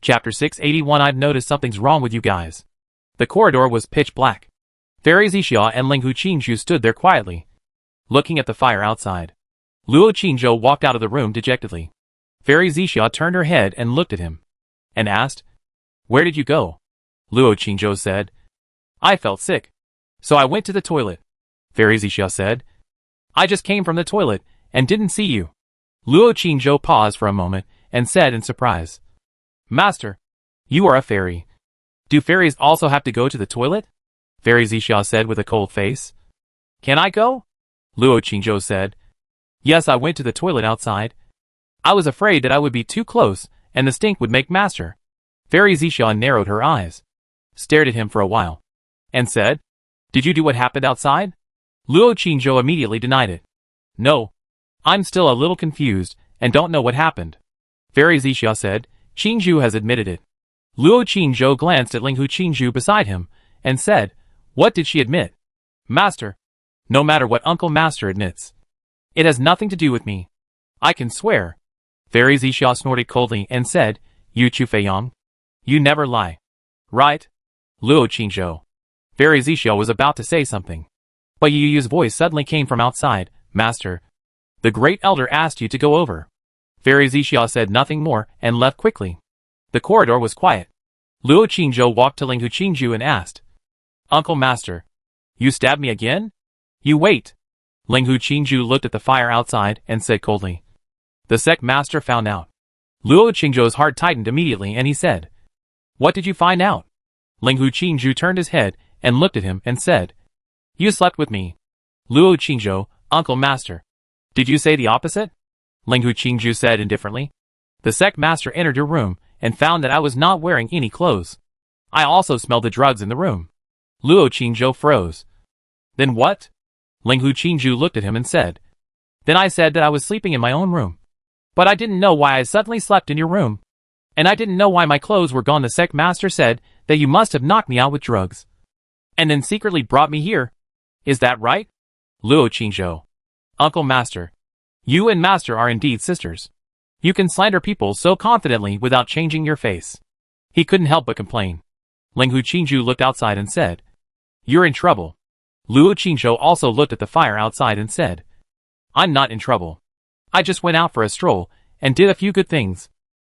Chapter 681. I've noticed something's wrong with you guys. The corridor was pitch black. Fairy Zixia and Ling Hu Qingzhu stood there quietly, looking at the fire outside. Luo Qingzhou walked out of the room dejectedly. Fairy Zixia turned her head and looked at him, and asked, "Where did you go?" Luo Qingzhou said, "I felt sick, so I went to the toilet." Fairy Zixia said, "I just came from the toilet, and didn't see you." Luo Qingzhou paused for a moment, and said in surprise, "Master, you are a fairy. Do fairies also have to go to the toilet?" Fairy Zixia said with a cold face. "Can I go?" Luo Qingzhou said, "Yes, I went to the toilet outside. I was afraid that I would be too close, and the stink would make master." Fairy Zixia narrowed her eyes, stared at him for a while, and said, "Did you do what happened outside?" Luo Qingzhou immediately denied it. "No. I'm still a little confused, and don't know what happened." Fairy Zixia said, "Qingzhu has admitted it." Luo Qingzhou glanced at Ling Hu Qingzhu beside him, and said, "What did she admit?" "Master, no matter what Uncle Master admits, it has nothing to do with me. I can swear." Fairy Zixia snorted coldly and said, "You Chu Feiyang, you never lie. Right?" Luo Qingzhou. Fairy Zixia was about to say something, but Yu Yu's voice suddenly came from outside. "Master, the Great Elder asked you to go over." Fairy Zixia said nothing more and left quickly. The corridor was quiet. Luo Qingzhou walked to Ling Hu Qingzhu and asked, "Uncle Master, you stabbed me again?" "You wait." Ling Hu Qingzhu looked at the fire outside and said coldly, "The sect master found out." Luo Qingzhou's heart tightened immediately and he said, "What did you find out?" Ling Hu Qingzhu turned his head and looked at him and said, "You slept with me." Luo Qingzhou, "Uncle Master, did you say the opposite?" Ling Hu Qingzhu said indifferently, "The sect master entered your room and found that I was not wearing any clothes. I also smelled the drugs in the room." Luo Qingzhou froze. "Then what?" Ling Hu Qingzhu looked at him and said, "Then I said that I was sleeping in my own room. But I didn't know why I suddenly slept in your room. And I didn't know why my clothes were gone. The sect master said that you must have knocked me out with drugs, and then secretly brought me here. Is that right?" Luo Qingzhou, "Uncle Master, you and Master are indeed sisters. You can slander people so confidently without changing your face." He couldn't help but complain. Ling Hu Qingzhu looked outside and said, "You're in trouble." Luo Qingzhou also looked at the fire outside and said, "I'm not in trouble. I just went out for a stroll and did a few good things."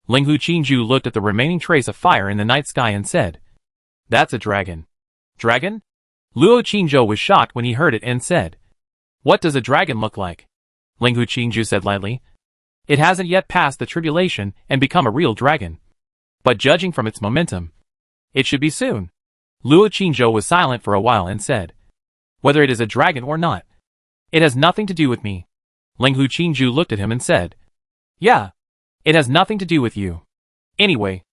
Ling Hu Qingzhu looked at the remaining trace of fire in the night sky and said, "That's a dragon." "Dragon?" Luo Qingzhou was shocked when he heard it and said, "What does a dragon look like?" Ling Hu Qingzhu said lightly, "It hasn't yet passed the tribulation and become a real dragon. But judging from its momentum, it should be soon." Luo Qingzhou was silent for a while and said, "Whether it is a dragon or not, it has nothing to do with me." Ling Hu Qingzhu looked at him and said, "Yeah, it has nothing to do with you. Anyway,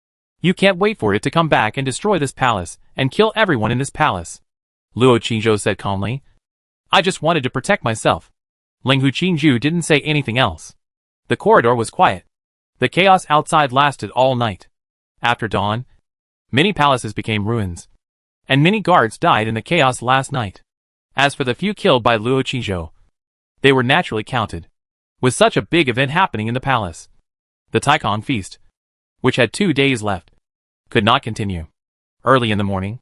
you can't wait for it to come back and destroy this palace and kill everyone in this palace." Luo Qingzhou said calmly, "I just wanted to protect myself." Ling Hu Qingzhu didn't say anything else. The corridor was quiet. The chaos outside lasted all night. After dawn, many palaces became ruins, and many guards died in the chaos last night. As for the few killed by Luo Qingzhou, they were naturally counted. With such a big event happening in the palace, the Taikong feast, which had 2 days left, could not continue. Early in the morning,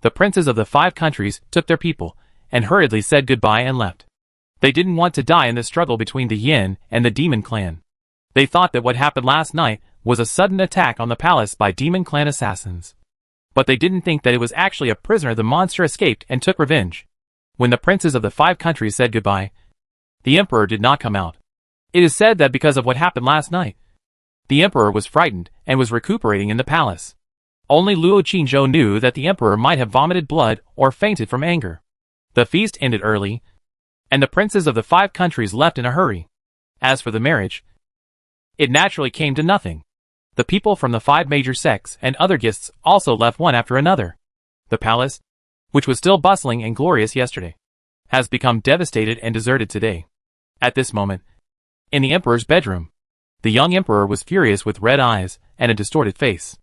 the princes of the 5 countries took their people and hurriedly said goodbye and left. They didn't want to die in the struggle between the Yin and the Demon Clan. They thought that what happened last night was a sudden attack on the palace by Demon Clan assassins. But they didn't think that it was actually a prisoner the monster escaped and took revenge. When the princes of the 5 countries said goodbye, the emperor did not come out. It is said that because of what happened last night, the emperor was frightened and was recuperating in the palace. Only Luo Qingzhou knew that the emperor might have vomited blood or fainted from anger. The feast ended early, and the princes of the 5 countries left in a hurry. As for the marriage, it naturally came to nothing. The people from the 5 major sects and other guests also left one after another. The palace, which was still bustling and glorious yesterday, has become devastated and deserted today. At this moment, in the emperor's bedroom, the young emperor was furious with red eyes and a distorted face.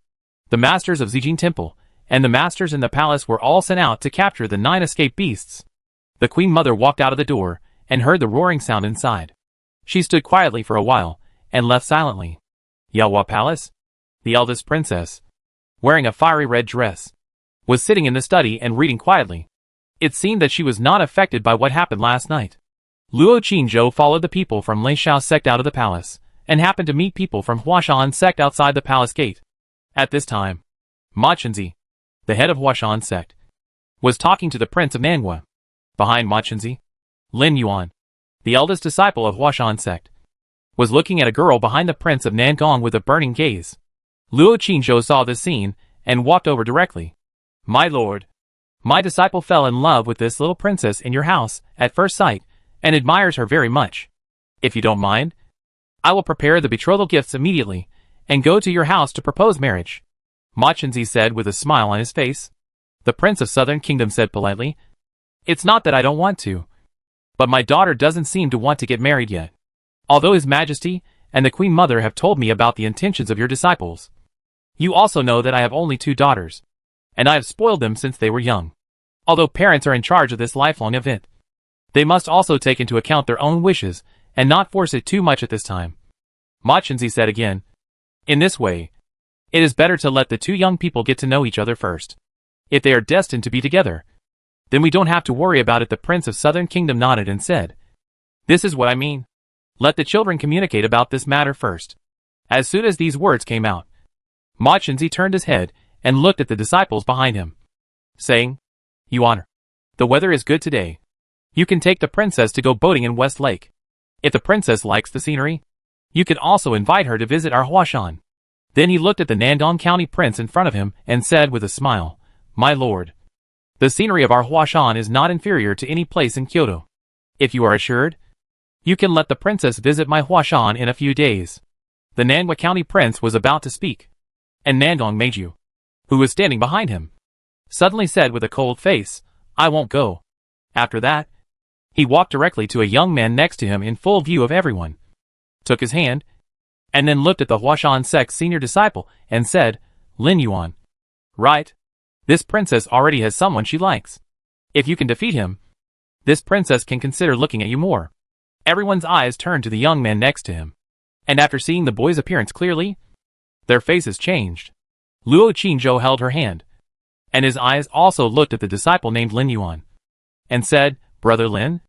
The masters of Zijin Temple and the masters in the palace were all sent out to capture the 9 escaped beasts. The queen mother walked out of the door and heard the roaring sound inside. She stood quietly for a while and left silently. Yaohua Palace? The eldest princess, wearing a fiery red dress, was sitting in the study and reading quietly. It seemed that she was not affected by what happened last night. Luo Qingzhou followed the people from Lin Xiao sect out of the palace, and happened to meet people from Huashan sect outside the palace gate. At this time, Ma Chenzi, the head of Huashan sect, was talking to the prince of Nangua. Behind Ma Chenzi, Lin Yuan, the eldest disciple of Huashan sect, was looking at a girl behind the prince of Nangong with a burning gaze. Luo Qingzhou saw this scene, and walked over directly. My lord, my disciple fell in love with this little princess in your house at first sight, and admires her very much. If you don't mind, I will prepare the betrothal gifts immediately, and go to your house to propose marriage. Ma Chenzi said with a smile on his face. The prince of Southern Kingdom said politely, It's not that I don't want to, but my daughter doesn't seem to want to get married yet. Although His Majesty and the Queen Mother have told me about the intentions of your disciples. You also know that I have only 2 daughters, and I have spoiled them since they were young. Although parents are in charge of this lifelong event, they must also take into account their own wishes and not force it too much at this time. Ma Chenzi said again, In this way, it is better to let the 2 young people get to know each other first. If they are destined to be together, then we don't have to worry about it. The Prince of Southern Kingdom nodded and said, This is what I mean. Let the children communicate about this matter first. As soon as these words came out, Ma Chenzi turned his head and looked at the disciples behind him, saying, You honor. The weather is good today. You can take the princess to go boating in West Lake. If the princess likes the scenery, you can also invite her to visit our Huashan. Then he looked at the Nandong County prince in front of him and said with a smile, My lord, the scenery of our Huashan is not inferior to any place in Kyoto. If you are assured, you can let the princess visit my Huashan in a few days. The Nangua County prince was about to speak, and Nandong Meiju, who was standing behind him, suddenly said with a cold face, I won't go. After that, he walked directly to a young man next to him in full view of everyone, took his hand, and then looked at the Huashan sect's senior disciple and said, Lin Yuan. Right. This princess already has someone she likes. If you can defeat him, this princess can consider looking at you more. Everyone's eyes turned to the young man next to him, and after seeing the boy's appearance clearly, their faces changed. Luo Qingzhou held her hand, and his eyes also looked at the disciple named Lin Yuan, and said, Brother Lin,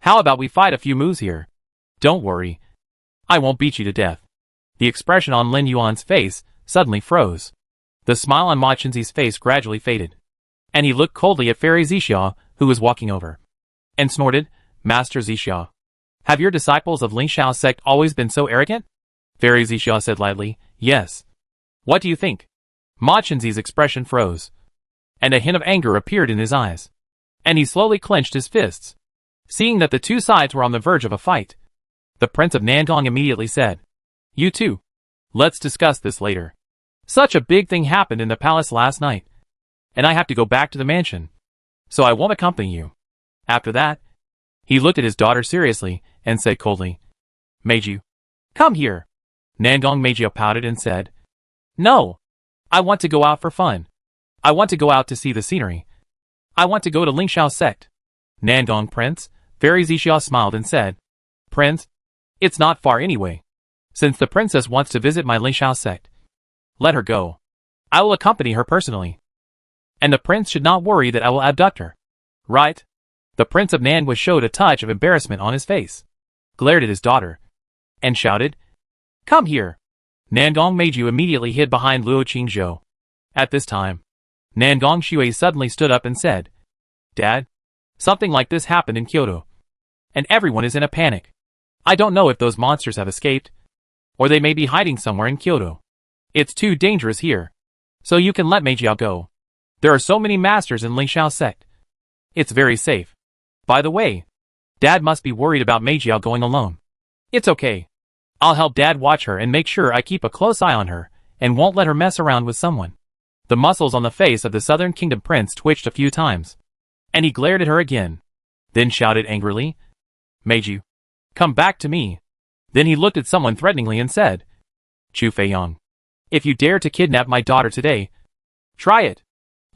how about we fight a few moves here? Don't worry, I won't beat you to death. The expression on Lin Yuan's face suddenly froze. The smile on Ma Chenzi's face gradually faded, and he looked coldly at Fairy Zixia, who was walking over, and snorted, Master Zixia, have your disciples of Lin Xiao sect always been so arrogant? Fairy Zixia said lightly, Yes. What do you think? Ma Chenzi's expression froze, and a hint of anger appeared in his eyes, and he slowly clenched his fists. Seeing that the 2 sides were on the verge of a fight, the Prince of Nandong immediately said, You two, let's discuss this later. Such a big thing happened in the palace last night, and I have to go back to the mansion, so I won't accompany you. After that, he looked at his daughter seriously and said coldly, Meiju, come here. Nandong Meiju pouted and said, No, I want to go out for fun. I want to go out to see the scenery. I want to go to Lin Xiao sect. Nandong Prince, Fairy Zixia smiled and said, Prince, it's not far anyway. Since the princess wants to visit my Lin Xiao sect, let her go. I will accompany her personally. And the prince should not worry that I will abduct her. Right? The Prince of Nangua showed a touch of embarrassment on his face, glared at his daughter, and shouted, Come here. Nandong Meiju immediately hid behind Luo Qingzhou. At this time, Nandong Shui suddenly stood up and said, Dad, something like this happened in Kyoto, and everyone is in a panic. I don't know if those monsters have escaped, or they may be hiding somewhere in Kyoto. It's too dangerous here, so you can let Meijiao go. There are so many masters in Lin Xiao sect. It's very safe. By the way, Dad must be worried about Meijiao going alone. It's okay. I'll help Dad watch her and make sure I keep a close eye on her, and won't let her mess around with someone. The muscles on the face of the Southern Kingdom prince twitched a few times, and he glared at her again, then shouted angrily, Meiju, come back to me. Then he looked at someone threateningly and said, Chu Feiyang, if you dare to kidnap my daughter today, try it.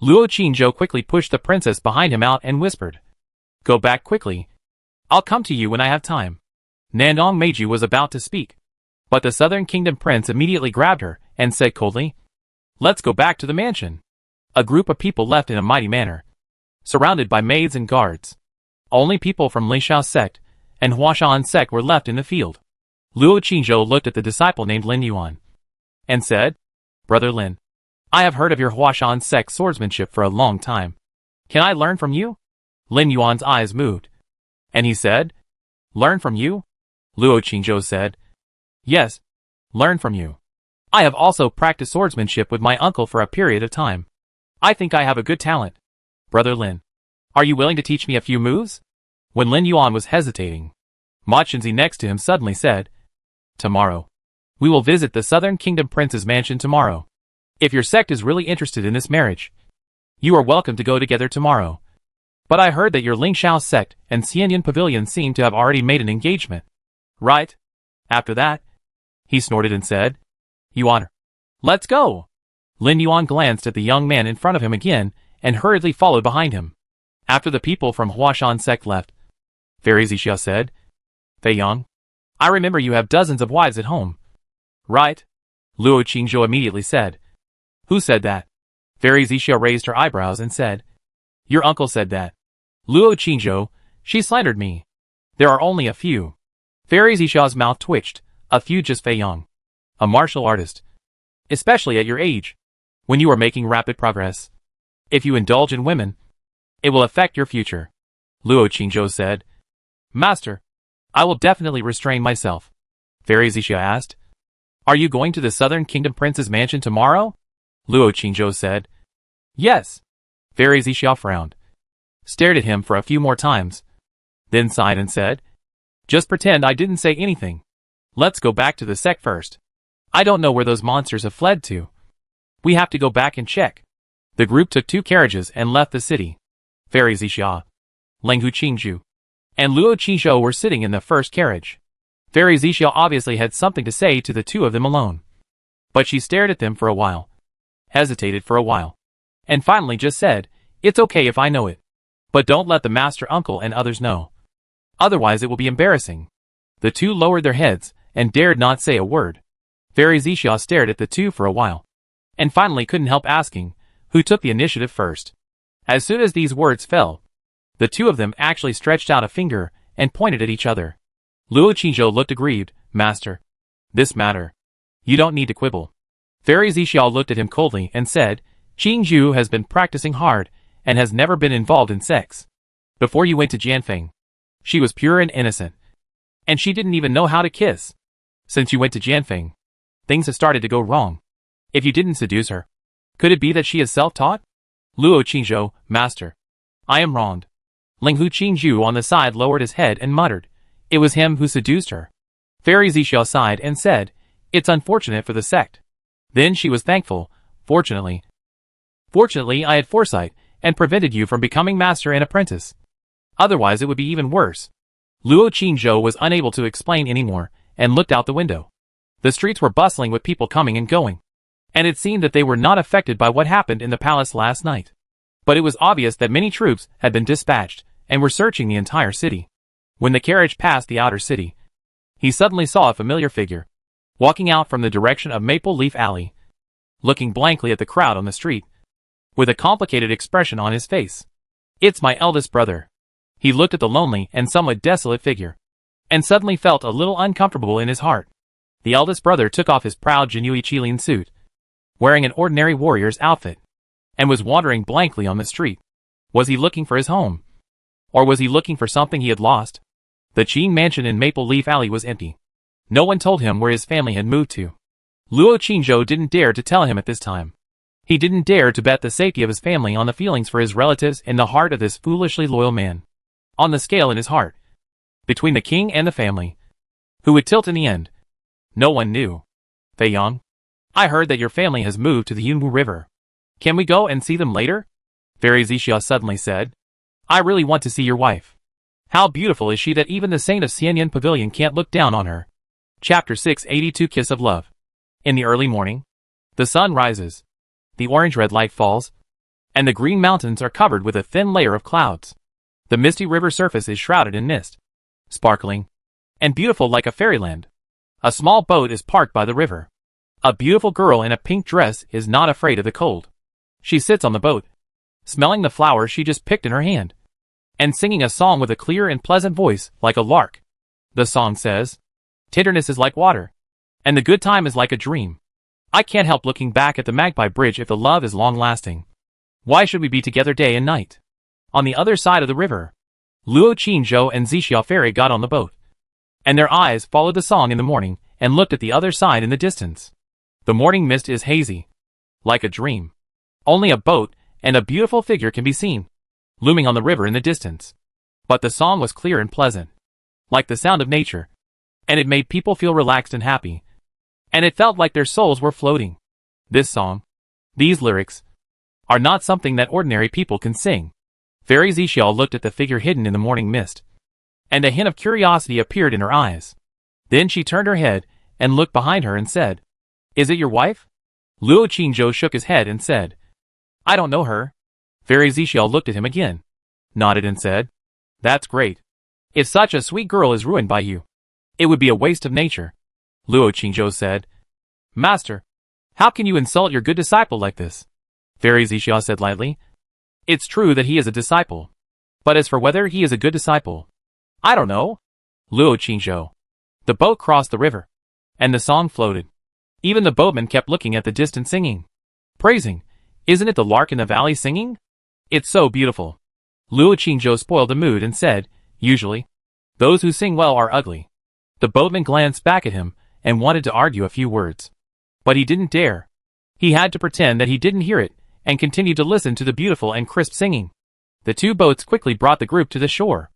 Luo Qingzhou quickly pushed the princess behind him out and whispered, Go back quickly. I'll come to you when I have time. Nandong Meiju was about to speak, but the Southern Kingdom prince immediately grabbed her and said coldly, "Let's go back to the mansion." A group of people left in a mighty manner, surrounded by maids and guards. Only people from Li Xiao's sect and Huashan's sect were left in the field. Luo Qingzhou looked at the disciple named Lin Yuan and said, "Brother Lin, I have heard of your Huashan sect swordsmanship for a long time. Can I learn from you?" Lin Yuan's eyes moved, and he said, "Learn from you?" Luo Qingzhou said, "Yes, learn from you. I have also practiced swordsmanship with my uncle for a period of time. I think I have a good talent. Brother Lin, are you willing to teach me a few moves?" When Lin Yuan was hesitating, Ma Chenzi next to him suddenly said, "Tomorrow. We will visit the Southern Kingdom Prince's mansion tomorrow. If your sect is really interested in this marriage, you are welcome to go together tomorrow. But I heard that your Ling Xiao sect and Xianyan Pavilion seem to have already made an engagement. Right? After that," he snorted and said, "Yuan, let's go." Lin Yuan glanced at the young man in front of him again and hurriedly followed behind him. After the people from Huashan sect left, Fairy Zixia said, "Fei Yang, I remember you have dozens of wives at home. Right?" Luo Qingzhou immediately said, "Who said that?" Fairy Zixia raised her eyebrows and said, "Your uncle said that." Luo Qingzhou, she slandered me. There are only a few. Fairy Zixia's mouth twitched, a few just Fei Yang, a martial artist. Especially at your age, when you are making rapid progress. If you indulge in women, it will affect your future. Luo Qingzhou said, "Master, I will definitely restrain myself." Fairy Zixia asked, "Are you going to the Southern Kingdom Prince's mansion tomorrow?" Luo Qingzhou said, "Yes." Fairy Zixia frowned, stared at him for a few more times, then sighed and said, "Just pretend I didn't say anything. Let's go back to the sect first. I don't know where those monsters have fled to. We have to go back and check." The group took 2 carriages and left the city. Fairy Zixia, Lenghu Qingzhu, and Luo Qingzhou were sitting in the first carriage. Fairy Zixia obviously had something to say to the 2 of them alone. But she stared at them for a while, hesitated for a while, and finally just said, "It's okay if I know it. But don't let the master uncle and others know. Otherwise it will be embarrassing." The 2 lowered their heads and dared not say a word. Fairy Zixia stared at the 2 for a while, and finally couldn't help asking, who took the initiative first. As soon as these words fell, the 2 of them actually stretched out a finger and pointed at each other. Luo Qingzhou looked aggrieved. "Master, this matter. You don't need to quibble." Fairy Zixia looked at him coldly and said, "Qingzhu has been practicing hard and has never been involved in sex. Before you went to Jianfeng, she was pure and innocent. And she didn't even know how to kiss. Since you went to Jianfeng, things have started to go wrong. If you didn't seduce her, could it be that she is self-taught?" Luo Qingzhou, "Master, I am wronged." Linghu Qingzhu on the side lowered his head and muttered, "It was him who seduced her." Fairy Zixia sighed and said, "It's unfortunate for the sect." Then she was thankful, Fortunately, I had foresight and prevented you from becoming master and apprentice. Otherwise it would be even worse." Luo Qingzhou was unable to explain anymore and looked out the window. The streets were bustling with people coming and going, and it seemed that they were not affected by what happened in the palace last night. But it was obvious that many troops had been dispatched and were searching the entire city. When the carriage passed the outer city, he suddenly saw a familiar figure, walking out from the direction of Maple Leaf Alley, looking blankly at the crowd on the street, with a complicated expression on his face. "It's my eldest brother." He looked at the lonely and somewhat desolate figure, and suddenly felt a little uncomfortable in his heart. The eldest brother took off his proud Jinui Qilin suit, wearing an ordinary warrior's outfit, and was wandering blankly on the street. Was he looking for his home? Or was he looking for something he had lost? The Qing mansion in Maple Leaf Alley was empty. No one told him where his family had moved to. Luo Qingzhou didn't dare to tell him at this time. He didn't dare to bet the safety of his family on the feelings for his relatives in the heart of this foolishly loyal man. On the scale in his heart, between the king and the family, who would tilt in the end? No one knew. "Fei Yang, I heard that your family has moved to the Yunwu River. Can we go and see them later?" Fairy Zixia suddenly said. "I really want to see your wife. How beautiful is she that even the saint of Xianyan Pavilion can't look down on her." Chapter 682 Kiss of Love. In the early morning, the sun rises, the orange-red light falls, and the green mountains are covered with a thin layer of clouds. The misty river surface is shrouded in mist, sparkling and beautiful like a fairyland. A small boat is parked by the river. A beautiful girl in a pink dress is not afraid of the cold. She sits on the boat, smelling the flowers she just picked in her hand, and singing a song with a clear and pleasant voice like a lark. The song says, "Tenderness is like water, and the good time is like a dream. I can't help looking back at the Magpie Bridge if the love is long-lasting. Why should we be together day and night?" On the other side of the river, Luo Qingzhou and Zixia Fairy got on the boat, and their eyes followed the song in the morning and looked at the other side in the distance. The morning mist is hazy, like a dream. Only a boat and a beautiful figure can be seen, looming on the river in the distance. But the song was clear and pleasant, like the sound of nature, and it made people feel relaxed and happy, and it felt like their souls were floating. This song, these lyrics, are not something that ordinary people can sing. Fairy Zixia looked at the figure hidden in the morning mist, and a hint of curiosity appeared in her eyes. Then she turned her head and looked behind her and said, "Is it your wife?" Luo Qingzhou shook his head and said, "I don't know her." Fairy Zixia looked at him again, nodded and said, "That's great. If such a sweet girl is ruined by you, it would be a waste of nature." Luo Qingzhou said, "Master, how can you insult your good disciple like this?" Fairy Zixia said lightly, "It's true that he is a disciple, but as for whether he is a good disciple, I don't know." Luo Qingzhou. The boat crossed the river, and the song floated. Even the boatman kept looking at the distant singing, praising, "Isn't it the lark in the valley singing? It's so beautiful." Luo Qingzhou spoiled the mood and said, "Usually, those who sing well are ugly." The boatman glanced back at him and wanted to argue a few words, but he didn't dare. He had to pretend that he didn't hear it and continued to listen to the beautiful and crisp singing. The two boats quickly brought the group to the shore,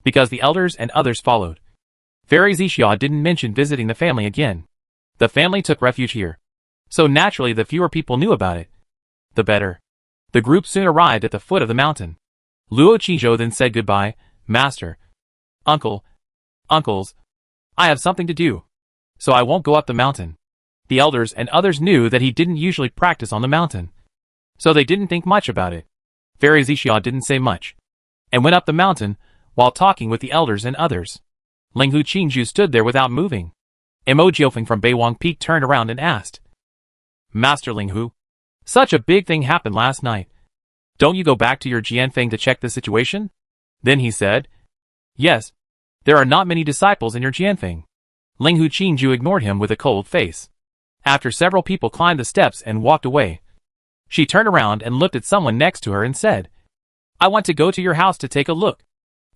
because the elders and others followed. Fairy Zixia didn't mention visiting the family again. The family took refuge here, so naturally the fewer people knew about it, the better. The group soon arrived at the foot of the mountain. Luo Qingzhou then said goodbye. "Master, uncles, I have something to do, so I won't go up the mountain." The elders and others knew that he didn't usually practice on the mountain, so they didn't think much about it. Fairy Zixia didn't say much, and went up the mountain while talking with the elders and others. Linghu Qingzhu stood there without moving. Mo Jiufeng from Beiwang Peak turned around and asked, "Master Linghu, such a big thing happened last night. Don't you go back to your Jianfeng to check the situation?" Then he said, "Yes, there are not many disciples in your Jianfeng." Linghu Qingzhu ignored him with a cold face. After several people climbed the steps and walked away, she turned around and looked at someone next to her and said, "I want to go to your house to take a look.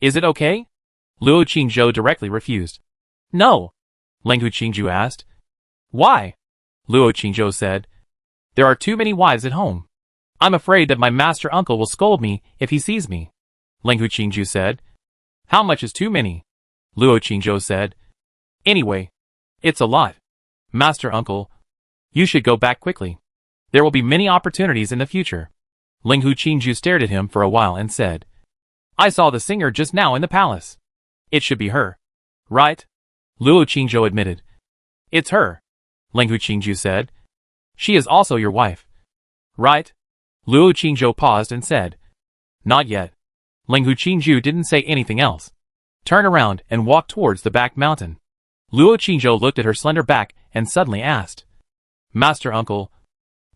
Is it okay?" Luo Qingzhou directly refused. "No." Linghu Qingzhu asked. "Why?" Luo Qingzhou said, "There are too many wives at home. I'm afraid that my master uncle will scold me if he sees me." Linghu Qingzhu said, "How much is too many?" Luo Qingzhou said, "Anyway, it's a lot. Master uncle, you should go back quickly. There will be many opportunities in the future." Linghu Qingzhu stared at him for a while and said, "I saw the singer just now in the palace. It should be her, right?" Luo Qingzhou admitted. "It's her," Linghu Qingzhu said. "She is also your wife, right?" Luo Qingzhou paused and said, "Not yet." Linghu Qingzhu didn't say anything else, turned around and walked towards the back mountain. Luo Qingzhou looked at her slender back and suddenly asked, "Master uncle,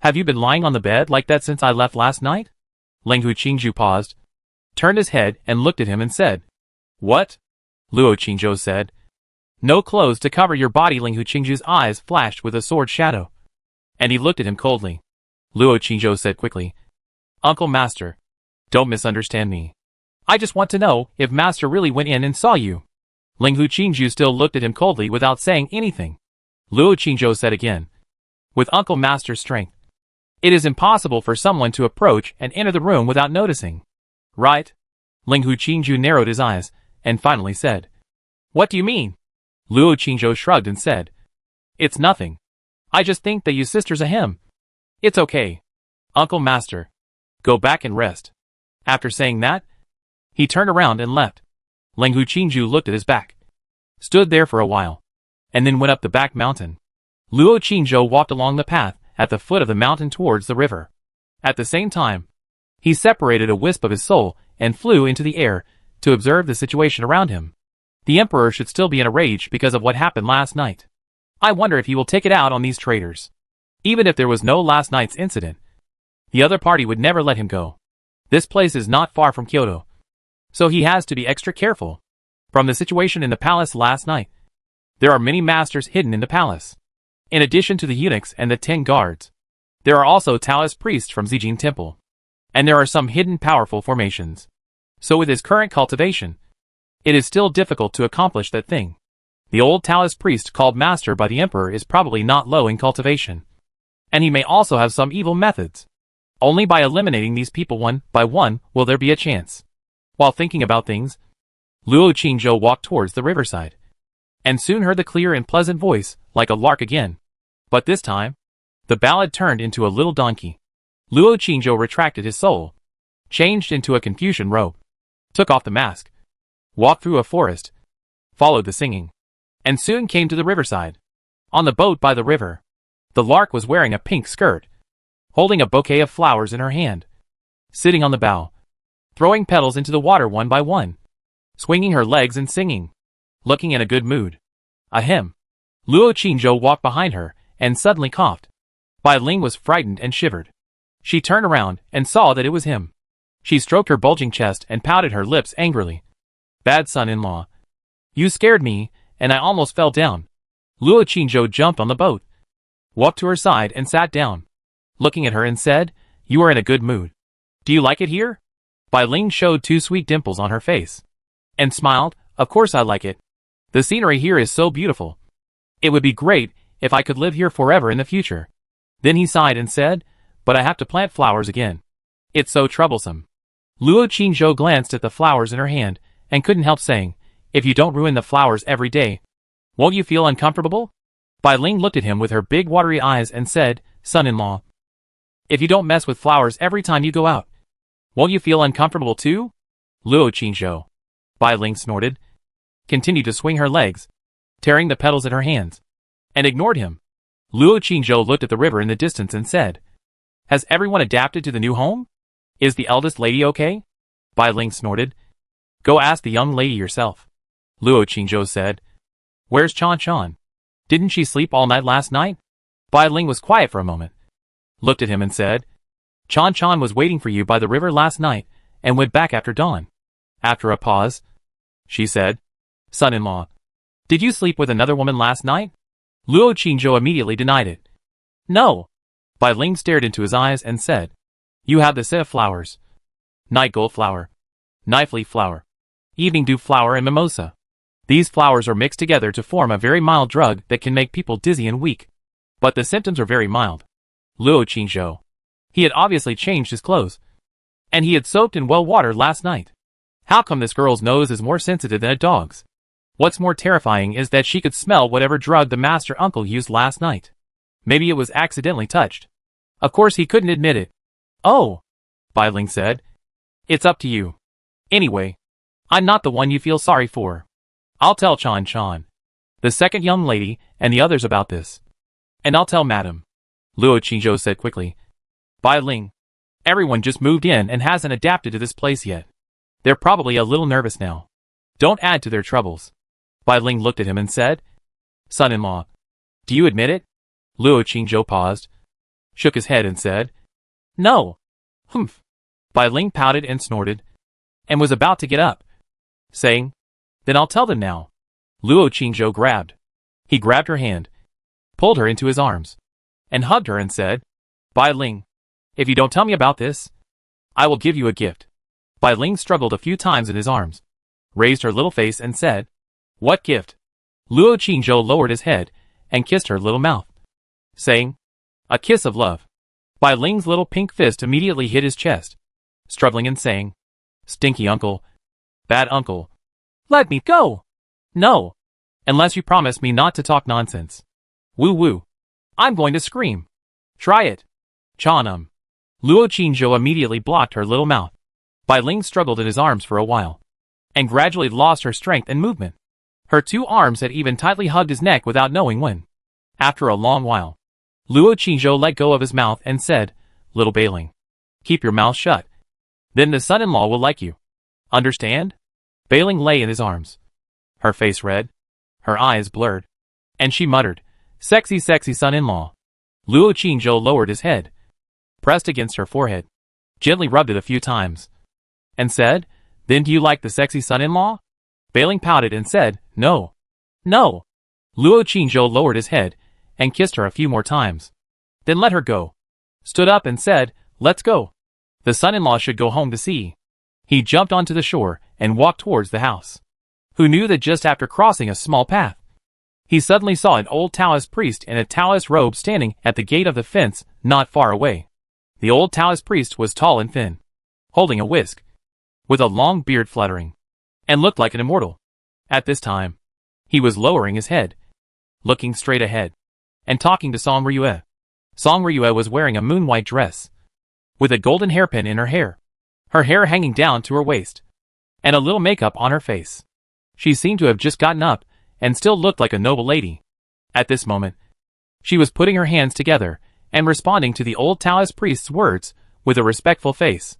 have you been lying on the bed like that since I left last night?" Linghu Qingzhu paused, turned his head and looked at him and said, "What?" Luo Qingzhou said, "No clothes to cover your body." Linghu Qingzhu's eyes flashed with a sword shadow, and he looked at him coldly. Luo Qingzhou said quickly, "Uncle Master, don't misunderstand me. I just want to know if Master really went in and saw you." Linghu Qingzhu still looked at him coldly without saying anything. Luo Qingzhou said again, "With Uncle Master's strength, it is impossible for someone to approach and enter the room without noticing, right?" Linghu Qingzhu narrowed his eyes and finally said, "What do you mean?" Luo Qingzhou shrugged and said, "It's nothing. I just think that you sister's a him. It's okay. Uncle Master, go back and rest." After saying that, he turned around and left. Linghu Qingzhu looked at his back, stood there for a while, and then went up the back mountain. Luo Qingzhou walked along the path at the foot of the mountain towards the river. At the same time, he separated a wisp of his soul and flew into the air to observe the situation around him. The emperor should still be in a rage because of what happened last night. I wonder if he will take it out on these traitors. Even if there was no last night's incident, the other party would never let him go. This place is not far from Kyoto, so he has to be extra careful. From the situation in the palace last night, there are many masters hidden in the palace. In addition to the eunuchs and the 10 guards, there are also Taoist priests from Zijin Temple, and there are some hidden powerful formations. So with his current cultivation, it is still difficult to accomplish that thing. The old Taoist priest called master by the emperor is probably not low in cultivation, and he may also have some evil methods. Only by eliminating these people one by one will there be a chance. While thinking about things, Luo Qingzhou walked towards the riverside, and soon heard the clear and pleasant voice, like a lark again. But this time, the ballad turned into a little donkey. Luo Qingzhou retracted his soul, changed into a Confucian robe, took off the mask, walked through a forest, followed the singing, and soon came to the riverside. On the boat by the river, the lark was wearing a pink skirt, holding a bouquet of flowers in her hand, sitting on the bow, throwing petals into the water one by one, swinging her legs and singing, looking in a good mood. Ahem. Luo Qingzhou walked behind her and suddenly coughed. Bai Ling was frightened and shivered. She turned around and saw that it was him. She stroked her bulging chest and pouted her lips angrily. Bad son-in-law. You scared me, and I almost fell down. Luo Qingzhou jumped on the boat, walked to her side and sat down, looking at her and said, You are in a good mood. Do you like it here? Bai Ling showed 2 sweet dimples on her face, and smiled, Of course I like it. The scenery here is so beautiful. It would be great if I could live here forever in the future. Then he sighed and said, But I have to plant flowers again. It's so troublesome. Luo Qingzhou glanced at the flowers in her hand, and couldn't help saying, If you don't ruin the flowers every day, won't you feel uncomfortable? Bai Ling looked at him with her big watery eyes and said, Son-in-law, if you don't mess with flowers every time you go out, won't you feel uncomfortable too? Luo Qingzhou, Bai Ling snorted, continued to swing her legs, tearing the petals in her hands, and ignored him. Luo Qingzhou looked at the river in the distance and said, Has everyone adapted to the new home? Is the eldest lady okay? Bai Ling snorted. Go ask the young lady yourself. Luo Qingzhou said. Where's Chan Chan? Didn't she sleep all night last night? Bai Ling was quiet for a moment, looked at him and said, Chan Chan was waiting for you by the river last night and went back after dawn. After a pause, she said, Son-in-law, did you sleep with another woman last night? Luo Qingzhou immediately denied it. No. Bai Ling stared into his eyes and said, You have the set of flowers. Night gold flower, night leaf flower, evening dew flower and mimosa. These flowers are mixed together to form a very mild drug that can make people dizzy and weak. But the symptoms are very mild. Luo Qingzhou. He had obviously changed his clothes, and he had soaked in well water last night. How come this girl's nose is more sensitive than a dog's? What's more terrifying is that she could smell whatever drug the master uncle used last night. Maybe it was accidentally touched. Of course he couldn't admit it. Oh, Bai Ling said. It's up to you. Anyway, I'm not the one you feel sorry for. I'll tell Chan Chan, the second young lady, and the others about this. And I'll tell Madam, Luo Qingzhou said quickly. Bai Ling, everyone just moved in and hasn't adapted to this place yet. They're probably a little nervous now. Don't add to their troubles. Bai Ling looked at him and said, Son-in-law, do you admit it? Luo Qingzhou paused, shook his head and said, No. Humph. Bai Ling pouted and snorted, and was about to get up, saying, Then I'll tell them now. Luo Qingzhou grabbed. He grabbed her hand, pulled her into his arms, and hugged her and said, Bai Ling, if you don't tell me about this, I will give you a gift. Bai Ling struggled a few times in his arms, raised her little face and said, What gift? Luo Qingzhou lowered his head and kissed her little mouth, saying, A kiss of love. Bai Ling's little pink fist immediately hit his chest, struggling and saying, Stinky uncle. Bad uncle. Let me go. No. Unless you promise me not to talk nonsense. Woo woo. I'm going to scream. Try it. Chanum. Luo Qingzhou immediately blocked her little mouth. Bai Ling struggled in his arms for a while, and gradually lost her strength and movement. Her 2 arms had even tightly hugged his neck without knowing when. After a long while, Luo Qingzhou let go of his mouth and said, Little Bai Ling, keep your mouth shut. Then the son-in-law will like you. Understand? Bai Ling lay in his arms, her face red, her eyes blurred, and she muttered, Sexy sexy son-in-law. Luo Qingzhou lowered his head, pressed against her forehead, gently rubbed it a few times, and said, "Then do you like the sexy son-in-law?" Bailing pouted and said, "No. No." Luo Qingzhou lowered his head and kissed her a few more times, then let her go, stood up and said, "Let's go. The son-in-law should go home to see." He jumped onto the shore and walked towards the house. Who knew that just after crossing a small path, he suddenly saw an old Taoist priest in a Taoist robe standing at the gate of the fence not far away. The old Taoist priest was tall and thin, holding a whisk, with a long beard fluttering, and looked like an immortal. At this time, he was lowering his head, looking straight ahead, and talking to Song Ryue. Song Ryue was wearing a moon-white dress, with a golden hairpin in her hair hanging down to her waist, and a little makeup on her face. She seemed to have just gotten up, and still looked like a noble lady. At this moment, she was putting her hands together, and responding to the old Taoist priest's words, with a respectful face.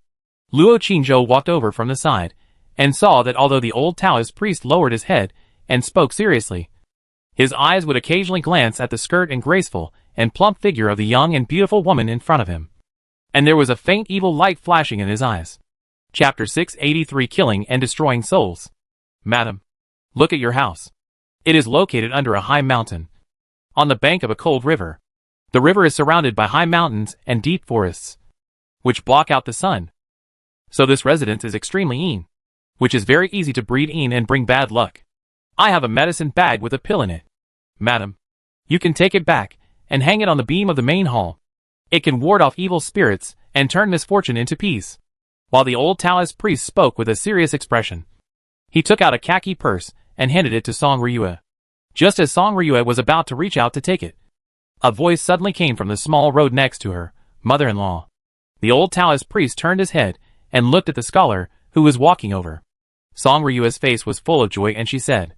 Luo Qingzhou walked over from the side, and saw that although the old Taoist priest lowered his head, and spoke seriously, his eyes would occasionally glance at the skirt and graceful and plump figure of the young and beautiful woman in front of him. And there was a faint evil light flashing in his eyes. Chapter 683 Killing and Destroying Souls. Madam, look at your house. It is located under a high mountain, on the bank of a cold river. The river is surrounded by high mountains and deep forests, which block out the sun. So this residence is extremely mean, which is very easy to breed in and bring bad luck. I have a medicine bag with a pill in it. Madam, you can take it back and hang it on the beam of the main hall. It can ward off evil spirits and turn misfortune into peace. While the old Taoist priest spoke with a serious expression, he took out a khaki purse and handed it to Song Ryue. Just as Song Ryue was about to reach out to take it, a voice suddenly came from the small road next to her, "Mother-in-law." The old Taoist priest turned his head and looked at the scholar, who was walking over. Song Ryue's face was full of joy and she said,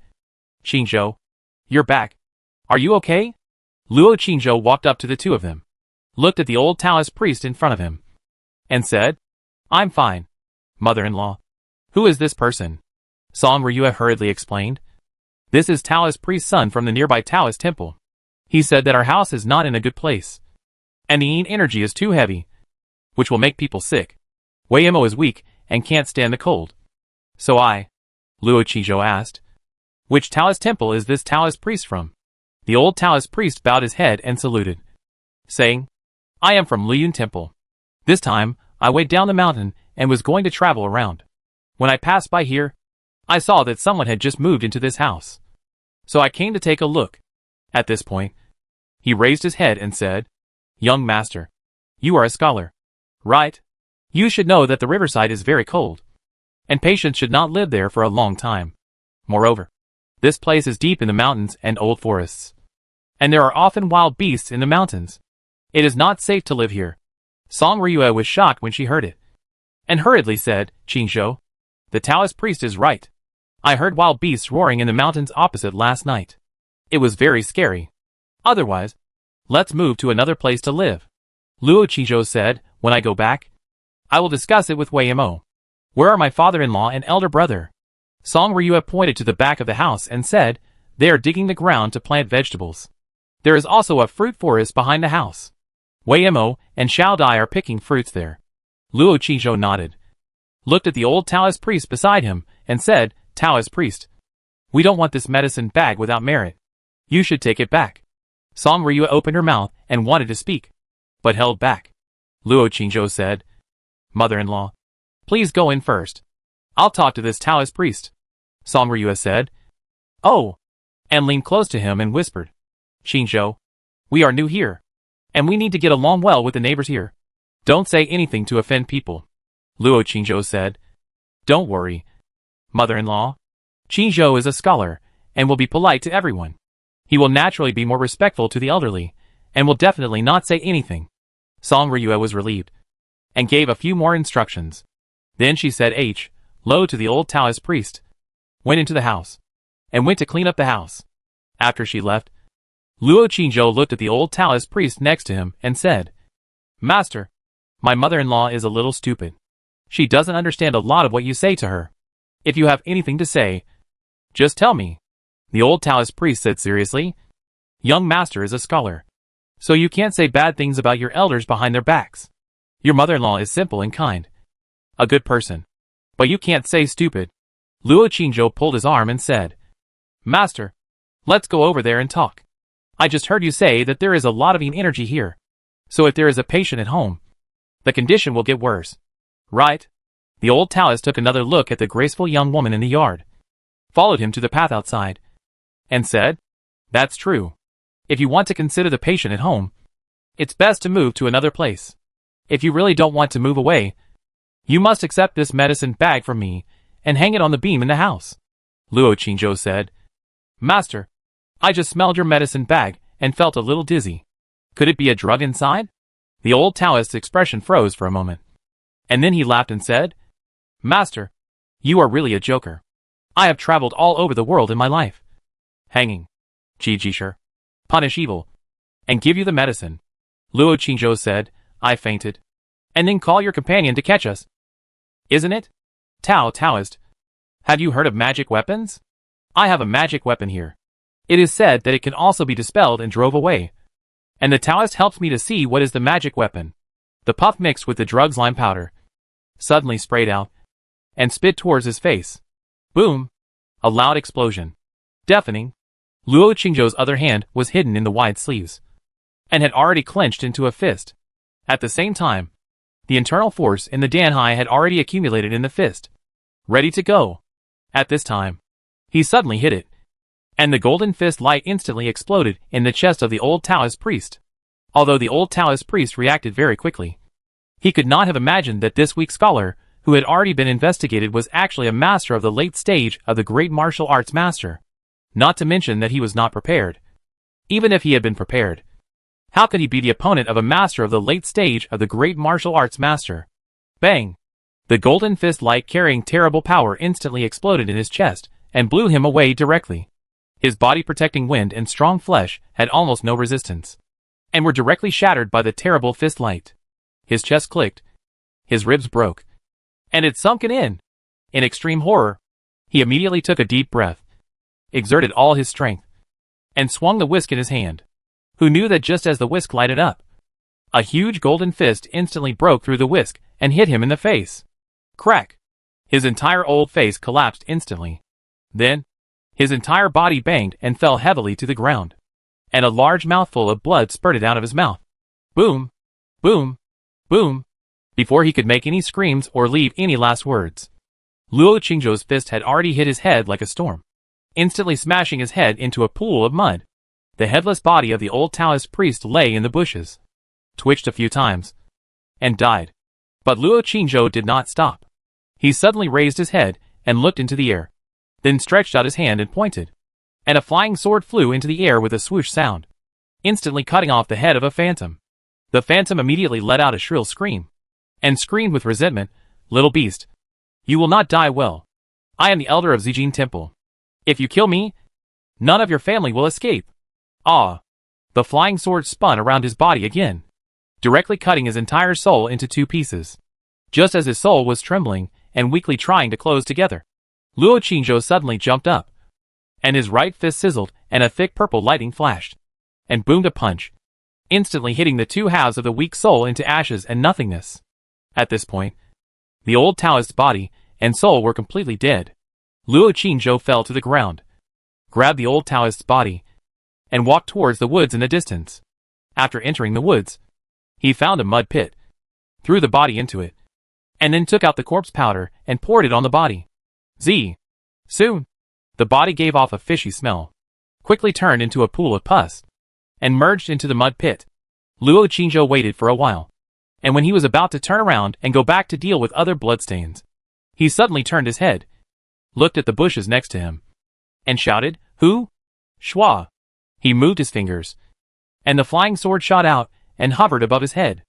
"Qingzhou, you're back. Are you okay?" Luo Qingzhou walked up to the two of them, looked at the old Taoist priest in front of him, and said, "I'm fine, mother-in-law." "Who is this person?" Song Ryue hurriedly explained. "This is Taoist priest's son from the nearby Taoist temple. He said that our house is not in a good place, and the yin energy is too heavy, which will make people sick. Wei Mo is weak and can't stand the cold. So Luo Qingzhou asked, "Which Taoist temple is this Taoist priest from?" The old Taoist priest bowed his head and saluted, saying, "I am from Liyun Temple. This time, I went down the mountain and was going to travel around. When I passed by here, I saw that someone had just moved into this house. So I came to take a look." At this point, he raised his head and said, "Young master, you are a scholar, right? You should know that the riverside is very cold, and patients should not live there for a long time. Moreover, this place is deep in the mountains and old forests, and there are often wild beasts in the mountains. It is not safe to live here." Song Ryue was shocked when she heard it, and hurriedly said, "Qingzhou, the Taoist priest is right. I heard wild beasts roaring in the mountains opposite last night. It was very scary. Otherwise, let's move to another place to live." Luo Qingzhou said, "When I go back, I will discuss it with Wei Mo. Where are my father-in-law and elder brother?" Song Ryue pointed to the back of the house and said, "They are digging the ground to plant vegetables. There is also a fruit forest behind the house. Wei Mo and Xiao Dai are picking fruits there." Luo Qingzhou nodded, looked at the old Taoist priest beside him, and said, "Taoist priest, we don't want this medicine bag without merit. You should take it back." Song Ryue opened her mouth and wanted to speak, but held back. Luo Qingzhou said, "Mother-in-law, please go in first. I'll talk to this Taoist priest." Song Ryue said, "Oh," and leaned close to him and whispered, "Qingzhou, we are new here, and we need to get along well with the neighbors here. Don't say anything to offend people." Luo Qingzhou said, "Don't worry, mother-in-law. Qingzhou is a scholar, and will be polite to everyone. He will naturally be more respectful to the elderly, and will definitely not say anything." Song Ryue was relieved, and gave a few more instructions. Then she said low to the old Taoist priest, went into the house, and went to clean up the house. After she left, Luo Qingzhou looked at the old Taoist priest next to him and said, "Master, my mother-in-law is a little stupid. She doesn't understand a lot of what you say to her. If you have anything to say, just tell me." The old Taoist priest said seriously, "Young master is a scholar, So you can't say bad things about your elders behind their backs. Your mother-in-law is simple and kind. A good person. But you can't say stupid. Luo Qingzhou pulled his arm and said, Master, let's go over there and talk. I just heard you say that there is a lot of energy here. So if there is a patient at home, the condition will get worse. Right? The old Taoist took another look at the graceful young woman in the yard, followed him to the path outside, and said, That's true. If you want to consider the patient at home, it's best to move to another place. If you really don't want to move away, you must accept this medicine bag from me and hang it on the beam in the house. Luo Qingzhou said, Master, I just smelled your medicine bag and felt a little dizzy. Could it be a drug inside? The old Taoist's expression froze for a moment. And then he laughed and said, Master, you are really a joker. I have traveled all over the world in my life. Hanging. Jishir. Punish evil. And give you the medicine. Luo Qingzhou said, I fainted. And then call your companion to catch us. Isn't it? Taoist. Have you heard of magic weapons? I have a magic weapon here. It is said that it can also be dispelled and drove away. And the Taoist helps me to see what is the magic weapon. The puff mixed with the drug's lime powder suddenly sprayed out and spit towards his face. Boom! A loud explosion. Deafening. Luo Qingzhou's other hand was hidden in the wide sleeves and had already clenched into a fist. At the same time, the internal force in the Danhai had already accumulated in the fist, ready to go. At this time, he suddenly hit it, and the golden fist light instantly exploded in the chest of the old Taoist priest. Although the old Taoist priest reacted very quickly, he could not have imagined that this weak scholar, who had already been investigated, was actually a master of the late stage of the great martial arts master. Not to mention that he was not prepared. Even if he had been prepared, how could he be the opponent of a master of the late stage of the great martial arts master? Bang! The golden fist light carrying terrible power instantly exploded in his chest and blew him away directly. His body protecting wind and strong flesh had almost no resistance, and were directly shattered by the terrible fist light. His chest clicked, his ribs broke, and it sunken in. In extreme horror, he immediately took a deep breath, exerted all his strength, and swung the whisk in his hand. Who knew that just as the whisk lighted up, a huge golden fist instantly broke through the whisk and hit him in the face. Crack! His entire old face collapsed instantly. Then, his entire body banged and fell heavily to the ground, and a large mouthful of blood spurted out of his mouth. Boom! Boom! Boom! Before he could make any screams or leave any last words, Luo Qingzhou's fist had already hit his head like a storm, instantly smashing his head into a pool of mud. The headless body of the old Taoist priest lay in the bushes, twitched a few times, and died. But Luo Qingzhou did not stop. He suddenly raised his head and looked into the air, then stretched out his hand and pointed, and a flying sword flew into the air with a swoosh sound, instantly cutting off the head of a phantom. The phantom immediately let out a shrill scream, and screamed with resentment, Little beast, you will not die well. I am the elder of Zijin Temple. If you kill me, none of your family will escape. Ah! The flying sword spun around his body again, directly cutting his entire soul into two pieces. Just as his soul was trembling and weakly trying to close together, Luo Qingzhou suddenly jumped up, and his right fist sizzled and a thick purple lighting flashed, and boomed a punch, instantly hitting the two halves of the weak soul into ashes and nothingness. At this point, the old Taoist's body and soul were completely dead. Luo Qingzhou fell to the ground, grabbed the old Taoist's body, and walked towards the woods in the distance. After entering the woods, he found a mud pit, threw the body into it, and then took out the corpse powder and poured it on the body. Soon, the body gave off a fishy smell, quickly turned into a pool of pus, and merged into the mud pit. Luo Qingzhou waited for a while, and when he was about to turn around and go back to deal with other bloodstains, he suddenly turned his head, looked at the bushes next to him, and shouted, Who? Shua! He moved his fingers, and the flying sword shot out and hovered above his head.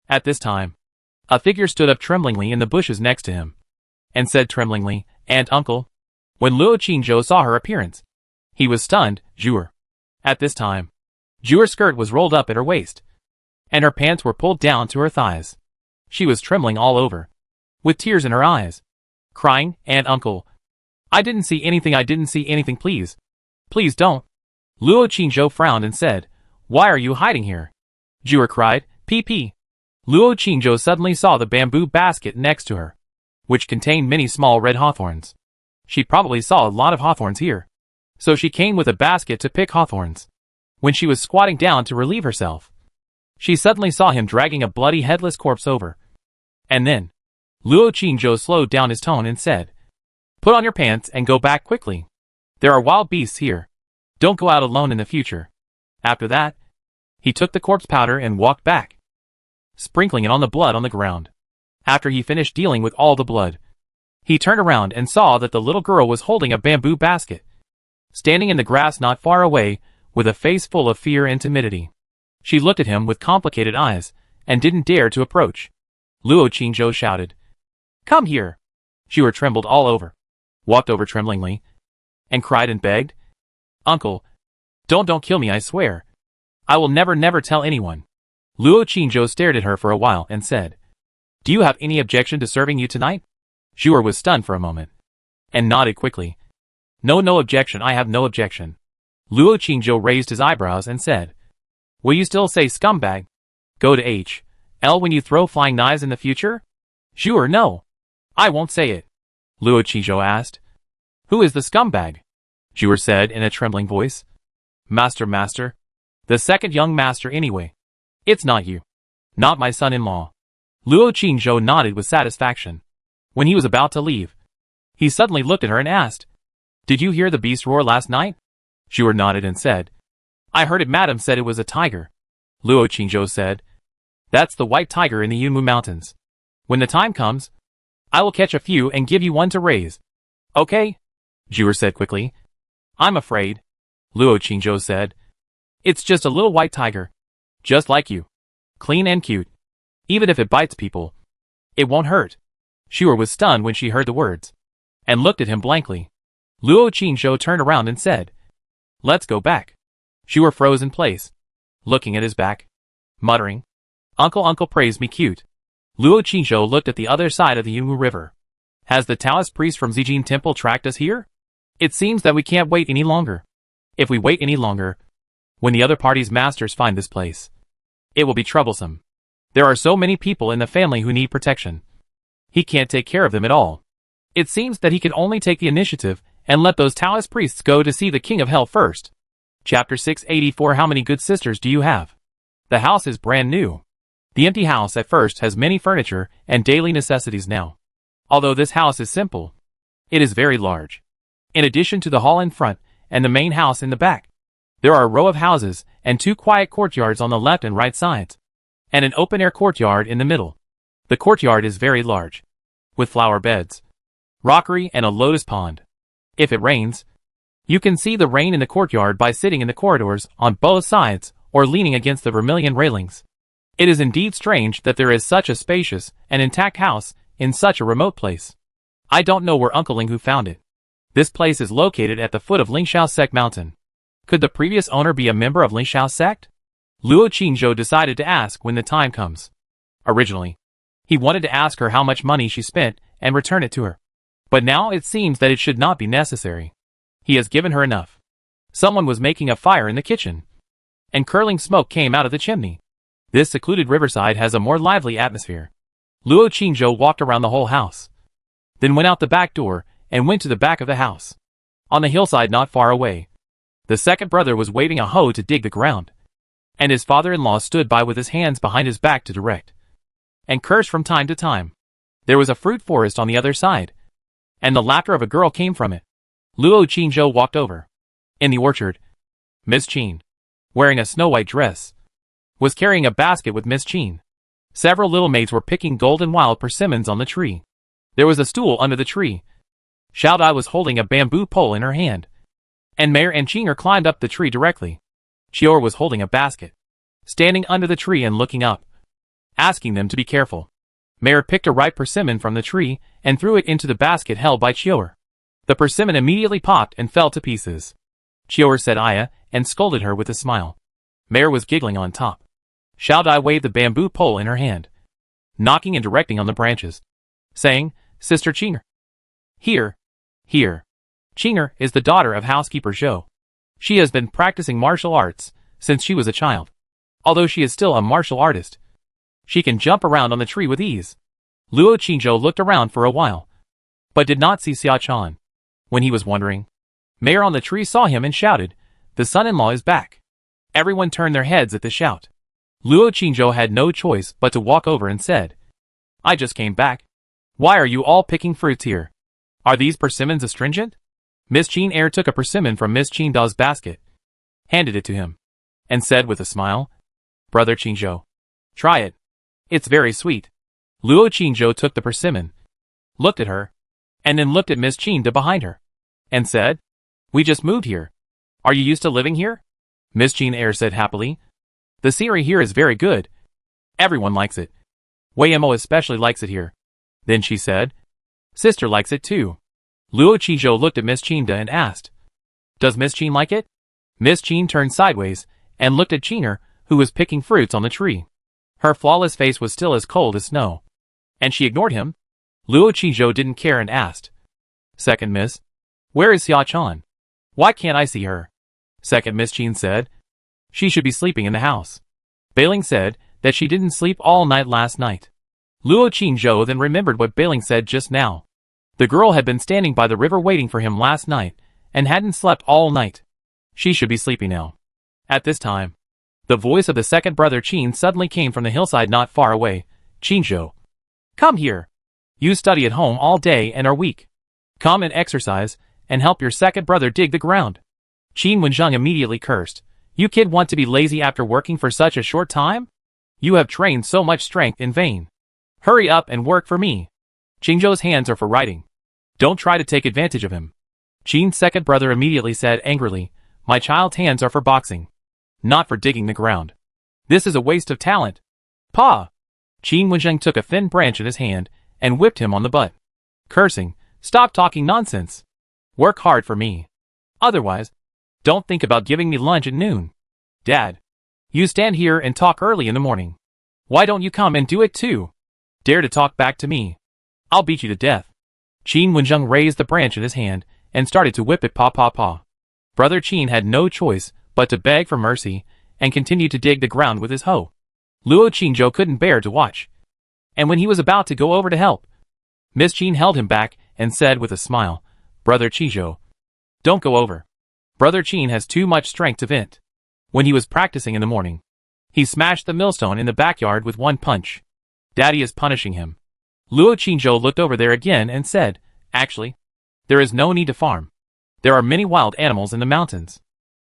At this time, a figure stood up tremblingly in the bushes next to him, and said tremblingly, Aunt, uncle. When Luo Qingzhou saw her appearance, he was stunned. Zhuer. At this time, Zhuer's skirt was rolled up at her waist, and her pants were pulled down to her thighs. She was trembling all over, with tears in her eyes, crying, Aunt, uncle. I didn't see anything, please. Please don't. Luo Qingzhou frowned and said, Why are you hiding here? Zhuer cried, PP. Luo Qingzhou suddenly saw the bamboo basket next to her, which contained many small red hawthorns. She probably saw a lot of hawthorns here, so she came with a basket to pick hawthorns. When she was squatting down to relieve herself, she suddenly saw him dragging a bloody headless corpse over. And then, Luo Qingzhou slowed down his tone and said, "Put on your pants and go back quickly. There are wild beasts here. Don't go out alone in the future." After that, he took the corpse powder and walked back, sprinkling it on the blood on the ground. After he finished dealing with all the blood, he turned around and saw that the little girl was holding a bamboo basket, standing in the grass not far away, with a face full of fear and timidity. She looked at him with complicated eyes, and didn't dare to approach. Luo Qingzhou shouted, "Come here!" Zhuer trembled all over, walked over tremblingly, and cried and begged, "Uncle, don't kill me, I swear. I will never tell anyone." Luo Qingzhou stared at her for a while and said, "Do you have any objection to serving you tonight?" Zhuer was stunned for a moment, and nodded quickly. No objection, I have no objection." Luo Qingzhou raised his eyebrows and said, "Will you still say scumbag? Go to H.L. when you throw flying knives in the future?" "Zhuer, no. I won't say it." Luo Qingzhou asked. "Who is the scumbag?" Zhuer said in a trembling voice. Master. The second young master anyway. It's not you. Not my son-in-law." Luo Qingzhou nodded with satisfaction. When he was about to leave, he suddenly looked at her and asked, "Did you hear the beast roar last night?" Zhuer nodded and said, "I heard it. Madam said it was a tiger." Luo Qingzhou said, "That's the white tiger in the Yunmu Mountains. When the time comes, I will catch a few and give you one to raise." "Okay," Zhuer said quickly. "I'm afraid," Luo Qingzhou said. "It's just a little white tiger. Just like you. Clean and cute. Even if it bites people, it won't hurt." Zhuer was stunned when she heard the words, and looked at him blankly. Luo Qingzhou turned around and said, "Let's go back." Zhuer froze in place, looking at his back, muttering, Uncle praise me cute." Luo Qingzhou looked at the other side of the Yunmu River. "Has the Taoist priest from Zijin Temple tracked us here? It seems that we can't wait any longer. If we wait any longer, when the other party's masters find this place, it will be troublesome. There are so many people in the family who need protection. He can't take care of them at all. It seems that he can only take the initiative and let those Taoist priests go to see the King of Hell first." Chapter 684. How many good sisters do you have? The house is brand new. The empty house at first has many furniture and daily necessities now. Although this house is simple, it is very large. In addition to the hall in front and the main house in the back, there are a row of houses and 2 quiet courtyards on the left and right sides, and an open-air courtyard in the middle. The courtyard is very large, with flower beds, rockery, and a lotus pond. If it rains, you can see the rain in the courtyard by sitting in the corridors on both sides or leaning against the vermilion railings. It is indeed strange that there is such a spacious and intact house in such a remote place. I don't know where Uncle Linghu found it. This place is located at the foot of Lingxiao Sect Mountain. Could the previous owner be a member of Lingxiao Sect? Luo Qingzhou decided to ask when the time comes. Originally, he wanted to ask her how much money she spent and return it to her. But now it seems that it should not be necessary. He has given her enough. Someone was making a fire in the kitchen, and curling smoke came out of the chimney. This secluded riverside has a more lively atmosphere. Luo Qingzhou walked around the whole house, then went out the back door and went to the back of the house. On the hillside not far away, the second brother was waving a hoe to dig the ground, and his father-in-law stood by with his hands behind his back to direct and curse from time to time. There was a fruit forest on the other side, and the laughter of a girl came from it. Luo Qingzhou walked over. In the orchard, Miss Qin, wearing a snow-white dress, was carrying a basket with Miss Qin. Several little maids were picking golden wild persimmons on the tree. There was a stool under the tree. Xiao Dai was holding a bamboo pole in her hand, and Mayor and Qinger climbed up the tree directly. Chior was holding a basket, standing under the tree and looking up, asking them to be careful. Mayor picked a ripe persimmon from the tree and threw it into the basket held by Chior. The persimmon immediately popped and fell to pieces. Chior said Aya and scolded her with a smile. Mayor was giggling on top. Xiao Dai waved the bamboo pole in her hand, knocking and directing on the branches, saying, "Sister Qinger. Here. Qinger is the daughter of housekeeper Zhou. She has been practicing martial arts since she was a child. Although she is still a martial artist, she can jump around on the tree with ease. Luo Qingzhou looked around for a while, but did not see Xia Chan. When he was wondering, Mayor on the tree saw him and shouted, "The son-in-law is back." Everyone turned their heads at the shout. Luo Qingzhou had no choice but to walk over and said, "I just came back. Why are you all picking fruits here? Are these persimmons astringent?" Miss Qin Er took a persimmon from Miss Qin Da's basket, handed it to him, and said with a smile, "Brother Qingzhou, try it. It's very sweet." Luo Qingzhou took the persimmon, looked at her, and then looked at Miss Qin Da behind her, and said, "We just moved here. Are you used to living here?" Miss Qin Er said happily, "The scenery here is very good. Everyone likes it. Wei Mo especially likes it here." Then she said, "Sister likes it too." Luo Qingzhou looked at Miss Qin Da and asked, "Does Miss Qin like it?" Miss Qin turned sideways and looked at Qiner, who was picking fruits on the tree. Her flawless face was still as cold as snow, and she ignored him. Luo Qingzhou didn't care and asked, "Second Miss, where is Xia Chan? Why can't I see her?" Second Miss Qin said, "She should be sleeping in the house." Bailing said that she didn't sleep all night last night. Luo Qingzhou then remembered what Bailing said just now. The girl had been standing by the river waiting for him last night, and hadn't slept all night. She should be sleeping now. At this time, the voice of the second brother Qin suddenly came from the hillside not far away. "Qingzhou, come here. You study at home all day and are weak. Come and exercise, and help your second brother dig the ground." Qin Wenzheng immediately cursed. "You kid want to be lazy after working for such a short time? You have trained so much strength in vain. Hurry up and work for me. Qingzhou's hands are for writing. Don't try to take advantage of him." Qin's second brother immediately said angrily, "My child's hands are for boxing, not for digging the ground. This is a waste of talent." "Pa!" Qin Wenzheng took a thin branch in his hand and whipped him on the butt, cursing, "Stop talking nonsense. Work hard for me. Otherwise, don't think about giving me lunch at noon." "Dad, you stand here and talk early in the morning. Why don't you come and do it too? Dare to talk back to me? I'll beat you to death." Qin Wenzheng raised the branch in his hand and started to whip it paw paw paw. Brother Qin had no choice but to beg for mercy and continue to dig the ground with his hoe. Luo Qingzhou couldn't bear to watch, and when he was about to go over to help, Miss Qin held him back and said with a smile, "Brother Qingzhou, don't go over. Brother Qin has too much strength to vent." When he was practicing in the morning, he smashed the millstone in the backyard with one punch. Daddy is punishing him. Luo Qingzhou looked over there again and said, "Actually, there is no need to farm. There are many wild animals in the mountains.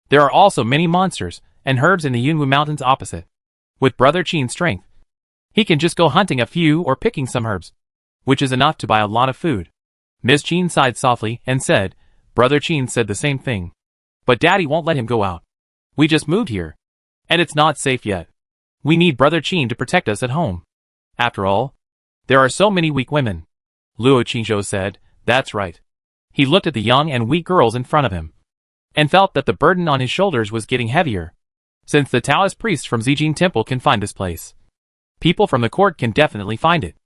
There are also many monsters and herbs in the Yunwu Mountains opposite. With Brother Qin's strength, he can just go hunting a few or picking some herbs, which is enough to buy a lot of food." Miss Qin sighed softly and said, "Brother Qin said the same thing. But Daddy won't let him go out. We just moved here, and it's not safe yet. We need Brother Qin to protect us at home. After all, there are so many weak women." Luo Qingzhou said, "That's right." He looked at the young and weak girls in front of him, and felt that the burden on his shoulders was getting heavier. Since the Taoist priests from Zijin Temple can find this place, people from the court can definitely find it.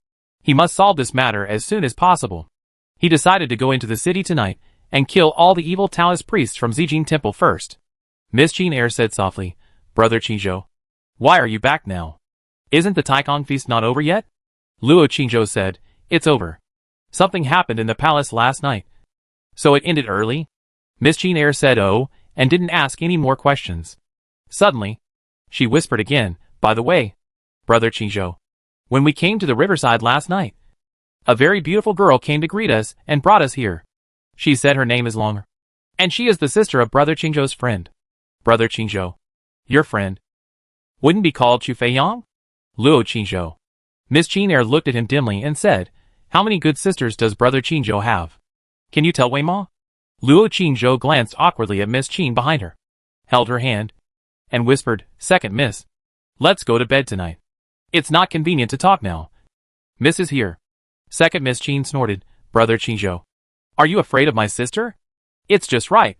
He must solve this matter as soon as possible. He decided to go into the city tonight and kill all the evil Taoist priests from Zijin Temple first. Miss Qin Er said softly, "Brother Qingzhou, why are you back now? Isn't the Taikong feast not over yet?" Luo Qingzhou said, "It's over. Something happened in the palace last night, so it ended early." Miss Qin Er said "Oh," and didn't ask any more questions. Suddenly, she whispered again, "By the way, Brother Qingzhou, when we came to the riverside last night, a very beautiful girl came to greet us and brought us here. She said her name is Longer, and she is the sister of Brother Qingzhou's friend." "Brother Qingzhou, your friend, wouldn't be called Chu Feiyang?" "Luo Qingzhou." Miss Qin Er looked at him dimly and said, "How many good sisters does Brother Qingzhou have? Can you tell Wei Ma?" Luo Qingzhou glanced awkwardly at Miss Qin behind her, held her hand, and whispered, "Second Miss, let's go to bed tonight. It's not convenient to talk now. Miss is here." Second Miss Qin snorted, "Brother Qingzhou, are you afraid of my sister? It's just right.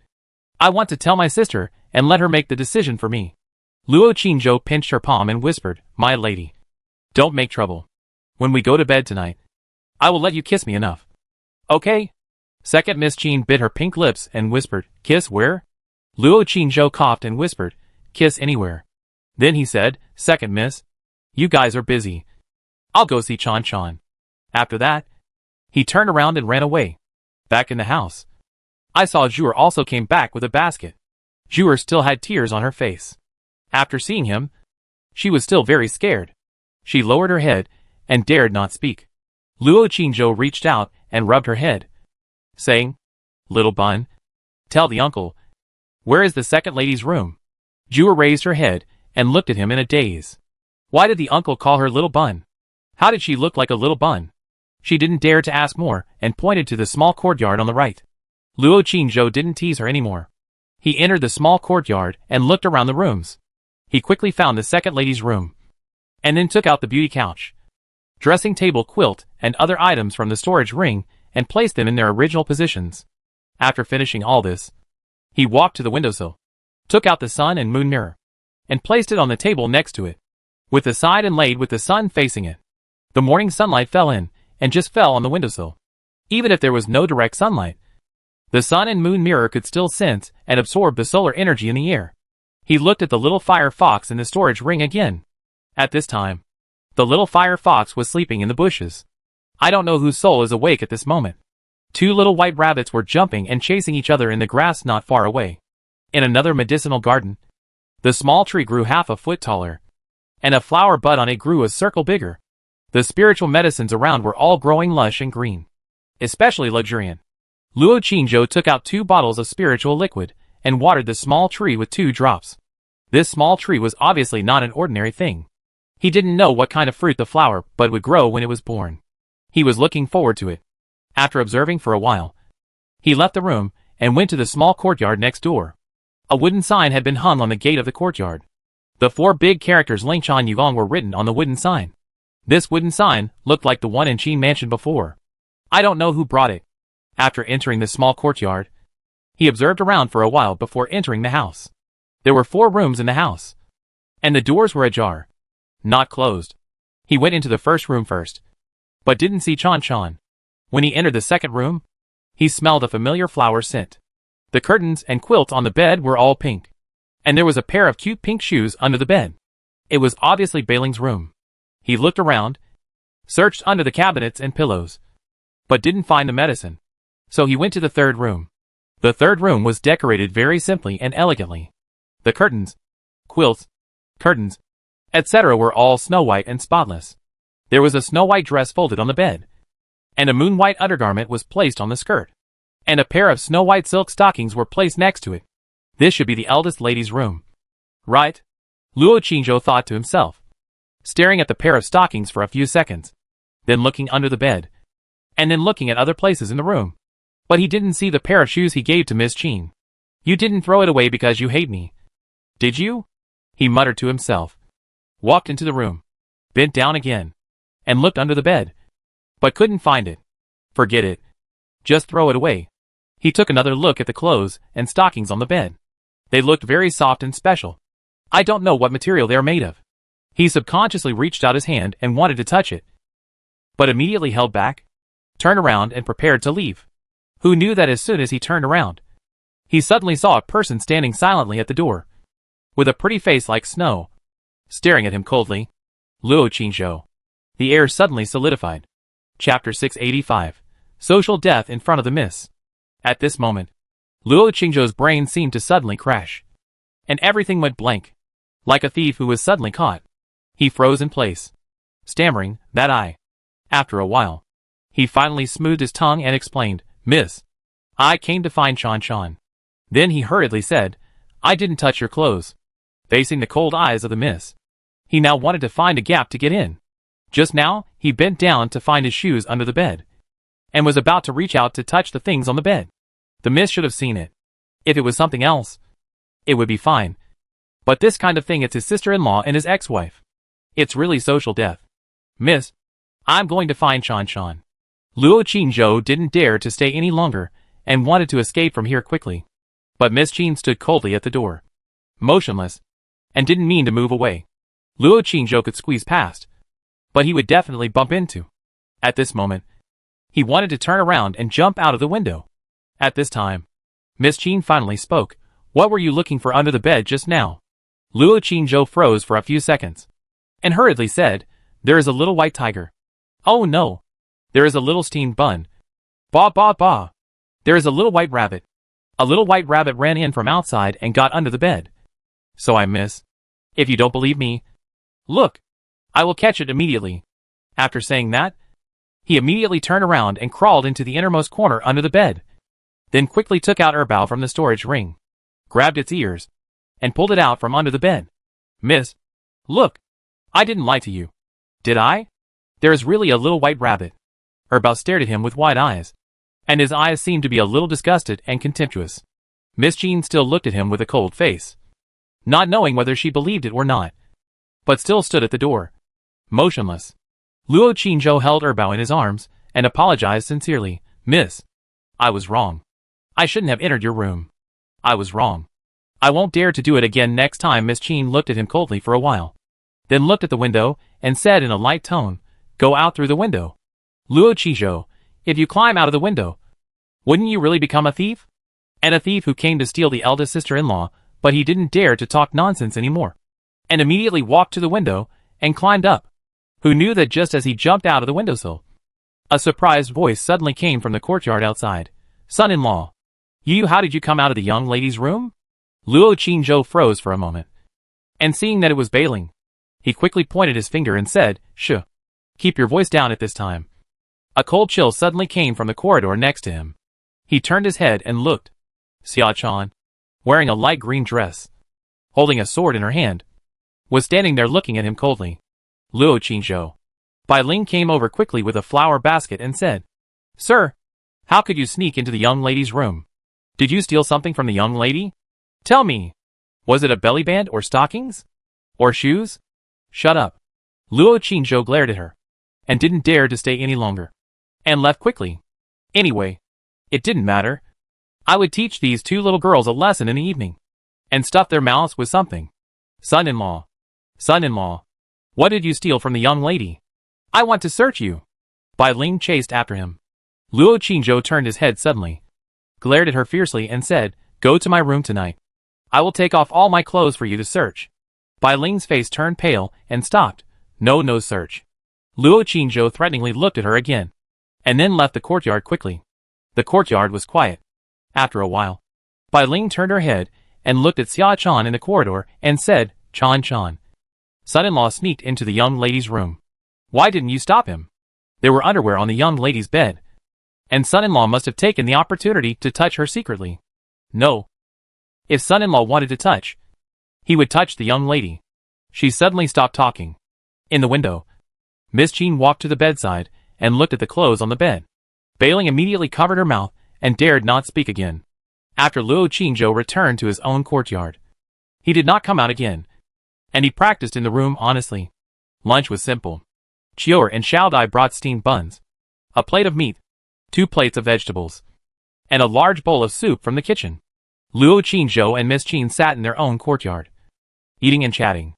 I want to tell my sister and let her make the decision for me." Luo Qingzhou pinched her palm and whispered, "My lady, don't make trouble. When we go to bed tonight, I will let you kiss me enough. Okay?" Second Miss Qin bit her pink lips and whispered, "Kiss where?" Luo Qingzhou coughed and whispered, "Kiss anywhere." Then he said, "Second, miss. You guys are busy. I'll go see Chan Chan." After that, he turned around and ran away. Back in the house, I saw Zhuer also came back with a basket. Zhuer still had tears on her face. After seeing him, she was still very scared. She lowered her head and dared not speak. Luo Qingzhou reached out and rubbed her head, saying, "Little bun, tell the uncle, where is the second lady's room?" Zhuer raised her head and looked at him in a daze. Why did the uncle call her little bun? How did she look like a little bun? She didn't dare to ask more and pointed to the small courtyard on the right. Luo Qingzhou didn't tease her anymore. He entered the small courtyard and looked around the rooms. He quickly found the second lady's room, and then took out the beauty couch, dressing table, quilt, and other items from the storage ring and placed them in their original positions. After finishing all this, he walked to the windowsill, took out the sun and moon mirror, and placed it on the table next to it, with the side and laid with the sun facing it. The morning sunlight fell in and just fell on the windowsill. Even if there was no direct sunlight, the sun and moon mirror could still sense and absorb the solar energy in the air. He looked at the little fire fox in the storage ring again. At this time, the little fire fox was sleeping in the bushes. I don't know whose soul is awake at this moment. Two little white rabbits were jumping and chasing each other in the grass not far away. In another medicinal garden, the small tree grew half a foot taller, and a flower bud on it grew a circle bigger. The spiritual medicines around were all growing lush and green, especially luxuriant. Luo Qingzhou took out 2 bottles of spiritual liquid and watered the small tree with 2 drops. This small tree was obviously not an ordinary thing. He didn't know what kind of fruit the flower bud would grow when it was born. He was looking forward to it. After observing for a while, he left the room and went to the small courtyard next door. A wooden sign had been hung on the gate of the courtyard. The 4 big characters Lingchan Yugong were written on the wooden sign. This wooden sign looked like the one in Qin Mansion before. I don't know who brought it. After entering the small courtyard, he observed around for a while before entering the house. There were 4 rooms in the house, and the doors were ajar, not closed. He went into the first room first, but didn't see Chan Chan. When he entered the second room, he smelled a familiar flower scent. The curtains and quilt on the bed were all pink, and there was a pair of cute pink shoes under the bed. It was obviously Beiling's room. He looked around, searched under the cabinets and pillows, but didn't find the medicine. So he went to the third room. The third room was decorated very simply and elegantly. The curtains, quilts, curtains, etc. were all snow white and spotless. There was a snow white dress folded on the bed, and a moon white undergarment was placed on the skirt, and a pair of snow white silk stockings were placed next to it. This should be the eldest lady's room, right? Luo Qingzhou thought to himself, staring at the pair of stockings for a few seconds, then looking under the bed, and then looking at other places in the room. But he didn't see the pair of shoes he gave to Miss Qin. "You didn't throw it away because you hate me, did you?" he muttered to himself, walked into the room, bent down again, and looked under the bed, but couldn't find it. Forget it. Just throw it away. He took another look at the clothes and stockings on the bed. They looked very soft and special. I don't know what material they are made of. He subconsciously reached out his hand and wanted to touch it, but immediately held back, turned around and prepared to leave. Who knew that as soon as he turned around, he suddenly saw a person standing silently at the door, with a pretty face like snow, staring at him coldly. Luo Qingzhou. The air suddenly solidified. Chapter 685. Social Death in Front of the Miss. At this moment, Luo Qingzhou's brain seemed to suddenly crash, and everything went blank, like a thief who was suddenly caught. He froze in place, stammering, "That I." After a while, he finally smoothed his tongue and explained, "Miss, I came to find Chan Chan." Then he hurriedly said, "I didn't touch your clothes." Facing the cold eyes of the miss, he now wanted to find a gap to get in. Just now, he bent down to find his shoes under the bed, and was about to reach out to touch the things on the bed. The miss should have seen it. If it was something else, it would be fine. But this kind of thing, it's his sister-in-law and his ex-wife. It's really social death. "Miss, I'm going to find Chan Chan." Luo Qingzhou didn't dare to stay any longer and wanted to escape from here quickly. But Miss Qin stood coldly at the door, motionless, and didn't mean to move away. Luo Qingzhou could squeeze past, but he would definitely bump into. At this moment, he wanted to turn around and jump out of the window. At this time, Miss Qin finally spoke. "What were you looking for under the bed just now?" Luo Qingzhou froze for a few seconds, and hurriedly said, "There is a little white tiger." "Oh no. There is a little steamed bun." "Ba ba ba. There is a little white rabbit." A little white rabbit ran in from outside and got under the bed. "So I miss. If you don't believe me, look. I will catch it immediately." After saying that, he immediately turned around and crawled into the innermost corner under the bed. Then quickly took out Erbao from the storage ring, grabbed its ears, and pulled it out from under the bed. "Miss, look. I didn't lie to you. Did I? There is really a little white rabbit." Erbao stared at him with wide eyes, and his eyes seemed to be a little disgusted and contemptuous. Miss Jean still looked at him with a cold face, not knowing whether she believed it or not, but still stood at the door, motionless. Luo Qingzhou held Erbao in his arms and apologized sincerely. "Miss, I was wrong. I shouldn't have entered your room. I was wrong. I won't dare to do it again next time." Miss Jean looked at him coldly for a while, then looked at the window and said in a light tone, "Go out through the window." "Luo Qingzhou, if you climb out of the window, wouldn't you really become a thief? And a thief who came to steal the eldest sister-in-law, but he didn't dare to talk nonsense anymore, and immediately walked to the window and climbed up. Who knew that just as he jumped out of the windowsill, a surprised voice suddenly came from the courtyard outside. "Son-in-law, how did you come out of the young lady's room?" Luo Qingzhou froze for a moment, and seeing that it was Beiling, he quickly pointed his finger and said, "Shh. Keep your voice down at this time." A cold chill suddenly came from the corridor next to him. He turned his head and looked. Xia Chan, wearing a light green dress, holding a sword in her hand, was standing there looking at him coldly. "Luo Qingzhou." Bai Ling came over quickly with a flower basket and said, "Sir, how could you sneak into the young lady's room? Did you steal something from the young lady? Tell me, was it a belly band or stockings? Or shoes?" "Shut up." Luo Qingzhou glared at her, and didn't dare to stay any longer, and left quickly. Anyway, it didn't matter. I would teach these two little girls a lesson in the evening, and stuff their mouths with something. Son-in-law. Son-in-law. What did you steal from the young lady? I want to search you." Bai Ling chased after him. Luo Qingzhou turned his head suddenly, glared at her fiercely and said, "Go to my room tonight. I will take off all my clothes for you to search." Bai Ling's face turned pale and stopped. No search." Luo Qingzhou threateningly looked at her again, and then left the courtyard quickly. The courtyard was quiet. After a while, Bai Ling turned her head and looked at Xia Chan in the corridor and said, Chan, son-in-law sneaked into the young lady's room. Why didn't you stop him? There were underwear on the young lady's bed, and son-in-law must have taken the opportunity to touch her secretly. No. If son-in-law wanted to touch, he would touch the young lady." She suddenly stopped talking. In the window, Miss Jean walked to the bedside and looked at the clothes on the bed. Beiling immediately covered her mouth and dared not speak again. After Luo Qingzhou returned to his own courtyard, he did not come out again, and he practiced in the room honestly. Lunch was simple. Chior and Xiaodai brought steamed buns, a plate of meat, 2 plates of vegetables, and a large bowl of soup from the kitchen. Luo Qingzhou and Miss Jean sat in their own courtyard, eating and chatting.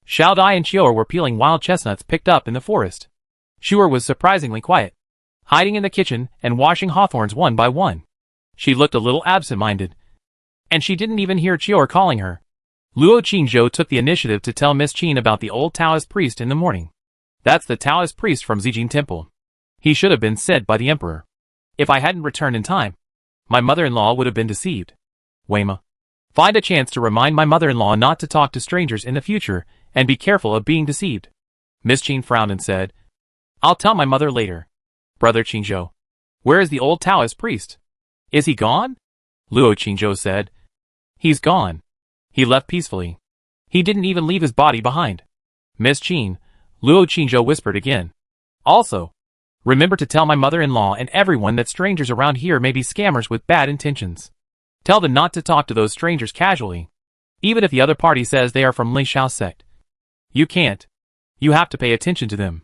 Xiaodai and Chior were peeling wild chestnuts picked up in the forest. Chior was surprisingly quiet, hiding in the kitchen and washing hawthorns one by one. She looked a little absent-minded, and she didn't even hear Chior calling her. Luo Qingzhou took the initiative to tell Miss Jean about the old Taoist priest in the morning. "That's the Taoist priest from Zijin Temple. He should have been sent by the emperor. If I hadn't returned in time, my mother-in-law would have been deceived. Weima, find a chance to remind my mother-in-law not to talk to strangers in the future and be careful of being deceived." Miss Jean frowned and said, "I'll tell my mother later." "Brother Qingzhou, where is the old Taoist priest? Is he gone?" Luo Qingzhou said, "He's gone. He left peacefully. He didn't even leave his body behind." "Miss Jean," Luo Qingzhou whispered again. "Also, remember to tell my mother-in-law and everyone that strangers around here may be scammers with bad intentions. Tell them not to talk to those strangers casually, even if the other party says they are from Li Xiao sect. You can't. You have to pay attention to them."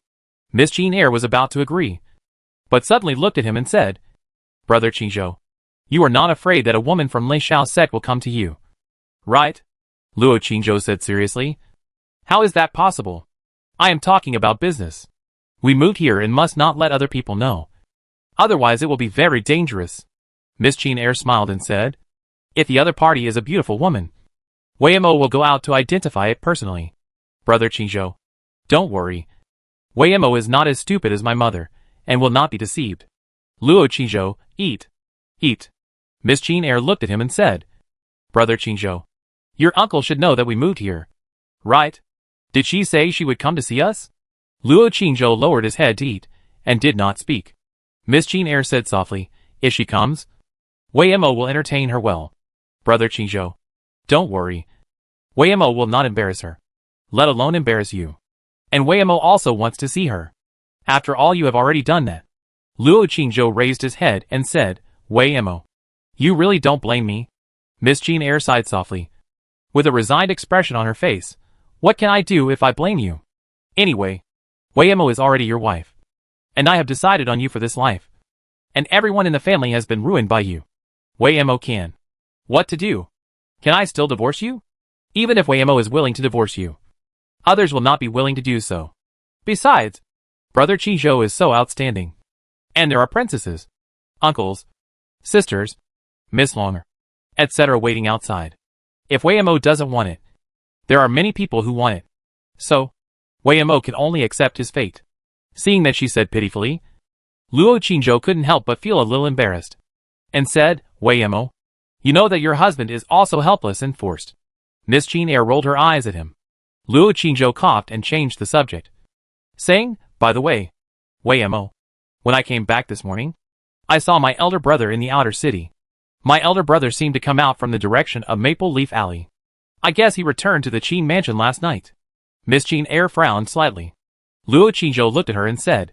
Miss Jean Eyre was about to agree, but suddenly looked at him and said, "Brother Qingzhou, you are not afraid that a woman from Li Xiao sect will come to you, right?" Luo Qingzhou said seriously. "How is that possible? I am talking about business. We moved here and must not let other people know. Otherwise it will be very dangerous." Miss Jean Eyre smiled and said, "If the other party is a beautiful woman, Waymo will go out to identify it personally. Brother Qingzhou. Don't worry. Waymo is not as stupid as my mother, and will not be deceived. Luo Qingzhou, eat. Eat. Miss Qin Er looked at him and said, Brother Qingzhou, your uncle should know that we moved here. Right? Did she say she would come to see us? Luo Qingzhou lowered his head to eat, and did not speak. Miss Qin Er said softly, if she comes, Waymo will entertain her well. Brother Qingzhou. Don't worry. Waymo will not embarrass her. Let alone embarrass you. And Waymo also wants to see her. After all, you have already done that. Luo Qingzhou raised his head and said, Waymo. You really don't blame me? Miss Qin Er sighed softly. With a resigned expression on her face, what can I do if I blame you? Anyway, Waymo is already your wife. And I have decided on you for this life. And everyone in the family has been ruined by you. Waymo can. What to do? Can I still divorce you? Even if Waymo is willing to divorce you, others will not be willing to do so. Besides, Brother Qingzhou is so outstanding. And there are princesses, uncles, sisters, Miss Longer, etc. waiting outside. If Waymo doesn't want it, there are many people who want it. So, Waymo can only accept his fate. Seeing that she said pitifully, Luo Qingzhou couldn't help but feel a little embarrassed, and said, Waymo, you know that your husband is also helpless and forced. Miss Qin Er rolled her eyes at him. Luo Qingzhou coughed and changed the subject, saying, by the way, Waymo, when I came back this morning, I saw my elder brother in the outer city. My elder brother seemed to come out from the direction of Maple Leaf Alley. I guess he returned to the Qin mansion last night. Miss Qin Er frowned slightly. Luo Qingzhou looked at her and said,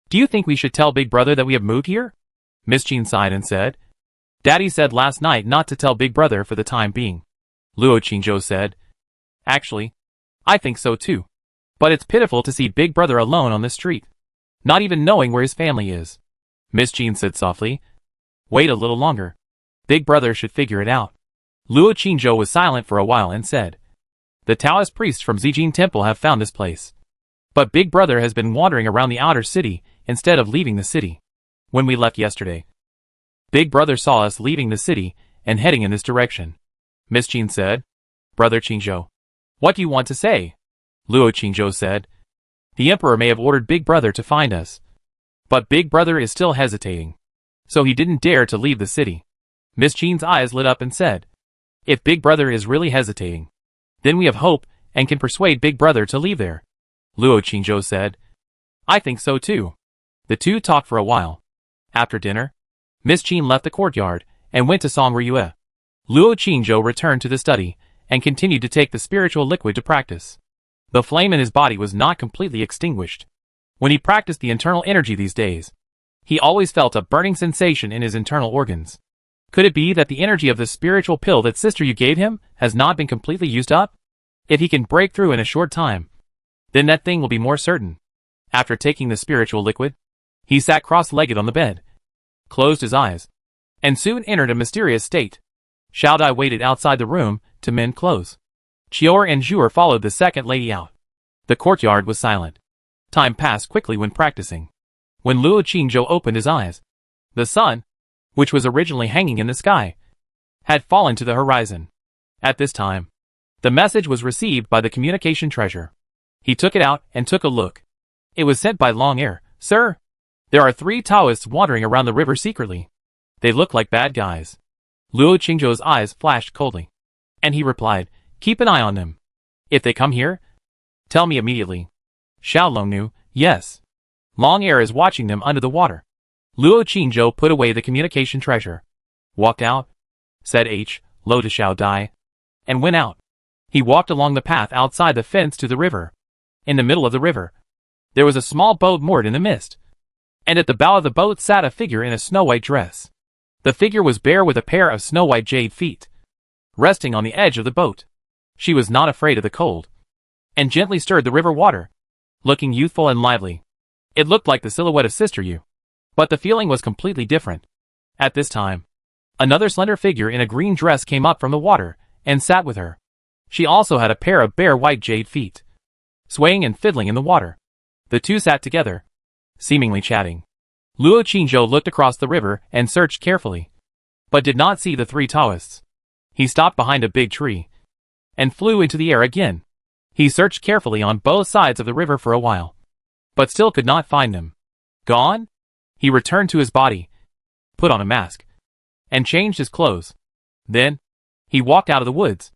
do you think we should tell Big Brother that we have moved here? Miss Qin sighed and said, Daddy said last night not to tell Big Brother for the time being. Luo Qingzhou said, actually, I think so too. But it's pitiful to see Big Brother alone on the street, not even knowing where his family is. Miss Qin said softly, wait a little longer. Big Brother should figure it out. Luo Qingzhou was silent for a while and said, the Taoist priests from Zijin Temple have found this place. But Big Brother has been wandering around the outer city instead of leaving the city. When we left yesterday, Big Brother saw us leaving the city and heading in this direction. Miss Qin said, Brother Qingzhou, what do you want to say? Luo Qingzhou said, the Emperor may have ordered Big Brother to find us. But Big Brother is still hesitating. So he didn't dare to leave the city. Miss Qin's eyes lit up and said, if Big Brother is really hesitating, then we have hope and can persuade Big Brother to leave there. Luo Qingzhou said, I think so too. The two talked for a while. After dinner, Miss Qin left the courtyard and went to Songriyue. Luo Qingzhou returned to the study and continued to take the spiritual liquid to practice. The flame in his body was not completely extinguished. When he practiced the internal energy these days, he always felt a burning sensation in his internal organs. Could it be that the energy of the spiritual pill that Sister Yu gave him has not been completely used up? If he can break through in a short time, then that thing will be more certain. After taking the spiritual liquid, he sat cross-legged on the bed, closed his eyes, and soon entered a mysterious state. Xiao Dai waited outside the room to mend clothes. Chior and Zhuer followed the second lady out. The courtyard was silent. Time passed quickly when practicing. When Luo Qingzhou opened his eyes, the sun, which was originally hanging in the sky, had fallen to the horizon. At this time, the message was received by the communication treasure. He took it out and took a look. It was sent by Long Air. Sir, there are 3 Taoists wandering around the river secretly. They look like bad guys. Luo Qingzhou's eyes flashed coldly, and he replied, keep an eye on them. If they come here, tell me immediately. Xiaolong knew, yes. Long Air is watching them under the water. Luo Qingzhou put away the communication treasure, walked out, said Lo to Xiao Dai, and went out. He walked along the path outside the fence to the river. In the middle of the river, there was a small boat moored in the mist, and at the bow of the boat sat a figure in a snow-white dress. The figure was bare with a pair of snow-white jade feet, resting on the edge of the boat. She was not afraid of the cold, and gently stirred the river water, looking youthful and lively. It looked like the silhouette of Sister Yu, but the feeling was completely different. At this time, another slender figure in a green dress came up from the water and sat with her. She also had a pair of bare white jade feet, swaying and fiddling in the water. The two sat together, seemingly chatting. Luo Qingzhou looked across the river and searched carefully, but did not see the 3 Taoists. He stopped behind a big tree, and flew into the air again. He searched carefully on both sides of the river for a while, but still could not find him. Gone? He returned to his body, put on a mask, and changed his clothes. Then, he walked out of the woods,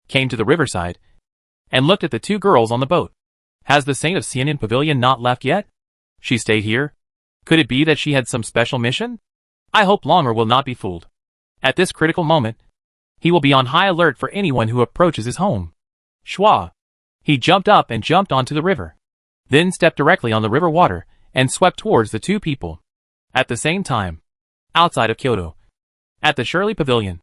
came to the riverside, and looked at the two girls on the boat. Has the Saint of Xianyan Pavilion not left yet? She stayed here? Could it be that she had some special mission? I hope Longer will not be fooled. At this critical moment, he will be on high alert for anyone who approaches his home. Shwa! He jumped up and jumped onto the river, then stepped directly on the river water and swept towards the two people. At the same time, outside of Kyoto, at the Shirley Pavilion,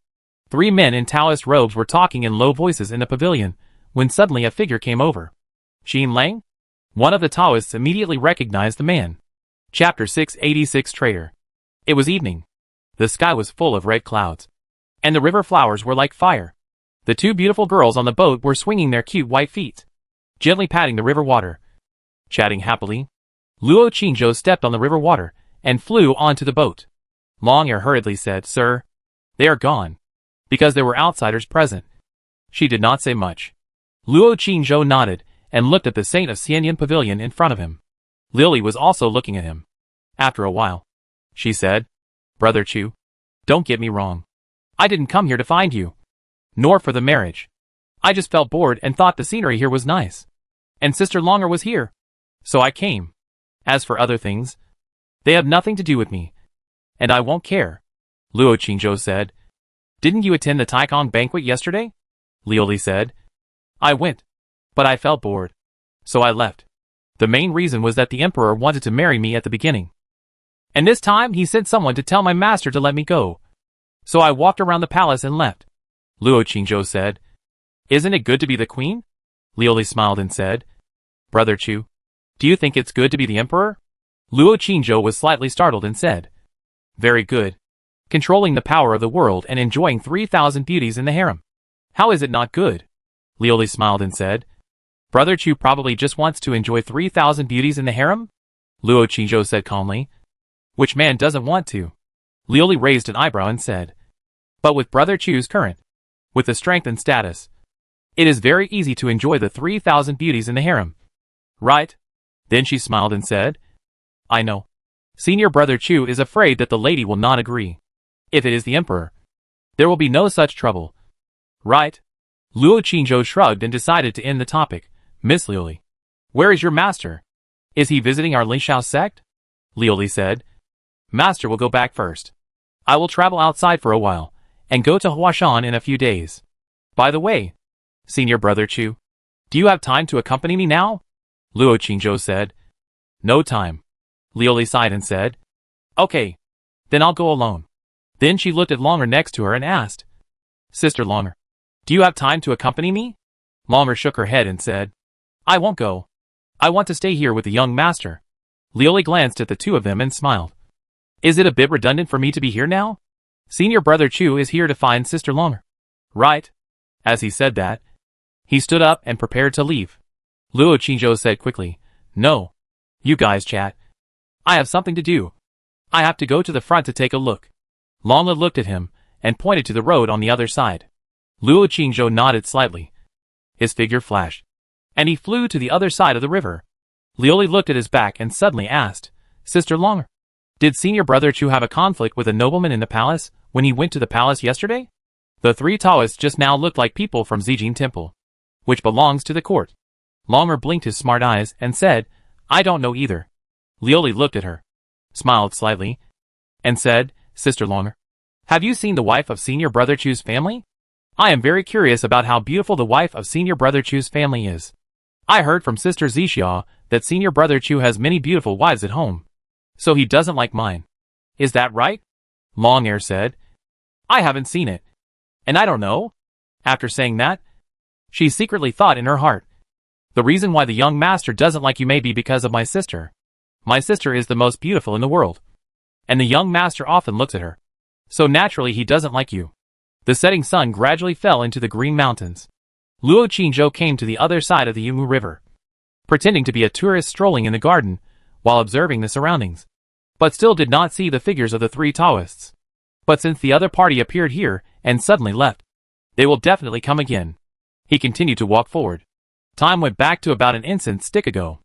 3 men in Taoist robes were talking in low voices in the pavilion when suddenly a figure came over. Xin Lang? One of the Taoists immediately recognized the man. Chapter 686 Traitor. It was evening. The sky was full of red clouds, and the river flowers were like fire. The two beautiful girls on the boat were swinging their cute white feet, gently patting the river water, chatting happily. Luo Qingzhou stepped on the river water and flew onto the boat. Long Hair hurriedly said, "Sir, they are gone," because there were outsiders present. She did not say much. Luo Qingzhou nodded and looked at the Saint of Xianyan Pavilion in front of him. Lily was also looking at him. After a while, she said, "Brother Chu, don't get me wrong. I didn't come here to find you, nor for the marriage. I just felt bored and thought the scenery here was nice. And Sister Longer was here, so I came. As for other things, they have nothing to do with me, and I won't care." Luo Qingzhou said. "Didn't you attend the Taikong banquet yesterday?" Liuli said. "I went, but I felt bored, so I left. The main reason was that the emperor wanted to marry me at the beginning, and this time he sent someone to tell my master to let me go. So I walked around the palace and left." Luo Qingzhou said. "Isn't it good to be the queen?" Liuli smiled and said. "Brother Chu, do you think it's good to be the emperor?" Luo Qingzhou was slightly startled and said, "Very good. Controlling the power of the world and enjoying 3,000 beauties in the harem. How is it not good?" Liuli smiled and said, "Brother Chu probably just wants to enjoy 3,000 beauties in the harem?" Luo Qingzhou said calmly. "Which man doesn't want to?" Liuli raised an eyebrow and said, "But with Brother Chu's current, with the strength and status, it is very easy to enjoy the 3,000 beauties in the harem. Right?" Then she smiled and said, "I know. Senior Brother Chu is afraid that the lady will not agree. If it is the emperor, there will be no such trouble. Right?" Luo Qingzhou shrugged and decided to end the topic. "Miss Liuli, where is your master? Is he visiting our Lingshao sect?" Liuli said, "Master will go back first. I will travel outside for a while, and go to Huashan in a few days. By the way, Senior Brother Chu, do you have time to accompany me now?" Luo Qingzhou said. "No time." Liuli sighed and said, "Okay, then I'll go alone." Then she looked at Longer next to her and asked, "Sister Longer, do you have time to accompany me?" Longer shook her head and said, "I won't go. I want to stay here with the young master." Liuli glanced at the two of them and smiled. "Is it a bit redundant for me to be here now? Senior Brother Chu is here to find Sister Longer. Right?" As he said that, he stood up and prepared to leave. Luo Qingzhou said quickly, "No. You guys chat. I have something to do. I have to go to the front to take a look." Longla looked at him and pointed to the road on the other side. Luo Qingzhou nodded slightly. His figure flashed, and he flew to the other side of the river. Liuli looked at his back and suddenly asked, "Sister Longer, did Senior Brother Chu have a conflict with a nobleman in the palace when he went to the palace yesterday?" The three Taoists just now looked like people from Zijin Temple, which belongs to the court. Longer blinked his smart eyes and said, "I don't know either." Liuli looked at her, smiled slightly, and said, "Sister Longer, have you seen the wife of Senior Brother Chu's family? I am very curious about how beautiful the wife of Senior Brother Chu's family is. I heard from Sister Zixia that Senior Brother Chu has many beautiful wives at home, so he doesn't like mine. Is that right?" Long Hair said, "I haven't seen it, and I don't know." After saying that, she secretly thought in her heart, "The reason why the young master doesn't like you may be because of my sister. My sister is the most beautiful in the world, and the young master often looks at her. So naturally he doesn't like you." The setting sun gradually fell into the green mountains. Luo Qingzhou came to the other side of the Yumu River, pretending to be a tourist strolling in the garden while observing the surroundings, but still did not see the figures of the three Taoists. But since the other party appeared here and suddenly left, they will definitely come again. He continued to walk forward. Time went back to about an instant stick ago.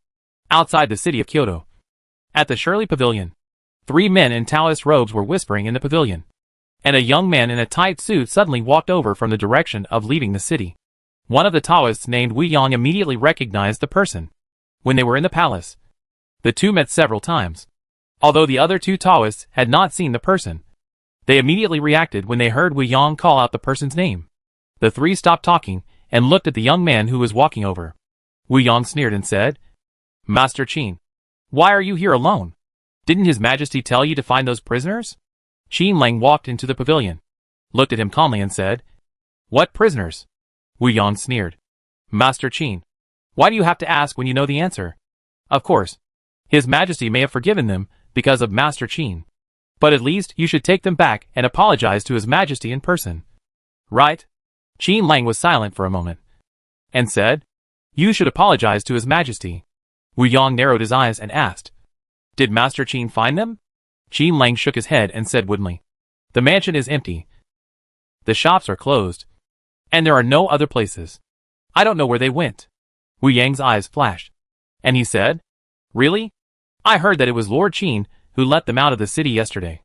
Outside the city of Kyoto. At the Shirley Pavilion. 3 men in Taoist robes were whispering in the pavilion. And a young man in a tight suit suddenly walked over from the direction of leaving the city. One of the Taoists named Wu Yang immediately recognized the person. When they were in the palace, the two met several times. Although the other 2 Taoists had not seen the person, they immediately reacted when they heard Wu Yang call out the person's name. The 3 stopped talking and looked at the young man who was walking over. Wu Yang sneered and said, "Master Qin, why are you here alone? Didn't His Majesty tell you to find those prisoners?" Qin Lang walked into the pavilion, looked at him calmly and said, "What prisoners?" Wu Yang sneered. "Master Qin, why do you have to ask when you know the answer? Of course, His Majesty may have forgiven them because of Master Qin. But at least you should take them back and apologize to His Majesty in person. Right?" Qin Lang was silent for a moment, and said, "You should apologize to His Majesty." Wu Yang narrowed his eyes and asked, "Did Master Qin find them?" Qin Lang shook his head and said woodenly, "The mansion is empty. The shops are closed. And there are no other places. I don't know where they went." Wu Yang's eyes flashed, and he said, "Really? I heard that it was Lord Qin who let them out of the city yesterday.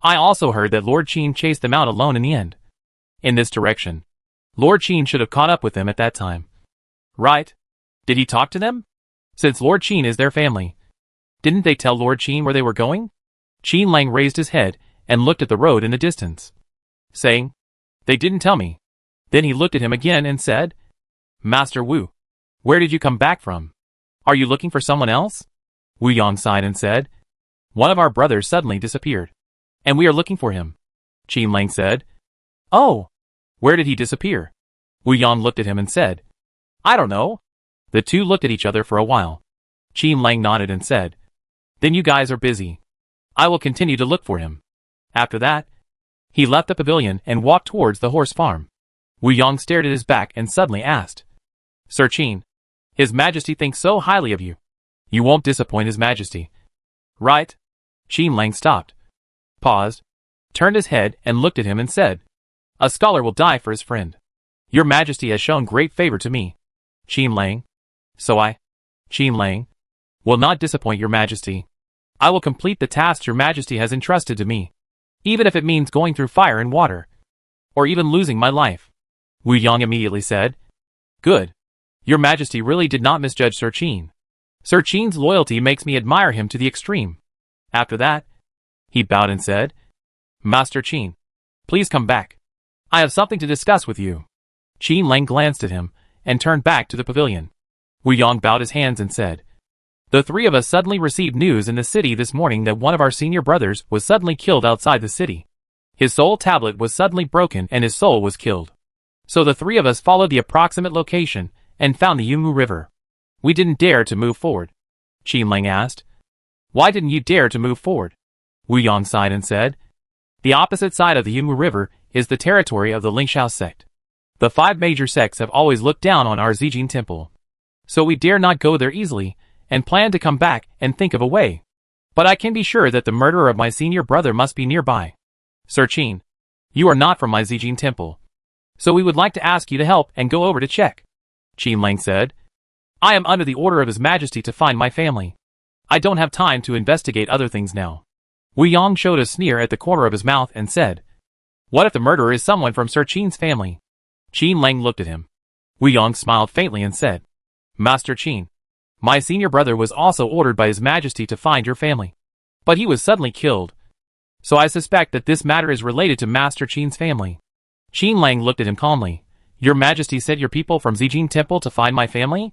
I also heard that Lord Qin chased them out alone in the end. In this direction. Lord Qin should have caught up with them at that time. Right? Did he talk to them? Since Lord Qin is their family. Didn't they tell Lord Qin where they were going?" Qin Lang raised his head and looked at the road in the distance, saying, "They didn't tell me." Then he looked at him again and said, "Master Wu, where did you come back from? Are you looking for someone else?" Wu Yang sighed and said, "One of our brothers suddenly disappeared, and we are looking for him." Qin Lang said, "Oh, where did he disappear?" Wu Yang looked at him and said, "I don't know." The two looked at each other for a while. Qin Lang nodded and said, "Then you guys are busy. I will continue to look for him." After that, he left the pavilion and walked towards the horse farm. Wu Yang stared at his back and suddenly asked, "Sir Qin, His Majesty thinks so highly of you. You won't disappoint His Majesty. Right?" Qin Lang stopped, paused, turned his head and looked at him and said, "A scholar will die for his friend. Your Majesty has shown great favor to me. Qin Lang. So Qin Lang, will not disappoint your Majesty. I will complete the tasks your Majesty has entrusted to me, even if it means going through fire and water, or even losing my life." Wu Yang immediately said, "Good. Your Majesty really did not misjudge Sir Qin. Sir Qin's loyalty makes me admire him to the extreme." After that, he bowed and said, "Master Qin, please come back. I have something to discuss with you." Qin Lang glanced at him and turned back to the pavilion. Wu Yang bowed his hands and said, "The 3 of us suddenly received news in the city this morning that one of our senior brothers was suddenly killed outside the city. His soul tablet was suddenly broken and his soul was killed. So the 3 of us followed the approximate location and found the Yungu River. We didn't dare to move forward." Qin Lang asked, "Why didn't you dare to move forward?" Wu Yang sighed and said, "The opposite side of the Yungu River is the territory of the Lingxiao sect. The 5 major sects have always looked down on our Zijin temple. So we dare not go there easily, and plan to come back and think of a way. But I can be sure that the murderer of my senior brother must be nearby. Sir Qin, you are not from my Zijin temple. So we would like to ask you to help and go over to check." Qin Lang said, "I am under the order of His Majesty to find my family. I don't have time to investigate other things now." Wu Yang showed a sneer at the corner of his mouth and said, "What if the murderer is someone from Sir Qin's family?" Qin Lang looked at him. Wu Yang smiled faintly and said, "Master Qin, my senior brother was also ordered by His Majesty to find your family. But he was suddenly killed. So I suspect that this matter is related to Master Qin's family." Qin Lang looked at him calmly. "Your Majesty sent your people from Zijin Temple to find my family?"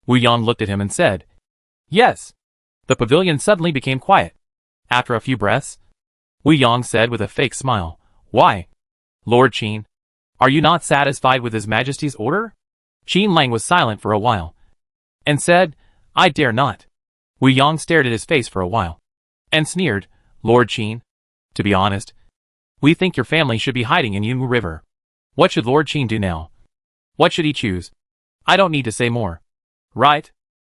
Wu Yang looked at him and said, "Yes." The pavilion suddenly became quiet. After a few breaths, Wu Yang said with a fake smile, "Why? Lord Qin, are you not satisfied with His Majesty's order?" Qin Lang was silent for a while, and said, "I dare not." Wu Yang stared at his face for a while, and sneered, "Lord Qin, to be honest, we think your family should be hiding in Yungu River. What should Lord Qin do now? What should he choose? I don't need to say more. Right?"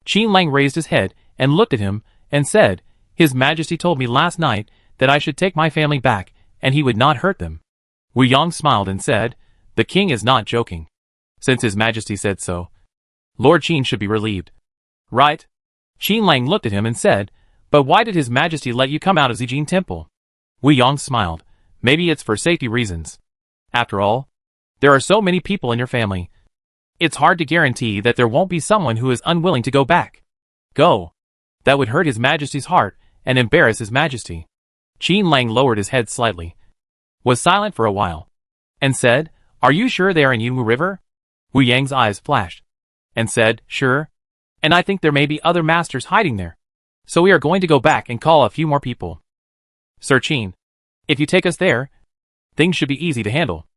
Qin Lang raised his head and looked at him and said, "His Majesty told me last night that I should take my family back and he would not hurt them." Wu Yang smiled and said, "The king is not joking. Since His Majesty said so, Lord Qin should be relieved. Right? Qin Lang looked at him and said, but why did His Majesty let you come out of Zijin Temple? Wu Yang smiled. Maybe it's for safety reasons. After all, there are so many people in your family. It's hard to guarantee that there won't be someone who is unwilling to go back. Go. That would hurt His Majesty's heart and embarrass His Majesty. Qin Lang lowered his head slightly, was silent for a while, and said, are you sure they are in Yunwu River? Wu Yang's eyes flashed, and said, sure. And I think there may be other masters hiding there. So we are going to go back and call a few more people. Sir Qin, if you take us there, things should be easy to handle.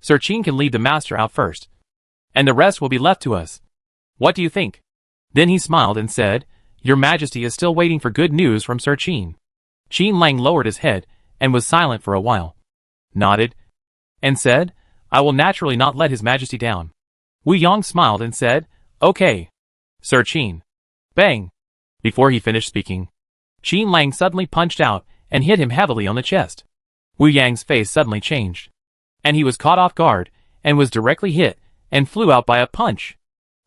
Sir Qin can lead the master out first, and the rest will be left to us. What do you think? Then he smiled and said, Your Majesty is still waiting for good news from Sir Qin. Qin Lang lowered his head and was silent for a while, nodded, and said, I will naturally not let His Majesty down. Wu Yang smiled and said, Okay. Sir Qin. Bang. Before he finished speaking, Qin Lang suddenly punched out and hit him heavily on the chest. Wu Yang's face suddenly changed, and he was caught off guard and was directly hit and flew out by a punch.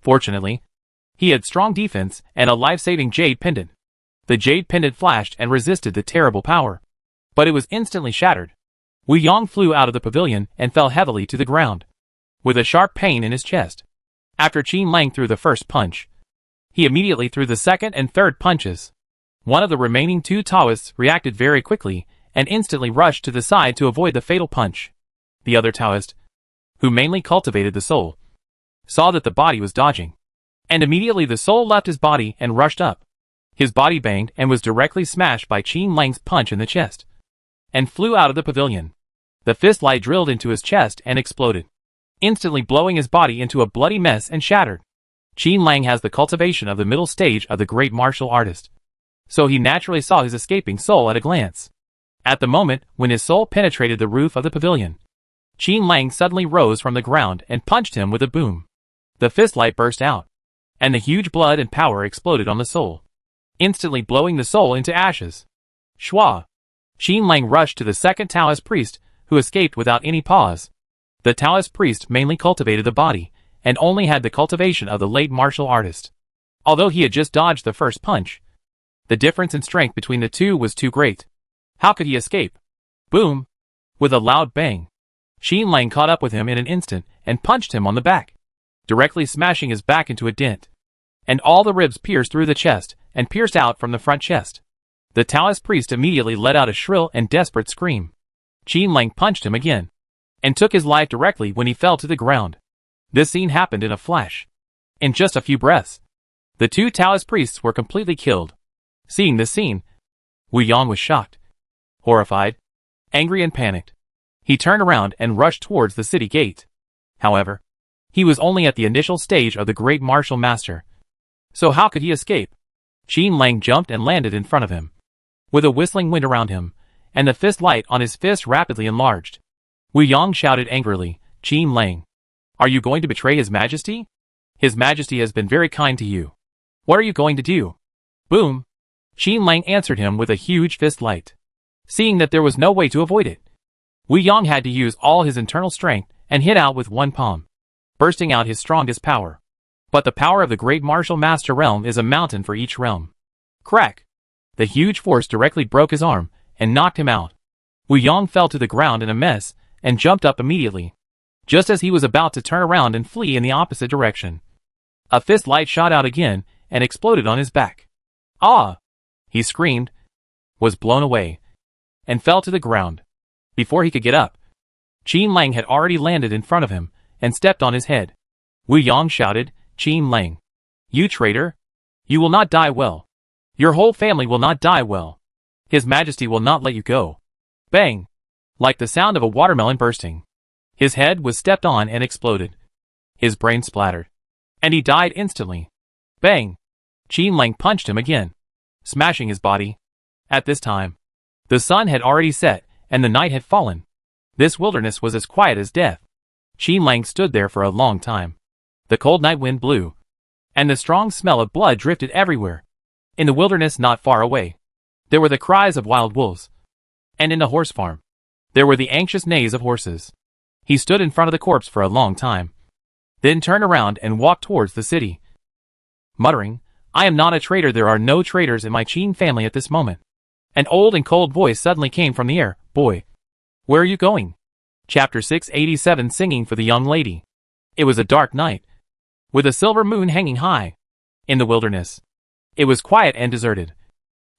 Fortunately, he had strong defense and a life-saving jade pendant. The jade pendant flashed and resisted the terrible power, but it was instantly shattered. Wu Yang flew out of the pavilion and fell heavily to the ground, with a sharp pain in his chest. After Qin Lang threw the first punch, he immediately threw the second and third punches. One of the remaining two Taoists reacted very quickly and instantly rushed to the side to avoid the fatal punch. The other Taoist, who mainly cultivated the soul, saw that the body was dodging, and immediately the soul left his body and rushed up. His body banged and was directly smashed by Qin Lang's punch in the chest, and flew out of the pavilion. The fist light drilled into his chest and exploded, instantly blowing his body into a bloody mess and shattered. Qin Lang has the cultivation of the middle stage of the great martial artist, so he naturally saw his escaping soul at a glance. At the moment when his soul penetrated the roof of the pavilion, Qin Lang suddenly rose from the ground and punched him with a boom. The fist light burst out, and the huge blood and power exploded on the soul, instantly blowing the soul into ashes. Shwa! Qin Lang rushed to the second Taoist priest, who escaped without any pause. The Taoist priest mainly cultivated the body, and only had the cultivation of the late martial artist. Although he had just dodged the first punch, the difference in strength between the two was too great. How could he escape? Boom! With a loud bang, Qin Lang caught up with him in an instant and punched him on the back, directly smashing his back into a dent, and all the ribs pierced through the chest and pierced out from the front chest. The Taoist priest immediately let out a shrill and desperate scream. Qin Lang punched him again, and took his life directly when he fell to the ground. This scene happened in a flash. In just a few breaths, the two Taoist priests were completely killed. Seeing this scene, Wu Yang was shocked, horrified, angry and panicked. He turned around and rushed towards the city gate. However, he was only at the initial stage of the great martial master. So how could he escape? Qin Lang jumped and landed in front of him, with a whistling wind around him, and the fist light on his fist rapidly enlarged. Wu Yang shouted angrily, Qin Lang, are you going to betray His Majesty? His Majesty has been very kind to you. What are you going to do? Boom! Qin Lang answered him with a huge fist light. Seeing that there was no way to avoid it, Wu Yang had to use all his internal strength and hit out with one palm, bursting out his strongest power. But the power of the great martial master realm is a mountain for each realm. Crack! The huge force directly broke his arm and knocked him out. Wu Yang fell to the ground in a mess and jumped up immediately, just as he was about to turn around and flee in the opposite direction. A fist light shot out again and exploded on his back. Ah! He screamed, was blown away, and fell to the ground. Before he could get up, Qin Lang had already landed in front of him and stepped on his head. Wu Yang shouted, Qin Lang, you traitor! You will not die well. Your whole family will not die well. His Majesty will not let you go. Bang! Like the sound of a watermelon bursting, his head was stepped on and exploded. His brain splattered, and he died instantly. Bang! Qin Lang punched him again, smashing his body. At this time, the sun had already set and the night had fallen. This wilderness was as quiet as death. Qin Lang stood there for a long time. The cold night wind blew, and the strong smell of blood drifted everywhere. In the wilderness not far away, there were the cries of wild wolves, and in the horse farm, there were the anxious neighs of horses. He stood in front of the corpse for a long time, then turned around and walked towards the city. Muttering, "I am not a traitor, there are no traitors in my Qin family at this moment." An old and cold voice suddenly came from the air. "Boy, where are you going?" Chapter 687 Singing for the Young Lady. It was a dark night, with a silver moon hanging high. In the wilderness, it was quiet and deserted,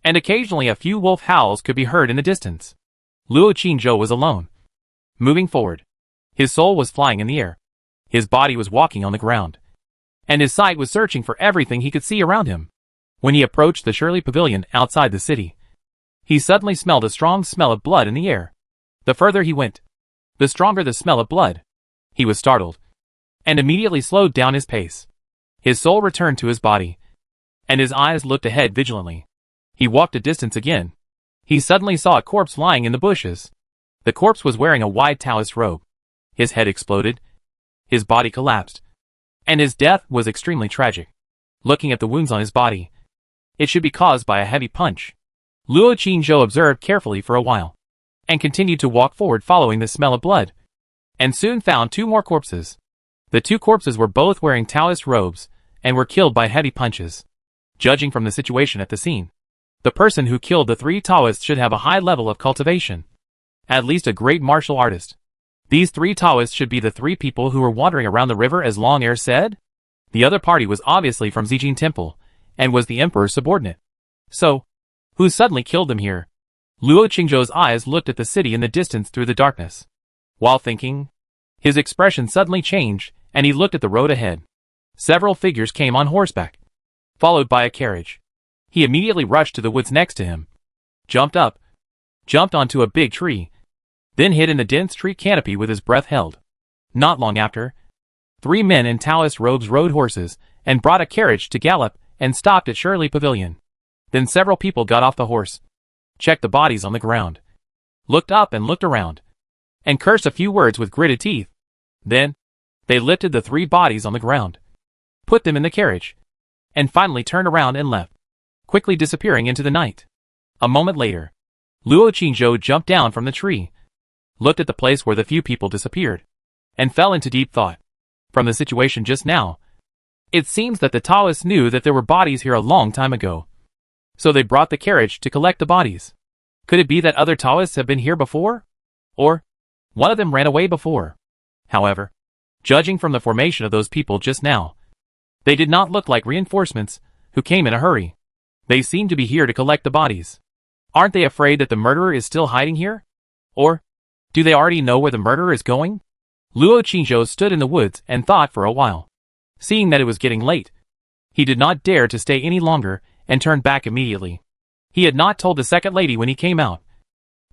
and occasionally a few wolf howls could be heard in the distance. Luo Qingzhou was alone. Moving forward, his soul was flying in the air. His body was walking on the ground, and his sight was searching for everything he could see around him. When he approached the Shirley Pavilion outside the city, he suddenly smelled a strong smell of blood in the air. The further he went, the stronger the smell of blood. He was startled, and immediately slowed down his pace. His soul returned to his body, and his eyes looked ahead vigilantly. He walked a distance again. He suddenly saw a corpse lying in the bushes. The corpse was wearing a wide Taoist robe. His head exploded, his body collapsed, and his death was extremely tragic. Looking at the wounds on his body, it should be caused by a heavy punch. Luo Qingzhou observed carefully for a while, and continued to walk forward following the smell of blood, and soon found two more corpses. The two corpses were both wearing Taoist robes, and were killed by heavy punches. Judging from the situation at the scene, the person who killed the three Taoists should have a high level of cultivation, at least a great martial artist. These three Taoists should be the three people who were wandering around the river, as Long Air said. The other party was obviously from Zijin Temple, and was the emperor's subordinate. So, who suddenly killed them here? Luo Qingzhou's eyes looked at the city in the distance through the darkness. While thinking, his expression suddenly changed, and he looked at the road ahead. Several figures came on horseback, followed by a carriage. He immediately rushed to the woods next to him, jumped onto a big tree, then hid in the dense tree canopy with his breath held. Not long after, three men in Taoist robes rode horses, and brought a carriage to gallop, and stopped at Shirley Pavilion. Then several people got off the horse, checked the bodies on the ground, looked up and looked around, and cursed a few words with gritted teeth. Then, they lifted the three bodies on the ground, put them in the carriage, and finally turned around and left, quickly disappearing into the night. A moment later, Luo Qingzhou jumped down from the tree, looked at the place where the few people disappeared, and fell into deep thought. From the situation just now, it seems that the Taoists knew that there were bodies here a long time ago, so they brought the carriage to collect the bodies. Could it be that other Taoists have been here before? Or, one of them ran away before? However, judging from the formation of those people just now, they did not look like reinforcements who came in a hurry. They seemed to be here to collect the bodies. Aren't they afraid that the murderer is still hiding here? Or, do they already know where the murderer is going? Luo Qingzhou stood in the woods and thought for a while. Seeing that it was getting late, he did not dare to stay any longer and turned back immediately. He had not told the second lady when he came out,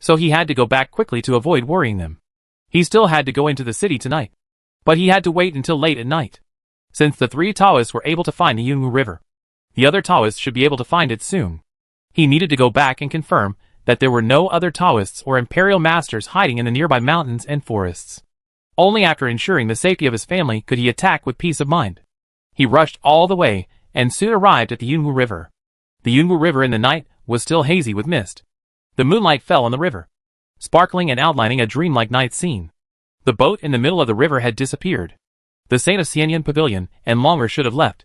so he had to go back quickly to avoid worrying them. He still had to go into the city tonight, but he had to wait until late at night. Since the three Taoists were able to find the Yunwu River, the other Taoists should be able to find it soon. He needed to go back and confirm that there were no other Taoists or imperial masters hiding in the nearby mountains and forests. Only after ensuring the safety of his family could he attack with peace of mind. He rushed all the way and soon arrived at the Yunwu River. The Yunwu River in the night was still hazy with mist. The moonlight fell on the river, sparkling and outlining a dreamlike night scene. The boat in the middle of the river had disappeared. The Saint of Xianyan Pavilion and Longer should have left.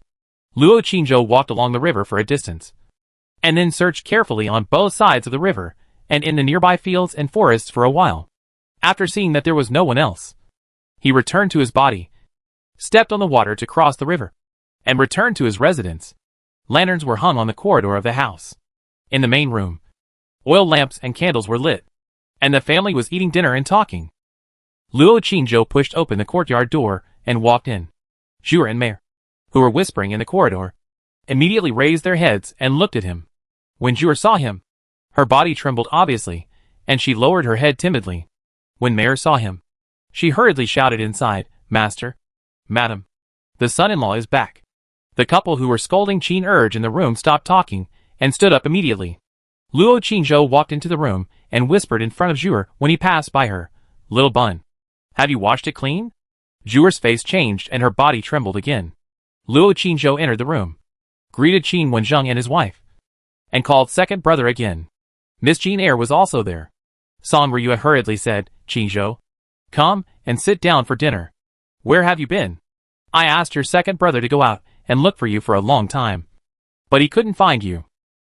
Luo Qingzhou walked along the river for a distance, and then searched carefully on both sides of the river and in the nearby fields and forests for a while. After seeing that there was no one else, he returned to his body, stepped on the water to cross the river, and returned to his residence. Lanterns were hung on the corridor of the house. In the main room, oil lamps and candles were lit, and the family was eating dinner and talking. Luo Qingzhou pushed open the courtyard door and walked in. Zhuer and Mare, who were whispering in the corridor, immediately raised their heads and looked at him. When Zhuer saw him, her body trembled obviously, and she lowered her head timidly. When Mare saw him, she hurriedly shouted inside, "Master, Madam, the son-in-law is back." The couple who were scolding Qin Urge in the room stopped talking and stood up immediately. Luo Qingzhou walked into the room and whispered in front of Zhuer when he passed by her, "Little bun, have you washed it clean?" Zhuer's face changed and her body trembled again. Luo Qingzhou entered the room, greeted Qin Wenzheng and his wife, and called second brother again. Miss Jane Eyre was also there. Song Ryu hurriedly said, "Qingzhou, come and sit down for dinner." "Where have you been?" I asked your second brother to go out and look for you for a long time. But he couldn't find you.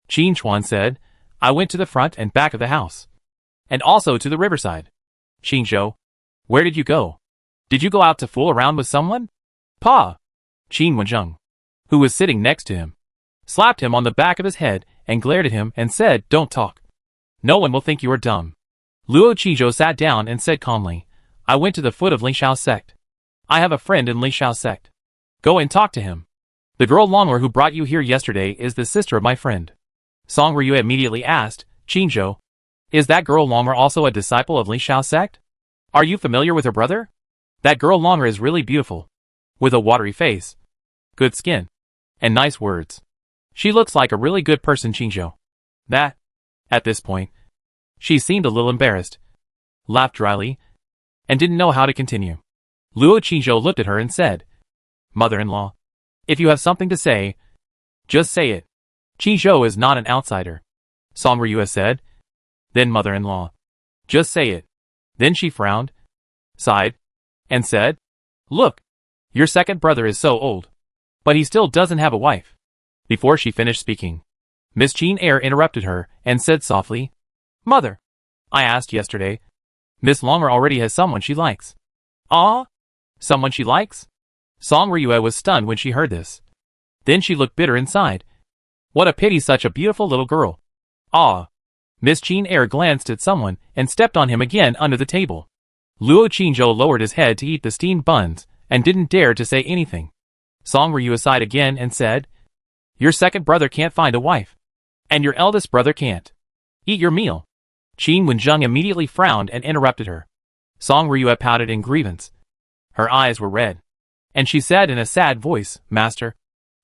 Qin Chuan said, I went to the front and back of the house. And also to the riverside. Qinzhou, where did you go? Did you go out to fool around with someone? Pa! Qin Wenzheng, who was sitting next to him, slapped him on the back of his head and glared at him and said, Don't talk. No one will think you are dumb. Luo Qizhou sat down and said calmly, I went to the foot of Li Xiao sect. I have a friend in Li Xiao sect. Go and talk to him. The girl Long'er who brought you here yesterday is the sister of my friend. Song Ryu immediately asked, Qinzhou, is that girl Long'er also a disciple of Li Xiao sect? Are you familiar with her brother? That girl Long'er is really beautiful. With a watery face, good skin, and nice words. She looks like a really good person, Qinzhou. That, at this point, she seemed a little embarrassed, laughed dryly, and didn't know how to continue. Luo Qizhou looked at her and said, Mother-in-law, if you have something to say, just say it. Qizhou is not an outsider. Song Ryu said. Then mother-in-law, just say it. Then she frowned, sighed, and said, Look, your second brother is so old, but he still doesn't have a wife. Before she finished speaking, Miss Qin Er interrupted her and said softly, Mother, I asked yesterday. Miss Long'er already has someone she likes. Ah? Someone she likes? Song Ryue was stunned when she heard this. Then she looked bitter and sighed. What a pity, such a beautiful little girl. Ah. Miss Qin Er glanced at someone and stepped on him again under the table. Luo Qinzhou lowered his head to eat the steamed buns and didn't dare to say anything. Song Ryu sighed again and said, Your second brother can't find a wife. And your eldest brother can't. Eat your meal. Qin Wenzheng immediately frowned and interrupted her. Song Ryu pouted in grievance. Her eyes were red. And she said in a sad voice, Master,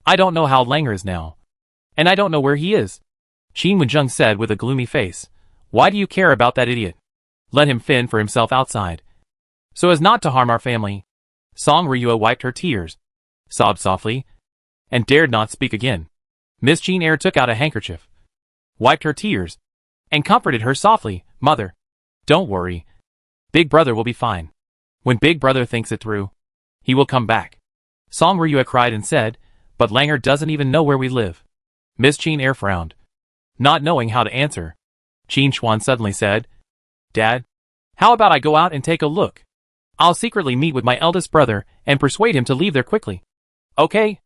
I don't know how Langer is now. And I don't know where he is. Qin Wenzheng said with a gloomy face, Why do you care about that idiot? Let him fend for himself outside. So as not to harm our family. Song Ryu wiped her tears, sobbed softly, and dared not speak again. Miss Qin Er took out a handkerchief, wiped her tears, and comforted her softly, Mother, don't worry. Big brother will be fine. When big brother thinks it through, he will come back. Song Ryu cried and said, But Langer doesn't even know where we live. Miss Qin Er frowned, not knowing how to answer. Qin Chuan suddenly said, Dad, how about I go out and take a look? I'll secretly meet with my eldest brother and persuade him to leave there quickly. Okay?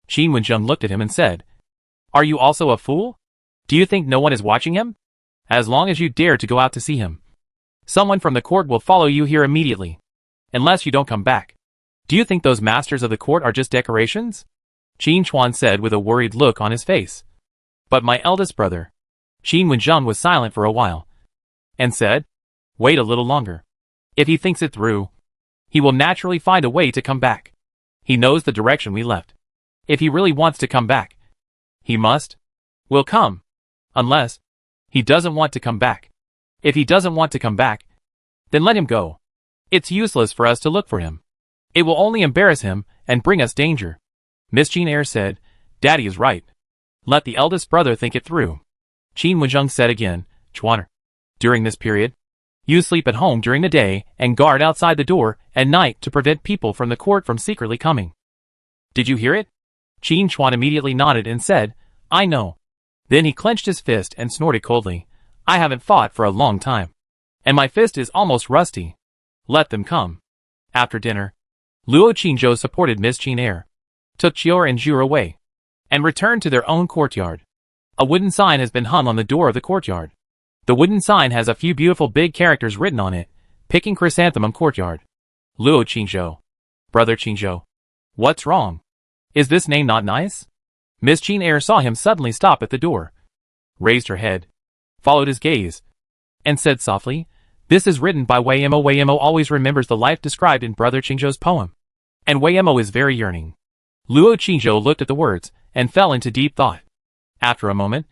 Qin Wenzheng looked at him and said, Are you also a fool? Do you think no one is watching him? As long as you dare to go out to see him, someone from the court will follow you here immediately. Unless you don't come back. Do you think those masters of the court are just decorations? Qin Chuan said with a worried look on his face. But my eldest brother. Qin Wenzheng was silent for a while, and said, Wait a little longer. If he thinks it through, he will naturally find a way to come back. He knows the direction we left. If he really wants to come back, he will come. Unless he doesn't want to come back. If he doesn't want to come back, then let him go. It's useless for us to look for him. It will only embarrass him and bring us danger. Miss Qin Er said, Daddy is right. Let the eldest brother think it through. Qin Wenzheng said again, Chuaner, during this period, you sleep at home during the day and guard outside the door at night to prevent people from the court from secretly coming. Did you hear it? Qin Chuan immediately nodded and said, I know. Then he clenched his fist and snorted coldly, I haven't fought for a long time. And my fist is almost rusty. Let them come. After dinner, Luo Qinzhou supported Miss Qin Er, took Chior and Zhu away, and returned to their own courtyard. A wooden sign has been hung on the door of the courtyard. The wooden sign has a few beautiful big characters written on it, Picking Chrysanthemum Courtyard. Luo Qinzhou. Brother Qinzhou. What's wrong? Is this name not nice? Miss Qin Er saw him suddenly stop at the door, raised her head, followed his gaze, and said softly, This is written by Wei Mo. Wei Mo always remembers the life described in Brother Qinzhou's poem. And Wei Mo is very yearning. Luo Qinzhou looked at the words and fell into deep thought. After a moment,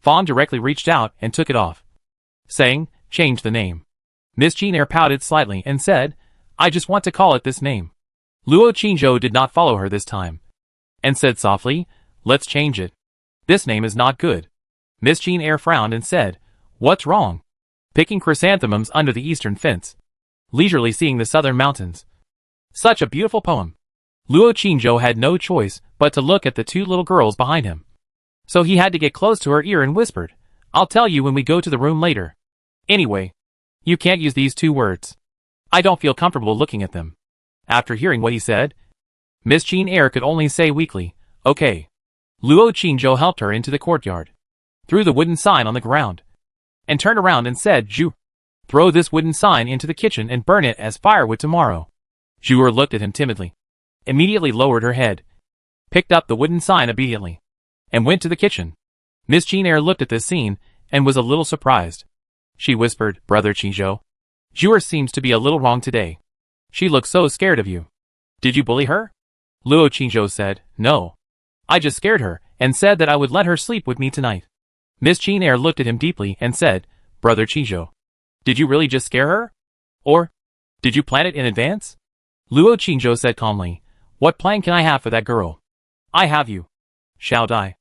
Fawn directly reached out and took it off, saying, Change the name. Miss Qin Er pouted slightly and said, I just want to call it this name. Luo Qinzhou did not follow her this time, and said softly, Let's change it. This name is not good. Miss Qin Er frowned and said, What's wrong? Picking chrysanthemums under the eastern fence, leisurely seeing the southern mountains. Such a beautiful poem. Luo Qingzhou had no choice but to look at the two little girls behind him. So he had to get close to her ear and whispered, "I'll tell you when we go to the room later. Anyway, you can't use these two words. I don't feel comfortable looking at them." After hearing what he said, Miss Jane Eyre could only say weakly, "Okay." Luo Qingzhou helped her into the courtyard, threw the wooden sign on the ground, and turned around and said, "Zhu, throw this wooden sign into the kitchen and burn it as firewood tomorrow." Zhu looked at him timidly, immediately lowered her head, picked up the wooden sign immediately, and went to the kitchen. Miss Jane Eyre looked at this scene and was a little surprised. She whispered, "Brother Qingzhou, Zhu seems to be a little wrong today. She looks so scared of you. Did you bully her?" Luo Qingzhou said, "No. I just scared her and said that I would let her sleep with me tonight." Miss Jane Eyre looked at him deeply and said, "Brother Qingzhou, did you really just scare her? Or did you plan it in advance?" Luo Qingzhou said calmly, "What plan can I have for that girl? I have you, Xiao Dai,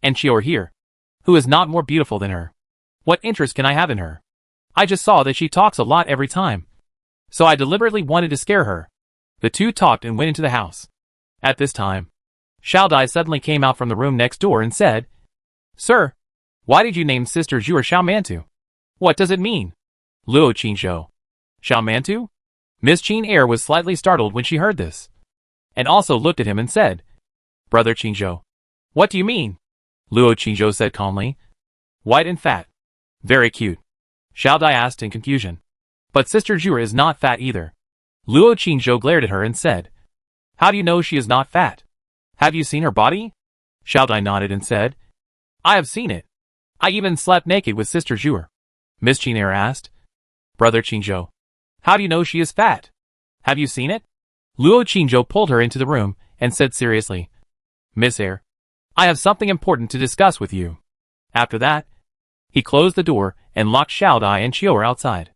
and Qior here, who is not more beautiful than her. What interest can I have in her? I just saw that she talks a lot every time, so I deliberately wanted to scare her." The two talked and went into the house. At this time, Xiao Dai suddenly came out from the room next door and said, "Sir, why did you name Sister Zhu Xiao Mantu? What does it mean?" Luo Qingzhou, "Xiao Mantu?" Miss Jane Eyre was slightly startled when she heard this, and also looked at him and said, "Brother Qingzhou, what do you mean?" Luo Qingzhou said calmly, "White and fat. Very cute." Xiao Dai asked in confusion, "But Sister Zhu is not fat either." Luo Qingzhou glared at her and said, "How do you know she is not fat? Have you seen her body?" Xiao Dai nodded and said, "I have seen it. I even slept naked with Sister Zhu." Miss Jane Eyre asked, "Brother Qingzhou, how do you know she is fat? Have you seen it?" Luo Qingzhou pulled her into the room and said seriously, "Miss Eyre, I have something important to discuss with you." After that, he closed the door and locked Xiao Dai and Qior outside.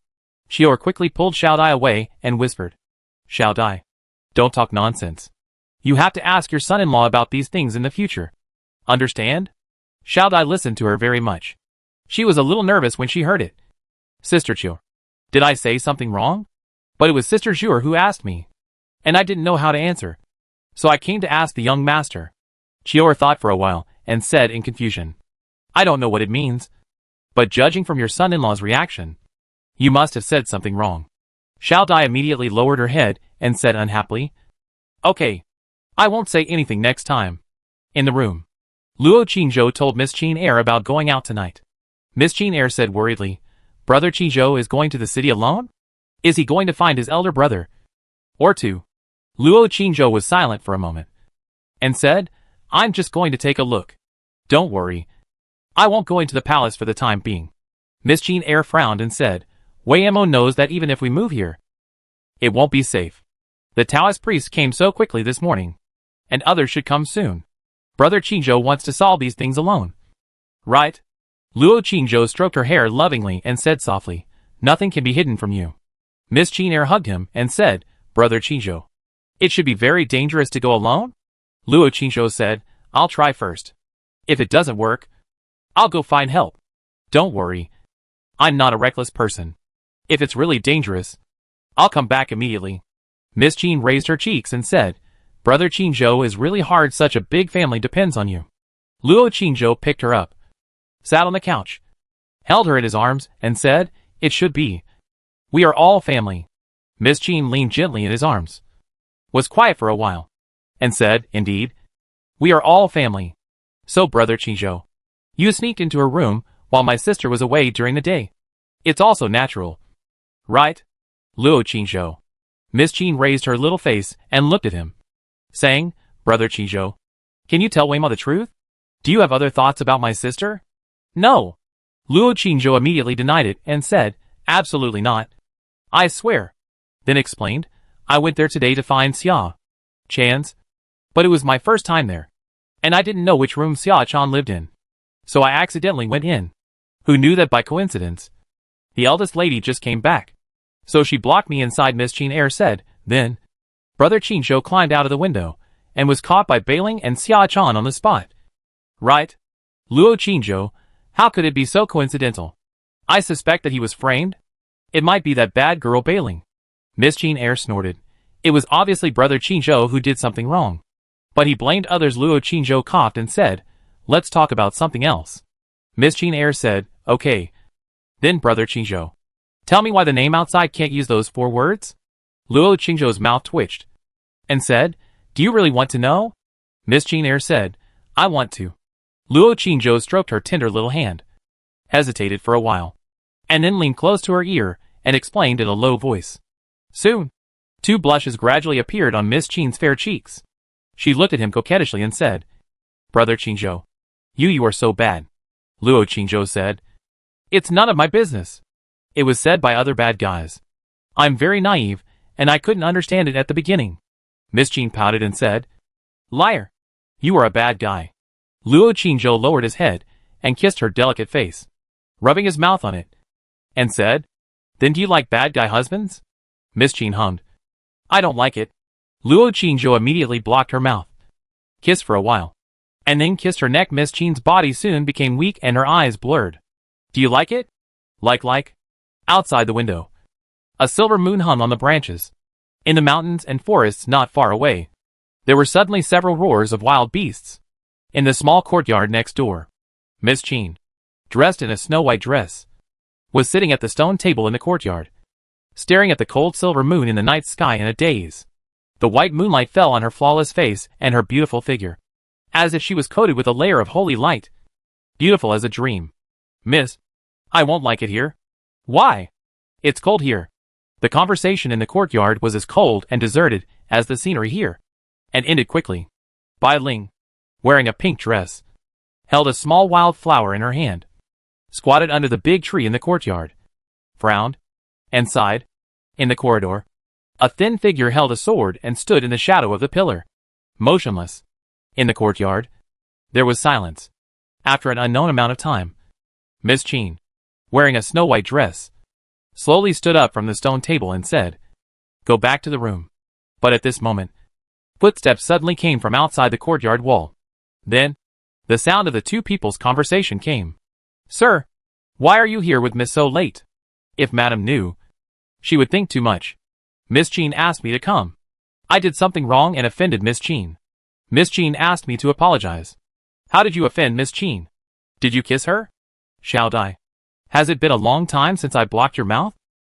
Qior quickly pulled Xiao Dai away and whispered, "Xiao Dai, don't talk nonsense. You have to ask your son-in-law about these things in the future. Understand?" Xiao Dai listened to her very much. She was a little nervous when she heard it. "Sister Qior, did I say something wrong? But it was Sister Zhu who asked me, and I didn't know how to answer. So I came to ask the young master." Qior thought for a while and said in confusion, "I don't know what it means, but judging from your son-in-law's reaction, you must have said something wrong." Xiao Dai immediately lowered her head and said unhappily, "Okay, I won't say anything next time." In the room, Luo Qingzhou told Miss Jane Eyre about going out tonight. Miss Jane Eyre said worriedly, "Brother Qingzhou is going to the city alone? Is he going to find his elder brother or two?" Luo Qingzhou was silent for a moment and said, "I'm just going to take a look. Don't worry. I won't go into the palace for the time being." Miss Jane Eyre frowned and said, "Wei Mo knows that even if we move here, it won't be safe. The Taoist priest came so quickly this morning, and others should come soon. Brother Qingzhou wants to solve these things alone. Right?" Luo Qingzhou stroked her hair lovingly and said softly, "Nothing can be hidden from you." Miss Jane Eyre hugged him and said, "Brother Qingzhou, it should be very dangerous to go alone?" Luo Qingzhou said, "I'll try first. If it doesn't work, I'll go find help. Don't worry. I'm not a reckless person. If it's really dangerous, I'll come back immediately." Miss Jane raised her cheeks and said, "Brother Qingzhou is really hard. Such a big family depends on you." Luo Qingzhou picked her up, sat on the couch, held her in his arms, and said, "It should be. We are all family." Miss Jane leaned gently in his arms, was quiet for a while, and said, "Indeed, we are all family. So Brother Qingzhou, you sneaked into her room while my sister was away during the day. It's also natural, right?" Luo Qingzhou. Miss Jane raised her little face and looked at him, saying, "Brother Qingzhou, can you tell Wei Ma the truth? Do you have other thoughts about my sister?" "No." Luo Qingzhou immediately denied it and said, "Absolutely not. I swear." Then explained, "I went there today to find Xia Chan's, but it was my first time there, and I didn't know which room Xia Chan lived in. So I accidentally went in. Who knew that by coincidence, the eldest lady just came back. So she blocked me inside," Miss Jane Eyre said. Then, Brother Qingzhou climbed out of the window and was caught by Bailing and Xia Chan on the spot. Right? Luo Qingzhou, how could it be so coincidental? I suspect that he was framed. It might be that bad girl Bailing. Miss Jane Eyre snorted. It was obviously Brother Qingzhou who did something wrong. But he blamed others. Luo Qingzhou coughed and said, "Let's talk about something else." Miss Qin Air said, "Okay." Then Brother Qingzhou, "Tell me why the name outside can't use those 4 words?" Luo Qingzhou's mouth twitched and said, "Do you really want to know?" Miss Qin Air said, "I want to." Luo Qingzhou stroked her tender little hand, hesitated for a while, and then leaned close to her ear and explained in a low voice. Soon, 2 blushes gradually appeared on Miss Qin's fair cheeks. She looked at him coquettishly and said, "Brother Qingzhou, you are so bad." Luo Qingzhou said, "It's none of my business. It was said by other bad guys. I'm very naive, and I couldn't understand it at the beginning." Miss Qin pouted and said, "Liar. You are a bad guy." Luo Qingzhou lowered his head and kissed her delicate face, rubbing his mouth on it, and said, "Then do you like bad guy husbands?" Miss Qin hummed, "I don't like it." Luo Qingzhou immediately blocked her mouth, kissed for a while, and then kissed her neck. Miss Qin's body soon became weak and her eyes blurred. "Do you like it?" Like. Outside the window, a silver moon hung on the branches. In the mountains and forests not far away, there were suddenly several roars of wild beasts. In the small courtyard next door, Miss Qin, dressed in a snow-white dress, was sitting at the stone table in the courtyard, staring at the cold silver moon in the night sky in a daze. The white moonlight fell on her flawless face and her beautiful figure, as if she was coated with a layer of holy light, beautiful as a dream. "Miss, I won't like it here." "Why?" "It's cold here." The conversation in the courtyard was as cold and deserted as the scenery here, and ended quickly. Bai Ling, wearing a pink dress, held a small wild flower in her hand, squatted under the big tree in the courtyard, frowned, and sighed. In the corridor, a thin figure held a sword and stood in the shadow of the pillar, motionless. In the courtyard, there was silence. After an unknown amount of time, Miss Qin, wearing a snow-white dress, slowly stood up from the stone table and said, "Go back to the room." But at this moment, footsteps suddenly came from outside the courtyard wall. Then, the sound of the 2 people's conversation came. "Sir, why are you here with Miss so late? If Madam knew, she would think too much. Miss Qin asked me to come. I did something wrong and offended Miss Qin. Miss Qin asked me to apologize." "How did you offend Miss Qin? Did you kiss her?" "Shall I? Has it been a long time since I blocked your mouth?"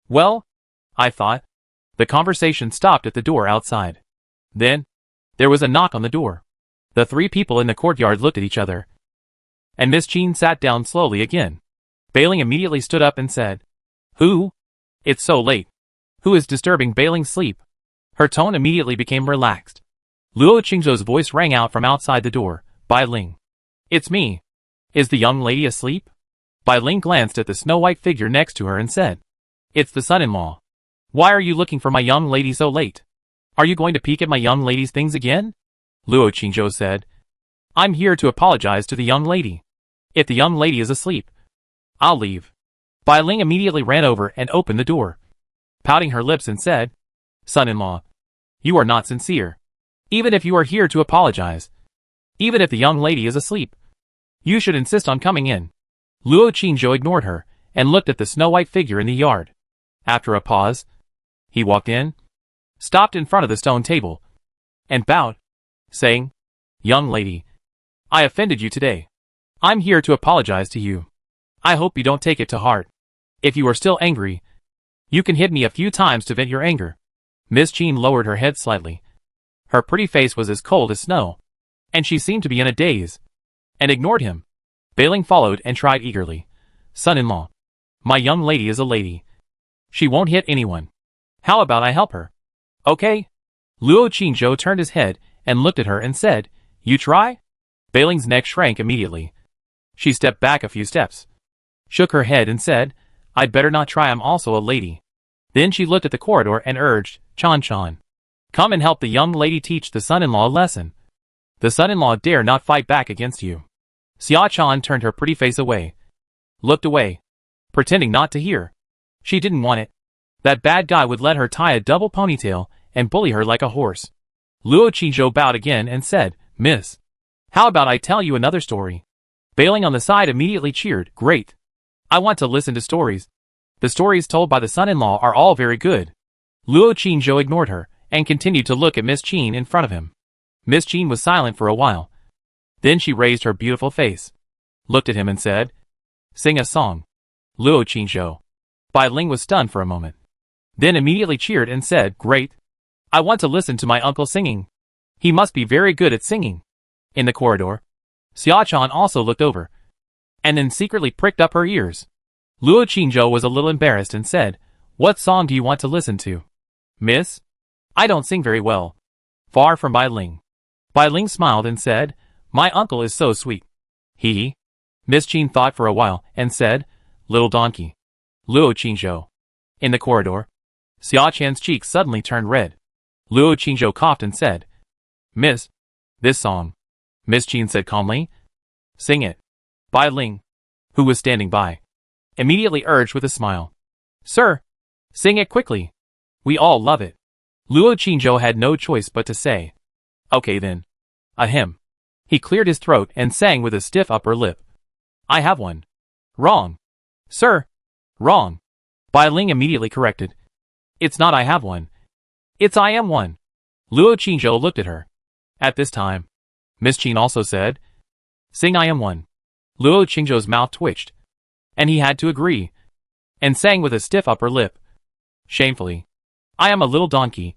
"Well, I thought." The conversation stopped at the door outside. Then, there was a knock on the door. The 3 people in the courtyard looked at each other, and Miss Qin sat down slowly again. Bailing immediately stood up and said, "Who? It's so late. Who is disturbing Bailing's sleep?" Her tone immediately became relaxed. Luo Qingzhou's voice rang out from outside the door, "Bai Ling. It's me. Is the young lady asleep?" Bai Ling glanced at the snow-white figure next to her and said, "It's the son-in-law. Why are you looking for my young lady so late? Are you going to peek at my young lady's things again?" Luo Qingzhou said, "I'm here to apologize to the young lady. If the young lady is asleep, I'll leave." Bai Ling immediately ran over and opened the door, pouting her lips and said, "Son-in-law, you are not sincere. Even if you are here to apologize, even if the young lady is asleep, you should insist on coming in." Luo Qingzhou ignored her and looked at the snow-white figure in the yard. After a pause, he walked in, stopped in front of the stone table, and bowed, saying, "Young lady, I offended you today. I'm here to apologize to you. I hope you don't take it to heart. If you are still angry, you can hit me a few times to vent your anger." Miss Qin lowered her head slightly. Her pretty face was as cold as snow, and she seemed to be in a daze, and ignored him. Bailing followed and tried eagerly, "Son-in-law, my young lady is a lady. She won't hit anyone. How about I help her?" "Okay." Luo Qingzhou turned his head and looked at her and said, "You try?" Bailing's neck shrank immediately. She stepped back a few steps, shook her head and said, "I'd better not try, I'm also a lady." Then she looked at the corridor and urged, "Chan, come and help the young lady teach the son-in-law a lesson. The son-in-law dare not fight back against you." Xia Chan turned her pretty face away, looked away, pretending not to hear. She didn't want it. That bad guy would let her tie a double ponytail and bully her like a horse. Luo Qingzhou bowed again and said, "Miss, how about I tell you another story?" Bailing on the side immediately cheered, "Great. I want to listen to stories. The stories told by the son-in-law are all very good." Luo Qingzhou ignored her and continued to look at Miss Jean in front of him. Miss Jean was silent for a while. Then she raised her beautiful face, looked at him and said, "Sing a song." Luo Qingzhou. Bai Ling was stunned for a moment. Then immediately cheered and said, "Great. I want to listen to my uncle singing. He must be very good at singing." In the corridor, Xiaochan also looked over, and then secretly pricked up her ears. Luo Qingzhou was a little embarrassed and said, "What song do you want to listen to?" "Miss? I don't sing very well." Far from Bai Ling. Bai Ling smiled and said, "My uncle is so sweet." He. Miss Jean thought for a while and said, "Little donkey." Luo Qingzhou. In the corridor, Xiaochan's cheeks suddenly turned red. Luo Qingzhou coughed and said, "Miss, this song." Miss Jean said calmly, "Sing it." Bai Ling, who was standing by, immediately urged with a smile, "Sir, sing it quickly. We all love it." Luo Qingzhou had no choice but to say, "Okay then." Ahem. He cleared his throat and sang with a stiff upper lip. "I have one." "Wrong. Sir." "Wrong." Bai Ling immediately corrected. "It's not I have one. It's I am one." Luo Qingzhou looked at her. At this time, Miss Jean also said, "Sing I am one." Luo Qingzhou's mouth twitched, and he had to agree, and sang with a stiff upper lip. Shamefully, "I am a little donkey.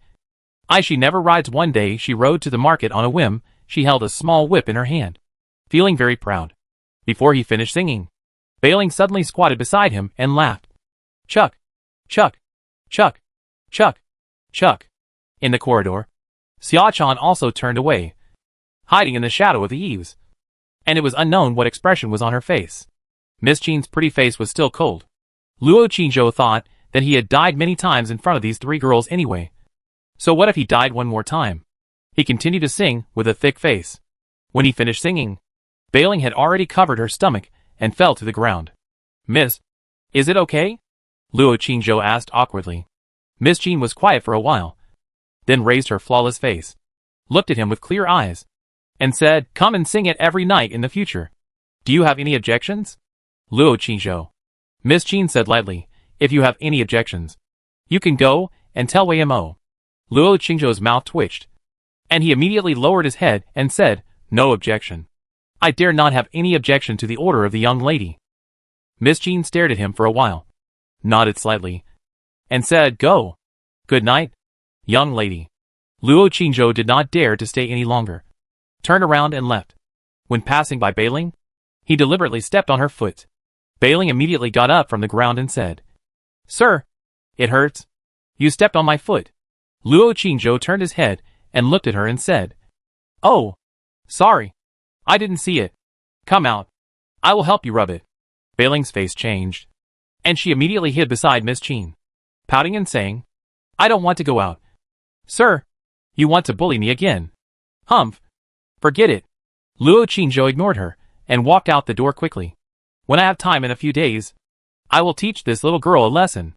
She never rides." One day she rode to the market on a whim. She held a small whip in her hand, feeling very proud. Before he finished singing, Bai Ling suddenly squatted beside him and laughed. Chuck, chuck, chuck, chuck, chuck. In the corridor, Xiaochan also turned away, hiding in the shadow of the eaves, and it was unknown what expression was on her face. Miss Jean's pretty face was still cold. Luo Qingzhou thought that he had died many times in front of these three girls anyway. So what if he died one more time? He continued to sing with a thick face. When he finished singing, Bai Ling had already covered her stomach and fell to the ground. "Miss, is it okay?" Luo Qingzhou asked awkwardly. Miss Jean was quiet for a while, then raised her flawless face, looked at him with clear eyes, and said, "Come and sing it every night in the future. Do you have any objections?" Luo Qingzhou. Miss Jean said lightly, "If you have any objections, you can go and tell Wei Mo." Luo Qingzhou's mouth twitched, and he immediately lowered his head and said, "No objection. I dare not have any objection to the order of the young lady." Miss Jean stared at him for a while, nodded slightly, and said, "Go. Good night, young lady." Luo Qingzhou did not dare to stay any longer, turned around and left. When passing by Bai Ling, he deliberately stepped on her foot. Bai Ling immediately got up from the ground and said, "Sir, it hurts. You stepped on my foot." Luo Qingzhou turned his head and looked at her and said, "Oh, sorry. I didn't see it. Come out. I will help you rub it." Bai Ling's face changed, and she immediately hid beside Miss Jean, pouting and saying, "I don't want to go out." "Sir, you want to bully me again? Humph. Forget it." Luo Qingzhou ignored her and walked out the door quickly. "When I have time in a few days, I will teach this little girl a lesson.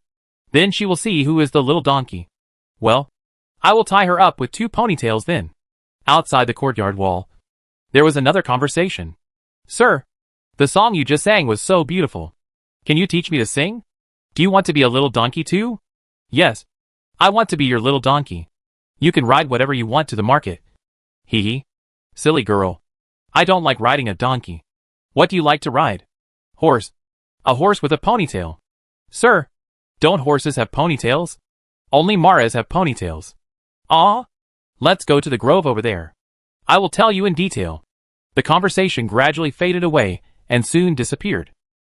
Then she will see who is the little donkey. Well, I will tie her up with 2 ponytails then." Outside the courtyard wall, there was another conversation. "Sir, the song you just sang was so beautiful. Can you teach me to sing? Do you want to be a little donkey too?" "Yes, I want to be your little donkey. You can ride whatever you want to the market." "Hee hee. Silly girl. I don't like riding a donkey. What do you like to ride?" "Horse. A horse with a ponytail." "Sir, don't horses have ponytails? Only Maras have ponytails." "Ah? Let's go to the grove over there. I will tell you in detail." The conversation gradually faded away and soon disappeared.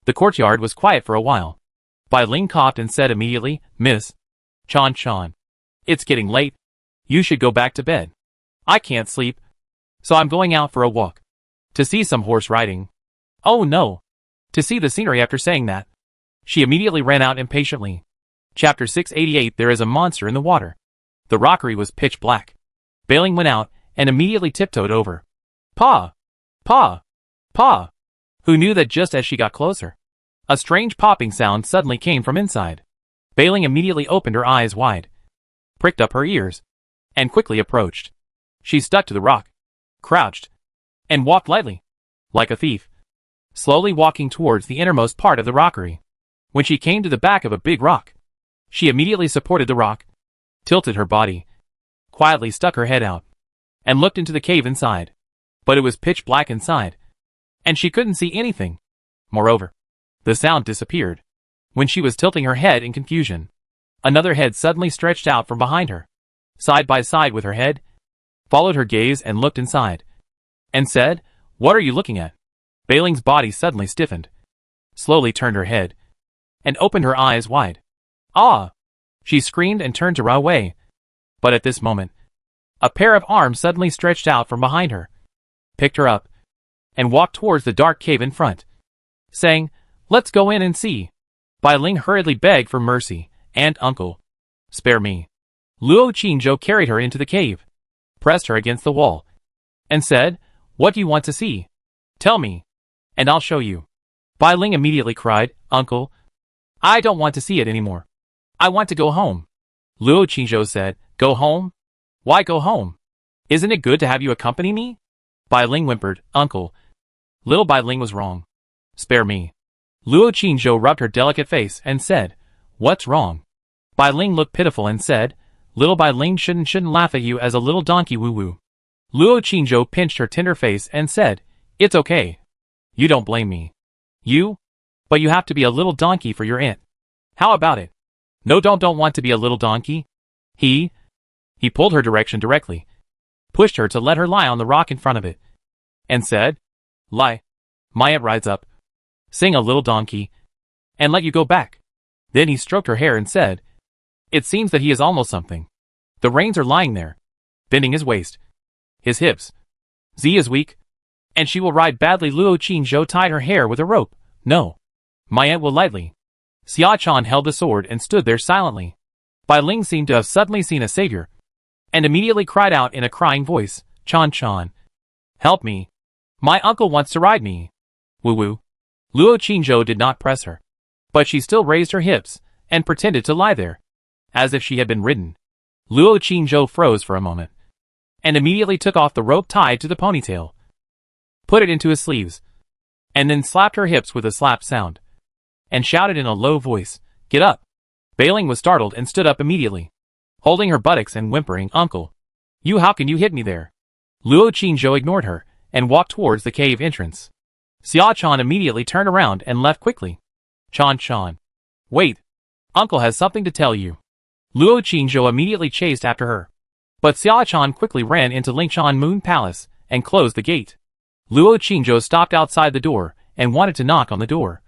The courtyard was quiet for a while. Bai Ling coughed and said immediately, "Miss Chan, it's getting late. You should go back to bed. I can't sleep, so I'm going out for a walk. To see some horse riding." "Oh no. To see the scenery." After saying that, she immediately ran out impatiently. Chapter 688. There is a monster in the water. The rockery was pitch black. Bai Ling went out and immediately tiptoed over. "Pa! Pa! Pa!" Who knew that just as she got closer, a strange popping sound suddenly came from inside. Bai Ling immediately opened her eyes wide, pricked up her ears, and quickly approached. She stuck to the rock, crouched, and walked lightly, like a thief, slowly walking towards the innermost part of the rockery. When she came to the back of a big rock, she immediately supported the rock, tilted her body, quietly stuck her head out and looked into the cave inside. But it was pitch black inside, and she couldn't see anything. Moreover, the sound disappeared. When she was tilting her head in confusion, another head suddenly stretched out from behind her, side by side with her head, followed her gaze and looked inside, and said, "What are you looking at?" Bailing's body suddenly stiffened, slowly turned her head, and opened her eyes wide. "Ah!" she screamed and turned to run away. But at this moment, a pair of arms suddenly stretched out from behind her, picked her up, and walked towards the dark cave in front, saying, "Let's go in and see." Bai Ling hurriedly begged for mercy, "Aunt, uncle, spare me." Luo Qingzhou carried her into the cave, pressed her against the wall, and said, "What do you want to see? Tell me, and I'll show you." Bai Ling immediately cried, "Uncle, I don't want to see it anymore. I want to go home." Luo Qingzhou said, "Go home? Why go home? Isn't it good to have you accompany me?" Bai Ling whimpered, "Uncle." Little Bai Ling was wrong. "Spare me." Luo Qingzhou rubbed her delicate face and said, "What's wrong?" Bai Ling looked pitiful and said, "Little Bai Ling shouldn't laugh at you as a little donkey woo-woo." Luo Qingzhou pinched her tender face and said, "It's okay. You don't blame me. But you have to be a little donkey for your aunt. How about it?" "No, don't want to be a little donkey." He pulled her direction directly, pushed her to let her lie on the rock in front of it, and said, "Lie. My aunt rides up, sing a little donkey, and let you go back." Then he stroked her hair and said, "It seems that he is almost something. The reins are lying there, bending his waist, his hips. Z is weak, and she will ride badly." Luo Qingzhou tied her hair with a rope. "No. My aunt will lightly." Xia Chan held the sword and stood there silently. Bai Ling seemed to have suddenly seen a savior, and immediately cried out in a crying voice, "Chan Chan, help me. My uncle wants to ride me." Woo-woo. Luo Qingzhou did not press her, but she still raised her hips and pretended to lie there, as if she had been ridden. Luo Qingzhou froze for a moment, and immediately took off the rope tied to the ponytail, put it into his sleeves, and then slapped her hips with a slap sound, and shouted in a low voice, "Get up." Bailing was startled and stood up immediately, holding her buttocks and whimpering, "Uncle, how can you hit me there?" Luo Qingzhou ignored her and walked towards the cave entrance. Xia Chan immediately turned around and left quickly. Chan, wait. Uncle has something to tell you." Luo Qingzhou immediately chased after her, but Xia Chan quickly ran into Lingshan Moon Palace and closed the gate. Luo Qingzhou stopped outside the door and wanted to knock on the door,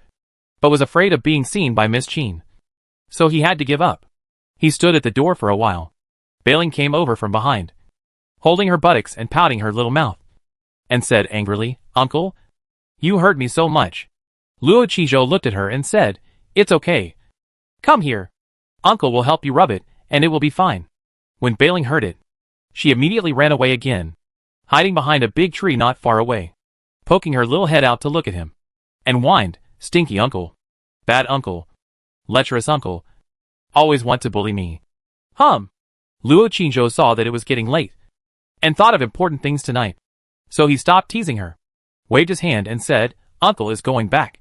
but was afraid of being seen by Miss Qin, so he had to give up. He stood at the door for a while. Bailing came over from behind, holding her buttocks and pouting her little mouth, and said angrily, "Uncle, you hurt me so much." Luo Qingzhou looked at her and said, "It's okay. Come here. Uncle will help you rub it, and it will be fine." When Bailing heard it, she immediately ran away again, hiding behind a big tree not far away, poking her little head out to look at him, and whined, "Stinky uncle. Bad uncle. Lecherous uncle. Always want to bully me." Luo Qingzhou saw that it was getting late, and thought of important things tonight, so he stopped teasing her, waved his hand and said, "Uncle is going back.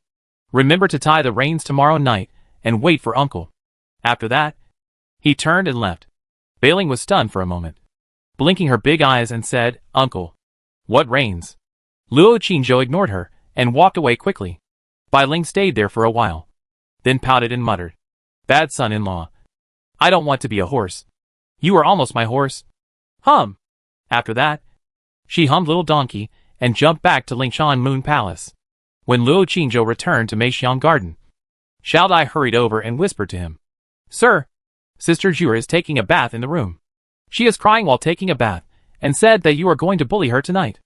Remember to tie the reins tomorrow night, and wait for uncle." After that, he turned and left. Bailing was stunned for a moment, blinking her big eyes and said, "Uncle, what reins?" Luo Qingzhou ignored her and walked away quickly. Bai Ling stayed there for a while, then pouted and muttered, "Bad son-in-law. I don't want to be a horse. You are almost my horse." After that, she hummed Little Donkey and jumped back to Lingshan Moon Palace. When Luo Qingzhou returned to Meixiang Garden, Xiao Dai hurried over and whispered to him, "Sir, Sister Zhur is taking a bath in the room. She is crying while taking a bath, and said that you are going to bully her tonight."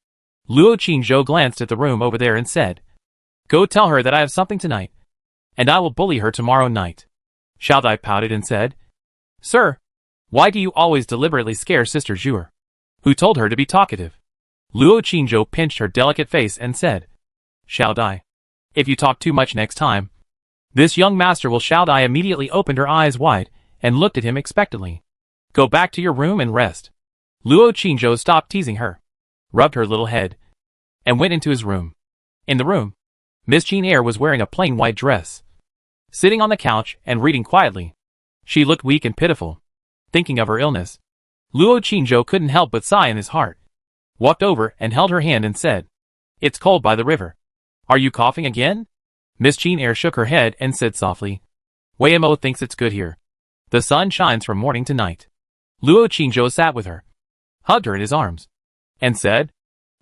Luo Qingzhou glanced at the room over there and said, "Go tell her that I have something tonight, and I will bully her tomorrow night." Xiao Dai pouted and said, "Sir, why do you always deliberately scare Sister Zhur? Who told her to be talkative?" Luo Qingzhou pinched her delicate face and said, "Xiao Dai, if you talk too much next time, this young master will." Xiao Dai immediately opened her eyes wide and looked at him expectantly. "Go back to your room and rest." Luo Qingzhou stopped teasing her, rubbed her little head, and went into his room. In the room, Miss Jean Eyre was wearing a plain white dress, sitting on the couch and reading quietly. She looked weak and pitiful, thinking of her illness. Luo Qingzhou couldn't help but sigh in his heart. Walked over and held her hand and said, "It's cold by the river. Are you coughing again?" Miss Jean Eyre shook her head and said softly, "Waymo thinks it's good here. The sun shines from morning to night." Luo Qingzhou sat with her, hugged her in his arms, and said,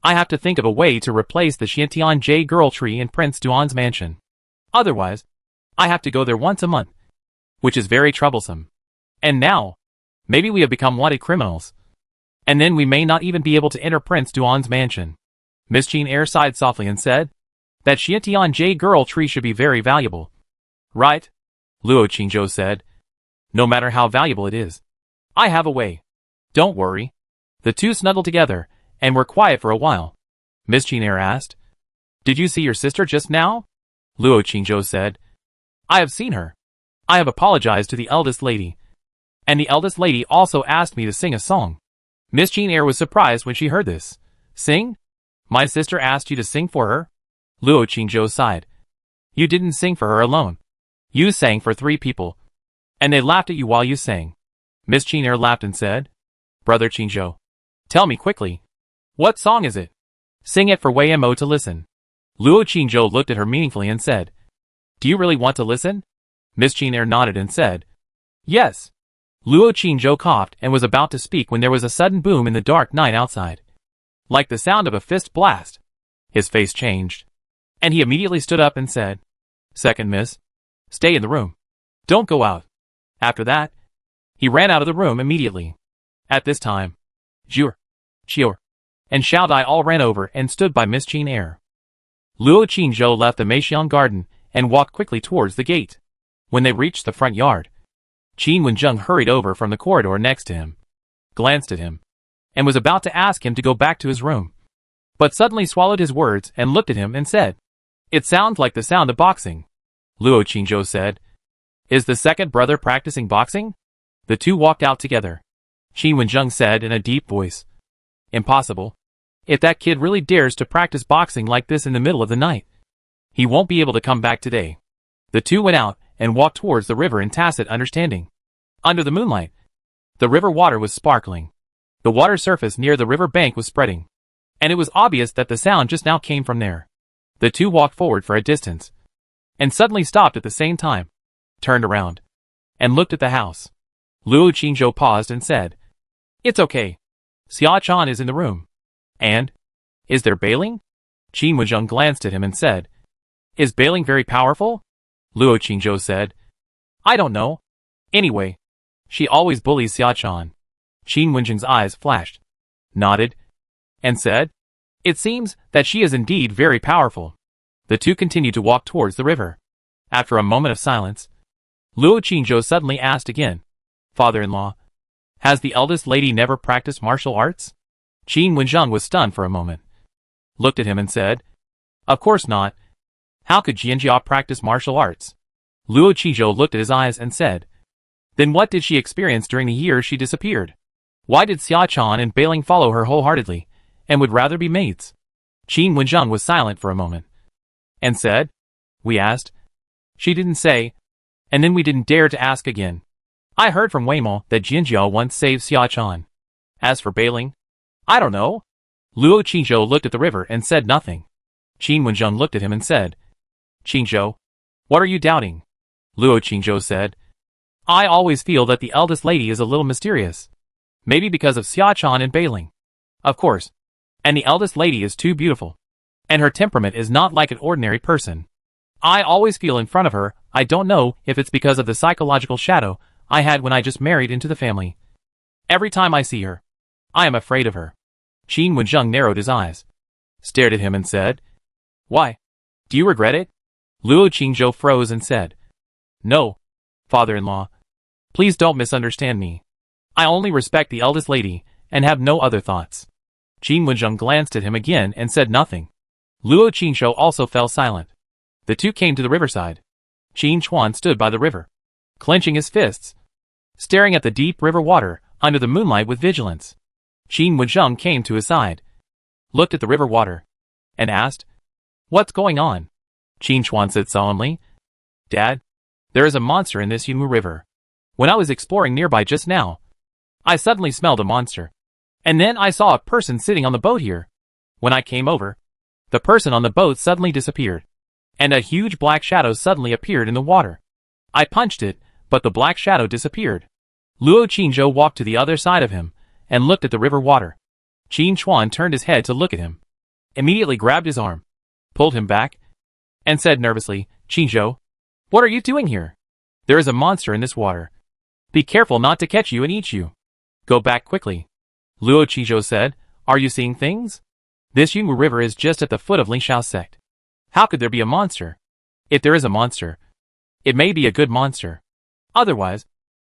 "I have to think of a way to replace the Xiantianjie girl tree in Prince Duan's mansion. Otherwise, I have to go there once a month, which is very troublesome. And now, maybe we have become wanted criminals. And then we may not even be able to enter Prince Duan's mansion." Miss Jean Eyre sighed softly and said, "That Xiantianjie girl tree should be very valuable." "Right," Luo Qingzhou said. "No matter how valuable it is, I have a way. Don't worry." The two snuggled together and were quiet for a while. Miss Jean Eyre asked, "Did you see your sister just now?" Luo Qingzhou said, "I have seen her. I have apologized to the eldest lady. And the eldest lady also asked me to sing a song." Miss Jean Eyre was surprised when she heard this. "Sing? My sister asked you to sing for her?" Luo Qingzhou sighed. "You didn't sing for her alone. You sang for 3 people. And they laughed at you while you sang." Miss Jean Eyre laughed and said, "Brother Qingzhou, tell me quickly. What song is it? Sing it for Waymo to listen." Luo Qingzhou looked at her meaningfully and said, "Do you really want to listen?" Miss Jean Eyre nodded and said, "Yes." Luo Qingzhou coughed and was about to speak when there was a sudden boom in the dark night outside. Like the sound of a fist blast. His face changed, and he immediately stood up and said, "Second miss, stay in the room. Don't go out." After that, he ran out of the room immediately. At this time, Zhur, Chior, and Xiao Dai all ran over and stood by Miss Jean Eyre. Luo Qingzhou left the Meixiang garden and walked quickly towards the gate. When they reached the front yard, Qin Wenzheng hurried over from the corridor next to him, glanced at him, and was about to ask him to go back to his room, but suddenly swallowed his words and looked at him and said, "It sounds like the sound of boxing." Luo Qingzhou said, "Is the second brother practicing boxing?" The two walked out together. Qin Wenzheng said in a deep voice, "Impossible. If that kid really dares to practice boxing like this in the middle of the night, he won't be able to come back today." The two went out and walked towards the river in tacit understanding. Under the moonlight, the river water was sparkling. The water surface near the river bank was spreading, and it was obvious that the sound just now came from there. The two walked forward for a distance, and suddenly stopped at the same time, turned around, and looked at the house. Luo Qingzhou paused and said, "It's okay. Xia Chan is in the room. And? Is there bailing?" Qin Wenzheng glanced at him and said, "Is bailing very powerful?" Luo Qingzhou said, "I don't know. Anyway, she always bullies Xia Chan." Qin Wenzheng's eyes flashed, nodded, and said, "It seems that she is indeed very powerful." The two continued to walk towards the river. After a moment of silence, Luo Qingzhou suddenly asked again, "Father-in-law, has the eldest lady never practiced martial arts?" Qin Wenzheng was stunned for a moment, looked at him and said, "Of course not. How could Jianjia practice martial arts?" Luo Qingzhou looked at his eyes and said, "Then what did she experience during the years she disappeared? Why did Xia Chan and Bailing follow her wholeheartedly, and would rather be mates?" Qin Wenzheng was silent for a moment, and said, "We asked. She didn't say, and then we didn't dare to ask again. I heard from Weimo that Jianjiao once saved Xia Chan. As for Bailing, I don't know." Luo Qingzhou looked at the river and said nothing. Qin Wenzheng looked at him and said, "Qingzhou, what are you doubting?" Luo Qingzhou said, "I always feel that the eldest lady is a little mysterious. Maybe because of Xia Chan and Bailing. Of course. And the eldest lady is too beautiful. And her temperament is not like an ordinary person. I always feel in front of her. I don't know if it's because of the psychological shadow I had when I just married into the family. Every time I see her, I am afraid of her." Qin Wenzheng narrowed his eyes, stared at him and said, "Why? Do you regret it?" Luo Qingzhou froze and said, "No, father-in-law. Please don't misunderstand me. I only respect the eldest lady and have no other thoughts." Qin Wenzheng glanced at him again and said nothing. Luo Qingzhou also fell silent. The two came to the riverside. Qin Chuan stood by the river, clenching his fists, staring at the deep river water under the moonlight with vigilance. Qin Wenzheng came to his side, looked at the river water, and asked, "What's going on?" Qin Chuan said solemnly, "Dad, there is a monster in this Yumu River. When I was exploring nearby just now, I suddenly smelled a monster. And then I saw a person sitting on the boat here. When I came over, the person on the boat suddenly disappeared. And a huge black shadow suddenly appeared in the water. I punched it, but the black shadow disappeared. Luo Qingzhou walked to the other side of him, and looked at the river water. Qin Chuan turned his head to look at him. Immediately grabbed his arm, pulled him back, and said nervously, Qingzhou, what are you doing here? There is a monster in this water. Be careful not to catch you and eat you. Go back quickly. Luo Qingzhou said, are you seeing things? This Yunwu River is just at the foot of Lingxiao sect. How could there be a monster? If there is a monster, it may be a good monster. Otherwise,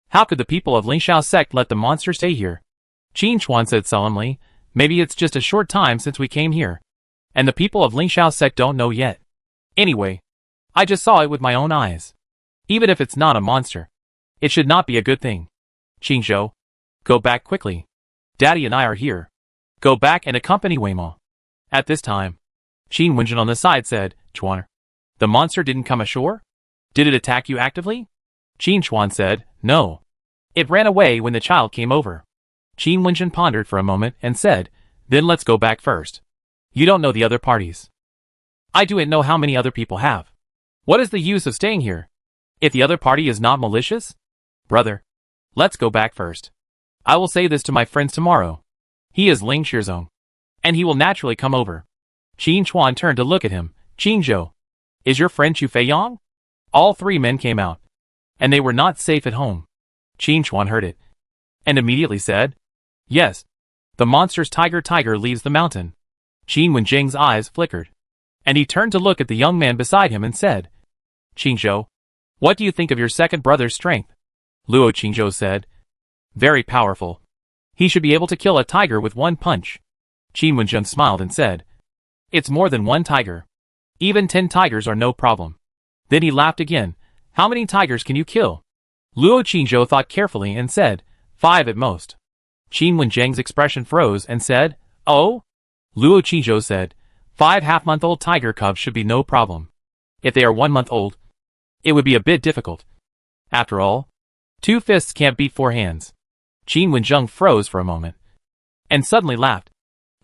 how could the people of Lingxiao sect let the monster stay here? Qin Chuan said solemnly, maybe it's just a short time since we came here, and the people of Lingxiao sect don't know yet. Anyway, I just saw it with my own eyes. Even if it's not a monster, it should not be a good thing. Qingzhou, go back quickly. Daddy and I are here. Go back and accompany Weimo. At this time, Qin Wenjun on the side said, Chuan, the monster didn't come ashore? Did it attack you actively? Qin Chuan said, no. It ran away when the child came over. Qin Wenjun pondered for a moment and said, then let's go back first. You don't know the other parties. I don't know how many other people have. What is the use of staying here? If the other party is not malicious? Brother, let's go back first. I will say this to my friends tomorrow. He is Ling Shizong, and he will naturally come over. Qin Chuan turned to look at him. Qingzhou, is your friend Chu Feiyang? All three men came out, and they were not safe at home. Qin Chuan heard it, and immediately said, yes, the monster's tiger leaves the mountain. Qin Wenjing's eyes flickered, and he turned to look at the young man beside him and said, Qingzhou, what do you think of your second brother's strength? Luo Qingzhou said, very powerful. He should be able to kill a tiger with one punch. Qin Wenjing smiled and said, it's more than one tiger. Even 10 tigers are no problem. Then he laughed again. How many tigers can you kill? Luo Qingzhou thought carefully and said, 5 at most. Qin Wenjing's expression froze and said, oh? Luo Qingzhou said, 5 half-month-old tiger cubs should be no problem. If they are 1 month old, it would be a bit difficult. After all, 2 fists can't beat 4 hands. Qin Wenjing froze for a moment, and suddenly laughed.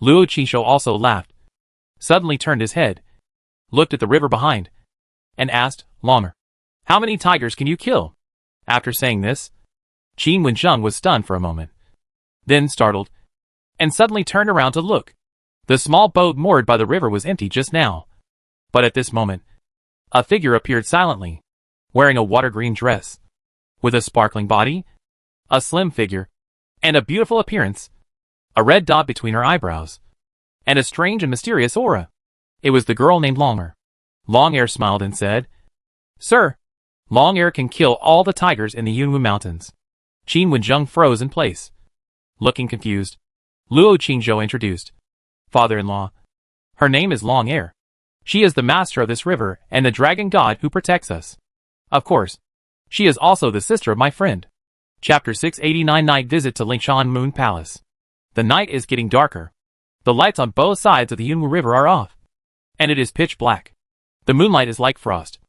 Luo Qingzhou also laughed, suddenly turned his head, looked at the river behind, and asked, Longer, how many tigers can you kill? After saying this, Qin Wenjing was stunned for a moment, then startled, and suddenly turned around to look. The small boat moored by the river was empty just now. But at this moment, a figure appeared silently, wearing a water-green dress, with a sparkling body, a slim figure, and a beautiful appearance, a red dot between her eyebrows, and a strange and mysterious aura. It was the girl named Longer. Longhair smiled and said, Sir, Longhair can kill all the tigers in the Yunwu Mountains. Qin Wenjing froze in place. Looking confused, Luo Qingzhou introduced, Father-in-law. Her name is Longhair. She is the master of this river and the dragon god who protects us. Of course, she is also the sister of my friend. Chapter 689 Night Visit to Lingshan Moon Palace. The night is getting darker. The lights on both sides of the Yunwu River are off, and it is pitch black. The moonlight is like frost,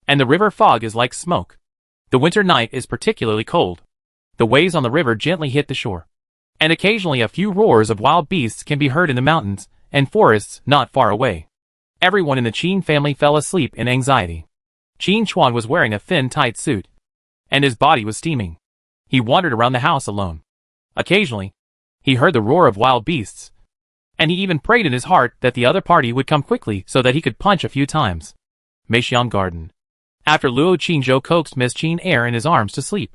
and the river fog is like smoke. The winter night is particularly cold. The waves on the river gently hit the shore, and occasionally a few roars of wild beasts can be heard in the mountains and forests not far away. Everyone in the Qin family fell asleep in anxiety. Qin Chuan was wearing a thin, tight suit, and his body was steaming. He wandered around the house alone. Occasionally, he heard the roar of wild beasts, and he even prayed in his heart that the other party would come quickly so that he could punch a few times. Meixian Garden. After Luo Qingzhou coaxed Miss Qin Air in his arms to sleep,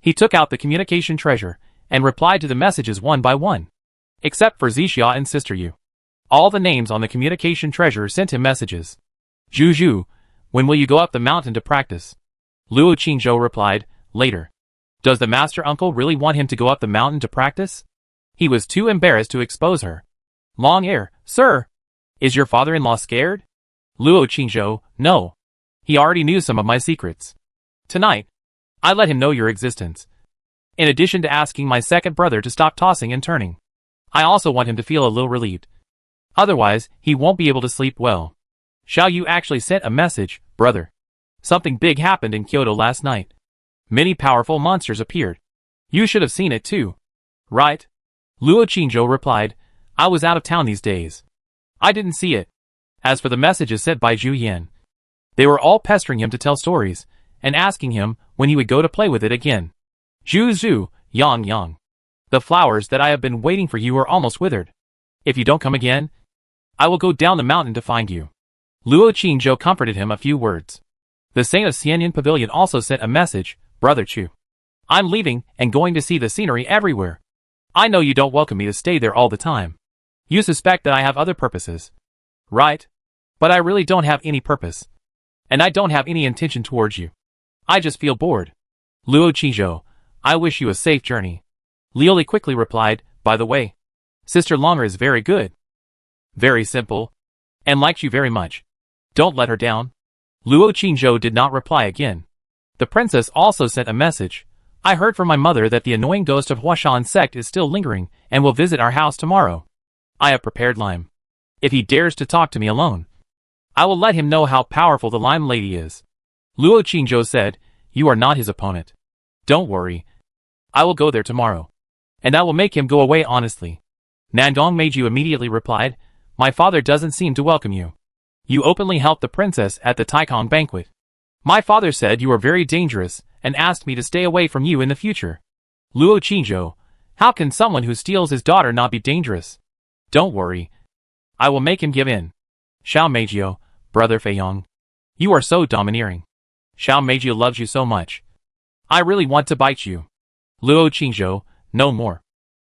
he took out the communication treasure and replied to the messages one by one. Except for Zixia and Sister Yu. All the names on the communication treasure sent him messages. Zhu, when will you go up the mountain to practice? Luo Qingzhou replied, later. Does the master uncle really want him to go up the mountain to practice? He was too embarrassed to expose her. Longhair, sir. Is your father-in-law scared? Luo Qingzhou, no. He already knew some of my secrets. Tonight, I let him know your existence. In addition to asking my second brother to stop tossing and turning, I also want him to feel a little relieved. Otherwise, he won't be able to sleep well. Xiao Yu actually sent a message, brother. Something big happened in Kyoto last night. Many powerful monsters appeared. You should have seen it too. Right? Luo Qingzhou replied, I was out of town these days. I didn't see it. As for the messages sent by Zhu Yan, they were all pestering him to tell stories, and asking him when he would go to play with it again. Zhu, Yang. The flowers that I have been waiting for you are almost withered. If you don't come again, I will go down the mountain to find you. Luo Qingzhou comforted him a few words. The Saint of Xianyan Pavilion also sent a message, Brother Chu. I'm leaving and going to see the scenery everywhere. I know you don't welcome me to stay there all the time. You suspect that I have other purposes. Right? But I really don't have any purpose. And I don't have any intention towards you. I just feel bored. Luo Qingzhou, I wish you a safe journey. Liu Li quickly replied, by the way, Sister Longer is very good. Very simple. And likes you very much. Don't let her down. Luo Qingzhou did not reply again. The princess also sent a message. I heard from my mother that the annoying ghost of Huashan sect is still lingering and will visit our house tomorrow. I have prepared lime. If he dares to talk to me alone, I will let him know how powerful the lime lady is. Luo Qingzhou said, you are not his opponent. Don't worry. I will go there tomorrow. And I will make him go away honestly. Nandong Meiju immediately replied, my father doesn't seem to welcome you. You openly helped the princess at the Taikong banquet. My father said you were very dangerous and asked me to stay away from you in the future. Luo Qingzhou, how can someone who steals his daughter not be dangerous? Don't worry. I will make him give in. Xiao Meijio, Brother Feiyong. You are so domineering. Xiao Meijio loves you so much. I really want to bite you. Luo Qingzhou, no more.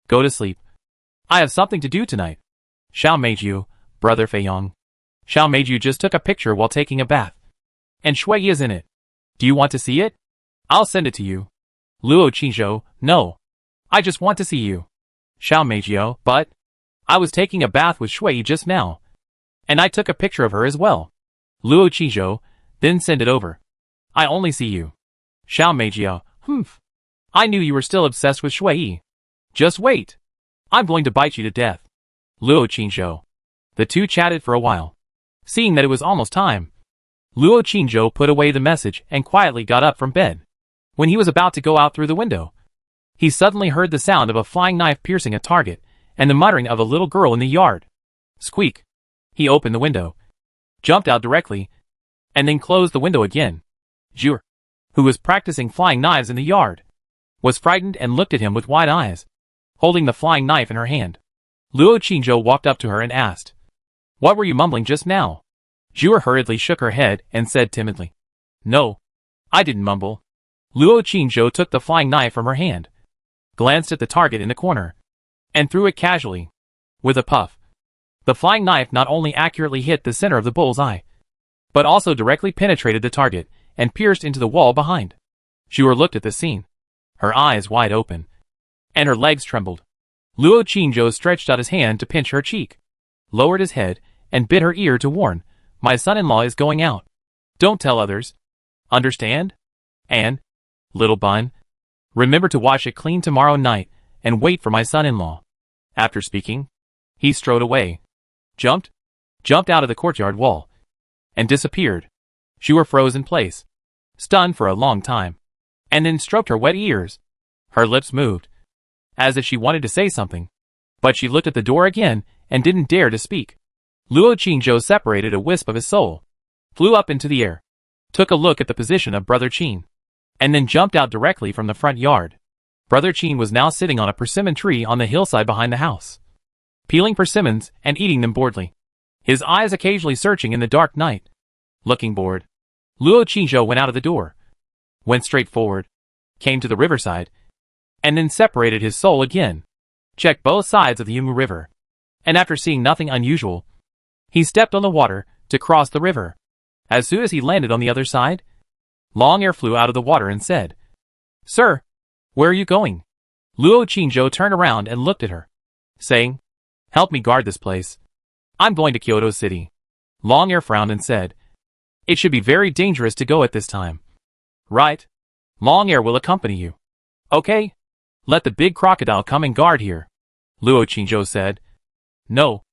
Go to sleep. I have something to do tonight. Xiao Meiju, Brother Feiyong. Xiao Meiju just took a picture while taking a bath. And Shui is in it. Do you want to see it? I'll send it to you. Luo Qingzhou, no. I just want to see you. Xiao Meijio, but I was taking a bath with Shui just now. And I took a picture of her as well. Luo Qingzhou, then send it over. I only see you. Xiao Meijio, I knew you were still obsessed with Shui. Just wait. I'm going to bite you to death. Luo Qingzhou. The two chatted for a while. Seeing that it was almost time, Luo Qingzhou put away the message and quietly got up from bed. When he was about to go out through the window, he suddenly heard the sound of a flying knife piercing a target and the muttering of a little girl in the yard. Squeak. He opened the window, jumped out directly, and then closed the window again. Zhu, who was practicing flying knives in the yard, was frightened and looked at him with wide eyes, holding the flying knife in her hand. Luo Qingzhou walked up to her and asked, what were you mumbling just now? Zhu hurriedly shook her head and said timidly, no, I didn't mumble. Luo Qingzhou took the flying knife from her hand, glanced at the target in the corner, and threw it casually. With a puff, the flying knife not only accurately hit the center of the bull's eye, but also directly penetrated the target and pierced into the wall behind. Zhu looked at the scene, her eyes wide open, and her legs trembled. Luo Qingzhou stretched out his hand to pinch her cheek, lowered his head, and bit her ear to warn, my son-in-law is going out. Don't tell others. Understand? And, little bun, remember to wash it clean tomorrow night, and wait for my son-in-law. After speaking, he strode away, jumped out of the courtyard wall, and disappeared. Zhu froze in place, stunned for a long time, and then stroked her wet ears. Her lips moved, as if she wanted to say something, but she looked at the door again and didn't dare to speak. Luo Qingzhou separated a wisp of his soul, flew up into the air, took a look at the position of Brother Qin, and then jumped out directly from the front yard. Brother Qin was now sitting on a persimmon tree on the hillside behind the house, peeling persimmons and eating them boredly, his eyes occasionally searching in the dark night. Looking bored, Luo Qingzhou went out of the door, went straight forward, came to the riverside, and then separated his soul again, checked both sides of the Yumu River, and after seeing nothing unusual, he stepped on the water to cross the river. As soon as he landed on the other side, Long Air flew out of the water and said, Sir, where are you going? Luo Qingzhou turned around and looked at her, saying, help me guard this place. I'm going to Kyoto City. Long Air frowned and said, it should be very dangerous to go at this time. Right. Long Air will accompany you. Okay. Let the big crocodile come and guard here. Luo Qingzhou said, no.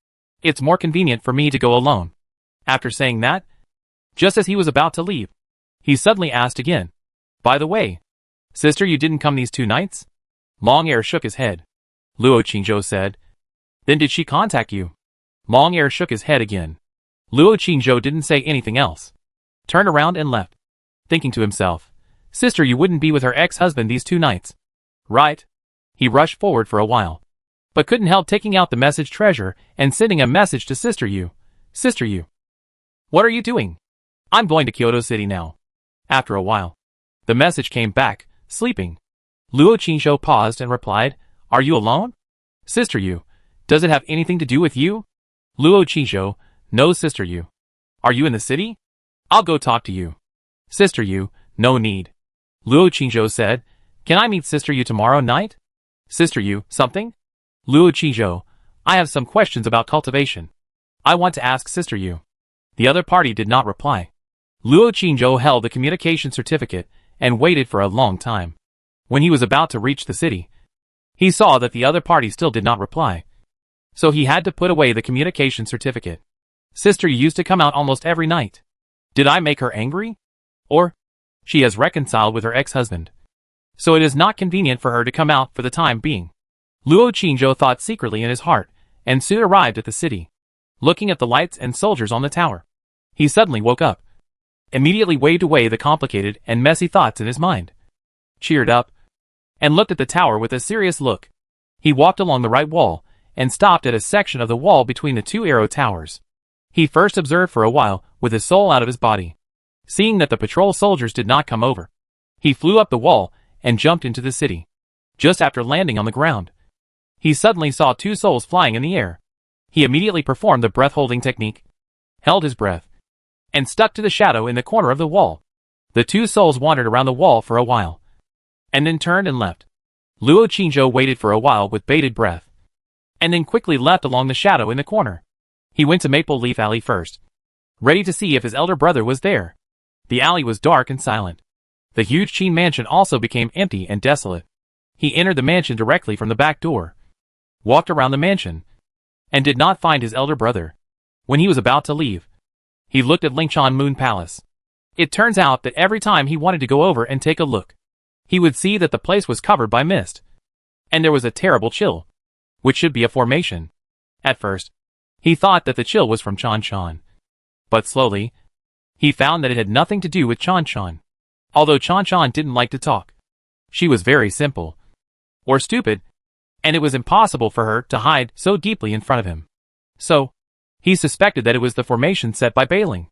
It's more convenient for me to go alone. After saying that, just as he was about to leave, he suddenly asked again, by the way, sister, you didn't come these 2 nights? Long Air shook his head. Luo Qingzhou said. Then did she contact you? Long Air shook his head again. Luo Qingzhou didn't say anything else. Turned around and left, thinking to himself, Sister Yu wouldn't be with her ex-husband these 2 nights. Right? He rushed forward for a while, but couldn't help taking out the message treasure and sending a message to Sister Yu. Sister Yu, what are you doing? I'm going to Kyoto City now. After a while, the message came back, sleeping. Luo Qingzhou paused and replied, Are you alone? Sister Yu, does it have anything to do with you? Luo Qingzhou, no Sister Yu. Are you in the city? I'll go talk to you. Sister Yu, no need. Luo Qingzhou said, Can I meet Sister Yu tomorrow night? Sister Yu, something? Luo Qingzhou, I have some questions about cultivation. I want to ask Sister Yu. The other party did not reply. Luo Qingzhou held the communication certificate and waited for a long time. When he was about to reach the city, he saw that the other party still did not reply. So he had to put away the communication certificate. Sister Yu used to come out almost every night. Did I make her angry? Or, she has reconciled with her ex-husband, so it is not convenient for her to come out for the time being. Luo Qingzhou thought secretly in his heart, and soon arrived at the city. Looking at the lights and soldiers on the tower, he suddenly woke up, immediately waved away the complicated and messy thoughts in his mind, cheered up, and looked at the tower with a serious look. He walked along the right wall, and stopped at a section of the wall between the 2 arrow towers. He first observed for a while, with his soul out of his body. Seeing that the patrol soldiers did not come over, he flew up the wall and jumped into the city. Just after landing on the ground, he suddenly saw 2 souls flying in the air. He immediately performed the breath-holding technique, held his breath, and stuck to the shadow in the corner of the wall. The 2 souls wandered around the wall for a while, and then turned and left. Luo Qingzhou waited for a while with bated breath, and then quickly left along the shadow in the corner. He went to Maple Leaf Alley first, ready to see if his elder brother was there. The alley was dark and silent. The huge Qin mansion also became empty and desolate. He entered the mansion directly from the back door, walked around the mansion, and did not find his elder brother. When he was about to leave, he looked at Lingshan Moon Palace. It turns out that every time he wanted to go over and take a look, he would see that the place was covered by mist, and there was a terrible chill, which should be a formation. At first, he thought that the chill was from Chanshan, but slowly, he found that it had nothing to do with Chanshan. Although Chanshan didn't like to talk, she was very simple, or stupid, and it was impossible for her to hide so deeply in front of him. So, he suspected that it was the formation set by Bailing,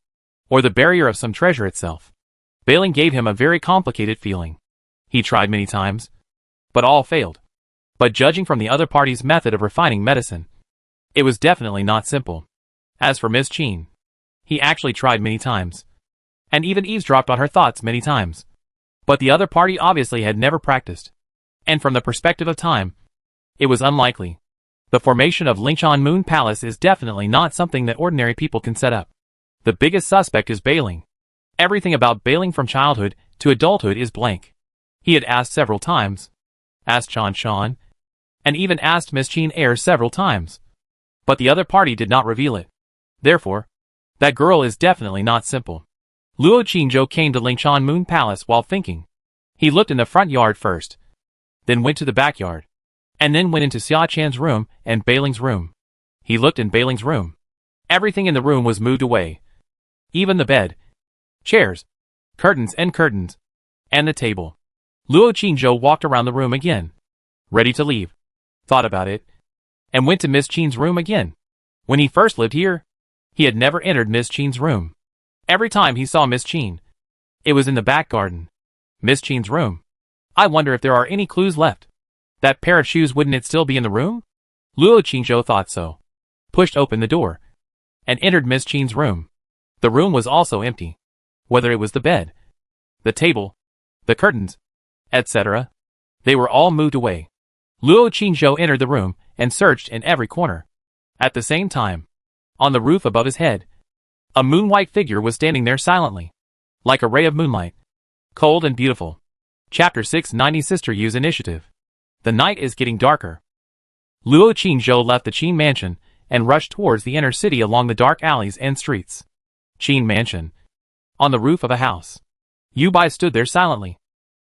or the barrier of some treasure itself. Bailing gave him a very complicated feeling. He tried many times, but all failed. But judging from the other party's method of refining medicine, it was definitely not simple. As for Miss Qin, he actually tried many times, and even eavesdropped on her thoughts many times. But the other party obviously had never practiced, and from the perspective of time, it was unlikely. The formation of Lingshan Moon Palace is definitely not something that ordinary people can set up. The biggest suspect is Bailing. Everything about Bailing from childhood to adulthood is blank. He had asked several times, asked Chanshan, and even asked Miss Qin Air several times. But the other party did not reveal it. Therefore, that girl is definitely not simple. Luo Qingzhou came to Lingshan Moon Palace while thinking. He looked in the front yard first, then went to the backyard, and then went into Xia Chan's room and Bailing's room. He looked in Bailing's room. Everything in the room was moved away. Even the bed, chairs, curtains, and the table. Luo Qingzhou walked around the room again, ready to leave, thought about it, and went to Miss Qin's room again. When he first lived here, he had never entered Miss Qin's room. Every time he saw Miss Qin, it was in the back garden. Miss Qin's room. I wonder if there are any clues left. That pair of shoes, wouldn't it still be in the room? Luo Qingzhou thought so, pushed open the door, and entered Miss Qin's room. The room was also empty. Whether it was the bed, the table, the curtains, etc., they were all moved away. Luo Qingzhou entered the room and searched in every corner. At the same time, on the roof above his head, a moon-white figure was standing there silently, like a ray of moonlight, cold and beautiful. Chapter 690 Sister Yu's Initiative. The night is getting darker. Luo Qingzhou left the Qin mansion and rushed towards the inner city along the dark alleys and streets. Qin mansion. On the roof of a house. Yu Bai stood there silently,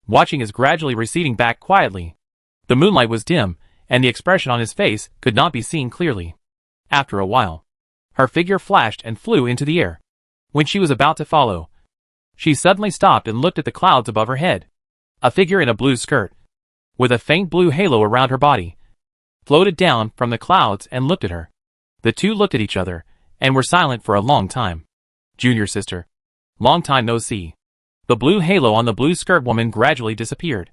watching as gradually receding back quietly. The moonlight was dim, and the expression on his face could not be seen clearly. After a while, her figure flashed and flew into the air. When she was about to follow, she suddenly stopped and looked at the clouds above her head. A figure in a blue skirt, with a faint blue halo around her body, floated down from the clouds and looked at her. The two looked at each other, and were silent for a long time. Junior sister. Long time no see. The blue halo on the blue skirt woman gradually disappeared,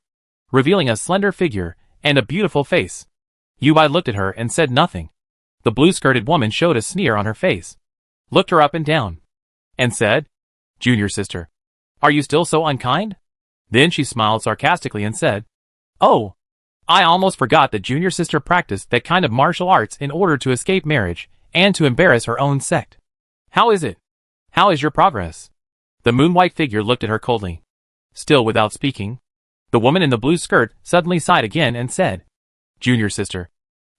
revealing a slender figure and a beautiful face. Yui looked at her and said nothing. The blue-skirted woman showed a sneer on her face, looked her up and down, and said, Junior sister, are you still so unkind? Then she smiled sarcastically and said, Oh, I almost forgot that junior sister practiced that kind of martial arts in order to escape marriage and to embarrass her own sect. How is it? How is your progress? The moon-white figure looked at her coldly. Still without speaking, the woman in the blue skirt suddenly sighed again and said, Junior sister,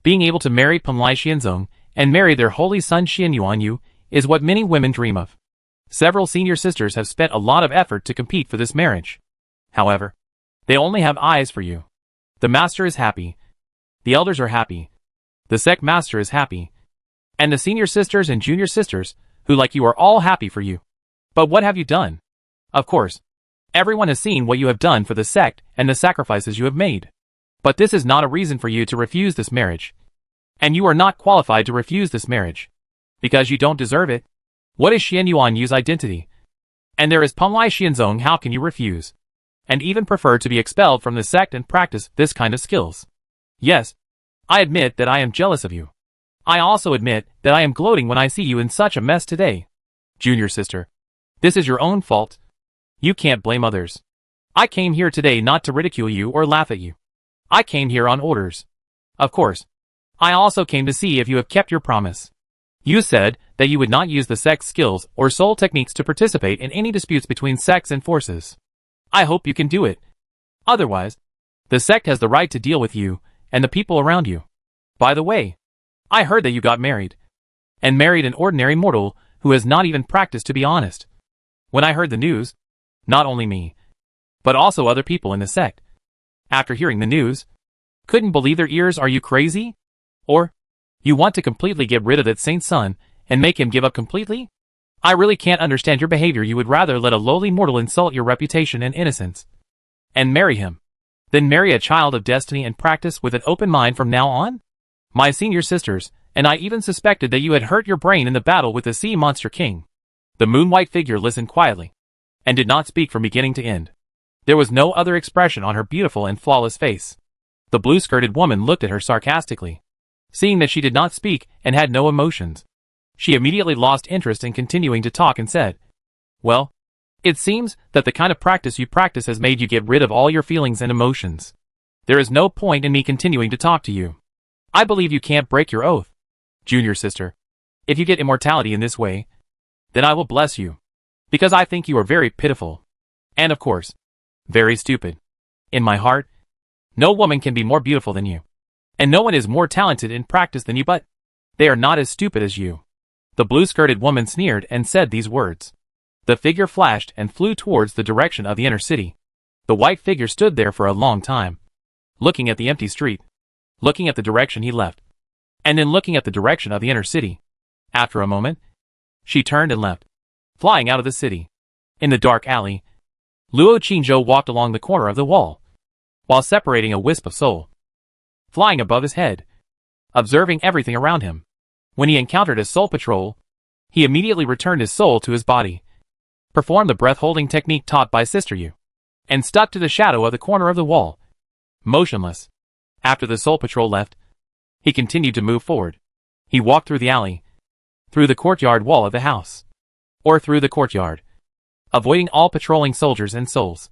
being able to marry Pengli Xianzong and marry their holy son Xian Yuanyu is what many women dream of. Several senior sisters have spent a lot of effort to compete for this marriage. However, they only have eyes for you. The master is happy. The elders are happy. The sect master is happy. And the senior sisters and junior sisters, who like you are all happy for you. But what have you done? Of course, everyone has seen what you have done for the sect and the sacrifices you have made. But this is not a reason for you to refuse this marriage. And you are not qualified to refuse this marriage. Because you don't deserve it. What is Xian Yuanyu's identity? And there is Pengli Xianzong, how can you refuse? And even prefer to be expelled from the sect and practice this kind of skills? Yes, I admit that I am jealous of you. I also admit that I am gloating when I see you in such a mess today. Junior sister, this is your own fault. You can't blame others. I came here today not to ridicule you or laugh at you. I came here on orders. Of course, I also came to see if you have kept your promise. You said that you would not use the sect's skills or soul techniques to participate in any disputes between sects and forces. I hope you can do it. Otherwise, the sect has the right to deal with you and the people around you. By the way, I heard that you got married. And married an ordinary mortal who has not even practiced to be honest. When I heard the news, not only me, but also other people in the sect, after hearing the news, couldn't believe their ears. Are you crazy? Or, you want to completely get rid of that saint's son and make him give up completely? I really can't understand your behavior. You would rather let a lowly mortal insult your reputation and innocence and marry him than marry a child of destiny and practice with an open mind from now on? My senior sisters, and I even suspected that you had hurt your brain in the battle with the sea monster king. The moon-white figure listened quietly and did not speak from beginning to end. There was no other expression on her beautiful and flawless face. The blue-skirted woman looked at her sarcastically. Seeing that she did not speak and had no emotions, she immediately lost interest in continuing to talk and said, Well, it seems that the kind of practice you practice has made you get rid of all your feelings and emotions. There is no point in me continuing to talk to you. I believe you can't break your oath. Junior sister, if you get immortality in this way, then I will bless you. Because I think you are very pitiful. And of course, very stupid. In my heart, no woman can be more beautiful than you. And no one is more talented in practice than you, but they are not as stupid as you. The blue-skirted woman sneered and said these words. The figure flashed and flew towards the direction of the inner city. The white figure stood there for a long time, looking at the empty street, looking at the direction he left, and then looking at the direction of the inner city. After a moment, she turned and left, flying out of the city. In the dark alley, Luo Qingzhou walked along the corner of the wall, while separating a wisp of soul, flying above his head, observing everything around him. When he encountered a soul patrol, he immediately returned his soul to his body, performed the breath-holding technique taught by Sister Yu, and stuck to the shadow of the corner of the wall, motionless. After the soul patrol left, he continued to move forward. He walked through the alley, through the courtyard wall of the house, or through the courtyard, avoiding all patrolling soldiers and souls.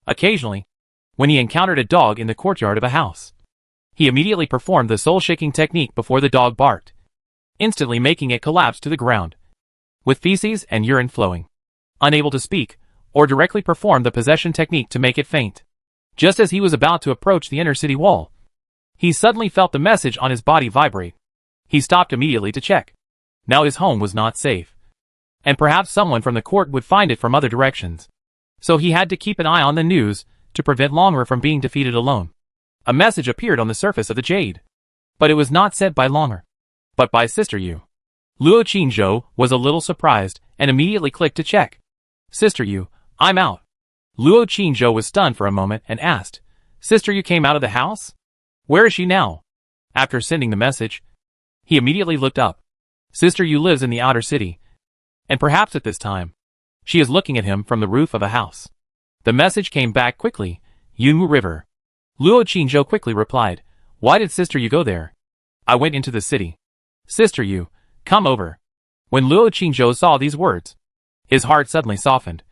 Occasionally, when he encountered a dog in the courtyard of a house, he immediately performed the soul-shaking technique before the dog barked, instantly making it collapse to the ground, with feces and urine flowing. Unable to speak, or directly perform the possession technique to make it faint. Just as he was about to approach the inner city wall, he suddenly felt the message on his body vibrate. He stopped immediately to check. Now his home was not safe, and perhaps someone from the court would find it from other directions. So he had to keep an eye on the news to prevent Long'er from being defeated alone. A message appeared on the surface of the jade. But it was not sent by Longer, but by Sister Yu. Luo Qingzhou was a little surprised and immediately clicked to check. Sister Yu, I'm out. Luo Qingzhou was stunned for a moment and asked, Sister Yu came out of the house? Where is she now? After sending the message, he immediately looked up. Sister Yu lives in the outer city, and perhaps at this time, she is looking at him from the roof of a house. The message came back quickly, Yunwu River. Luo Qingzhou quickly replied, Why did Sister Yu go there? I went into the city. Sister Yu, come over. When Luo Qingzhou saw these words, his heart suddenly softened,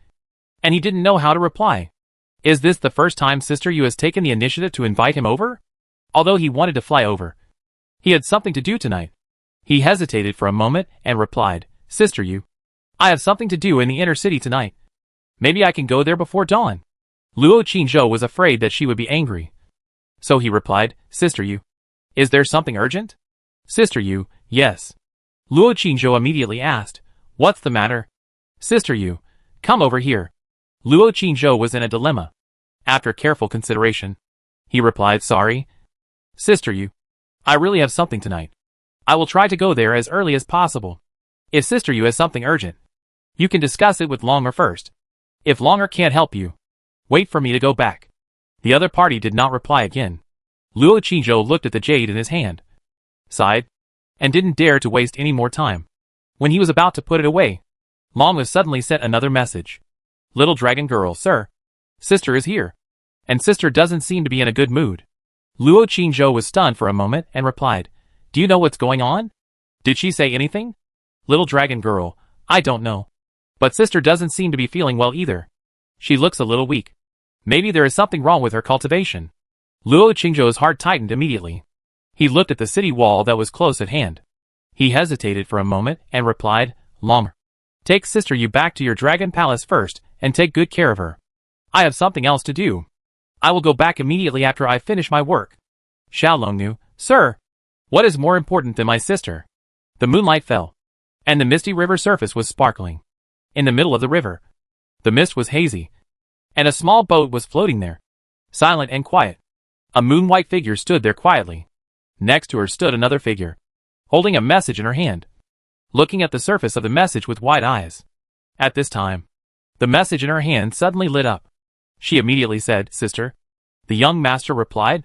and he didn't know how to reply. Is this the first time Sister Yu has taken the initiative to invite him over? Although he wanted to fly over, he had something to do tonight. He hesitated for a moment and replied, Sister Yu, I have something to do in the inner city tonight. Maybe I can go there before dawn. Luo Qingzhou was afraid that she would be angry. So he replied, Sister Yu, is there something urgent? Sister Yu, yes. Luo Qingzhou immediately asked, What's the matter? Sister Yu, come over here. Luo Qingzhou was in a dilemma. After careful consideration, he replied, Sorry. Sister Yu, I really have something tonight. I will try to go there as early as possible. If Sister Yu has something urgent, you can discuss it with Longer first. If Longer can't help you, wait for me to go back. The other party did not reply again. Luo Qingzhou looked at the jade in his hand, sighed, and didn't dare to waste any more time. When he was about to put it away, Longer suddenly sent another message. Little dragon girl, sir. Sister is here. And sister doesn't seem to be in a good mood. Luo Qingzhou was stunned for a moment and replied, Do you know what's going on? Did she say anything? Little dragon girl, I don't know. But sister doesn't seem to be feeling well either. She looks a little weak. Maybe there is something wrong with her cultivation. Luo Qingzhou's heart tightened immediately. He looked at the city wall that was close at hand. He hesitated for a moment and replied, Longer, take Sister Yu back to your dragon palace first and take good care of her. I have something else to do. I will go back immediately after I finish my work. Xiaolongnu, sir, what is more important than my sister? The moonlight fell, and the misty river surface was sparkling. In the middle of the river, the mist was hazy, and a small boat was floating there, silent and quiet. A moon-white figure stood there quietly. Next to her stood another figure, holding a message in her hand, looking at the surface of the message with wide eyes. At this time, the message in her hand suddenly lit up. She immediately said, Sister. The young master replied.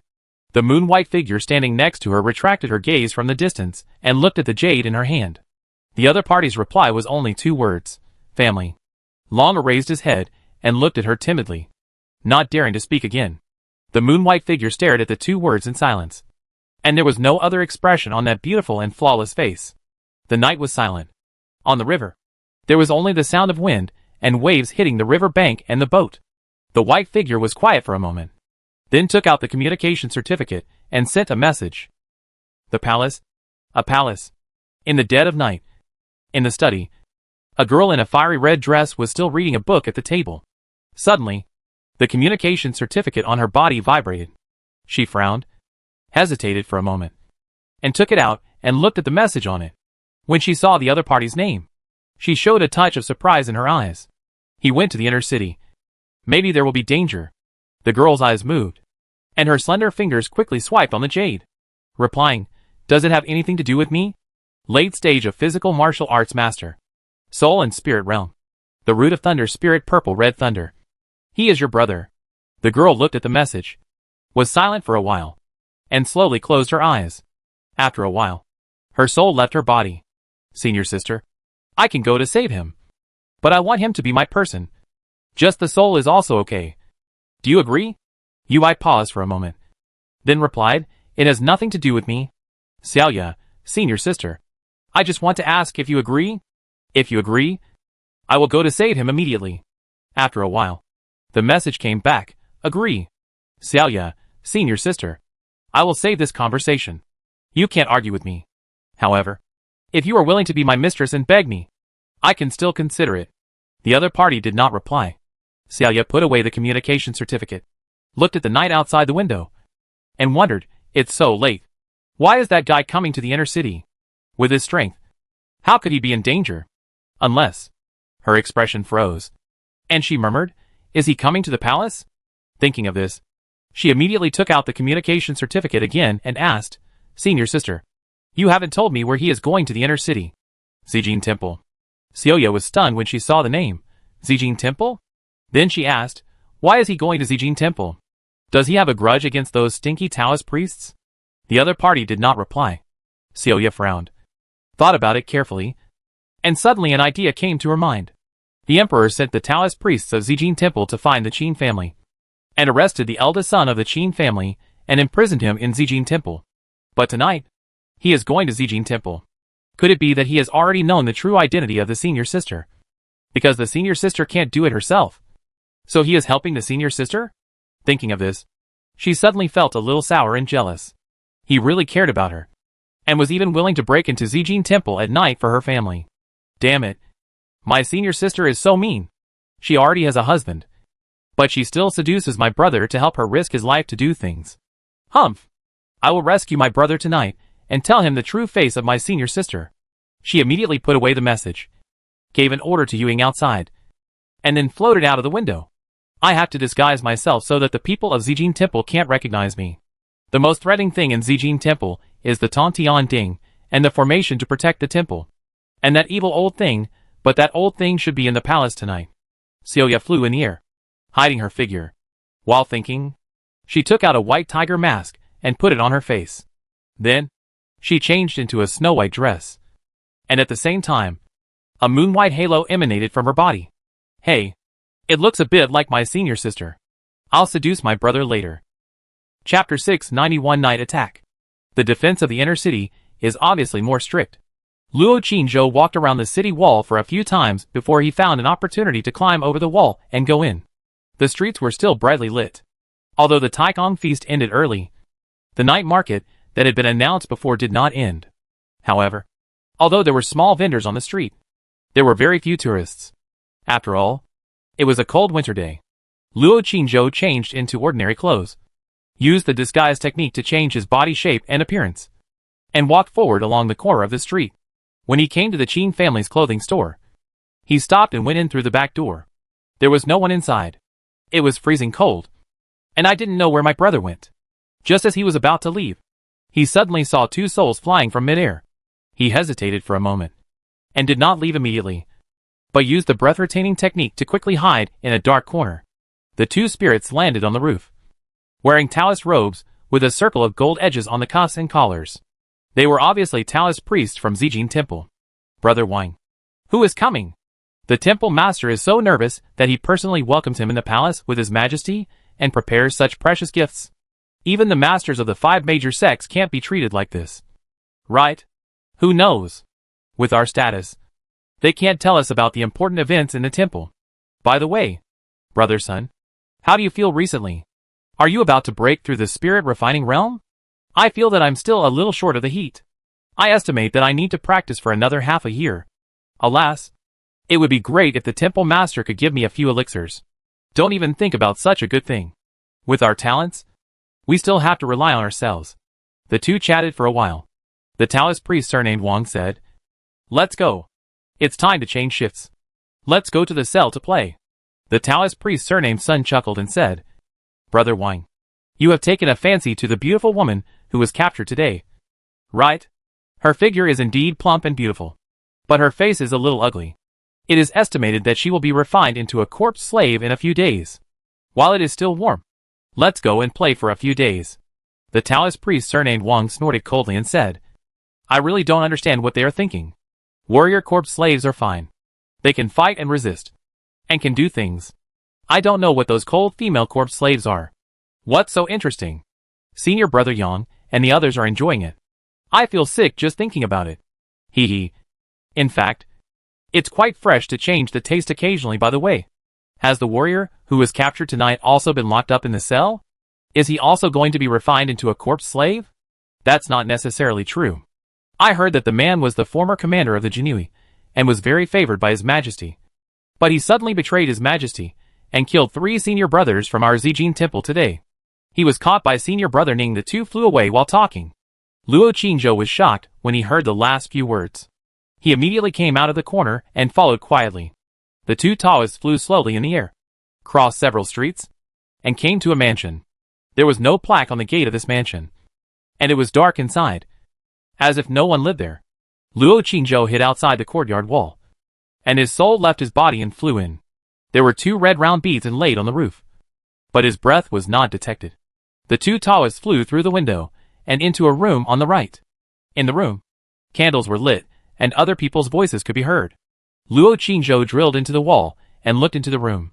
The moon-white figure standing next to her retracted her gaze from the distance and looked at the jade in her hand. The other party's reply was only 2 words, family. Longer raised his head and looked at her timidly, not daring to speak again. The moon-white figure stared at the 2 words in silence, and there was no other expression on that beautiful and flawless face. The night was silent. On the river, there was only the sound of wind and waves hitting the river bank and the boat. The white figure was quiet for a moment, then took out the communication certificate and sent a message. The palace? A palace. In the dead of night. In the study, a girl in a fiery red dress was still reading a book at the table. Suddenly, the communication certificate on her body vibrated. She frowned, hesitated for a moment, and took it out and looked at the message on it. When she saw the other party's name, she showed a touch of surprise in her eyes. He went to the inner city. Maybe there will be danger. The girl's eyes moved, and her slender fingers quickly swiped on the jade, replying, Does it have anything to do with me? Late stage of physical martial arts master. Soul and spirit realm. The root of thunder spirit purple red thunder. He is your brother. The girl looked at the message, was silent for a while, and slowly closed her eyes. After a while, her soul left her body. Senior sister, I can go to save him. But I want him to be my person. Just the soul is also okay. Do you agree? Ui paused for a moment, then replied, It has nothing to do with me. Xiaoya, senior sister, I just want to ask if you agree? If you agree, I will go to save him immediately. After a while, the message came back, Agree. Xiaoya, senior sister, I will save this conversation. You can't argue with me. However, if you are willing to be my mistress and beg me, I can still consider it. The other party did not reply. Xiaoya put away the communication certificate, looked at the night outside the window, and wondered, It's so late. Why is that guy coming to the inner city? With his strength, how could he be in danger? Unless... Her expression froze, and she murmured, Is he coming to the palace? Thinking of this, she immediately took out the communication certificate again and asked, Senior sister. You haven't told me where he is going to the inner city. Zijin Temple. Xiaoya was stunned when she saw the name. Zijin Temple? Then she asked, why is he going to Zijin Temple? Does he have a grudge against those stinky Taoist priests? The other party did not reply. Xiaoya frowned, thought about it carefully, and suddenly an idea came to her mind. The emperor sent the Taoist priests of Zijin Temple to find the Qin family, and arrested the eldest son of the Qin family and imprisoned him in Zijin Temple. But tonight, he is going to Zijin Temple. Could it be that he has already known the true identity of the senior sister? Because the senior sister can't do it herself. So he is helping the senior sister? Thinking of this, she suddenly felt a little sour and jealous. He really cared about her, and was even willing to break into Zijin Temple at night for her family. Damn it. My senior sister is so mean. She already has a husband, but she still seduces my brother to help her risk his life to do things. Humph. I will rescue my brother tonight and tell him the true face of my senior sister. She immediately put away the message, gave an order to Yuing outside, and then floated out of the window. I have to disguise myself so that the people of Zijin Temple can't recognize me. The most threatening thing in Zijin Temple is the Tontian Ding and the formation to protect the temple. And that evil old thing, but that old thing should be in the palace tonight. Xiaoya flew in the air, hiding her figure. While thinking, she took out a white tiger mask and put it on her face. Then, she changed into a snow-white dress. And at the same time, a moon-white halo emanated from her body. Hey, it looks a bit like my senior sister. I'll seduce my brother later. Chapter 691 Night Attack. The defense of the inner city is obviously more strict. Luo Qingzhou walked around the city wall for a few times before he found an opportunity to climb over the wall and go in. The streets were still brightly lit. Although the Taikong feast ended early, the night market that had been announced before did not end. However, although there were small vendors on the street, there were very few tourists. After all, it was a cold winter day. Luo Qingzhou changed into ordinary clothes, used the disguise technique to change his body shape and appearance, and walked forward along the corner of the street. When he came to the Qin family's clothing store, he stopped and went in through the back door. There was no one inside. It was freezing cold, and I didn't know where my brother went. Just as he was about to leave, he suddenly saw two souls flying from midair. He hesitated for a moment, and did not leave immediately, but used the breath-retaining technique to quickly hide in a dark corner. The two spirits landed on the roof, wearing Taoist robes with a circle of gold edges on the cuffs and collars. They were obviously Taoist priests from Zijin Temple. Brother Wang. Who is coming? The temple master is so nervous that he personally welcomes him in the palace with his majesty and prepares such precious gifts. Even the masters of the 5 major sects can't be treated like this. Right? Who knows? With our status, they can't tell us about the important events in the temple. By the way, brother son, how do you feel recently? Are you about to break through the spirit refining realm? I feel that I'm still a little short of the heat. I estimate that I need to practice for another half a year. Alas, it would be great if the temple master could give me a few elixirs. Don't even think about such a good thing. With our talents, we still have to rely on ourselves. The two chatted for a while. The Taoist priest surnamed Wang said, Let's go. It's time to change shifts. Let's go to the cell to play. The Taoist priest surnamed Sun chuckled and said, Brother Wang, you have taken a fancy to the beautiful woman who was captured today. Right? Her figure is indeed plump and beautiful, but her face is a little ugly. It is estimated that she will be refined into a corpse slave in a few days. While it is still warm, let's go and play for a few days. The Taoist priest surnamed Wang snorted coldly and said, I really don't understand what they are thinking. Warrior corpse slaves are fine. They can fight and resist, and can do things. I don't know what those cold female corpse slaves are. What's so interesting? Senior brother Yang and the others are enjoying it. I feel sick just thinking about it. Hee hee. In fact, it's quite fresh to change the taste occasionally. By the way. Has the warrior who was captured tonight also been locked up in the cell? Is he also going to be refined into a corpse slave? That's not necessarily true. I heard that the man was the former commander of the Jinui, and was very favored by his majesty. But he suddenly betrayed his majesty, and killed 3 senior brothers from our Zijin temple today. He was caught by senior brother Ning. The two flew away while talking. Luo Qingzhou was shocked when he heard the last few words. He immediately came out of the corner and followed quietly. The two Taoists flew slowly in the air, crossed several streets, and came to a mansion. There was no plaque on the gate of this mansion, and it was dark inside. as if no one lived there. Luo Qingzhou hid outside the courtyard wall, and his soul left his body and flew in. There were 2 red round beads inlaid on the roof, but his breath was not detected. The 2 Taoists flew through the window and into a room on the right. In the room, candles were lit, and other people's voices could be heard. Luo Qingzhou drilled into the wall and looked into the room.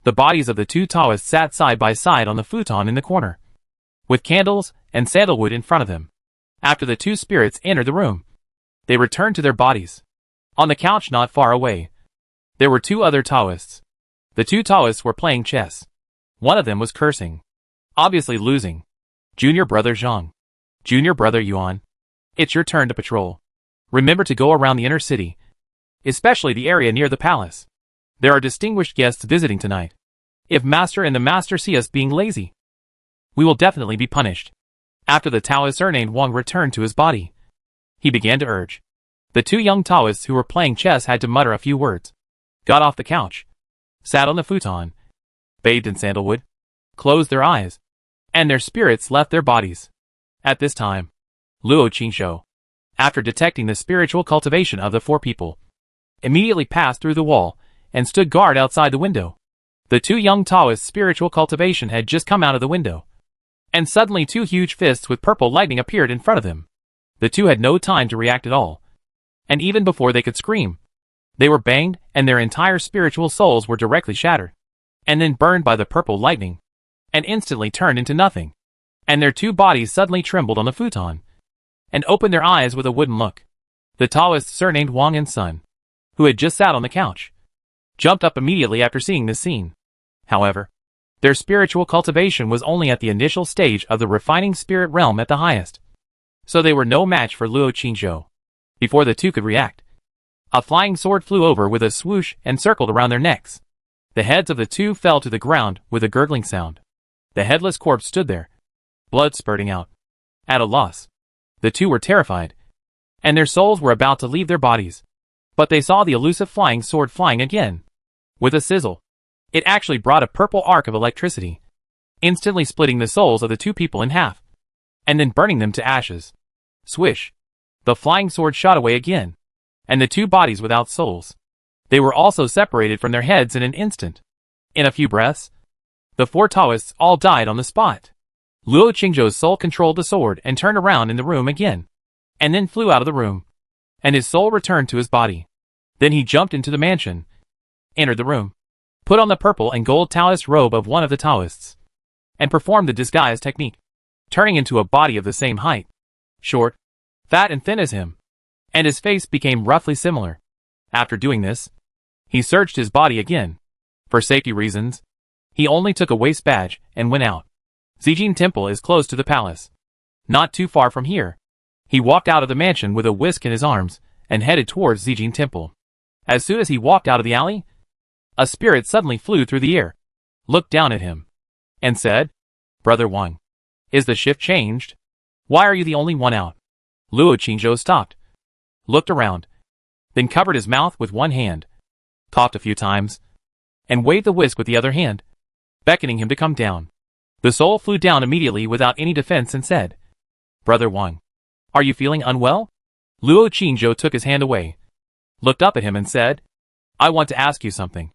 The bodies of the 2 Taoists sat side by side on the futon in the corner, with candles and sandalwood in front of them. After the 2 spirits entered the room, they returned to their bodies. On the couch not far away, there were 2 other Taoists. The 2 Taoists were playing chess. One of them was cursing, obviously losing. Junior brother Zhang. Junior brother Yuan. It's your turn to patrol. Remember to go around the inner city, especially the area near the palace. There are distinguished guests visiting tonight. If Master and the Master see us being lazy, we will definitely be punished. After the Taoist surnamed Wang returned to his body, he began to urge. The 2 young Taoists who were playing chess had to mutter a few words, got off the couch, sat on the futon, bathed in sandalwood, closed their eyes, and their spirits left their bodies. At this time, Luo Qingzhou, after detecting the spiritual cultivation of the 4 people, immediately passed through the wall and stood guard outside the window. The 2 young Taoists' spiritual cultivation had just come out of the window, and suddenly 2 huge fists with purple lightning appeared in front of them. The 2 had no time to react at all, and even before they could scream, they were banged and their entire spiritual souls were directly shattered, and then burned by the purple lightning, and instantly turned into nothing. And their 2 bodies suddenly trembled on the futon, and opened their eyes with a wooden look. The Taoists surnamed Wang and Sun, who had just sat on the couch, jumped up immediately after seeing this scene. However, their spiritual cultivation was only at the initial stage of the refining spirit realm at the highest, so they were no match for Luo Qingzhou. Before the 2 could react, a flying sword flew over with a swoosh and circled around their necks. The heads of the 2 fell to the ground with a gurgling sound. The headless corpse stood there, blood spurting out. At a loss, the 2 were terrified, and their souls were about to leave their bodies. But they saw the elusive flying sword flying again. With a sizzle, it actually brought a purple arc of electricity, instantly splitting the souls of the 2 people in half, and then burning them to ashes. Swish! The flying sword shot away again, and the 2 bodies without souls. They were also separated from their heads in an instant. In a few breaths, the 4 Taoists all died on the spot. Luo Qingzhou's soul controlled the sword and turned around in the room again, and then flew out of the room, and his soul returned to his body. Then he jumped into the mansion, entered the room, put on the purple and gold Taoist robe of one of the Taoists, and performed the disguise technique, turning into a body of the same height, short, fat and thin as him, and his face became roughly similar. After doing this, he searched his body again. For safety reasons, he only took a waist badge and went out. Zijin Temple is close to the palace, not too far from here. He walked out of the mansion with a whisk in his arms and headed towards Zijin Temple. As soon as he walked out of the alley, a spirit suddenly flew through the air, looked down at him, and said, "Brother Wang, is the shift changed? Why are you the only one out?" Luo Qingzhou stopped, looked around, then covered his mouth with one hand, coughed a few times, and waved the whisk with the other hand, beckoning him to come down. The soul flew down immediately without any defense and said, "Brother Wang, are you feeling unwell?" Luo Qingzhou took his hand away, looked up at him and said, "I want to ask you something."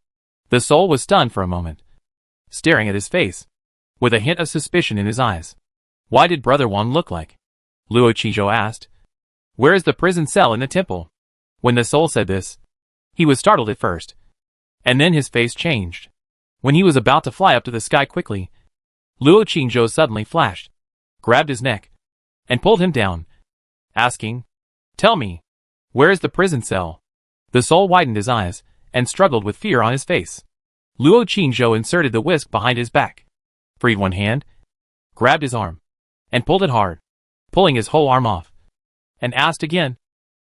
The soul was stunned for a moment, staring at his face, with a hint of suspicion in his eyes. "Why did Brother Wang look like?" Luo Qingzhou asked. "Where is the prison cell in the temple?" When the soul said this, he was startled at first, and then his face changed. When he was about to fly up to the sky quickly, Luo Qingzhou suddenly flashed, grabbed his neck, and pulled him down, asking, "Tell me, where is the prison cell?" The soul widened his eyes, and struggled with fear on his face. Luo Qingzhou inserted the whisk behind his back, freed one hand, grabbed his arm, and pulled it hard, pulling his whole arm off, and asked again,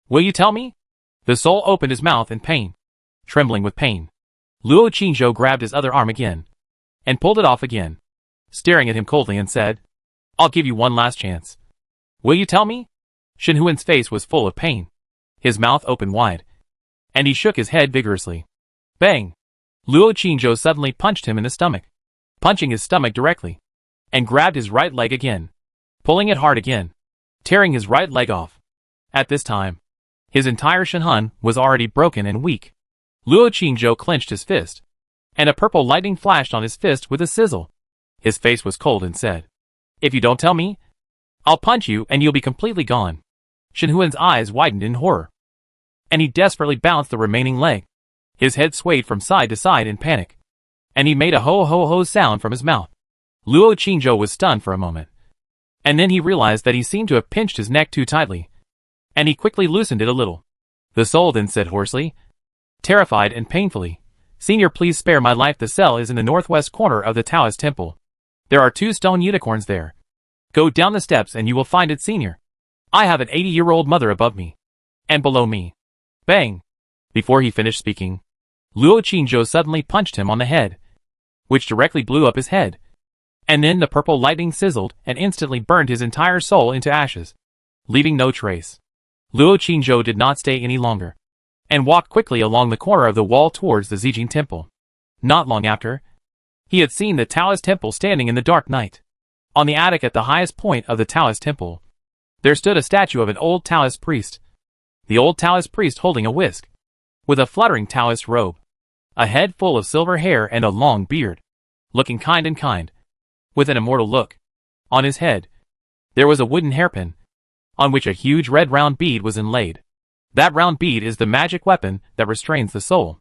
"Will you tell me?" The soul opened his mouth in pain, trembling with pain. Luo Qingzhou grabbed his other arm again, and pulled it off again, staring at him coldly and said, "I'll give you one last chance. Will you tell me?" Shen Huan's face was full of pain. His mouth opened wide, and he shook his head vigorously. Bang! Luo Qingzhou suddenly punched him in the stomach, punching his stomach directly, and grabbed his right leg again, pulling it hard again, tearing his right leg off. At this time, his entire shinhan was already broken and weak. Luo Qingzhou clenched his fist, and a purple lightning flashed on his fist with a sizzle. His face was cold and said, "If you don't tell me, I'll punch you and you'll be completely gone." Shen Huan's eyes widened in horror, and he desperately bounced the remaining leg. His head swayed from side to side in panic, and he made a ho-ho-ho sound from his mouth. Luo Qingzhou was stunned for a moment, and then he realized that he seemed to have pinched his neck too tightly, and he quickly loosened it a little. The soul then said hoarsely, terrified and painfully, "Senior, please spare my life. The cell is in the northwest corner of the Taoist temple. There are 2 stone unicorns there. Go down the steps and you will find it, Senior. I have an 80-year-old mother above me, and below me." Bang! Before he finished speaking, Luo Qingzhou suddenly punched him on the head, which directly blew up his head. And then the purple lightning sizzled and instantly burned his entire soul into ashes, leaving no trace. Luo Qingzhou did not stay any longer, and walked quickly along the corner of the wall towards the Zijing temple. Not long after, he had seen the Taoist temple standing in the dark night. On the attic at the highest point of the Taoist temple, there stood a statue of an old Taoist priest. The old Taoist priest holding a whisk, with a fluttering Taoist robe, a head full of silver hair and a long beard, looking kind and kind, with an immortal look. On his head, there was a wooden hairpin, on which a huge red round bead was inlaid. That round bead is the magic weapon that restrains the soul.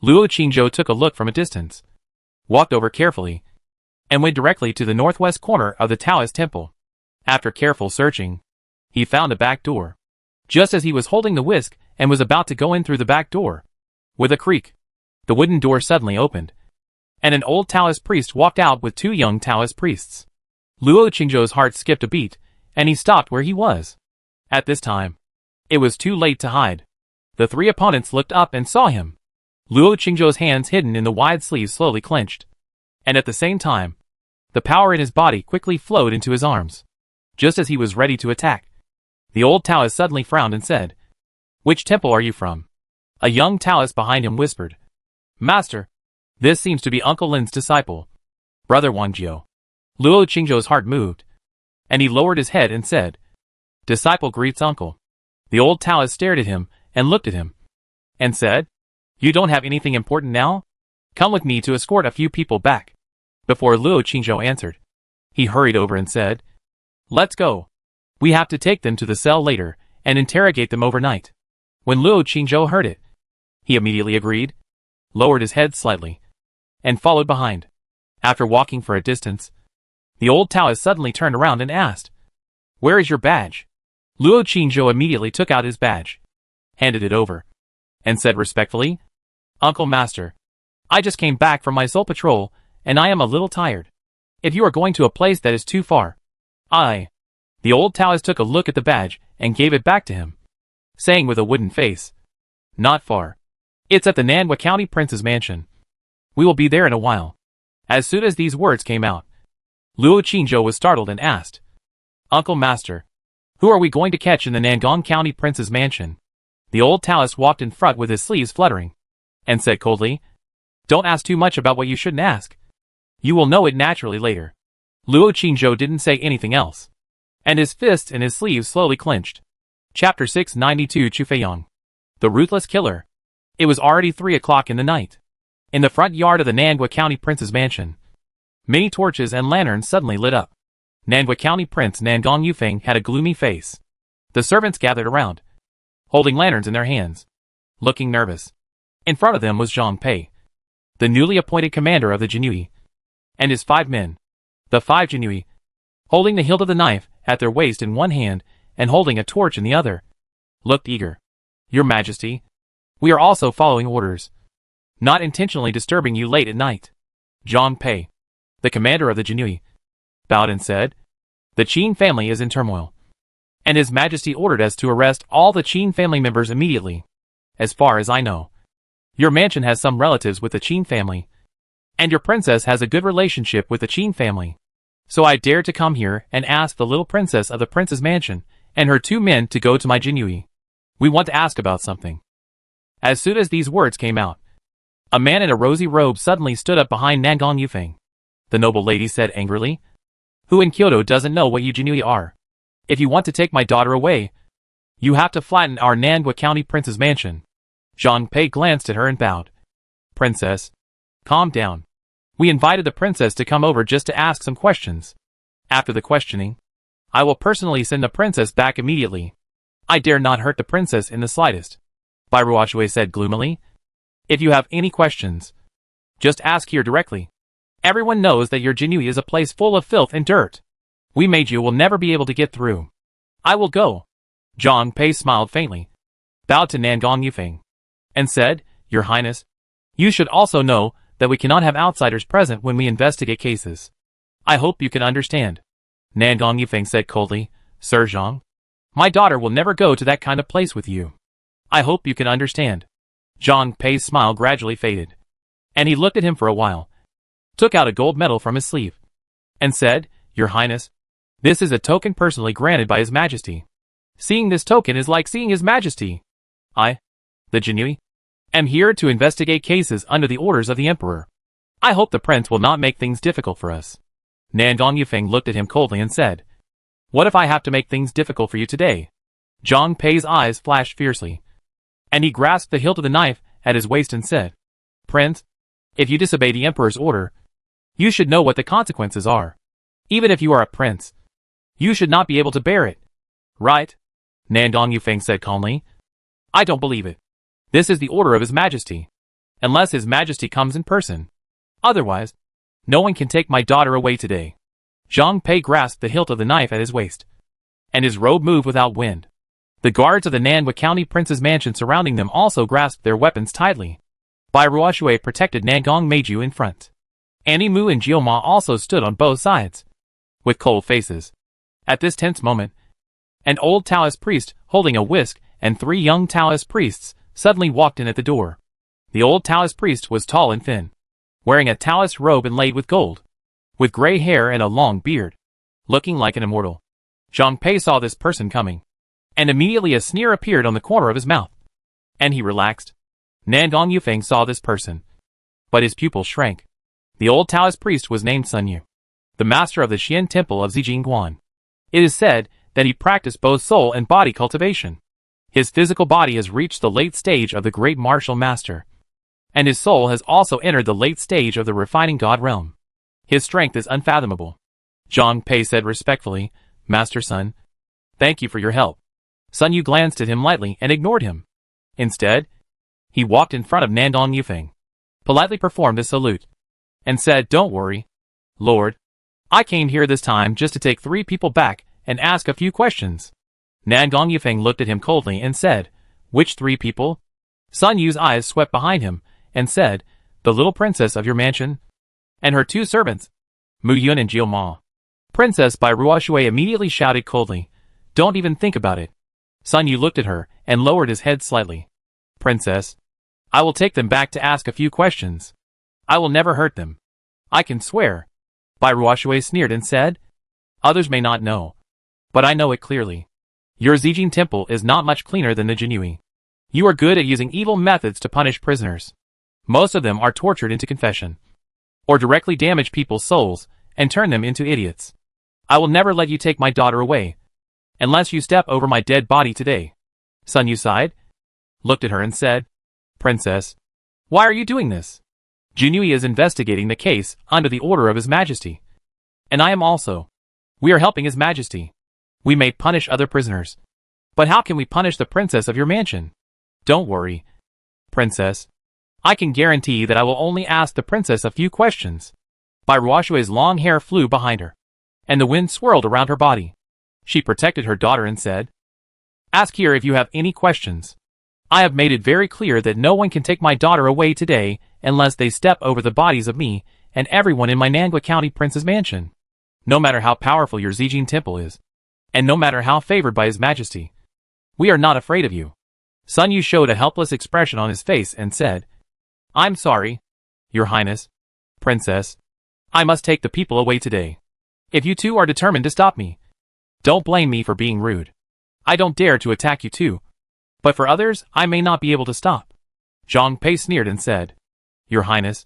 Luo Qingzhou took a look from a distance, walked over carefully, and went directly to the northwest corner of the Taoist temple. After careful searching, he found a back door. Just as he was holding the whisk and was about to go in through the back door, with a creak, the wooden door suddenly opened, and an old Taoist priest walked out with 2 young Taoist priests. Luo Qingzhou's heart skipped a beat, and he stopped where he was. At this time, it was too late to hide. The 3 opponents looked up and saw him. Luo Qingzhou's hands hidden in the wide sleeves slowly clenched, and at the same time, the power in his body quickly flowed into his arms. Just as he was ready to attack, the old Taoist suddenly frowned and said, "Which temple are you from?" A young Taoist behind him whispered, "Master, this seems to be Uncle Lin's disciple, Brother Wangjiu." Luo Qingzhou's heart moved, and he lowered his head and said, "Disciple greets uncle." The old Taoist stared at him and looked at him, and said, "You don't have anything important now? Come with me to escort a few people back." Before Luo Qingzhou answered, he hurried over and said, "Let's go. We have to take them to the cell later and interrogate them overnight." When Luo Qingzhou heard it, he immediately agreed, lowered his head slightly, and followed behind. After walking for a distance, the old Taoist suddenly turned around and asked, "Where is your badge?" Luo Qingzhou immediately took out his badge, handed it over, and said respectfully, "Uncle Master, I just came back from my soul patrol, and I am a little tired. If you are going to a place that is too far, The old Taoist took a look at the badge and gave it back to him, saying with a wooden face, "Not far. It's at the Nanhua County Prince's mansion. We will be there in a while." As soon as these words came out, Luo Qingzhou was startled and asked, "Uncle Master, who are we going to catch in the Nangang County Prince's mansion?" The old Taoist walked in front with his sleeves fluttering, and said coldly, "Don't ask too much about what you shouldn't ask. You will know it naturally later." Luo Qingzhou didn't say anything else, and his fists in his sleeves slowly clenched. Chapter 692 Chufeiyang. The Ruthless Killer. It was already 3 o'clock in the night. In the front yard of the Nanhua County Prince's mansion, many torches and lanterns suddenly lit up. Nanhua County Prince Nangang Yufeng had a gloomy face. The servants gathered around, holding lanterns in their hands, looking nervous. In front of them was Zhang Pei, the newly appointed commander of the Jinui, and his 5 men. The 5 Jinui, holding the hilt of the knife at their waist in one hand and holding a torch in the other, looked eager. "Your Majesty, we are also following orders, not intentionally disturbing you late at night." Zhang Pei, the commander of the Jinui, bowed and said, "The Qin family is in turmoil, and His Majesty ordered us to arrest all the Qin family members immediately. As far as I know, your mansion has some relatives with the Qin family, and your princess has a good relationship with the Qin family. So I dared to come here and ask the little princess of the prince's mansion and her 2 men to go to my Jinui. We want to ask about something." As soon as these words came out, a man in a rosy robe suddenly stood up behind Nangang Yufeng. The noble lady said angrily, "Who in Kyoto doesn't know what you Jinui are? If you want to take my daughter away, You have to flatten our Nangua County Prince's mansion. Zhang Pei glanced at her and bowed. Princess, calm down. We invited the princess to come over just to ask some questions. After the questioning, I will personally send the princess back immediately. I dare not hurt the princess in the slightest. Bai Ruoshui said gloomily. If you have any questions, just ask here directly. Everyone knows that your Jinui is a place full of filth and dirt. We Meiju will never be able to get through. I will go. Zhang Pei smiled faintly, bowed to Nangong Yufeng, and said, Your Highness, you should also know that we cannot have outsiders present when we investigate cases. I hope you can understand. Nangong Yufeng said coldly, Sir Zhang, my daughter will never go to that kind of place with you. I hope you can understand. Zhang Pei's smile gradually faded, and he looked at him for a while, took out a gold medal from his sleeve, and said, Your Highness, this is a token personally granted by His Majesty. Seeing this token is like seeing His Majesty. I, the Jinui, am here to investigate cases under the orders of the Emperor. I hope the Prince will not make things difficult for us. Nangong Yufeng looked at him coldly and said, What if I have to make things difficult for you today? Zhang Pei's eyes flashed fiercely, and he grasped the hilt of the knife at his waist and said, Prince, if you disobey the Emperor's order, you should know what the consequences are. Even if you are a prince, you should not be able to bear it. Right? Nangong Yufeng said calmly. I don't believe it. This is the order of His Majesty. Unless His Majesty comes in person. Otherwise, no one can take my daughter away today. Zhang Pei grasped the hilt of the knife at his waist, and his robe moved without wind. The guards of the Nangua County Prince's mansion surrounding them also grasped their weapons tightly. Bai Ruoshui protected Nangong Meiju in front. Annie Mu and Jioma also stood on both sides, with cold faces. At this tense moment, an old Taoist priest, holding a whisk, and 3 young Taoist priests, suddenly walked in at the door. The old Taoist priest was tall and thin, wearing a Taoist robe inlaid with gold, with gray hair and a long beard, looking like an immortal. Zhang Pei saw this person coming, and immediately a sneer appeared on the corner of his mouth, and he relaxed. Nangong Yufeng saw this person, but his pupil shrank. The old Taoist priest was named Sun Yu, the master of the Xian Temple of Zijingguan. It is said that he practiced both soul and body cultivation. His physical body has reached the late stage of the great martial master, and his soul has also entered the late stage of the refining god realm. His strength is unfathomable. Zhang Pei said respectfully, Master Sun, thank you for your help. Sun Yu glanced at him lightly and ignored him. Instead, he walked in front of Nangong Yufeng, politely performed a salute, and said, Don't worry, Lord. I came here this time just to take 3 people back and ask a few questions. Nangong Yufeng looked at him coldly and said, Which 3 people? Sun Yu's eyes swept behind him and said, The little princess of your mansion, and her 2 servants, Mu Yun and Jioma. Princess Bai Ruoshui immediately shouted coldly, Don't even think about it. Sun Yu looked at her and lowered his head slightly. Princess, I will take them back to ask a few questions. I will never hurt them. I can swear. Bai Ruoshui sneered and said, Others may not know, but I know it clearly. Your Zijin Temple is not much cleaner than the Jinui. You are good at using evil methods to punish prisoners. Most of them are tortured into confession, or directly damage people's souls and turn them into idiots. I will never let you take my daughter away, unless you step over my dead body today. Sun Yu sighed, looked at her and said, Princess, why are you doing this? Jinui is investigating the case under the order of His Majesty. And I am also. We are helping His Majesty. We may punish other prisoners, but how can we punish the princess of your mansion? Don't worry, Princess. I can guarantee that I will only ask the princess a few questions. Bai Ruoshui's long hair flew behind her, and the wind swirled around her body. She protected her daughter and said, Ask here if you have any questions. I have made it very clear that no one can take my daughter away today unless they step over the bodies of me and everyone in my Nangua County Prince's mansion. No matter how powerful your Zijin Temple is, and no matter how favored by His Majesty, we are not afraid of you. Sun Yu showed a helpless expression on his face and said, I'm sorry, Your Highness. Princess, I must take the people away today. If you 2 are determined to stop me, don't blame me for being rude. I don't dare to attack you too, but for others I may not be able to stop. Zhang Pei sneered and said, Your Highness,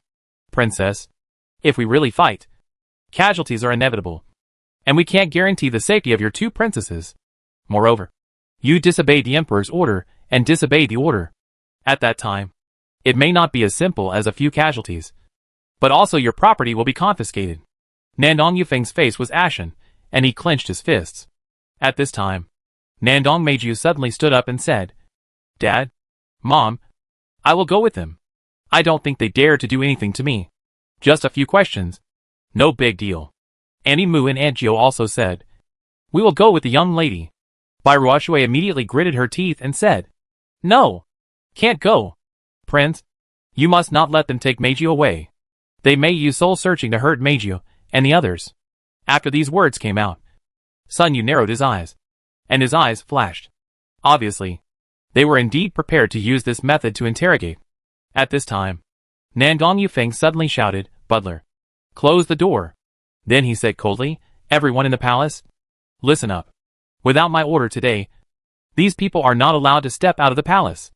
Princess, if we really fight, casualties are inevitable, and we can't guarantee the safety of your 2 princesses. Moreover, You disobeyed the emperor's order and disobeyed the order. At that time, it may not be as simple as a few casualties, but also your property will be confiscated. Nandong Yufeng's face was ashen, and he clenched his fists. At this time, Nandong Meiju suddenly stood up and said, Dad, Mom, I will go with them. I don't think they dare to do anything to me. Just a few questions. No big deal. Annie Mu and Aunt Gio also said, We will go with the young lady. Bai Ruoshui immediately gritted her teeth and said, No, can't go. Prince, you must not let them take Meiju away. They may use soul searching to hurt Meiju and the others. After these words came out, Sun Yu narrowed his eyes, and his eyes flashed. Obviously, they were indeed prepared to use this method to interrogate. At this time, Nandong Yufeng suddenly shouted, Butler, close the door. Then he said coldly, Everyone in the palace, listen up. Without my order today, these people are not allowed to step out of the palace.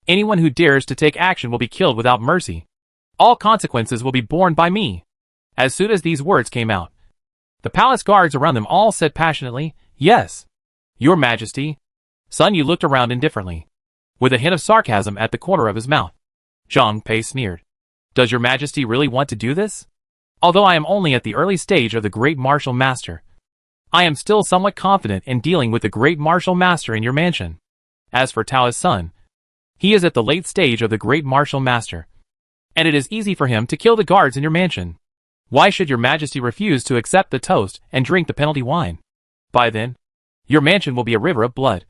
Anyone who dares to take action will be killed without mercy. All consequences will be borne by me. As soon as these words came out, the palace guards around them all said passionately, Yes, Your Majesty. Sun Yu looked around indifferently, with a hint of sarcasm at the corner of his mouth. Zhang Pei sneered. Does Your Majesty really want to do this? Although I am only at the early stage of the Great Martial Master, I am still somewhat confident in dealing with the Great Martial Master in your mansion. As for Tao's son, he is at the late stage of the Great Martial Master, and it is easy for him to kill the guards in your mansion. Why should Your Majesty refuse to accept the toast and drink the penalty wine? By then, your mansion will be a river of blood,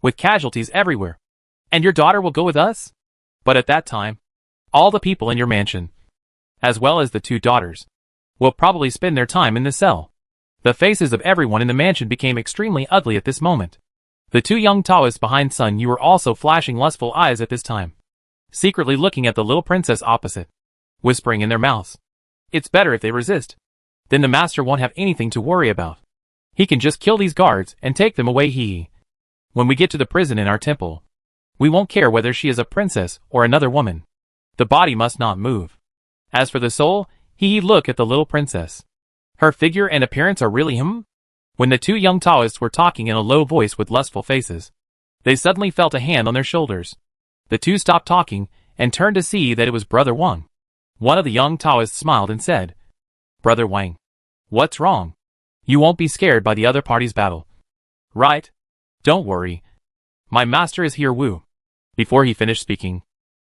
with casualties everywhere, and your daughter will go with us? But at that time, all the people in your mansion, as well as the 2 daughters, will probably spend their time in the cell. The faces of everyone in the mansion became extremely ugly at this moment. The 2 young Taoists behind Sun Yu were also flashing lustful eyes at this time, secretly looking at the little princess opposite, whispering in their mouths, It's better if they resist. Then the master won't have anything to worry about. He can just kill these guards and take them away. When we get to the prison in our temple, we won't care whether she is a princess or another woman. The body must not move. As for the soul, look at the little princess. Her figure and appearance are really him? When the 2 young Taoists were talking in a low voice with lustful faces, they suddenly felt a hand on their shoulders. The 2 stopped talking and turned to see that it was Brother Wang. One of the young Taoists smiled and said, Brother Wang, what's wrong? You won't be scared by the other party's battle, right? Don't worry. My master is here. Wu. Before he finished speaking,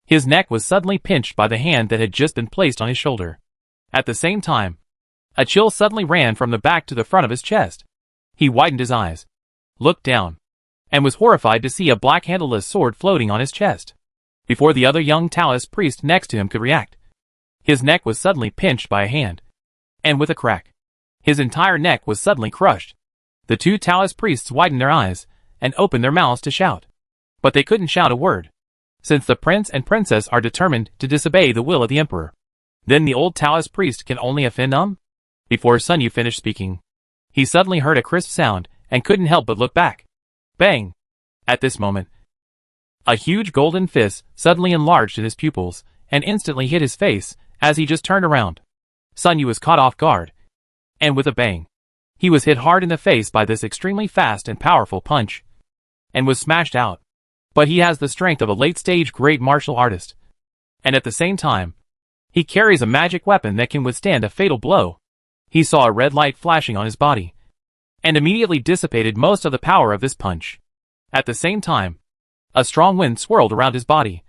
his neck was suddenly pinched by the hand that had just been placed on his shoulder. At the same time, a chill suddenly ran from the back to the front of his chest. He widened his eyes, looked down, and was horrified to see a black handleless sword floating on his chest. Before the other young Taoist priest next to him could react, his neck was suddenly pinched by a hand, and with a crack, his entire neck was suddenly crushed. The 2 Taoist priests widened their eyes and opened their mouths to shout, but they couldn't shout a word, since the prince and princess are determined to disobey the will of the emperor. Then the old Taoist priest can only offend them? Before Sun Yu finished speaking, he suddenly heard a crisp sound and couldn't help but look back. Bang! At this moment, a huge golden fist suddenly enlarged in his pupils and instantly hit his face as he just turned around. Sun Yu was caught off guard, and with a bang, he was hit hard in the face by this extremely fast and powerful punch, and was smashed out. But he has the strength of a late-stage great martial artist, and at the same time, he carries a magic weapon that can withstand a fatal blow. He saw a red light flashing on his body, and immediately dissipated most of the power of this punch. At the same time, a strong wind swirled around his body,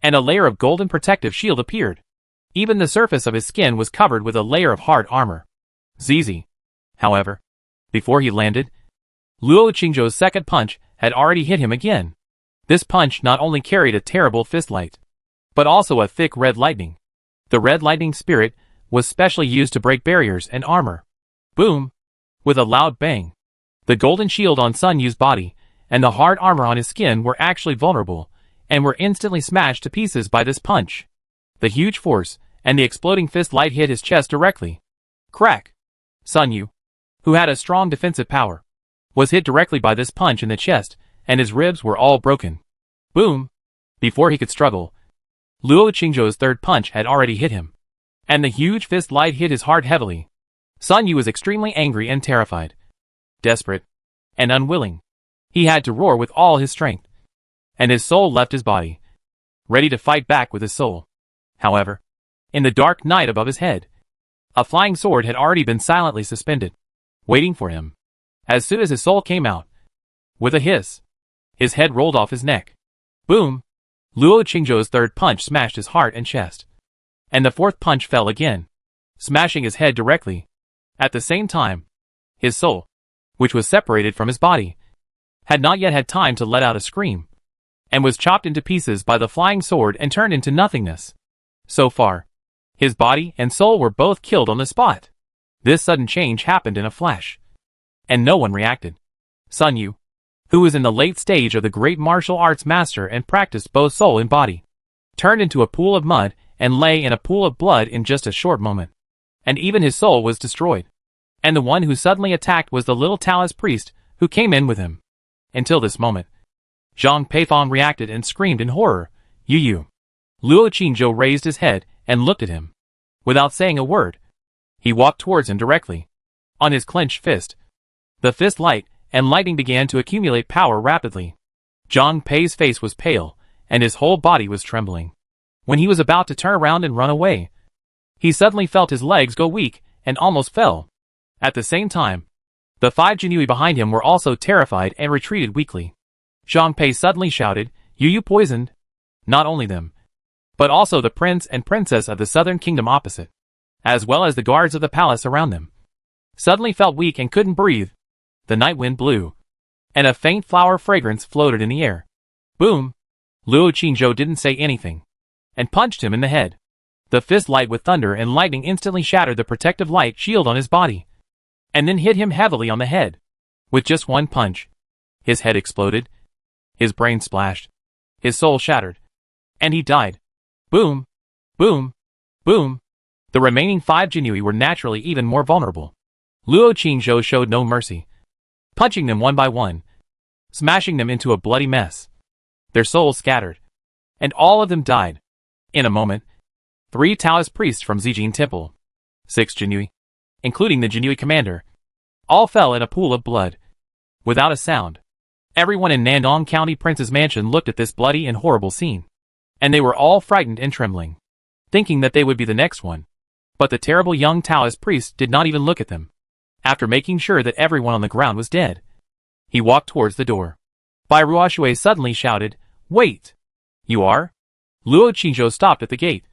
and a layer of golden protective shield appeared. Even the surface of his skin was covered with a layer of hard armor. Zizi. However, before he landed, Luo Qingzhou's second punch had already hit him again. This punch not only carried a terrible fist light, but also a thick red lightning. The red lightning spirit was specially used to break barriers and armor. Boom! With a loud bang, the golden shield on Sun Yu's body and the hard armor on his skin were actually vulnerable, and were instantly smashed to pieces by this punch. The huge force and the exploding fist light hit his chest directly. Crack! Sun Yu, who had a strong defensive power, was hit directly by this punch in the chest, and his ribs were all broken. Boom! Before he could struggle, Luo Qingzhou's third punch had already hit him, and the huge fist light hit his heart heavily. Sun Yu was extremely angry and terrified, desperate, and unwilling. He had to roar with all his strength. And his soul left his body, ready to fight back with his soul. However, in the dark night above his head, a flying sword had already been silently suspended, waiting for him. As soon as his soul came out, with a hiss, his head rolled off his neck. Boom! Luo Qingzhou's third punch smashed his heart and chest. And the fourth punch fell again, smashing his head directly. At the same time, his soul, which was separated from his body, had not yet had time to let out a scream, and was chopped into pieces by the flying sword and turned into nothingness. So far, his body and soul were both killed on the spot. This sudden change happened in a flash, and no one reacted. Sun Yu, who was in the late stage of the great martial arts master and practiced both soul and body, turned into a pool of mud and lay in a pool of blood in just a short moment. And even his soul was destroyed. And the one who suddenly attacked was the little Taoist priest who came in with him. Until this moment, Zhang Peifong reacted and screamed in horror, Yu. Luo Qingzhou raised his head and looked at him. Without saying a word, he walked towards him directly. On his clenched fist, the fist light and lightning began to accumulate power rapidly. Zhang Pei's face was pale, and his whole body was trembling. When he was about to turn around and run away, he suddenly felt his legs go weak and almost fell. At the same time, the 5 Jinui behind him were also terrified and retreated weakly. Zhang Pei suddenly shouted, You poisoned? Not only them, but also the prince and princess of the southern kingdom opposite, as well as the guards of the palace around them, suddenly felt weak and couldn't breathe. The night wind blew, and a faint flower fragrance floated in the air. Boom! Luo Qingzhou didn't say anything, and punched him in the head. The fist light with thunder and lightning instantly shattered the protective light shield on his body, and then hit him heavily on the head. With just one punch, his head exploded, his brain splashed, his soul shattered, and he died. Boom! Boom! Boom! The remaining 5 Jinui were naturally even more vulnerable. Luo Qingzhou showed no mercy, punching them one by one, smashing them into a bloody mess. Their souls scattered, and all of them died. In a moment, 3 Taoist priests from Zijin Temple, 6 Jinui, including the Jinui commander, all fell in a pool of blood. Without a sound, everyone in Nandong County Prince's mansion looked at this bloody and horrible scene, and they were all frightened and trembling, thinking that they would be the next one. But the terrible young Taoist priest did not even look at them. After making sure that everyone on the ground was dead, he walked towards the door. Bai Ruoshui suddenly shouted, Wait! You are? Luo Qingzhou stopped at the gate,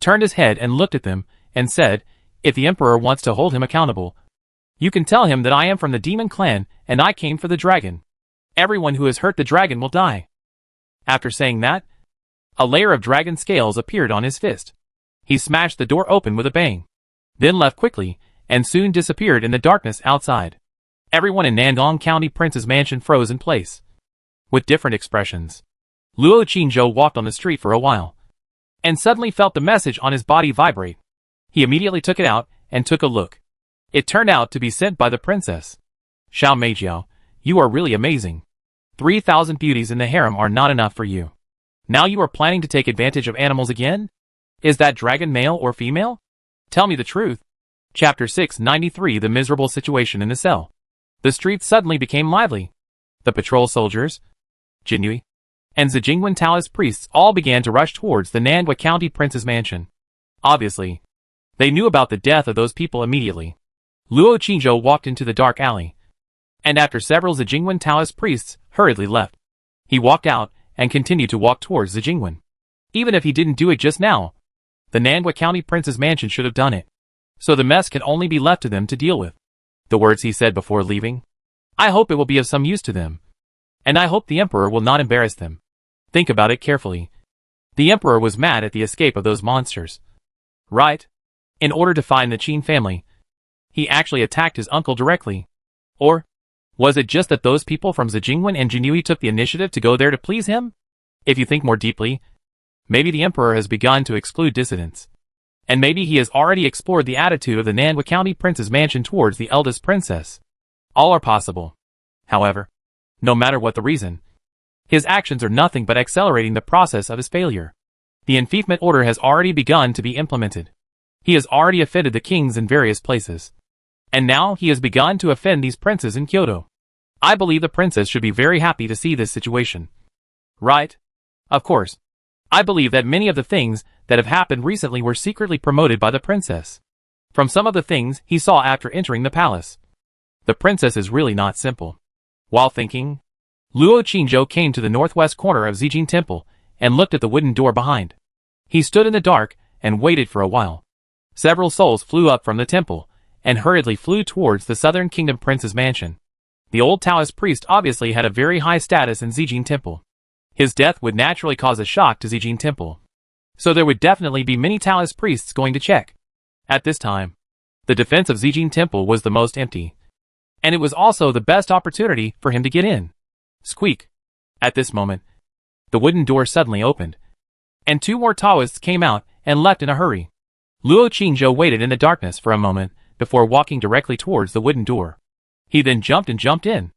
turned his head and looked at them, and said, If the emperor wants to hold him accountable, you can tell him that I am from the demon clan, and I came for the dragon. Everyone who has hurt the dragon will die. After saying that, a layer of dragon scales appeared on his fist. He smashed the door open with a bang, then left quickly, and soon disappeared in the darkness outside. Everyone in Nandong County Prince's mansion froze in place, with different expressions. Luo Qingzhou walked on the street for a while, and suddenly felt the message on his body vibrate. He immediately took it out and took a look. It turned out to be sent by the princess. Xiao Meijiao, you are really amazing. 3,000 beauties in the harem are not enough for you. Now you are planning to take advantage of animals again? Is that dragon male or female? Tell me the truth. Chapter 693 The Miserable Situation in the Cell. The streets suddenly became lively. The patrol soldiers, Jinui, and Zijingwen Taoist priests all began to rush towards the Nandwa County Prince's mansion. Obviously, they knew about the death of those people immediately. Luo Qingzhou walked into the dark alley, and after several Zijingwen Taoist priests hurriedly left, he walked out and continued to walk towards Zijingwen. Even if he didn't do it just now, the Nandwa County Prince's mansion should have done it. So the mess can only be left to them to deal with. The words he said before leaving, I hope it will be of some use to them. And I hope the emperor will not embarrass them. Think about it carefully. The emperor was mad at the escape of those monsters, right? In order to find the Qin family, he actually attacked his uncle directly. Or was it just that those people from Zijingwen and Jinui took the initiative to go there to please him? If you think more deeply, maybe the emperor has begun to exclude dissidents. And maybe he has already explored the attitude of the Nandwa County Prince's mansion towards the eldest princess. All are possible. However, no matter what the reason, his actions are nothing but accelerating the process of his failure. The enfeoffment order has already begun to be implemented. He has already offended the kings in various places. And now he has begun to offend these princes in Kyoto. I believe the princess should be very happy to see this situation. Right? Of course. I believe that many of the things that have happened recently were secretly promoted by the princess. From some of the things he saw after entering the palace. The princess is really not simple. While thinking, Luo Qingzhou came to the northwest corner of Zijin Temple and looked at the wooden door behind. He stood in the dark and waited for a while. Several souls flew up from the temple and hurriedly flew towards the Southern Kingdom Prince's mansion. The old Taoist priest obviously had a very high status in Zijin Temple. His death would naturally cause a shock to Zijin Temple. So there would definitely be many Taoist priests going to check. At this time, the defense of Zijin Temple was the most empty. And it was also the best opportunity for him to get in. Squeak. At this moment, the wooden door suddenly opened, and two more Taoists came out and left in a hurry. Luo Qingzhou waited in the darkness for a moment before walking directly towards the wooden door. He then jumped in.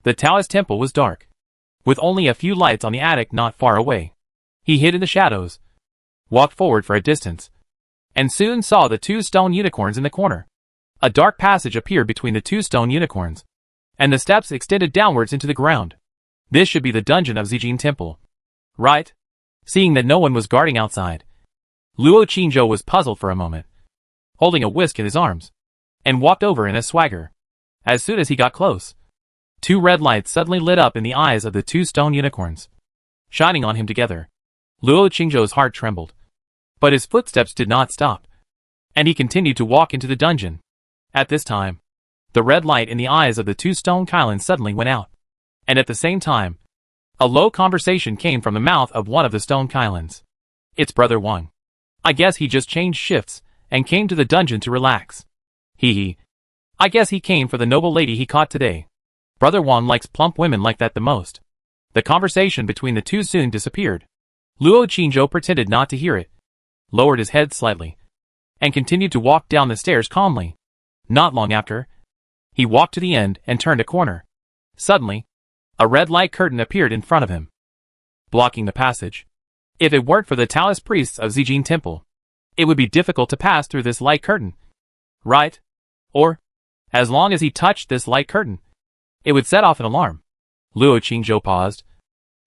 The Taoist temple was dark, with only a few lights on the attic not far away. He hid in the shadows, walked forward for a distance, and soon saw the two stone unicorns in the corner. A dark passage appeared between the two stone unicorns, and the steps extended downwards into the ground. This should be the dungeon of Zijin Temple. Right? Seeing that no one was guarding outside, Luo Qingzhou was puzzled for a moment, holding a whisk in his arms, and walked over in a swagger. As soon as he got close, two red lights suddenly lit up in the eyes of the two stone unicorns, shining on him together. Luo Qingzhou's heart trembled, but his footsteps did not stop, and he continued to walk into the dungeon. At this time, the red light in the eyes of the two stone Kylans suddenly went out, and at the same time, a low conversation came from the mouth of one of the stone Kylans. It's Brother Wang. I guess he just changed shifts and came to the dungeon to relax. Hee. I guess he came for the noble lady he caught today. Brother Wang likes plump women like that the most. The conversation between the two soon disappeared. Luo Qingzhou pretended not to hear it, lowered his head slightly, and continued to walk down the stairs calmly. Not long after, he walked to the end and turned a corner. Suddenly, a red light curtain appeared in front of him, blocking the passage. If it weren't for the Taoist priests of Zijin Temple, it would be difficult to pass through this light curtain. Right? Or, as long as he touched this light curtain, it would set off an alarm. Luo Qingzhou paused,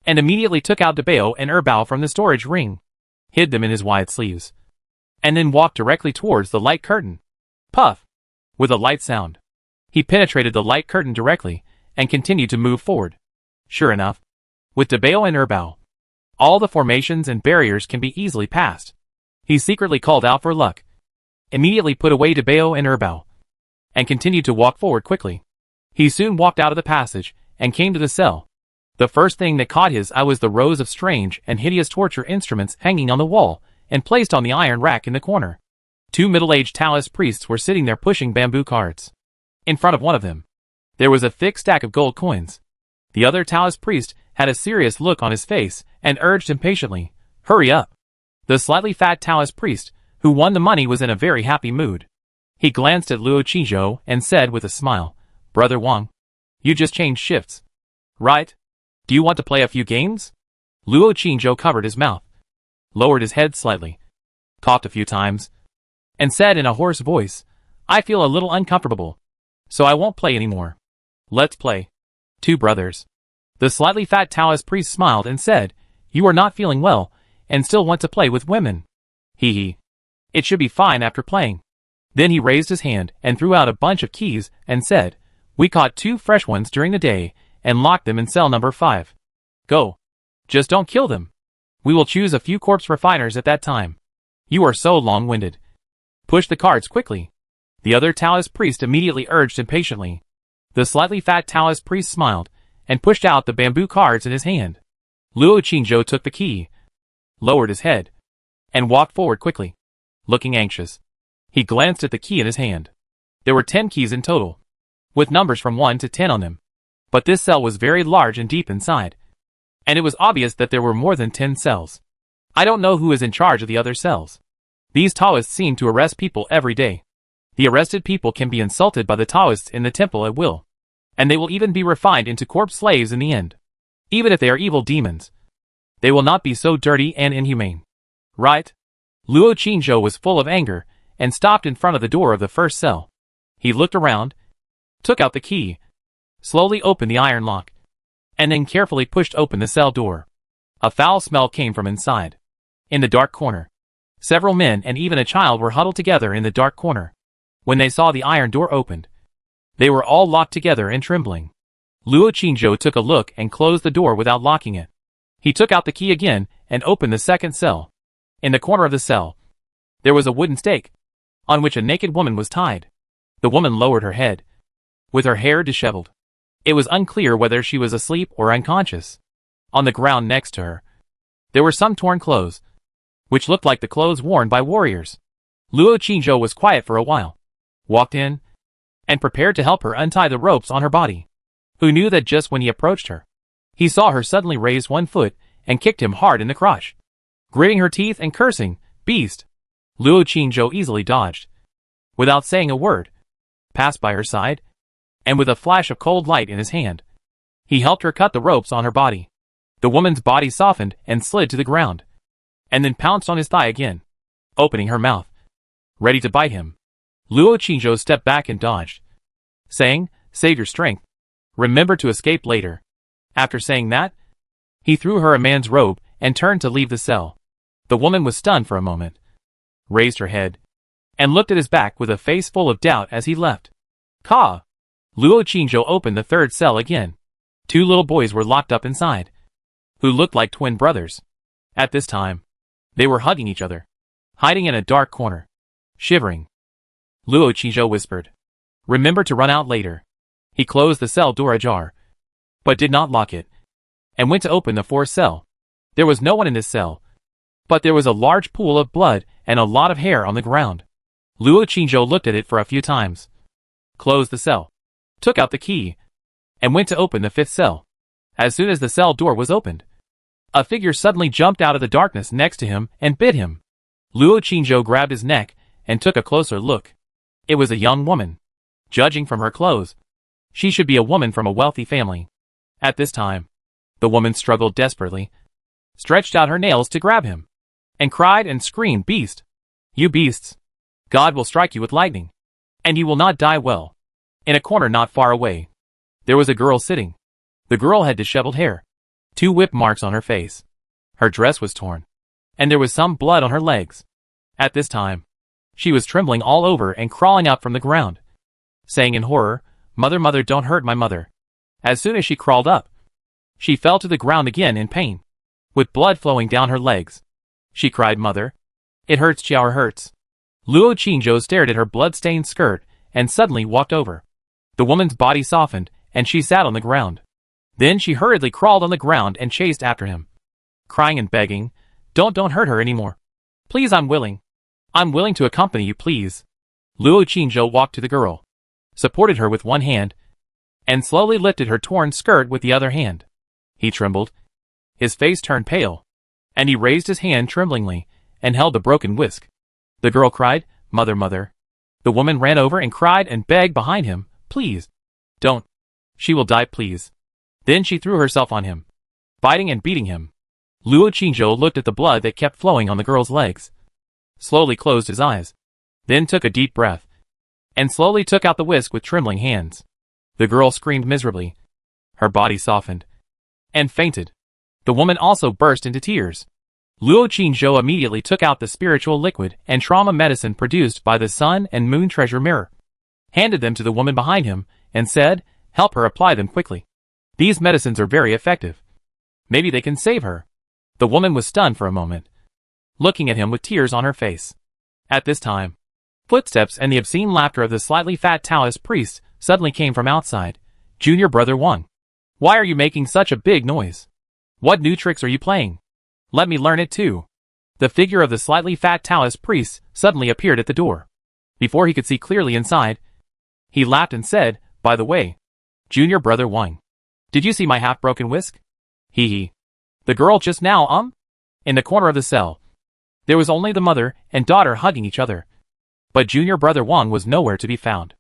and immediately took out Dabao and Erbao from the storage ring, hid them in his wide sleeves, and then walked directly towards the light curtain. Puff! With a light sound, he penetrated the light curtain directly, and continued to move forward. Sure enough, with Dabao and Erbao, all the formations and barriers can be easily passed. He secretly called out for luck, immediately put away Dabao and Erbao, and continued to walk forward quickly. He soon walked out of the passage, and came to the cell. The first thing that caught his eye was the rows of strange and hideous torture instruments hanging on the wall, and placed on the iron rack in the corner. Two middle-aged Taoist priests were sitting there pushing bamboo carts. In front of one of them, there was a thick stack of gold coins. The other Taoist priest had a serious look on his face and urged impatiently, "Hurry up." The slightly fat Taoist priest, who won the money, was in a very happy mood. He glanced at Luo Qingzhou and said with a smile, "Brother Wang, you just changed shifts, right? Do you want to play a few games?" Luo Qingzhou covered his mouth, lowered his head slightly, coughed a few times, and said in a hoarse voice, "I feel a little uncomfortable, so I won't play anymore. Let's play." Two brothers. The slightly fat Taoist priest smiled and said, "You are not feeling well, and still want to play with women. Hee. It should be fine after playing." Then he raised his hand and threw out a bunch of keys and said, "We caught two fresh ones during the day and locked them in cell number 5. Go. Just don't kill them. We will choose a few corpse refiners at that time. You are so long-winded. Push the cards quickly." The other Taoist priest immediately urged impatiently. The slightly fat Taoist priest smiled and pushed out the bamboo cards in his hand. Luo Qingzhou took the key, lowered his head, and walked forward quickly, looking anxious. He glanced at the key in his hand. There were 10 keys in total, with numbers from 1 to 10 on them. But this cell was very large and deep inside, and it was obvious that there were more than 10 cells. I don't know who is in charge of the other cells. These Taoists seem to arrest people every day. The arrested people can be insulted by the Taoists in the temple at will, and they will even be refined into corpse slaves in the end. Even if they are evil demons, they will not be so dirty and inhumane. Right? Luo Qingzhou was full of anger and stopped in front of the door of the first cell. He looked around, took out the key, slowly opened the iron lock, and then carefully pushed open the cell door. A foul smell came from inside. In the dark corner, several men and even a child were huddled together in the dark corner. When they saw the iron door opened, they were all locked together and trembling. Luo Qingzhou took a look and closed the door without locking it. He took out the key again and opened the second cell. In the corner of the cell, there was a wooden stake, on which a naked woman was tied. The woman lowered her head, with her hair disheveled. It was unclear whether she was asleep or unconscious. On the ground next to her, there were some torn clothes, which looked like the clothes worn by warriors. Luo Qingzhou was quiet for a while, walked in, and prepared to help her untie the ropes on her body. Who knew that just when he approached her, he saw her suddenly raise one foot and kicked him hard in the crotch. Gritting her teeth and cursing, "Beast!" Luo Qingzhou easily dodged, without saying a word, passed by her side, and with a flash of cold light in his hand, he helped her cut the ropes on her body. The woman's body softened and slid to the ground, and then pounced on his thigh again, opening her mouth, ready to bite him. Luo Qingzhou stepped back and dodged, saying, "Save your strength. Remember to escape later." After saying that, he threw her a man's robe and turned to leave the cell. The woman was stunned for a moment, raised her head, and looked at his back with a face full of doubt as he left. Ka! Luo Qingzhou opened the third cell again. Two little boys were locked up inside, who looked like twin brothers. At this time, they were hugging each other, hiding in a dark corner, shivering. Luo Qingzhou whispered, "Remember to run out later." He closed the cell door ajar, but did not lock it, and went to open the fourth cell. There was no one in this cell, but there was a large pool of blood and a lot of hair on the ground. Luo Qingzhou looked at it for a few times, closed the cell, took out the key, and went to open the fifth cell. As soon as the cell door was opened, a figure suddenly jumped out of the darkness next to him and bit him. Luo Qingzhou grabbed his neck and took a closer look. It was a young woman. Judging from her clothes, she should be a woman from a wealthy family. At this time, the woman struggled desperately, stretched out her nails to grab him, and cried and screamed, "Beast! You beasts! God will strike you with lightning, and you will not die well." In a corner not far away, there was a girl sitting. The girl had disheveled hair, 2 whip marks on her face. Her dress was torn, and there was some blood on her legs. At this time, she was trembling all over and crawling up from the ground, saying in horror, "Mother, mother, don't hurt my mother." As soon as she crawled up, she fell to the ground again in pain, with blood flowing down her legs. She cried, "Mother, it hurts, Chiao, hurts." Luo Qingzhou stared at her blood-stained skirt and suddenly walked over. The woman's body softened, and she sat on the ground. Then she hurriedly crawled on the ground and chased after him, crying and begging, Don't hurt her anymore. Please, I'm willing. I'm willing to accompany you, please." Luo Qingzhou walked to the girl, supported her with one hand, and slowly lifted her torn skirt with the other hand. He trembled. His face turned pale, and he raised his hand tremblingly and held the broken whisk. The girl cried, "Mother, mother." The woman ran over and cried and begged behind him, "Please, don't. She will die, please." Then she threw herself on him, biting and beating him. Luo Qingzhou looked at the blood that kept flowing on the girl's legs, slowly closed his eyes, then took a deep breath, and slowly took out the whisk with trembling hands. The girl screamed miserably. Her body softened, and fainted. The woman also burst into tears. Luo Qingzhou immediately took out the spiritual liquid and trauma medicine produced by the Sun and Moon treasure mirror, handed them to the woman behind him, and said, "Help her apply them quickly. These medicines are very effective. Maybe they can save her." The woman was stunned for a moment, looking at him with tears on her face. At this time, footsteps and the obscene laughter of the slightly fat Taoist priest suddenly came from outside. "Junior brother Wang, why are you making such a big noise? What new tricks are you playing? Let me learn it too." The figure of the slightly fat Taoist priest suddenly appeared at the door. Before he could see clearly inside, he laughed and said, "By the way, Junior brother Wang, did you see my half-broken whisk? Hee hee. The girl just now, In the corner of the cell, there was only the mother and daughter hugging each other, but Junior brother Wang was nowhere to be found.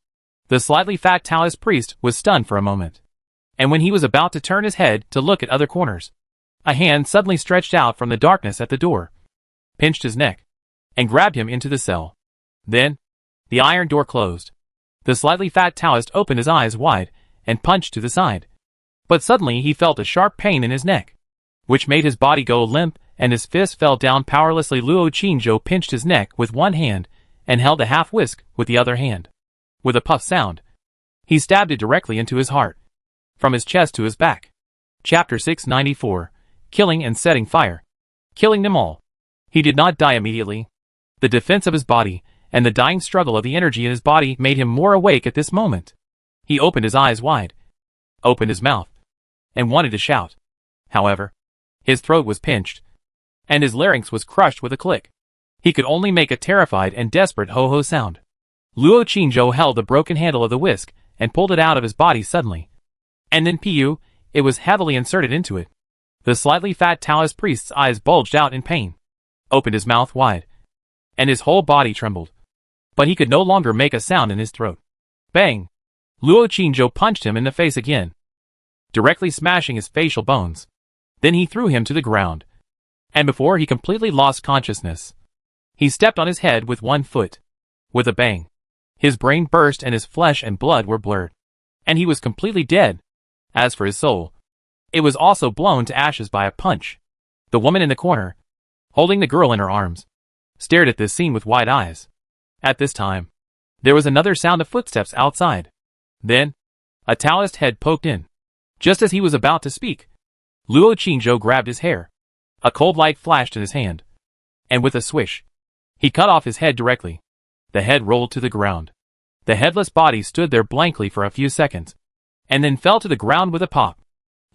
The slightly fat Taoist priest was stunned for a moment, and when he was about to turn his head to look at other corners, a hand suddenly stretched out from the darkness at the door, pinched his neck, and grabbed him into the cell. Then, the iron door closed. The slightly fat Taoist opened his eyes wide and punched to the side. But suddenly he felt a sharp pain in his neck, which made his body go limp, and his fist fell down powerlessly. Luo Qingzhou pinched his neck with one hand and held a half-whisk with the other hand. With a puff sound, he stabbed it directly into his heart, from his chest to his back. Chapter 694. Killing and Setting Fire. Killing them all. He did not die immediately. The defense of his body and the dying struggle of the energy in his body made him more awake at this moment. He opened his eyes wide, opened his mouth, and wanted to shout. However, his throat was pinched, and his larynx was crushed with a click. He could only make a terrified and desperate ho-ho sound. Luo Qingzhou held the broken handle of the whisk and pulled it out of his body suddenly. And then it was heavily inserted into it. The slightly fat Taoist priest's eyes bulged out in pain, opened his mouth wide, and his whole body trembled. But he could no longer make a sound in his throat. Bang! Luo Qingzhou punched him in the face again, directly smashing his facial bones. Then he threw him to the ground. And before he completely lost consciousness, he stepped on his head with one foot. With a bang, his brain burst and his flesh and blood were blurred, and he was completely dead. As for his soul, it was also blown to ashes by a punch. The woman in the corner, holding the girl in her arms, stared at this scene with wide eyes. At this time, there was another sound of footsteps outside. Then, a Taoist head poked in. Just as he was about to speak, Luo Qingzhou grabbed his hair. A cold light flashed in his hand, and with a swish, he cut off his head directly. The head rolled to the ground. The headless body stood there blankly for a few seconds, and then fell to the ground with a pop.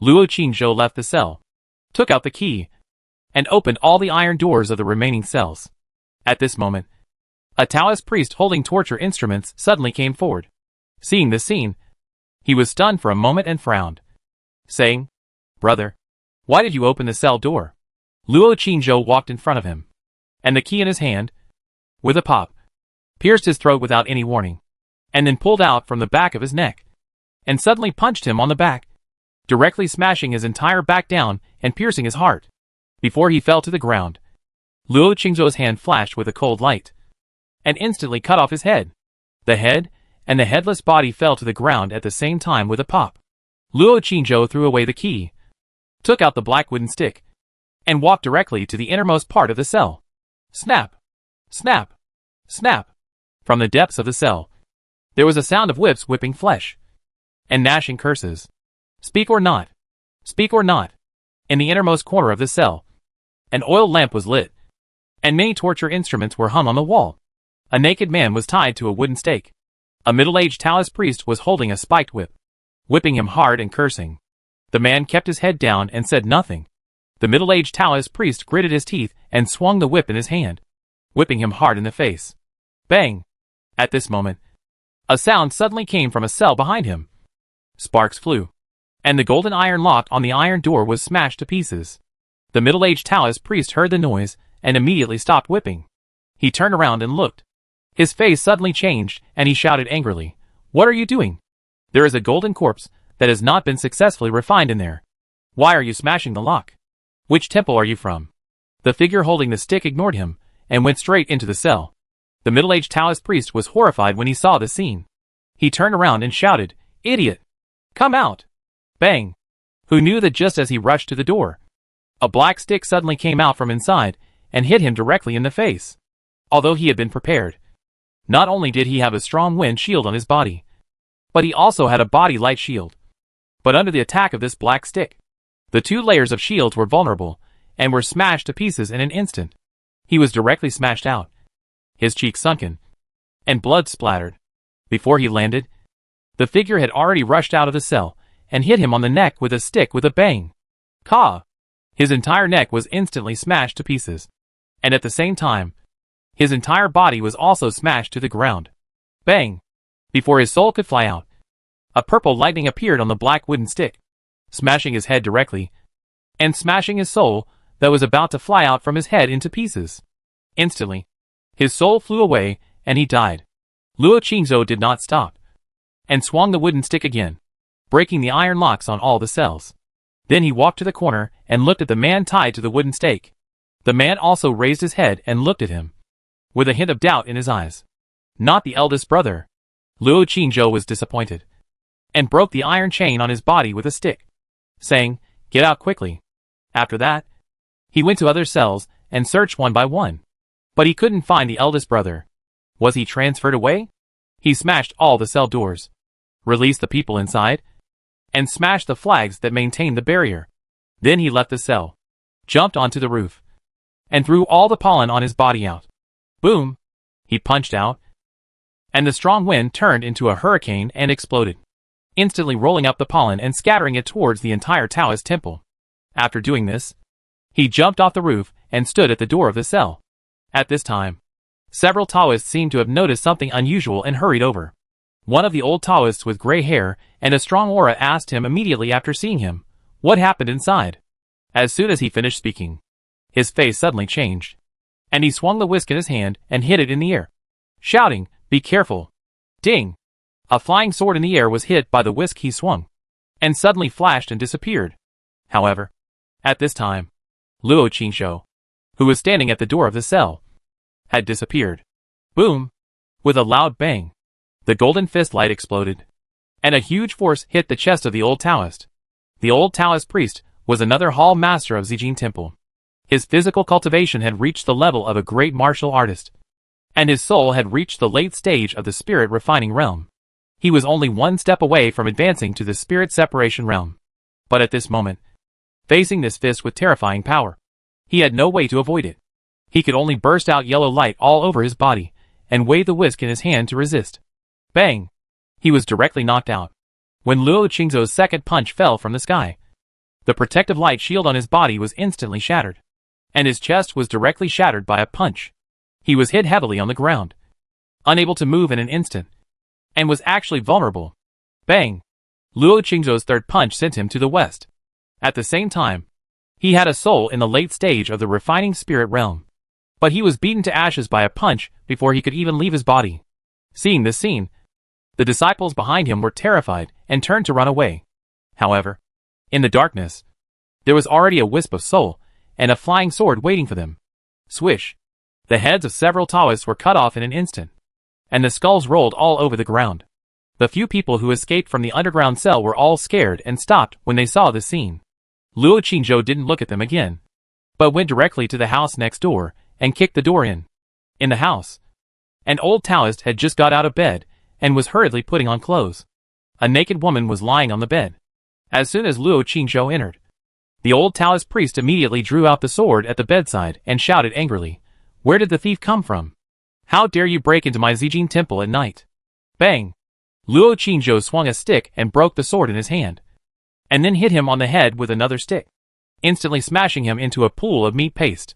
Luo Qingzhou left the cell, took out the key, and opened all the iron doors of the remaining cells. At this moment, a Taoist priest holding torture instruments suddenly came forward. Seeing this scene, he was stunned for a moment and frowned, saying, "Brother, why did you open the cell door?" Luo Qingzhou walked in front of him, and the key in his hand, with a pop, pierced his throat without any warning, and then pulled out from the back of his neck, and suddenly punched him on the back, directly smashing his entire back down and piercing his heart. Before he fell to the ground, Luo Qingzhou's hand flashed with a cold light, and instantly cut off his head. The head and the headless body fell to the ground at the same time with a pop. Luo Qingzhou threw away the key, took out the black wooden stick, and walked directly to the innermost part of the cell. Snap! Snap! Snap! From the depths of the cell, there was a sound of whips whipping flesh, and gnashing curses. Speak or not! Speak or not! In the innermost corner of the cell, an oil lamp was lit, and many torture instruments were hung on the wall. A naked man was tied to a wooden stake. A middle-aged Taoist priest was holding a spiked whip, whipping him hard and cursing. The man kept his head down and said nothing. The middle-aged Taoist priest gritted his teeth and swung the whip in his hand, whipping him hard in the face. Bang! At this moment, a sound suddenly came from a cell behind him. Sparks flew, and the golden iron lock on the iron door was smashed to pieces. The middle-aged Taoist priest heard the noise and immediately stopped whipping. He turned around and looked. His face suddenly changed, and he shouted angrily, "What are you doing? There is a golden corpse that has not been successfully refined in there. Why are you smashing the lock? Which temple are you from?" The figure holding the stick ignored him and went straight into the cell. The middle-aged Taoist priest was horrified when he saw the scene. He turned around and shouted, "Idiot! Come out!" Bang! Who knew that just as he rushed to the door, a black stick suddenly came out from inside and hit him directly in the face. Although he had been prepared, not only did he have a strong wind shield on his body, but he also had a body light shield. But under the attack of this black stick, the two layers of shields were vulnerable and were smashed to pieces in an instant. He was directly smashed out, his cheeks sunken, and blood splattered. Before he landed, the figure had already rushed out of the cell and hit him on the neck with a stick with a bang. Caw! His entire neck was instantly smashed to pieces, and at the same time, his entire body was also smashed to the ground. Bang! Before his soul could fly out, a purple lightning appeared on the black wooden stick, smashing his head directly, and smashing his soul that was about to fly out from his head into pieces. Instantly, his soul flew away, and he died. Luo Qingzhou did not stop, and swung the wooden stick again, breaking the iron locks on all the cells. Then he walked to the corner and looked at the man tied to the wooden stake. The man also raised his head and looked at him, with a hint of doubt in his eyes. Not the eldest brother. Luo Qingzhou was disappointed, and broke the iron chain on his body with a stick, saying, "Get out quickly." After that, he went to other cells and searched one by one. But he couldn't find the eldest brother. Was he transferred away? He smashed all the cell doors, released the people inside, and smashed the flags that maintained the barrier. Then he left the cell, jumped onto the roof, and threw all the pollen on his body out. Boom! He punched out, and the strong wind turned into a hurricane and exploded, instantly rolling up the pollen and scattering it towards the entire Taoist temple. After doing this, he jumped off the roof and stood at the door of the cell. At this time, several Taoists seemed to have noticed something unusual and hurried over. One of the old Taoists with gray hair and a strong aura asked him immediately after seeing him, what happened inside. As soon as he finished speaking, his face suddenly changed, and he swung the whisk in his hand and hit it in the air, shouting, "Be careful!" Ding! A flying sword in the air was hit by the whisk he swung, and suddenly flashed and disappeared. However, at this time, Luo Qingzhou, who was standing at the door of the cell, had disappeared. Boom! With a loud bang, the golden fist light exploded, and a huge force hit the chest of the old Taoist. The old Taoist priest was another hall master of Zijin Temple. His physical cultivation had reached the level of a great martial artist, and his soul had reached the late stage of the spirit refining realm. He was only one step away from advancing to the spirit separation realm. But at this moment, facing this fist with terrifying power, he had no way to avoid it. He could only burst out yellow light all over his body, and wave the whisk in his hand to resist. Bang! He was directly knocked out. When Luo Qingzhou's second punch fell from the sky, the protective light shield on his body was instantly shattered, and his chest was directly shattered by a punch. He was hit heavily on the ground, unable to move in an instant, and was actually vulnerable. Bang! Luo Qingzhou's third punch sent him to the west. At the same time, he had a soul in the late stage of the refining spirit realm, but he was beaten to ashes by a punch before he could even leave his body. Seeing this scene, the disciples behind him were terrified and turned to run away. However, in the darkness, there was already a wisp of soul and a flying sword waiting for them. Swish! The heads of several Taoists were cut off in an instant, and the skulls rolled all over the ground. The few people who escaped from the underground cell were all scared and stopped when they saw this scene. Luo Qingzhou didn't look at them again, but went directly to the house next door and kicked the door in. In the house, an old Taoist had just got out of bed and was hurriedly putting on clothes. A naked woman was lying on the bed. As soon as Luo Qingzhou entered, the old Taoist priest immediately drew out the sword at the bedside and shouted angrily, "Where did the thief come from? How dare you break into my Zijin temple at night?" Bang! Luo Qingzhou swung a stick and broke the sword in his hand, and then hit him on the head with another stick, instantly smashing him into a pool of meat paste.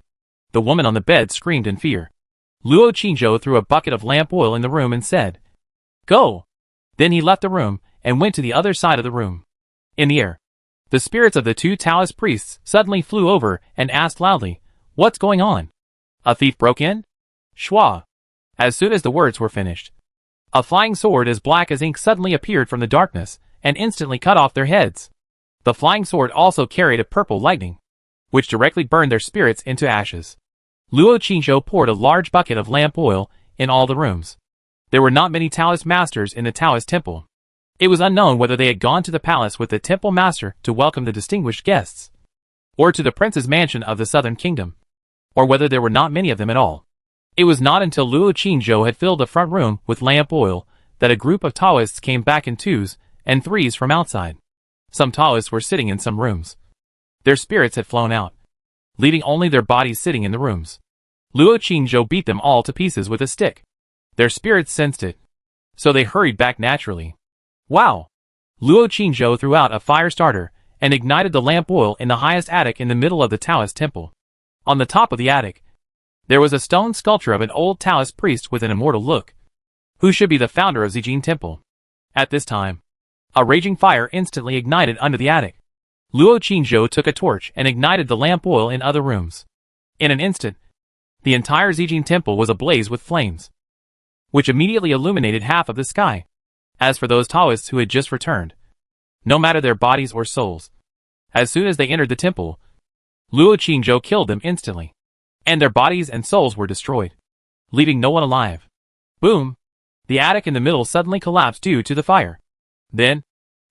The woman on the bed screamed in fear. Luo Qingzhou threw a bucket of lamp oil in the room and said, "Go!" Then he left the room and went to the other side of the room. In the air, the spirits of the two Taoist priests suddenly flew over and asked loudly, "What's going on? A thief broke in?" Shwa! As soon as the words were finished, a flying sword as black as ink suddenly appeared from the darkness and instantly cut off their heads. The flying sword also carried a purple lightning, which directly burned their spirits into ashes. Luo Qingzhou poured a large bucket of lamp oil in all the rooms. There were not many Taoist masters in the Taoist temple. It was unknown whether they had gone to the palace with the temple master to welcome the distinguished guests, or to the prince's mansion of the southern kingdom, or whether there were not many of them at all. It was not until Luo Qingzhou had filled the front room with lamp oil that a group of Taoists came back in twos and threes from outside. Some Taoists were sitting in some rooms. Their spirits had flown out, leaving only their bodies sitting in the rooms. Luo Qingzhou beat them all to pieces with a stick. Their spirits sensed it, so they hurried back naturally. Wow! Luo Qingzhou threw out a fire starter and ignited the lamp oil in the highest attic in the middle of the Taoist temple. On the top of the attic, there was a stone sculpture of an old Taoist priest with an immortal look, who should be the founder of Zijin Temple. At this time, a raging fire instantly ignited under the attic. Luo Qingzhou took a torch and ignited the lamp oil in other rooms. In an instant, the entire Zijin Temple was ablaze with flames, which immediately illuminated half of the sky. As for those Taoists who had just returned, no matter their bodies or souls, as soon as they entered the temple, Luo Qingzhou killed them instantly, and their bodies and souls were destroyed, leaving no one alive. Boom! The attic in the middle suddenly collapsed due to the fire. Then,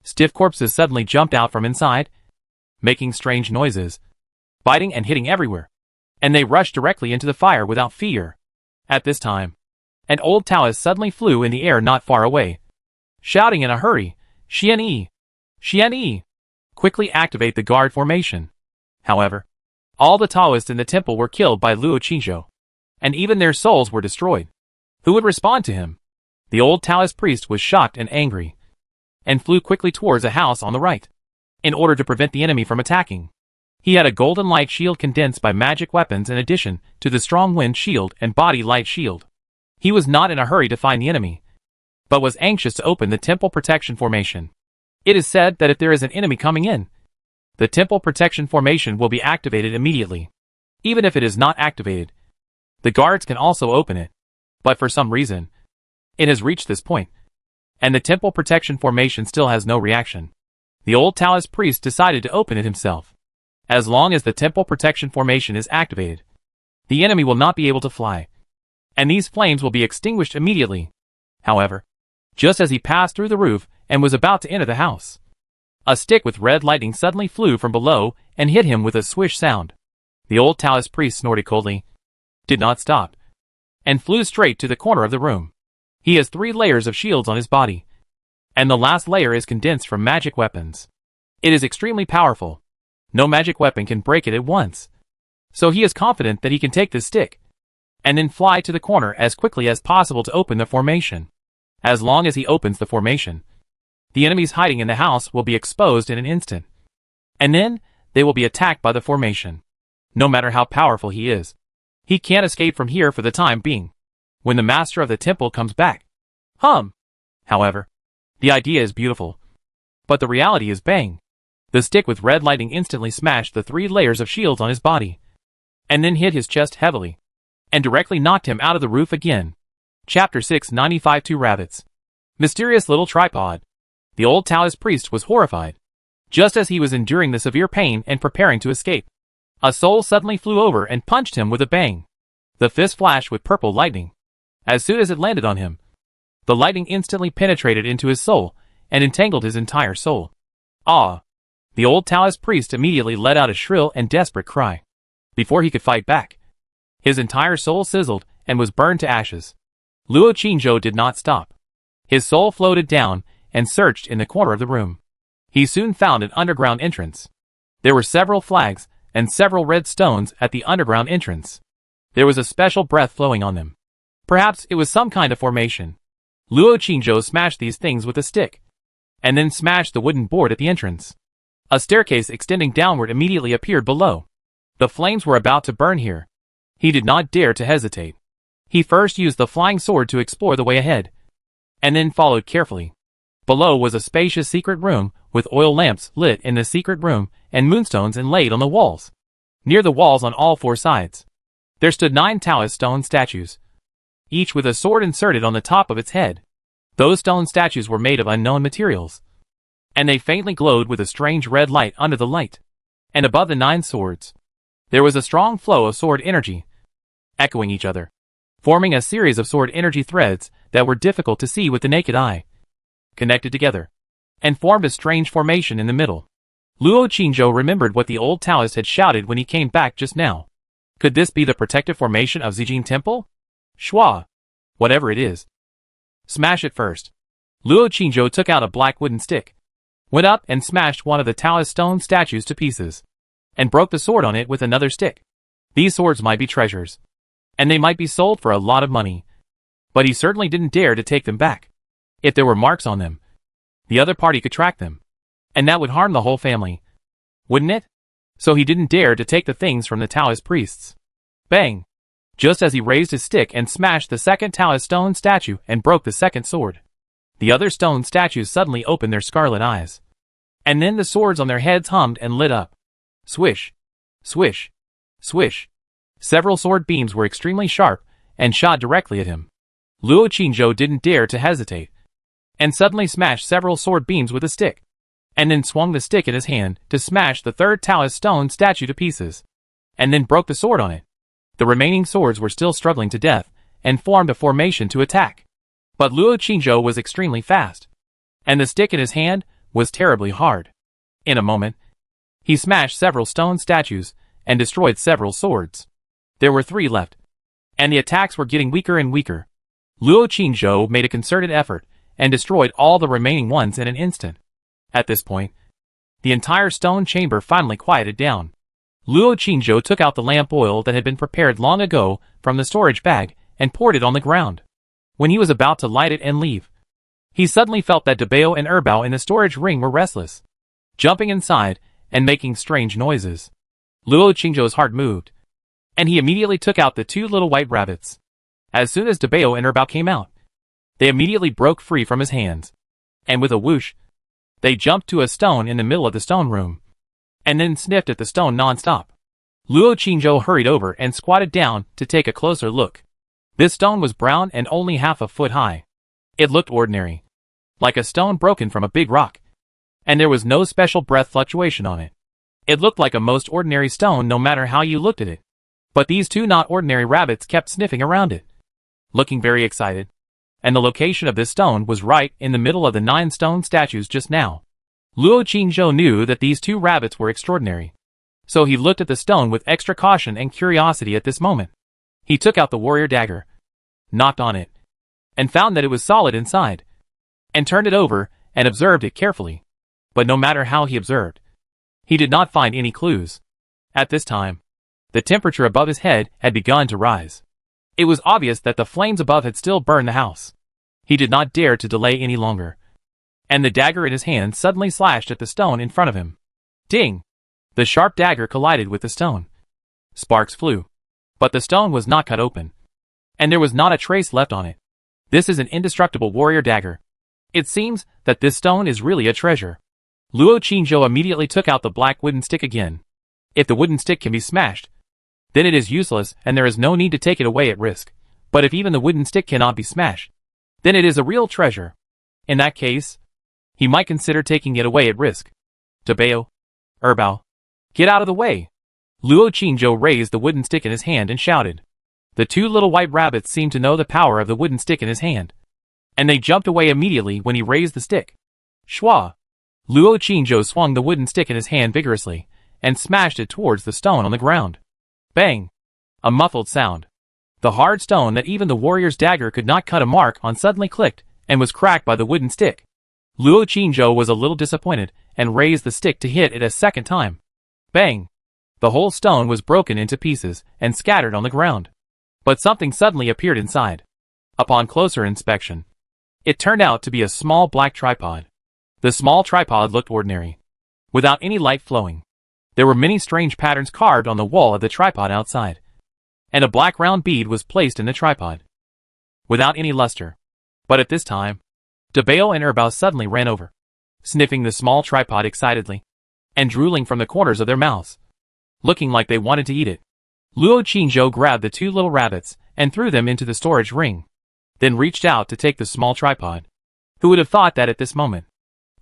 Stiff corpses suddenly jumped out from inside, making strange noises, biting and hitting everywhere, and they rushed directly into the fire without fear. At this time, an old Taoist suddenly flew in the air not far away, shouting in a hurry, "Xian Yi! Xian Yi! Quickly activate the guard formation." However, all the Taoists in the temple were killed by Luo Qingzhou, and even their souls were destroyed. Who would respond to him? The old Taoist priest was shocked and angry, and flew quickly towards a house on the right, in order to prevent the enemy from attacking. He had a golden light shield condensed by magic weapons in addition to the strong wind shield and body light shield. He was not in a hurry to find the enemy, but was anxious to open the temple protection formation. It is said that if there is an enemy coming in, the temple protection formation will be activated immediately. Even if it is not activated, the guards can also open it. But for some reason, it has reached this point, and the temple protection formation still has no reaction. The old Taoist priest decided to open it himself. As long as the temple protection formation is activated, the enemy will not be able to fly, and these flames will be extinguished immediately. However, just as he passed through the roof and was about to enter the house, a stick with red lightning suddenly flew from below and hit him with a swish sound. The old Taoist priest snorted coldly, did not stop, and flew straight to the corner of the room. He has 3 layers of shields on his body, and the last layer is condensed from magic weapons. It is extremely powerful. No magic weapon can break it at once. So he is confident that he can take this stick, and then fly to the corner as quickly as possible to open the formation. As long as he opens the formation, the enemies hiding in the house will be exposed in an instant, and then they will be attacked by the formation. No matter how powerful he is, he can't escape from here for the time being. When the master of the temple comes back. However, the idea is beautiful, but the reality is bang. The stick with red lightning instantly smashed the 3 layers of shields on his body, and then hit his chest heavily, and directly knocked him out of the roof again. Chapter 695 Two Rabbits. Mysterious little tripod. The old Taoist priest was horrified. Just as he was enduring the severe pain and preparing to escape, a soul suddenly flew over and punched him with a bang. The fist flashed with purple lightning. As soon as it landed on him, the lightning instantly penetrated into his soul and entangled his entire soul. Ah! The old Taoist priest immediately let out a shrill and desperate cry. Before he could fight back, his entire soul sizzled and was burned to ashes. Luo Qingzhou did not stop. His soul floated down and searched in the corner of the room. He soon found an underground entrance. There were several flags and several red stones at the underground entrance. There was a special breath flowing on them. Perhaps it was some kind of formation. Luo Qingzhou smashed these things with a stick, and then smashed the wooden board at the entrance. A staircase extending downward immediately appeared below. The flames were about to burn here. He did not dare to hesitate. He first used the flying sword to explore the way ahead, and then followed carefully. Below was a spacious secret room with oil lamps lit in the secret room and moonstones inlaid on the walls. Near the walls on all 4 sides, there stood 9 Taoist stone statues, each with a sword inserted on the top of its head. Those stone statues were made of unknown materials, and they faintly glowed with a strange red light under the light. And above the 9 swords, there was a strong flow of sword energy, echoing each other, forming a series of sword energy threads that were difficult to see with the naked eye, connected together, and formed a strange formation in the middle. Luo Qingzhou remembered what the old Taoist had shouted when he came back just now. Could this be the protective formation of Zijin Temple? Shua! Whatever it is, smash it first. Luo Qingzhou took out a black wooden stick, went up and smashed one of the Taoist stone statues to pieces, and broke the sword on it with another stick. These swords might be treasures, and they might be sold for a lot of money, but he certainly didn't dare to take them back. If there were marks on them, the other party could track them, and that would harm the whole family, wouldn't it? So he didn't dare to take the things from the Taoist priests. Bang! Just as he raised his stick and smashed the second Taoist stone statue and broke the second sword, the other stone statues suddenly opened their scarlet eyes, and then the swords on their heads hummed and lit up. Swish! Swish! Swish! Several sword beams were extremely sharp and shot directly at him. Luo Qingzhou didn't dare to hesitate, and suddenly smashed several sword beams with a stick, and then swung the stick in his hand to smash the third Taoist stone statue to pieces, and then broke the sword on it. The remaining swords were still struggling to death, and formed a formation to attack. But Luo Qingzhou was extremely fast, and the stick in his hand was terribly hard. In a moment, he smashed several stone statues and destroyed several swords. There were 3 left, and the attacks were getting weaker and weaker. Luo Qingzhou made a concerted effort and destroyed all the remaining ones in an instant. At this point, the entire stone chamber finally quieted down. Luo Qingzhou took out the lamp oil that had been prepared long ago from the storage bag and poured it on the ground. When he was about to light it and leave, he suddenly felt that Debao and Erbao in the storage ring were restless, jumping inside and making strange noises. Luo Qingzhou's heart moved, and he immediately took out the 2 little white rabbits. As soon as Debao and Erbao came out, they immediately broke free from his hands, and with a whoosh, they jumped to a stone in the middle of the stone room, and then sniffed at the stone non-stop. Luo Qingzhou hurried over and squatted down to take a closer look. This stone was brown and only half a foot high. It looked ordinary, like a stone broken from a big rock, and there was no special breath fluctuation on it. It looked like a most ordinary stone no matter how you looked at it. But these 2 not ordinary rabbits kept sniffing around it, looking very excited, and the location of this stone was right in the middle of the 9 stone statues just now. Luo Qingzhou knew that these 2 rabbits were extraordinary, so he looked at the stone with extra caution and curiosity at this moment. He took out the warrior dagger, knocked on it, and found that it was solid inside, and turned it over and observed it carefully. But no matter how he observed, he did not find any clues. At this time, the temperature above his head had begun to rise. It was obvious that the flames above had still burned the house. He did not dare to delay any longer, and the dagger in his hand suddenly slashed at the stone in front of him. Ding! The sharp dagger collided with the stone. Sparks flew, but the stone was not cut open, and there was not a trace left on it. This is an indestructible warrior dagger. It seems that this stone is really a treasure. Luo Qingzhou immediately took out the black wooden stick again. If the wooden stick can be smashed, then it is useless and there is no need to take it away at risk. But if even the wooden stick cannot be smashed, then it is a real treasure. In that case, he might consider taking it away at risk. Debao, Erbao, get out of the way! Luo Qingzhou raised the wooden stick in his hand and shouted. The 2 little white rabbits seemed to know the power of the wooden stick in his hand, and they jumped away immediately when he raised the stick. Shwa! Luo Qingzhou swung the wooden stick in his hand vigorously, and smashed it towards the stone on the ground. Bang! A muffled sound. The hard stone that even the warrior's dagger could not cut a mark on suddenly clicked, and was cracked by the wooden stick. Luo Qingzhou was a little disappointed, and raised the stick to hit it a second time. Bang! The whole stone was broken into pieces, and scattered on the ground. But something suddenly appeared inside. Upon closer inspection, it turned out to be a small black tripod. The small tripod looked ordinary, without any light flowing. There were many strange patterns carved on the wall of the tripod outside, and a black round bead was placed in the tripod, without any luster. But at this time, Debao and Erbao suddenly ran over, sniffing the small tripod excitedly, and drooling from the corners of their mouths, looking like they wanted to eat it. Luo Qingzhou grabbed the 2 little rabbits and threw them into the storage ring, then reached out to take the small tripod. Who would have thought that at this moment,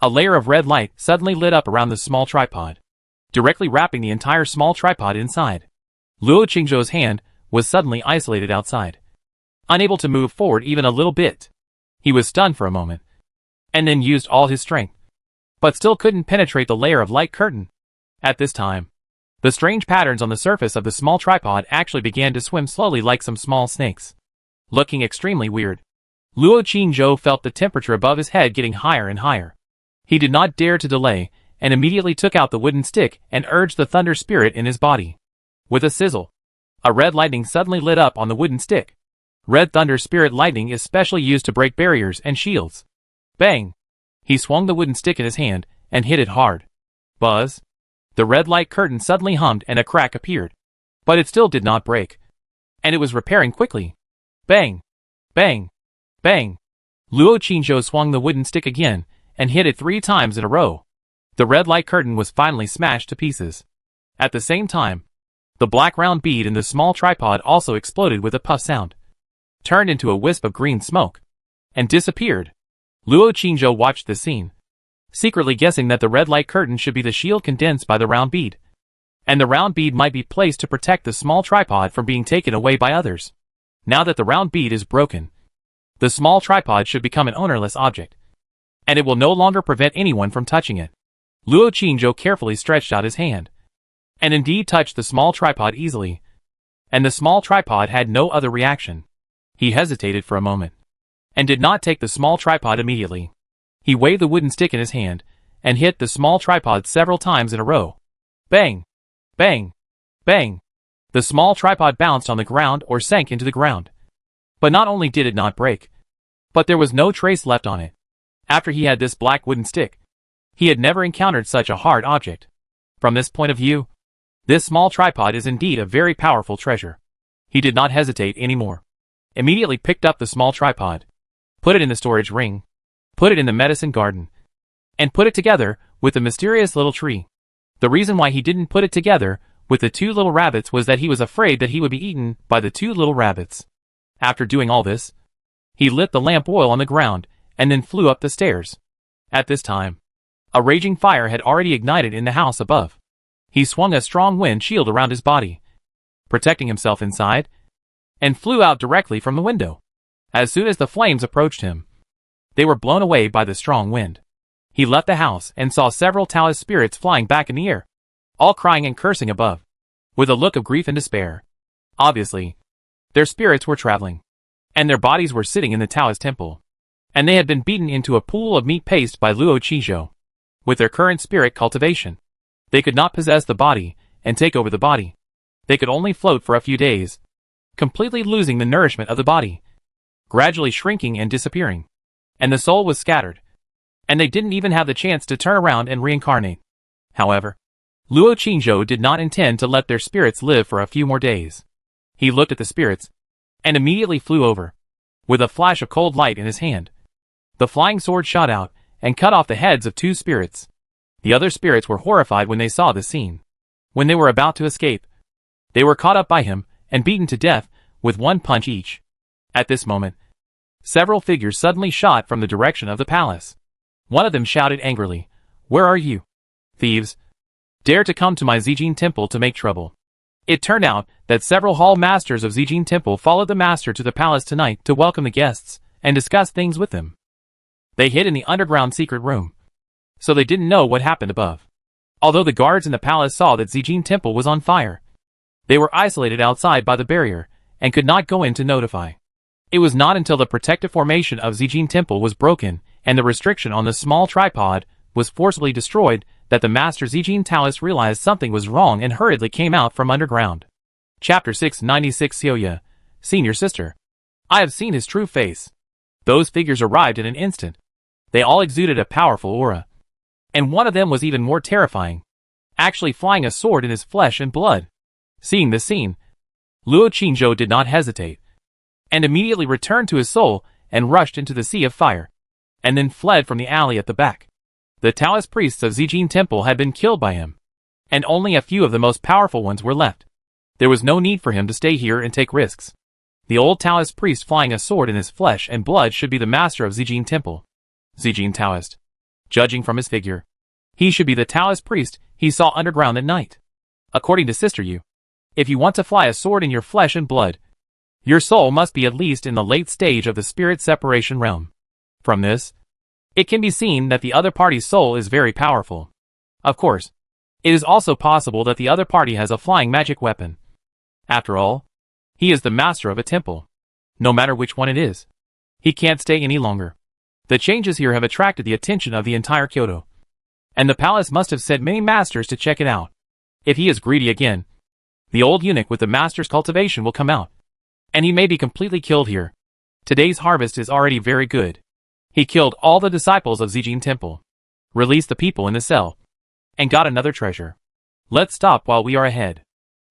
a layer of red light suddenly lit up around the small tripod, directly wrapping the entire small tripod inside. Luo Qingzhou's hand was suddenly isolated outside, unable to move forward even a little bit. He was stunned for a moment, and then used all his strength, but still couldn't penetrate the layer of light curtain. At this time, the strange patterns on the surface of the small tripod actually began to swim slowly like some small snakes, looking extremely weird. Luo Qingzhou felt the temperature above his head getting higher and higher. He did not dare to delay, and immediately took out the wooden stick and urged the thunder spirit in his body. With a sizzle, a red lightning suddenly lit up on the wooden stick. Red thunder spirit lightning is specially used to break barriers and shields. Bang! He swung the wooden stick in his hand and hit it hard. Buzz! The red light curtain suddenly hummed and a crack appeared. But it still did not break, and it was repairing quickly. Bang! Bang! Bang! Luo Qingzhou swung the wooden stick again and hit it 3 times in a row. The red light curtain was finally smashed to pieces. At the same time, the black round bead in the small tripod also exploded with a puff sound, turned into a wisp of green smoke, and disappeared. Luo Qingzhou watched this scene, secretly guessing that the red light curtain should be the shield condensed by the round bead, and the round bead might be placed to protect the small tripod from being taken away by others. Now that the round bead is broken, the small tripod should become an ownerless object. and it will no longer prevent anyone from touching it. Luo Qingzhou carefully stretched out his hand, and indeed touched the small tripod easily, and the small tripod had no other reaction. He hesitated for a moment, and did not take the small tripod immediately. He waved the wooden stick in his hand, and hit the small tripod several times in a row. Bang! Bang! Bang! The small tripod bounced on the ground or sank into the ground. But not only did it not break, but there was no trace left on it. After he had this black wooden stick, he had never encountered such a hard object. From this point of view, this small tripod is indeed a very powerful treasure. He did not hesitate anymore. Immediately picked up the small tripod, put it in the storage ring, put it in the medicine garden, and put it together with the mysterious little tree. The reason why he didn't put it together with the two little rabbits was that he was afraid that he would be eaten by the two little rabbits. After doing all this, he lit the lamp oil on the ground and then flew up the stairs. At this time, a raging fire had already ignited in the house above. He swung a strong wind shield around his body, protecting himself inside, and flew out directly from the window. As soon as the flames approached him, they were blown away by the strong wind. He left the house and saw several Taoist spirits flying back in the air, all crying and cursing above, with a look of grief and despair. Obviously, their spirits were traveling, and their bodies were sitting in the Taoist temple, and they had been beaten into a pool of meat paste by Luo Qingzhou. With their current spirit cultivation, they could not possess the body and take over the body. They could only float for a few days, completely losing the nourishment of the body, gradually shrinking and disappearing. And the soul was scattered, and they didn't even have the chance to turn around and reincarnate. However, Luo Qingzhou did not intend to let their spirits live for a few more days. He looked at the spirits, and immediately flew over, with a flash of cold light in his hand. The flying sword shot out, and cut off the heads of two spirits. The other spirits were horrified when they saw the scene. When they were about to escape, they were caught up by him, and beaten to death, with one punch each. At this moment, several figures suddenly shot from the direction of the palace. One of them shouted angrily, "Where are you? Thieves! Dare to come to my Zijin temple to make trouble." It turned out that several hall masters of Zijin temple followed the master to the palace tonight to welcome the guests, and discuss things with them. They hid in the underground secret room, so they didn't know what happened above. Although the guards in the palace saw that Zijin temple was on fire, they were isolated outside by the barrier, and could not go in to notify. It was not until the protective formation of Zijin temple was broken, and the restriction on the small tripod was forcibly destroyed, that the master Zijin Taoist realized something was wrong and hurriedly came out from underground. Chapter 696 Xiaoya, Senior Sister. I have seen his true face. Those figures arrived in an instant. They all exuded a powerful aura, and one of them was even more terrifying, actually flying a sword in his flesh and blood. Seeing this scene, Luo Qingzhou did not hesitate, and immediately returned to his soul and rushed into the sea of fire, and then fled from the alley at the back. The Taoist priests of Zijin Temple had been killed by him, and only a few of the most powerful ones were left. There was no need for him to stay here and take risks. The old Taoist priest flying a sword in his flesh and blood should be the master of Zijin Temple. Zijin Taoist. Judging from his figure, he should be the Taoist priest he saw underground at night. According to Sister Yu, if you want to fly a sword in your flesh and blood, your soul must be at least in the late stage of the spirit separation realm. From this, it can be seen that the other party's soul is very powerful. Of course, it is also possible that the other party has a flying magic weapon. After all, he is the master of a temple. No matter which one it is, he can't stay any longer. The changes here have attracted the attention of the entire Kyoto, and the palace must have sent many masters to check it out. If he is greedy again, the old eunuch with the master's cultivation will come out, and he may be completely killed here. Today's harvest is already very good. He killed all the disciples of Zijin Temple, released the people in the cell, and got another treasure. Let's stop while we are ahead.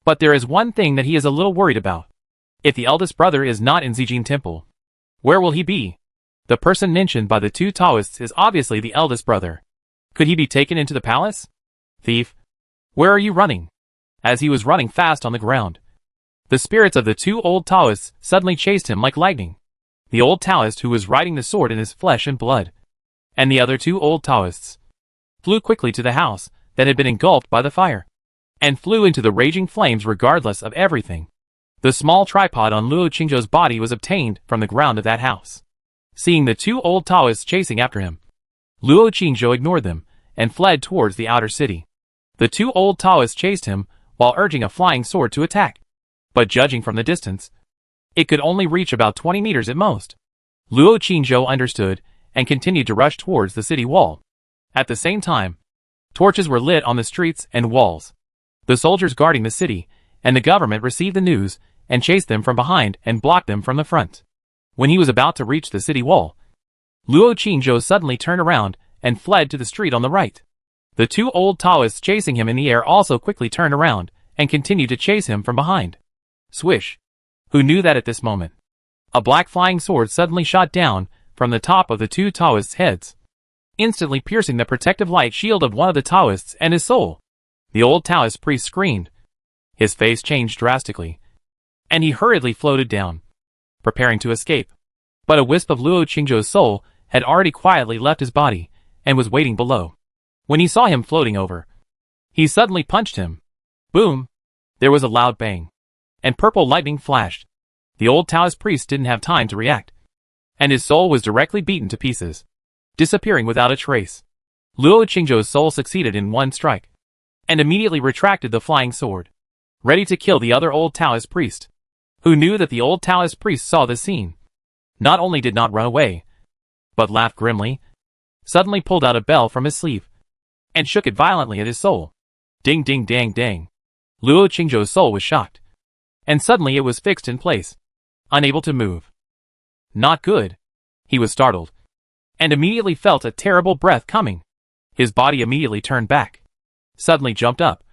But there is one thing that he is a little worried about. If the eldest brother is not in Zijin Temple, where will he be? The person mentioned by the two Taoists is obviously the eldest brother. Could he be taken into the palace? Thief, where are you running? As he was running fast on the ground, the spirits of the two old Taoists suddenly chased him like lightning. The old Taoist who was riding the sword in his flesh and blood, and the other two old Taoists, flew quickly to the house that had been engulfed by the fire, and flew into the raging flames regardless of everything. The small tripod on Luo Qingzhou's body was obtained from the ground of that house. Seeing the two old Taoists chasing after him, Luo Qingzhou ignored them and fled towards the outer city. The two old Taoists chased him while urging a flying sword to attack. But judging from the distance, it could only reach about 20 meters at most. Luo Qingzhou understood and continued to rush towards the city wall. At the same time, torches were lit on the streets and walls. The soldiers guarding the city and the government received the news and chased them from behind and blocked them from the front. When he was about to reach the city wall, Luo Qingzhou suddenly turned around and fled to the street on the right. The two old Taoists chasing him in the air also quickly turned around and continued to chase him from behind. Swish! Who knew that at this moment? A black flying sword suddenly shot down from the top of the two Taoists' heads, instantly piercing the protective light shield of one of the Taoists and his soul. The old Taoist priest screamed. His face changed drastically, and he hurriedly floated down, preparing to escape. But a wisp of Luo Qingzhou's soul had already quietly left his body and was waiting below. When he saw him floating over, he suddenly punched him. Boom! There was a loud bang, and purple lightning flashed. The old Taoist priest didn't have time to react, and his soul was directly beaten to pieces, disappearing without a trace. Luo Qingzhou's soul succeeded in one strike, and immediately retracted the flying sword, ready to kill the other old Taoist priest. Who knew that the old Taoist priest saw this scene? Not only did not run away, but laughed grimly, suddenly pulled out a bell from his sleeve, and shook it violently at his soul. Ding ding dang dang. Luo Qingzhou's soul was shocked, and suddenly it was fixed in place, unable to move. Not good. He was startled, and immediately felt a terrible breath coming. His body immediately turned back, suddenly jumped up,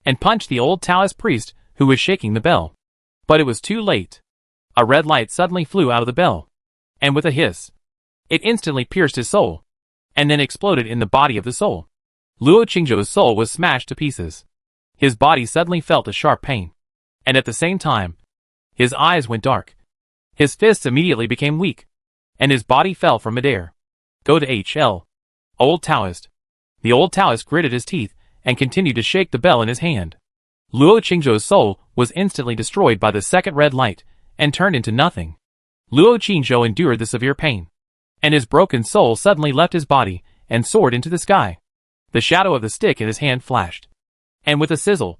and punched the old Taoist priest who was shaking the bell. But it was too late. A red light suddenly flew out of the bell, and with a hiss, it instantly pierced his soul, and then exploded in the body of the soul. Luo Qingzhou's soul was smashed to pieces. His body suddenly felt a sharp pain, and at the same time, his eyes went dark. His fists immediately became weak, and his body fell from midair. Go to HL. Old Taoist. The old Taoist gritted his teeth and continued to shake the bell in his hand. Luo Qingzhou's soul was instantly destroyed by the second red light and turned into nothing. Luo Qingzhou endured the severe pain, and his broken soul suddenly left his body and soared into the sky. The shadow of the stick in his hand flashed, and with a sizzle,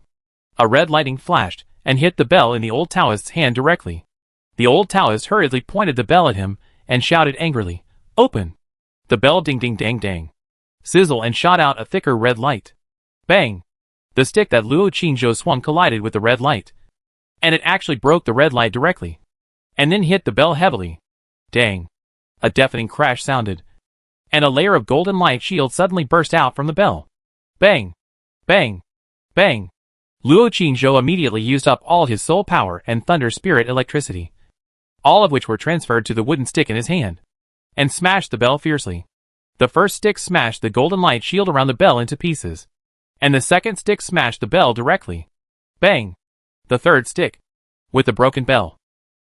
a red lightning flashed and hit the bell in the old Taoist's hand directly. The old Taoist hurriedly pointed the bell at him and shouted angrily, "Open!" The bell ding ding dang dang, sizzle, and shot out a thicker red light. Bang! The stick that Luo Qingzhou swung collided with the red light, and it actually broke the red light directly, and then hit the bell heavily. Dang! A deafening crash sounded, and a layer of golden light shield suddenly burst out from the bell. Bang! Bang! Bang! Luo Qingzhou immediately used up all his soul power and thunder spirit electricity, all of which were transferred to the wooden stick in his hand, and smashed the bell fiercely. The first stick smashed the golden light shield around the bell into pieces, and the second stick smashed the bell directly. Bang! The third stick, with the broken bell,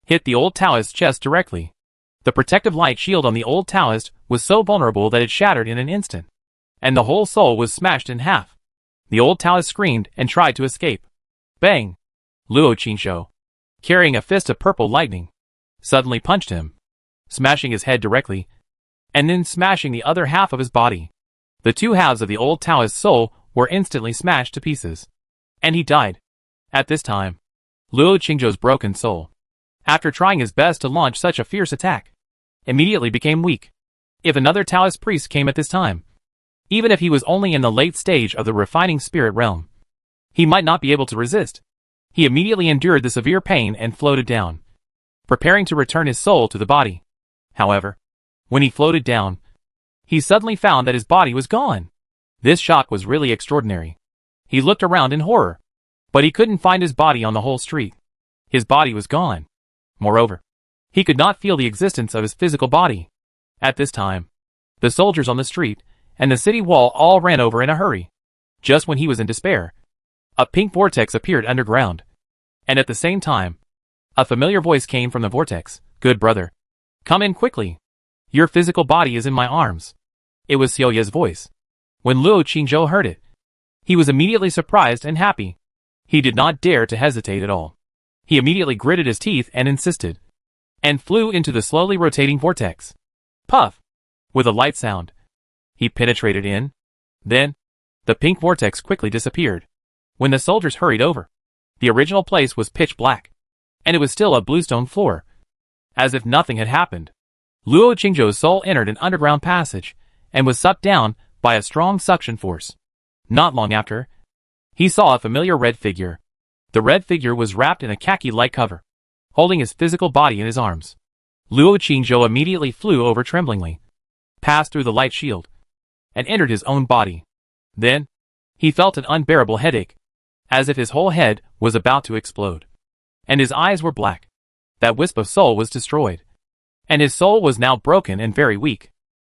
hit the old Taoist's chest directly. The protective light shield on the old Taoist was so vulnerable that it shattered in an instant, and the whole soul was smashed in half. The old Taoist screamed and tried to escape. Bang! Luo Qingzhou, carrying a fist of purple lightning, suddenly punched him, smashing his head directly, and then smashing the other half of his body. The two halves of the old Taoist's soul were instantly smashed to pieces, and he died. At this time, Luo Qingzhou's broken soul, after trying his best to launch such a fierce attack, immediately became weak. If another Taoist priest came at this time, even if he was only in the late stage of the refining spirit realm, he might not be able to resist. He immediately endured the severe pain and floated down, preparing to return his soul to the body. However, when he floated down, he suddenly found that his body was gone. This shock was really extraordinary. He looked around in horror, but he couldn't find his body on the whole street. His body was gone. Moreover, he could not feel the existence of his physical body. At this time, the soldiers on the street and the city wall all ran over in a hurry. Just when he was in despair, a pink vortex appeared underground, and at the same time, a familiar voice came from the vortex. "Good brother, come in quickly. Your physical body is in my arms." It was Xiaoya's voice. When Luo Qingzhou heard it, he was immediately surprised and happy. He did not dare to hesitate at all. He immediately gritted his teeth and insisted, and flew into the slowly rotating vortex. Puff! With a light sound, He penetrated in. Then, the pink vortex quickly disappeared. When the soldiers hurried over, the original place was pitch black, and it was still a bluestone floor. As if nothing had happened, Luo Qingzhou's soul entered an underground passage, and was sucked down by a strong suction force. Not long after, he saw a familiar red figure. The red figure was wrapped in a khaki-like cover, holding his physical body in his arms. Luo Qingzhou immediately flew over tremblingly, passed through the light shield, and entered his own body. Then, he felt an unbearable headache, as if his whole head was about to explode. And his eyes were black. That wisp of soul was destroyed. And his soul was now broken and very weak.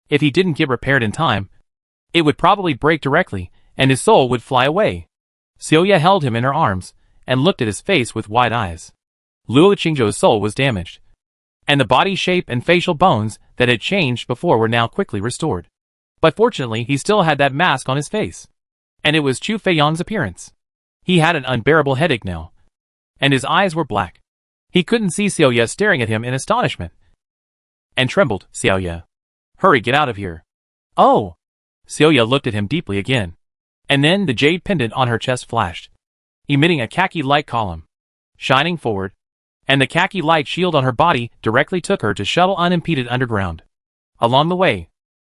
If he didn't get repaired in time, it would probably break directly, and his soul would fly away. Celia held him in her arms, and looked at his face with wide eyes. Luo Qingzhou's soul was damaged, and the body shape and facial bones that had changed before were now quickly restored. But fortunately he still had that mask on his face. And it was Chu Feiyang's appearance. He had an unbearable headache now, and his eyes were black. He couldn't see Celia staring at him in astonishment, and trembled. Celia, hurry, get out of here. Oh! Celia looked at him deeply again, and then the jade pendant on her chest flashed, emitting a khaki light column, shining forward, and the khaki light shield on her body directly took her to shuttle unimpeded underground. Along the way,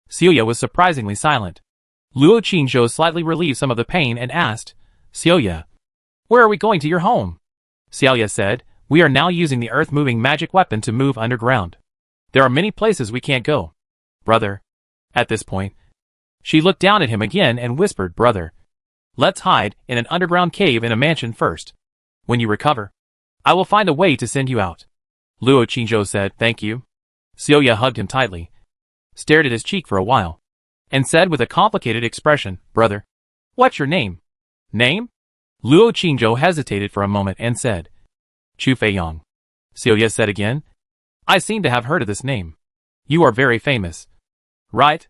Celia was surprisingly silent. Luo Qingzhou slightly relieved some of the pain and asked, Celia, where are we going to your home? Celia said, we are now using the earth-moving magic weapon to move underground. There are many places we can't go. Brother. At this point, she looked down at him again and whispered, brother, let's hide in an underground cave in a mansion first. When you recover, I will find a way to send you out. Luo Qingzhou said, thank you. Celia hugged him tightly, stared at his cheek for a while, and said with a complicated expression, brother, what's your name? Name? Luo Qingzhou hesitated for a moment and said, Chu Feiyang. Celia said again, I seem to have heard of this name. You are very famous. Right?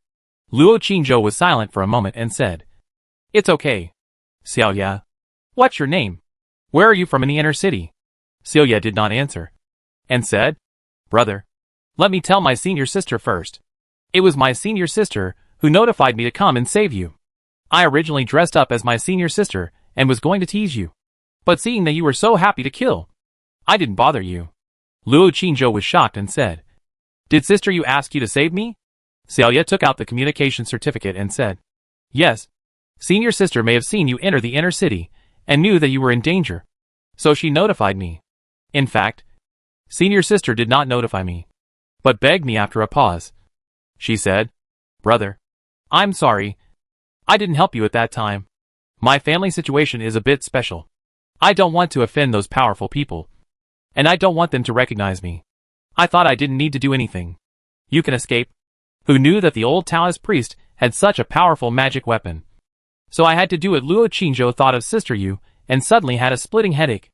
Luo Qingzhou was silent for a moment and said, it's okay. Celia. What's your name? Where are you from in the inner city? Celia did not answer, and said, brother, let me tell my senior sister first. It was my senior sister who notified me to come and save you. I originally dressed up as my senior sister and was going to tease you, but seeing that you were so happy to kill, I didn't bother you. Luo Qingzhou was shocked and said, did sister you ask you to save me? Celia took out the communication certificate and said, yes. Senior sister may have seen you enter the inner city and knew that you were in danger, so she notified me. In fact, senior sister did not notify me, but begged me after a pause. She said, brother, I'm sorry. I didn't help you at that time. My family situation is a bit special. I don't want to offend those powerful people, and I don't want them to recognize me. I thought I didn't need to do anything. You can escape. Who knew that the old Taoist priest had such a powerful magic weapon? So I had to do it. Luo Qingzhou thought of Sister Yu and suddenly had a splitting headache.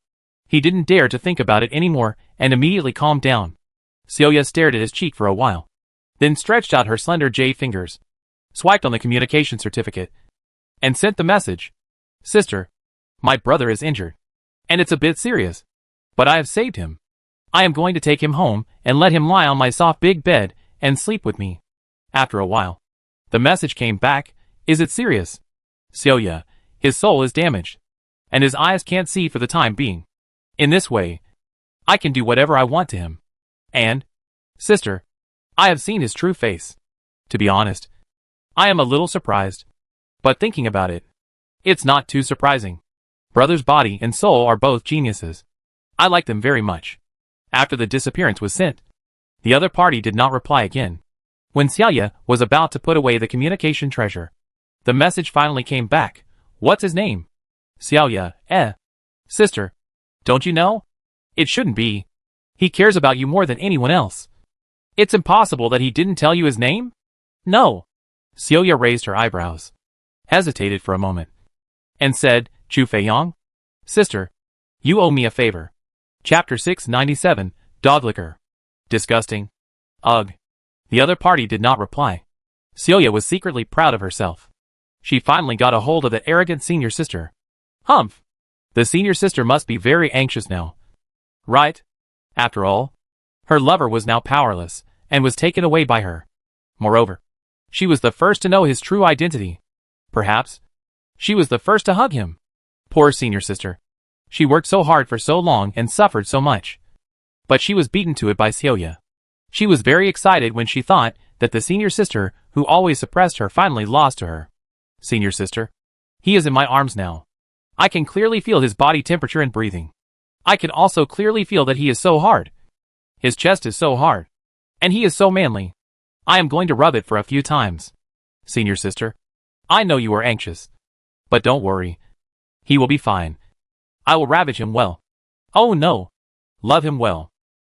He didn't dare to think about it anymore and immediately calmed down. Celia stared at his cheek for a while, then stretched out her slender jade fingers, swiped on the communication certificate, and sent the message. Sister, my brother is injured, and it's a bit serious, but I have saved him. I am going to take him home and let him lie on my soft big bed and sleep with me. After a while, the message came back, is it serious? Celia, his soul is damaged, and his eyes can't see for the time being. In this way, I can do whatever I want to him. And, sister, I have seen his true face. To be honest, I am a little surprised. But thinking about it, it's not too surprising. Brother's body and soul are both geniuses. I like them very much. After the disappearance was sent, the other party did not reply again. When Celia was about to put away the communication treasure, the message finally came back. What's his name? Celia, Sister, don't you know? It shouldn't be. He cares about you more than anyone else. It's impossible that he didn't tell you his name? No. Celia raised her eyebrows, hesitated for a moment, and said, Chu Feiyang? Sister, you owe me a favor. Chapter 697, Doglicker. Disgusting. Ugh. The other party did not reply. Celia was secretly proud of herself. She finally got a hold of the arrogant senior sister. Humph. The senior sister must be very anxious now. Right? After all, her lover was now powerless, and was taken away by her. Moreover, She was the first to know his true identity. Perhaps she was the first to hug him. Poor senior sister. She worked so hard for so long and suffered so much. But she was beaten to it by Celia. She was very excited when she thought that the senior sister, who always suppressed her, finally lost to her. Senior sister. He is in my arms now. I can clearly feel his body temperature and breathing. I can also clearly feel that he is so hard. His chest is so hard. And he is so manly. I am going to rub it for a few times. Senior sister. I know you are anxious. But don't worry. He will be fine. I will ravage him well. Oh no. Love him well.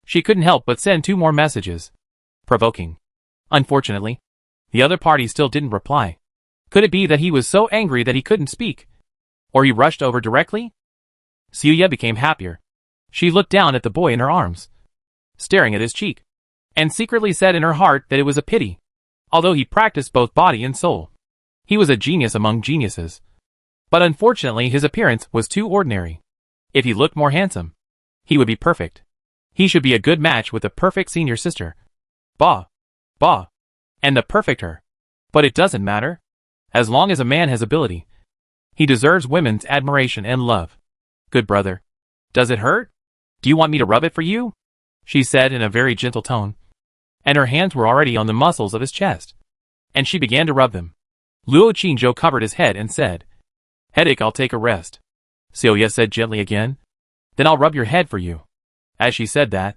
She couldn't help but send 2 more messages. Provoking. Unfortunately, the other party still didn't reply. Could it be that he was so angry that he couldn't speak? Or he rushed over directly? Celia became happier. She looked down at the boy in her arms, staring at his cheek, and secretly said in her heart that it was a pity. Although he practiced both body and soul, he was a genius among geniuses. But unfortunately his appearance was too ordinary. If he looked more handsome, he would be perfect. He should be a good match with the perfect senior sister. Bah. Bah. And the perfect her. But it doesn't matter. As long as a man has ability, he deserves women's admiration and love. Good brother. Does it hurt? Do you want me to rub it for you? She said in a very gentle tone. And her hands were already on the muscles of his chest. And she began to rub them. Luo Qingzhou covered his head and said, Headache, I'll take a rest. Celia said gently again. Then I'll rub your head for you. As she said that,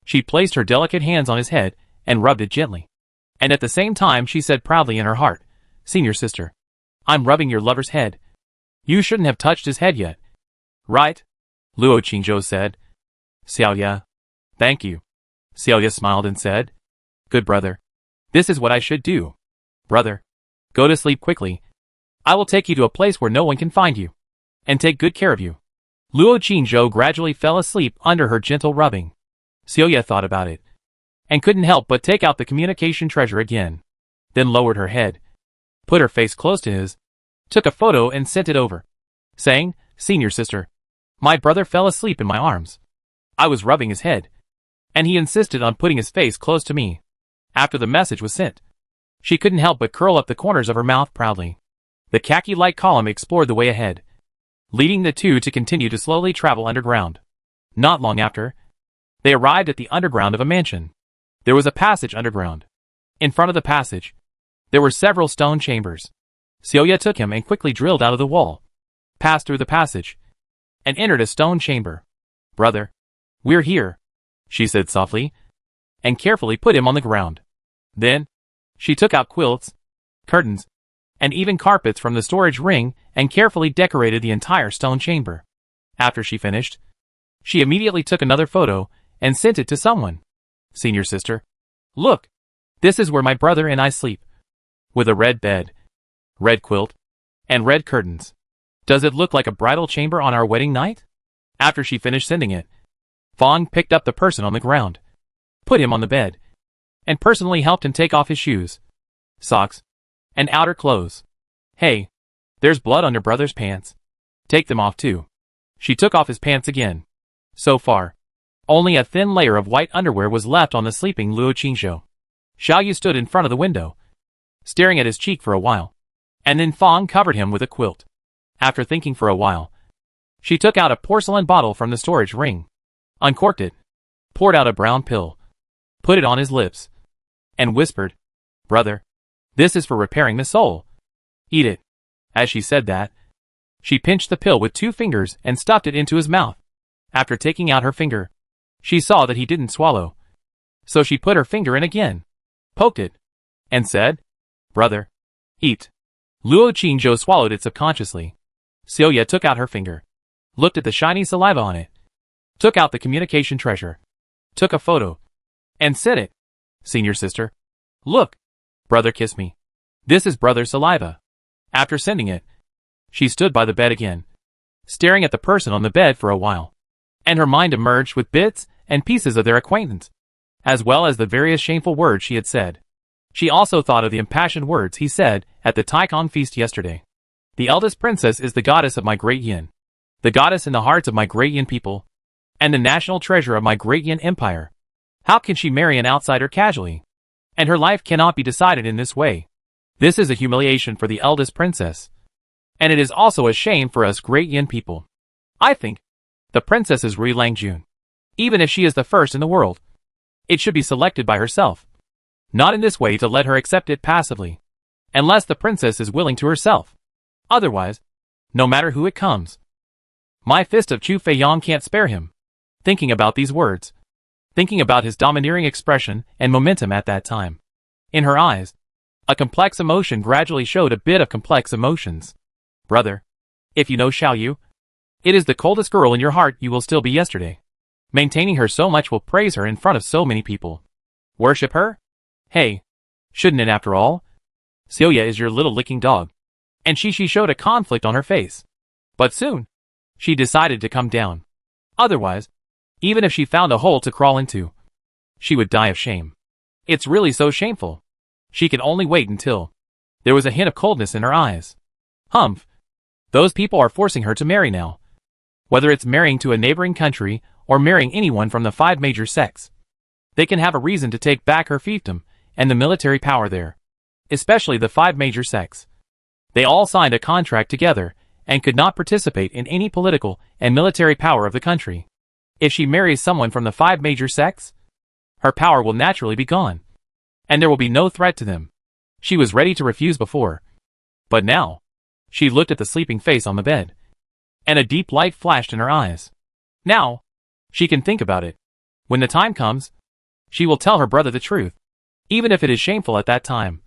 she placed her delicate hands on his head and rubbed it gently. And at the same time she said proudly in her heart, Senior sister, I'm rubbing your lover's head. You shouldn't have touched his head yet. Right? Luo Qingzhou said. Celia. Thank you. Celia smiled and said, Good brother. This is what I should do. Brother. Go to sleep quickly. I will take you to a place where no one can find you. And take good care of you. Luo Qingzhou gradually fell asleep under her gentle rubbing. Celia thought about it, and couldn't help but take out the communication treasure again. Then lowered her head, put her face close to his, took a photo and sent it over, saying, Senior sister, my brother fell asleep in my arms. I was rubbing his head, and he insisted on putting his face close to me. After the message was sent, she couldn't help but curl up the corners of her mouth proudly. The khaki light column explored the way ahead, leading the two to continue to slowly travel underground. Not long after, they arrived at the underground of a mansion. There was a passage underground. In front of the passage, there were several stone chambers. Celia took him and quickly drilled out of the wall, passed through the passage, and entered a stone chamber. Brother, we're here, she said softly, and carefully put him on the ground. Then, she took out quilts, curtains, and even carpets from the storage ring and carefully decorated the entire stone chamber. After she finished, she immediately took another photo and sent it to someone. Senior sister, look, this is where my brother and I sleep. With a red bed, red quilt, and red curtains. Does it look like a bridal chamber on our wedding night? After she finished sending it, Fong picked up the person on the ground, put him on the bed, and personally helped him take off his shoes, socks, and outer clothes. Hey, there's blood on your brother's pants. Take them off too. She took off his pants again. So far, only a thin layer of white underwear was left on the sleeping Luo Qingzhou. Xiaoyu stood in front of the window, staring at his cheek for a while, and then Fong covered him with a quilt. After thinking for a while, she took out a porcelain bottle from the storage ring, uncorked it, poured out a brown pill, put it on his lips, and whispered, Brother, this is for repairing the soul. Eat it. As she said that, she pinched the pill with 2 fingers and stuffed it into his mouth. After taking out her finger, she saw that he didn't swallow. So she put her finger in again, poked it, and said, Brother, eat. Luo Qingzhou swallowed it subconsciously. Celia took out her finger, looked at the shiny saliva on it, took out the communication treasure, took a photo, and sent it. Senior sister, look. Brother, kiss me. This is brother's saliva. After sending it, she stood by the bed again, staring at the person on the bed for a while, and her mind emerged with bits and pieces of their acquaintance, as well as the various shameful words she had said. She also thought of the impassioned words he said at the Taikong feast yesterday. The eldest princess is the goddess of my great yin, the goddess in the hearts of my great yin people, and the national treasure of my great yin empire. How can she marry an outsider casually? and her life cannot be decided in this way. This is a humiliation for the eldest princess. And it is also a shame for us great Yin people. I think the princess is Rui Langjun. Even if she is the first in the world, it should be selected by herself. Not in this way to let her accept it passively. Unless the princess is willing to herself. Otherwise, no matter who it comes. My fist of Chu Feiyong can't spare him. Thinking about these words. Thinking about his domineering expression and momentum at that time. In her eyes, a complex emotion gradually showed a bit of complex emotions. Brother, if you know Xiao Yu, it is the coldest girl in your heart you will still be yesterday. Maintaining her so much will praise her in front of so many people. Worship her? Hey, shouldn't it after all? Celia is your little licking dog. And she showed a conflict on her face. But soon, she decided to come down. Otherwise, even if she found a hole to crawl into, she would die of shame. It's really so shameful. She could only wait until there was a hint of coldness in her eyes. Humph. Those people are forcing her to marry now. Whether it's marrying to a neighboring country or marrying anyone from the 5 major sects. They can have a reason to take back her fiefdom and the military power there. Especially the 5 major sects. They all signed a contract together and could not participate in any political and military power of the country. If she marries someone from the 5 major sects, her power will naturally be gone. And there will be no threat to them. She was ready to refuse before. But now, she looked at the sleeping face on the bed. And a deep light flashed in her eyes. Now, she can think about it. When the time comes, she will tell her brother the truth. Even if it is shameful at that time.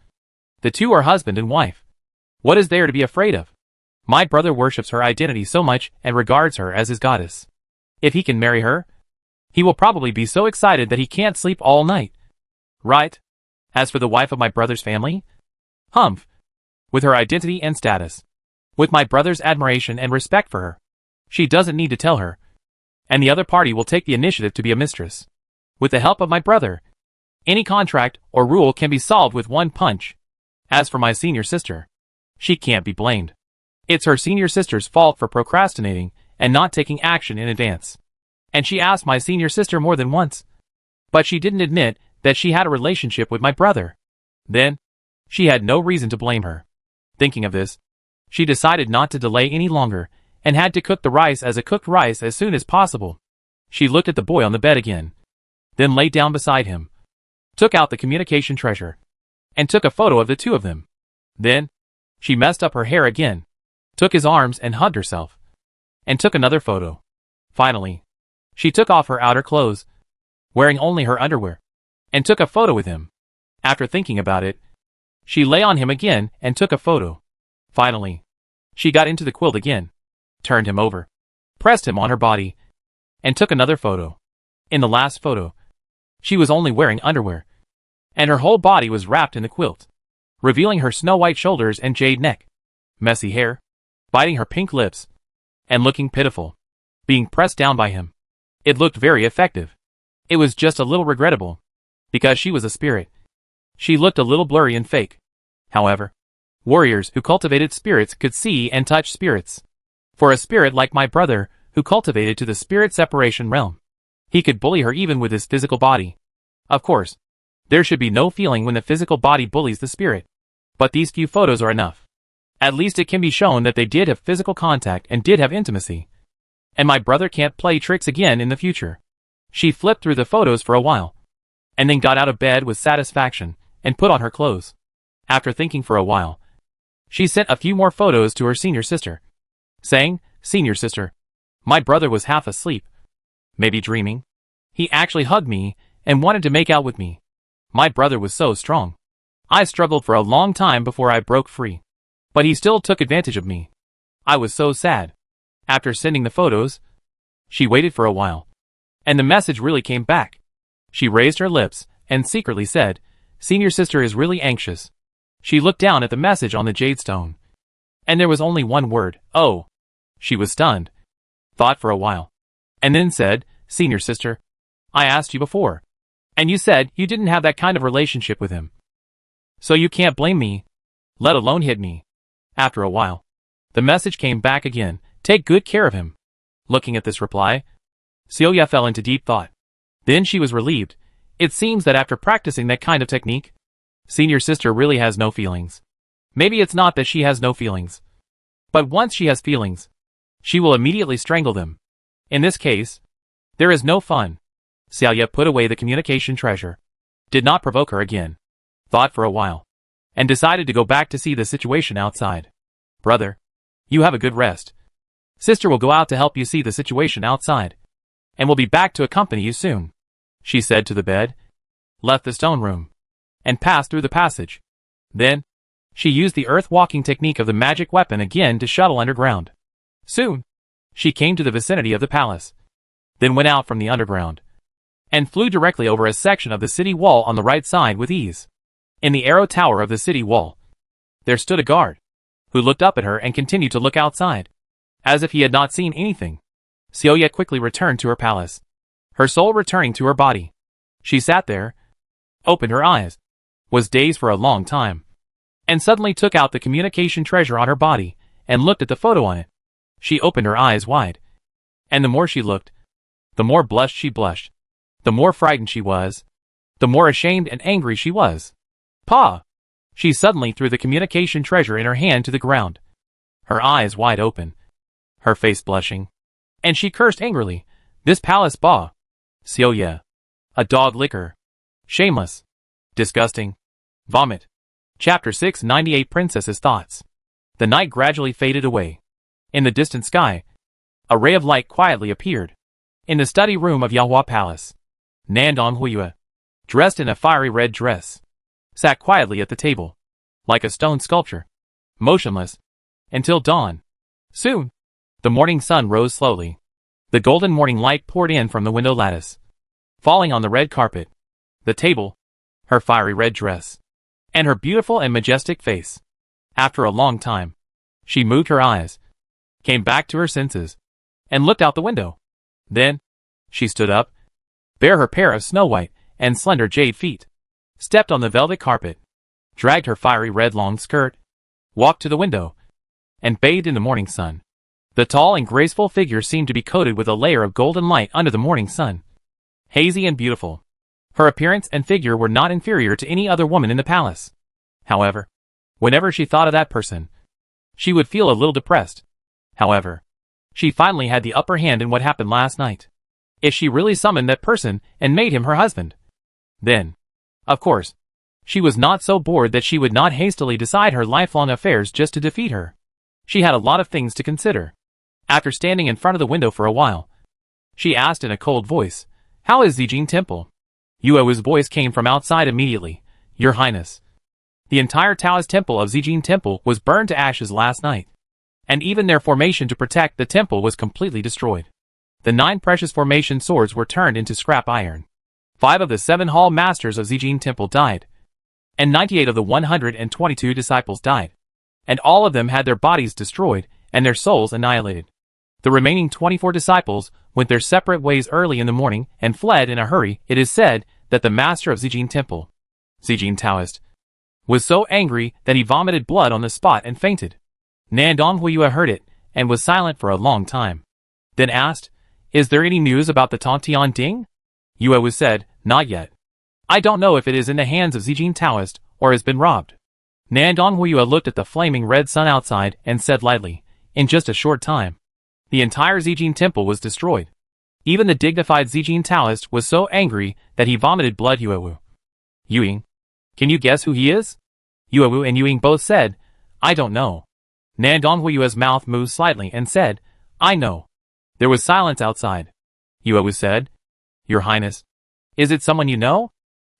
The two are husband and wife. What is there to be afraid of? My brother worships her identity so much and regards her as his goddess. If he can marry her, he will probably be so excited that he can't sleep all night. Right? As for the wife of my brother's family? Humph. With her identity and status. With my brother's admiration and respect for her. She doesn't need to tell her. And the other party will take the initiative to be a mistress. With the help of my brother, any contract or rule can be solved with one punch. As for my senior sister, she can't be blamed. It's her senior sister's fault for procrastinating and not taking action in advance. And she asked my senior sister more than once. But she didn't admit that she had a relationship with my brother. Then, she had no reason to blame her. Thinking of this, she decided not to delay any longer and had to cook the rice as soon as possible. She looked at the boy on the bed again. Then lay down beside him. Took out the communication treasure. And took a photo of the two of them. Then, she messed up her hair again. Took his arms and hugged herself. And took another photo. Finally, she took off her outer clothes, wearing only her underwear, and took a photo with him. After thinking about it, she lay on him again and took a photo. Finally, she got into the quilt again, turned him over, pressed him on her body, and took another photo. In the last photo, she was only wearing underwear, and her whole body was wrapped in the quilt, revealing her snow-white shoulders and jade neck, messy hair, biting her pink lips, and looking pitiful, being pressed down by him. It looked very effective. It was just a little regrettable, because she was a spirit. She looked a little blurry and fake. However, warriors who cultivated spirits could see and touch spirits. For a spirit like my brother, who cultivated to the spirit separation realm, he could bully her even with his physical body. Of course, there should be no feeling when the physical body bullies the spirit. But these few photos are enough. At least it can be shown that they did have physical contact and did have intimacy. And my brother can't play tricks again in the future. She flipped through the photos for a while, and then got out of bed with satisfaction, and put on her clothes. After thinking for a while, she sent a few more photos to her senior sister, saying, "Senior sister, my brother was half asleep. Maybe dreaming. He actually hugged me and wanted to make out with me. My brother was so strong. I struggled for a long time before I broke free. But he still took advantage of me. I was so sad." After sending the photos, she waited for a while. And the message really came back. She raised her lips and secretly said, "Senior sister is really anxious." She looked down at the message on the jade stone. And there was only one word, "Oh." She was stunned. Thought for a while. And then said, "Senior sister, I asked you before. And you said you didn't have that kind of relationship with him. So you can't blame me, let alone hit me." After a while, the message came back again, "Take good care of him." Looking at this reply, Celia fell into deep thought. Then she was relieved. It seems that after practicing that kind of technique, Senior sister really has no feelings. Maybe it's not that she has no feelings. But once she has feelings, she will immediately strangle them. In this case, there is no fun. Celia put away the communication treasure, did not provoke her again, thought for a while, and decided to go back to see the situation outside. Brother, you have a good rest. Sister will go out to help you see the situation outside, and will be back to accompany you soon, she said to the bed, left the stone room, and passed through the passage. Then, she used the earth-walking technique of the magic weapon again to shuttle underground. Soon, she came to the vicinity of the palace, then went out from the underground, and flew directly over a section of the city wall on the right side with ease. In the arrow tower of the city wall, there stood a guard, who looked up at her and continued to look outside, as if he had not seen anything. Celia quickly returned to her palace, her soul returning to her body. She sat there, opened her eyes, was dazed for a long time, and suddenly took out the communication treasure on her body and looked at the photo on it. She opened her eyes wide, and the more she looked, the more blushed she blushed, the more frightened she was, the more ashamed and angry she was. Pa! She suddenly threw the communication treasure in her hand to the ground, her eyes wide open, her face blushing, and she cursed angrily, "This palace ba! Celia! A dog licker! Shameless! Disgusting! Vomit!" Chapter 698 Princess's Thoughts. The night gradually faded away. In the distant sky, a ray of light quietly appeared. In the study room of Yahua Palace, Nandong Huiyue, dressed in a fiery red dress, sat quietly at the table, like a stone sculpture, motionless, until dawn. Soon, the morning sun rose slowly. The golden morning light poured in from the window lattice, falling on the red carpet, the table, her fiery red dress, and her beautiful and majestic face. After a long time, she moved her eyes, came back to her senses, and looked out the window. Then, she stood up, bare her pair of snow-white and slender jade feet, stepped on the velvet carpet, dragged her fiery red long skirt, walked to the window, and bathed in the morning sun. The tall and graceful figure seemed to be coated with a layer of golden light under the morning sun. Hazy and beautiful, her appearance and figure were not inferior to any other woman in the palace. However, whenever she thought of that person, she would feel a little depressed. However, she finally had the upper hand in what happened last night. If she really summoned that person and made him her husband, then, of course, she was not so bored that she would not hastily decide her lifelong affairs just to defeat her. She had a lot of things to consider. After standing in front of the window for a while, she asked in a cold voice, "How is Zijin Temple?" Yuewu's voice came from outside immediately, "Your Highness. The entire Taoist temple of Zijin Temple was burned to ashes last night, and even their formation to protect the temple was completely destroyed. The 9 precious formation swords were turned into scrap iron. 5 of the 7 hall masters of Zijin Temple died, and 98 of the 122 disciples died, and all of them had their bodies destroyed and their souls annihilated. The remaining 24 disciples went their separate ways early in the morning and fled in a hurry. It is said that the master of Zijin Temple, Zijin Taoist, was so angry that he vomited blood on the spot and fainted. Nandong Huiyue heard it and was silent for a long time, then asked, "Is there any news about the Tontian Ding?" Yuewu said, "Not yet. I don't know if it is in the hands of Zijin Taoist or has been robbed." Nandong Huiyue looked at the flaming red sun outside and said lightly, "In just a short time, the entire Zijin Temple was destroyed. Even the dignified Zijin Taoist was so angry that he vomited blood." Yuewu. "Yuing, can you guess who he is?" Yuewu and Yuing both said, "I don't know." Nandong Huiyue's mouth moved slightly and said, "I know." There was silence outside. Yuewu said, "Your Highness, is it someone you know?"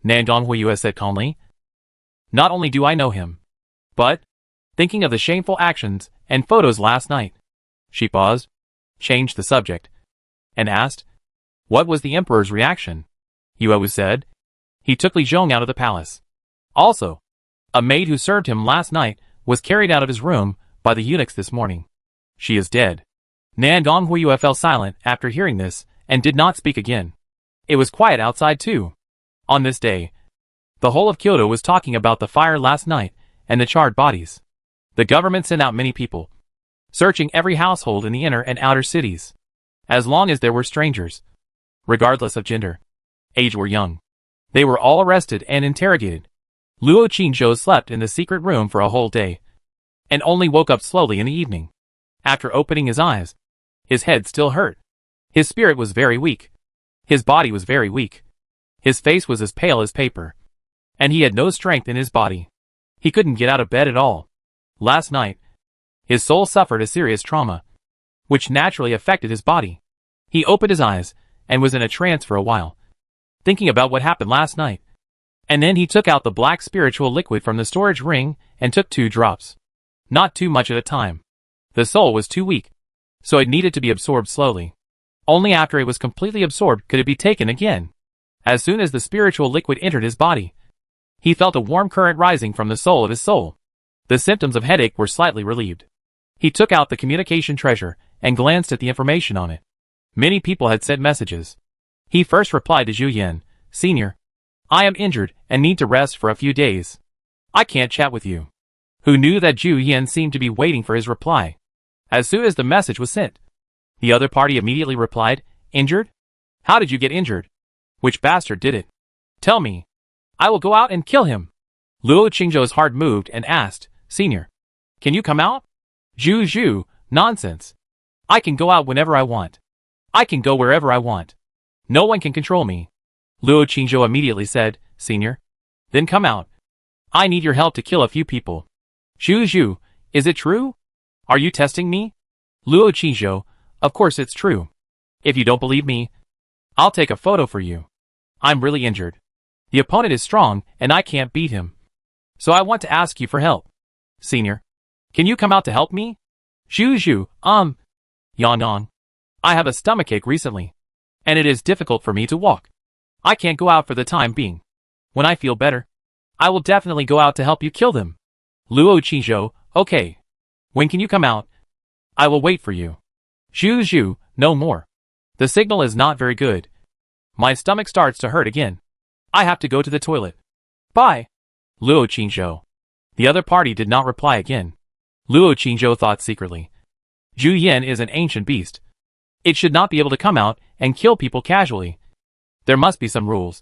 Nandong Huiyue said calmly, "Not only do I know him, but, thinking of the shameful actions and photos last night." She paused, changed the subject, and asked, "What was the emperor's reaction?" Yuewu said, "He took Li Zhong out of the palace. Also, a maid who served him last night was carried out of his room by the eunuchs this morning. She is dead." Nandong Huiyue fell silent after hearing this and did not speak again. It was quiet outside too. On this day, the whole of Kyoto was talking about the fire last night and the charred bodies. The government sent out many people, searching every household in the inner and outer cities. As long as there were strangers, regardless of gender, age or young, they were all arrested and interrogated. Luo Qingzhou slept in the secret room for a whole day, and only woke up slowly in the evening. After opening his eyes, his head still hurt. His spirit was very weak. His body was very weak. His face was as pale as paper, and he had no strength in his body. He couldn't get out of bed at all. Last night, his soul suffered a serious trauma, which naturally affected his body. He opened his eyes, and was in a trance for a while, thinking about what happened last night. And then he took out the black spiritual liquid from the storage ring, and took 2 drops. Not too much at a time. The soul was too weak, so it needed to be absorbed slowly. Only after it was completely absorbed could it be taken again. As soon as the spiritual liquid entered his body, he felt a warm current rising from the soul of his soul. The symptoms of headache were slightly relieved. He took out the communication treasure, and glanced at the information on it. Many people had sent messages. He first replied to Zhu Yan, "Senior, I am injured, and need to rest for a few days. I can't chat with you." Who knew that Zhu Yan seemed to be waiting for his reply. As soon as the message was sent, the other party immediately replied, "Injured? How did you get injured? Which bastard did it? Tell me. I will go out and kill him." Luo Qingzhou's heart moved and asked, "Senior, can you come out?" Zhu, nonsense. I can go out whenever I want. I can go wherever I want. No one can control me. Luo Qingzhou immediately said, "Senior, then come out. I need your help to kill a few people." Zhu, is it true? Are you testing me? Luo Qingzhou, of course it's true. If you don't believe me, I'll take a photo for you. I'm really injured. The opponent is strong, and I can't beat him. So I want to ask you for help. Senior, can you come out to help me? Zhu, Yanong. I have a stomachache recently, and it is difficult for me to walk. I can't go out for the time being. When I feel better, I will definitely go out to help you kill them. Luo Qingzhou, okay. When can you come out? I will wait for you. Zhu, no more. The signal is not very good. My stomach starts to hurt again. I have to go to the toilet. Bye. Luo Qingzhou. The other party did not reply again. Luo Qingzhou thought secretly. Zhu Yan is an ancient beast. It should not be able to come out and kill people casually. There must be some rules,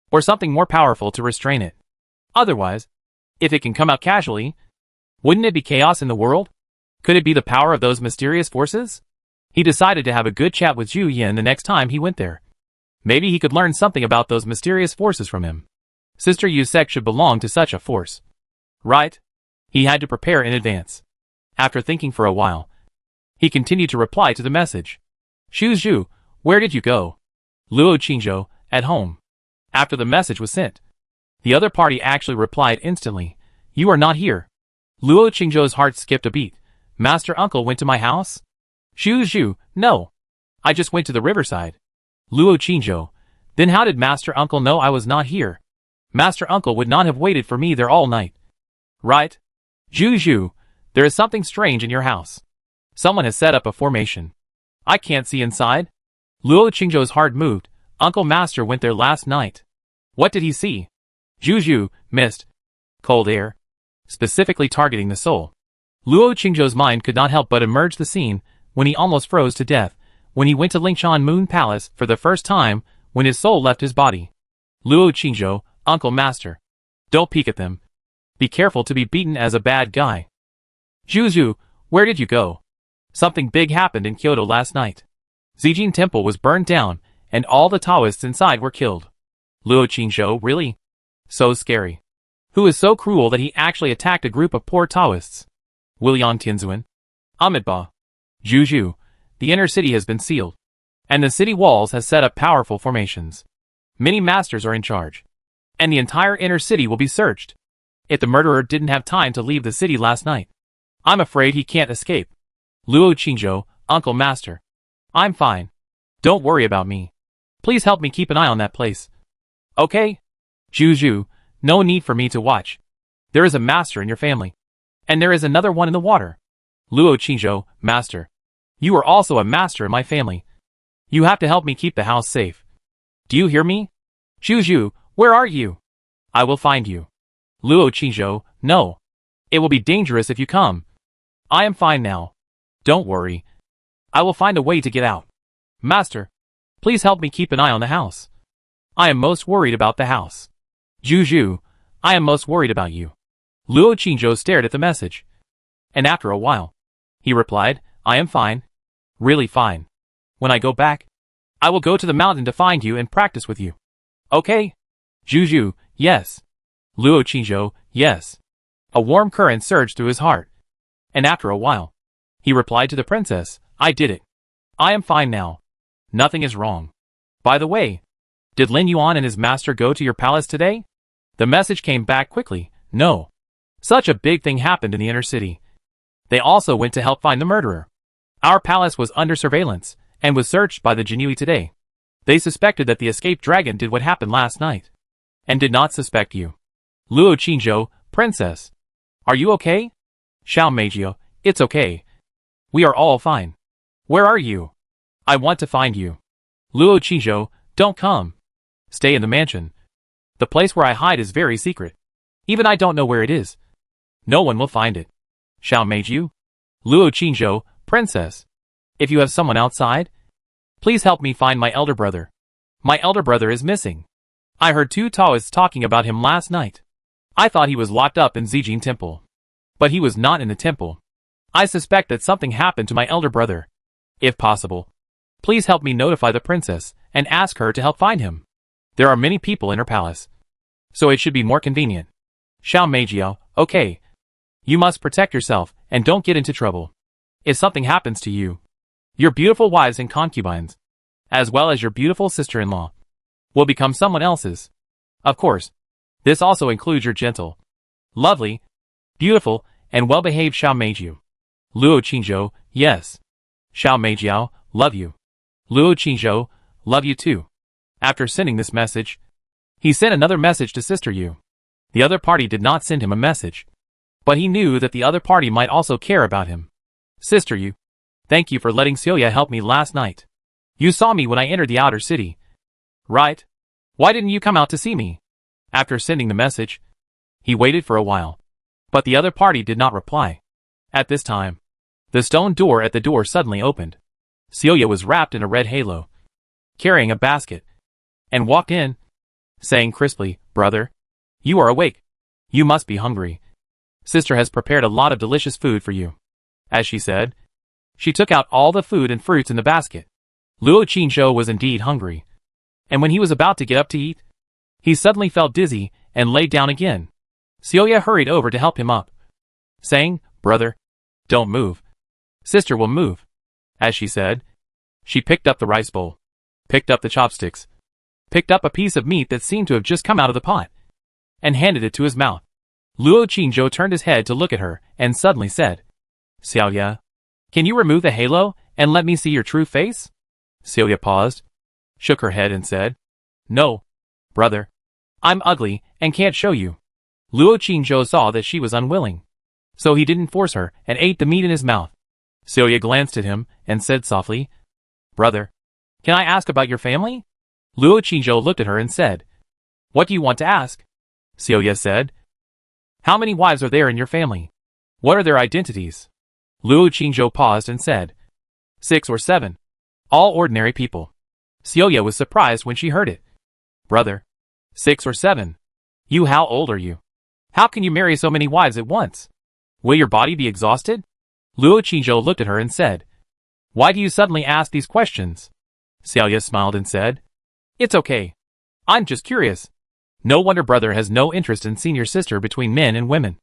or something more powerful to restrain it. Otherwise, if it can come out casually, wouldn't it be chaos in the world? Could it be the power of those mysterious forces? He decided to have a good chat with Zhu Yan the next time he went there. Maybe he could learn something about those mysterious forces from him. Sister Yu's sect should belong to such a force. Right? He had to prepare in advance. After thinking for a while, he continued to reply to the message. Zhu, where did you go? Luo Qingzhou, at home. After the message was sent, the other party actually replied instantly, "You are not here." Luo Qingzhou's heart skipped a beat. Master Uncle went to my house? Zhu, no. I just went to the riverside. Luo Qingzhou, then how did Master Uncle know I was not here? Master Uncle would not have waited for me there all night. Right? Zhu, there is something strange in your house. Someone has set up a formation. I can't see inside. Luo Qingzhou's heart moved. Uncle Master went there last night. What did he see? Zhu, mist. Cold air. Specifically targeting the soul. Luo Qingzhou's mind could not help but emerge the scene when he almost froze to death, when he went to Lingshan Moon Palace for the first time, when his soul left his body. Luo Qingzhou, Uncle Master. Don't peek at them. Be careful to be beaten as a bad guy. Zhu, where did you go? Something big happened in Kyoto last night. Zijin Temple was burned down, and all the Taoists inside were killed. Luo Qingzhou, really? So scary. Who is so cruel that he actually attacked a group of poor Taoists? Willian Tianzuan. Amitabha. Zhu, the inner city has been sealed, and the city walls has set up powerful formations. Many masters are in charge, and the entire inner city will be searched. If the murderer didn't have time to leave the city last night, I'm afraid he can't escape. Luo Qingzhou, Uncle Master. I'm fine. Don't worry about me. Please help me keep an eye on that place. Okay? Zhu, no need for me to watch. There is a master in your family, and there is another one in the water. Luo Qingzhou, Master. You are also a master in my family. You have to help me keep the house safe. Do you hear me? Zhu, where are you? I will find you. Luo Qingzhou, no. It will be dangerous if you come. I am fine now. Don't worry. I will find a way to get out. Master, please help me keep an eye on the house. I am most worried about the house. Zhu, I am most worried about you. Luo Qingzhou stared at the message. And after a while, he replied, I am fine. Really fine. When I go back, I will go to the mountain to find you and practice with you. Okay? Juju, yes. Luo Qingzhou, yes. A warm current surged through his heart. And after a while, he replied to the princess, I did it. I am fine now. Nothing is wrong. By the way, did Lin Yuan and his master go to your palace today? The message came back quickly, no. Such a big thing happened in the inner city. They also went to help find the murderer. Our palace was under surveillance, and was searched by the Jinui today. They suspected that the escaped dragon did what happened last night. And did not suspect you. Luo Qingzhou, princess. Are you okay? Xiao Meijio, it's okay. We are all fine. Where are you? I want to find you. Luo Qingzhou, don't come. Stay in the mansion. The place where I hide is very secret. Even I don't know where it is. No one will find it. Xiao Meijio? Luo Qingzhou, princess. If you have someone outside, please help me find my elder brother. My elder brother is missing. I heard 2 Taoists talking about him last night. I thought he was locked up in Zijin Temple. But he was not in the temple. I suspect that something happened to my elder brother. If possible, please help me notify the princess and ask her to help find him. There are many people in her palace, so it should be more convenient. Xiao Meijiao, okay. You must protect yourself and don't get into trouble. If something happens to you, your beautiful wives and concubines, as well as your beautiful sister-in-law, will become someone else's. Of course, this also includes your gentle, lovely, beautiful, and well-behaved Xiao Meijiao. Luo Qingzhou, yes. Xiao Meijiao, love you. Luo Qingzhou, love you too. After sending this message, he sent another message to Sister Yu. The other party did not send him a message, but he knew that the other party might also care about him. Sister Yu, thank you for letting Celia help me last night. You saw me when I entered the outer city. Right? Why didn't you come out to see me? After sending the message, he waited for a while, but the other party did not reply. At this time, the stone door at the door suddenly opened. Celia was wrapped in a red halo, carrying a basket, and walked in, saying crisply, Brother, you are awake. You must be hungry. Sister has prepared a lot of delicious food for you. As she said, she took out all the food and fruits in the basket. Luo Qingzhou was indeed hungry, and when he was about to get up to eat, he suddenly felt dizzy and lay down again. Celia hurried over to help him up, saying, Brother, don't move. Sister will move. As she said, she picked up the rice bowl, picked up the chopsticks, picked up a piece of meat that seemed to have just come out of the pot, and handed it to his mouth. Luo Qingzhou turned his head to look at her and suddenly said, Celia, can you remove the halo and let me see your true face? Celia paused, shook her head and said, No, brother. I'm ugly and can't show you. Luo Qingzhou saw that she was unwilling, so he didn't force her and ate the meat in his mouth. Celia glanced at him and said softly, Brother, can I ask about your family? Luo Qingzhou looked at her and said, What do you want to ask? Celia said, How many wives are there in your family? What are their identities? Luo Qingzhou paused and said, 6 or 7. All ordinary people. Celia was surprised when she heard it. Brother, 6 or 7. You, how old are you? How can you marry so many wives at once? Will your body be exhausted? Luo Qingzhou looked at her and said, Why do you suddenly ask these questions? Celia smiled and said, It's okay. I'm just curious. No wonder brother has no interest in seeing your sister between men and women.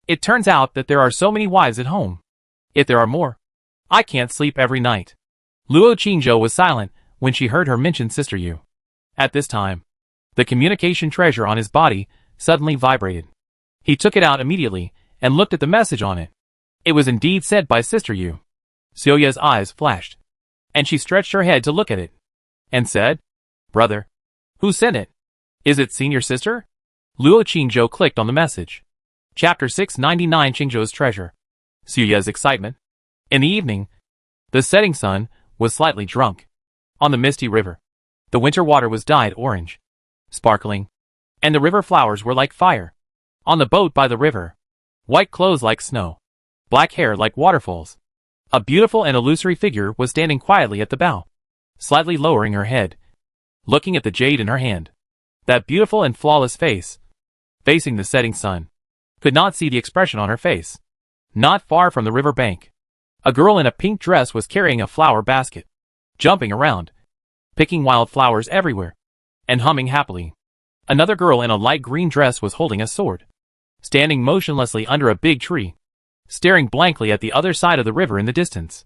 It turns out that there are so many wives at home. If there are more, I can't sleep every night. Luo Qingzhou was silent when she heard her mention Sister Yu. At this time, the communication treasure on his body suddenly vibrated. He took it out immediately and looked at the message on it. It was indeed sent by Sister Yu. Celia's eyes flashed, and she stretched her head to look at it, and said, Brother, who sent it? Is it senior sister? Luo Qingzhou clicked on the message. Chapter 699 Qingzhou's Treasure. Celia's excitement. In the evening, the setting sun was slightly drunk. On the misty river, the winter water was dyed orange, sparkling, and the river flowers were like fire. On the boat by the river, white clothes like snow, black hair like waterfalls, a beautiful and illusory figure was standing quietly at the bow, slightly lowering her head, looking at the jade in her hand. That beautiful and flawless face, facing the setting sun. Could not see the expression on her face. Not far from the river bank, a girl in a pink dress was carrying a flower basket, jumping around, picking wild flowers everywhere, and humming happily. Another girl in a light green dress was holding a sword, standing motionlessly under a big tree, staring blankly at the other side of the river in the distance.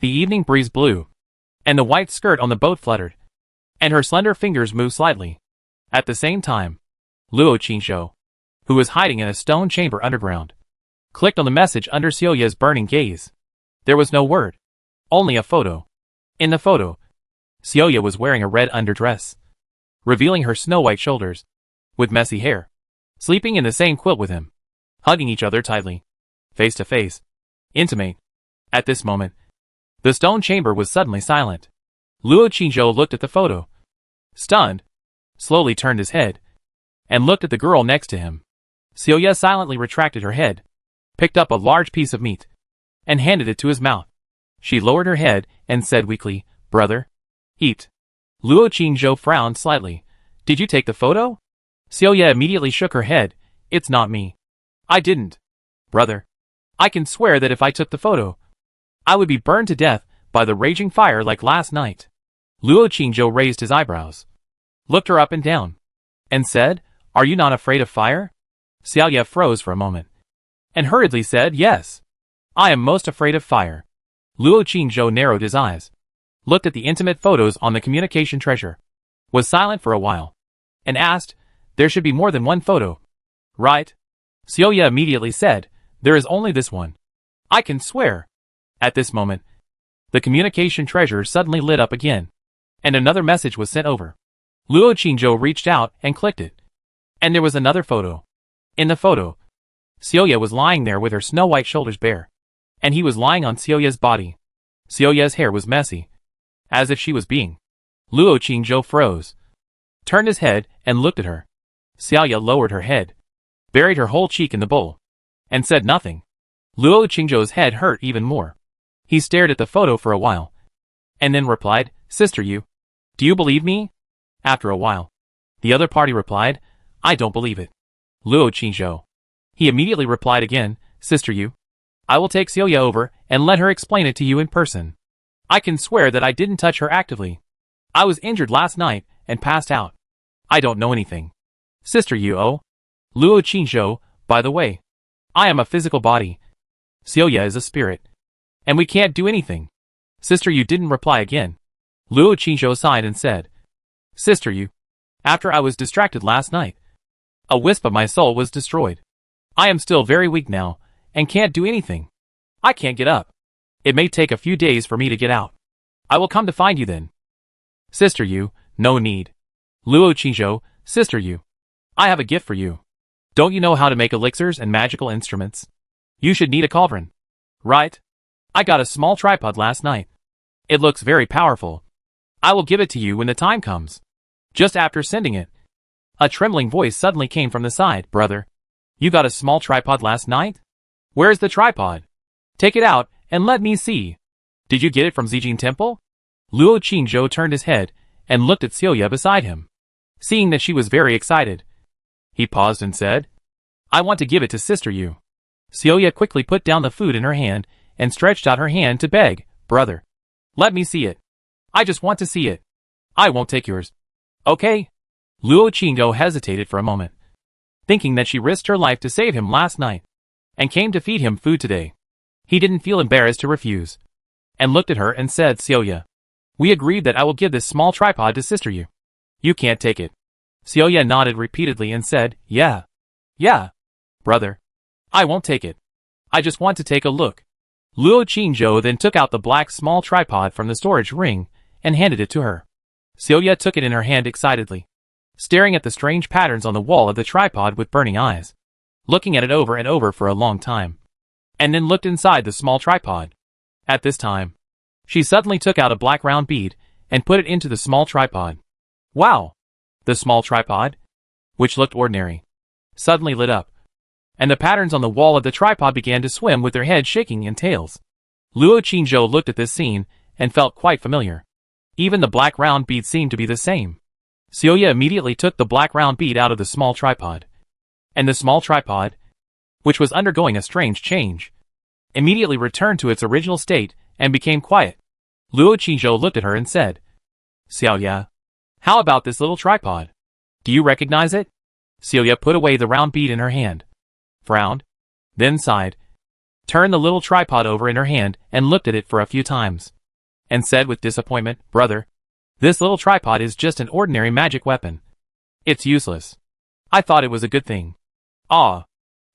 The evening breeze blew, and the white skirt on the boat fluttered, and her slender fingers moved slightly. At the same time, Luo Qingzhou, who was hiding in a stone chamber underground, clicked on the message under Xiaoya's burning gaze. There was no word, only a photo. In the photo, Xiaoya was wearing a red underdress, revealing her snow-white shoulders, with messy hair, sleeping in the same quilt with him, hugging each other tightly, face to face, intimate. At this moment, the stone chamber was suddenly silent. Luo Qingzhou looked at the photo, stunned, slowly turned his head, and looked at the girl next to him. Xiaoya silently retracted her head, picked up a large piece of meat, and handed it to his mouth. She lowered her head and said weakly, "Brother, eat." Luo Qingzhou frowned slightly. "Did you take the photo?" Xiaoya immediately shook her head. "It's not me. I didn't. Brother, I can swear that if I took the photo, I would be burned to death by the raging fire like last night." Luo Qingzhou raised his eyebrows, looked her up and down, and said, "Are you not afraid of fire?" Xiaoya froze for a moment, and hurriedly said, "Yes. I am most afraid of fire." Luo Qingzhou narrowed his eyes, looked at the intimate photos on the communication treasure, was silent for a while, and asked, "There should be more than one photo, right?" Xiaoya immediately said, "There is only this one. I can swear." At this moment, the communication treasure suddenly lit up again, and another message was sent over. Luo Qingzhou reached out and clicked it, and there was another photo. In the photo, Xiaoya was lying there with her snow-white shoulders bare, and he was lying on Xiaoya's body. Xiaoya's hair was messy, as if she was being. Luo Qingzhou froze, turned his head and looked at her. Xiaoya lowered her head, buried her whole cheek in the bowl, and said nothing. Luo Qingzhou's head hurt even more. He stared at the photo for a while, and then replied, "Sister Yu, do you believe me?" After a while, the other party replied, "I don't believe it." Luo Qingzhou. He immediately replied again, "Sister Yu, I will take Xiaoya over and let her explain it to you in person. I can swear that I didn't touch her actively. I was injured last night and passed out. I don't know anything. Sister Yu, oh. Luo Qingzhou, by the way, I am a physical body. Xiaoya is a spirit, and we can't do anything." Sister Yu didn't reply again. Luo Qingzhou sighed and said, "Sister Yu, after I was distracted last night, a wisp of my soul was destroyed. I am still very weak now, and can't do anything. I can't get up. It may take a few days for me to get out. I will come to find you then." "Sister Yu, no need." Luo Qingzhou, "Sister Yu, I have a gift for you. Don't you know how to make elixirs and magical instruments? You should need a cauldron, right? I got a small tripod last night. It looks very powerful. I will give it to you when the time comes." Just after sending it, a trembling voice suddenly came from the side. "Brother, you got a small tripod last night? Where's the tripod? Take it out and let me see. Did you get it from Zijin Temple?" Luo Qingzhou turned his head and looked at Xiaoya beside him. Seeing that she was very excited, he paused and said, "I want to give it to Sister Yu." Xiaoya quickly put down the food in her hand and stretched out her hand to beg, "Brother, let me see it. I just want to see it. I won't take yours. Okay?" Luo Qingzhou hesitated for a moment, thinking that she risked her life to save him last night, and came to feed him food today. He didn't feel embarrassed to refuse, and looked at her and said, "Xiaoya, we agreed that I will give this small tripod to Sister Yu. You can't take it." Xiaoya nodded repeatedly and said, Yeah, brother. I won't take it. I just want to take a look." Luo Qingzhou then took out the black small tripod from the storage ring and handed it to her. Xiaoya took it in her hand excitedly, staring at the strange patterns on the wall of the tripod with burning eyes, looking at it over and over for a long time, and then looked inside the small tripod. At this time, she suddenly took out a black round bead and put it into the small tripod. Wow! The small tripod, which looked ordinary, suddenly lit up, and the patterns on the wall of the tripod began to swim with their heads shaking and tails. Luo Qingzhou looked at this scene and felt quite familiar. Even the black round bead seemed to be the same. Xiaoya immediately took the black round bead out of the small tripod, and the small tripod, which was undergoing a strange change, immediately returned to its original state and became quiet. Luo Qingzhou looked at her and said, Xiaoya, how about this little tripod? Do you recognize it? Xiaoya put away the round bead in her hand, frowned, then sighed, turned the little tripod over in her hand and looked at it for a few times, and said with disappointment, Brother, this little tripod is just an ordinary magic weapon. It's useless. I thought it was a good thing. Ah.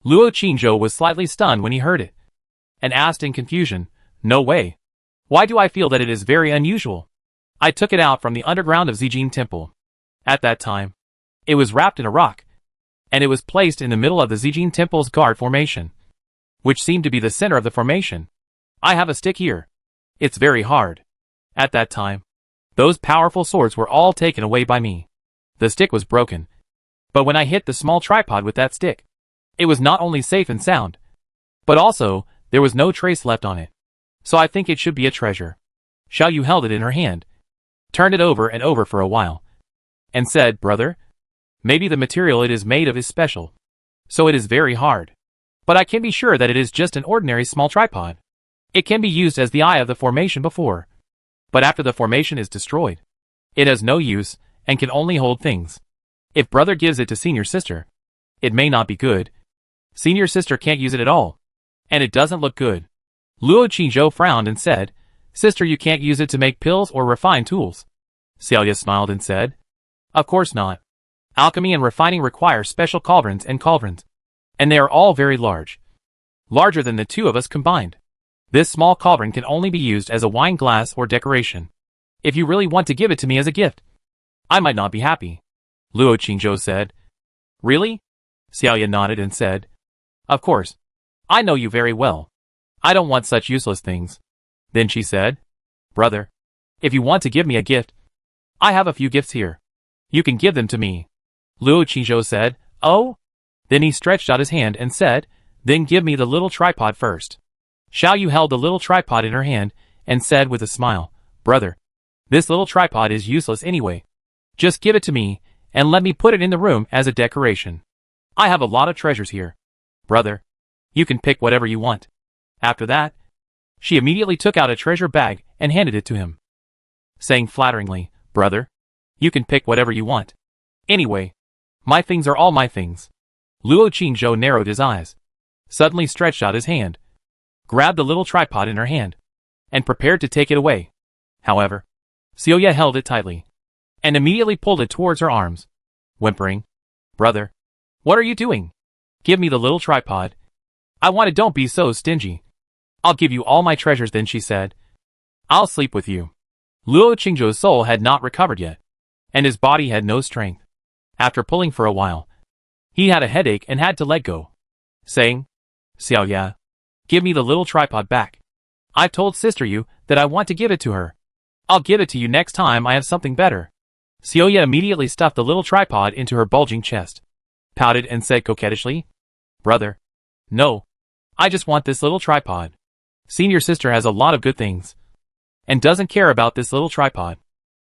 Luo Qingzhou was slightly stunned when he heard it, and asked in confusion, No way. Why do I feel that it is very unusual? I took it out from the underground of Zijin Temple. At that time, it was wrapped in a rock, and it was placed in the middle of the Zijin Temple's guard formation, which seemed to be the center of the formation. I have a stick here. It's very hard. At that time, those powerful swords were all taken away by me. The stick was broken, but when I hit the small tripod with that stick, it was not only safe and sound, but also, there was no trace left on it. So I think it should be a treasure. Xiao Yu held it in her hand, turned it over and over for a while, and said, Brother, maybe the material it is made of is special, so it is very hard. But I can be sure that it is just an ordinary small tripod. It can be used as the eye of the formation before, but after the formation is destroyed, it has no use and can only hold things. If brother gives it to senior sister, it may not be good. Senior sister can't use it at all, and it doesn't look good. Luo Qingzhou frowned and said, Sister, you can't use it to make pills or refine tools. Xiaoya smiled and said, Of course not. Alchemy and refining require special cauldrons, and they are all very large. Larger than the two of us combined. This small cauldron can only be used as a wine glass or decoration. If you really want to give it to me as a gift, I might not be happy. Luo Qingzhou said. Really? Xiaoya nodded and said, Of course. I know you very well. I don't want such useless things. Then she said, Brother, if you want to give me a gift, I have a few gifts here. You can give them to me. Luo Qingzhou said, Oh? Then he stretched out his hand and said, Then give me the little tripod first. Xiao Yu held the little tripod in her hand and said with a smile, Brother, this little tripod is useless anyway. Just give it to me and let me put it in the room as a decoration. I have a lot of treasures here. Brother, you can pick whatever you want. After that, she immediately took out a treasure bag and handed it to him, saying flatteringly, Brother, you can pick whatever you want. Anyway, my things are all my things. Luo Qingzhou narrowed his eyes, suddenly stretched out his hand, grabbed the little tripod in her hand, and prepared to take it away. However, Xiaoya held it tightly, and immediately pulled it towards her arms, whimpering, Brother, what are you doing? Give me the little tripod. I want it, don't be so stingy. I'll give you all my treasures then, she said. I'll sleep with you. Luo Qingzhou's soul had not recovered yet, and his body had no strength. After pulling for a while, he had a headache and had to let go, saying, Xiaoya, give me the little tripod back. I've told Sister Yu that I want to give it to her. I'll give it to you next time I have something better. Xiaoya immediately stuffed the little tripod into her bulging chest, pouted and said coquettishly, Brother, no. I just want this little tripod. Senior sister has a lot of good things, and doesn't care about this little tripod.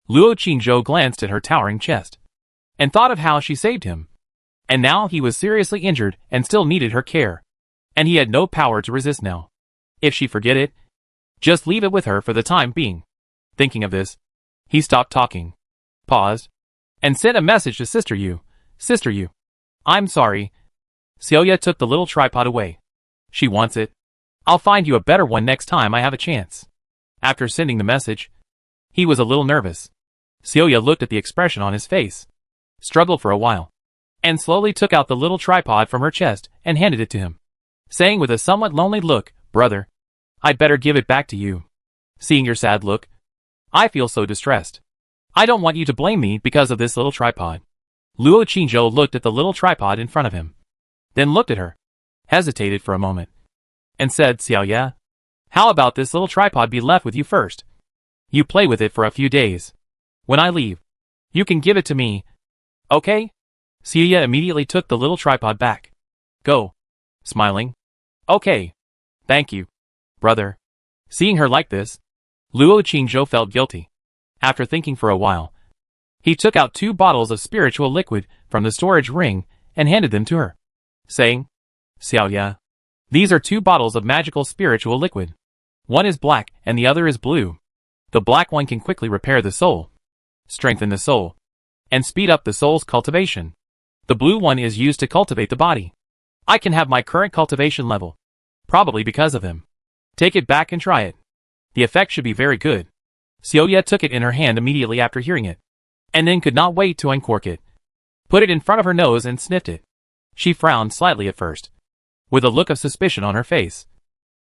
Luo Qingzhou glanced at her towering chest, and thought of how she saved him. And now he was seriously injured and still needed her care. And he had no power to resist now. If she forget it, just leave it with her for the time being. Thinking of this, he stopped talking, paused, and sent a message to Sister Yu. Sister Yu, I'm sorry. Xiaoya took the little tripod away. She wants it. I'll find you a better one next time I have a chance. After sending the message, he was a little nervous. Xiaoya looked at the expression on his face, struggled for a while, and slowly took out the little tripod from her chest and handed it to him, saying with a somewhat lonely look, Brother, I'd better give it back to you. Seeing your sad look, I feel so distressed. I don't want you to blame me because of this little tripod. Luo Qingzhou looked at the little tripod in front of him, then looked at her, hesitated for a moment, and said, Xiaoya, how about this little tripod be left with you first? You play with it for a few days. When I leave, you can give it to me. Okay? Xiaoya immediately took the little tripod back. Go. Smiling. Okay. Thank you, brother. Seeing her like this, Luo Qingzhou felt guilty. After thinking for a while, he took out 2 bottles of spiritual liquid from the storage ring and handed them to her. saying, Xiaoya, these are 2 bottles of magical spiritual liquid. One is black and the other is blue. The black one can quickly repair the soul, strengthen the soul, and speed up the soul's cultivation. The blue one is used to cultivate the body. I can have my current cultivation level, probably because of him. Take it back and try it. The effect should be very good. Xiaoya took it in her hand immediately after hearing it, and then could not wait to uncork it. Put it in front of her nose and sniffed it. She frowned slightly at first, with a look of suspicion on her face,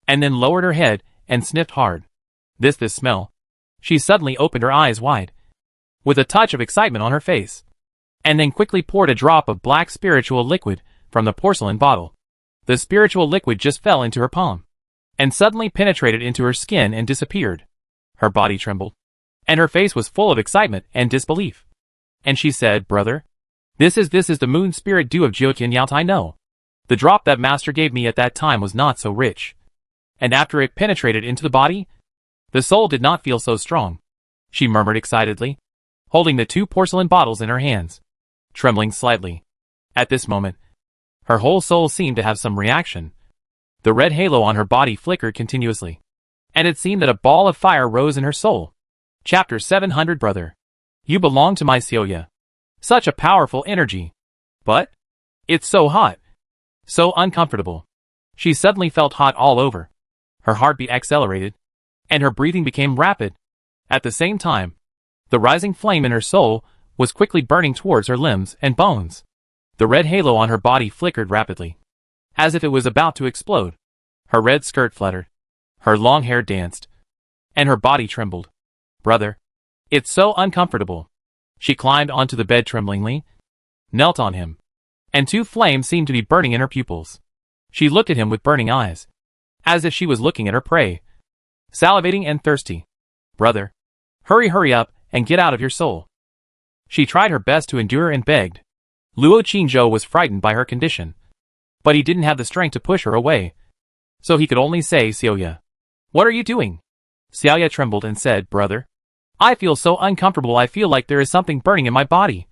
and then lowered her head and sniffed hard. This smell. She suddenly opened her eyes wide, with a touch of excitement on her face, and then quickly poured a drop of black spiritual liquid from the porcelain bottle. The spiritual liquid just fell into her palm, and suddenly penetrated into her skin and disappeared. Her body trembled, and her face was full of excitement and disbelief. And she said, Brother, this is the moon spirit dew of Jiotian Yaot I know. The drop that master gave me at that time was not so rich. And after it penetrated into the body, the soul did not feel so strong. She murmured excitedly, holding the 2 porcelain bottles in her hands, trembling slightly. At this moment, her whole soul seemed to have some reaction. The red halo on her body flickered continuously, and it seemed that a ball of fire rose in her soul. Chapter 700 Brother, you belong to my Xiaoya. Such a powerful energy. But it's so hot. So uncomfortable. She suddenly felt hot all over. Her heartbeat accelerated, and her breathing became rapid. At the same time, the rising flame in her soul was quickly burning towards her limbs and bones. The red halo on her body flickered rapidly, as if it was about to explode. Her red skirt fluttered, her long hair danced, and her body trembled. Brother, it's so uncomfortable. She climbed onto the bed tremblingly, knelt on him, and 2 flames seemed to be burning in her pupils. She looked at him with burning eyes, as if she was looking at her prey, salivating and thirsty. Brother, hurry up and get out of your soul. She tried her best to endure and begged. Luo Qingzhou was frightened by her condition, but he didn't have the strength to push her away, so he could only say, Xiaoya, what are you doing? Xiaoya trembled and said, Brother, I feel so uncomfortable. I feel like there is something burning in my body.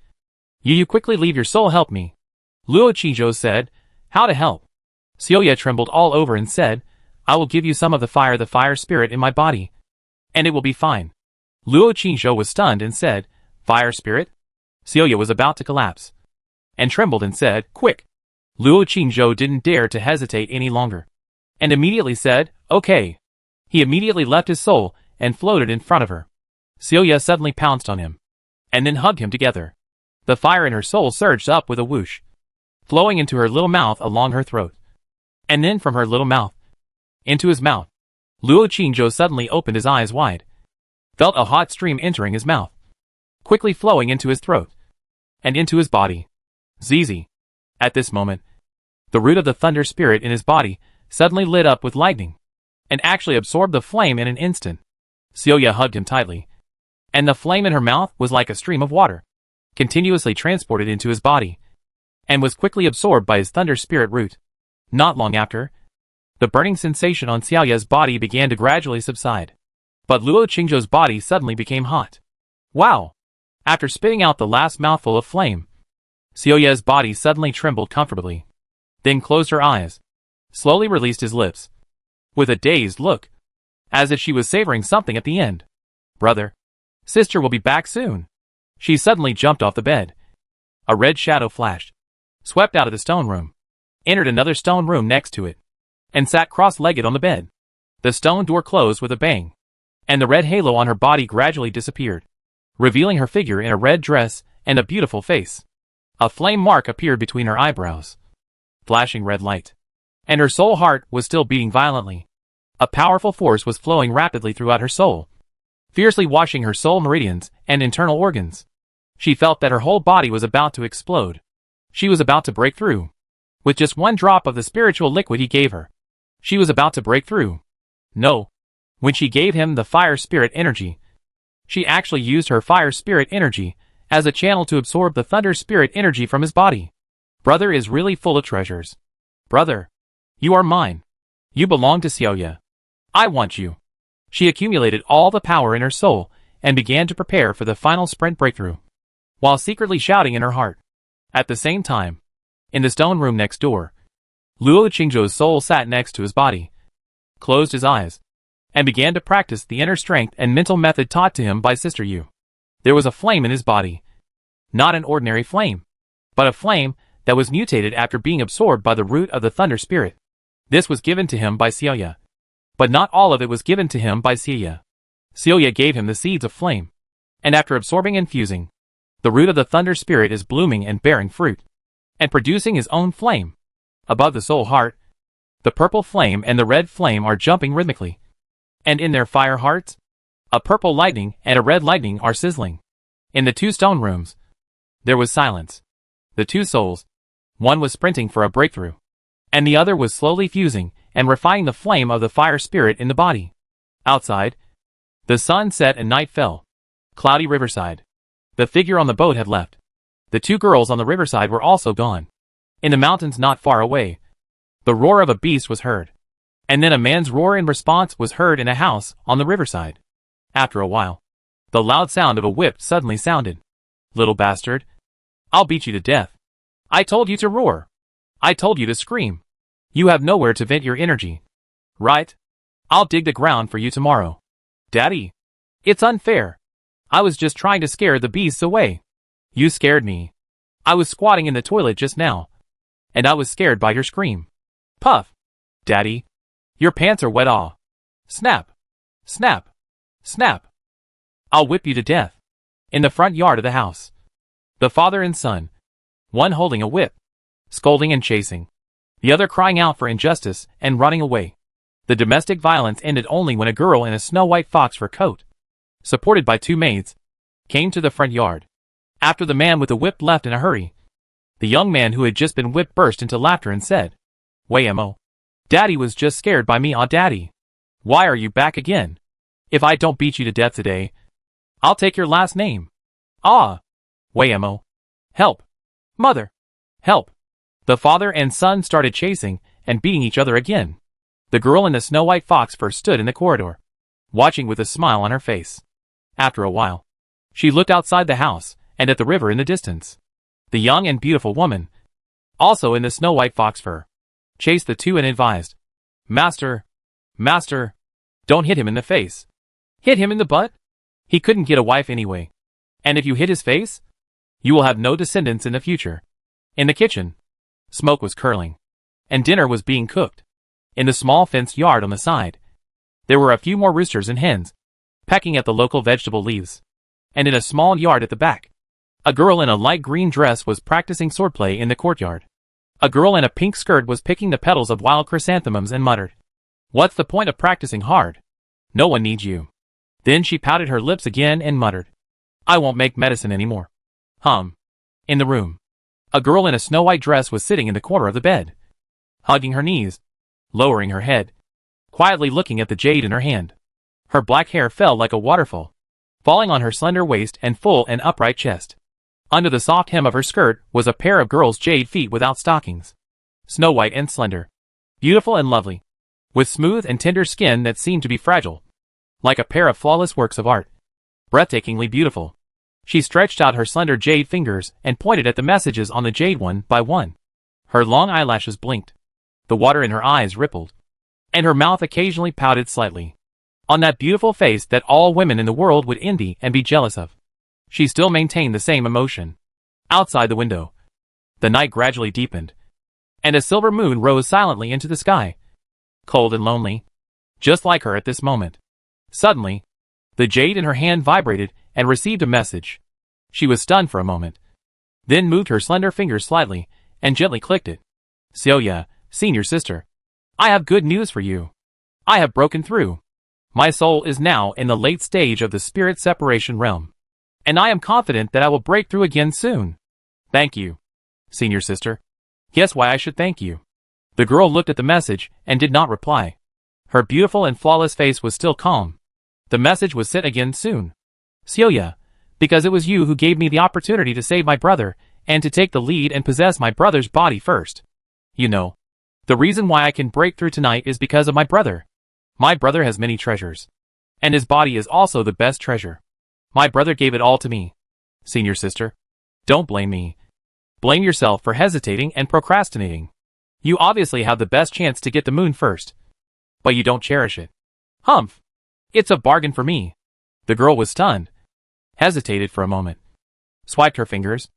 You quickly leave your soul, help me. Luo Qingzhou said, how to help? Xiaoya trembled all over and said, I will give you some of the fire spirit in my body, and it will be fine. Luo Qingzhou was stunned and said, Fire spirit? Xiaoya was about to collapse, and trembled and said, Quick! Luo Qingzhou didn't dare to hesitate any longer, and immediately said, Okay. He immediately left his soul and floated in front of her. Xiaoya suddenly pounced on him, and then hugged him together. The fire in her soul surged up with a whoosh, flowing into her little mouth along her throat, and then from her little mouth into his mouth. Luo Qingzhou suddenly opened his eyes wide, felt a hot stream entering his mouth, quickly flowing into his throat, and into his body. Zizi. At this moment, the root of the thunder spirit in his body suddenly lit up with lightning, and actually absorbed the flame in an instant. Xiaoya hugged him tightly, and the flame in her mouth was like a stream of water, continuously transported into his body, and was quickly absorbed by his thunder spirit root. Not long after, the burning sensation on Xiaoya's body began to gradually subside, but Luo Qingzhou's body suddenly became hot. Wow! After spitting out the last mouthful of flame, Xiaoya's body suddenly trembled comfortably, then closed her eyes, slowly released his lips, with a dazed look, as if she was savoring something at the end. Brother, sister will be back soon. She suddenly jumped off the bed. A red shadow flashed, swept out of the stone room, entered another stone room next to it, and sat cross-legged on the bed. The stone door closed with a bang, and the red halo on her body gradually disappeared, revealing her figure in a red dress and a beautiful face. A flame mark appeared between her eyebrows, flashing red light, and her soul heart was still beating violently. A powerful force was flowing rapidly throughout her soul, fiercely washing her soul meridians and internal organs. She felt that her whole body was about to explode. She was about to break through. With just one drop of the spiritual liquid he gave her, she was about to break through. No. When she gave him the fire spirit energy, she actually used her fire spirit energy as a channel to absorb the thunder spirit energy from his body. Brother is really full of treasures. Brother, you are mine. You belong to Xiaoya. I want you. She accumulated all the power in her soul and began to prepare for the final sprint breakthrough, while secretly shouting in her heart. At the same time, in the stone room next door, Luo Qingzhou's soul sat next to his body, closed his eyes, and began to practice the inner strength and mental method taught to him by Sister Yu. There was a flame in his body. Not an ordinary flame, but a flame that was mutated after being absorbed by the root of the thunder spirit. This was given to him by Celia. But not all of it was given to him by Celia. Celia gave him the seeds of flame. And after absorbing and fusing, the root of the thunder spirit is blooming and bearing fruit, and producing his own flame. Above the soul heart, the purple flame and the red flame are jumping rhythmically. And in their fire hearts, a purple lightning and a red lightning are sizzling. In the two stone rooms, there was silence. The two souls, one was sprinting for a breakthrough, and the other was slowly fusing and refining the flame of the fire spirit in the body. Outside, the sun set and night fell. Cloudy riverside. The figure on the boat had left. The two girls on the riverside were also gone. In the mountains not far away, the roar of a beast was heard. And then a man's roar in response was heard in a house on the riverside. After a while, the loud sound of a whip suddenly sounded. Little bastard. I'll beat you to death. I told you to roar. I told you to scream. You have nowhere to vent your energy. Right? I'll dig the ground for you tomorrow. Daddy. It's unfair. I was just trying to scare the beasts away. You scared me. I was squatting in the toilet just now, and I was scared by your scream. Puff. Daddy. Your pants are wet. Ah. Snap. Snap. Snap. I'll whip you to death. In the front yard of the house, the father and son, one holding a whip, scolding and chasing, the other crying out for injustice and running away. The domestic violence ended only when a girl in a snow-white fox fur coat, supported by two maids, came to the front yard. After the man with the whip left in a hurry, the young man who had just been whipped burst into laughter and said, "Waymo. Daddy was just scared by me. Daddy. Why are you back again? If I don't beat you to death today, I'll take your last name. Waymo. Help. Mother. Help." The father and son started chasing and beating each other again. The girl in the snow-white fox fur stood in the corridor, watching with a smile on her face. After a while, she looked outside the house and at the river in the distance. The young and beautiful woman, also in the snow-white fox fur, chased the two and advised, Master, don't hit him in the face. Hit him in the butt? He couldn't get a wife anyway. And if you hit his face, you will have no descendants in the future." In the kitchen, smoke was curling, and dinner was being cooked. In the small fenced yard on the side, there were a few more roosters and hens, pecking at the local vegetable leaves. And in a small yard at the back, a girl in a light green dress was practicing swordplay in the courtyard. A girl in a pink skirt was picking the petals of wild chrysanthemums and muttered, "What's the point of practicing hard? No one needs you." Then she pouted her lips again and muttered, "I won't make medicine anymore." In the room, a girl in a snow-white dress was sitting in the corner of the bed, hugging her knees, lowering her head, quietly looking at the jade in her hand. Her black hair fell like a waterfall, falling on her slender waist and full and upright chest. Under the soft hem of her skirt was a pair of girl's jade feet without stockings, snow-white and slender, beautiful and lovely, with smooth and tender skin that seemed to be fragile, like a pair of flawless works of art. Breathtakingly beautiful. She stretched out her slender jade fingers and pointed at the messages on the jade one by one. Her long eyelashes blinked. The water in her eyes rippled, and her mouth occasionally pouted slightly. On that beautiful face that all women in the world would envy and be jealous of, she still maintained the same emotion. Outside the window, the night gradually deepened, and a silver moon rose silently into the sky, cold and lonely, just like her at this moment. Suddenly, the jade in her hand vibrated and received a message. She was stunned for a moment, then moved her slender fingers slightly and gently clicked it. "Celia, senior sister, I have good news for you. I have broken through. My soul is now in the late stage of the spirit separation realm, and I am confident that I will break through again soon. Thank you, senior sister." "Guess why I should thank you?" The girl looked at the message and did not reply. Her beautiful and flawless face was still calm. The message was sent again soon. "Celia, because it was you who gave me the opportunity to save my brother and to take the lead and possess my brother's body first. You know, the reason why I can break through tonight is because of my brother. My brother has many treasures, and his body is also the best treasure. My brother gave it all to me. Senior sister, don't blame me. Blame yourself for hesitating and procrastinating. You obviously have the best chance to get the moon first. But you don't cherish it. Humph. It's a bargain for me. The girl was stunned, hesitated for a moment, swiped her fingers,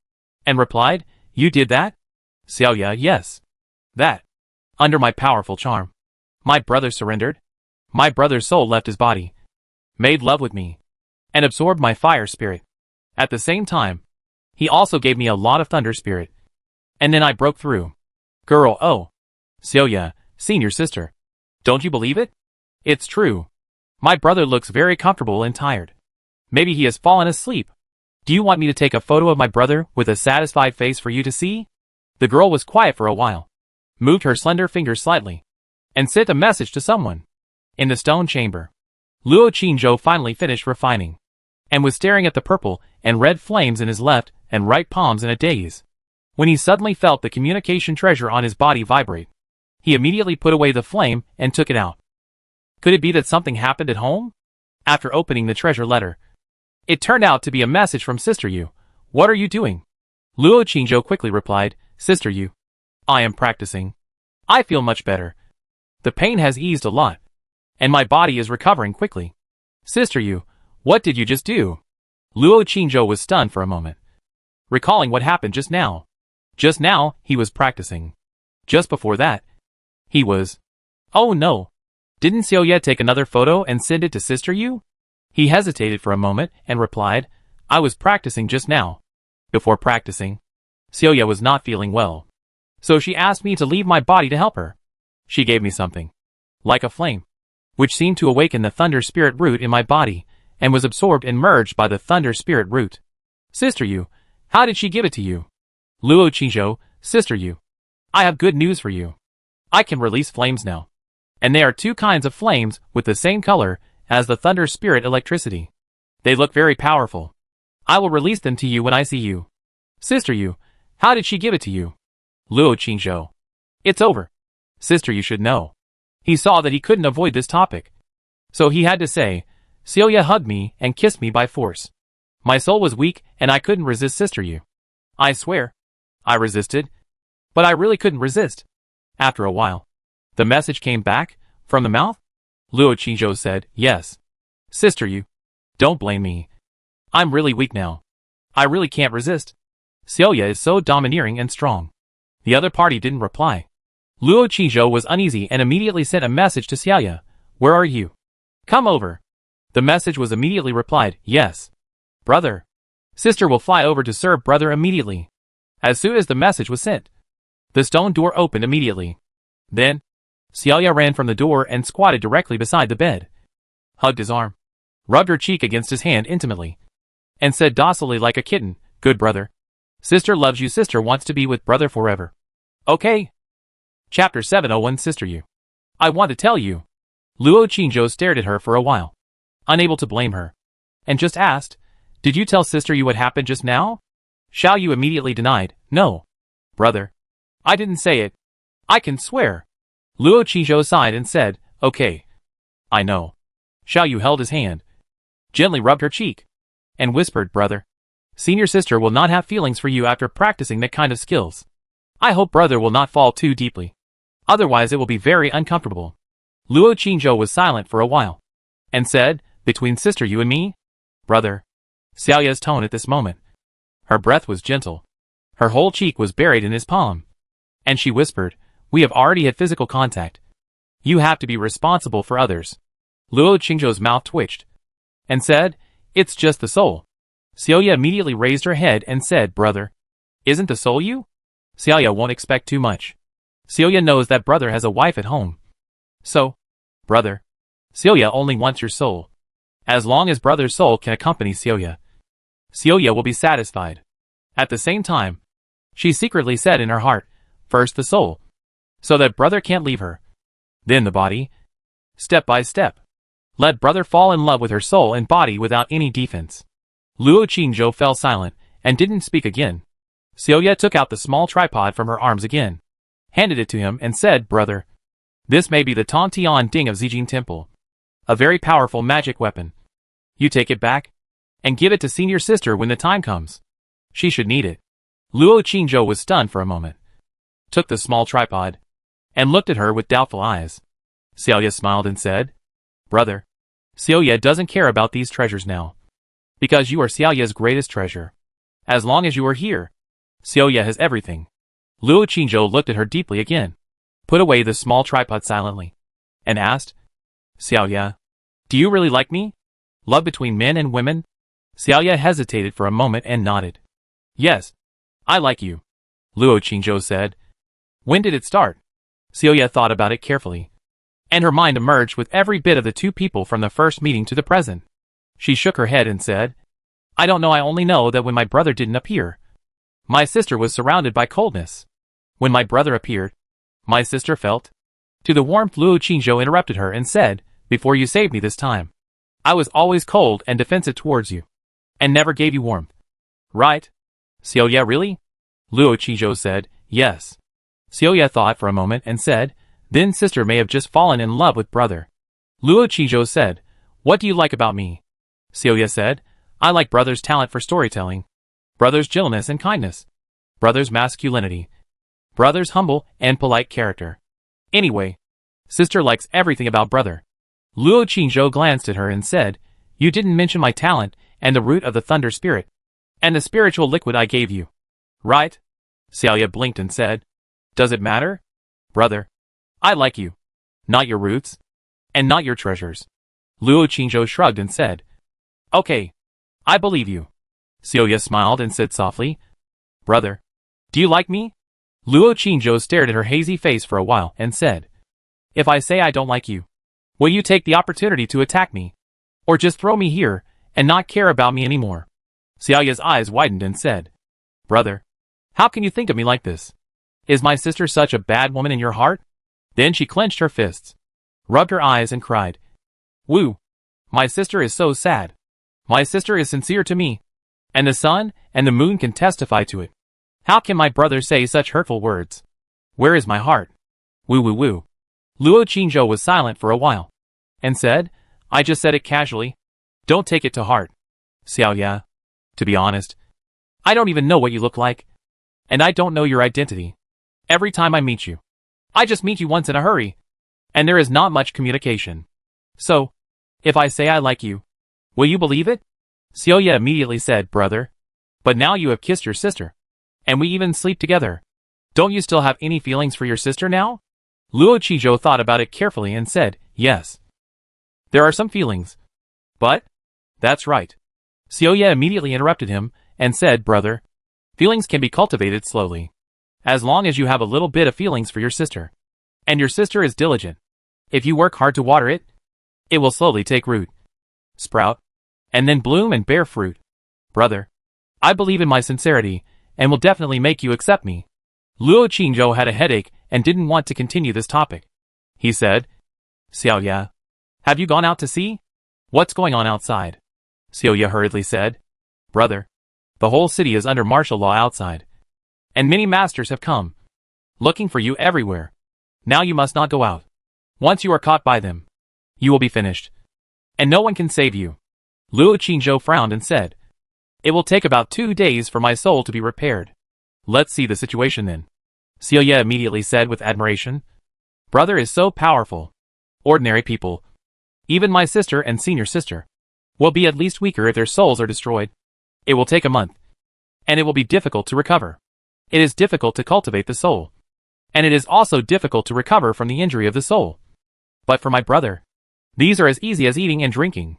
and replied, You did that? Xiaoya, yes. That. Under my powerful charm. My brother surrendered. My brother's soul left his body, made love with me, and absorbed my fire spirit. At the same time, he also gave me a lot of thunder spirit. And then I broke through. Girl, oh. Xiaoya, senior sister. Don't you believe it? It's true. My brother looks very comfortable and tired. Maybe he has fallen asleep. Do you want me to take a photo of my brother with a satisfied face for you to see? The girl was quiet for a while, moved her slender fingers slightly, and sent a message to someone. In the stone chamber, Luo Qingzhou finally finished refining, and was staring at the purple and red flames in his left and right palms in a daze, when he suddenly felt the communication treasure on his body vibrate. He immediately put away the flame and took it out. Could it be that something happened at home? After opening the treasure letter, it turned out to be a message from Sister Yu. What are you doing? Luo Qingzhou quickly replied, Sister Yu, I am practicing. I feel much better. The pain has eased a lot, and my body is recovering quickly. Sister Yu, what did you just do? Luo Qingzhou was stunned for a moment, recalling what happened just now. Just now, he was practicing. Just before that, he was... Oh no. Didn't Xiaoya take another photo and send it to Sister Yu? He hesitated for a moment and replied, I was practicing just now. Before practicing, Xiaoya was not feeling well, so she asked me to leave my body to help her. She gave me something, like a flame, which seemed to awaken the thunder spirit root in my body, and was absorbed and merged by the thunder spirit root. Sister Yu, how did she give it to you? Luo Qingzhou, Sister Yu, I have good news for you. I can release flames now. And they are two kinds of flames with the same color as the thunder spirit electricity. They look very powerful. I will release them to you when I see you. Sister Yu, how did she give it to you? Luo Qingzhou, it's over. Sister Yu should know. He saw that he couldn't avoid this topic, so he had to say, Xiaoya hugged me and kissed me by force. My soul was weak and I couldn't resist Sister Yu. I swear. I resisted, but I really couldn't resist. After a while, the message came back, from the mouth? Luo Qingzhou said, Yes. Sister Yu, don't blame me. I'm really weak now. I really can't resist. Xiaoya is so domineering and strong. The other party didn't reply. Luo Qingzhou was uneasy and immediately sent a message to Xiaoya. Where are you? Come over. The message was immediately replied, Yes. Brother. Sister will fly over to serve brother immediately. As soon as the message was sent, the stone door opened immediately. Then, Xiaoya ran from the door and squatted directly beside the bed, hugged his arm, rubbed her cheek against his hand intimately, and said docilely like a kitten, Good brother. Sister loves you. Sister wants to be with brother forever. Okay. Chapter 701 Sister Yu. I want to tell you. Luo Qingzhou stared at her for a while, unable to blame her, and just asked, Did you tell Sister Yu what happened just now? Xiao Yu immediately denied, No. Brother. I didn't say it. I can swear. Luo Qingzhou sighed and said, Okay. I know. Xiao Yu held his hand, gently rubbed her cheek, and whispered, Brother. Senior sister will not have feelings for you after practicing that kind of skills. I hope brother will not fall too deeply. Otherwise it will be very uncomfortable. Luo Qingzhou was silent for a while, and said, Between Sister Yu and me? Brother. Xiaoya's tone at this moment. Her breath was gentle. Her whole cheek was buried in his palm. And she whispered, We have already had physical contact. You have to be responsible for others. Luo Qingzhou's mouth twitched, and said, It's just the soul. Xiaoya immediately raised her head and said, Brother. Isn't the soul you? Xiaoya won't expect too much. Xiaoya knows that brother has a wife at home. So, brother. Xiaoya only wants your soul. As long as brother's soul can accompany Xiaoya, Xiaoya will be satisfied. At the same time, she secretly said in her heart, First the soul, so that brother can't leave her. Then the body. Step by step. Let brother fall in love with her soul and body without any defense. Luo Qingzhou fell silent and didn't speak again. Xiaoya took out the small tripod from her arms again, handed it to him and said, Brother. This may be the Tontian Ding of Zijing Temple. A very powerful magic weapon. You take it back and give it to senior sister when the time comes. She should need it. Luo Qingzhou was stunned for a moment, took the small tripod, and looked at her with doubtful eyes. Celia smiled and said, "Brother, Celia doesn't care about these treasures now. Because you are Celia's greatest treasure. As long as you are here, Celia has everything." Luo Qingzhou looked at her deeply again, put away the small tripod silently, and asked, "Celia, do you really like me? Love between men and women?" Celia hesitated for a moment and nodded. "Yes, I like you," Luo Qingzhou said. "When did it start?" Celia thought about it carefully, and her mind emerged with every bit of the two people from the first meeting to the present. She shook her head and said, "I don't know. I only know that when my brother didn't appear, my sister was surrounded by coldness. When my brother appeared, my sister felt." To the warmth, Luo Qingzhou interrupted her and said, "Before you saved me this time, I was always cold and defensive towards you, and never gave you warmth. Right?" "Celia, really?" Luo Qingzhou said, "Yes." Celia thought for a moment and said, "Then sister may have just fallen in love with brother." Luo Qingzhou said, "What do you like about me?" Celia said, "I like brother's talent for storytelling, brother's gentleness and kindness, brother's masculinity, brother's humble and polite character. Anyway, sister likes everything about brother." Luo Qingzhou glanced at her and said, "You didn't mention my talent and the root of the thunder spirit, and the spiritual liquid I gave you. Right?" Celia blinked and said, "Does it matter? Brother, I like you, not your roots, and not your treasures." Luo Qingzhou shrugged and said, "Okay, I believe you." Celia smiled and said softly, "Brother, do you like me?" Luo Qingzhou stared at her hazy face for a while and said, "If I say I don't like you, will you take the opportunity to attack me? Or just throw me here and not care about me anymore?" Celia's eyes widened and said, "Brother, how can you think of me like this? Is my sister such a bad woman in your heart?" Then she clenched her fists, rubbed her eyes and cried, "Woo! My sister is so sad. My sister is sincere to me, and the sun and the moon can testify to it. How can my brother say such hurtful words? Where is my heart? Woo woo woo." Luo Qingzhou was silent for a while, and said, "I just said it casually. Don't take it to heart. Xiaoya, to be honest, I don't even know what you look like, and I don't know your identity. Every time I meet you, I just meet you once in a hurry, and there is not much communication. So, if I say I like you, will you believe it?" Xiaoya immediately said, "Brother, but now you have kissed your sister, and we even sleep together. Don't you still have any feelings for your sister now?" Luo Qingzhou thought about it carefully and said, "Yes. There are some feelings. But, that's right." Xiaoya immediately interrupted him and said, "Brother, feelings can be cultivated slowly. As long as you have a little bit of feelings for your sister, and your sister is diligent, if you work hard to water it, it will slowly take root, sprout, and then bloom and bear fruit. Brother, I believe in my sincerity, and will definitely make you accept me." Luo Qingzhou had a headache and didn't want to continue this topic. He said, "Xiaoya, have you gone out to see? What's going on outside?" Xiaoya hurriedly said, "Brother, the whole city is under martial law outside, and many masters have come, looking for you everywhere. Now you must not go out. Once you are caught by them, you will be finished, and no one can save you." Luo Qingzhou frowned and said, "It will take about 2 days for my soul to be repaired. Let's see the situation then." Celia immediately said with admiration, "Brother is so powerful. Ordinary people, even my sister and senior sister, will be at least weaker if their souls are destroyed. It will take a month, and it will be difficult to recover. It is difficult to cultivate the soul, and it is also difficult to recover from the injury of the soul. But for my brother, these are as easy as eating and drinking.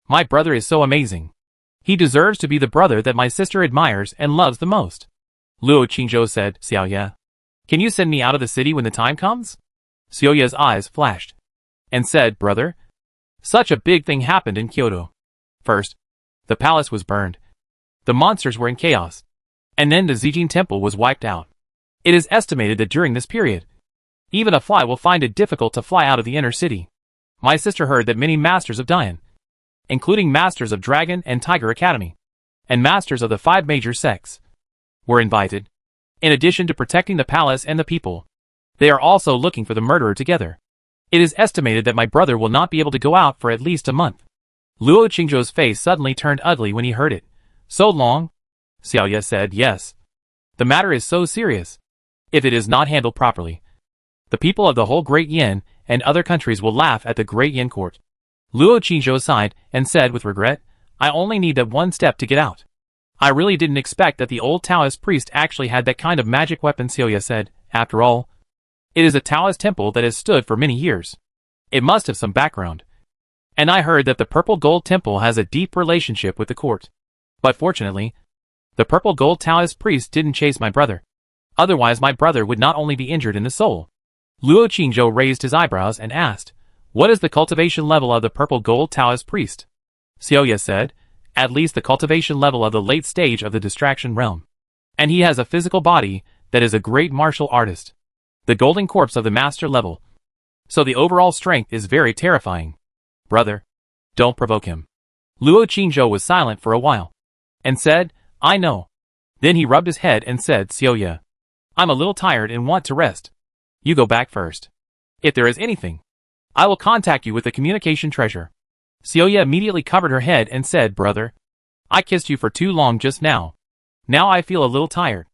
My brother is so amazing. He deserves to be the brother that my sister admires and loves the most." Luo Qingzhou said, "Xiaoya, can you send me out of the city when the time comes?" Xiaoya's eyes flashed, and said, "Brother, such a big thing happened in Kyoto. First, the palace was burned. The monsters were in chaos. And then the Zijin temple was wiped out. It is estimated that during this period, even a fly will find it difficult to fly out of the inner city. My sister heard that many masters of Dian, including masters of Dragon and Tiger Academy, and masters of the 5 major sects, were invited. In addition to protecting the palace and the people, they are also looking for the murderer together. It is estimated that my brother will not be able to go out for at least a month." Luo Qingzhou's face suddenly turned ugly when he heard it. "So long?" Xiaoya said, "Yes. The matter is so serious. If it is not handled properly, The people of the whole Great Yin and other countries will laugh at the Great Yin court. Luo Qingzhou sighed and said with regret, I only need that one step to get out. I really didn't expect that the old Taoist priest actually had that kind of magic weapon, Celia said. After all, it is a Taoist temple that has stood for many years. It must have some background. And I heard that the Purple Gold Temple has a deep relationship with the court. But fortunately, the Purple Gold Taoist priest didn't chase my brother. Otherwise my brother would not only be injured in the soul. Luo Qingzhou raised his eyebrows and asked, what is the cultivation level of the Purple Gold Taoist priest? Celia said, at least the cultivation level of the late stage of the distraction realm. And he has a physical body that is a great martial artist. The golden corpse of the master level. So the overall strength is very terrifying. Brother, don't provoke him. Luo Qingzhou was silent for a while. And said, I know. Then he rubbed his head and said, Celia, I'm a little tired and want to rest. You go back first. If there is anything, I will contact you with the communication treasure. Celia immediately covered her head and said, Brother, I kissed you for too long just now. Now I feel a little tired.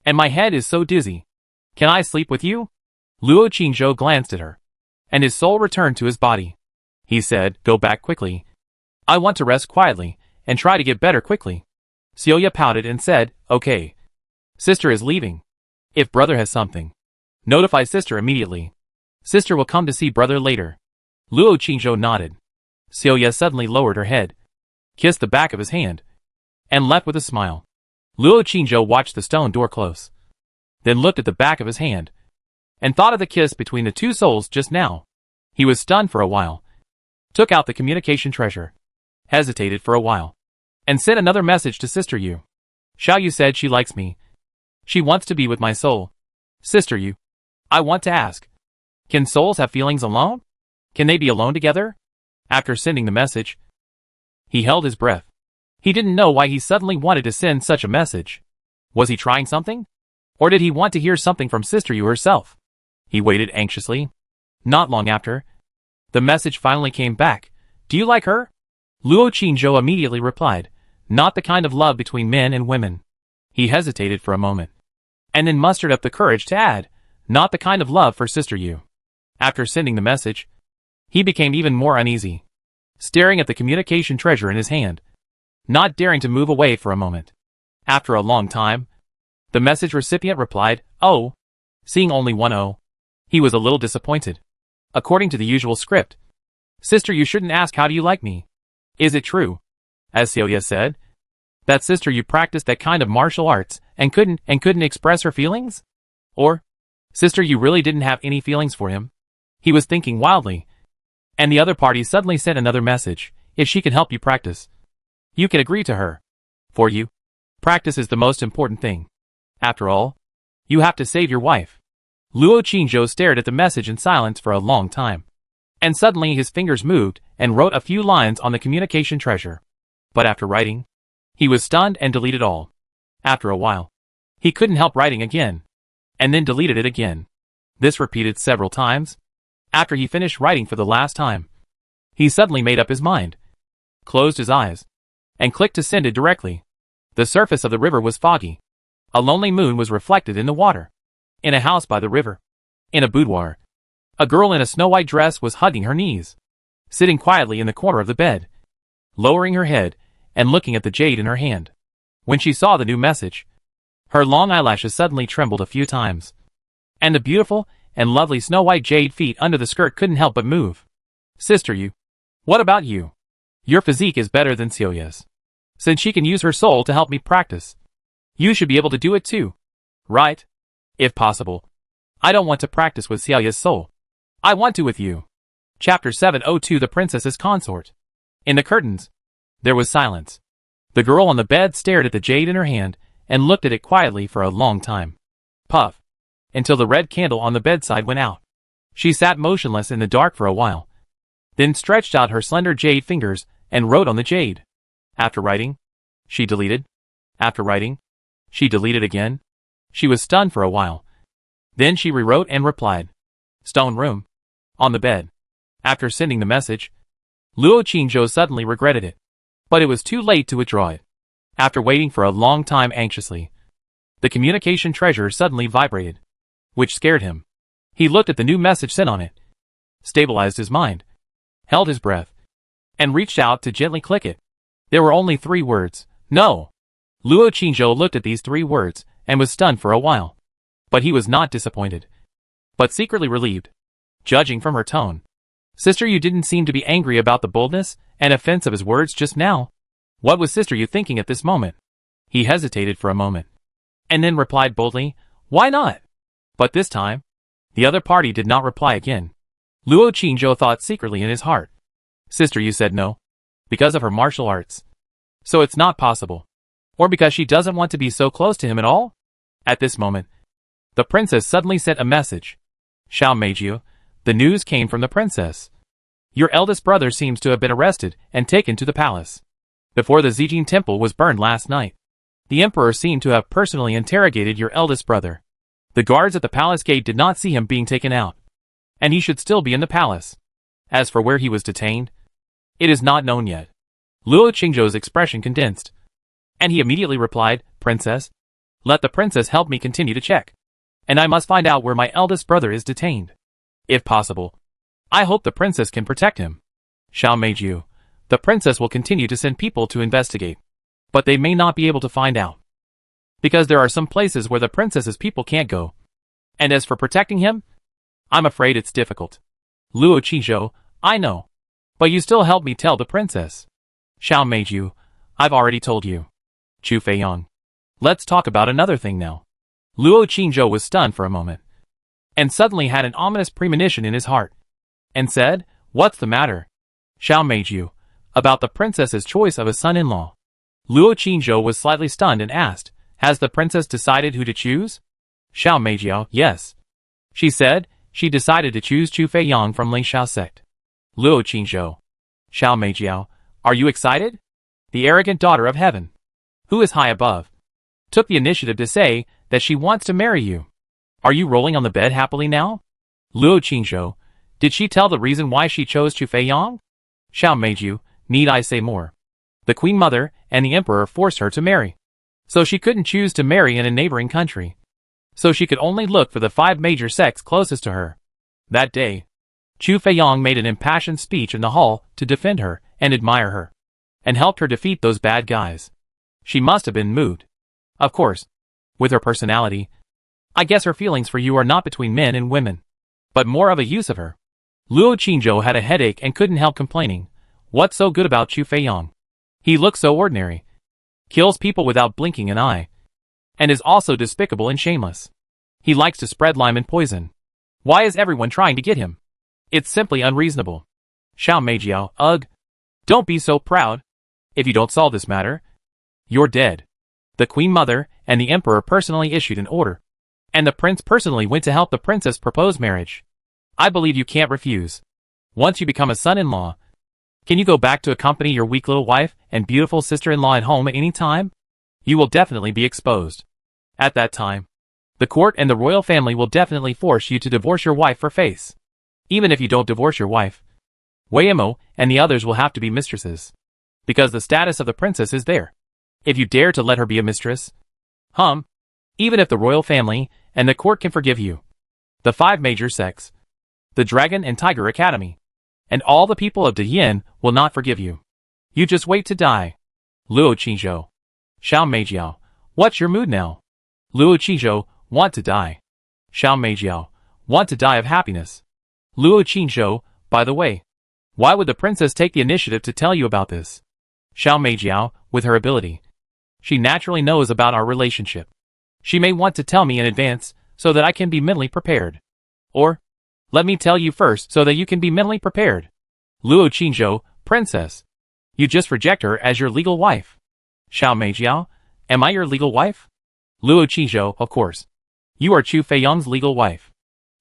And my head is so dizzy. Can I sleep with you? Luo Qingzhou glanced at her. And his soul returned to his body. He said, Go back quickly. I want to rest quietly and try to get better quickly. Celia pouted and said, Okay. Sister is leaving. If brother has something, notify sister immediately. Sister will come to see brother later. Luo Qingzhou nodded. Celia suddenly lowered her head, kissed the back of his hand, and left with a smile. Luo Qingzhou watched the stone door close, then looked at the back of his hand, and thought of the kiss between the two souls just now. He was stunned for a while, took out the communication treasure, hesitated for a while, and sent another message to Sister Yu. Xiao Yu said she likes me. She wants to be with my soul. Sister Yu, I want to ask, can souls have feelings alone? Can they be alone together? After sending the message, he held his breath. He didn't know why he suddenly wanted to send such a message. Was he trying something? Or did he want to hear something from Sister Yu herself? He waited anxiously. Not long after, the message finally came back. Do you like her? Luo Qingzhou immediately replied, Not the kind of love between men and women. He hesitated for a moment, and then mustered up the courage to add, Not the kind of love for Sister Yu. After sending the message, he became even more uneasy, staring at the communication treasure in his hand, not daring to move away for a moment. After a long time, the message recipient replied, Oh. Seeing only one O, he was a little disappointed. According to the usual script, Sister, you shouldn't ask how do you like me. Is it true, as Celia said, that Sister you practiced that kind of martial arts and couldn't express her feelings? Or, Sister you really didn't have any feelings for him? He was thinking wildly. And the other party suddenly sent another message. If she can help you practice, you can agree to her. For you, practice is the most important thing. After all, you have to save your wife. Luo Qingzhou stared at the message in silence for a long time. And suddenly his fingers moved and wrote a few lines on the communication treasure. But after writing, he was stunned and deleted all. After a while, he couldn't help writing again, and then deleted it again. This repeated several times. After he finished writing for the last time, he suddenly made up his mind, closed his eyes, and clicked to send it directly. The surface of the river was foggy. A lonely moon was reflected in the water. In a house by the river, in a boudoir, a girl in a snow-white dress was hugging her knees, sitting quietly in the corner of the bed, lowering her head and looking at the jade in her hand. When she saw the new message, her long eyelashes suddenly trembled a few times, and the beautiful and lovely snow-white jade feet under the skirt couldn't help but move. Sister Yu, what about you? Your physique is better than Celia's. Since she can use her soul to help me practice, you should be able to do it too, right? If possible. I don't want to practice with Celia's soul. I want to with you. Chapter 702 The Princess's Consort. In the curtains, there was silence. The girl on the bed stared at the jade in her hand and looked at it quietly for a long time. Puff. Until the red candle on the bedside went out. She sat motionless in the dark for a while, then stretched out her slender jade fingers and wrote on the jade. After writing, she deleted. After writing, she deleted again. She was stunned for a while. Then she rewrote and replied. Stone room. On the bed. After sending the message, Luo Qingzhou suddenly regretted it. But it was too late to withdraw it. After waiting for a long time anxiously, the communication treasure suddenly vibrated, which scared him. He looked at the new message sent on it, stabilized his mind, held his breath, and reached out to gently click it. There were only 3 words. No. Luo Qingzhou looked at these 3 words and was stunned for a while. But he was not disappointed, but secretly relieved, judging from her tone. Sister Yu didn't seem to be angry about the boldness and offense of his words just now. What was Sister Yu thinking at this moment? He hesitated for a moment, and then replied boldly, "Why not?" But this time, the other party did not reply again. Luo Qingzhou thought secretly in his heart. Sister Yu said no, because of her martial arts. So it's not possible. Or because she doesn't want to be so close to him at all? At this moment, the princess suddenly sent a message. Xiao Meiju, the news came from the princess. Your eldest brother seems to have been arrested and taken to the palace. Before the Zijin temple was burned last night, the emperor seemed to have personally interrogated your eldest brother. The guards at the palace gate did not see him being taken out, and he should still be in the palace. As for where he was detained, it is not known yet. Luo Qingzhou's expression condensed, and he immediately replied, Princess, let the princess help me continue to check, and I must find out where my eldest brother is detained. If possible, I hope the princess can protect him. Xiao Meiju, the princess will continue to send people to investigate, but they may not be able to find out, because there are some places where the princess's people can't go. And as for protecting him, I'm afraid it's difficult. Luo Qingzhou, I know, but you still help me tell the princess. Xiao Meiju, I've already told you. Chu Feiyang, let's talk about another thing now. Luo Qingzhou was stunned for a moment, and suddenly had an ominous premonition in his heart, and said, What's the matter? Xiao Meiju, about the princess's choice of a son-in-law. Luo Qingzhou was slightly stunned and asked, Has the princess decided who to choose? Xiao Meiju, yes. She said, she decided to choose Chu Feiyang from Ling Xiao sect. Luo Qingzhou, Xiao Meiju, are you excited? The arrogant daughter of heaven, who is high above, took the initiative to say that she wants to marry you. Are you rolling on the bed happily now? Luo Qingzhou, did she tell the reason why she chose Chu Feiyang? Xiao Meiju, need I say more? The Queen Mother and the Emperor forced her to marry, so she couldn't choose to marry in a neighboring country. So she could only look for the 5 major sects closest to her. That day, Chu Feiyang made an impassioned speech in the hall to defend her and admire her, and helped her defeat those bad guys. She must have been moved. Of course, with her personality, I guess her feelings for you are not between men and women, but more of a use of her. Luo Qingzhou had a headache and couldn't help complaining. What's so good about Chu Feiyang? He looks so ordinary, kills people without blinking an eye, and is also despicable and shameless. He likes to spread lime and poison. Why is everyone trying to get him? It's simply unreasonable. Xiao Meiju, ugh. Don't be so proud. If you don't solve this matter, you're dead. The Queen Mother and the Emperor personally issued an order, and the Prince personally went to help the Princess propose marriage. I believe you can't refuse. Once you become a son-in-law, can you go back to accompany your weak little wife and beautiful sister-in-law at home at any time? You will definitely be exposed. At that time, the court and the royal family will definitely force you to divorce your wife for face. Even if you don't divorce your wife, Weimo and the others will have to be mistresses, because the status of the princess is there. If you dare to let her be a mistress, even if the royal family and the court can forgive you, the 5 major sects, the Dragon and Tiger Academy, and all the people of Diyin will not forgive you. You just wait to die. Luo Qingzhou, Xiao Meiju, what's your mood now? Luo Qingzhou, want to die. Xiao Meiju, want to die of happiness. Luo Qingzhou, by the way, why would the princess take the initiative to tell you about this? Xiao Meiju, with her ability, she naturally knows about our relationship. She may want to tell me in advance so that I can be mentally prepared. Or, let me tell you first so that you can be mentally prepared. Luo Qingzhou, princess, you just reject her as your legal wife. Xiao Meiju, am I your legal wife? Luo Qingzhou, of course. You are Chu Feiyang's legal wife.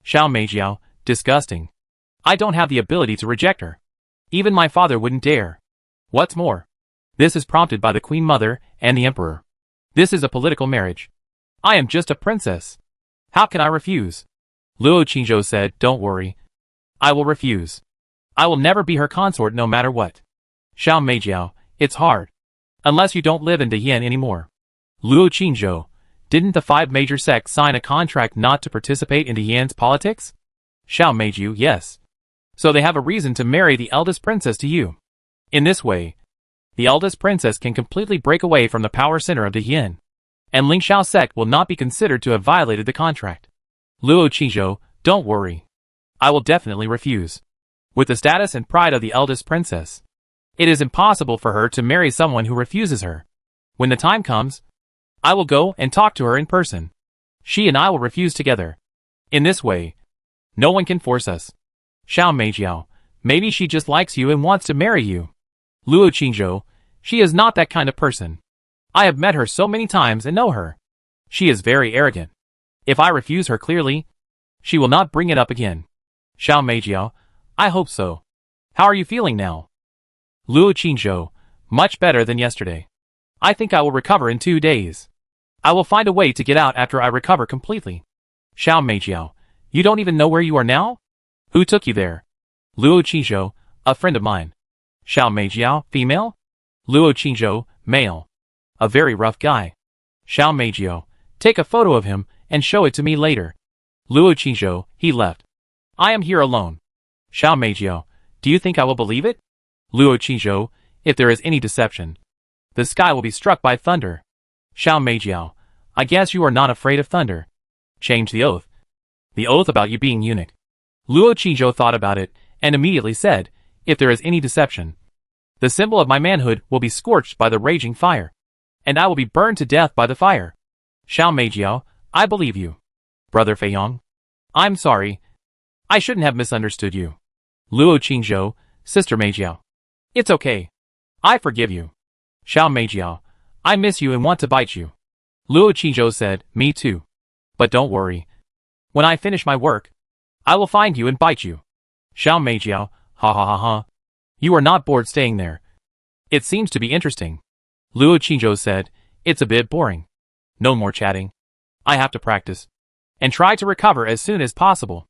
Xiao Meiju, disgusting. I don't have the ability to reject her. Even my father wouldn't dare. What's more, this is prompted by the Queen Mother and the Emperor. This is a political marriage. I am just a princess. How can I refuse? Luo Qingzhou said, Don't worry. I will refuse. I will never be her consort no matter what. Xiao Meiju, it's hard. Unless you don't live in Diyin anymore. Luo Qingzhou, didn't the 5 major sects sign a contract not to participate in Diyin's politics? Xiao Meiju, yes. So they have a reason to marry the eldest princess to you. In this way, the eldest princess can completely break away from the power center of the Yin, and Ling Xiao sect will not be considered to have violated the contract. Luo Qizhou, don't worry. I will definitely refuse. With the status and pride of the eldest princess, it is impossible for her to marry someone who refuses her. When the time comes, I will go and talk to her in person. She and I will refuse together. In this way, no one can force us. Xiao Meijiao, maybe she just likes you and wants to marry you. Luo Qingzhou, she is not that kind of person. I have met her so many times and know her. She is very arrogant. If I refuse her clearly, she will not bring it up again. Xiao Meijiao, I hope so. How are you feeling now? Luo Qingzhou, much better than yesterday. I think I will recover in 2 days. I will find a way to get out after I recover completely. Xiao Meijiao, you don't even know where you are now? Who took you there? Luo Qingzhou, a friend of mine. Xiao Meijiao, female? Luo Qingzhou, male. A very rough guy. Xiao Meijiao, take a photo of him and show it to me later. Luo Qingzhou, he left. I am here alone. Xiao Meijiao, do you think I will believe it? Luo Qingzhou, if there is any deception, the sky will be struck by thunder. Xiao Meijiao, I guess you are not afraid of thunder. Change the oath. The oath about you being eunuch. Luo Qingzhou thought about it and immediately said, if there is any deception, the symbol of my manhood will be scorched by the raging fire, and I will be burned to death by the fire. Xiao Meijiao, I believe you. Brother Feiyong, I'm sorry. I shouldn't have misunderstood you. Luo Qingzhou, Sister Meijiao. It's okay. I forgive you. Xiao Meijiao, I miss you and want to bite you. Luo Qingzhou said, me too. But don't worry. When I finish my work, I will find you and bite you. Xiao Meijiao, ha ha ha ha. You are not bored staying there. It seems to be interesting. Luo Qingzhou said, it's a bit boring. No more chatting. I have to practice and try to recover as soon as possible.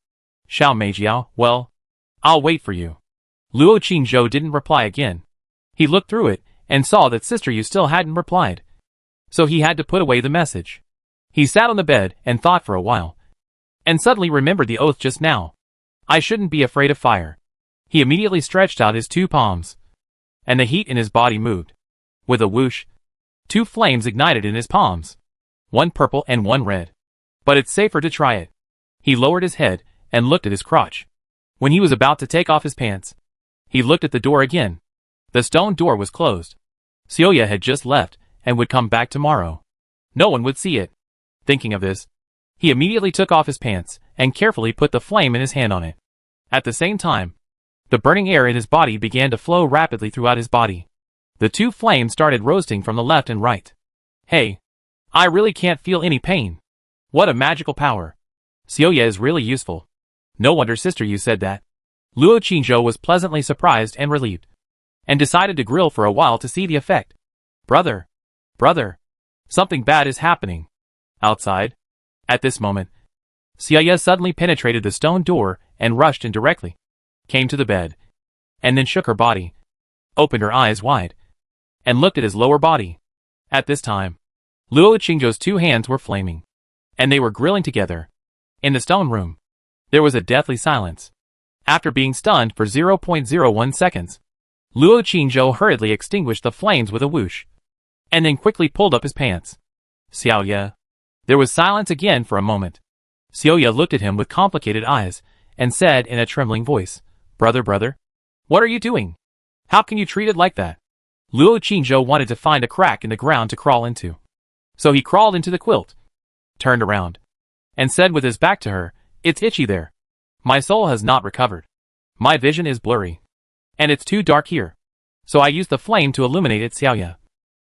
Xiao Meijiao, well, I'll wait for you. Luo Qingzhou didn't reply again. He looked through it and saw that Sister Yu still hadn't replied. So he had to put away the message. He sat on the bed and thought for a while, and suddenly remembered the oath just now. I shouldn't be afraid of fire. He immediately stretched out his 2 palms, and the heat in his body moved. With a whoosh, 2 flames ignited in his palms, 1 purple and 1 red. But it's safer to try it. He lowered his head and looked at his crotch. When he was about to take off his pants, he looked at the door again. The stone door was closed. Xiaoya had just left and would come back tomorrow. No one would see it. Thinking of this, he immediately took off his pants and carefully put the flame in his hand on it. At the same time, the burning air in his body began to flow rapidly throughout his body. The 2 flames started roasting from the left and right. Hey, I really can't feel any pain. What a magical power. Xiaoya is really useful. No wonder Sister Yu said that. Luo Qingzhou was pleasantly surprised and relieved, and decided to grill for a while to see the effect. Brother, something bad is happening. Outside. At this moment, Xiaoya suddenly penetrated the stone door and rushed in directly. Came to the bed, and then shook her body, opened her eyes wide, and looked at his lower body. At this time, Luo Qingzhou's 2 hands were flaming, and they were grilling together. In the stone room, there was a deathly silence. After being stunned for 0.01 seconds, Luo Qingzhou hurriedly extinguished the flames with a whoosh, and then quickly pulled up his pants. Xiaoya. There was silence again for a moment. Xiaoya looked at him with complicated eyes, and said in a trembling voice, Brother, what are you doing? How can you treat it like that? Luo Qingzhou wanted to find a crack in the ground to crawl into. So he crawled into the quilt, turned around, and said with his back to her, it's itchy there. My soul has not recovered. My vision is blurry, and it's too dark here. So I used the flame to illuminate it. Xiaoya.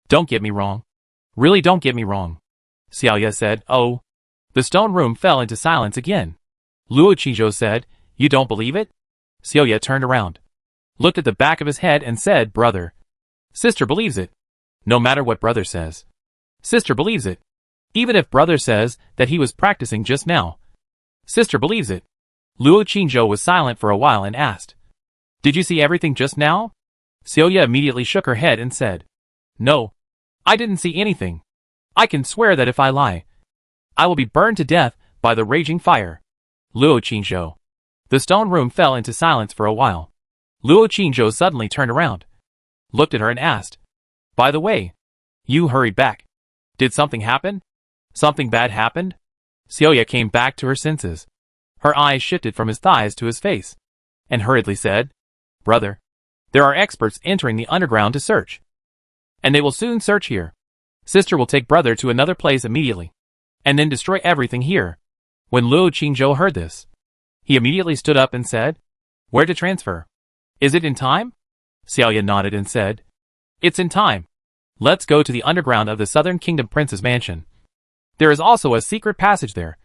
Don't get me wrong. Really don't get me wrong. Xiaoya said, oh. The stone room fell into silence again. Luo Qingzhou said, you don't believe it? Xiaoya turned around, looked at the back of his head and said, Brother. Sister believes it. No matter what brother says. Sister believes it. Even if brother says that he was practicing just now. Sister believes it. Luo Qingzhou was silent for a while and asked, did you see everything just now? Xiaoya immediately shook her head and said, no. I didn't see anything. I can swear that if I lie, I will be burned to death by the raging fire. Luo Qingzhou. The stone room fell into silence for a while. Luo Qingzhou suddenly turned around, looked at her and asked, "By the way, you hurried back. Did something happen? Something bad happened?" Xiaoya came back to her senses. Her eyes shifted from his thighs to his face, and hurriedly said, "Brother, there are experts entering the underground to search. And they will soon search here. Sister will take brother to another place immediately, and then destroy everything here." When Luo Qingzhou heard this, he immediately stood up and said, "Where to transfer? Is it in time?" Xiaoya nodded and said, "It's in time. Let's go to the underground of the Southern Kingdom Prince's mansion. There is also a secret passage there,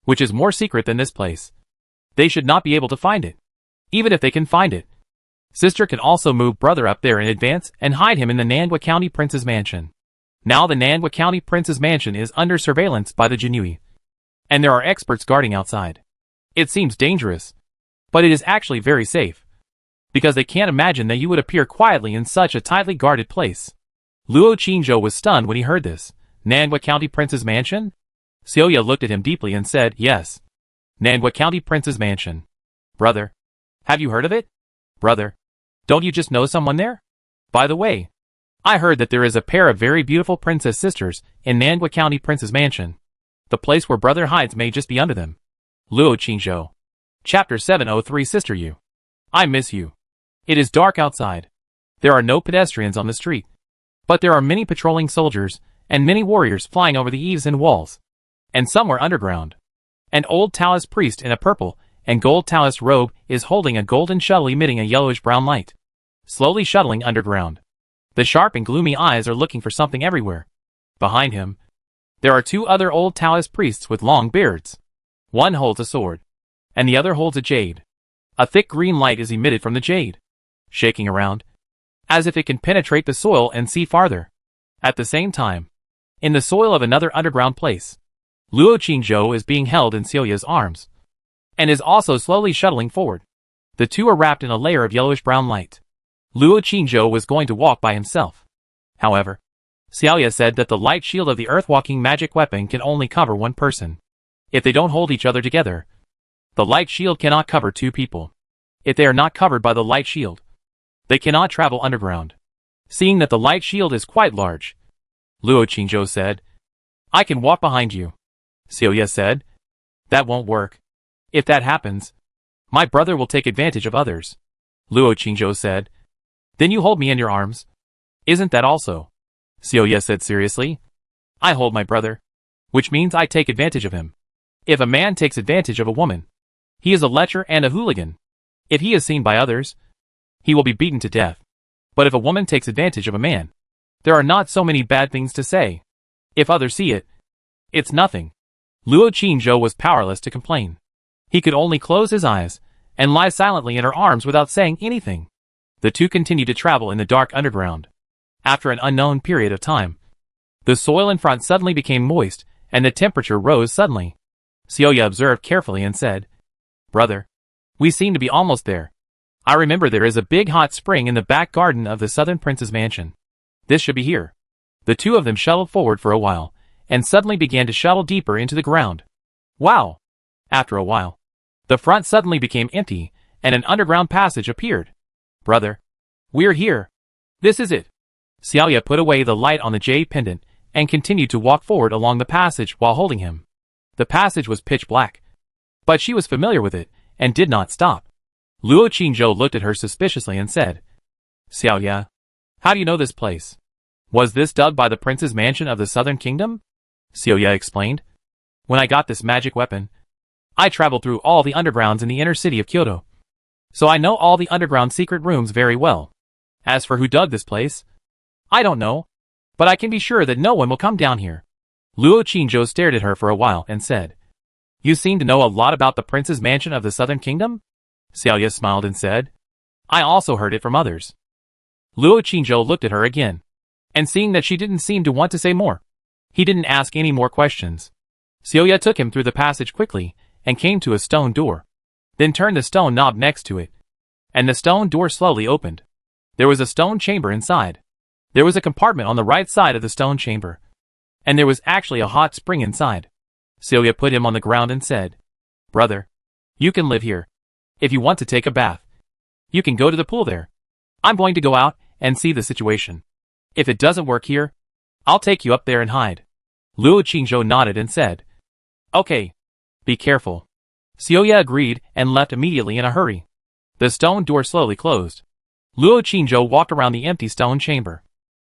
which is more secret than this place. They should not be able to find it. Even if they can find it, sister can also move brother up there in advance and hide him in the Nandwa County Prince's mansion. Now the Nandwa County Prince's mansion is under surveillance by the Jinui, and there are experts guarding outside. It seems dangerous, but it is actually very safe, because they can't imagine that you would appear quietly in such a tightly guarded place." Luo Qingzhou was stunned when he heard this. Nandwa County Prince's mansion? Xiaoya looked at him deeply and said, "Yes. Nandwa County Prince's mansion. Brother, have you heard of it? Brother, don't you just know someone there? By the way, I heard that there is a pair of very beautiful princess sisters in Nandwa County Prince's mansion. The place where brother hides may just be under them." Luo Qingzhou. Chapter 703 Sister You. I miss you. It is dark outside. There are no pedestrians on the street, but there are many patrolling soldiers and many warriors flying over the eaves and walls. And somewhere underground, an old Taoist priest in a purple and gold Taoist robe is holding a golden shuttle emitting a yellowish-brown light, slowly shuttling underground. The sharp and gloomy eyes are looking for something everywhere. Behind him, there are two other old Taoist priests with long beards. One holds a sword, and the other holds a jade. A thick green light is emitted from the jade, shaking around, as if it can penetrate the soil and see farther. At the same time, in the soil of another underground place, Luo Qingzhou is being held in Xiaoya's arms, and is also slowly shuttling forward. The two are wrapped in a layer of yellowish-brown light. Luo Qingzhou was going to walk by himself. However, Xiaoya said that the light shield of the earth-walking magic weapon can only cover one person. If they don't hold each other together, the light shield cannot cover two people. If they are not covered by the light shield, they cannot travel underground. Seeing that the light shield is quite large, Luo Qingzhou said, "I can walk behind you." Xiaoya said, "That won't work. If that happens, my brother will take advantage of others." Luo Qingzhou said, "Then you hold me in your arms. Isn't that also?" Xiaoya said seriously, "I hold my brother, which means I take advantage of him. If a man takes advantage of a woman, he is a lecher and a hooligan. If he is seen by others, he will be beaten to death. But if a woman takes advantage of a man, there are not so many bad things to say. If others see it, it's nothing." Luo Qingzhou was powerless to complain. He could only close his eyes and lie silently in her arms without saying anything. The two continued to travel in the dark underground. After an unknown period of time, the soil in front suddenly became moist and the temperature rose suddenly. Xiaoya observed carefully and said, "Brother, we seem to be almost there. I remember there is a big hot spring in the back garden of the Southern Prince's mansion. This should be here." The two of them shuttled forward for a while, and suddenly began to shuttle deeper into the ground. Wow! After a while, the front suddenly became empty, and an underground passage appeared. "Brother, we're here. This is it." Xiaoya put away the light on the jade pendant, and continued to walk forward along the passage while holding him. The passage was pitch black, but she was familiar with it, and did not stop. Luo Qingzhou looked at her suspiciously and said, "Xiaoya, how do you know this place? Was this dug by the prince's mansion of the Southern Kingdom?" Xiaoya explained, "When I got this magic weapon, I traveled through all the undergrounds in the inner city of Kyoto, so I know all the underground secret rooms very well. As for who dug this place, I don't know, but I can be sure that no one will come down here." Luo Qingzhou stared at her for a while and said, "You seem to know a lot about the prince's mansion of the Southern Kingdom?" Xiaoya smiled and said, "I also heard it from others." Luo Qingzhou looked at her again, and seeing that she didn't seem to want to say more, he didn't ask any more questions. Xiaoya took him through the passage quickly and came to a stone door, then turned the stone knob next to it, and the stone door slowly opened. There was a stone chamber inside. There was a compartment on the right side of the stone chamber, and there was actually a hot spring inside. Xiaoya put him on the ground and said, "Brother, you can live here. If you want to take a bath, you can go to the pool there. I'm going to go out and see the situation. If it doesn't work here, I'll take you up there and hide. Luo Qingzhou nodded and said, Okay. Be careful. Xiaoya agreed and left immediately in a hurry. The stone door slowly closed. Luo Qingzhou walked around the empty stone chamber,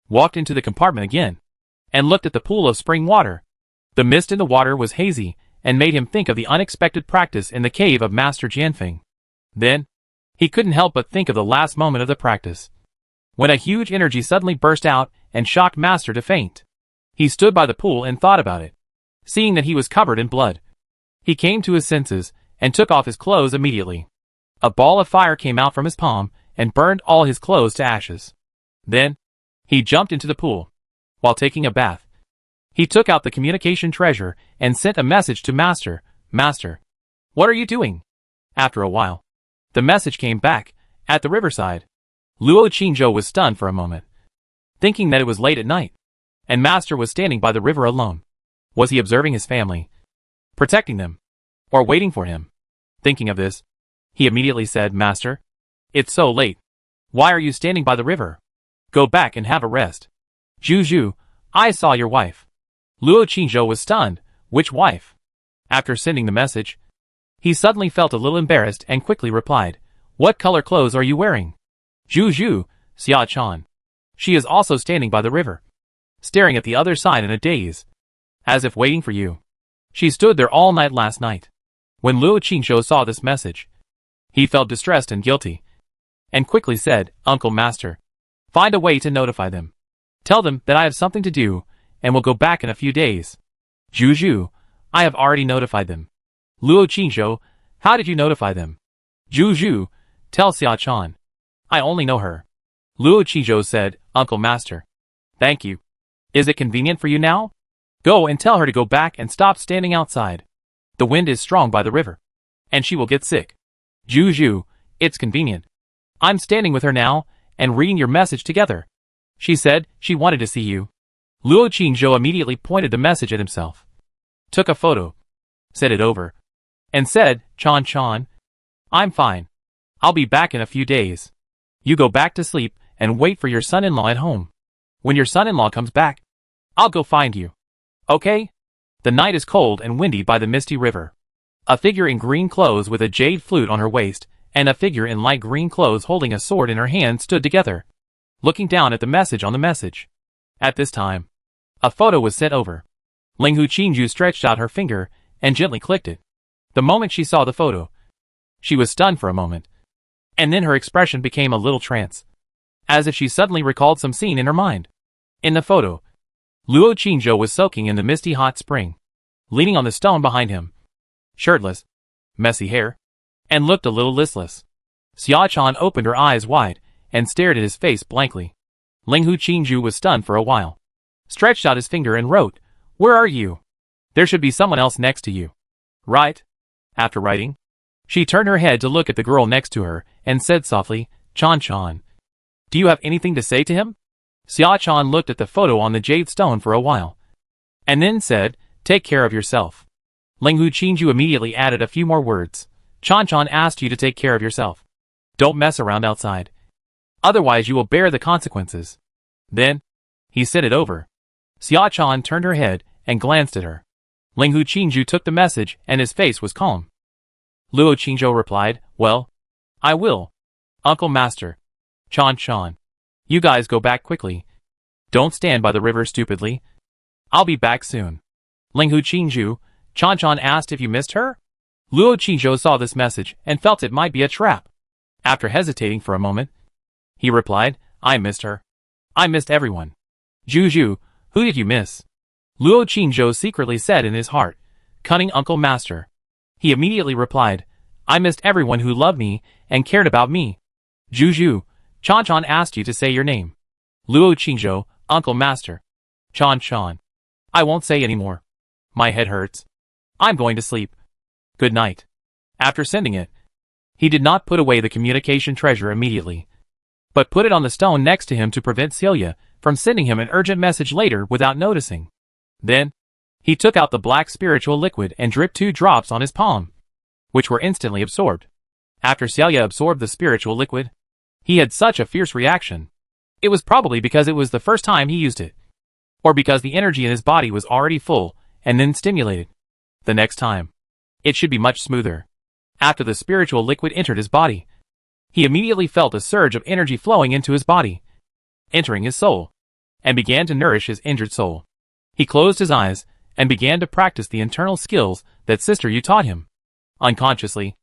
walked into the compartment again, and looked at the pool of spring water. The mist in the water was hazy and made him think of the unexpected practice in the cave of Master Jianfeng. Then, he couldn't help but think of the last moment of the practice, when a huge energy suddenly burst out and shocked Master to faint. He stood by the pool and thought about it. Seeing that he was covered in blood, he came to his senses and took off his clothes immediately. A ball of fire came out from his palm and burned all his clothes to ashes. Then, he jumped into the pool. While taking a bath, he took out the communication treasure and sent a message to Master. Master, what are you doing? After a while, the message came back, at the riverside. Luo Qingzhou was stunned for a moment, thinking that it was late at night, and Master was standing by the river alone. Was he observing his family, protecting them, or waiting for him? Thinking of this, he immediately said, Master, it's so late. Why are you standing by the river? Go back and have a rest. Zhu, I saw your wife. Luo Qingzhou was stunned. Which wife? After sending the message, he suddenly felt a little embarrassed and quickly replied, What color clothes are you wearing? Zhu, Xia Chan. She is also standing by the river, staring at the other side in a daze, as if waiting for you. She stood there all night last night. When Luo Qingzhou saw this message, he felt distressed and guilty, and quickly said, Uncle Master, find a way to notify them. Tell them that I have something to do, and will go back in a few days. Zhu, I have already notified them. Luo Qingzhou, how did you notify them? Zhu, tell Xia Chan. I only know her. Luo Qingzhou said, Uncle Master, thank you. Is it convenient for you now? Go and tell her to go back and stop standing outside. The wind is strong by the river, and she will get sick. Zhu, it's convenient. I'm standing with her now, and reading your message together. She said she wanted to see you. Luo Qingzhou immediately pointed the message at himself, took a photo, said it over, and said, Chan, I'm fine. I'll be back in a few days. You go back to sleep and wait for your son-in-law at home. When your son-in-law comes back, I'll go find you. Okay? The night is cold and windy by the misty river. A figure in green clothes with a jade flute on her waist, and a figure in light green clothes holding a sword in her hand stood together, looking down at the message on the message. At this time, a photo was sent over. Linghu Qingju stretched out her finger and gently clicked it. The moment she saw the photo, she was stunned for a moment, and then her expression became a little trance, as if she suddenly recalled some scene in her mind. In the photo, Luo Qingzhou was soaking in the misty hot spring, leaning on the stone behind him, shirtless, messy hair, and looked a little listless. Xia Chan opened her eyes wide and stared at his face blankly. Linghu Qingju was stunned for a while, stretched out his finger and wrote, Where are you? There should be someone else next to you. Right? After writing, she turned her head to look at the girl next to her and said softly, Chan, do you have anything to say to him? Xia Chan looked at the photo on the jade stone for a while, and then said, Take care of yourself. Linghu Qingju immediately added a few more words. Chan asked you to take care of yourself. Don't mess around outside. Otherwise you will bear the consequences. Then, he said it over. Xia Chan turned her head and glanced at her. Linghu Qingju took the message and his face was calm. Luo Qingzhou replied, Well, I will. Uncle Master. Chan. You guys go back quickly. Don't stand by the river stupidly. I'll be back soon. Linghu Qingju, Chan asked if you missed her? Luo Qingzhou saw this message and felt it might be a trap. After hesitating for a moment, he replied, I missed her. I missed everyone. Zhu, who did you miss? Luo Qingzhou secretly said in his heart, Cunning Uncle Master. He immediately replied, I missed everyone who loved me and cared about me. Zhu, Chan asked you to say your name. Luo Qingzhou, Uncle Master. Chan. I won't say anymore. My head hurts. I'm going to sleep. Good night. After sending it, he did not put away the communication treasure immediately, but put it on the stone next to him to prevent Celia from sending him an urgent message later without noticing. Then, he took out the black spiritual liquid and dripped 2 drops on his palm, which were instantly absorbed. After Celia absorbed the spiritual liquid, he had such a fierce reaction. It was probably because it was the first time he used it, or because the energy in his body was already full and then stimulated. The next time, it should be much smoother. After the spiritual liquid entered his body, he immediately felt a surge of energy flowing into his body, entering his soul, and began to nourish his injured soul. He closed his eyes and began to practice the internal skills that Sister Yu taught him. Unconsciously,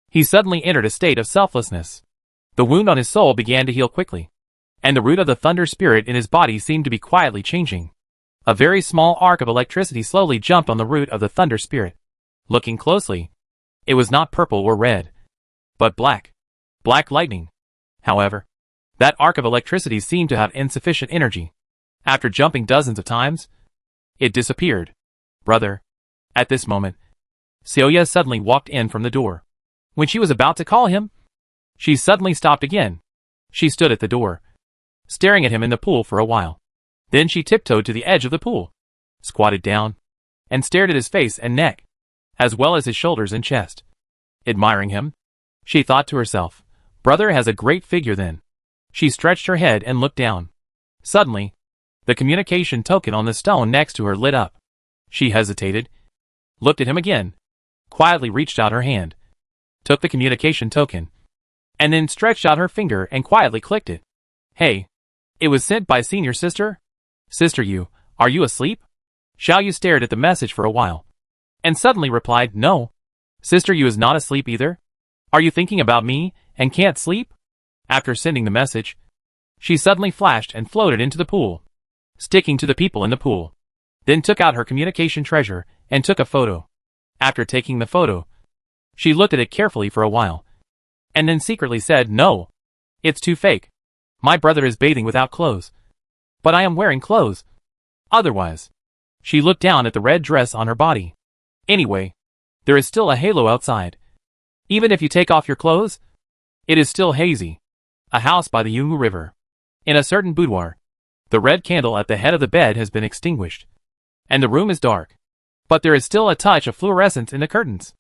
he suddenly entered a state of selflessness. The wound on his soul began to heal quickly, and the root of the thunder spirit in his body seemed to be quietly changing. A very small arc of electricity slowly jumped on the root of the thunder spirit. Looking closely, it was not purple or red, but black. Black lightning. However, that arc of electricity seemed to have insufficient energy. After jumping dozens of times, it disappeared. Brother. At this moment, Celia suddenly walked in from the door. When she was about to call him, she suddenly stopped again. She stood at the door, staring at him in the pool for a while. Then she tiptoed to the edge of the pool, squatted down, and stared at his face and neck, as well as his shoulders and chest. Admiring him, she thought to herself, brother has a great figure then. She stretched her head and looked down. Suddenly, the communication token on the stone next to her lit up. She hesitated, looked at him again, quietly reached out her hand, took the communication token, and then stretched out her finger and quietly clicked it. Hey. It was sent by Senior Sister? Sister Yu, are you asleep? Xiao Yu stared at the message for a while, and suddenly replied, no. Sister Yu is not asleep either? Are you thinking about me, and can't sleep? After sending the message, she suddenly flashed and floated into the pool, sticking to the people in the pool. Then took out her communication treasure, and took a photo. After taking the photo, she looked at it carefully for a while, and then secretly said, no. It's too fake. My brother is bathing without clothes. But I am wearing clothes. Otherwise. She looked down at the red dress on her body. Anyway, there is still a halo outside. Even if you take off your clothes, it is still hazy. A house by the Yungu River. In a certain boudoir, the red candle at the head of the bed has been extinguished, and the room is dark. But there is still a touch of fluorescence in the curtains.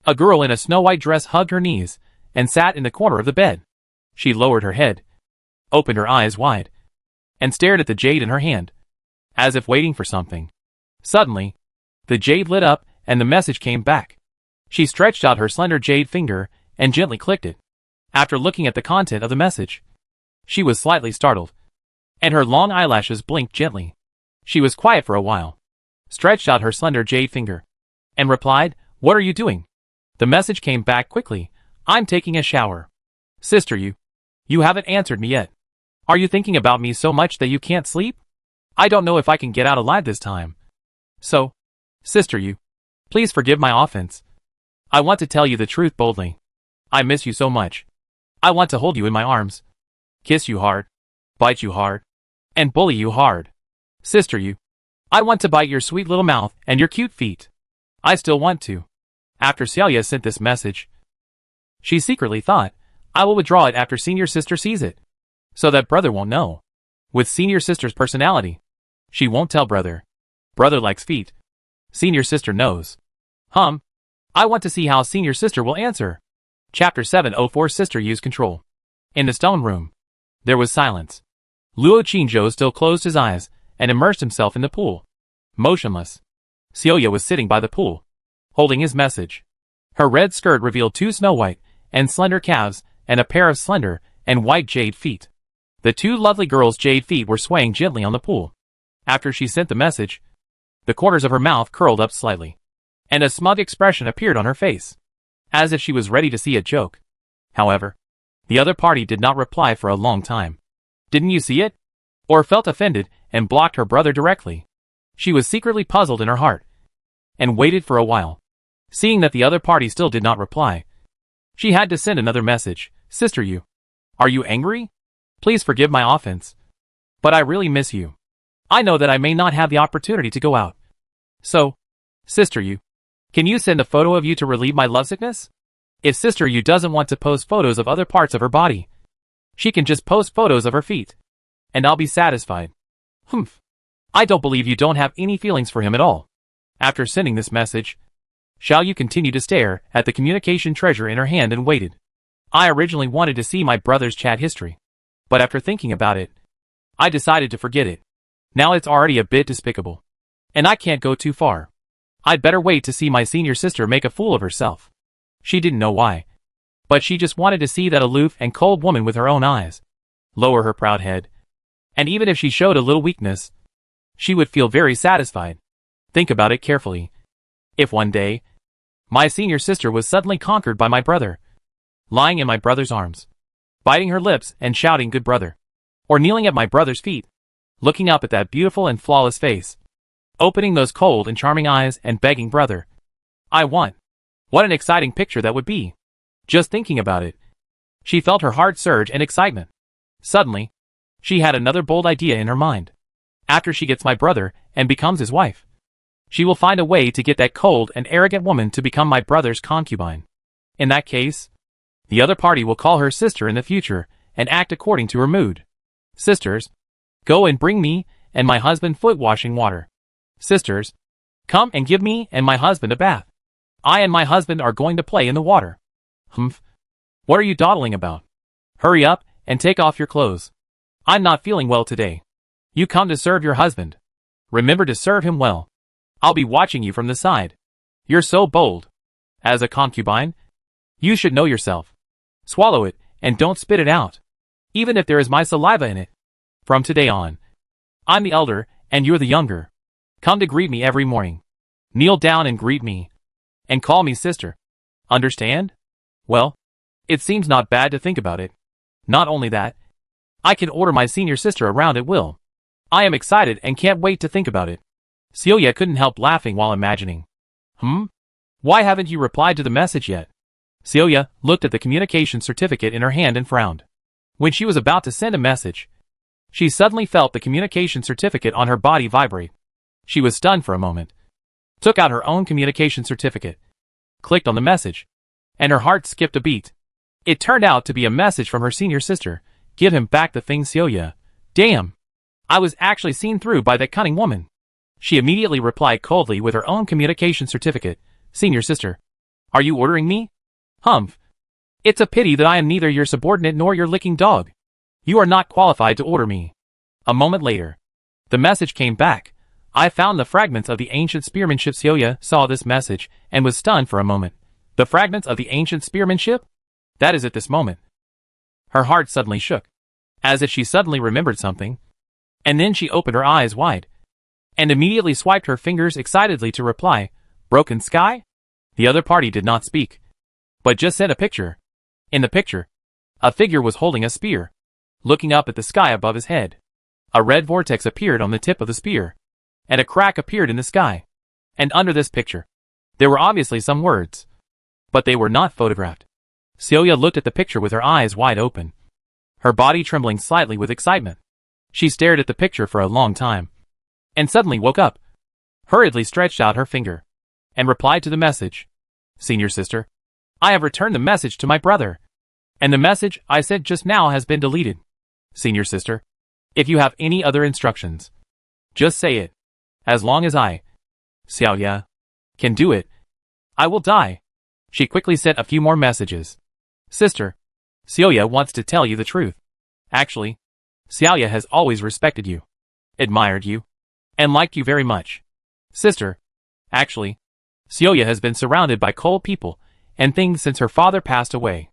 A girl in a snow-white dress hugged her knees and sat in the corner of the bed. She lowered her head, opened her eyes wide, and stared at the jade in her hand, as if waiting for something. Suddenly, the jade lit up and the message came back. She stretched out her slender jade finger and gently clicked it. After looking at the content of the message, she was slightly startled, and her long eyelashes blinked gently. She was quiet for a while, stretched out her slender jade finger, and replied, what are you doing? The message came back quickly. I'm taking a shower. Sister Yu, you haven't answered me yet. Are you thinking about me so much that you can't sleep? I don't know if I can get out alive this time. So, Sister Yu, please forgive my offense. I want to tell you the truth boldly. I miss you so much. I want to hold you in my arms, kiss you hard, bite you hard, and bully you hard. Sister Yu, I want to bite your sweet little mouth and your cute feet. I still want to. After Celia sent this message, she secretly thought, I will withdraw it after Senior Sister sees it, so that brother won't know. With Senior Sister's personality, she won't tell brother. Brother likes feet. Senior Sister knows. I want to see how Senior Sister will answer. Chapter 704 Sister Yu's Control. In the stone room, there was silence. Luo Qingzhou still closed his eyes and immersed himself in the pool, motionless. Celia was sitting by the pool, holding his message. Her red skirt revealed 2 snow-white and slender calves and a pair of slender and white jade feet. The 2 lovely girls' jade feet were swaying gently on the pool. After she sent the message, the corners of her mouth curled up slightly, and a smug expression appeared on her face, as if she was ready to see a joke. However, the other party did not reply for a long time. Didn't you see it? Or felt offended and blocked her brother directly. She was secretly puzzled in her heart, and waited for a while. Seeing that the other party still did not reply, she had to send another message. Sister Yu, are you angry? Please forgive my offense, but I really miss you. I know that I may not have the opportunity to go out. So, Sister Yu, can you send a photo of you to relieve my lovesickness? If Sister Yu doesn't want to post photos of other parts of her body, she can just post photos of her feet, and I'll be satisfied. Humph. I don't believe you don't have any feelings for him at all. After sending this message, Xiao Yu continued to stare at the communication treasure in her hand and waited. I originally wanted to see my brother's chat history. But after thinking about it, I decided to forget it. Now it's already a bit despicable. And I can't go too far. I'd better wait to see my senior sister make a fool of herself. She didn't know why. But she just wanted to see that aloof and cold woman with her own eyes. Lower her proud head. And even if she showed a little weakness, she would feel very satisfied. Think about it carefully. If one day, my senior sister was suddenly conquered by my brother, lying in my brother's arms, biting her lips and shouting good brother, or kneeling at my brother's feet, looking up at that beautiful and flawless face, opening those cold and charming eyes and begging brother, I want. What an exciting picture that would be. Just thinking about it, she felt her heart surge in excitement. Suddenly, she had another bold idea in her mind. After she gets my brother and becomes his wife, she will find a way to get that cold and arrogant woman to become my brother's concubine. In that case, the other party will call her sister in the future and act according to her mood. Sisters, go and bring me and my husband foot washing water. Sisters, come and give me and my husband a bath. I and my husband are going to play in the water. Humph. What are you dawdling about? Hurry up and take off your clothes. I'm not feeling well today. You come to serve your husband. Remember to serve him well. I'll be watching you from the side. You're so bold. As a concubine, you should know yourself. Swallow it and don't spit it out, even if there is my saliva in it. From today on, I'm the elder and you're the younger. Come to greet me every morning. Kneel down and greet me. And call me sister. Understand? Well, it seems not bad to think about it. Not only that, I can order my senior sister around at will. I am excited and can't wait to think about it. Celia couldn't help laughing while imagining. Why haven't you replied to the message yet? Celia looked at the communication certificate in her hand and frowned. When she was about to send a message, she suddenly felt the communication certificate on her body vibrate. She was stunned for a moment, took out her own communication certificate, clicked on the message, and her heart skipped a beat. It turned out to be a message from her senior sister. Give him back the thing, Celia. Damn! I was actually seen through by that cunning woman. She immediately replied coldly with her own communication certificate. Senior sister, are you ordering me? Humph. It's a pity that I am neither your subordinate nor your licking dog. You are not qualified to order me. A moment later, the message came back. I found the fragments of the ancient spearmanship. Celia saw this message and was stunned for a moment. The fragments of the ancient spearmanship? That is at this moment. Her heart suddenly shook, as if she suddenly remembered something. And then she opened her eyes wide, and immediately swiped her fingers excitedly to reply, Broken sky? The other party did not speak, but just sent a picture. In the picture, a figure was holding a spear, looking up at the sky above his head. A red vortex appeared on the tip of the spear, and a crack appeared in the sky. And under this picture, there were obviously some words, but they were not photographed. Celia looked at the picture with her eyes wide open, her body trembling slightly with excitement. She stared at the picture for a long time, and suddenly woke up, hurriedly stretched out her finger, and replied to the message. Senior sister, I have returned the message to my brother, and the message I sent just now has been deleted. Senior sister, if you have any other instructions, just say it. As long as I, Celia, can do it, I will die. She quickly sent a few more messages. Sister, Celia wants to tell you the truth. Actually, Celia has always respected you, admired you, and liked you very much. Sister, actually, Celia has been surrounded by cold people and things since her father passed away.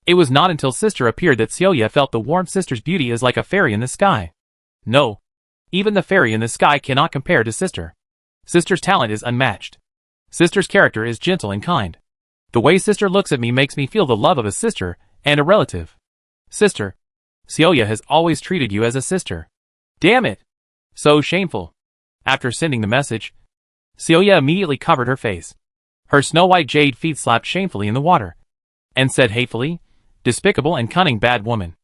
It was not until sister appeared that Celia felt the warmth. Sister's beauty is like a fairy in the sky. No, even the fairy in the sky cannot compare to sister. Sister's talent is unmatched. Sister's character is gentle and kind. The way sister looks at me makes me feel the love of a sister and a relative. Sister, Celia has always treated you as a sister. Damn it! So shameful. After sending the message, Celia immediately covered her face. Her snow-white jade feet slapped shamefully in the water, and said hatefully, Despicable and cunning bad woman.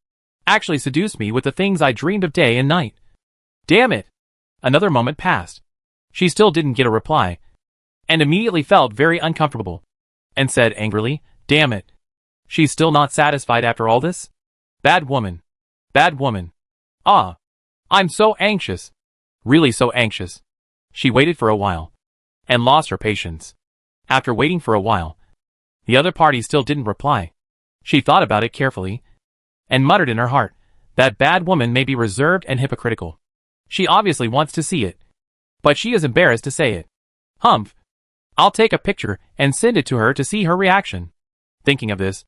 Actually seduced me with the things I dreamed of day and night. Damn it! Another moment passed. She still didn't get a reply, and immediately felt very uncomfortable, and said angrily, Damn it! She's still not satisfied after all this? Bad woman. Bad woman. Ah! I'm so anxious. Really so anxious. She waited for a while, and lost her patience. After waiting for a while, the other party still didn't reply. She thought about it carefully and muttered in her heart, that bad woman may be reserved and hypocritical. She obviously wants to see it, but she is embarrassed to say it. Humph. I'll take a picture and send it to her to see her reaction. Thinking of this,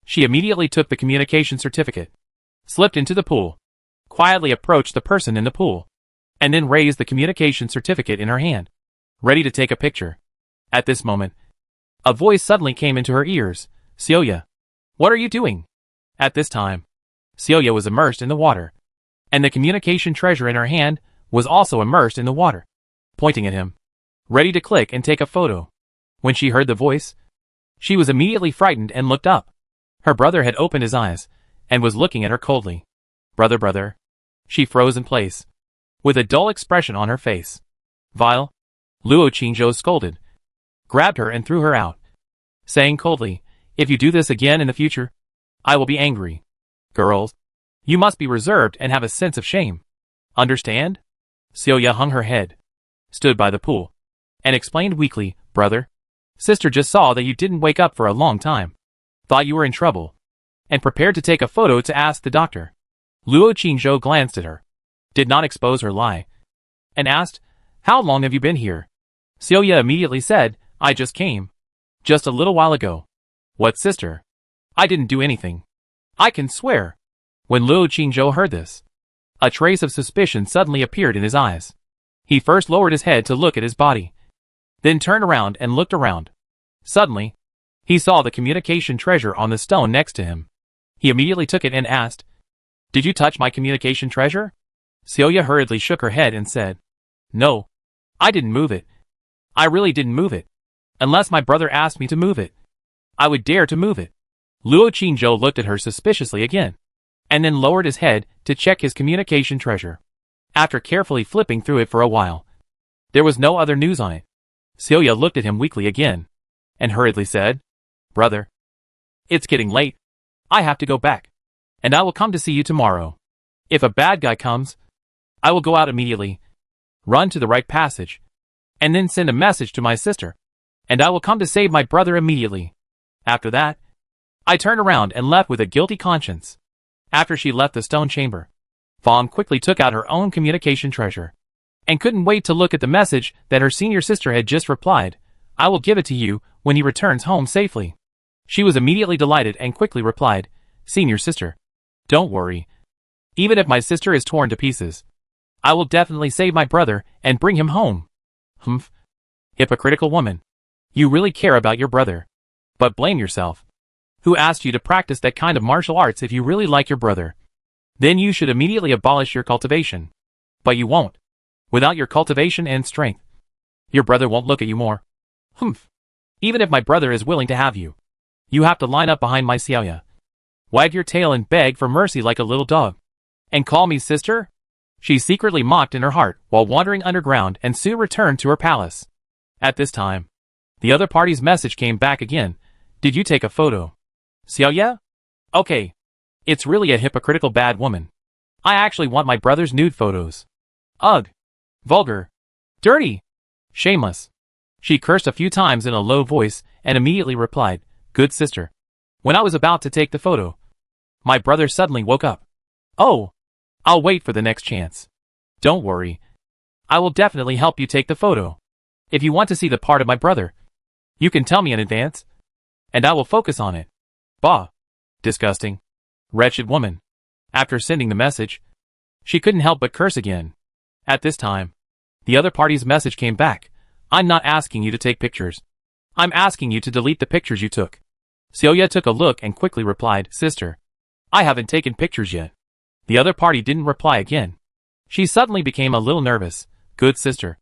she immediately took the communication certificate, slipped into the pool, quietly approached the person in the pool, and then raised the communication certificate in her hand, ready to take a picture. At this moment, a voice suddenly came into her ears. Celia, what are you doing? At this time, Celia was immersed in the water, and the communication treasure in her hand was also immersed in the water, pointing at him, ready to click and take a photo. When she heard the voice, she was immediately frightened and looked up. Her brother had opened his eyes and was looking at her coldly. Brother. She froze in place, with a dull expression on her face. Vile, Luo Qingzhou scolded, grabbed her and threw her out, saying coldly, if you do this again in the future, I will be angry. Girls, you must be reserved and have a sense of shame. Understand? Celia hung her head, stood by the pool, and explained weakly, brother, sister just saw that you didn't wake up for a long time, thought you were in trouble, and prepared to take a photo to ask the doctor. Luo Qingzhou glanced at her, did not expose her lie, and asked, how long have you been here? Celia immediately said, I just came. Just a little while ago. What, sister? I didn't do anything. I can swear. When Luo Qingzhou heard this, a trace of suspicion suddenly appeared in his eyes. He first lowered his head to look at his body, then turned around and looked around. Suddenly, he saw the communication treasure on the stone next to him. He immediately took it and asked, did you touch my communication treasure? Celia hurriedly shook her head and said, no, I didn't move it. I really didn't move it. Unless my brother asked me to move it, I would dare to move it. Luo Qingzhou looked at her suspiciously again, and then lowered his head to check his communication treasure. After carefully flipping through it for a while, there was no other news on it. Celia looked at him weakly again, and hurriedly said, brother, it's getting late. I have to go back, and I will come to see you tomorrow. If a bad guy comes, I will go out immediately, run to the right passage, and then send a message to my sister, and I will come to save my brother immediately. After that, I turned around and left with a guilty conscience. After she left the stone chamber, Fong quickly took out her own communication treasure, and couldn't wait to look at the message that her senior sister had just replied, I will give it to you when he returns home safely. She was immediately delighted and quickly replied, senior sister, don't worry. Even if my sister is torn to pieces, I will definitely save my brother and bring him home. Humph. Hypocritical woman. You really care about your brother. But blame yourself. Who asked you to practice that kind of martial arts if you really like your brother? Then you should immediately abolish your cultivation. But you won't. Without your cultivation and strength, your brother won't look at you more. Humph. Even if my brother is willing to have you, you have to line up behind my Xiaoya. Wag your tail and beg for mercy like a little dog. And call me sister? She secretly mocked in her heart while wandering underground and soon returned to her palace. At this time, the other party's message came back again. Did you take a photo? Xiaoya? Okay. It's really a hypocritical bad woman. I actually want my brother's nude photos. Ugh. Vulgar. Dirty. Shameless. She cursed a few times in a low voice and immediately replied, good sister. When I was about to take the photo, my brother suddenly woke up. Oh. I'll wait for the next chance. Don't worry. I will definitely help you take the photo. If you want to see the part of my brother, you can tell me in advance, and I will focus on it. Bah. Disgusting. Wretched woman. After sending the message, she couldn't help but curse again. At this time, the other party's message came back. I'm not asking you to take pictures. I'm asking you to delete the pictures you took. Celia took a look and quickly replied, sister, I haven't taken pictures yet. The other party didn't reply again. She suddenly became a little nervous. Good sister.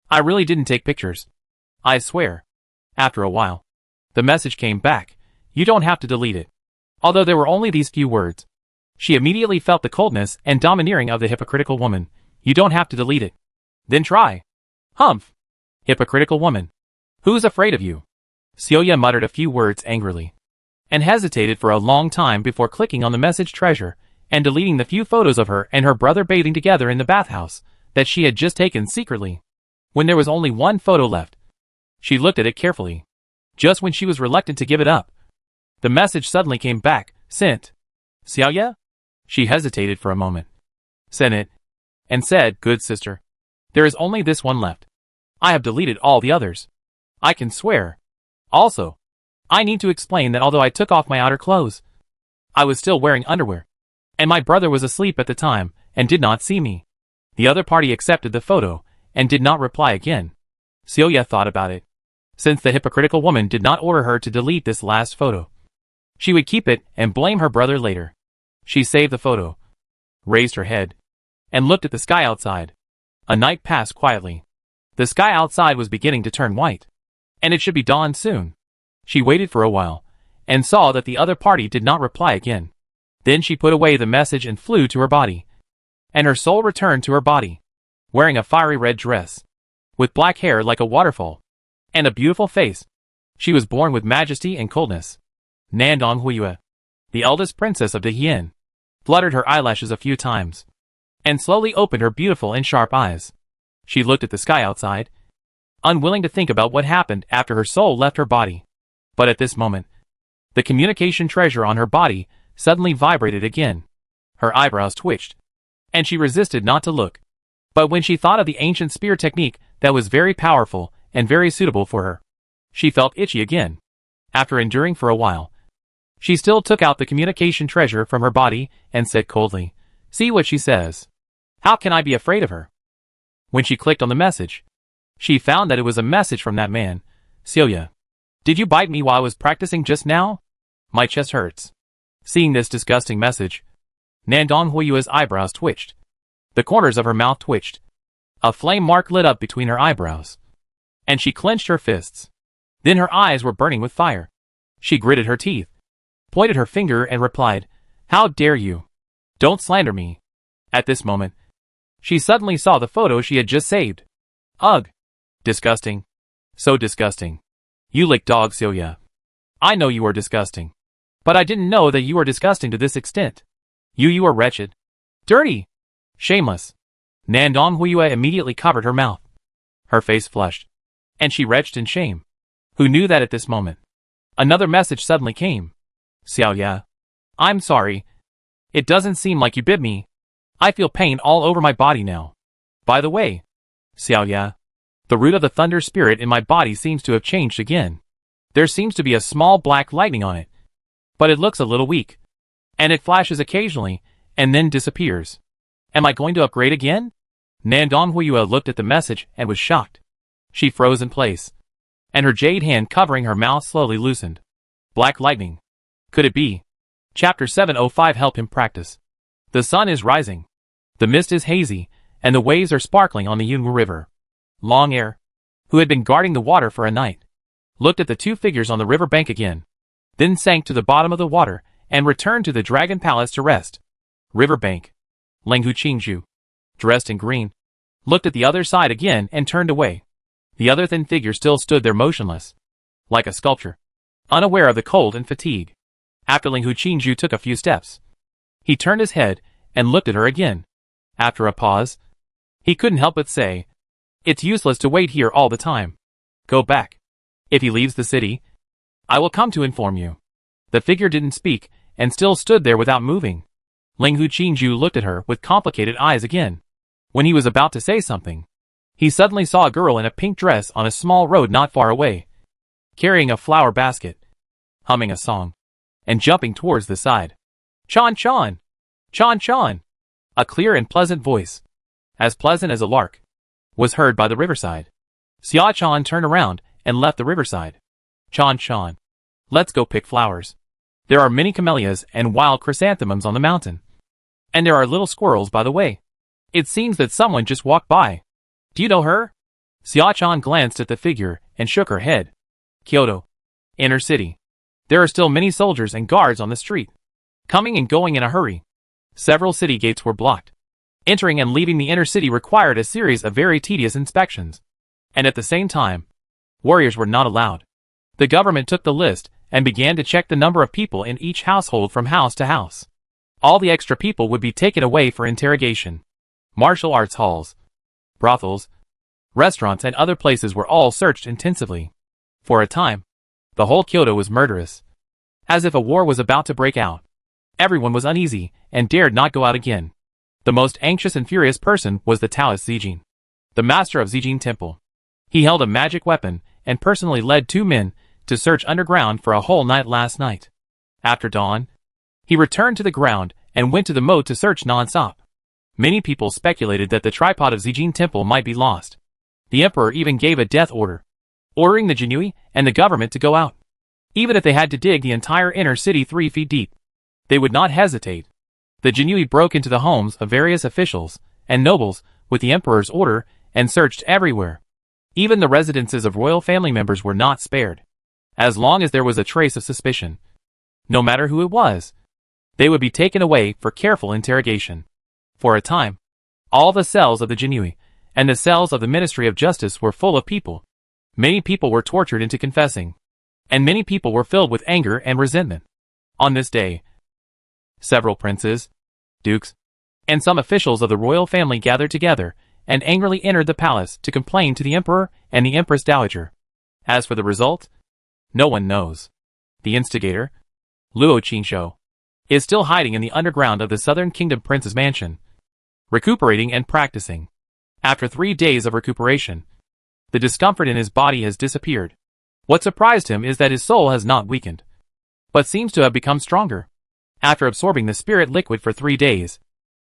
I really didn't take pictures. I swear. After a while, the message came back. You don't have to delete it. Although there were only these few words, she immediately felt the coldness and domineering of the hypocritical woman. You don't have to delete it. Then try. Humph. Hypocritical woman. Who's afraid of you? Celia muttered a few words angrily, and hesitated for a long time before clicking on the message treasure and deleting the few photos of her and her brother bathing together in the bathhouse that she had just taken secretly. When there was only one photo left, she looked at it carefully. Just when she was reluctant to give it up, The message suddenly came back, sent. Xiaoya? She hesitated for a moment. Sent it. And said, good sister. There is only this one left. I have deleted all the others. I can swear. Also, I need to explain that although I took off my outer clothes, I was still wearing underwear. And my brother was asleep at the time, and did not see me. The other party accepted the photo, and did not reply again. Xiaoya thought about it. Since the hypocritical woman did not order her to delete this last photo, she would keep it and blame her brother later. She saved the photo, raised her head, and looked at the sky outside. A night passed quietly. The sky outside was beginning to turn white, and it should be dawn soon. She waited for a while, and saw that the other party did not reply again. Then she put away the message and flew to her body. And her soul returned to her body, wearing a fiery red dress, with black hair like a waterfall, and a beautiful face. She was born with majesty and coldness. Nandong Huiyue, the eldest princess of Dehien, fluttered her eyelashes a few times, and slowly opened her beautiful and sharp eyes. She looked at the sky outside, unwilling to think about what happened after her soul left her body. But at this moment, the communication treasure on her body suddenly vibrated again. Her eyebrows twitched, and she resisted not to look. But when she thought of the ancient spear technique that was very powerful and very suitable for her, she felt itchy again. After enduring for a while, she still took out the communication treasure from her body and said coldly, see what she says. How can I be afraid of her? When she clicked on the message, she found that it was a message from that man. Xiaoya, did you bite me while I was practicing just now? My chest hurts. Seeing this disgusting message, Nandong Huiyue's eyebrows twitched. The corners of her mouth twitched. A flame mark lit up between her eyebrows, and she clenched her fists. Then her eyes were burning with fire. She gritted her teeth, pointed her finger and replied, how dare you? Don't slander me. At this moment, she suddenly saw the photo she had just saved. Ugh! Disgusting. So disgusting. You lick dog, Xiaoya. I know you are disgusting. But I didn't know that you were disgusting to this extent. You are wretched. Dirty. Shameless. Nandong Huiyue immediately covered her mouth. Her face flushed, and she retched in shame. Who knew that at this moment? Another message suddenly came. Xiaoya, I'm sorry. It doesn't seem like you bit me. I feel pain all over my body now. By the way, Xiaoya, the root of the thunder spirit in my body seems to have changed again. There seems to be a small black lightning on it, but it looks a little weak, and it flashes occasionally, and then disappears. Am I going to upgrade again? Nandong Huiyue looked at the message and was shocked. She froze in place, and her jade hand covering her mouth slowly loosened. Black lightning. Could it be? Chapter 705 Help him practice. The sun is rising. The mist is hazy, and the waves are sparkling on the Yunwu River. Long Air, who had been guarding the water for a night, looked at the two figures on the river bank again, then sank to the bottom of the water and returned to the Dragon Palace to rest. River bank. Lenghu Qingzhu, dressed in green, looked at the other side again and turned away. The other thin figure still stood there motionless, like a sculpture, unaware of the cold and fatigue. After Lenghu Qingzhu took a few steps, he turned his head and looked at her again. After a pause, he couldn't help but say, it's useless to wait here all the time. Go back. If he leaves the city, I will come to inform you. The figure didn't speak and still stood there without moving. Lenghu Qingzhu looked at her with complicated eyes again. When he was about to say something, he suddenly saw a girl in a pink dress on a small road not far away, carrying a flower basket, humming a song, and jumping towards the side. Chan Chan! Chan Chan! A clear and pleasant voice, as pleasant as a lark, was heard by the riverside. Xia Chan turned around and left the riverside. Chan Chan, let's go pick flowers. There are many camellias and wild chrysanthemums on the mountain. And there are little squirrels by the way. It seems that someone just walked by. Do you know her? Xia Chan glanced at the figure and shook her head. Kyoto. Inner city. There are still many soldiers and guards on the street, coming and going in a hurry. Several city gates were blocked. Entering and leaving the inner city required a series of very tedious inspections. And at the same time, warriors were not allowed. The government took the list and began to check the number of people in each household from house to house. All the extra people would be taken away for interrogation. Martial arts halls, brothels, restaurants and other places were all searched intensively. For a time, the whole Kyoto was murderous. as if a war was about to break out. Everyone was uneasy, and dared not go out again. The most anxious and furious person was the Taoist Zijin, the master of Zijin Temple. He held a magic weapon, and personally led 2 men to search underground for a whole night last night. After dawn, he returned to the ground and went to the moat to search non-stop. Many people speculated that the tripod of Zijin Temple might be lost. The emperor even gave a death order, ordering the Jinui and the government to go out. Even if they had to dig the entire inner city 3 feet deep, they would not hesitate. The Jinui broke into the homes of various officials and nobles with the emperor's order and searched everywhere. Even the residences of royal family members were not spared. As long as there was a trace of suspicion, no matter who it was, they would be taken away for careful interrogation. For a time, all the cells of the Jinui and the cells of the Ministry of Justice were full of people. Many people were tortured into confessing, and many people were filled with anger and resentment. On this day, several princes, dukes, and some officials of the royal family gathered together and angrily entered the palace to complain to the emperor and the empress dowager. As for the result, no one knows. The instigator, Luo Qingshou, is still hiding in the underground of the Southern Kingdom Prince's mansion, recuperating and practicing. After 3 days of recuperation, the discomfort in his body has disappeared. What surprised him is that his soul has not weakened, but seems to have become stronger. After absorbing the spirit liquid for 3 days,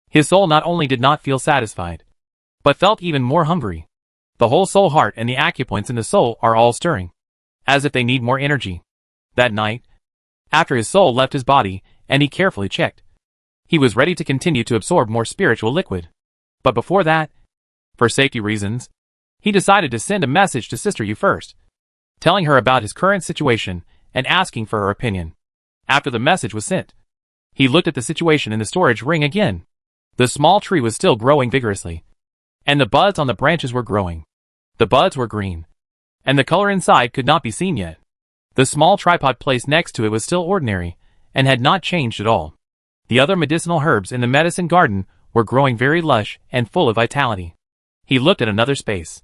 his soul not only did not feel satisfied, but felt even more hungry. The whole soul heart and the acupoints in the soul are all stirring, as if they need more energy. That night, after his soul left his body and he carefully checked, he was ready to continue to absorb more spiritual liquid. But before that, for safety reasons, he decided to send a message to Sister Yu first, telling her about his current situation and asking for her opinion. After the message was sent, he looked at the situation in the storage ring again. The small tree was still growing vigorously, and the buds on the branches were growing. The buds were green, and the color inside could not be seen yet. The small tripod placed next to it was still ordinary, and had not changed at all. The other medicinal herbs in the medicine garden were growing very lush and full of vitality. He looked at another space.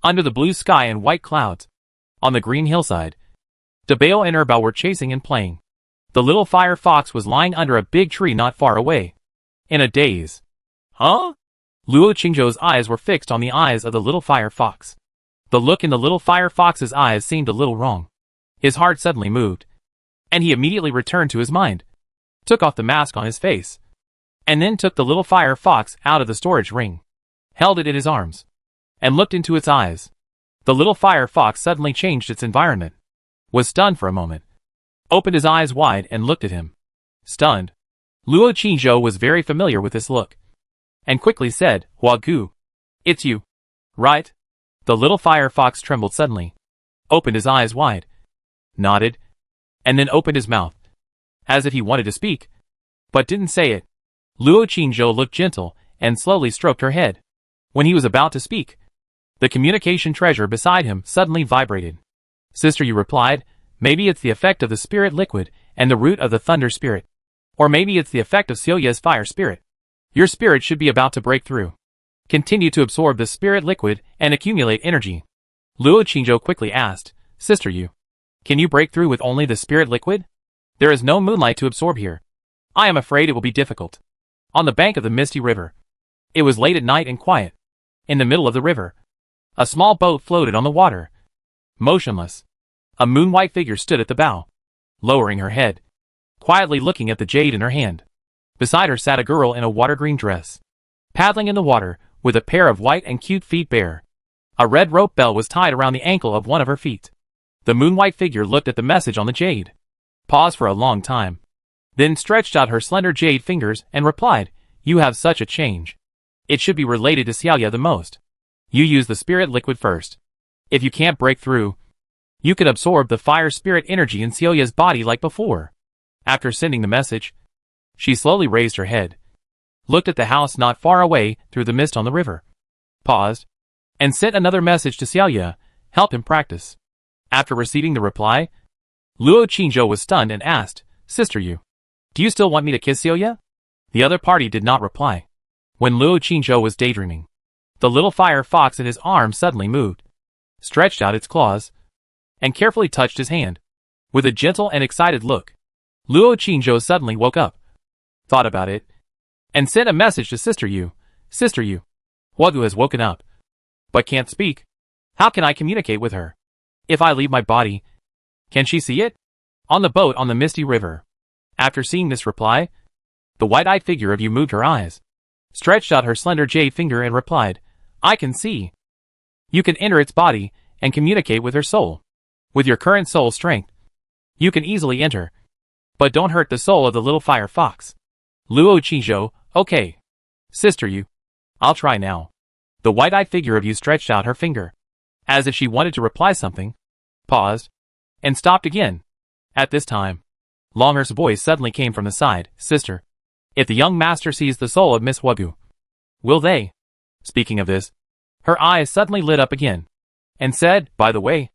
Under the blue sky and white clouds, on the green hillside, Dabao and Erbao were chasing and playing. The little fire fox was lying under a big tree not far away, in a daze. Huh? Luo Qingzhou's eyes were fixed on the eyes of the little fire fox. The look in the little fire fox's eyes seemed a little wrong. His heart suddenly moved, and he immediately returned to his mind, took off the mask on his face, and then took the little fire fox out of the storage ring, held it in his arms, and looked into its eyes. The little fire fox suddenly changed its environment, was stunned for a moment, opened his eyes wide and looked at him. Stunned, Luo Qingzhou was very familiar with this look, and quickly said, "Hua Gu, it's you, right?" The little fire fox trembled suddenly, opened his eyes wide, nodded, and then opened his mouth, as if he wanted to speak, but didn't say it. Luo Qingzhou looked gentle and slowly stroked her head. When he was about to speak, the communication treasure beside him suddenly vibrated. Sister Yu replied, "Maybe it's the effect of the spirit liquid and the root of the thunder spirit. Or maybe it's the effect of Xiaoya's fire spirit. Your spirit should be about to break through. Continue to absorb the spirit liquid and accumulate energy." Luo Qingzhou quickly asked, "Sister Yu, can you break through with only the spirit liquid? There is no moonlight to absorb here. I am afraid it will be difficult." On the bank of the misty river, it was late at night and quiet. In the middle of the river, a small boat floated on the water, motionless. A moon-white figure stood at the bow, lowering her head, quietly looking at the jade in her hand. Beside her sat a girl in a water-green dress, paddling in the water with a pair of white and cute feet bare. A red rope bell was tied around the ankle of one of her feet. The moon-white figure looked at the message on the jade, paused for a long time, then stretched out her slender jade fingers and replied, "You have such a change. It should be related to Xiaoya the most. You use the spirit liquid first. If you can't break through, you can absorb the fire spirit energy in Xiaoya's body like before." After sending the message, she slowly raised her head, looked at the house not far away through the mist on the river, paused, and sent another message to Xiaoya, "Help him practice." After receiving the reply, Luo Qingzhou was stunned and asked, "Sister Yu, do you still want me to kiss Xiaoya?" The other party did not reply. When Luo Qingzhou was daydreaming, the little fire fox in his arm suddenly moved, stretched out its claws, and carefully touched his hand. With a gentle and excited look, Luo Qingzhou suddenly woke up, thought about it, and sent a message to Sister Yu. Sister Yu, Huagu has woken up, but can't speak. How can I communicate with her? If I leave my body, can she see it? On the boat on the misty river. After seeing this reply, the white-eyed figure of Yu moved her eyes, stretched out her slender jade finger and replied, I can see. You can enter its body and communicate with her soul. With your current soul strength, you can easily enter. But don't hurt the soul of the little fire fox. Luo Qingzhou, okay. Sister Yu, I'll try now. The white-eyed figure of Yu stretched out her finger, as if she wanted to reply something, paused, and stopped again. At this time, Longhurst's voice suddenly came from the side, Sister, if the young master sees the soul of Miss Huagu, will they? Speaking of this, her eyes suddenly lit up again, and said, by the way,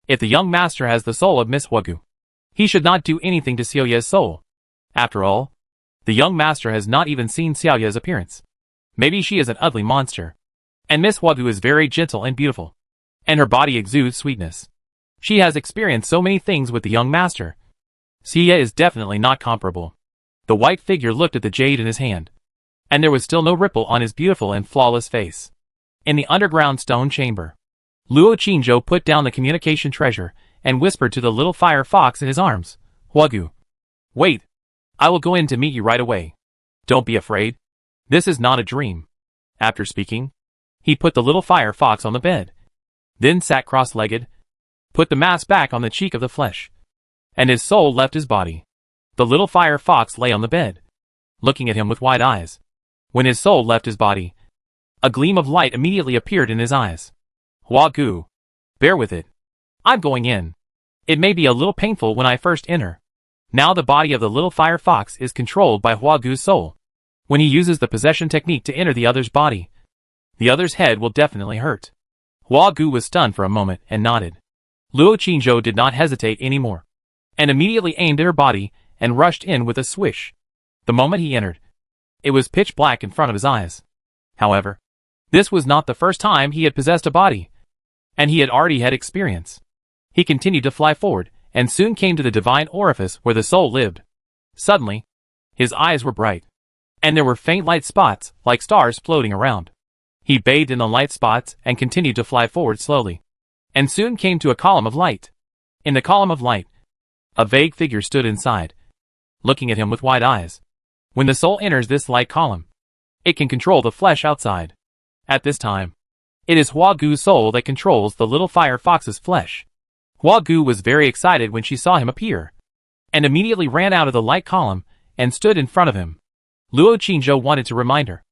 if the young master has the soul of Miss Huagu, he should not do anything to Xiaoya's soul. After all, the young master has not even seen Xiaoya's appearance. Maybe she is an ugly monster. And Miss Huagu is very gentle and beautiful, and her body exudes sweetness. She has experienced so many things with the young master. Xia is definitely not comparable. The white figure looked at the jade in his hand, and there was still no ripple on his beautiful and flawless face. In the underground stone chamber, Luo Qingzhou put down the communication treasure and whispered to the little fire fox in his arms, Huagu, wait, I will go in to meet you right away. Don't be afraid. This is not a dream. After speaking, he put the little fire fox on the bed, then sat cross-legged, put the mask back on the cheek of the flesh, and his soul left his body. The little fire fox lay on the bed, looking at him with wide eyes. When his soul left his body, a gleam of light immediately appeared in his eyes. Huagu, bear with it. I'm going in. It may be a little painful when I first enter. Now the body of the little fire fox is controlled by Huagu's soul. When he uses the possession technique to enter the other's body, the other's head will definitely hurt. Huagu was stunned for a moment and nodded. Luo Qingzhou did not hesitate anymore, and immediately aimed at her body and rushed in with a swish. The moment he entered, it was pitch black in front of his eyes. However, this was not the first time he had possessed a body, and he had already had experience. He continued to fly forward, and soon came to the divine orifice where the soul lived. Suddenly, his eyes were bright, and there were faint light spots like stars floating around. He bathed in the light spots and continued to fly forward slowly, and soon came to a column of light. In the column of light, a vague figure stood inside, looking at him with wide eyes. When the soul enters this light column, it can control the flesh outside. At this time, it is Huagu's soul that controls the little fire fox's flesh. Huagu was very excited when she saw him appear, and immediately ran out of the light column and stood in front of him. Luo Qingzhou wanted to remind her,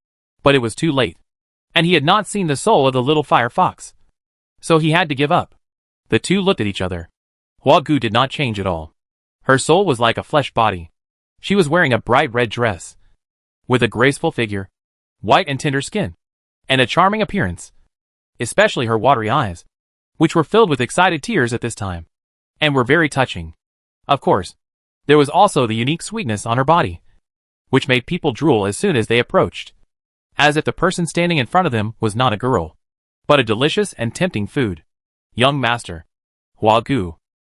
but it was too late, and he had not seen the soul of the little fire fox, so he had to give up. The two looked at each other. Huagu did not change at all. Her soul was like a flesh body. She was wearing a bright red dress, with a graceful figure, white and tender skin, and a charming appearance, especially her watery eyes, which were filled with excited tears at this time, and were very touching. Of course, there was also the unique sweetness on her body, which made people drool as soon as they approached, as if the person standing in front of them was not a girl, but a delicious and tempting food. Young master, Huagu.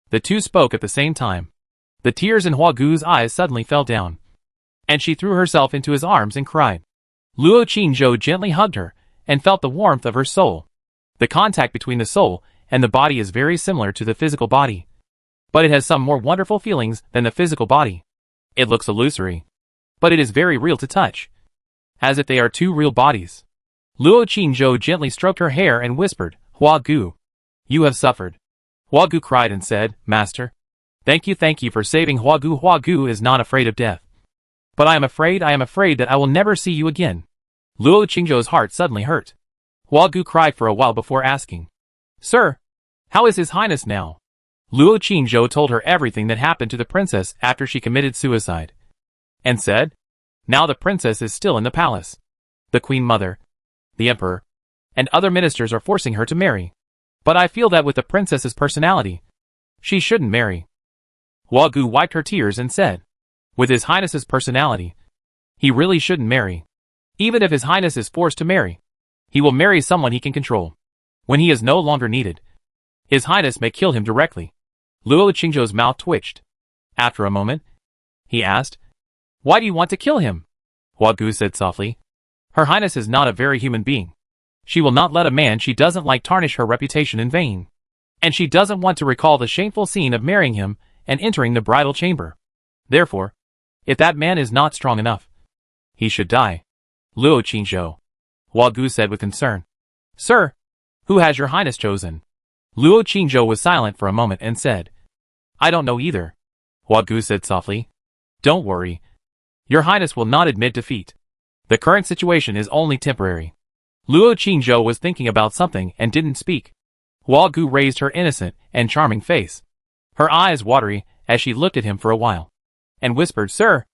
The two spoke at the same time. The tears in Huagu's eyes suddenly fell down, and she threw herself into his arms and cried. Luo Qingzhou gently hugged her and felt the warmth of her soul. The contact between the soul and the body is very similar to the physical body, but it has some more wonderful feelings than the physical body. It looks illusory, but it is very real to touch, as if they are two real bodies. Luo Qingzhou gently stroked her hair and whispered, Huagu, you have suffered. Huagu cried and said, Master, thank you for saving Huagu. Huagu is not afraid of death. But I am afraid that I will never see you again. Luo Qingzhou's heart suddenly hurt. Huagu cried for a while before asking, Sir, how is His Highness now? Luo Qingzhou told her everything that happened to the princess after she committed suicide, and said, Now the princess is still in the palace. The Queen Mother, the Emperor, and other ministers are forcing her to marry. But I feel that with the princess's personality, she shouldn't marry. Huagu wiped her tears and said, With His Highness's personality, he really shouldn't marry. Even if His Highness is forced to marry, he will marry someone he can control. When he is no longer needed, His Highness may kill him directly. Luo Qingzhou's mouth twitched. After a moment, he asked. Why do you want to kill him? Hua Gu said softly. Her Highness is not a very human being. She will not let a man she doesn't like tarnish her reputation in vain. And she doesn't want to recall the shameful scene of marrying him and entering the bridal chamber. Therefore, if that man is not strong enough, he should die. Luo Qingzhou, Hua Gu said with concern. Sir, who has your Highness chosen? Luo Qingzhou was silent for a moment and said, I don't know either. Hua Gu said softly. Don't worry. Your Highness will not admit defeat. The current situation is only temporary. Luo Qingzhou was thinking about something and didn't speak. Hua Gu raised her innocent and charming face, her eyes watery as she looked at him for a while, and whispered, Sir,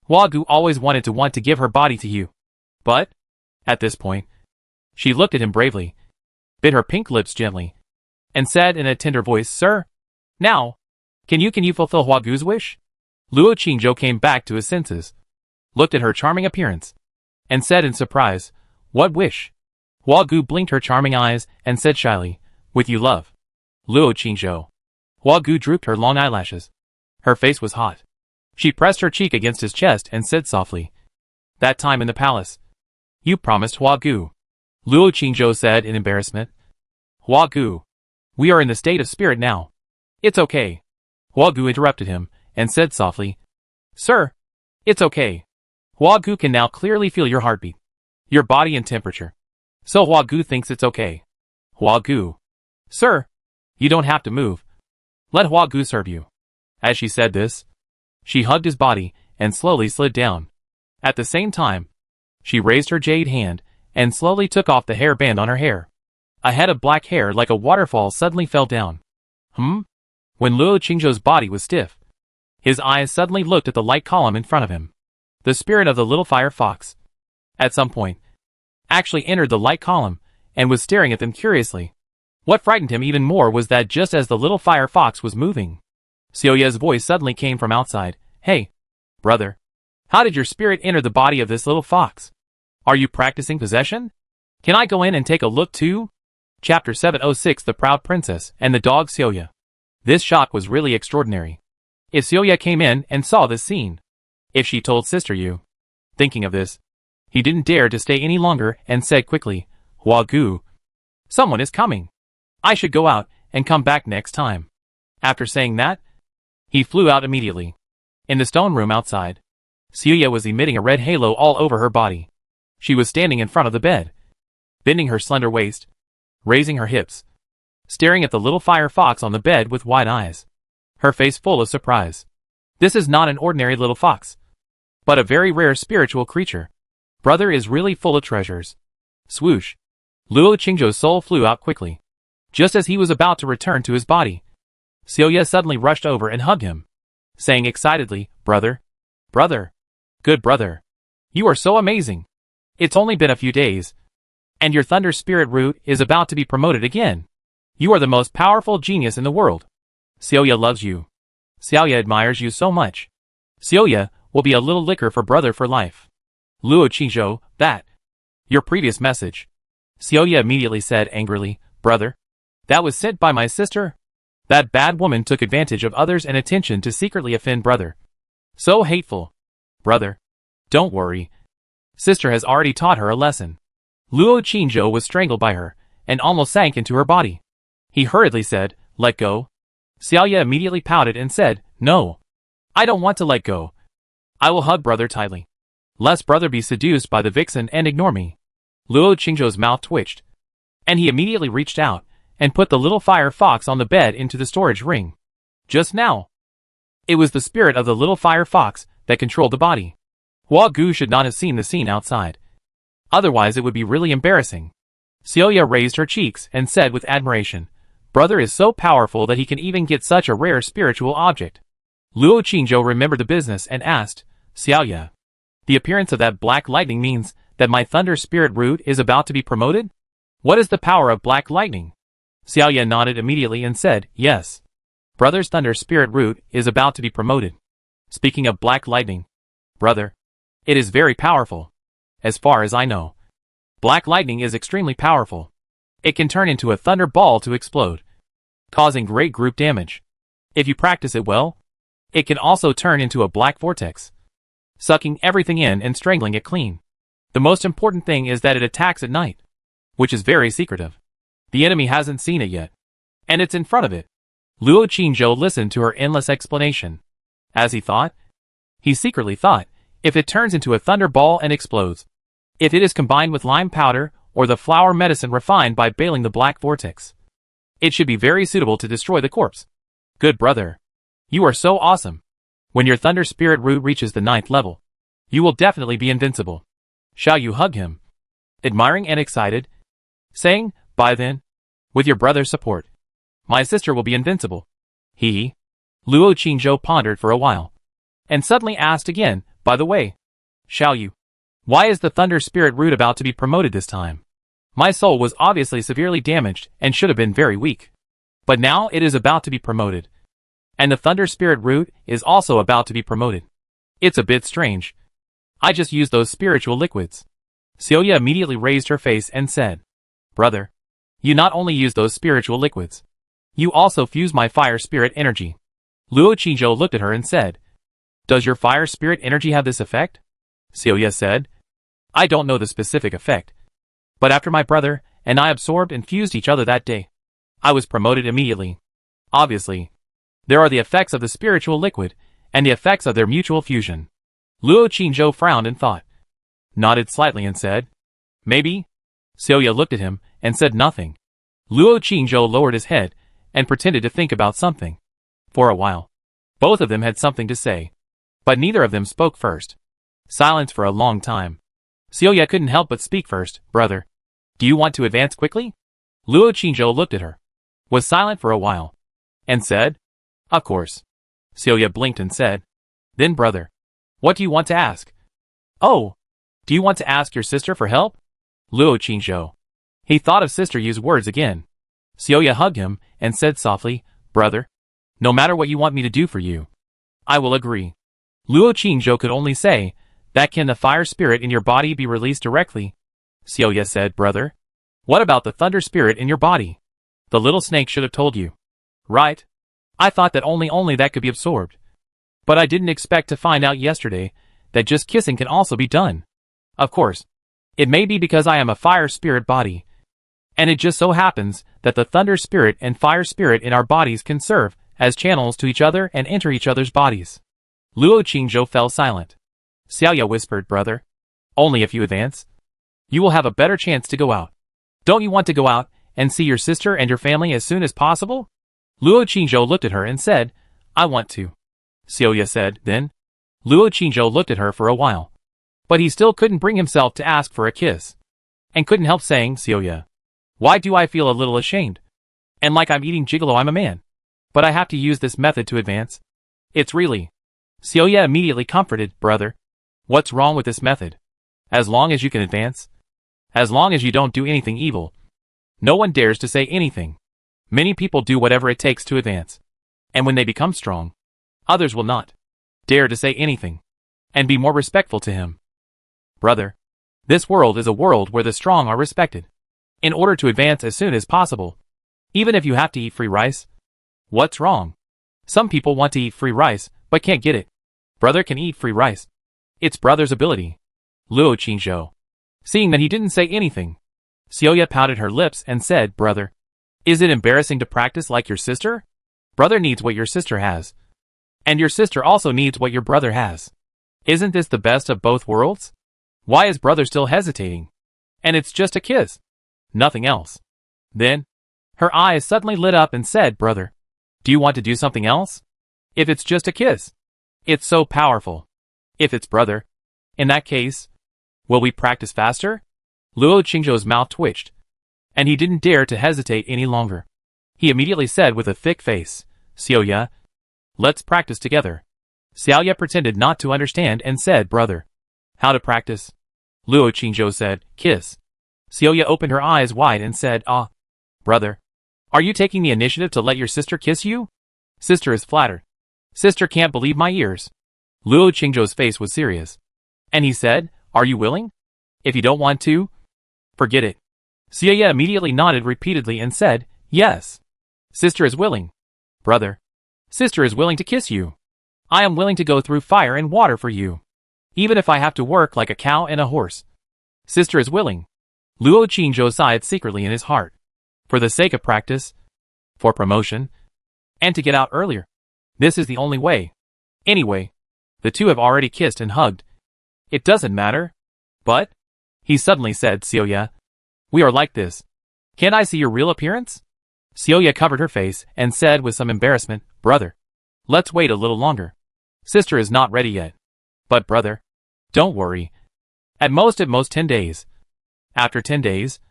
Hua Gu always wanted to give her body to you. But, at this point, she looked at him bravely, bit her pink lips gently, and said in a tender voice, Sir, now, can you fulfill Hua Gu's wish? Luo Qingzhou came back to his senses, looked at her charming appearance, and said in surprise, What wish? Hua Gu blinked her charming eyes and said shyly, With you, love. Luo Qingzhou. Hua Gu drooped her long eyelashes. Her face was hot. She pressed her cheek against his chest and said softly, That time in the palace. You promised Hua Gu. Luo Qingzhou said in embarrassment. Hua Gu. We are in the state of spirit now. It's okay. Hua Gu interrupted him and said softly, Sir, it's okay. Hua Gu can now clearly feel your heartbeat, your body and temperature. So Hua Gu thinks it's okay. Hua Gu. Sir, you don't have to move. Let Hua Gu serve you. As she said this, she hugged his body and slowly slid down. At the same time, she raised her jade hand and slowly took off the hairband on her hair. A head of black hair like a waterfall suddenly fell down. When Luo Qingzhou's body was stiff, his eyes suddenly looked at the light column in front of him. The spirit of the little fire fox, at some point, actually entered the light column and was staring at them curiously. What frightened him even more was that just as the little fire fox was moving, Xiaoya's voice suddenly came from outside. Hey, brother, how did your spirit enter the body of this little fox? Are you practicing possession? Can I go in and take a look too? Chapter 706 The Proud Princess and the Dog Xiaoya. This shock was really extraordinary. If Xiaoya came in and saw this scene, if she told Sister Yu. Thinking of this, he didn't dare to stay any longer and said quickly, Hua Gu, someone is coming. I should go out and come back next time. After saying that, he flew out immediately. In the stone room outside, Xiaoya was emitting a red halo all over her body. She was standing in front of the bed, bending her slender waist, raising her hips, staring at the little fire fox on the bed with wide eyes, her face full of surprise. This is not an ordinary little fox, but a very rare spiritual creature. Brother is really full of treasures. Swoosh. Luo Qingzhou's soul flew out quickly. Just as he was about to return to his body, Xiaoya suddenly rushed over and hugged him, saying excitedly, Brother, good brother, you are so amazing. It's only been a few days, and your thunder spirit root is about to be promoted again. You are the most powerful genius in the world. Xiaoya loves you. Xiaoya admires you so much. Xiaoya will be a little liquor for brother for life. Luo Qingzhou, that. Your previous message. Xiaoya immediately said angrily, Brother, that was sent by my sister? That bad woman took advantage of others and attention to secretly offend brother. So hateful. Brother, don't worry. Sister has already taught her a lesson. Luo Qingzhou was strangled by her, and almost sank into her body. He hurriedly said, Let go. Xiaoya immediately pouted and said, No. I don't want to let go. I will hug brother tightly, lest brother be seduced by the vixen and ignore me. Luo Qingzhou's mouth twitched, and he immediately reached out and put the little fire fox on the bed into the storage ring. Just now, it was the spirit of the little fire fox that controlled the body. Hua Gu should not have seen the scene outside. Otherwise it would be really embarrassing. Xiaoya raised her cheeks and said with admiration, Brother is so powerful that he can even get such a rare spiritual object. Luo Qingzhou remembered the business and asked, Xiaoya, the appearance of that black lightning means that my thunder spirit root is about to be promoted? What is the power of black lightning? Xiaoya nodded immediately and said, Yes. Brother's thunder spirit root is about to be promoted. Speaking of black lightning, brother, it is very powerful. As far as I know, black lightning is extremely powerful. It can turn into a thunder ball to explode, causing great group damage. If you practice it well, It can also turn into a black vortex, sucking everything in and strangling it clean. The most important thing is that it attacks at night, which is very secretive. The enemy hasn't seen it yet, and it's in front of it. Luo Qingzhou listened to her endless explanation. As he secretly thought, if it turns into a thunderball and explodes, if it is combined with lime powder or the flower medicine refined by bailing the black vortex, it should be very suitable to destroy the corpse. Good brother. You are so awesome. When your thunder spirit root reaches the 9th level, you will definitely be invincible. Shall you hug him? Admiring and excited, saying, by then, with your brother's support, my sister will be invincible. Luo Qingzhou pondered for a while, and suddenly asked again, by the way, shall you? Why is the thunder spirit root about to be promoted this time? My soul was obviously severely damaged and should have been very weak. But now it is about to be promoted. And the thunder spirit root is also about to be promoted. It's a bit strange. I just used those spiritual liquids. Xiaoya immediately raised her face and said, brother, you not only used those spiritual liquids, you also fused my fire spirit energy. Luo Qingzhou looked at her and said, does your fire spirit energy have this effect? Xiaoya said, I don't know the specific effect, but after my brother and I absorbed and fused each other that day, I was promoted immediately. Obviously, there are the effects of the spiritual liquid and the effects of their mutual fusion. Luo Qingzhou frowned and thought, nodded slightly and said, maybe? Xiaoya looked at him and said nothing. Luo Qingzhou lowered his head and pretended to think about something. For a while, both of them had something to say, but neither of them spoke first. Silence for a long time. Xiaoya couldn't help but speak first. Brother, do you want to advance quickly? Luo Qingzhou looked at her, was silent for a while, and said, of course. Xiaoya blinked and said, then brother, what do you want to ask? Oh, do you want to ask your sister for help? Luo Qingzhou. He thought of Sister Yu's words again. Xiaoya hugged him and said softly, brother, no matter what you want me to do for you, I will agree. Luo Qingzhou could only say, that can the fire spirit in your body be released directly? Xiaoya said, brother, what about the thunder spirit in your body? The little snake should have told you. Right? I thought that only that could be absorbed. But I didn't expect to find out yesterday that just kissing can also be done. Of course, it may be because I am a fire spirit body, and it just so happens that the thunder spirit and fire spirit in our bodies can serve as channels to each other and enter each other's bodies. Luo Qingzhou fell silent. Xiaoya whispered, brother, only if you advance, you will have a better chance to go out. Don't you want to go out and see your sister and your family as soon as possible? Luo Qingzhou looked at her and said, I want to. Xiaoya said, then. Luo Qingzhou looked at her for a while, but he still couldn't bring himself to ask for a kiss, and couldn't help saying, Xiaoya, why do I feel a little ashamed? And like I'm eating gigolo, I'm a man. But I have to use this method to advance. It's really. Xiaoya immediately comforted, brother. What's wrong with this method? As long as you can advance. As long as you don't do anything evil. No one dares to say anything. Many people do whatever it takes to advance. And when they become strong, others will not dare to say anything and be more respectful to him. Brother, this world is a world where the strong are respected. In order to advance as soon as possible, even if you have to eat free rice. What's wrong? Some people want to eat free rice, but can't get it. Brother can eat free rice. It's brother's ability. Luo Qingzhou. Seeing that he didn't say anything, Xiaoya pouted her lips and said, brother, is it embarrassing to practice like your sister? Brother needs what your sister has. And your sister also needs what your brother has. Isn't this the best of both worlds? Why is brother still hesitating? And it's just a kiss. Nothing else. Then, her eyes suddenly lit up and said, brother, do you want to do something else? If it's just a kiss. It's so powerful. If it's brother, in that case, will we practice faster? Luo Qingzhou's mouth twitched, and he didn't dare to hesitate any longer. He immediately said with a thick face, Xiaoya, let's practice together. Xiaoya pretended not to understand and said, brother, how to practice? Luo Qingzhou said, kiss. Xiaoya opened her eyes wide and said, ah, brother, are you taking the initiative to let your sister kiss you? Sister is flattered. Sister can't believe my ears. Luo Qingzhou's face was serious, and he said, are you willing? If you don't want to, forget it. Xiaoya immediately nodded repeatedly and said, yes. Sister is willing. Brother, sister is willing to kiss you. I am willing to go through fire and water for you. Even if I have to work like a cow and a horse. Sister is willing. Luo Qingzhou sighed secretly in his heart. For the sake of practice, for promotion, and to get out earlier. This is the only way. Anyway, the two have already kissed and hugged. It doesn't matter. But, he suddenly said, Xiaoya, we are like this. Can't I see your real appearance? Xiaoya covered her face and said with some embarrassment, brother, let's wait a little longer. Sister is not ready yet. But brother, don't worry. At most 10 days. After 10 days,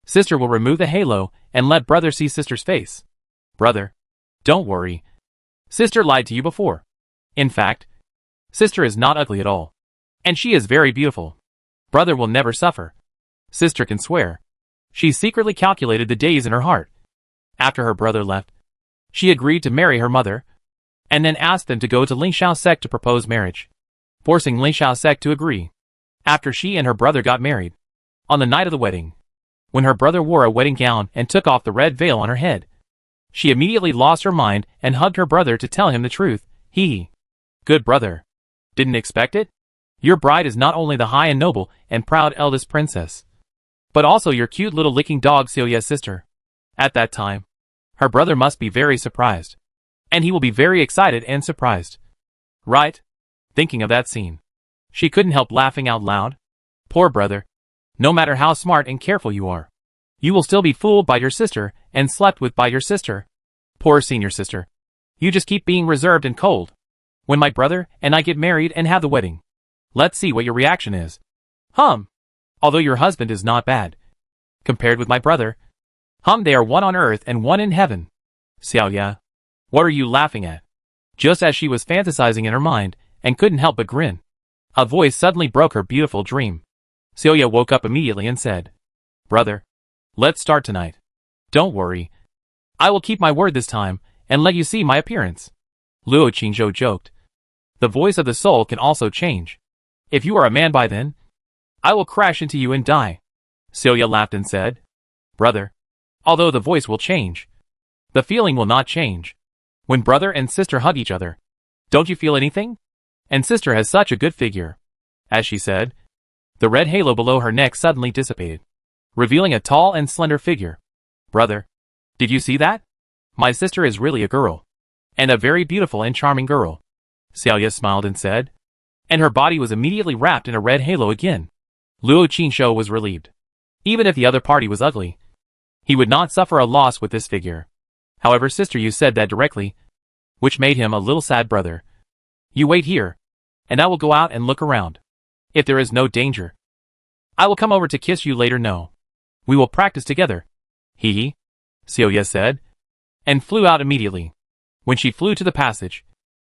sister will remove the halo and let brother see sister's face. Brother, don't worry. Sister lied to you before. In fact, sister is not ugly at all. And she is very beautiful. Brother will never suffer. Sister can swear. She secretly calculated the days in her heart. After her brother left, she agreed to marry her mother, and then asked them to go to Ling Xiao sect to propose marriage, forcing Ling Xiao sect to agree. After she and her brother got married, on the night of the wedding, when her brother wore a wedding gown and took off the red veil on her head, she immediately lost her mind and hugged her brother to tell him the truth. Good brother. Didn't expect it? Your bride is not only the high and noble and proud eldest princess, but also your cute little licking dog Xiaoya's sister. At that time, her brother must be very surprised. And he will be very excited and surprised. Right? Thinking of that scene, she couldn't help laughing out loud. Poor brother. No matter how smart and careful you are, you will still be fooled by your sister and slept with by your sister. Poor senior sister. You just keep being reserved and cold. When my brother and I get married and have the wedding, let's see what your reaction is. Although your husband is not bad, compared with my brother, they are one on earth and one in heaven. Xiaoya, what are you laughing at? Just as she was fantasizing in her mind and couldn't help but grin, a voice suddenly broke her beautiful dream. Xiaoya woke up immediately and said, brother, let's start tonight. Don't worry. I will keep my word this time and let you see my appearance. Luo Qingzhou joked. The voice of the soul can also change. If you are a man by then, I will crash into you and die. Xiaoya laughed and said, brother, although the voice will change, the feeling will not change. When brother and sister hug each other, don't you feel anything? And sister has such a good figure. As she said, the red halo below her neck suddenly dissipated, revealing a tall and slender figure. Brother, did you see that? My sister is really a girl. And a very beautiful and charming girl. Xiaoya smiled and said, and her body was immediately wrapped in a red halo again. Luo Qingzhou was relieved. Even if the other party was ugly, he would not suffer a loss with this figure. However, sister, you said that directly, which made him a little sad. Brother, you wait here, and I will go out and look around. If there is no danger, I will come over to kiss you later. No. We will practice together. Xiaoya said, and flew out immediately. When she flew to the passage,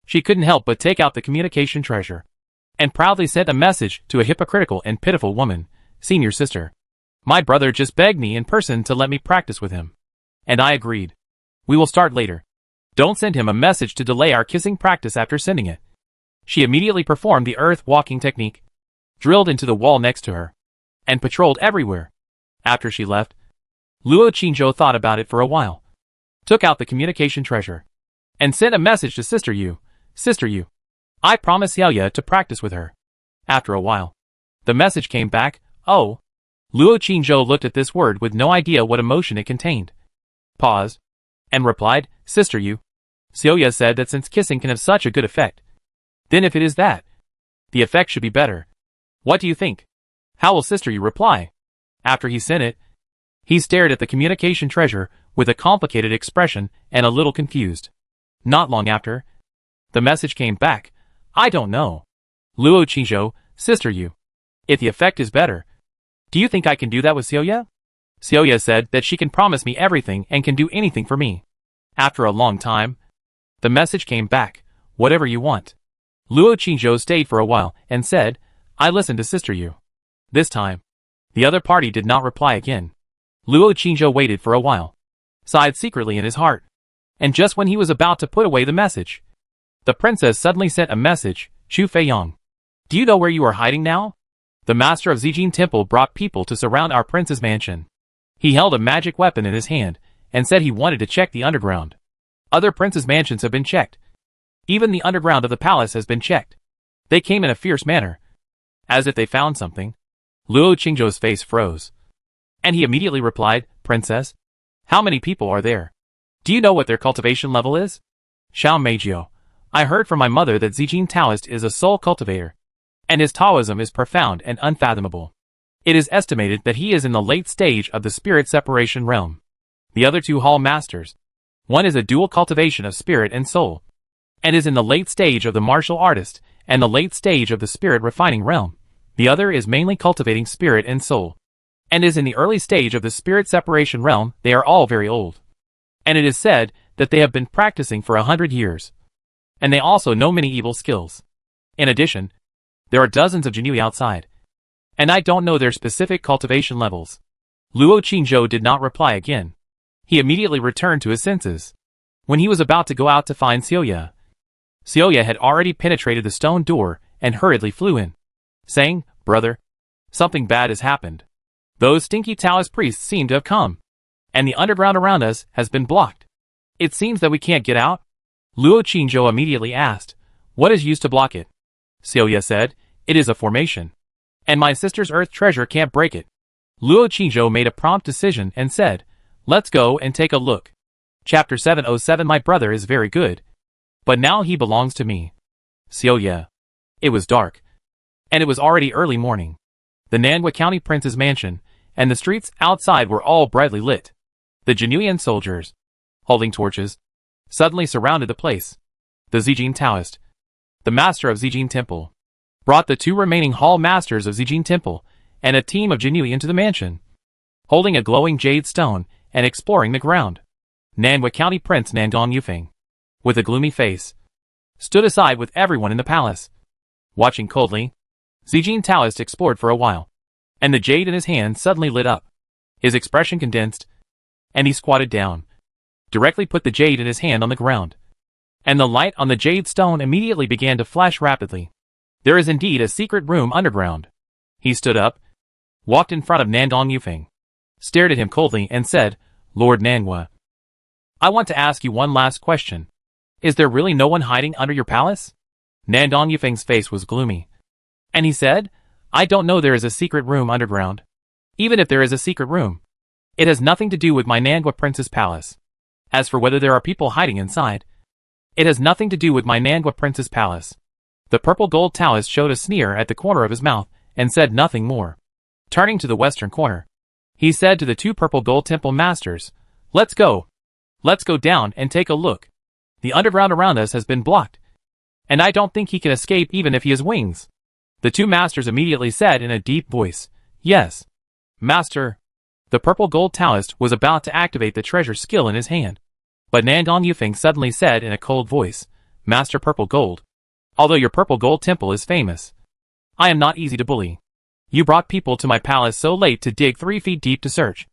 she couldn't help but take out the communication treasure, and proudly sent a message to a hypocritical and pitiful woman. Senior sister, my brother just begged me in person to let me practice with him. And I agreed. We will start later. Don't send him a message to delay our kissing practice after sending it. She immediately performed the earth walking technique, drilled into the wall next to her, and patrolled everywhere. After she left, Luo Qingzhou thought about it for a while, took out the communication treasure, and sent a message to Sister Yu. Sister Yu, I promised Xiaoya to practice with her. After a while, the message came back. Oh. Luo Qingzhou looked at this word with no idea what emotion it contained. Paused, and replied, Sister Yu. Xiaoya said that since kissing can have such a good effect, then if it is that, the effect should be better. What do you think? How will Sister Yu reply? After he sent it, he stared at the communication treasure with a complicated expression and a little confused. Not long after, the message came back. I don't know. Luo Qingzhou, Sister Yu. If the effect is better, do you think I can do that with Xiaoya? Xiaoya said that she can promise me everything and can do anything for me. After a long time, the message came back. Whatever you want. Luo Qingzhou stayed for a while and said, I listened to Sister Yu. This time, the other party did not reply again. Luo Qingzhou waited for a while, sighed secretly in his heart. And just when he was about to put away the message, the princess suddenly sent a message. Chu Feiyang, do you know where you are hiding now? The master of Zijin Temple brought people to surround our prince's mansion. He held a magic weapon in his hand and said he wanted to check the underground. Other princes' mansions have been checked, Even the underground of the palace has been checked. They came in a fierce manner, as if they found something. Luo Qingzhou's face froze. And he immediately replied, Princess, how many people are there? Do you know what their cultivation level is? Xiao Meijio, I heard from my mother that Zijin Taoist is a soul cultivator, and his Taoism is profound and unfathomable. It is estimated that he is in the late stage of the spirit separation realm. The other two hall masters, one is a dual cultivation of spirit and soul, and is in the late stage of the martial artist and the late stage of the spirit refining realm. The other is mainly cultivating spirit and soul, and is in the early stage of the spirit separation realm. They are all very old, and it is said that they have been practicing for 100 years, and they also know many evil skills. In addition, there are dozens of Jinui outside, and I don't know their specific cultivation levels. Luo Qingzhou did not reply again. He immediately returned to his senses. When he was about to go out to find Xiaoya, Xiaoya had already penetrated the stone door and hurriedly flew in, saying, Brother, something bad has happened. Those stinky Taoist priests seem to have come, and the underground around us has been blocked. It seems that we can't get out. Luo Qingzhou immediately asked, What is used to block it? Xiaoya said, It is a formation, and my sister's earth treasure can't break it. Luo Qingzhou made a prompt decision and said, Let's go and take a look. Chapter 707 My brother is very good, but now he belongs to me. Xiaoya. It was dark, and it was already early morning. The Nanhua County Prince's mansion and the streets outside were all brightly lit. The Jinuyan soldiers, holding torches, suddenly surrounded the place. The Zijin Taoist, the master of Zijin Temple, brought the two remaining hall masters of Zijin Temple and a team of Jinui into the mansion, holding a glowing jade stone and exploring the ground. Nanhua County Prince Nandong Yufeng, with a gloomy face, stood aside with everyone in the palace. Watching coldly, Zijin Taoist explored for a while, and the jade in his hand suddenly lit up. His expression condensed, and he squatted down, directly put the jade in his hand on the ground, and the light on the jade stone immediately began to flash rapidly. There is indeed a secret room underground. He stood up, walked in front of Nandong Yufeng, stared at him coldly and said, Lord Nanhua, I want to ask you one last question. Is there really no one hiding under your palace? Nandong Yufeng's face was gloomy, and he said, I don't know there is a secret room underground. Even if there is a secret room, it has nothing to do with my Nanhua Prince's palace. As for whether there are people hiding inside, it has nothing to do with my Nanhua Prince's palace. The purple gold Taoist showed a sneer at the corner of his mouth and said nothing more. Turning to the western corner, he said to the two purple gold temple masters, Let's go. Let's go down and take a look. The underground around us has been blocked, and I don't think he can escape even if he has wings. The two masters immediately said in a deep voice, Yes, Master. The purple gold Taoist was about to activate the treasure skill in his hand, but Nandong Yufeng suddenly said in a cold voice, Master Purple Gold, although your purple gold temple is famous, I am not easy to bully. You brought people to my palace so late to dig 3 feet deep to search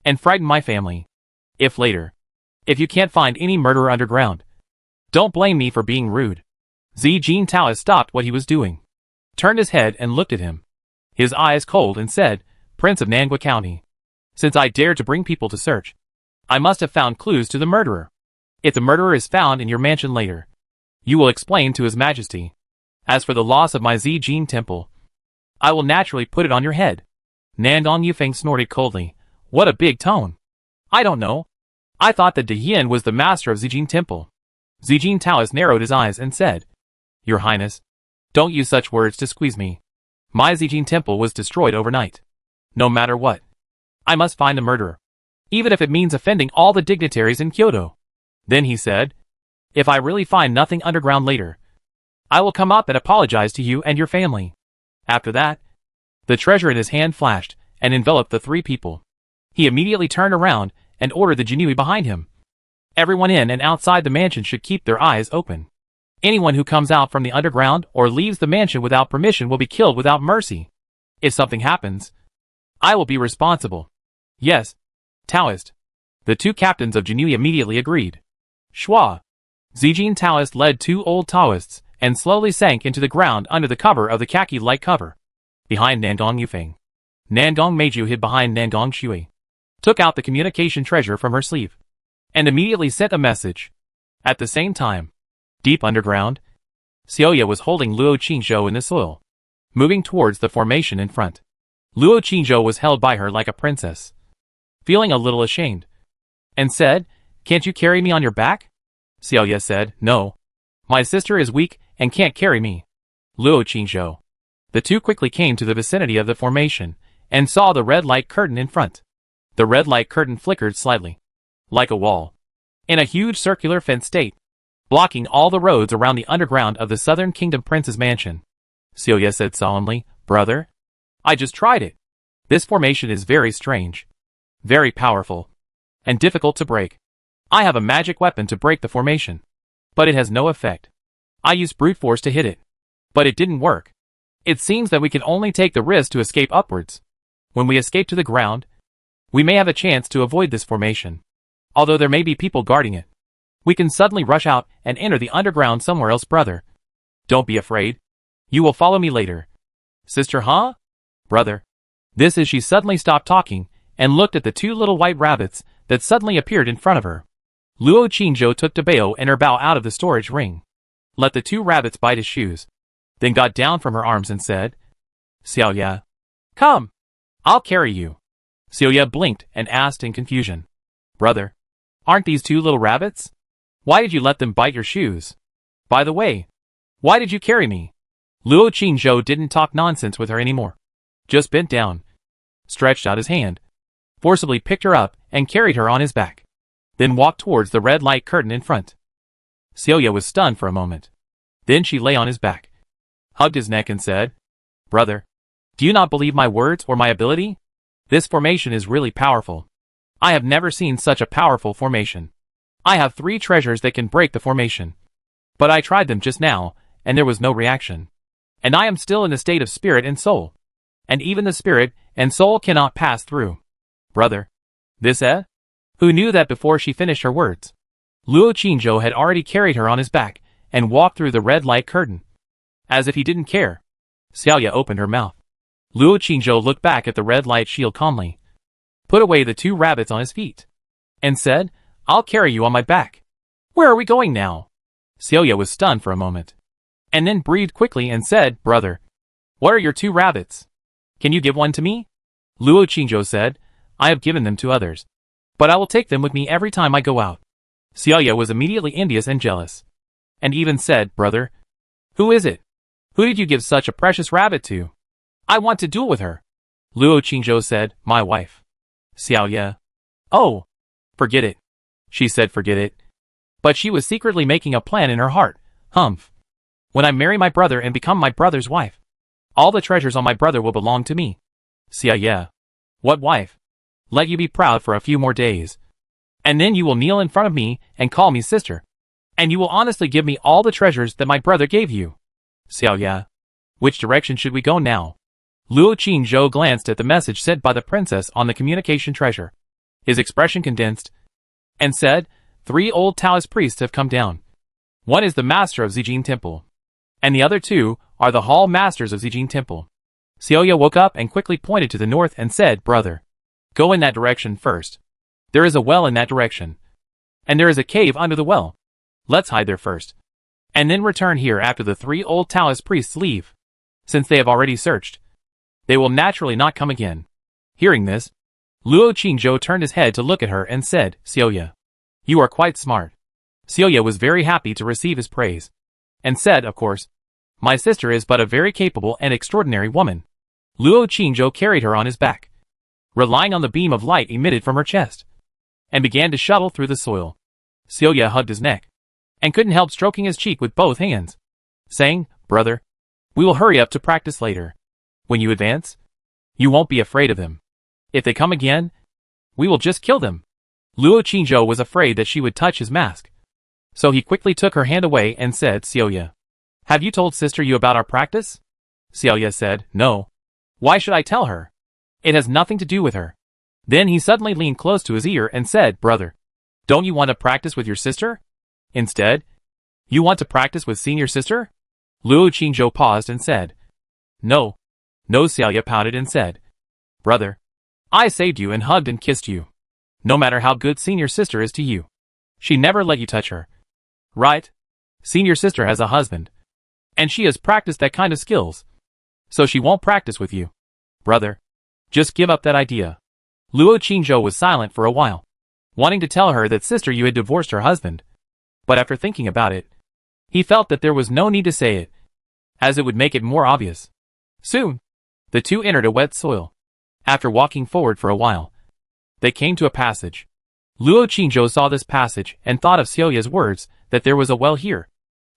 and frighten my family. If you can't find any murderer underground, don't blame me for being rude. Zijin Taoist stopped what he was doing, turned his head and looked at him, his eyes cold, and said, Prince of Nanhua County, since I dared to bring people to search, I must have found clues to the murderer. If the murderer is found in your mansion later, you will explain to His Majesty. As for the loss of my Zijin Temple, I will naturally put it on your head. Nandong Yufeng snorted coldly. What a big tone. I don't know. I thought that De Yin was the master of Zijin Temple. Zijin Taoist narrowed his eyes and said, Your Highness, don't use such words to squeeze me. My Zijin Temple was destroyed overnight. No matter what, I must find the murderer, even if it means offending all the dignitaries in Kyoto. Then he said, If I really find nothing underground later, I will come up and apologize to you and your family. After that, the treasure in his hand flashed and enveloped the 3 people. He immediately turned around and ordered the Jinui behind him. Everyone in and outside the mansion should keep their eyes open. Anyone who comes out from the underground or leaves the mansion without permission will be killed without mercy. If something happens, I will be responsible. Yes, Taoist. The 2 captains of Jinui immediately agreed. Shua. Zijin Taoist led 2 old Taoists and slowly sank into the ground under the cover of the khaki light cover. Behind Nandong Yufeng, Nandong Meiju hid behind Nandong Shui, took out the communication treasure from her sleeve, and immediately sent a message. At the same time, Deep underground, Xiaoya was holding Luo Qingzhou in the soil, moving towards the formation in front. Luo Qingzhou was held by her like a princess, feeling a little ashamed, and said, "Can't you carry me on your back?" Xiaoya said, "No. My sister is weak and can't carry me." Luo Qingzhou. The two quickly came to the vicinity of the formation, and saw the red light curtain in front. The red light curtain flickered slightly, like a wall, in a huge circular fence state, blocking all the roads around the underground of the Southern Kingdom Prince's mansion. Xiaoya said solemnly, "Brother, I just tried it. This formation is very strange, very powerful, and difficult to break. I have a magic weapon to break the formation, but it has no effect. I used brute force to hit it, but it didn't work. It seems that we can only take the risk to escape upwards. When we escape to the ground, we may have a chance to avoid this formation, although there may be people guarding it. We can suddenly rush out and enter the underground somewhere else, brother. Don't be afraid. You will follow me later." "Sister, huh? Brother." This as she suddenly stopped talking and looked at the two little white rabbits that suddenly appeared in front of her. Luo Qingzhou took Debao and her bow out of the storage ring, let the two rabbits bite his shoes, then got down from her arms and said, "Xiaoya, come. I'll carry you." Xiaoya blinked and asked in confusion, "Brother, aren't these two little rabbits? Why did you let them bite your shoes? By the way, why did you carry me?" Luo Qingzhou didn't talk nonsense with her anymore, just bent down, stretched out his hand, forcibly picked her up and carried her on his back, then walked towards the red light curtain in front. Xiaoya was stunned for a moment. Then she lay on his back, hugged his neck and said, "Brother, do you not believe my words or my ability? This formation is really powerful. I have never seen such a powerful formation. I have 3 treasures that can break the formation. But I tried them just now, and there was no reaction. And I am still in the state of spirit and soul. And even the spirit and soul cannot pass through. Brother." This who knew that before she finished her words, Luo Qingzhou had already carried her on his back and walked through the red light curtain, as if he didn't care. Xiaoya opened her mouth. Luo Qingzhou looked back at the red light shield calmly, put away the 2 rabbits on his feet, and said, "I'll carry you on my back. Where are we going now?" Xiaoya was stunned for a moment, and then breathed quickly and said, "Brother, what are your 2 rabbits? Can you give one to me?" Luo Qingzhou said, "I have given them to others, but I will take them with me every time I go out." Xiaoya was immediately envious and jealous, and even said, "Brother, who is it? Who did you give such a precious rabbit to? I want to duel with her." Luo Qingzhou said, "My wife." Xiaoya, "Oh, forget it." She said forget it, but she was secretly making a plan in her heart. "Humph. When I marry my brother and become my brother's wife, all the treasures on my brother will belong to me." Xiaoya, "What wife? Let you be proud for a few more days, and then you will kneel in front of me and call me sister, and you will honestly give me all the treasures that my brother gave you." Xiaoya, "Which direction should we go now?" Luo Qingzhou glanced at the message sent by the princess on the communication treasure. His expression condensed, and said, 3 old Taoist priests have come down. One is the master of Zijin Temple, and the other 2 are the hall masters of Zijin Temple. Xiaoya woke up and quickly pointed to the north and said, "Brother, go in that direction first. There is a well in that direction, and there is a cave under the well. Let's hide there first, and then return here after the 3 old Taoist priests leave. Since they have already searched, they will naturally not come again." Hearing this, Luo Qingzhou turned his head to look at her and said, "Xiaoya, you are quite smart." Xiaoya was very happy to receive his praise, and said, "Of course, my sister is but a very capable and extraordinary woman." Luo Qingzhou carried her on his back, relying on the beam of light emitted from her chest, and began to shuttle through the soil. Xiaoya hugged his neck, and couldn't help stroking his cheek with both hands, saying, "Brother, we will hurry up to practice later. When you advance, you won't be afraid of them. If they come again, we will just kill them." Luo Qingzhou was afraid that she would touch his mask, so he quickly took her hand away and said, "Xiaoya, have you told sister you about our practice?" Xiaoya said, "No. Why should I tell her? It has nothing to do with her." Then he suddenly leaned close to his ear and said, "Brother, don't you want to practice with your sister? Instead, you want to practice with senior sister?" Luo Qingzhou paused and said, "No." No, Xiaoya pouted and said, "Brother, I saved you and hugged and kissed you. No matter how good senior sister is to you, she never let you touch her. Right?" Senior sister has a husband. And she has practiced that kind of skills. So she won't practice with you. Brother. Just give up that idea. Luo Qingzhou was silent for a while, wanting to tell her that Sister Yu had divorced her husband. But after thinking about it, he felt that there was no need to say it, as it would make it more obvious. Soon, the two entered a wet soil. After walking forward for a while, they came to a passage. Luo Qingzhou saw this passage and thought of Xiaoya's words that there was a well here,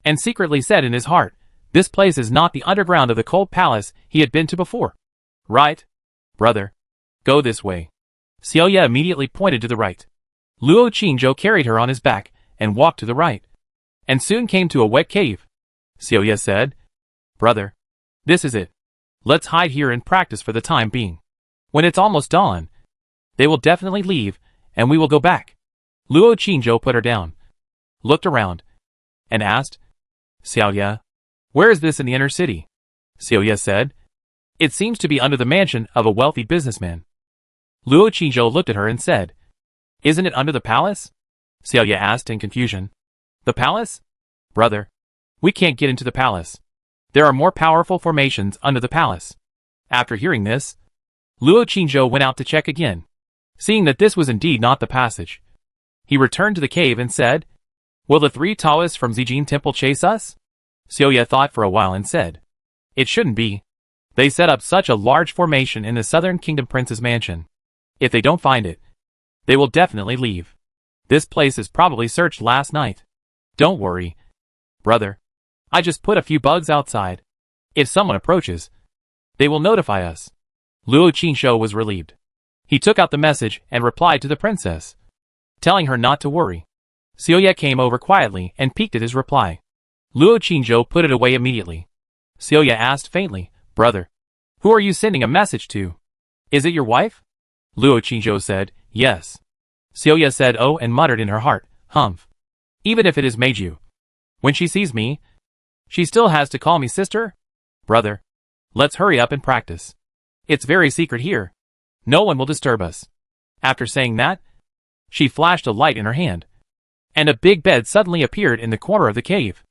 and secretly said in his heart, this place is not the underground of the cold palace he had been to before. Right, brother. Go this way. Xiaoya immediately pointed to the right. Luo Qingzhou carried her on his back and walked to the right, and soon came to a wet cave. Xiaoya said, Brother, this is it. Let's hide here and practice for the time being. When it's almost dawn, they will definitely leave, and we will go back. Luo Qingzhou put her down, looked around, and asked, Xiaoya, where is this in the inner city? Xiaoya said, it seems to be under the mansion of a wealthy businessman. Luo Qingzhou looked at her and said, isn't it under the palace? Xiaoya asked in confusion. The palace? Brother, we can't get into the palace. There are more powerful formations under the palace. After hearing this, Luo Qingzhou went out to check again. Seeing that this was indeed not the passage, he returned to the cave and said, will the three Taoists from Zijin Temple chase us? Xiaoya thought for a while and said, it shouldn't be. They set up such a large formation in the Southern Kingdom Prince's mansion. If they don't find it, they will definitely leave. This place is probably searched last night. Don't worry, brother. I just put a few bugs outside. If someone approaches, they will notify us. Luo Qingzhou was relieved. He took out the message and replied to the princess, telling her not to worry. Xiaoya came over quietly and peeked at his reply. Luo Qingzhou put it away immediately. Xiaoya asked faintly, brother, who are you sending a message to? Is it your wife? Luo Qingzhou said, yes. Xiaoya said oh and muttered in her heart, humph. Even if it is Meiju, when she sees me, she still has to call me sister? Brother, let's hurry up and practice. It's very secret here. No one will disturb us. After saying that, she flashed a light in her hand, and a big bed suddenly appeared in the corner of the cave.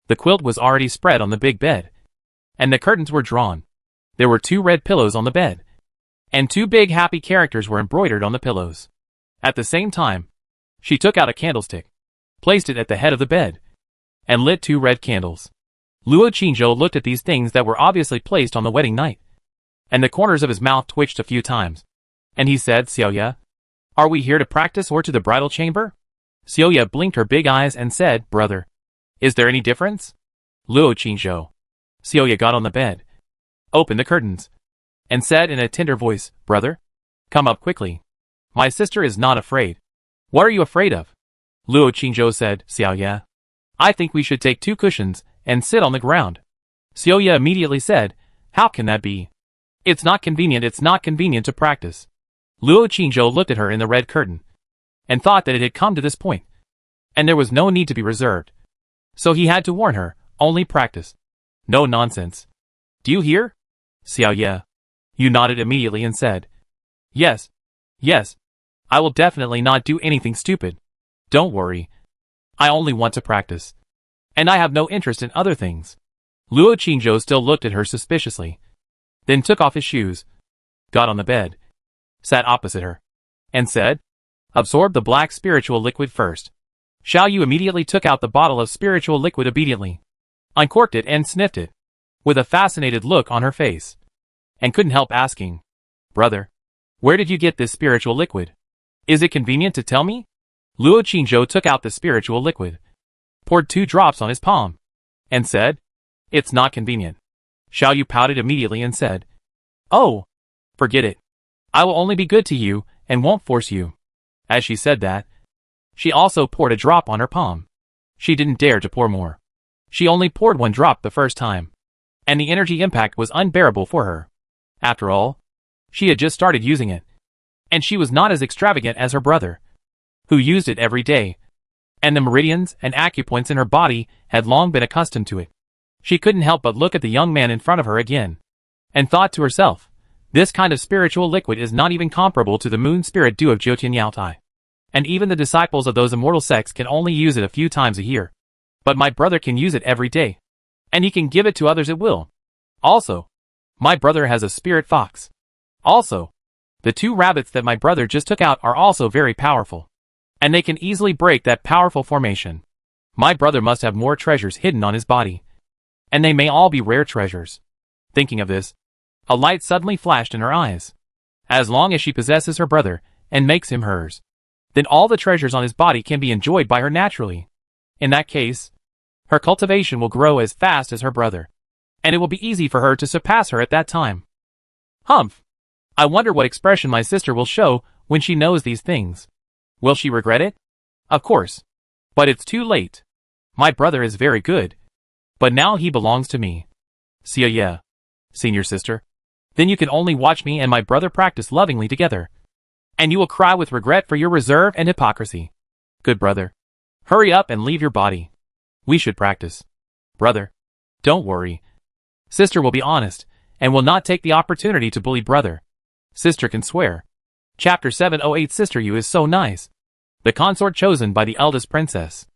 The quilt was already spread on the big bed, and the curtains were drawn. There were 2 red pillows on the bed, and 2 big happy characters were embroidered on the pillows. At the same time, she took out a candlestick, placed it at the head of the bed, and lit 2 red candles. Luo Qingzhou looked at these things that were obviously placed on the wedding night, and the corners of his mouth twitched a few times. And he said, Xiaoya, are we here to practice or to the bridal chamber? Xiaoya blinked her big eyes and said, brother, is there any difference? Luo Qingzhou. Xiaoya got on the bed, opened the curtains, and said in a tender voice, brother, come up quickly. My sister is not afraid. What are you afraid of? Luo Qingzhou said, Xiaoya, I think we should take 2 cushions and sit on the ground. Xiaoya immediately said, how can that be? It's not convenient to practice. Luo Qingzhou looked at her in the red curtain, and thought that it had come to this point, and there was no need to be reserved. So he had to warn her, only practice. No nonsense. Do you hear? Xiaoya. You nodded immediately and said, yes, yes. I will definitely not do anything stupid. Don't worry. I only want to practice. And I have no interest in other things. Luo Qingzhou still looked at her suspiciously, then took off his shoes, got on the bed, sat opposite her, and said, absorb the black spiritual liquid first. Xiao Yu immediately took out the bottle of spiritual liquid obediently, uncorked it and sniffed it, with a fascinated look on her face, and couldn't help asking, brother, where did you get this spiritual liquid? Is it convenient to tell me? Luo Qingzhou took out the spiritual liquid, poured 2 drops on his palm, and said, it's not convenient. Xiao Yu pouted immediately and said, oh, forget it. I will only be good to you and won't force you. As she said that, she also poured a drop on her palm. She didn't dare to pour more. She only poured 1 drop the first time, and the energy impact was unbearable for her. After all, she had just started using it, and she was not as extravagant as her brother, who used it every day, and the meridians and acupoints in her body had long been accustomed to it. She couldn't help but look at the young man in front of her again, and thought to herself, this kind of spiritual liquid is not even comparable to the moon spirit dew of Jiutian Yaotai, and even the disciples of those immortal sects can only use it a few times a year. But my brother can use it every day. And he can give it to others at will. Also, my brother has a spirit fox. Also, the 2 rabbits that my brother just took out are also very powerful. And they can easily break that powerful formation. My brother must have more treasures hidden on his body. And they may all be rare treasures. Thinking of this, a light suddenly flashed in her eyes. As long as she possesses her brother and makes him hers, then all the treasures on his body can be enjoyed by her naturally. In that case, her cultivation will grow as fast as her brother, and it will be easy for her to surpass her at that time. Humph! I wonder what expression my sister will show when she knows these things. Will she regret it? Of course. But it's too late. My brother is very good. But now he belongs to me. See ya, senior sister. Then you can only watch me and my brother practice lovingly together. And you will cry with regret for your reserve and hypocrisy. Good brother. Hurry up and leave your body. We should practice. Brother. Don't worry. Sister will be honest, and will not take the opportunity to bully brother. Sister can swear. Chapter 708 Sister You is so nice. The consort chosen by the eldest princess.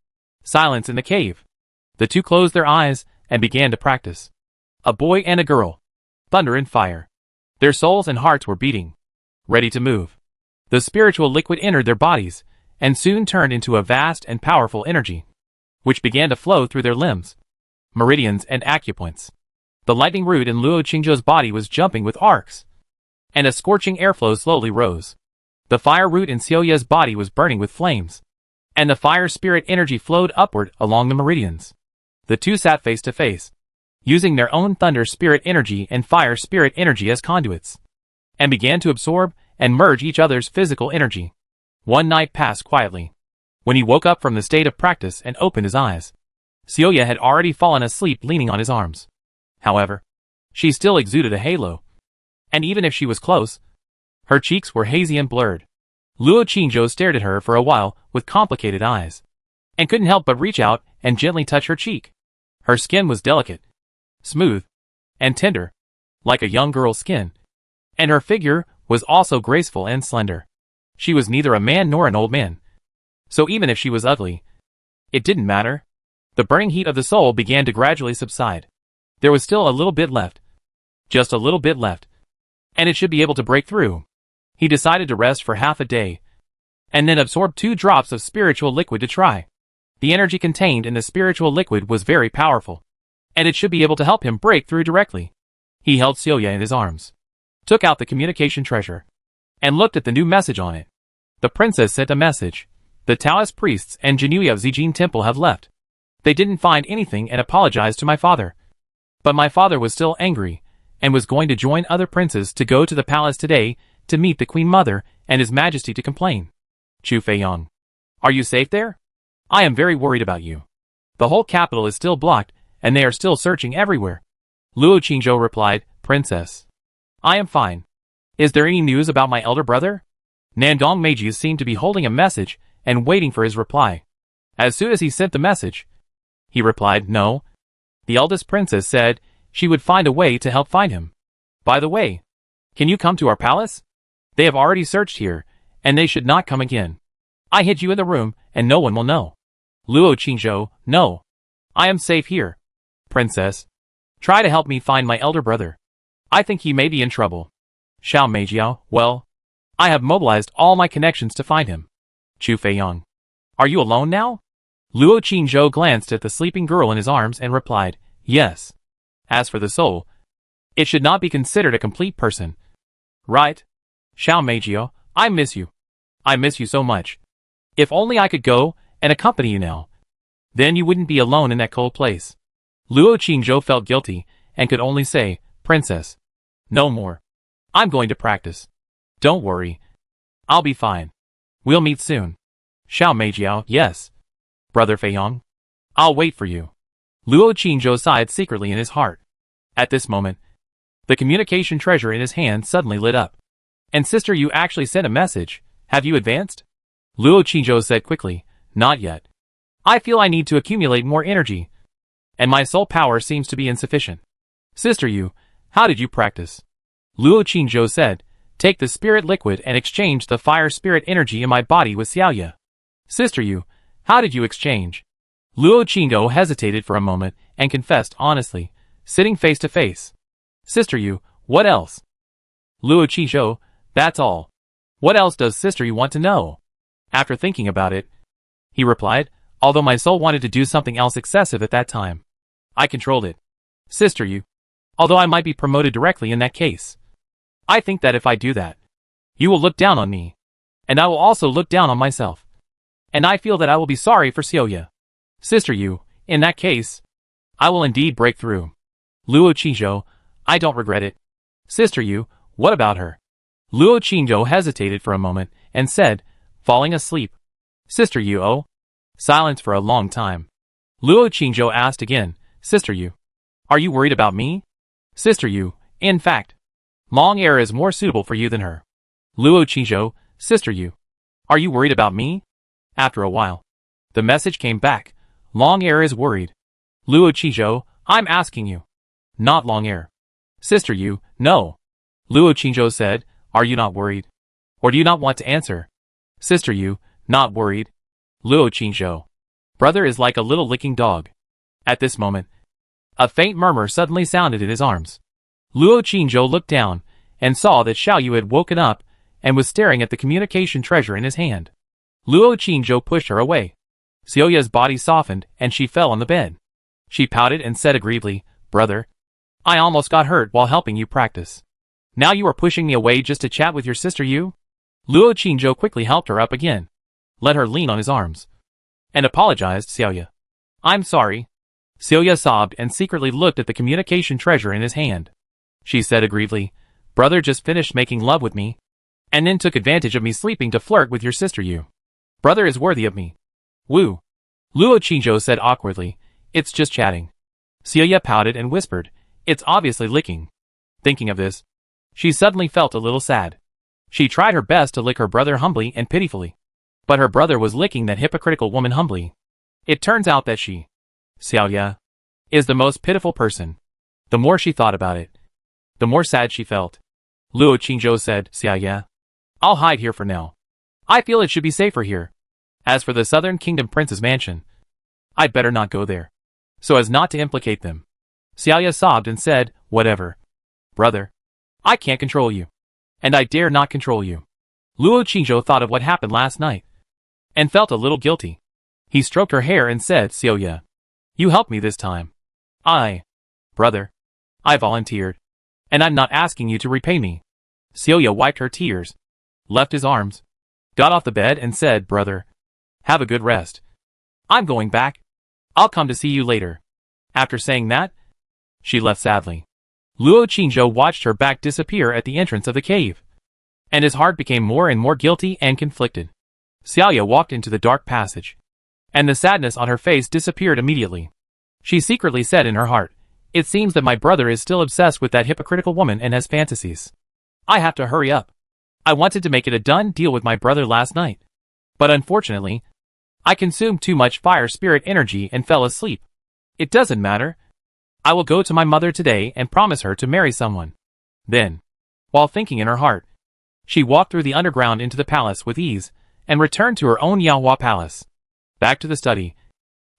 Silence in the cave. The 2 closed their eyes and began to practice. A boy and a girl. Thunder and fire. Their souls and hearts were beating. Ready to move. The spiritual liquid entered their bodies, and soon turned into a vast and powerful energy, which began to flow through their limbs, meridians and acupoints. The lightning root in Luo Qingzhou's body was jumping with arcs, and a scorching airflow slowly rose. The fire root in Xiaoya's body was burning with flames, and the fire spirit energy flowed upward along the meridians. The 2 sat face to face, using their own thunder spirit energy and fire spirit energy as conduits, and began to absorb and merge each other's physical energy. One night passed quietly. When he woke up from the state of practice and opened his eyes, Xiaoya had already fallen asleep leaning on his arms. However, she still exuded a halo. And even if she was close, her cheeks were hazy and blurred. Luo Qingzhou stared at her for a while with complicated eyes, and couldn't help but reach out and gently touch her cheek. Her skin was delicate, smooth, and tender, like a young girl's skin, and her figure was also graceful and slender. She was neither a man nor an old man. So even if she was ugly, it didn't matter. The burning heat of the soul began to gradually subside. There was still a little bit left. Just a little bit left. And it should be able to break through. He decided to rest for half a day, and then absorb 2 drops of spiritual liquid to try. The energy contained in the spiritual liquid was very powerful, and it should be able to help him break through directly. He held Xiaoya in his arms, took out the communication treasure, and looked at the new message on it. The princess sent a message. The Taoist priests and Jinui of Zijin Temple have left. They didn't find anything and apologized to my father. But my father was still angry, and was going to join other princes to go to the palace today to meet the Queen Mother and His Majesty to complain. Chu Feiyang. Are you safe there? I am very worried about you. The whole capital is still blocked, and they are still searching everywhere. Luo Qingzhou replied, Princess. I am fine. Is there any news about my elder brother? Nandong Meiji seemed to be holding a message and waiting for his reply. As soon as he sent the message, he replied, no. The eldest princess said she would find a way to help find him. By the way, can you come to our palace? They have already searched here, and they should not come again. I hid you in the room, and no one will know. Luo Qingzhou, no. I am safe here. Princess, try to help me find my elder brother. I think he may be in trouble. Xiao Meijiao, well, I have mobilized all my connections to find him. Chu Feiyang. Are you alone now? Luo Qingzhou glanced at the sleeping girl in his arms and replied, yes. As for the soul, it should not be considered a complete person. Right? Xiao Meijiao, I miss you. I miss you so much. If only I could go and accompany you now. Then you wouldn't be alone in that cold place. Luo Qingzhou felt guilty and could only say, Princess. No more. I'm going to practice. Don't worry. I'll be fine. We'll meet soon. Xiao Meijiao, yes. Brother Feiyang. I'll wait for you. Luo Qingzhou sighed secretly in his heart. At this moment, the communication treasure in his hand suddenly lit up. And sister, you actually sent a message. Have you advanced? Luo Qingzhou said quickly, not yet. I feel I need to accumulate more energy. And my soul power seems to be insufficient. Sister you, how did you practice? Luo Qingzhou said, take the spirit liquid and exchange the fire spirit energy in my body with Xiaoya. Sister you, how did you exchange? Luo Qingzhou hesitated for a moment and confessed honestly, sitting face to face. Sister Yu, what else? Luo Qingzhou, that's all. What else does Sister Yu want to know? After thinking about it, he replied, although my soul wanted to do something else excessive at that time. I controlled it. Sister Yu, although I might be promoted directly in that case. I think that if I do that, you will look down on me. And I will also look down on myself. And I feel that I will be sorry for Xiaoya. Sister Yu, in that case, I will indeed break through. Luo Qingzhou, I don't regret it. Sister Yu, what about her? Luo Qingzhou hesitated for a moment and said, falling asleep. Sister Yu, oh? Silence for a long time. Luo Qingzhou asked again, Sister Yu, are you worried about me? Sister Yu, in fact, long hair is more suitable for you than her. Luo Qingzhou, Sister Yu, are you worried about me? After a while, the message came back, long hair is worried. Luo Qingzhou, I'm asking you. Not long hair. Sister Yu, no. Luo Qingzhou said, are you not worried? Or do you not want to answer? Sister Yu, not worried. Luo Qingzhou, brother is like a little licking dog. At this moment, a faint murmur suddenly sounded in his arms. Luo Qingzhou looked down and saw that Xiao Yu had woken up and was staring at the communication treasure in his hand. Luo Qingzhou pushed her away. Xiaoya's body softened and she fell on the bed. She pouted and said aggrievedly, brother, I almost got hurt while helping you practice. Now you are pushing me away just to chat with your sister Yu? Luo Qingzhou quickly helped her up again, let her lean on his arms, and apologized Xiaoya. I'm sorry. Xiaoya sobbed and secretly looked at the communication treasure in his hand. She said aggrievedly, brother just finished making love with me, and then took advantage of me sleeping to flirt with your sister Yu. Brother is worthy of me. Woo. Luo Qingzhou said awkwardly, it's just chatting. Xiaoya pouted and whispered, it's obviously licking. Thinking of this, she suddenly felt a little sad. She tried her best to lick her brother humbly and pitifully. But her brother was licking that hypocritical woman humbly. It turns out that she, Xiaoya, is the most pitiful person. The more she thought about it, the more sad she felt. Luo Qingzhou said, Xiaoya, I'll hide here for now. I feel it should be safer here. As for the Southern Kingdom Prince's mansion, I'd better not go there, so as not to implicate them. Xiaoya sobbed and said, whatever. Brother, I can't control you. And I dare not control you. Luo Qingzhou thought of what happened last night, and felt a little guilty. He stroked her hair and said, Xiaoya, you helped me this time. Brother, I volunteered, and I'm not asking you to repay me. Xiaoya wiped her tears, left his arms, got off the bed and said, brother, have a good rest. I'm going back. I'll come to see you later. After saying that, she left sadly. Luo Qingzhou watched her back disappear at the entrance of the cave, and his heart became more and more guilty and conflicted. Xiaoya walked into the dark passage, and the sadness on her face disappeared immediately. She secretly said in her heart, it seems that my brother is still obsessed with that hypocritical woman and has fantasies. I have to hurry up. I wanted to make it a done deal with my brother last night, but unfortunately, I consumed too much fire spirit energy and fell asleep. It doesn't matter. I will go to my mother today and promise her to marry someone. Then, while thinking in her heart, she walked through the underground into the palace with ease, and returned to her own Yaohua palace. Back to the study.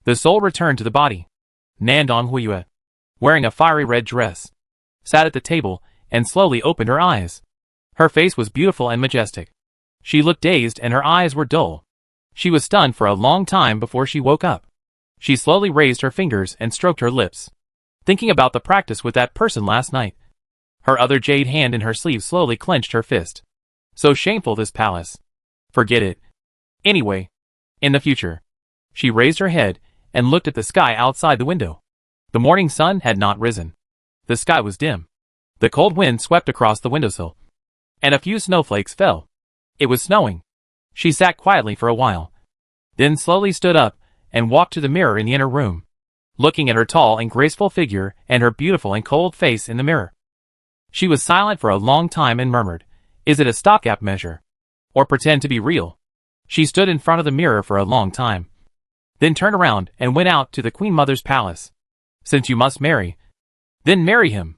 The soul returned to the body. Nandong Huiyue, wearing a fiery red dress, sat at the table and slowly opened her eyes. Her face was beautiful and majestic. She looked dazed and her eyes were dull. She was stunned for a long time before she woke up. She slowly raised her fingers and stroked her lips, thinking about the practice with that person last night. Her other jade hand in her sleeve slowly clenched her fist. So shameful, this palace. Forget it. Anyway, in the future. She raised her head and looked at the sky outside the window. The morning sun had not risen. The sky was dim. The cold wind swept across the windowsill, and a few snowflakes fell. It was snowing. She sat quietly for a while, then slowly stood up and walked to the mirror in the inner room, looking at her tall and graceful figure and her beautiful and cold face in the mirror. She was silent for a long time and murmured, is it a stopgap measure? Or pretend to be real? She stood in front of the mirror for a long time, then turned around and went out to the Queen Mother's palace. Since you must marry, then marry him.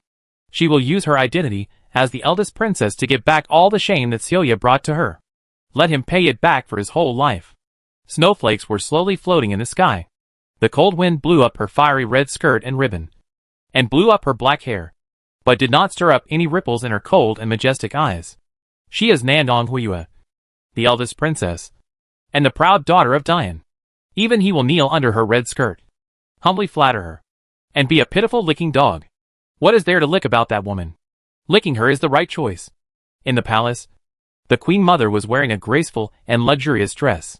She will use her identity as the eldest princess to get back all the shame that Xiaoya brought to her. Let him pay it back for his whole life. Snowflakes were slowly floating in the sky. The cold wind blew up her fiery red skirt and ribbon, and blew up her black hair, but did not stir up any ripples in her cold and majestic eyes. She is Nandong Huiyue, the eldest princess, and the proud daughter of Dian. Even he will kneel under her red skirt, humbly flatter her, and be a pitiful licking dog. What is there to lick about that woman? Licking her is the right choice. In the palace, the queen mother was wearing a graceful and luxurious dress.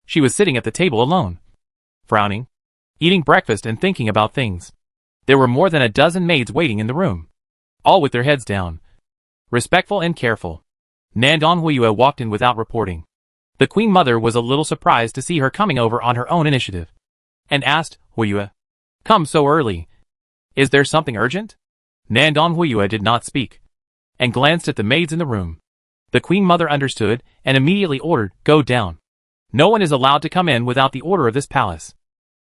She was sitting at the table alone, frowning, eating breakfast and thinking about things. There were more than a dozen maids waiting in the room, all with their heads down, respectful and careful. Nandong Huiyue walked in without reporting. The queen mother was a little surprised to see her coming over on her own initiative, and asked, "Huiyue, come so early. Is there something urgent?" Nandong Huiyue did not speak, and glanced at the maids in the room. The queen mother understood, and immediately ordered, "Go down. No one is allowed to come in without the order of this palace.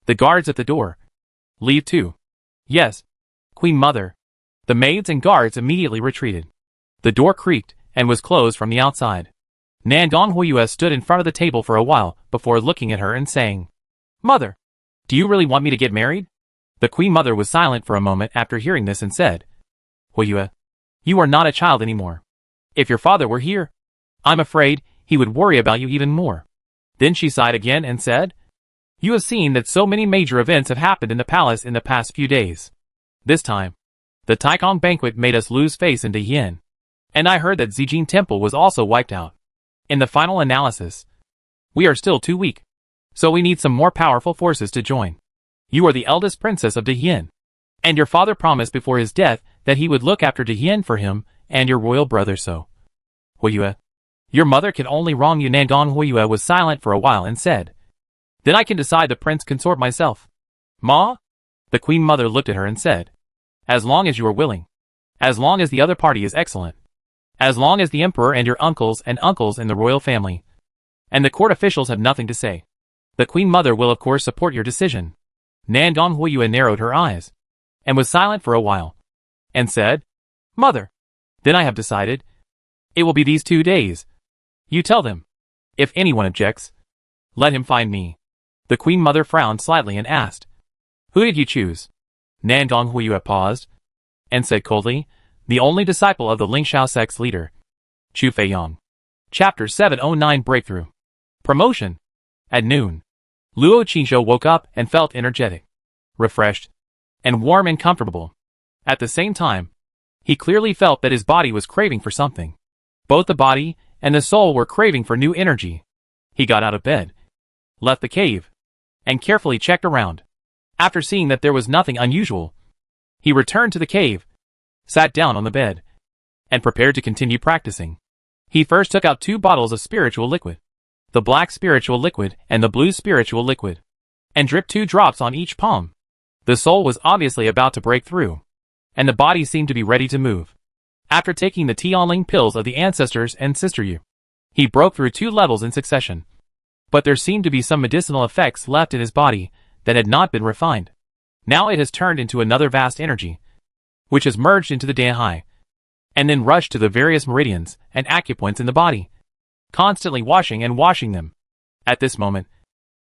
The guards at the door, leave too." "Yes, queen mother." The maids and guards immediately retreated. The door creaked, and was closed from the outside. Nandong Huiyue stood in front of the table for a while before looking at her and saying, "Mother, do you really want me to get married?" The queen mother was silent for a moment after hearing this and said, "Huiyue, you are not a child anymore. If your father were here, I'm afraid he would worry about you even more." Then she sighed again and said, "You have seen that so many major events have happened in the palace in the past few days. This time, the Taikong banquet made us lose face in Yin, and I heard that Zijin Temple was also wiped out. In the final analysis, we are still too weak, so we need some more powerful forces to join. You are the eldest princess of Yin, and your father promised before his death that he would look after Yin for him and your royal brother, so Huiyue, your mother can only wrong you." Nandong Huiyue was silent for a while and said, "Then I can decide the prince consort myself." "Ma?" The queen mother looked at her and said, "As long as you are willing. As long as the other party is excellent. As long as the emperor and your uncles in the royal family and the court officials have nothing to say, the queen mother will of course support your decision." Nandong Huiyue narrowed her eyes, and was silent for a while, and said, "Mother, then I have decided. It will be these 2 days. You tell them. If anyone objects, let him find me." The queen mother frowned slightly and asked, "Who did you choose?" Nandong Huiyue paused, and said coldly, "The only disciple of the Lingxiao sect's leader, Chu Feiyang." Chapter 709 Breakthrough. Promotion. At noon, Luo Qingzhou woke up and felt energetic, refreshed, and warm and comfortable. At the same time, he clearly felt that his body was craving for something. Both the body and the soul were craving for new energy. He got out of bed, left the cave, and carefully checked around. After seeing that there was nothing unusual, he returned to the cave, sat down on the bed, and prepared to continue practicing. He first took out 2 bottles of spiritual liquid, the black spiritual liquid and the blue spiritual liquid, and dripped 2 drops on each palm. The soul was obviously about to break through, and the body seemed to be ready to move. After taking the Tianling pills of the ancestors and Sister Yu, he broke through 2 levels in succession. But there seemed to be some medicinal effects left in his body that had not been refined. Now it has turned into another vast energy, which has merged into the Danhai, and then rushed to the various meridians and acupoints in the body, constantly washing and washing them. At this moment,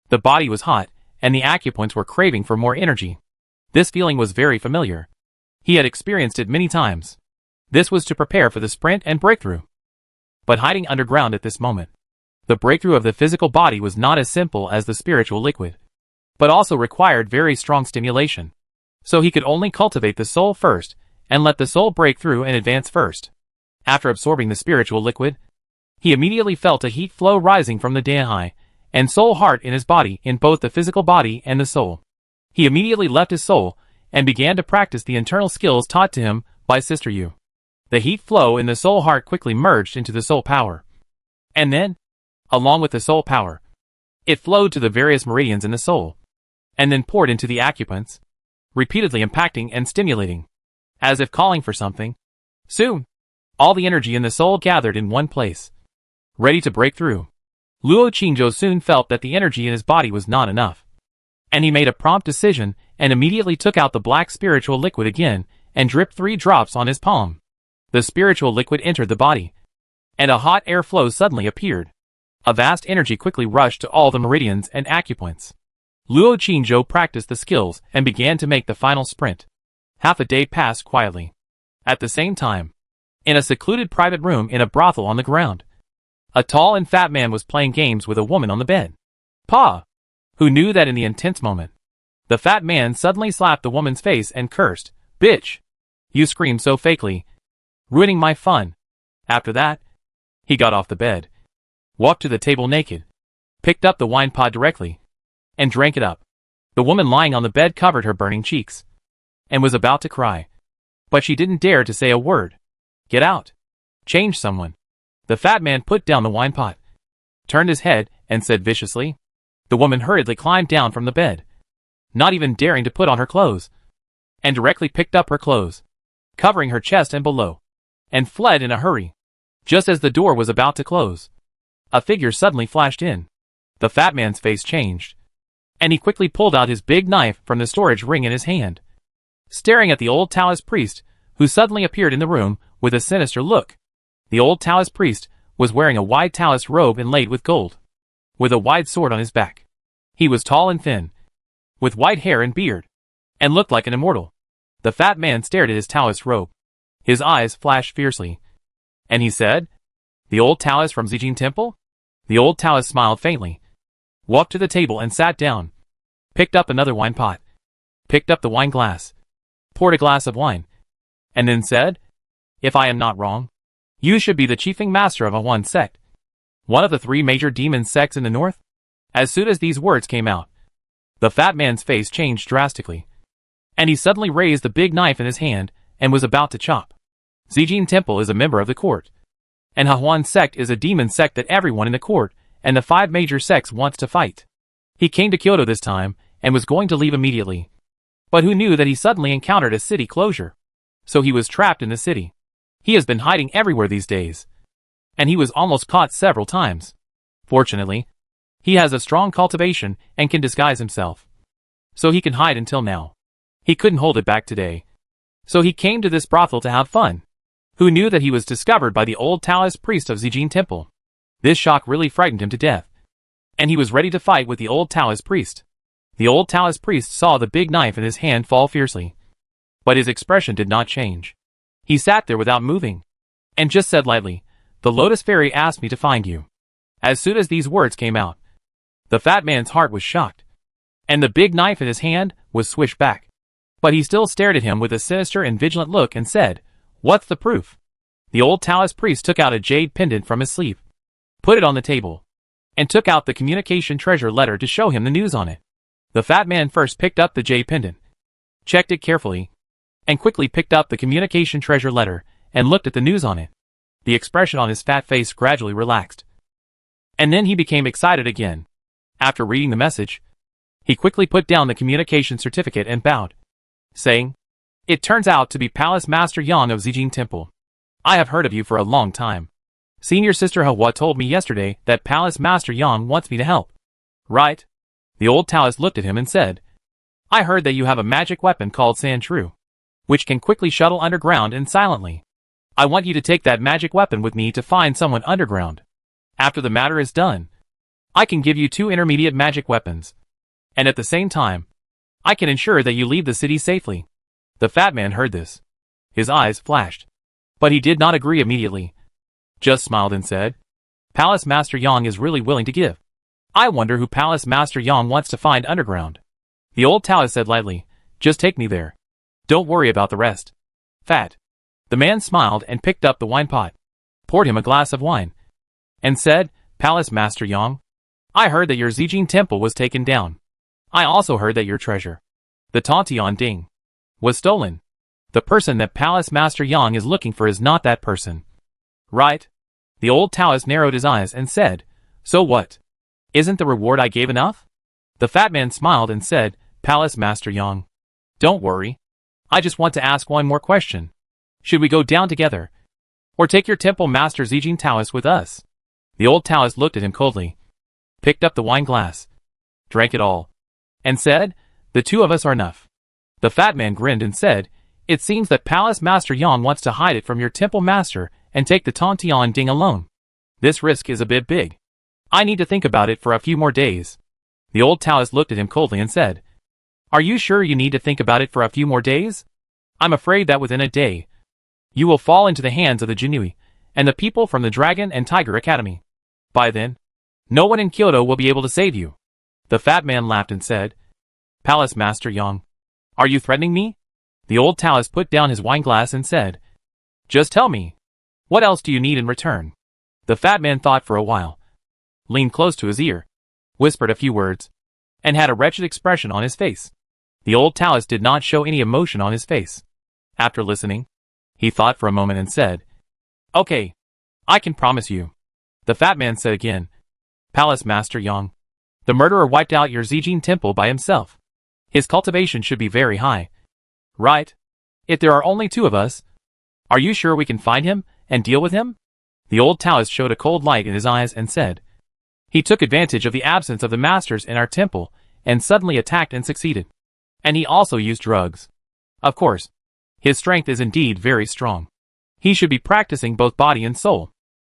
the body was hot, and the acupoints were craving for more energy. This feeling was very familiar. He had experienced it many times. This was to prepare for the sprint and breakthrough. But hiding underground at this moment, the breakthrough of the physical body was not as simple as the spiritual liquid, but also required very strong stimulation. So he could only cultivate the soul first, and let the soul break through and advance first. After absorbing the spiritual liquid, he immediately felt a heat flow rising from the Danhai and soul heart in his body, in both the physical body and the soul. He immediately left his soul, and began to practice the internal skills taught to him by Sister Yu. The heat flow in the soul heart quickly merged into the soul power. And then, along with the soul power, it flowed to the various meridians in the soul, and then poured into the acupoints, repeatedly impacting and stimulating, as if calling for something. Soon, all the energy in the soul gathered in one place, ready to break through. Luo Qingzhou soon felt that the energy in his body was not enough, and he made a prompt decision and immediately took out the black spiritual liquid again and dripped 3 drops on his palm. The spiritual liquid entered the body, and a hot air flow suddenly appeared. A vast energy quickly rushed to all the meridians and acupoints. Luo Qingzhou practiced the skills and began to make the final sprint. Half a day passed quietly. At the same time, in a secluded private room in a brothel on the ground, a tall and fat man was playing games with a woman on the bed. Pa! Who knew that in the intense moment, the fat man suddenly slapped the woman's face and cursed, "Bitch! You screamed so fakely, ruining my fun." After that, he got off the bed, walked to the table naked, picked up the wine pot directly, and drank it up. The woman lying on the bed covered her burning cheeks, and was about to cry. But she didn't dare to say a word. "Get out! Change someone!" The fat man put down the wine pot, turned his head, and said viciously. The woman hurriedly climbed down from the bed, not even daring to put on her clothes, and directly picked up her clothes, covering her chest and below, and fled in a hurry. Just as the door was about to close, a figure suddenly flashed in. The fat man's face changed, and he quickly pulled out his big knife from the storage ring in his hand, staring at the old Taoist priest, who suddenly appeared in the room with a sinister look. The old Taoist priest was wearing a wide Taoist robe inlaid with gold, with a wide sword on his back. He was tall and thin, with white hair and beard, and looked like an immortal. The fat man stared at his Taoist robe. His eyes flashed fiercely, and he said, "The old Taoist from Zijin Temple?" The old Taoist smiled faintly, walked to the table and sat down, picked up another wine pot, picked up the wine glass, poured a glass of wine, and then said, "If I am not wrong, you should be the chiefing master of a one sect, one of the 3 major demon sects in the north." As soon as these words came out, the fat man's face changed drastically, and he suddenly raised the big knife in his hand and was about to chop. Zijin Temple is a member of the court, and Hahuan sect is a demon sect that everyone in the court and the 5 major sects wants to fight. He came to Kyoto this time and was going to leave immediately, but who knew that he suddenly encountered a city closure? So he was trapped in the city. He has been hiding everywhere these days, and he was almost caught several times. Fortunately, he has a strong cultivation and can disguise himself, so he can hide until now. He couldn't hold it back today, so he came to this brothel to have fun. Who knew that he was discovered by the old Taoist priest of Zijin Temple? This shock really frightened him to death, and he was ready to fight with the old Taoist priest. The old Taoist priest saw the big knife in his hand fall fiercely, but his expression did not change. He sat there without moving, and just said lightly, "The Lotus Fairy asked me to find you." As soon as these words came out, the fat man's heart was shocked, and the big knife in his hand was swished back. But he still stared at him with a sinister and vigilant look and said, "What's the proof?" The old Taoist priest took out a jade pendant from his sleeve, put it on the table, and took out the communication treasure letter to show him the news on it. The fat man first picked up the jade pendant, checked it carefully, and quickly picked up the communication treasure letter and looked at the news on it. The expression on his fat face gradually relaxed, and then he became excited again. After reading the message, he quickly put down the communication certificate and bowed, saying, "It turns out to be Palace Master Yang of Zijin Temple. I have heard of you for a long time. Senior Sister Hua told me yesterday that Palace Master Yang wants me to help." "Right?" The old Taoist looked at him and said, "I heard that you have a magic weapon called Sandshrew, which can quickly shuttle underground and silently. I want you to take that magic weapon with me to find someone underground. After the matter is done, I can give you 2 intermediate magic weapons, and at the same time, I can ensure that you leave the city safely." The fat man heard this. His eyes flashed, but he did not agree immediately, just smiled and said, "Palace Master Yang is really willing to give. I wonder who Palace Master Yang wants to find underground." The old Taoist said lightly, "Just take me there. Don't worry about the rest." "Fat." The man smiled and picked up the wine pot, poured him a glass of wine, and said, "Palace Master Yang, I heard that your Zijin Temple was taken down. I also heard that your treasure, the Tantian Ding, was stolen. The person that Palace Master Yang is looking for is not that person." "Right?" The old Taoist narrowed his eyes and said, "So what? Isn't the reward I gave enough?" The fat man smiled and said, "Palace Master Yang, don't worry. I just want to ask one more question. Should we go down together, or take your temple master Zijin Taoist with us?" The old Taoist looked at him coldly, picked up the wine glass, drank it all, and said, "The 2 of us are enough." The fat man grinned and said, "It seems that Palace Master Yang wants to hide it from your temple master and take the Tantian Ding alone. This risk is a bit big. I need to think about it for a few more days." The old Taoist looked at him coldly and said, "Are you sure you need to think about it for a few more days? I'm afraid that within a day, you will fall into the hands of the Jinui and the people from the Dragon and Tiger Academy. By then, no one in Kyoto will be able to save you." The fat man laughed and said, "Palace Master Yang, are you threatening me?" The old Taoist put down his wineglass and said, "Just tell me, what else do you need in return?" The fat man thought for a while, leaned close to his ear, whispered a few words, and had a wretched expression on his face. The old Taoist did not show any emotion on his face. After listening, he thought for a moment and said, "Okay, I can promise you." The fat man said again, "Palace Master Yang, the murderer wiped out your Zijin temple by himself. His cultivation should be very high. Right? If there are only two of us, are you sure we can find him and deal with him?" The old Taoist showed a cold light in his eyes and said, "He took advantage of the absence of the masters in our temple and suddenly attacked and succeeded. And he also used drugs. Of course, his strength is indeed very strong. He should be practicing both body and soul.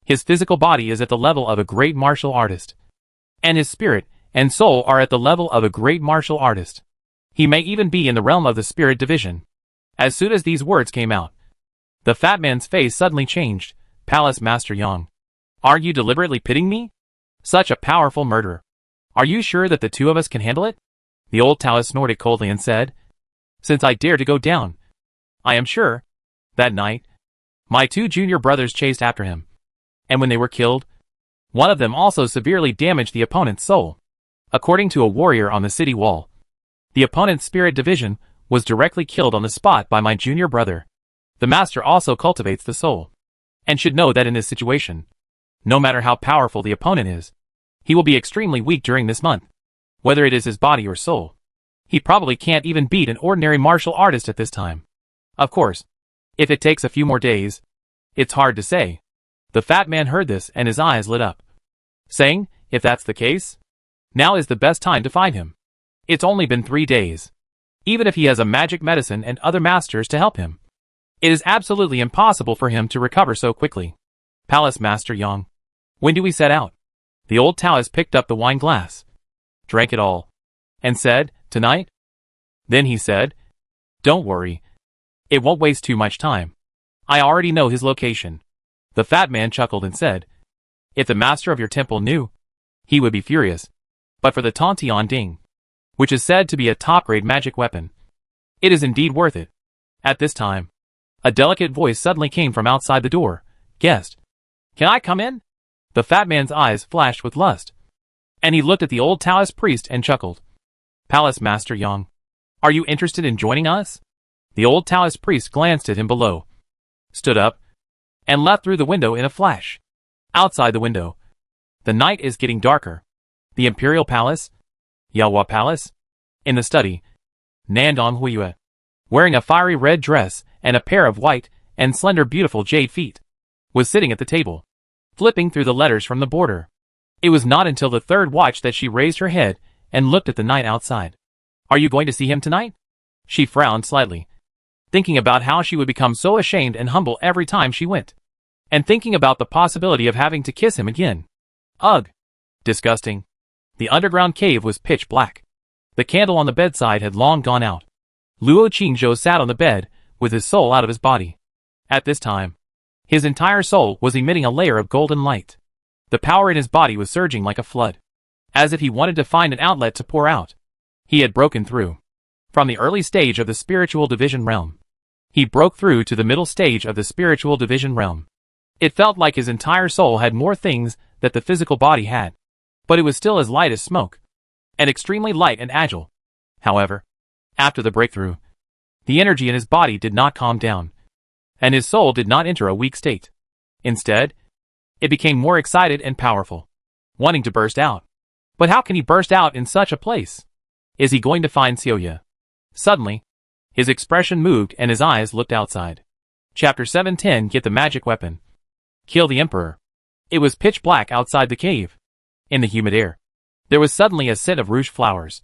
His physical body is at the level of a great martial artist, and his spirit and soul are at the level of a great martial artist. He may even be in the realm of the spirit division." As soon as these words came out, the fat man's face suddenly changed. "Palace Master Yang, are you deliberately pitting me? Such a powerful murderer. Are you sure that the two of us can handle it?" The old Taoist snorted coldly and said, "Since I dare to go down, I am sure." That night, my two junior brothers chased after him, and when they were killed, one of them also severely damaged the opponent's soul. According to a warrior on the city wall, the opponent's spirit division was directly killed on the spot by my junior brother. The master also cultivates the soul, and should know that in this situation, no matter how powerful the opponent is, he will be extremely weak during this month, whether it is his body or soul. He probably can't even beat an ordinary martial artist at this time. Of course, if it takes a few more days, it's hard to say." The fat man heard this and his eyes lit up, saying, "If that's the case, now is the best time to find him. It's only been 3 days. Even if he has a magic medicine and other masters to help him, it is absolutely impossible for him to recover so quickly. Palace Master Yang, when do we set out?" The old Taoist picked up the wine glass, drank it all, and said, "Tonight?" Then he said, "Don't worry. It won't waste too much time. I already know his location." The fat man chuckled and said, "If the master of your temple knew, he would be furious. But for the Tantian Ding, which is said to be a top-grade magic weapon, it is indeed worth it." At this time, a delicate voice suddenly came from outside the door. "Guest, can I come in?" The fat man's eyes flashed with lust, and he looked at the old Taoist priest and chuckled. "Palace Master Yang, are you interested in joining us?" The old Taoist priest glanced at him below, stood up, and left through the window in a flash. Outside the window, the night is getting darker. The Imperial Palace, Yawa Palace. In the study, Nandong Huiyue, wearing a fiery red dress and a pair of white and slender beautiful jade feet, was sitting at the table, flipping through the letters from the border. It was not until the third watch that she raised her head and looked at the night outside. "Are you going to see him tonight?" She frowned slightly, thinking about how she would become so ashamed and humble every time she went, and thinking about the possibility of having to kiss him again. Ugh! Disgusting. The underground cave was pitch black. The candle on the bedside had long gone out. Luo Qingzhou sat on the bed, with his soul out of his body. At this time, his entire soul was emitting a layer of golden light. The power in his body was surging like a flood, as if he wanted to find an outlet to pour out. He had broken through. From the early stage of the spiritual division realm, he broke through to the middle stage of the spiritual division realm. It felt like his entire soul had more things that the physical body had, but it was still as light as smoke, and extremely light and agile. However, after the breakthrough, the energy in his body did not calm down, and his soul did not enter a weak state. Instead, it became more excited and powerful, wanting to burst out. But how can he burst out in such a place? Is he going to find Xiaoya? Suddenly, his expression moved and his eyes looked outside. Chapter 710. Get the magic weapon. Kill the Emperor. It was pitch black outside the cave. In the humid air, there was suddenly a scent of rouge flowers.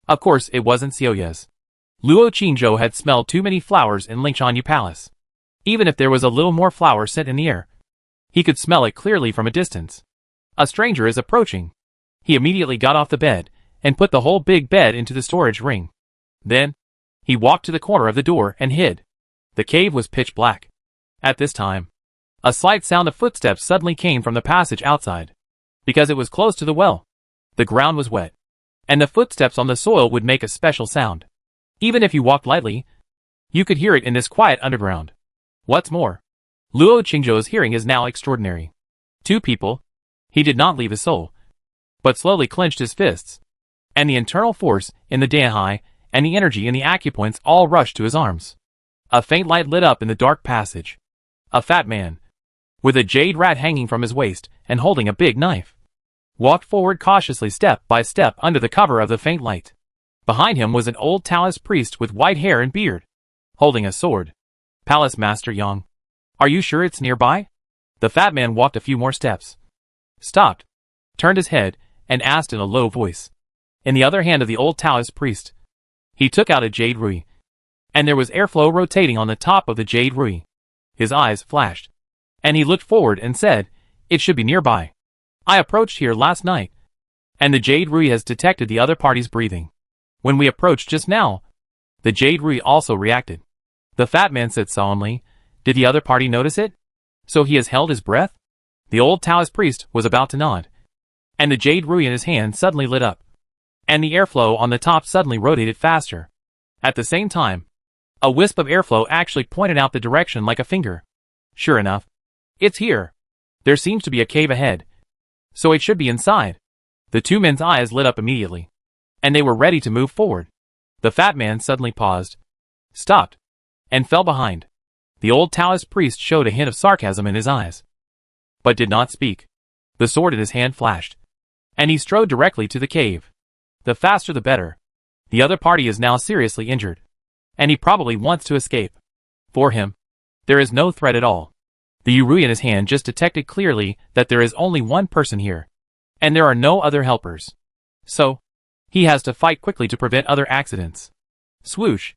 Of course, it wasn't Xiaoya's. Luo Qingzhou had smelled too many flowers in Lingshanyu Palace. Even if there was a little more flower scent in the air, he could smell it clearly from a distance. A stranger is approaching. He immediately got off the bed and put the whole big bed into the storage ring. Then, he walked to the corner of the door and hid. The cave was pitch black. At this time, a slight sound of footsteps suddenly came from the passage outside. Because it was close to the well, the ground was wet, and the footsteps on the soil would make a special sound. Even if you walked lightly, you could hear it in this quiet underground. What's more, Luo Qingzhou's hearing is now extraordinary. Two people. He did not leave his soul, but slowly clenched his fists, and the internal force in the Danhai and the energy in the acupoints all rushed to his arms. A faint light lit up in the dark passage. A fat man, with a jade rat hanging from his waist and holding a big knife, walked forward cautiously step by step under the cover of the faint light. Behind him was an old Taoist priest with white hair and beard, holding a sword. Palace Master Yang, are you sure it's nearby? The fat man walked a few more steps, stopped, turned his head, and asked in a low voice. In the other hand of the old Taoist priest, he took out a jade rui, and there was airflow rotating on the top of the jade rui. His eyes flashed, and he looked forward and said, "It should be nearby. I approached here last night, and the jade rui has detected the other party's breathing. When we approached just now, the jade rui also reacted." The fat man said solemnly, "Did the other party notice it? So he has held his breath?" The old Taoist priest was about to nod, and the jade rui in his hand suddenly lit up, and the airflow on the top suddenly rotated faster. At the same time, a wisp of airflow actually pointed out the direction like a finger. Sure enough, it's here. There seems to be a cave ahead, so it should be inside. The two men's eyes lit up immediately, and they were ready to move forward. The fat man suddenly paused, stopped, and fell behind. The old Taoist priest showed a hint of sarcasm in his eyes, but did not speak. The sword in his hand flashed, and he strode directly to the cave. The faster the better. The other party is now seriously injured, and he probably wants to escape. For him, there is no threat at all. The Yurui in his hand just detected clearly that there is only one person here, and there are no other helpers. So, he has to fight quickly to prevent other accidents. Swoosh!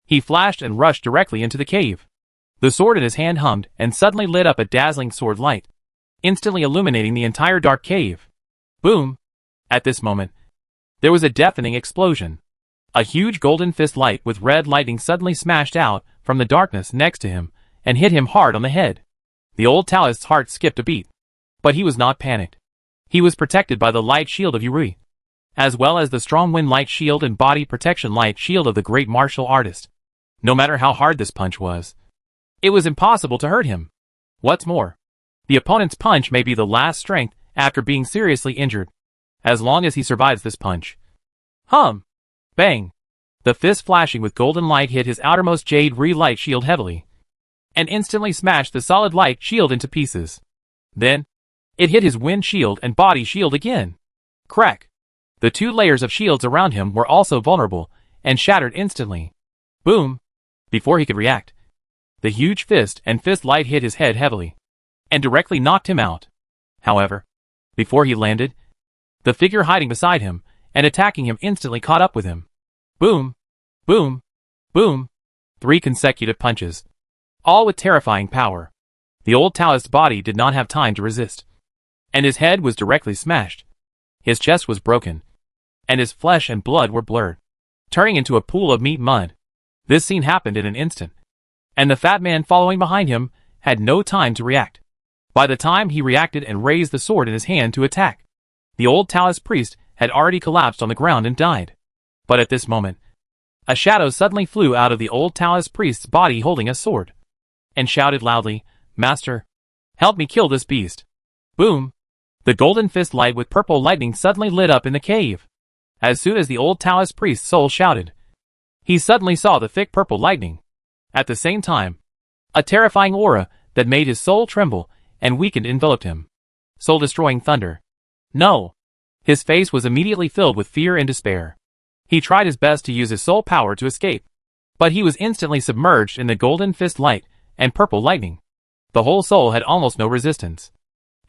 He flashed and rushed directly into the cave. The sword in his hand hummed and suddenly lit up a dazzling sword light, instantly illuminating the entire dark cave. Boom! At this moment, there was a deafening explosion. A huge golden fist light with red lightning suddenly smashed out from the darkness next to him and hit him hard on the head. The old Taoist's heart skipped a beat, but he was not panicked. He was protected by the light shield of Yurui, as well as the strong wind light shield and body protection light shield of the great martial artist. No matter how hard this punch was, it was impossible to hurt him. What's more, the opponent's punch may be the last strength after being seriously injured, as long as he survives this punch. Hum! Bang! The fist flashing with golden light hit his outermost jade re-light shield heavily, and instantly smashed the solid light shield into pieces. Then, it hit his wind shield and body shield again. Crack! The two layers of shields around him were also vulnerable, and shattered instantly. Boom! Before he could react, the huge fist and fist light hit his head heavily, and directly knocked him out. However, before he landed, the figure hiding beside him and attacking him instantly caught up with him. Boom! Boom! Boom! 3 consecutive punches, all with terrifying power. The old Taoist's body did not have time to resist, and his head was directly smashed. His chest was broken, and his flesh and blood were blurred, turning into a pool of meat mud. This scene happened in an instant, and the fat man following behind him had no time to react. By the time he reacted and raised the sword in his hand to attack, the old Taoist priest had already collapsed on the ground and died. But at this moment, a shadow suddenly flew out of the old Taoist priest's body holding a sword, and shouted loudly, "Master, help me kill this beast." Boom! The golden fist light with purple lightning suddenly lit up in the cave. As soon as the old Taoist priest's soul shouted, he suddenly saw the thick purple lightning. At the same time, a terrifying aura that made his soul tremble and weakened enveloped him. Soul-destroying thunder. No! His face was immediately filled with fear and despair. He tried his best to use his soul power to escape, but he was instantly submerged in the golden fist light and purple lightning. The whole soul had almost no resistance,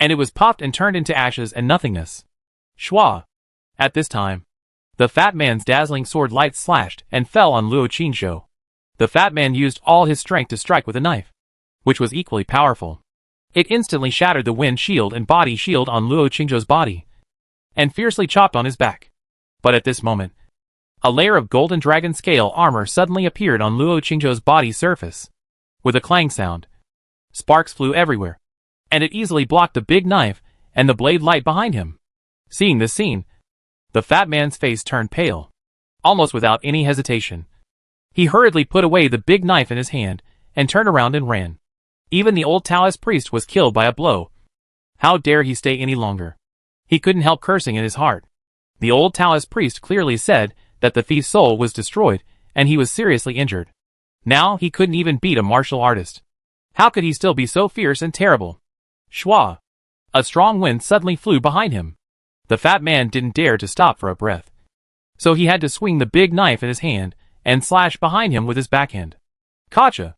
and it was popped and turned into ashes and nothingness. Shwa! At this time, the fat man's dazzling sword light slashed and fell on Luo Qingzhou. The fat man used all his strength to strike with a knife, which was equally powerful. It instantly shattered the wind shield and body shield on Luo Qingzhou's body, and fiercely chopped on his back. But at this moment, a layer of golden dragon scale armor suddenly appeared on Luo Qingzhou's body's surface. With a clang sound, sparks flew everywhere, and it easily blocked the big knife and the blade light behind him. Seeing this scene, the fat man's face turned pale. Almost without any hesitation, he hurriedly put away the big knife in his hand and turned around and ran. Even the old Taoist priest was killed by a blow. How dare he stay any longer? He couldn't help cursing in his heart. The old Taoist priest clearly said that the thief's soul was destroyed, and he was seriously injured. Now he couldn't even beat a martial artist. How could he still be so fierce and terrible? Shwa! A strong wind suddenly flew behind him. The fat man didn't dare to stop for a breath. So he had to swing the big knife in his hand and slash behind him with his backhand. Gotcha!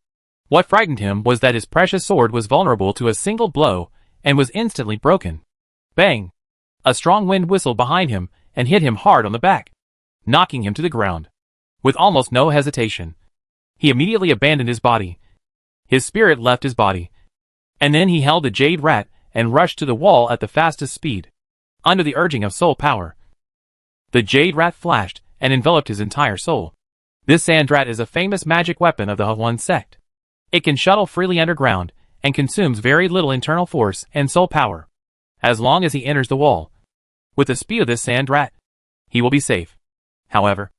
What frightened him was that his precious sword was vulnerable to a single blow and was instantly broken. Bang! A strong wind whistled behind him and hit him hard on the back, knocking him to the ground. With almost no hesitation, he immediately abandoned his body. His spirit left his body, and then he held the jade rat and rushed to the wall at the fastest speed. Under the urging of soul power, the jade rat flashed and enveloped his entire soul. This sand rat is a famous magic weapon of the Huan sect. It can shuttle freely underground and consumes very little internal force and soul power. As long as he enters the wall, with the speed of this sand rat, he will be safe. However,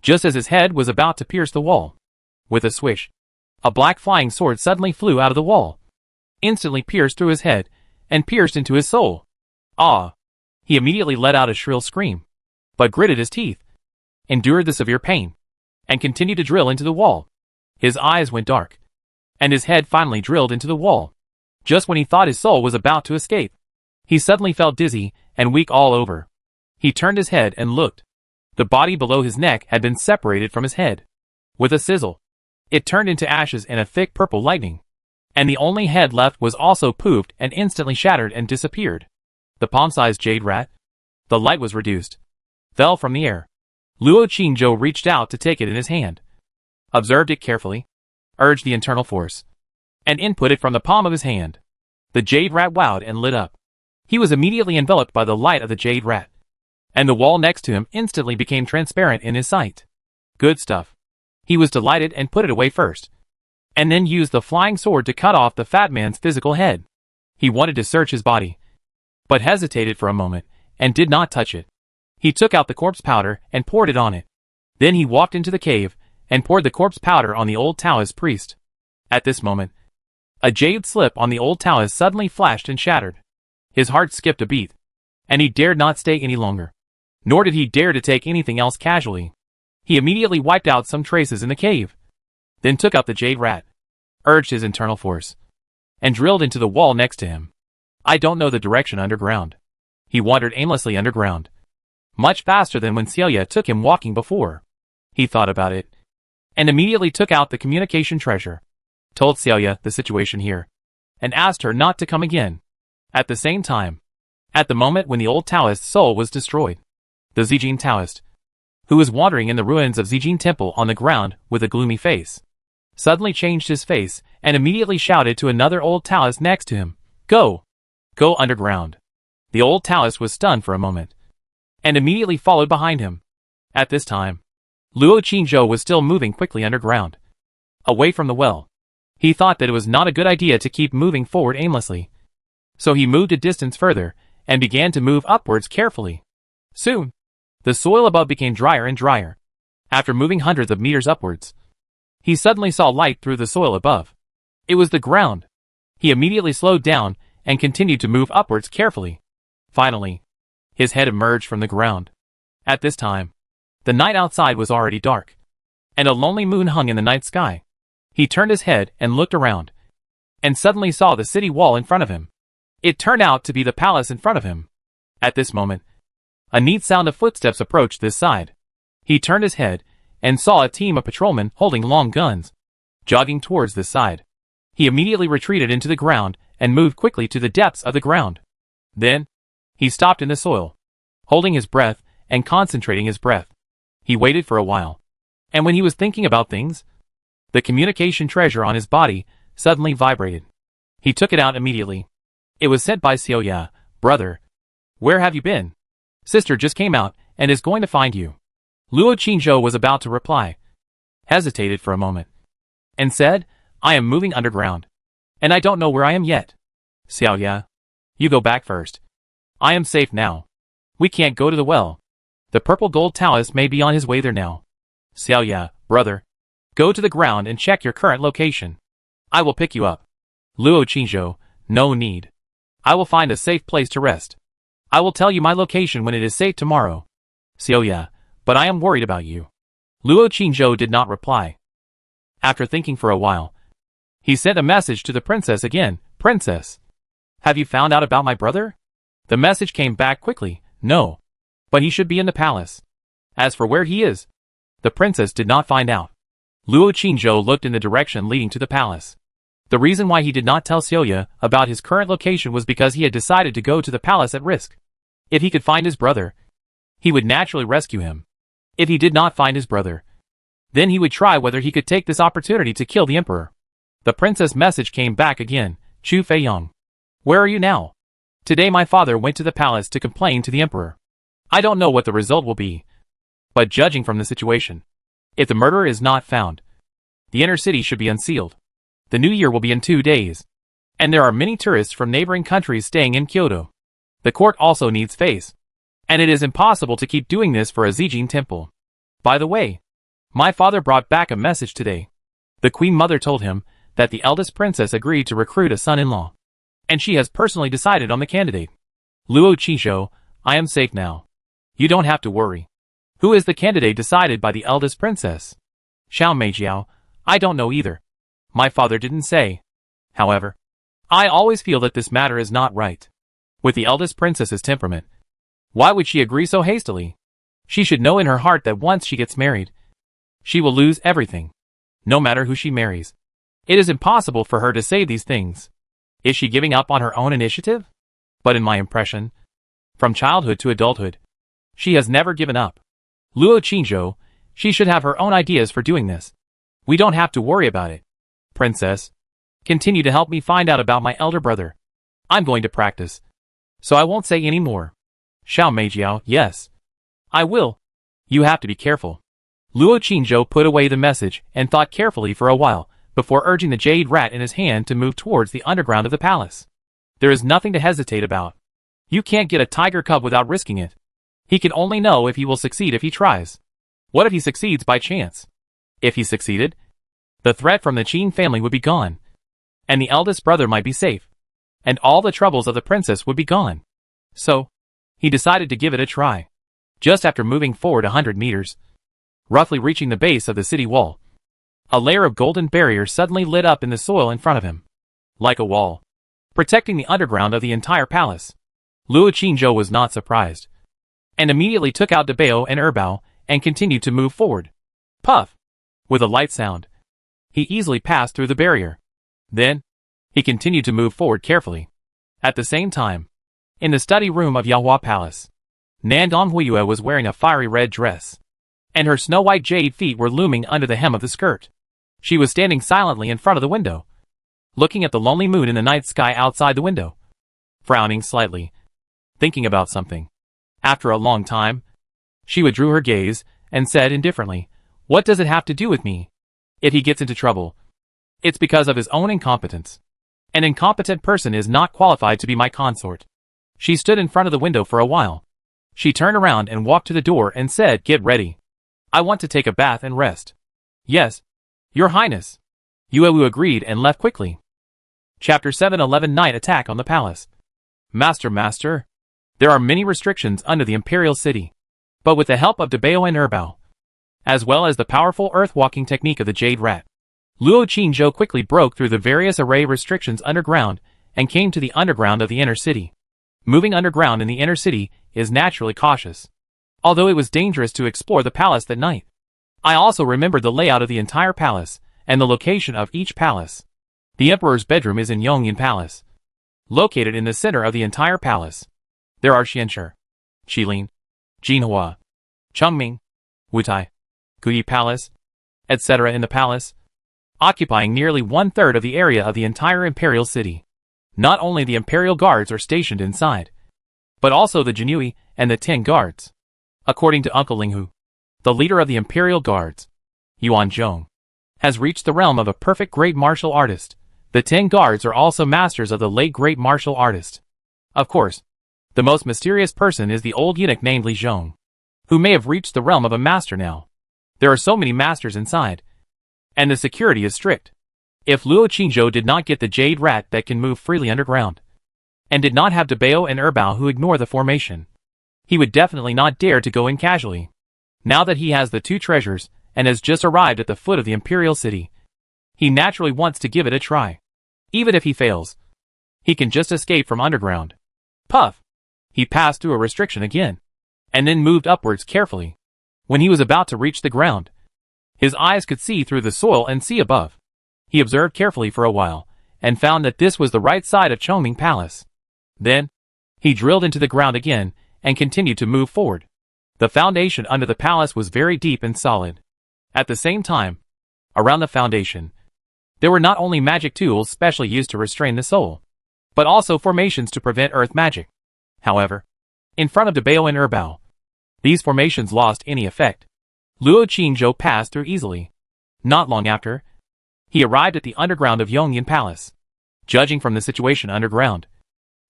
just as his head was about to pierce the wall, with a swish, a black flying sword suddenly flew out of the wall, instantly pierced through his head, and pierced into his soul. Ah! He immediately let out a shrill scream, but gritted his teeth, endured the severe pain, and continued to drill into the wall. His eyes went dark, and his head finally drilled into the wall. Just when he thought his soul was about to escape, he suddenly felt dizzy and weak all over. He turned his head and looked. The body below his neck had been separated from his head. With a sizzle, it turned into ashes and a thick purple lightning, and the only head left was also poofed and instantly shattered and disappeared. The palm-sized jade rat, the light was reduced, fell from the air. Luo Qingzhou reached out to take it in his hand, observed it carefully, urged the internal force, and input it from the palm of his hand. The jade rat wowed and lit up. He was immediately enveloped by the light of the jade rat, and the wall next to him instantly became transparent in his sight. Good stuff. He was delighted and put it away first, and then used the flying sword to cut off the fat man's physical head. He wanted to search his body, but hesitated for a moment and did not touch it. He took out the corpse powder and poured it on it. Then he walked into the cave and poured the corpse powder on the old Taoist priest. At this moment, a jade slip on the old Taoist suddenly flashed and shattered. His heart skipped a beat, and he dared not stay any longer. Nor did he dare to take anything else casually. He immediately wiped out some traces in the cave, then took up the jade rat, urged his internal force, and drilled into the wall next to him. I don't know the direction underground. He wandered aimlessly underground, much faster than when Celia took him walking before. He thought about it, and immediately took out the communication treasure, told Celia the situation here, and asked her not to come again. At the same time, at the moment when the old Taoist's soul was destroyed, the Zijin Taoist, who was wandering in the ruins of Zijin Temple on the ground with a gloomy face, suddenly changed his face and immediately shouted to another old Taoist next to him, Go! Go underground. The old Taoist was stunned for a moment, and immediately followed behind him. At this time, Luo Qingzhou was still moving quickly underground, away from the well. He thought that it was not a good idea to keep moving forward aimlessly, so he moved a distance further and began to move upwards carefully. Soon, the soil above became drier and drier. After moving hundreds of meters upwards, he suddenly saw light through the soil above. It was the ground. He immediately slowed down and continued to move upwards carefully. Finally, his head emerged from the ground. At this time, the night outside was already dark, and a lonely moon hung in the night sky. He turned his head and looked around, and suddenly saw the city wall in front of him. It turned out to be the palace in front of him. At this moment, a neat sound of footsteps approached this side. He turned his head and saw a team of patrolmen holding long guns, jogging towards this side. He immediately retreated into the ground and moved quickly to the depths of the ground. Then, he stopped in the soil, holding his breath and concentrating his breath. He waited for a while, and when he was thinking about things, the communication treasure on his body suddenly vibrated. He took it out immediately. It was sent by Celia. Brother, where have you been? Sister just came out and is going to find you. Luo Qingzhou was about to reply, hesitated for a moment, and said, I am moving underground, and I don't know where I am yet. Xiao Ya, you go back first. I am safe now. We can't go to the well. The purple gold Taoist may be on his way there now. Xiao Ya, brother, go to the ground and check your current location. I will pick you up. Luo Qingzhou, no need. I will find a safe place to rest. I will tell you my location when it is safe tomorrow. Xiao Ya, but I am worried about you. Luo Qingzhou did not reply. After thinking for a while, he sent a message to the princess again. Princess, have you found out about my brother? The message came back quickly. No. But he should be in the palace. As for where he is, the princess did not find out. Luo Qingzhou looked in the direction leading to the palace. The reason why he did not tell Xiao Ya about his current location was because he had decided to go to the palace at risk. If he could find his brother, he would naturally rescue him. If he did not find his brother, then he would try whether he could take this opportunity to kill the emperor. The princess' message came back again. Chu Feiyang, where are you now? Today my father went to the palace to complain to the emperor. I don't know what the result will be, but judging from the situation, if the murderer is not found, the inner city should be unsealed. The new year will be in 2 days, and there are many tourists from neighboring countries staying in Kyoto. The court also needs space, and it is impossible to keep doing this for a Zijin temple. By the way, my father brought back a message today. The queen mother told him that the eldest princess agreed to recruit a son-in-law, and she has personally decided on the candidate. Luo Qingzhou, I am safe now. You don't have to worry. Who is the candidate decided by the eldest princess? Xiao Meijiao, I don't know either. My father didn't say. However, I always feel that this matter is not right. With the eldest princess's temperament, why would she agree so hastily? She should know in her heart that once she gets married, she will lose everything, no matter who she marries. It is impossible for her to say these things. Is she giving up on her own initiative? But in my impression, from childhood to adulthood, she has never given up. Luo Qingzhou, she should have her own ideas for doing this. We don't have to worry about it. Princess, continue to help me find out about my elder brother. I'm going to practice, so I won't say any more. Xiao Meijiao, yes. I will. You have to be careful. Luo Qingzhou put away the message and thought carefully for a while before urging the jade rat in his hand to move towards the underground of the palace. There is nothing to hesitate about. You can't get a tiger cub without risking it. He can only know if he will succeed if he tries. What if he succeeds by chance? If he succeeded, the threat from the Qin family would be gone, and the eldest brother might be safe, and all the troubles of the princess would be gone. So, he decided to give it a try. Just after moving forward 100 meters, roughly reaching the base of the city wall, a layer of golden barrier suddenly lit up in the soil in front of him, like a wall, protecting the underground of the entire palace. Luo Qingzhou was not surprised, and immediately took out Dabao and Erbao and continued to move forward. Puff! With a light sound, he easily passed through the barrier. Then, he continued to move forward carefully. At the same time, in the study room of Yahua Palace, Nandong Huiyue was wearing a fiery red dress, and her snow-white jade feet were looming under the hem of the skirt. She was standing silently in front of the window, looking at the lonely moon in the night sky outside the window, frowning slightly, thinking about something. After a long time, she withdrew her gaze and said indifferently, "What does it have to do with me? If he gets into trouble, it's because of his own incompetence. An incompetent person is not qualified to be my consort." She stood in front of the window for a while. She turned around and walked to the door and said, "Get ready. I want to take a bath and rest." "Yes, Your Highness." Yuewu agreed and left quickly. Chapter 711 Night Attack on the Palace. Master, there are many restrictions under the Imperial City, but with the help of Dabao and Erbao, as well as the powerful earth-walking technique of the Jade Rat, Luo Qingzhou quickly broke through the various array restrictions underground and came to the underground of the inner city. Moving underground in the inner city is naturally cautious, although it was dangerous to explore the palace that night. I also remembered the layout of the entire palace and the location of each palace. The Emperor's bedroom is in Yongyan Palace, located in the center of the entire palace. There are Xianshi, Qilin, Jinhua, Chengming, Wutai, Guyi Palace, etc. in the palace, occupying nearly 1/3 of the area of the entire imperial city. Not only the imperial guards are stationed inside, but also the Jinui and the 10 guards. According to Uncle Linghu, the leader of the Imperial Guards, Yuan Zhong, has reached the realm of a perfect great martial artist. The 10 guards are also masters of the late great martial artist. Of course, the most mysterious person is the old eunuch named Li Zhong, who may have reached the realm of a master now. There are so many masters inside, and the security is strict. If Luo Qingzhou did not get the jade rat that can move freely underground, and did not have Dabao and Erbao who ignore the formation, he would definitely not dare to go in casually. Now that he has the 2 treasures, and has just arrived at the foot of the Imperial City, he naturally wants to give it a try. Even if he fails, he can just escape from underground. Puff! He passed through a restriction again, and then moved upwards carefully. When he was about to reach the ground, his eyes could see through the soil and see above. He observed carefully for a while, and found that this was the right side of Chongming Palace. Then, he drilled into the ground again, and continued to move forward. The foundation under the palace was very deep and solid. At the same time, around the foundation, there were not only magic tools specially used to restrain the soul, but also formations to prevent earth magic. However, in front of Dabao and Erbao, these formations lost any effect. Luo Qingzhou passed through easily. Not long after, he arrived at the underground of Yongyan Palace. Judging from the situation underground,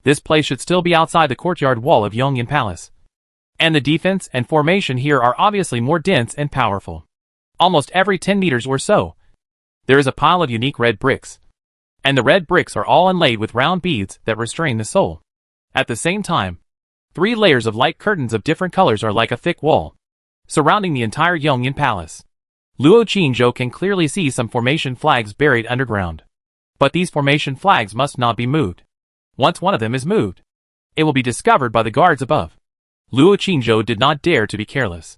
this place should still be outside the courtyard wall of Yongyan Palace. And the defense and formation here are obviously more dense and powerful. Almost every 10 meters or so, there is a pile of unique red bricks. And the red bricks are all inlaid with round beads that restrain the soul. At the same time, 3 layers of light curtains of different colors are like a thick wall, surrounding the entire Yongyan Palace. Luo Qingzhou can clearly see some formation flags buried underground. But these formation flags must not be moved. Once one of them is moved, it will be discovered by the guards above. Luo Qingzhou did not dare to be careless.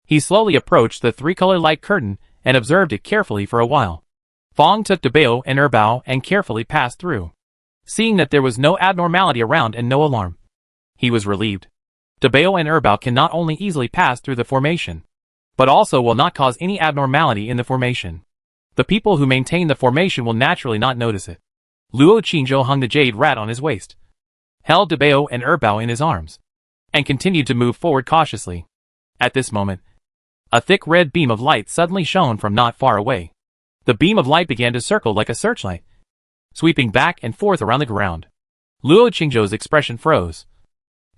He slowly approached the 3-color light curtain and observed it carefully for a while. Fong took Dabao and Erbao and carefully passed through. Seeing that there was no abnormality around and no alarm, he was relieved. Dabao and Erbao can not only easily pass through the formation, but also will not cause any abnormality in the formation. The people who maintain the formation will naturally not notice it. Luo Qingzhou hung the jade rat on his waist, held Dabao and Erbao in his arms, and continued to move forward cautiously. At this moment, a thick red beam of light suddenly shone from not far away. The beam of light began to circle like a searchlight, sweeping back and forth around the ground. Luo Qingzhou's expression froze,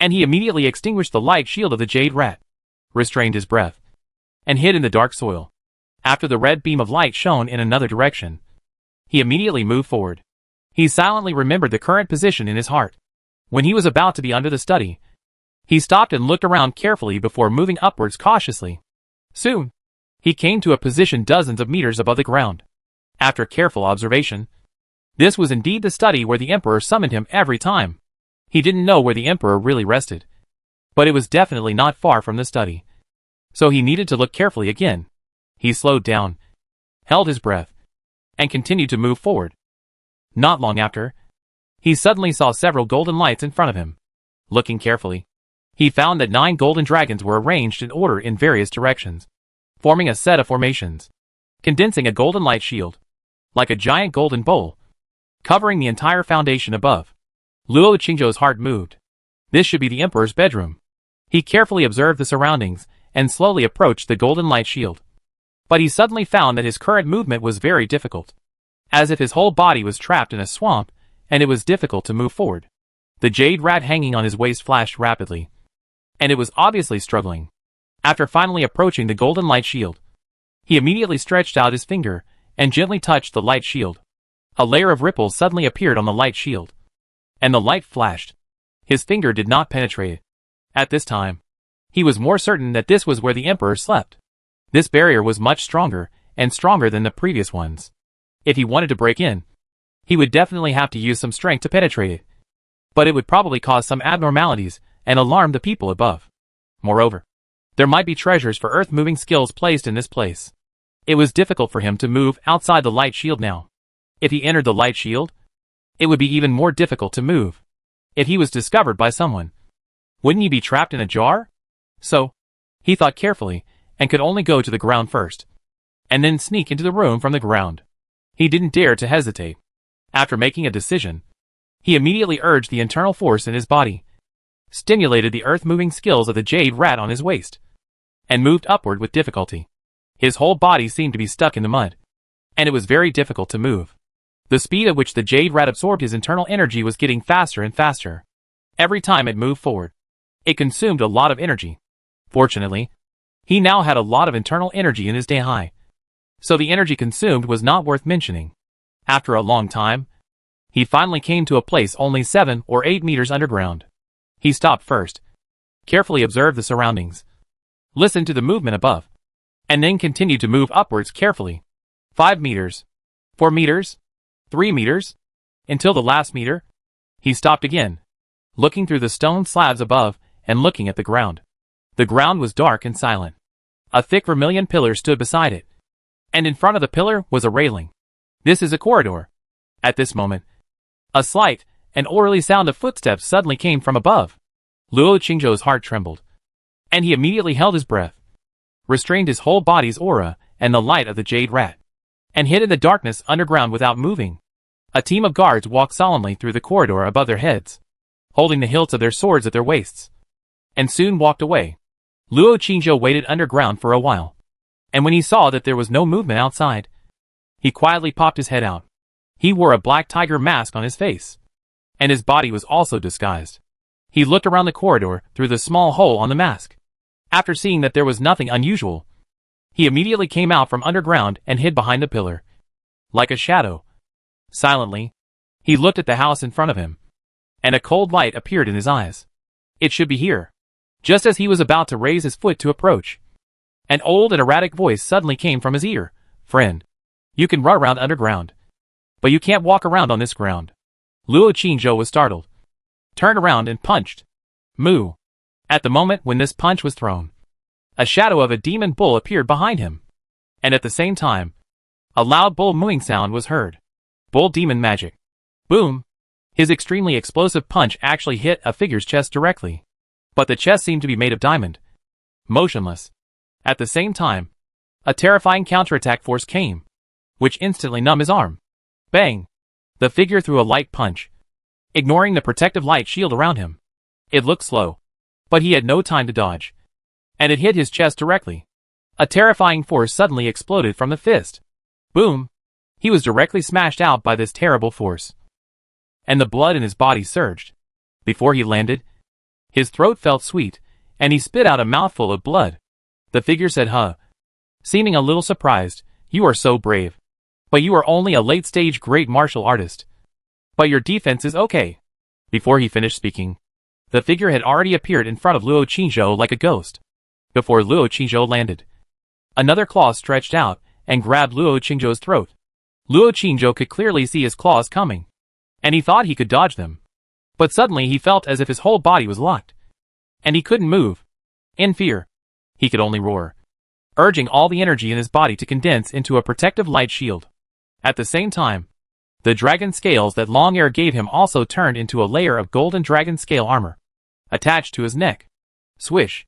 and he immediately extinguished the light shield of the jade rat, restrained his breath, and hid in the dark soil. After the red beam of light shone in another direction, he immediately moved forward. He silently remembered the current position in his heart. When he was about to be under the study, he stopped and looked around carefully before moving upwards cautiously. Soon, he came to a position dozens of meters above the ground. After careful observation, this was indeed the study where the emperor summoned him every time. He didn't know where the emperor really rested, but it was definitely not far from the study. So he needed to look carefully again. He slowed down, held his breath, and continued to move forward. Not long after, he suddenly saw several golden lights in front of him. Looking carefully, he found that 9 golden dragons were arranged in order in various directions, forming a set of formations, condensing a golden light shield, like a giant golden bowl, covering the entire foundation above. Luo Qingzhou's heart moved. This should be the emperor's bedroom. He carefully observed the surroundings, and slowly approached the golden light shield. But he suddenly found that his current movement was very difficult, as if his whole body was trapped in a swamp, and it was difficult to move forward. The jade rat hanging on his waist flashed rapidly, and it was obviously struggling. After finally approaching the golden light shield, he immediately stretched out his finger and gently touched the light shield. A layer of ripples suddenly appeared on the light shield, and the light flashed. His finger did not penetrate it. At this time, he was more certain that this was where the emperor slept. This barrier was much stronger and stronger than the previous ones. If he wanted to break in, he would definitely have to use some strength to penetrate it. But it would probably cause some abnormalities and alarm the people above. Moreover, there might be treasures for earth-moving skills placed in this place. It was difficult for him to move outside the light shield now. If he entered the light shield, it would be even more difficult to move. If he was discovered by someone, wouldn't he be trapped in a jar? So, he thought carefully, and could only go to the ground first, and then sneak into the room from the ground. He didn't dare to hesitate. After making a decision, he immediately urged the internal force in his body, stimulated the earth-moving skills of the jade rat on his waist, and moved upward with difficulty. His whole body seemed to be stuck in the mud, and it was very difficult to move. The speed at which the jade rat absorbed his internal energy was getting faster and faster. Every time it moved forward, it consumed a lot of energy. Fortunately, he now had a lot of internal energy in his Dehai, so the energy consumed was not worth mentioning. After a long time, he finally came to a place only 7 or 8 meters underground. He stopped first, carefully observed the surroundings, listened to the movement above, and then continued to move upwards carefully. 5 meters, 4 meters, 3 meters, until the last meter. He stopped again, looking through the stone slabs above and looking at the ground. The ground was dark and silent. A thick vermilion pillar stood beside it, and in front of the pillar was a railing. This is a corridor. At this moment, a slight and orderly sound of footsteps suddenly came from above. Luo Qingzhou's heart trembled, and he immediately held his breath, restrained his whole body's aura and the light of the jade rat, and hid in the darkness underground without moving. A team of guards walked solemnly through the corridor above their heads, holding the hilts of their swords at their waists, and soon walked away. Luo Qingzhou waited underground for a while, and when he saw that there was no movement outside, he quietly popped his head out. He wore a black tiger mask on his face, and his body was also disguised. He looked around the corridor through the small hole on the mask. After seeing that there was nothing unusual, he immediately came out from underground and hid behind a pillar, like a shadow. Silently, he looked at the house in front of him, and a cold light appeared in his eyes. It should be here. Just as he was about to raise his foot to approach, an old and erratic voice suddenly came from his ear. Friend, you can run around underground, but you can't walk around on this ground. Luo Qingzhou was startled, turned around and punched. Moo! At the moment when this punch was thrown, a shadow of a demon bull appeared behind him, and at the same time, a loud bull mooing sound was heard. Bull demon magic. Boom! His extremely explosive punch actually hit a figure's chest directly, but the chest seemed to be made of diamond, motionless. At the same time, a terrifying counterattack force came, which instantly numbed his arm. Bang! The figure threw a light punch, ignoring the protective light shield around him. It looked slow, but he had no time to dodge, and it hit his chest directly. A terrifying force suddenly exploded from the fist. Boom! He was directly smashed out by this terrible force, and the blood in his body surged. Before he landed, his throat felt sweet, and he spit out a mouthful of blood. The figure said, "Huh." Seeming a little surprised, "You are so brave. But you are only a late-stage great martial artist. But your defense is okay." Before he finished speaking, the figure had already appeared in front of Luo Qingzhou like a ghost. Before Luo Qingzhou landed, another claw stretched out and grabbed Luo Qingzhou's throat. Luo Qingzhou could clearly see his claws coming, and he thought he could dodge them. But suddenly he felt as if his whole body was locked, and he couldn't move. In fear, he could only roar, urging all the energy in his body to condense into a protective light shield. At the same time, the dragon scales that Long Air gave him also turned into a layer of golden dragon scale armor, attached to his neck. Swish!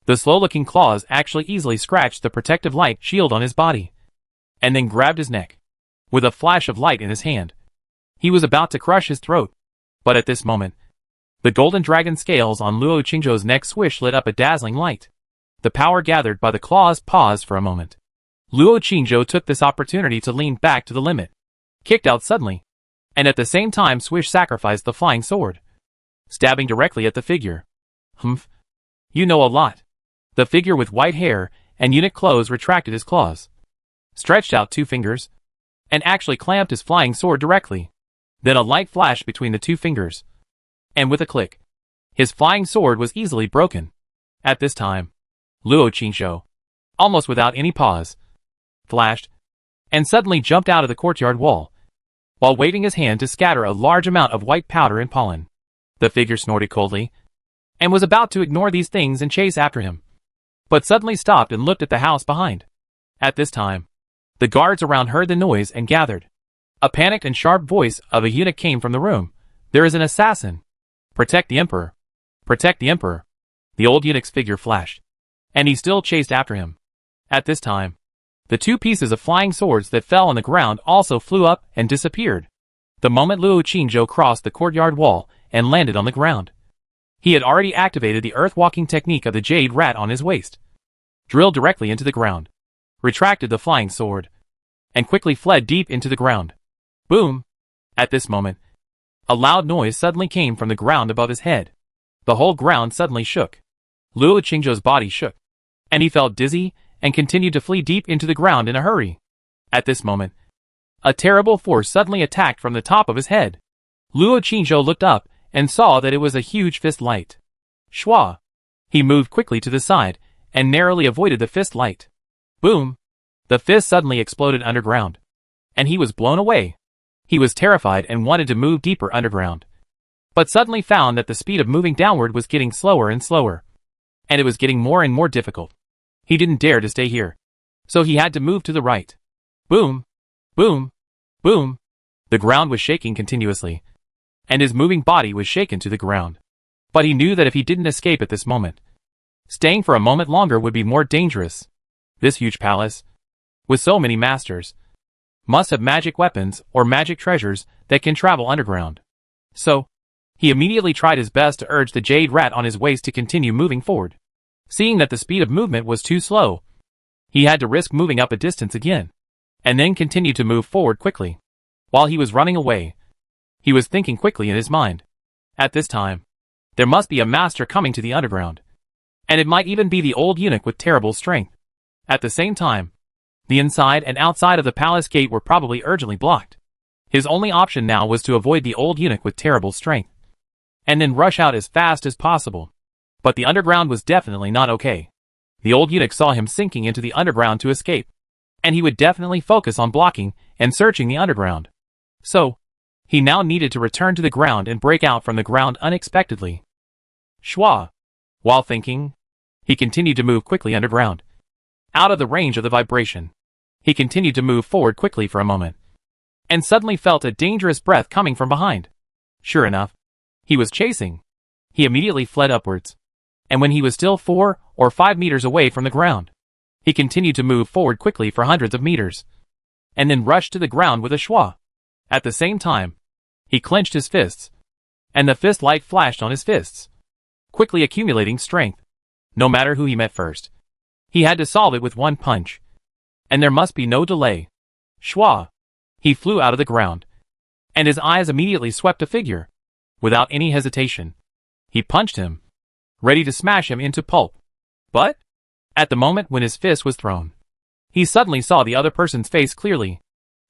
The slow-looking claws actually easily scratched the protective light shield on his body, and then grabbed his neck. With a flash of light in his hand, he was about to crush his throat. But at this moment, the golden dragon scales on Luo Qingzhou's neck swish lit up a dazzling light. The power gathered by the claws paused for a moment. Luo Qingzhou took this opportunity to lean back to the limit, kicked out suddenly, and at the same time Swish sacrificed the flying sword, stabbing directly at the figure. Humph. You know a lot. The figure with white hair and eunuch clothes retracted his claws, stretched out 2 fingers, and actually clamped his flying sword directly. Then a light flashed between the 2 fingers, and with a click, his flying sword was easily broken. At this time, Luo Qingzhou, almost without any pause, flashed, and suddenly jumped out of the courtyard wall, while waving his hand to scatter a large amount of white powder and pollen. The figure snorted coldly, and was about to ignore these things and chase after him, but suddenly stopped and looked at the house behind. At this time, the guards around heard the noise and gathered. A panicked and sharp voice of a eunuch came from the room. "There is an assassin! Protect the emperor! Protect the emperor!" The old eunuch's figure flashed, and he still chased after him. At this time, the 2 pieces of flying swords that fell on the ground also flew up and disappeared. The moment Luo Qingzhou crossed the courtyard wall and landed on the ground, he had already activated the earth-walking technique of the jade rat on his waist. drilled directly into the ground, retracted the flying sword, and quickly fled deep into the ground. Boom! At this moment, a loud noise suddenly came from the ground above his head. The whole ground suddenly shook. Luo Qingzhou's body shook, and he felt dizzy and continued to flee deep into the ground in a hurry. At this moment, a terrible force suddenly attacked from the top of his head. Luo Qingzhou looked up and saw that it was a huge fist light. Shwa! He moved quickly to the side and narrowly avoided the fist light. Boom! The fist suddenly exploded underground, and he was blown away. He was terrified and wanted to move deeper underground, but suddenly found that the speed of moving downward was getting slower and slower, and it was getting more and more difficult. He didn't dare to stay here, so he had to move to the right. Boom! Boom! Boom! The ground was shaking continuously, and his moving body was shaken to the ground. But he knew that if he didn't escape at this moment, staying for a moment longer would be more dangerous. This huge palace, with so many masters, must have magic weapons or magic treasures that can travel underground. So, he immediately tried his best to urge the jade rat on his waist to continue moving forward. Seeing that the speed of movement was too slow, he had to risk moving up a distance again, and then continue to move forward quickly. While he was running away, he was thinking quickly in his mind. At this time, there must be a master coming to the underground, and it might even be the old eunuch with terrible strength. At the same time, the inside and outside of the palace gate were probably urgently blocked. His only option now was to avoid the old eunuch with terrible strength, and then rush out as fast as possible. But the underground was definitely not okay. The old eunuch saw him sinking into the underground to escape, and he would definitely focus on blocking and searching the underground. So, he now needed to return to the ground and break out from the ground unexpectedly. Shwa! While thinking, he continued to move quickly underground, out of the range of the vibration. He continued to move forward quickly for a moment, and suddenly felt a dangerous breath coming from behind. Sure enough, he was chasing. He immediately fled upwards, and when he was still 4 or 5 meters away from the ground, he continued to move forward quickly for hundreds of meters, and then rushed to the ground with a shwa. At the same time, he clenched his fists, and the fist light flashed on his fists, quickly accumulating strength. No matter who he met first, he had to solve it with one punch, and there must be no delay. Shwa! He flew out of the ground, and his eyes immediately swept a figure. Without any hesitation, he punched him, ready to smash him into pulp. But, at the moment when his fist was thrown, he suddenly saw the other person's face clearly.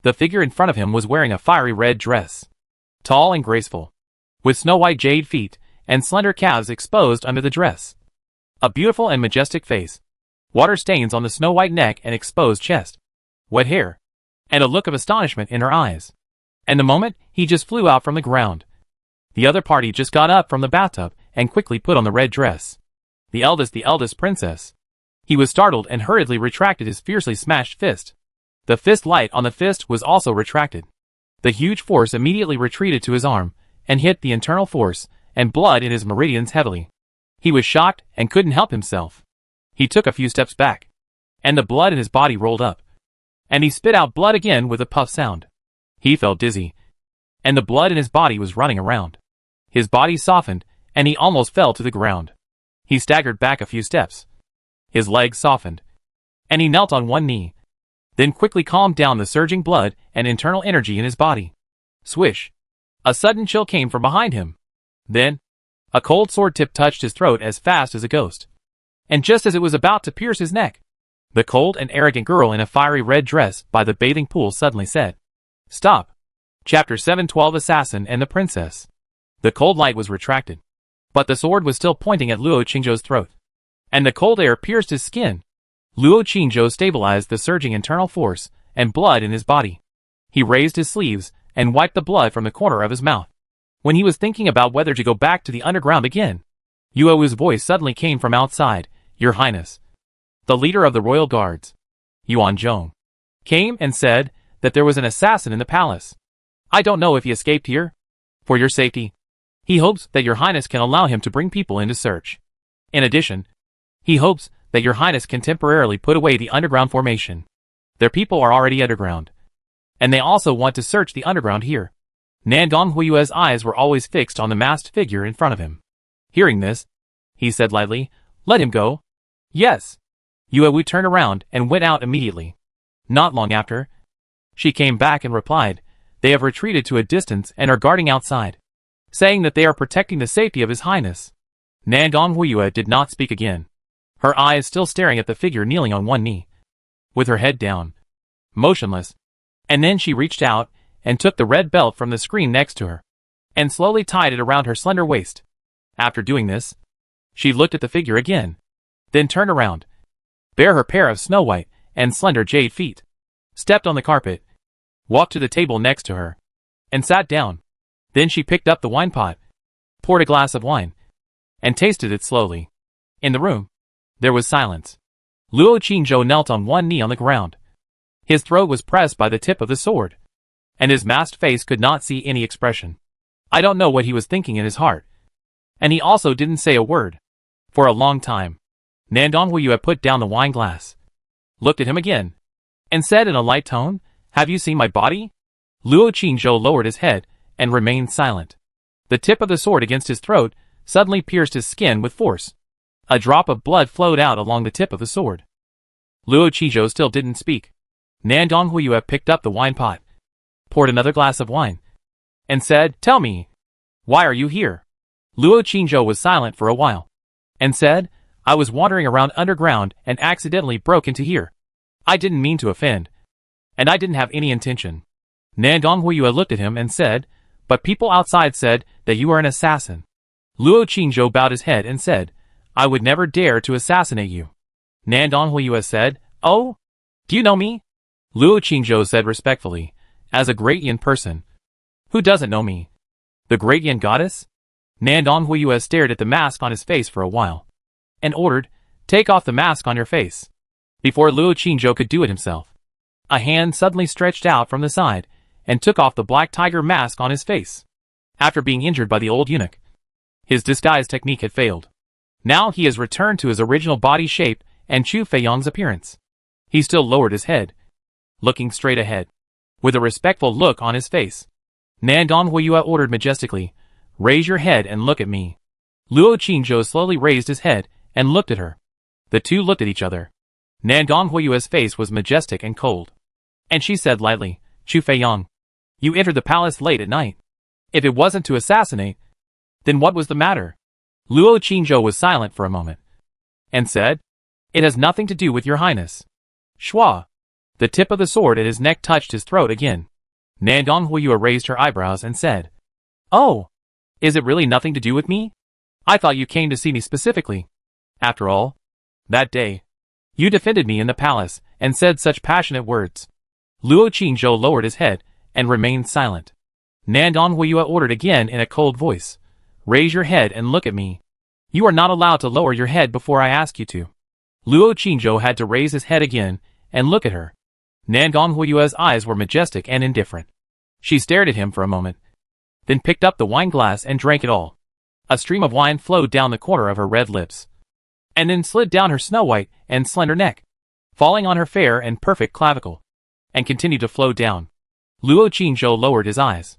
The figure in front of him was wearing a fiery red dress, tall and graceful, with snow-white jade feet and slender calves exposed under the dress. A beautiful and majestic face, water stains on the snow-white neck and exposed chest, wet hair, and a look of astonishment in her eyes. And the moment, he just flew out from the ground. The other party just got up from the bathtub and quickly put on the red dress. The eldest princess. He was startled and hurriedly retracted his fiercely smashed fist. The fist light on the fist was also retracted. The huge force immediately retreated to his arm and hit the internal force and blood in his meridians heavily. He was shocked and couldn't help himself. He took a few steps back, and the blood in his body rolled up, and he spit out blood again with a puff sound. He felt dizzy, and the blood in his body was running around. His body softened, and he almost fell to the ground. He staggered back a few steps. His legs softened, and he knelt on one knee, then quickly calmed down the surging blood and internal energy in his body. Swish! A sudden chill came from behind him. Then, a cold sword tip touched his throat as fast as a ghost. And just as it was about to pierce his neck, the cold and arrogant girl in a fiery red dress by the bathing pool suddenly said, "Stop." Chapter 712 Assassin and the Princess. The cold light was retracted, but the sword was still pointing at Luo Qingzhou's throat, and the cold air pierced his skin. Luo Qingzhou stabilized the surging internal force and blood in his body. He raised his sleeves and wiped the blood from the corner of his mouth. When he was thinking about whether to go back to the underground again, Yuo's voice suddenly came from outside. "Your Highness." The leader of the royal guards, Yuan Zhong, came and said that there was an assassin in the palace. "I don't know if he escaped here. For your safety, he hopes that your Highness can allow him to bring people in to search. In addition, he hopes that your Highness can temporarily put away the underground formation. Their people are already underground, and they also want to search the underground here." Nandong Huiyue's eyes were always fixed on the masked figure in front of him. Hearing this, he said lightly, "Let him go." "Yes." Yuewu turned around and went out immediately. Not long after, she came back and replied, "They have retreated to a distance and are guarding outside, saying that they are protecting the safety of His Highness." Nandong Huiyue did not speak again, her eyes still staring at the figure kneeling on one knee, with her head down, motionless. And then she reached out and took the red belt from the screen next to her, and slowly tied it around her slender waist. After doing this, she looked at the figure again, then turned around, bare her pair of snow-white and slender jade feet, stepped on the carpet, walked to the table next to her, and sat down. Then she picked up the wine pot, poured a glass of wine, and tasted it slowly. In the room, there was silence. Luo Qingzhou knelt on one knee on the ground. His throat was pressed by the tip of the sword, and his masked face could not see any expression. I don't know what he was thinking in his heart. And he also didn't say a word. For a long time, Nandong Huiyue put down the wine glass, looked at him again, and said in a light tone, "Have you seen my body?" Luo Qingzhou lowered his head and remained silent. The tip of the sword against his throat suddenly pierced his skin with force. A drop of blood flowed out along the tip of the sword. Luo Qingzhou still didn't speak. Nandong Huiyue picked up the wine pot, poured another glass of wine, and said, "Tell me, why are you here?" Luo Qingzhou was silent for a while, and said, "I was wandering around underground and accidentally broke into here. I didn't mean to offend, and I didn't have any intention." Nandong Huiyue looked at him and said, "But people outside said that you are an assassin." Luo Qingzhou bowed his head and said, "I would never dare to assassinate you." Nandong Huiyue said, "Oh? Do you know me?" Luo Qingzhou said respectfully, "As a great Yin person. Who doesn't know me? The great Yin goddess?" Nandong Huiyue stared at the mask on his face for a while, and ordered, "Take off the mask on your face." Before Luo Qingzhou could do it himself, a hand suddenly stretched out from the side and took off the black tiger mask on his face. After being injured by the old eunuch, his disguise technique had failed. Now he has returned to his original body shape and Chu Feiyong's appearance. He still lowered his head, looking straight ahead, with a respectful look on his face. Nandong Huiyue ordered majestically, "Raise your head and look at me." Luo Qingzhou slowly raised his head and looked at her. The two looked at each other. Nandong Huiyue's face was majestic and cold, and she said lightly, "Chu Feiyong, you entered the palace late at night. If it wasn't to assassinate, then what was the matter?" Luo Qingzhou was silent for a moment, and said, "It has nothing to do with your highness." Schwa. The tip of the sword at his neck touched his throat again. Nandong Huiyue raised her eyebrows and said, "Oh, is it really nothing to do with me? I thought you came to see me specifically. After all, that day, you defended me in the palace and said such passionate words." Luo Qingzhou lowered his head and remained silent. Nandong Huiyue ordered again in a cold voice, "Raise your head and look at me. You are not allowed to lower your head before I ask you to." Luo Qingzhou had to raise his head again and look at her. Nandong Huiyue's eyes were majestic and indifferent. She stared at him for a moment, then picked up the wine glass and drank it all. A stream of wine flowed down the corner of her red lips, and then slid down her snow-white and slender neck, falling on her fair and perfect clavicle, and continued to flow down. Luo Qingzhou lowered his eyes.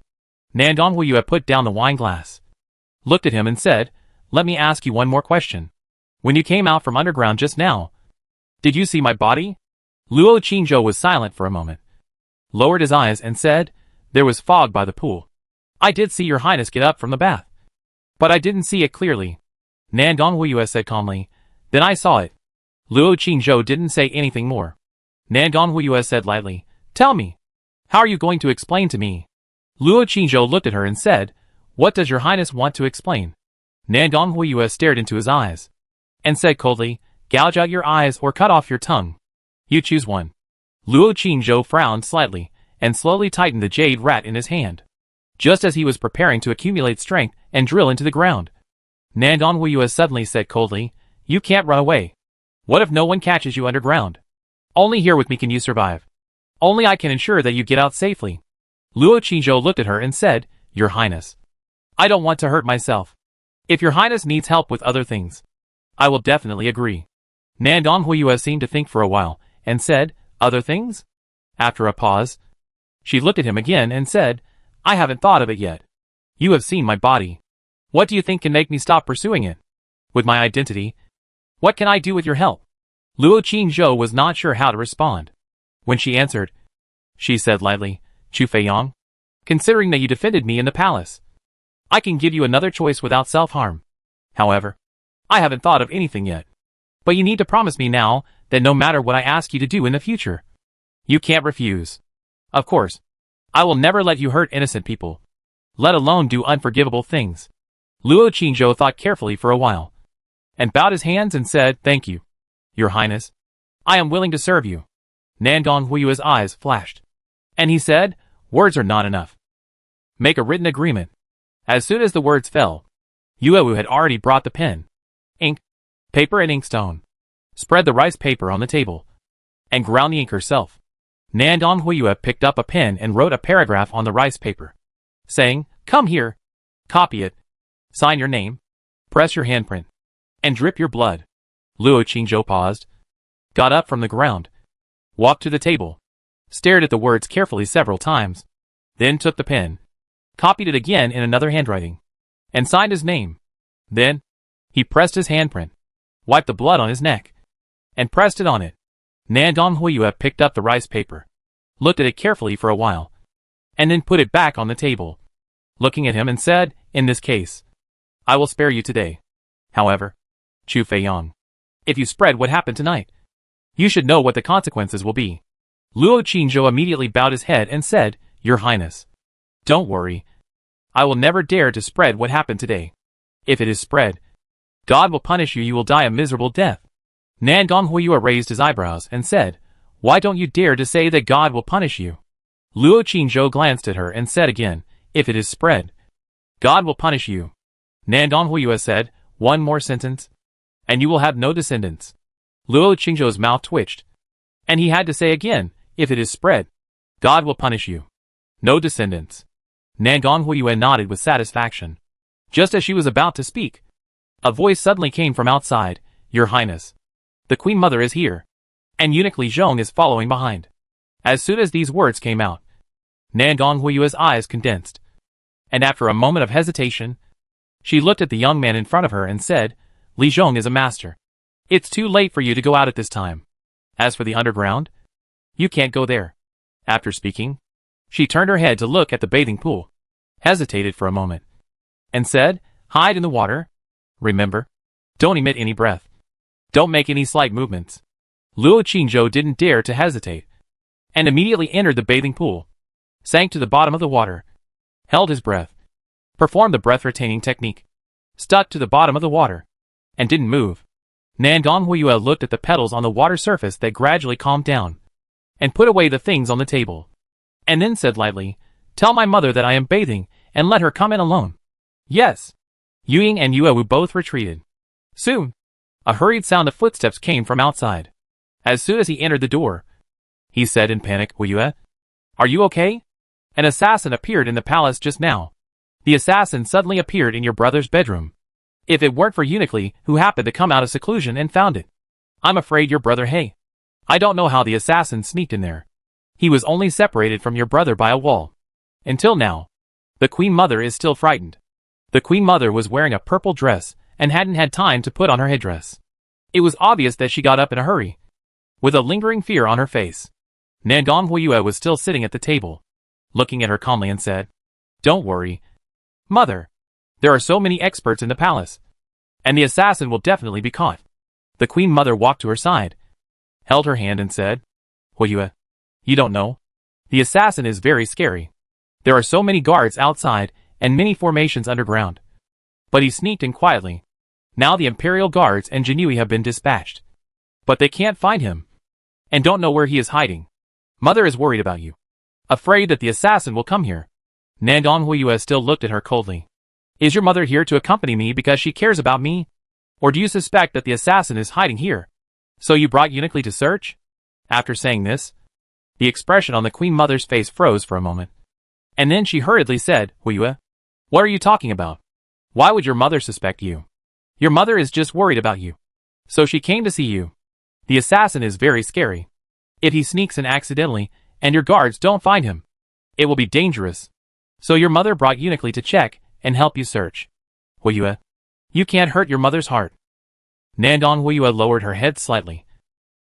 Nandong Huiyue put down the wine glass, looked at him and said, "Let me ask you one more question. When you came out from underground just now, did you see my body?" Luo Qingzhou was silent for a moment, lowered his eyes and said, "There was fog by the pool. I did see your highness get up from the bath, but I didn't see it clearly." Nandong Huiyue said calmly, "Then I saw it." Luo Qingzhou didn't say anything more. Nandong Huiyue said lightly, "Tell me, how are you going to explain to me?" Luo Qingzhou looked at her and said, "What does your highness want to explain?" Nandong Huiyue stared into his eyes, and said coldly, "Gouge out your eyes or cut off your tongue. You choose one." Luo Qingzhou frowned slightly, and slowly tightened the jade rat in his hand, just as he was preparing to accumulate strength and drill into the ground. Nandong Huiyue suddenly said coldly, "You can't run away. What if no one catches you underground? Only here with me can you survive. Only I can ensure that you get out safely." Luo Qingzhou looked at her and said, "Your highness, I don't want to hurt myself. If your highness needs help with other things, I will definitely agree." Nandong Huiyue seemed to think for a while, and said, "Other things?" After a pause, she looked at him again and said, "I haven't thought of it yet. You have seen my body. What do you think can make me stop pursuing it? With my identity, what can I do with your help?" Luo Qingzhou was not sure how to respond. When she answered, she said lightly, Chu Feiyang, considering that you defended me in the palace, I can give you another choice without self-harm. However, I haven't thought of anything yet. But you need to promise me now that no matter what I ask you to do in the future, you can't refuse. Of course, I will never let you hurt innocent people, let alone do unforgivable things. Luo Qingzhou thought carefully for a while, and bowed his hands and said, Thank you, Your Highness. I am willing to serve you. Nandong Huiyue's eyes flashed, and he said, Words are not enough. Make a written agreement. As soon as the words fell, Yuewu had already brought the pen, ink, paper and inkstone, spread the rice paper on the table, and ground the ink herself. Nandong Huiyue picked up a pen and wrote a paragraph on the rice paper, saying, Come here, copy it, sign your name, press your handprint, and drip your blood. Luo Qingzhou paused, got up from the ground, walked to the table, stared at the words carefully several times, then took the pen, copied it again in another handwriting, and signed his name. Then, he pressed his handprint, wiped the blood on his neck, and pressed it on it. Nandong Huiyue picked up the rice paper, looked at it carefully for a while, and then put it back on the table, looking at him and said, In this case, I will spare you today. However, Chu Feiyang, if you spread what happened tonight, you should know what the consequences will be. Luo Qingzhou immediately bowed his head and said, Your Highness, don't worry. I will never dare to spread what happened today. If it is spread, God will punish you. You will die a miserable death. Nandong Huiyue raised his eyebrows and said, Why don't you dare to say that God will punish you? Luo Qingzhou glanced at her and said again, If it is spread, God will punish you. Nandong Huiyue said, One more sentence, and you will have no descendants. Luo Qingzhou's mouth twitched, and he had to say again, If it is spread, God will punish you. No descendants. Nandong Huiyue nodded with satisfaction. Just as she was about to speak, a voice suddenly came from outside, Your Highness, the Queen Mother is here, and eunuch Li Zhong is following behind. As soon as these words came out, Nandong Huiyue's eyes condensed, and after a moment of hesitation, she looked at the young man in front of her and said, Li Zhong is a master. It's too late for you to go out at this time. As for the underground, you can't go there. After speaking, she turned her head to look at the bathing pool, hesitated for a moment, and said, Hide in the water. Remember, don't emit any breath. Don't make any slight movements. Luo Qingzhou didn't dare to hesitate, and immediately entered the bathing pool, sank to the bottom of the water, held his breath, performed the breath-retaining technique, stuck to the bottom of the water, and didn't move. Nandong Huiyue looked at the petals on the water surface that gradually calmed down, and put away the things on the table, and then said lightly, Tell my mother that I am bathing, and let her come in alone. Yes. Yuying and Yuewu both retreated. Soon, a hurried sound of footsteps came from outside. As soon as he entered the door, he said in panic, Huiyue, are you okay? An assassin appeared in the palace just now. The assassin suddenly appeared in your brother's bedroom. If it weren't for eunuch Li, who happened to come out of seclusion and found it, I'm afraid your brother Hey. I don't know how the assassin sneaked in there. He was only separated from your brother by a wall. Until now, the Queen Mother is still frightened. The Queen Mother was wearing a purple dress and hadn't had time to put on her headdress. It was obvious that she got up in a hurry, with a lingering fear on her face. Nandong Huiyue was still sitting at the table, looking at her calmly and said, Don't worry, Mother. There are so many experts in the palace, and the assassin will definitely be caught. The Queen Mother walked to her side, held her hand and said, Huiyue, you don't know? The assassin is very scary. There are so many guards outside and many formations underground. But he sneaked in quietly. Now the Imperial Guards and Jinui have been dispatched. But they can't find him, and don't know where he is hiding. Mother is worried about you, afraid that the assassin will come here. Nandong Huiyue still looked at her coldly. Is your mother here to accompany me because she cares about me? Or do you suspect that the assassin is hiding here? So you brought eunuch Li to search? After saying this, the expression on the Queen Mother's face froze for a moment. And then she hurriedly said, Huiyue, what are you talking about? Why would your mother suspect you? Your mother is just worried about you. So she came to see you. The assassin is very scary. If he sneaks in accidentally, and your guards don't find him, it will be dangerous. So your mother brought eunuch Li to check and help you search. Huiyue, you can't hurt your mother's heart. Nandong Huiyue lowered her head slightly,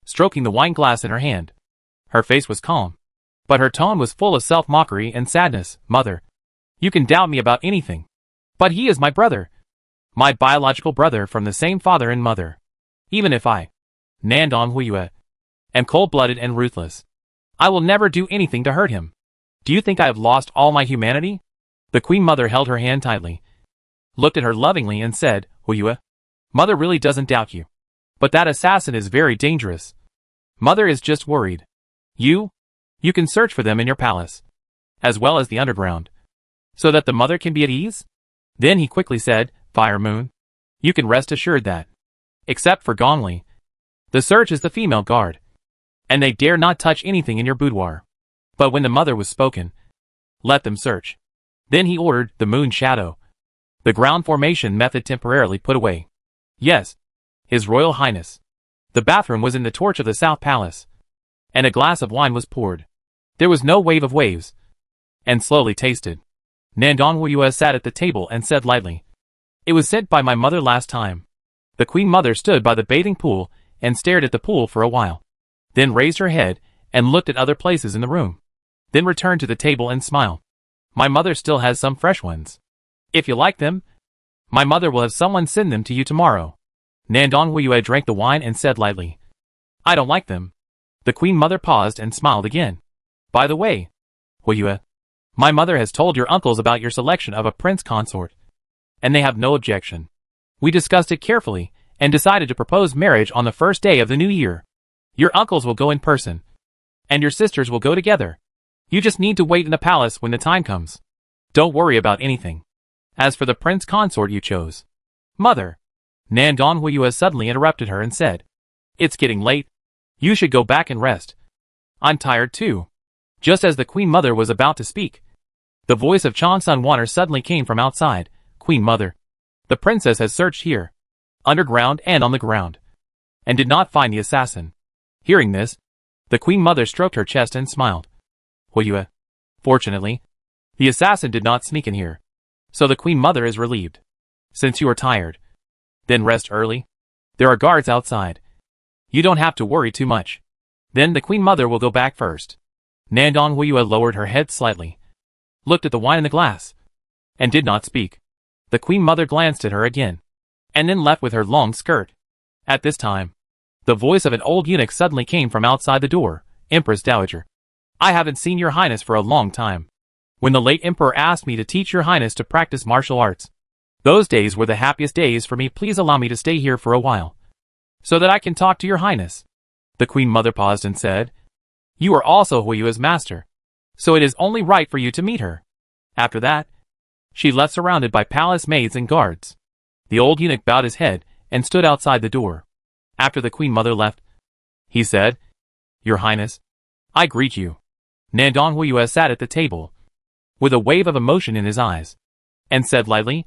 stroking the wine glass in her hand. Her face was calm, but her tone was full of self-mockery and sadness. Mother, you can doubt me about anything, but he is my brother. My biological brother from the same father and mother. Even if I, Nandong Huiyue, am cold-blooded and ruthless, I will never do anything to hurt him. Do you think I have lost all my humanity? The Queen Mother held her hand tightly, looked at her lovingly and said, Huiyue, Mother really doesn't doubt you. But that assassin is very dangerous. Mother is just worried. You can search for them in your palace, as well as the underground, so that the mother can be at ease? Then he quickly said, Fire Moon, you can rest assured that, except for Gongli, the search is the female guard, and they dare not touch anything in your boudoir. But when the mother was spoken, let them search. Then he ordered the moon shadow, the ground formation method temporarily put away. Yes, His Royal Highness. The bathroom was in the torch of the South Palace, and a glass of wine was poured. There was no wave of waves, and slowly tasted. Nandong Huiyue sat at the table and said lightly, It was sent by my mother last time. The Queen Mother stood by the bathing pool and stared at the pool for a while, then raised her head and looked at other places in the room, then returned to the table and smiled. My mother still has some fresh ones. If you like them, my mother will have someone send them to you tomorrow. Nandong Huiyue drank the wine and said lightly, I don't like them. The Queen Mother paused and smiled again. By the way, Huiyue, my mother has told your uncles about your selection of a prince consort, and they have no objection. We discussed it carefully and decided to propose marriage on the first day of the new year. Your uncles will go in person, and your sisters will go together. You just need to wait in the palace when the time comes. Don't worry about anything. As for the prince consort you chose, Mother, Nandong Huiyue suddenly interrupted her and said, It's getting late. You should go back and rest. I'm tired too. Just as the Queen Mother was about to speak, the voice of Chong Sun Water suddenly came from outside. Queen Mother, the princess has searched here, underground and on the ground, and did not find the assassin. Hearing this, the Queen Mother stroked her chest and smiled. Huiyue, fortunately, the assassin did not sneak in here, so the Queen Mother is relieved. Since you are tired, then rest early. There are guards outside. You don't have to worry too much. Then the Queen Mother will go back first. Nandong Huiyue lowered her head slightly, looked at the wine in the glass, and did not speak. The Queen Mother glanced at her again, and then left with her long skirt. At this time, the voice of an old eunuch suddenly came from outside the door. Empress Dowager, I haven't seen your highness for a long time. When the late emperor asked me to teach your highness to practice martial arts, those days were the happiest days for me. Please allow me to stay here for a while, so that I can talk to your highness. The Queen Mother paused and said, You are also Huiyue's master, so it is only right for you to meet her. After that, she left surrounded by palace maids and guards. The old eunuch bowed his head and stood outside the door. After the Queen Mother left, he said, Your Highness, I greet you. Nandong Huiyue sat at the table, with a wave of emotion in his eyes, and said lightly,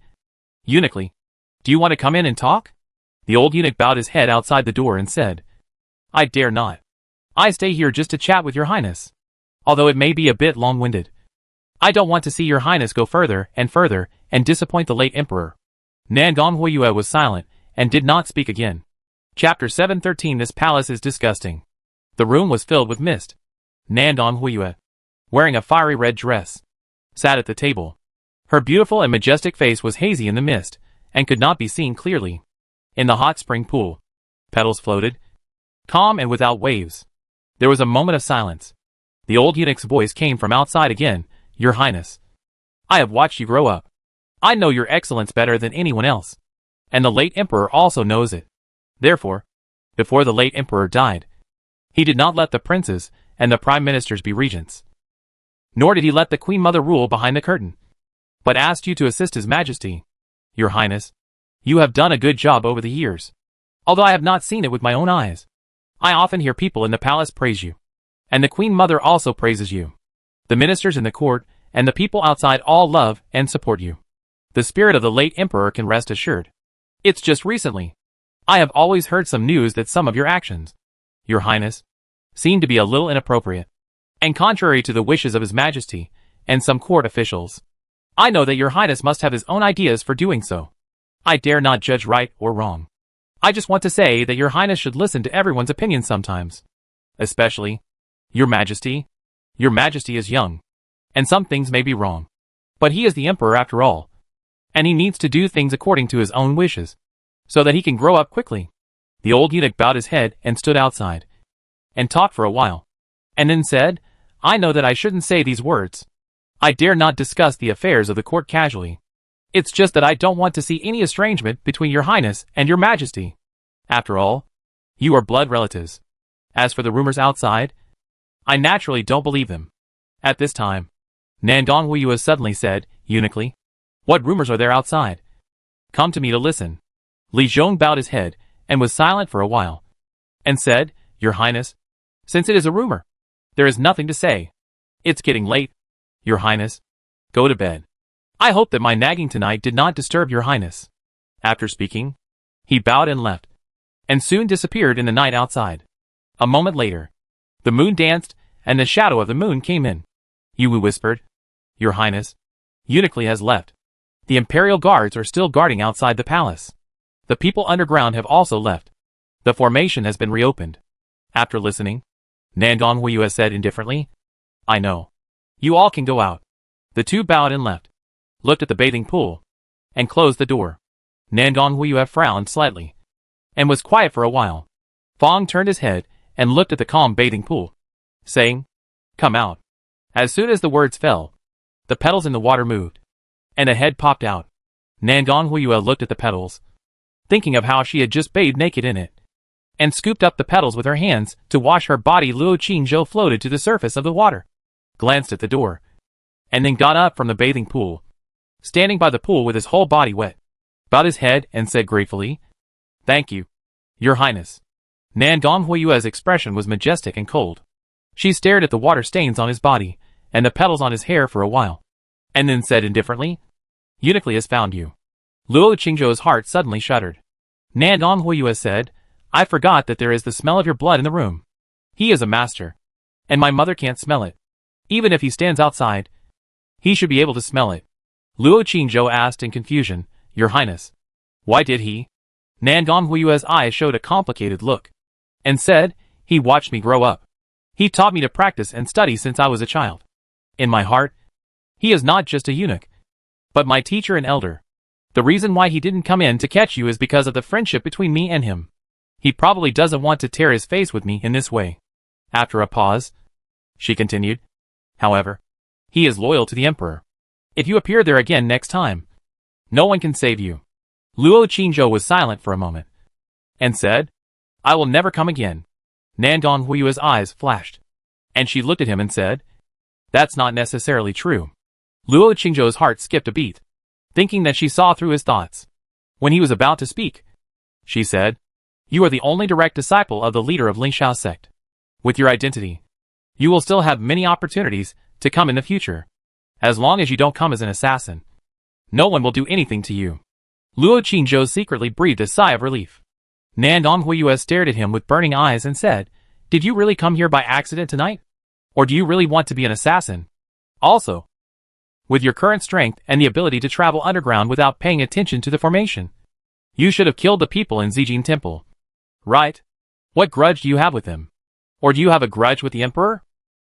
Eunuchly, do you want to come in and talk? The old eunuch bowed his head outside the door and said, I dare not. I stay here just to chat with your highness, although it may be a bit long-winded. I don't want to see your highness go further and disappoint the late emperor. Nandong Huiyue was silent and did not speak again. Chapter 713 This palace is disgusting. The room was filled with mist. Nandong Huiyue, wearing a fiery red dress, sat at the table. Her beautiful and majestic face was hazy in the mist, and could not be seen clearly. In the hot spring pool, petals floated, calm and without waves. There was a moment of silence. The old eunuch's voice came from outside again, Your Highness, I have watched you grow up. I know your excellence better than anyone else, and the late emperor also knows it. Therefore, before the late emperor died, he did not let the princes and the prime ministers be regents, nor did he let the Queen Mother rule behind the curtain, but asked you to assist His Majesty. Your Highness, you have done a good job over the years. Although I have not seen it with my own eyes, I often hear people in the palace praise you, and the Queen Mother also praises you. The ministers in the court and the people outside all love and support you. The spirit of the late emperor can rest assured. It's just recently, I have always heard some news that some of your actions, Your Highness, seem to be a little inappropriate, and contrary to the wishes of His Majesty and some court officials. I know that Your Highness must have His own ideas for doing so. I dare not judge right or wrong. I just want to say that your highness should listen to everyone's opinion sometimes. Especially, your majesty. Your majesty is young, and some things may be wrong. But he is the emperor after all, and he needs to do things according to his own wishes, so that he can grow up quickly. The old eunuch bowed his head and stood outside, and talked for a while, and then said, I know that I shouldn't say these words. I dare not discuss the affairs of the court casually. It's just that I don't want to see any estrangement between your highness and your majesty. After all, you are blood relatives. As for the rumors outside, I naturally don't believe them. At this time, Nandong Huiyue suddenly said, eunuchly, What rumors are there outside? Come to me to listen. Li Zhong bowed his head and was silent for a while, and said, Your highness, since it is a rumor, there is nothing to say. It's getting late. Your highness, go to bed. I hope that my nagging tonight did not disturb your highness. After speaking, he bowed and left, and soon disappeared in the night outside. A moment later, the moon danced, and the shadow of the moon came in. Yu whispered, Your highness, eunuchly has left. The imperial guards are still guarding outside the palace. The people underground have also left. The formation has been reopened. After listening, Nandong Huiyue said indifferently, I know. You all can go out. The two bowed and left, looked at the bathing pool, and closed the door. Nandong Huiyue frowned slightly, and was quiet for a while. Fong turned his head and looked at the calm bathing pool, saying, Come out. As soon as the words fell, the petals in the water moved, and a head popped out. Nandong Huiyue looked at the petals, thinking of how she had just bathed naked in it, and scooped up the petals with her hands to wash her body. Luo Qingzhou floated to the surface of the water, glanced at the door, and then got up from the bathing pool, standing by the pool with his whole body wet, bowed his head and said gratefully, Thank you, your highness. Nandong Huiyue's expression was majestic and cold. She stared at the water stains on his body and the petals on his hair for a while, and then said indifferently, Eunuchly has found you. Luo Qingzhou's heart suddenly shuddered. Nandong Huiyue said, I forgot that there is the smell of your blood in the room. He is a master, and my mother can't smell it. Even if he stands outside, he should be able to smell it. Luo Qingzhou asked in confusion, Your highness, why did he? Nandong Huiyue's eyes showed a complicated look, and said, He watched me grow up. He taught me to practice and study since I was a child. In my heart, he is not just a eunuch, but my teacher and elder. The reason why he didn't come in to catch you is because of the friendship between me and him. He probably doesn't want to tear his face with me in this way. After a pause, she continued, However, he is loyal to the emperor. If you appear there again next time, no one can save you. Luo Qingzhou was silent for a moment, and said, I will never come again. Nandong Huiyue's eyes flashed, and she looked at him and said, That's not necessarily true. Luo Qingzhou's heart skipped a beat, thinking that she saw through his thoughts. When he was about to speak, she said, You are the only direct disciple of the leader of Lingxiao sect. With your identity, you will still have many opportunities to come in the future. As long as you don't come as an assassin, no one will do anything to you. Luo Qingzhou secretly breathed a sigh of relief. Nandong Huiyue stared at him with burning eyes and said, Did you really come here by accident tonight? Or do you really want to be an assassin? Also, with your current strength and the ability to travel underground without paying attention to the formation, you should have killed the people in Zijin Temple. Right? What grudge do you have with them? Or do you have a grudge with the emperor?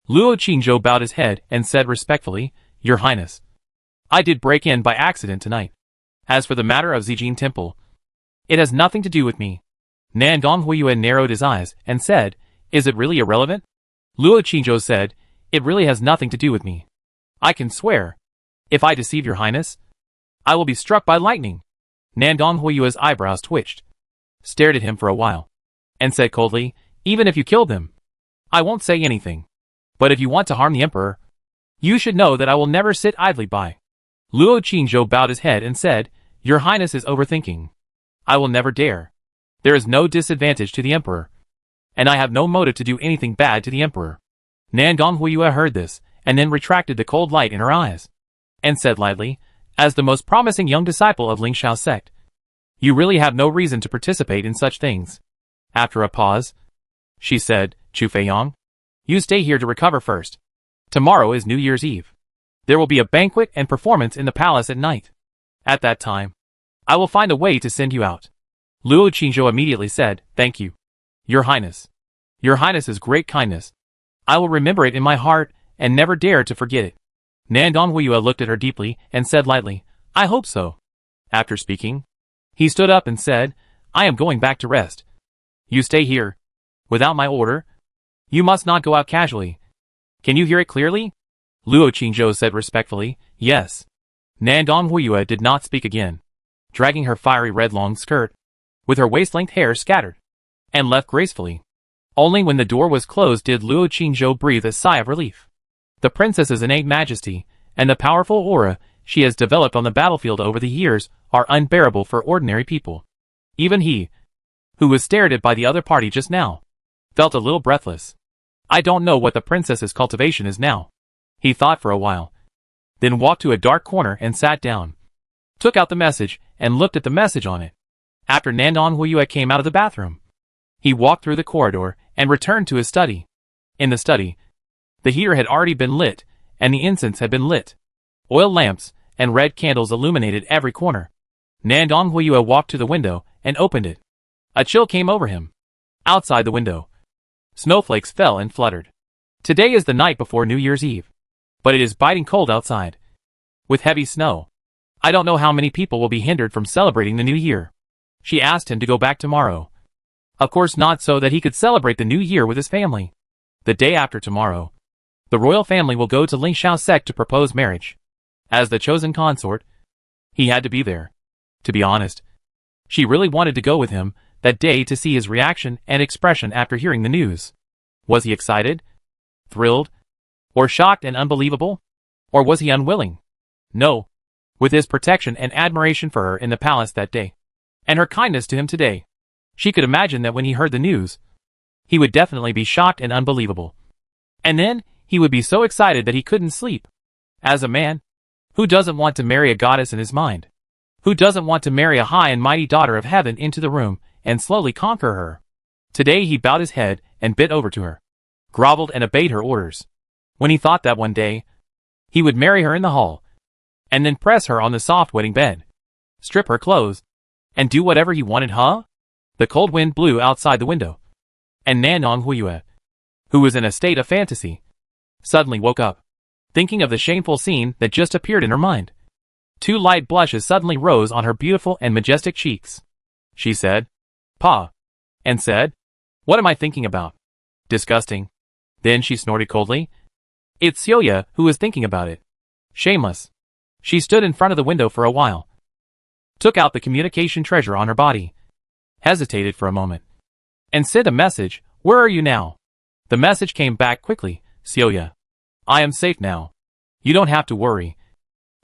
Luo Qingzhou bowed his head and said respectfully, Your highness, I did break in by accident tonight. As for the matter of Zijin Temple, it has nothing to do with me. Nandong Huiyue narrowed his eyes and said, Is it really irrelevant? Luo Qingzhou said, It really has nothing to do with me. I can swear, if I deceive your highness, I will be struck by lightning. Nandong Huiyue's eyebrows twitched, stared at him for a while, and said coldly, Even if you killed them, I won't say anything. But if you want to harm the emperor, you should know that I will never sit idly by. Luo Qingzhou bowed his head and said, Your highness is overthinking. I will never dare. There is no disadvantage to the emperor, and I have no motive to do anything bad to the emperor. Nandong Huiyue heard this, and then retracted the cold light in her eyes, and said lightly, As the most promising young disciple of Lingxiao sect, you really have no reason to participate in such things. After a pause, she said, Chu Feiyang, you stay here to recover first. Tomorrow is New Year's Eve. There will be a banquet and performance in the palace at night. At that time, I will find a way to send you out. Luo Qingzhou immediately said, "Thank you, Your Highness. Your Highness's great kindness. I will remember it in my heart and never dare to forget it." Nandong Huiyue looked at her deeply and said lightly, "I hope so." After speaking, he stood up and said, "I am going back to rest. You stay here. Without my order, you must not go out casually. Can you hear it clearly?" Luo Qingzhou said respectfully, "Yes." Nandong Huiyue did not speak again, dragging her fiery red long skirt, with her waist-length hair scattered, and left gracefully. Only when the door was closed did Luo Qingzhou breathe a sigh of relief. The princess's innate majesty and the powerful aura she has developed on the battlefield over the years are unbearable for ordinary people. Even he, who was stared at by the other party just now, felt a little breathless. "I don't know what the princess's cultivation is now," he thought for a while, then walked to a dark corner and sat down, took out the message and looked at the message on it. After Nandong Huiyue came out of the bathroom, he walked through the corridor and returned to his study. In the study, the heater had already been lit, and the incense had been lit. Oil lamps and red candles illuminated every corner. Nandong Huiyue walked to the window and opened it. A chill came over him. Outside the window, snowflakes fell and fluttered. Today is the night before New Year's Eve, but it is biting cold outside, with heavy snow. "I don't know how many people will be hindered from celebrating the New Year." She asked him to go back tomorrow. Of course not, so that he could celebrate the New Year with his family. The day after tomorrow, the royal family will go to Lingxiao sect to propose marriage. As the chosen consort, he had to be there. To be honest, she really wanted to go with him that day to see his reaction and expression after hearing the news. Was he excited, thrilled, or shocked and unbelievable? Or was he unwilling? No. With his protection and admiration for her in the palace that day, and her kindness to him today, she could imagine that when he heard the news, he would definitely be shocked and unbelievable. And then, he would be so excited that he couldn't sleep. As a man, who doesn't want to marry a goddess in his mind? Who doesn't want to marry a high and mighty daughter of heaven into the room and slowly conquer her? Today he bowed his head and bent over to her, groveled and obeyed her orders. When he thought that one day, he would marry her in the hall, and then press her on the soft wedding bed, strip her clothes, and do whatever he wanted, huh? The cold wind blew outside the window, and Nandong Huiyue, who was in a state of fantasy, suddenly woke up, thinking of the shameful scene that just appeared in her mind. Two light blushes suddenly rose on her beautiful and majestic cheeks. She said, "Pa," and said, "What am I thinking about? Disgusting." Then she snorted coldly. It's Xiaoya who was thinking about it. Shameless. She stood in front of the window for a while, took out the communication treasure on her body, hesitated for a moment, and sent a message, "Where are you now?" The message came back quickly, "Xiaoya, I am safe now. You don't have to worry.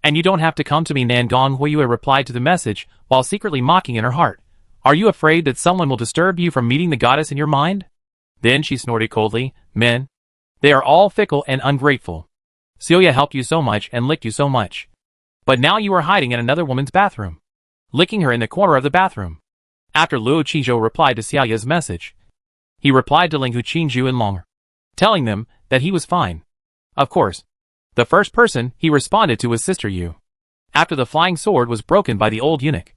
And you don't have to come to me." Nandong Huiyue replied to the message while secretly mocking in her heart. "Are you afraid that someone will disturb you from meeting the goddess in your mind?" Then she snorted coldly, "Men, they are all fickle and ungrateful. Xiaoya helped you so much and licked you so much. But now you are hiding in another woman's bathroom, licking her in the corner of the bathroom." After Luo Qingzhou replied to Xiaoya's message, he replied to Linghu Qingzhu and Longer, telling them that he was fine. Of course, the first person he responded to was Sister Yu. After the flying sword was broken by the old eunuch,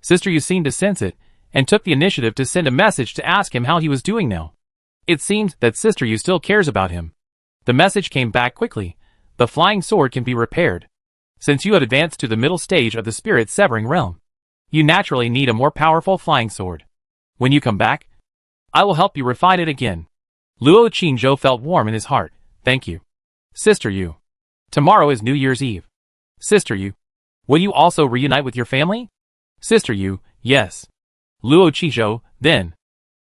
Sister Yu seemed to sense it, and took the initiative to send a message to ask him how he was doing now. It seemed that Sister Yu still cares about him. The message came back quickly. "The flying sword can be repaired. Since you have advanced to the middle stage of the spirit-severing realm, you naturally need a more powerful flying sword. When you come back, I will help you refine it again." Luo Qingzhou felt warm in his heart. "Thank you, Sister Yu. Tomorrow is New Year's Eve. Sister Yu, will you also reunite with your family?" Sister Yu, "Yes." Luo Qingzhou, "Then,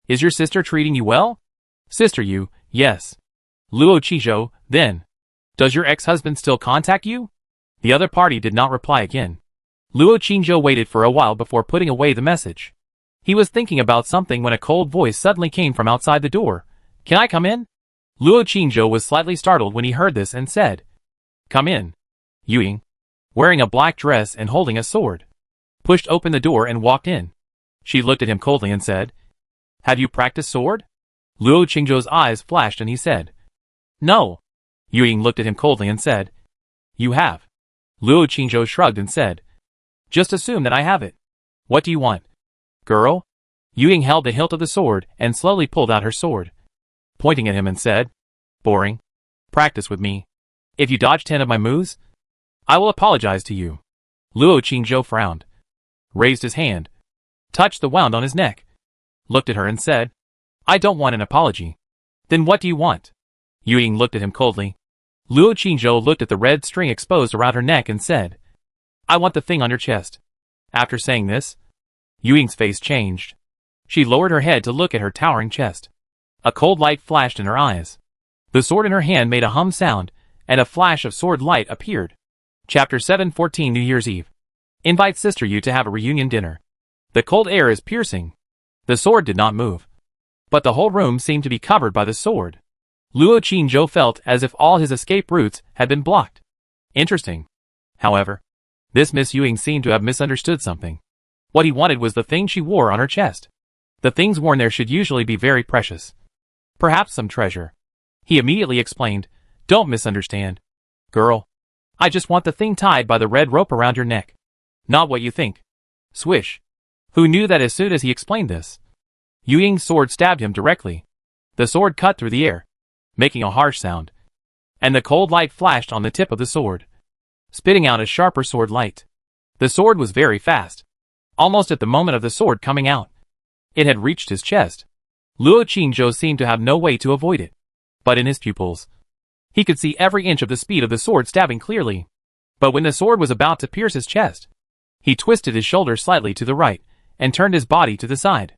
is your sister treating you well?" Sister Yu, "Yes." Luo Qingzhou, "Then, does your ex-husband still contact you?" The other party did not reply again. Luo Qingzhou waited for a while before putting away the message. He was thinking about something when a cold voice suddenly came from outside the door. "Can I come in?" Luo Qingzhou was slightly startled when he heard this and said, "Come in." Yu Ying, wearing a black dress and holding a sword, pushed open the door and walked in. She looked at him coldly and said, "Have you practiced sword?" Luo Qingzhou's eyes flashed and he said, "No." Yu Ying looked at him coldly and said, "You have." Luo Qingzhou shrugged and said, "Just assume that I have it. What do you want, girl?" Ying held the hilt of the sword and slowly pulled out her sword, pointing at him and said, "Boring. Practice with me. If you dodge 10 of my moves, I will apologize to you." Luo Qingzhou frowned, raised his hand, touched the wound on his neck, looked at her and said, "I don't want an apology." "Then what do you want?" Ying looked at him coldly. Luo Qingzhou looked at the red string exposed around her neck and said, "I want the thing on your chest." After saying this, Ying's face changed. She lowered her head to look at her towering chest. A cold light flashed in her eyes. The sword in her hand made a hum sound, and a flash of sword light appeared. Chapter 714 New Year's Eve. Invite Sister Yu to have a reunion dinner. The cold air is piercing. The sword did not move, but the whole room seemed to be covered by the sword. Luo Qingzhou felt as if all his escape routes had been blocked. Interesting. However, this Miss Ying seemed to have misunderstood something. What he wanted was the thing she wore on her chest. The things worn there should usually be very precious. Perhaps some treasure. He immediately explained, "Don't misunderstand. Girl, I just want the thing tied by the red rope around your neck. Not what you think." Swish. Who knew that as soon as he explained this, Ying's sword stabbed him directly. The sword cut through the air, making a harsh sound, and the cold light flashed on the tip of the sword, spitting out a sharper sword light. The sword was very fast. Almost at the moment of the sword coming out, it had reached his chest. Luo Qingzhou seemed to have no way to avoid it, but in his pupils, he could see every inch of the speed of the sword stabbing clearly. But when the sword was about to pierce his chest, he twisted his shoulder slightly to the right and turned his body to the side.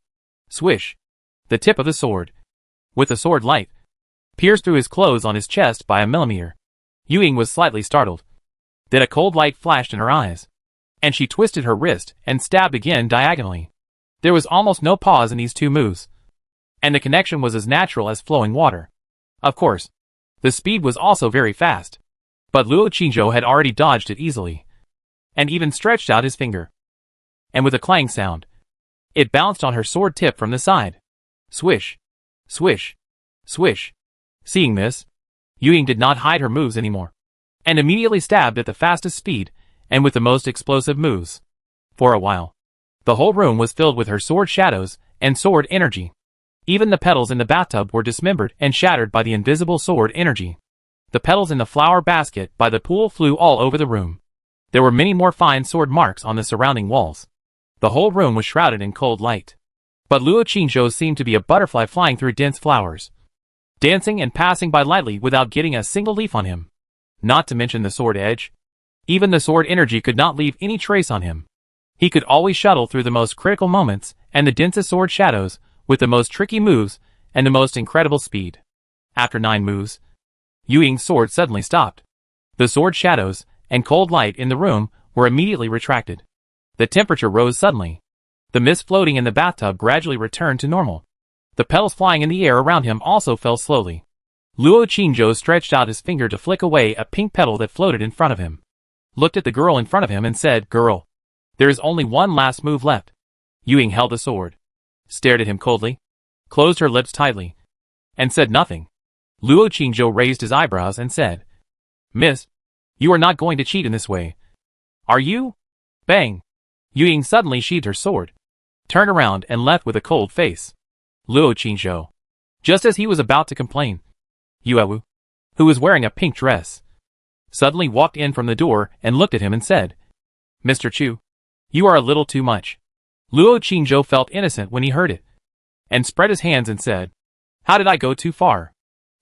Swish. The tip of the sword, with the sword light, pierced through his clothes on his chest by a millimeter. Ying was slightly startled. Then a cold light flashed in her eyes, and she twisted her wrist and stabbed again diagonally. There was almost no pause in these two moves, and the connection was as natural as flowing water. Of course, the speed was also very fast, but Luo Qingzhou had already dodged it easily, and even stretched out his finger. And with a clang sound, it bounced on her sword tip from the side. Swish, swish, swish. Seeing this, Ying did not hide her moves anymore, and immediately stabbed at the fastest speed and with the most explosive moves. For a while, the whole room was filled with her sword shadows and sword energy. Even the petals in the bathtub were dismembered and shattered by the invisible sword energy. The petals in the flower basket by the pool flew all over the room. There were many more fine sword marks on the surrounding walls. The whole room was shrouded in cold light. But Luo Qingzhou seemed to be a butterfly flying through dense flowers, dancing and passing by lightly without getting a single leaf on him. Not to mention the sword edge. Even the sword energy could not leave any trace on him. He could always shuttle through the most critical moments and the densest sword shadows with the most tricky moves and the most incredible speed. After 9 moves, Ying's sword suddenly stopped. The sword shadows and cold light in the room were immediately retracted. The temperature rose suddenly. The mist floating in the bathtub gradually returned to normal. The petals flying in the air around him also fell slowly. Luo Qingzhou stretched out his finger to flick away a pink petal that floated in front of him, looked at the girl in front of him and said, "Girl, there is only one last move left." Ying held the sword, stared at him coldly, closed her lips tightly, and said nothing. Luo Qingzhou raised his eyebrows and said, "Miss, you are not going to cheat in this way, are you?" Bang! Ying suddenly sheathed her sword, turned around and left with a cold face. Luo Qingzhou, just as he was about to complain, Yuewu, who was wearing a pink dress, suddenly walked in from the door and looked at him and said, "Mr. Chu, you are a little too much." Luo Qingzhou felt innocent when he heard it, and spread his hands and said, "How did I go too far?"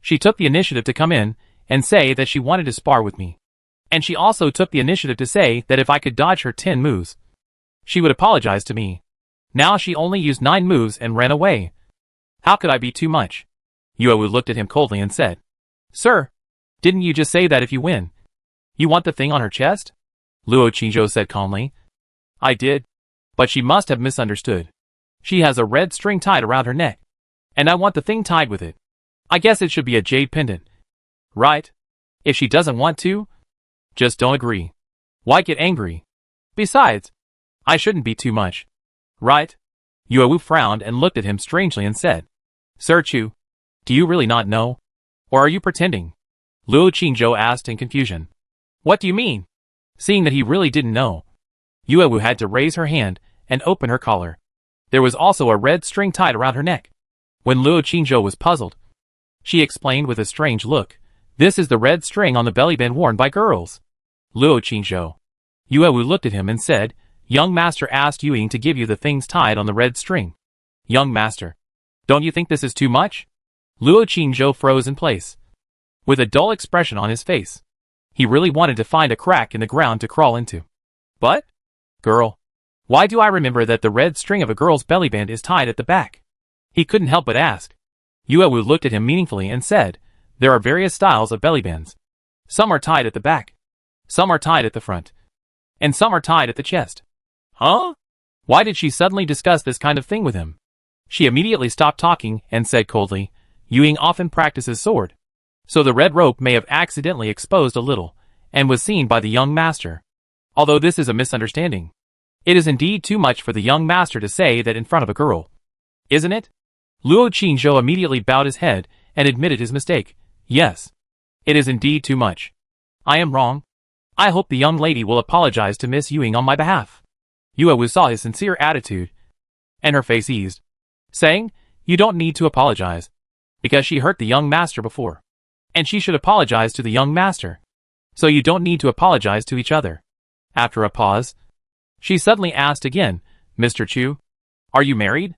She took the initiative to come in and say that she wanted to spar with me. And she also took the initiative to say that if I could dodge her 10 moves, she would apologize to me. Now she only used 9 moves and ran away. How could I be too much? Yuewu looked at him coldly and said, "Sir, didn't you just say that if you win, you want the thing on her chest?" Luo Qingzhou said calmly, "I did, but she must have misunderstood. She has a red string tied around her neck, and I want the thing tied with it. I guess it should be a jade pendant. Right? If she doesn't want to, just don't agree. Why get angry? Besides, I shouldn't be too much. Right?" Yuewu frowned and looked at him strangely and said, "Sir Chu, do you really not know? Or are you pretending?" Luo Qingzhou asked in confusion. "What do you mean?" Seeing that he really didn't know, Yuewu had to raise her hand and open her collar. There was also a red string tied around her neck. When Luo Qingzhou was puzzled, she explained with a strange look, "This is the red string on the belly band worn by girls." Luo Qingzhou. Yuewu looked at him and said, "Young master asked Yuying to give you the things tied on the red string." Young master. Don't you think this is too much? Luo Qingzhou froze in place, with a dull expression on his face. He really wanted to find a crack in the ground to crawl into. But, girl, why do I remember that the red string of a girl's belly band is tied at the back? He couldn't help but ask. Yuewu looked at him meaningfully and said, "There are various styles of belly bands. Some are tied at the back, some are tied at the front, and some are tied at the chest." Huh? Why did she suddenly discuss this kind of thing with him? She immediately stopped talking and said coldly, "Yuying often practices sword, so the red rope may have accidentally exposed a little, and was seen by the young master. Although this is a misunderstanding, it is indeed too much for the young master to say that in front of a girl. Isn't it?" Luo Qingzhou immediately bowed his head and admitted his mistake. "Yes. It is indeed too much. I am wrong. I hope the young lady will apologize to Miss Yuying on my behalf." Yuewu saw his sincere attitude, and her face eased, saying, "You don't need to apologize, because she hurt the young master before, and she should apologize to the young master. So you don't need to apologize to each other." After a pause, she suddenly asked again, "Mr. Chu, are you married?"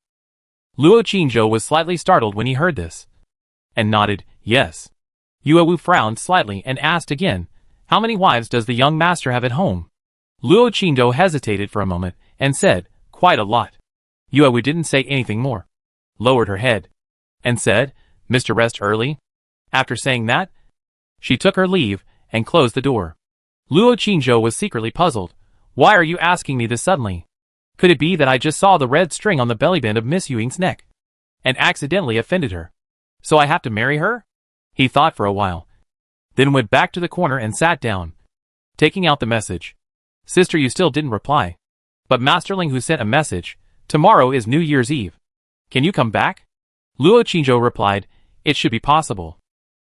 Luo Qingzhou was slightly startled when he heard this, and nodded, "Yes." Yuewu frowned slightly and asked again, "How many wives does the young master have at home?" Luo Qingzhou hesitated for a moment and said, "Quite a lot." Yuewu didn't say anything more, lowered her head, and said, "Mr. Rest early?" After saying that, she took her leave and closed the door. Luo Qingzhou was secretly puzzled. "Why are you asking me this suddenly? Could it be that I just saw the red string on the bellyband of Miss Yuying's neck, and accidentally offended her? So I have to marry her?" He thought for a while, then went back to the corner and sat down, taking out the message. "Sister, you still didn't reply. But Master Ling who sent a message. Tomorrow is New Year's Eve. Can you come back?" Luo Qingzhou replied, "It should be possible.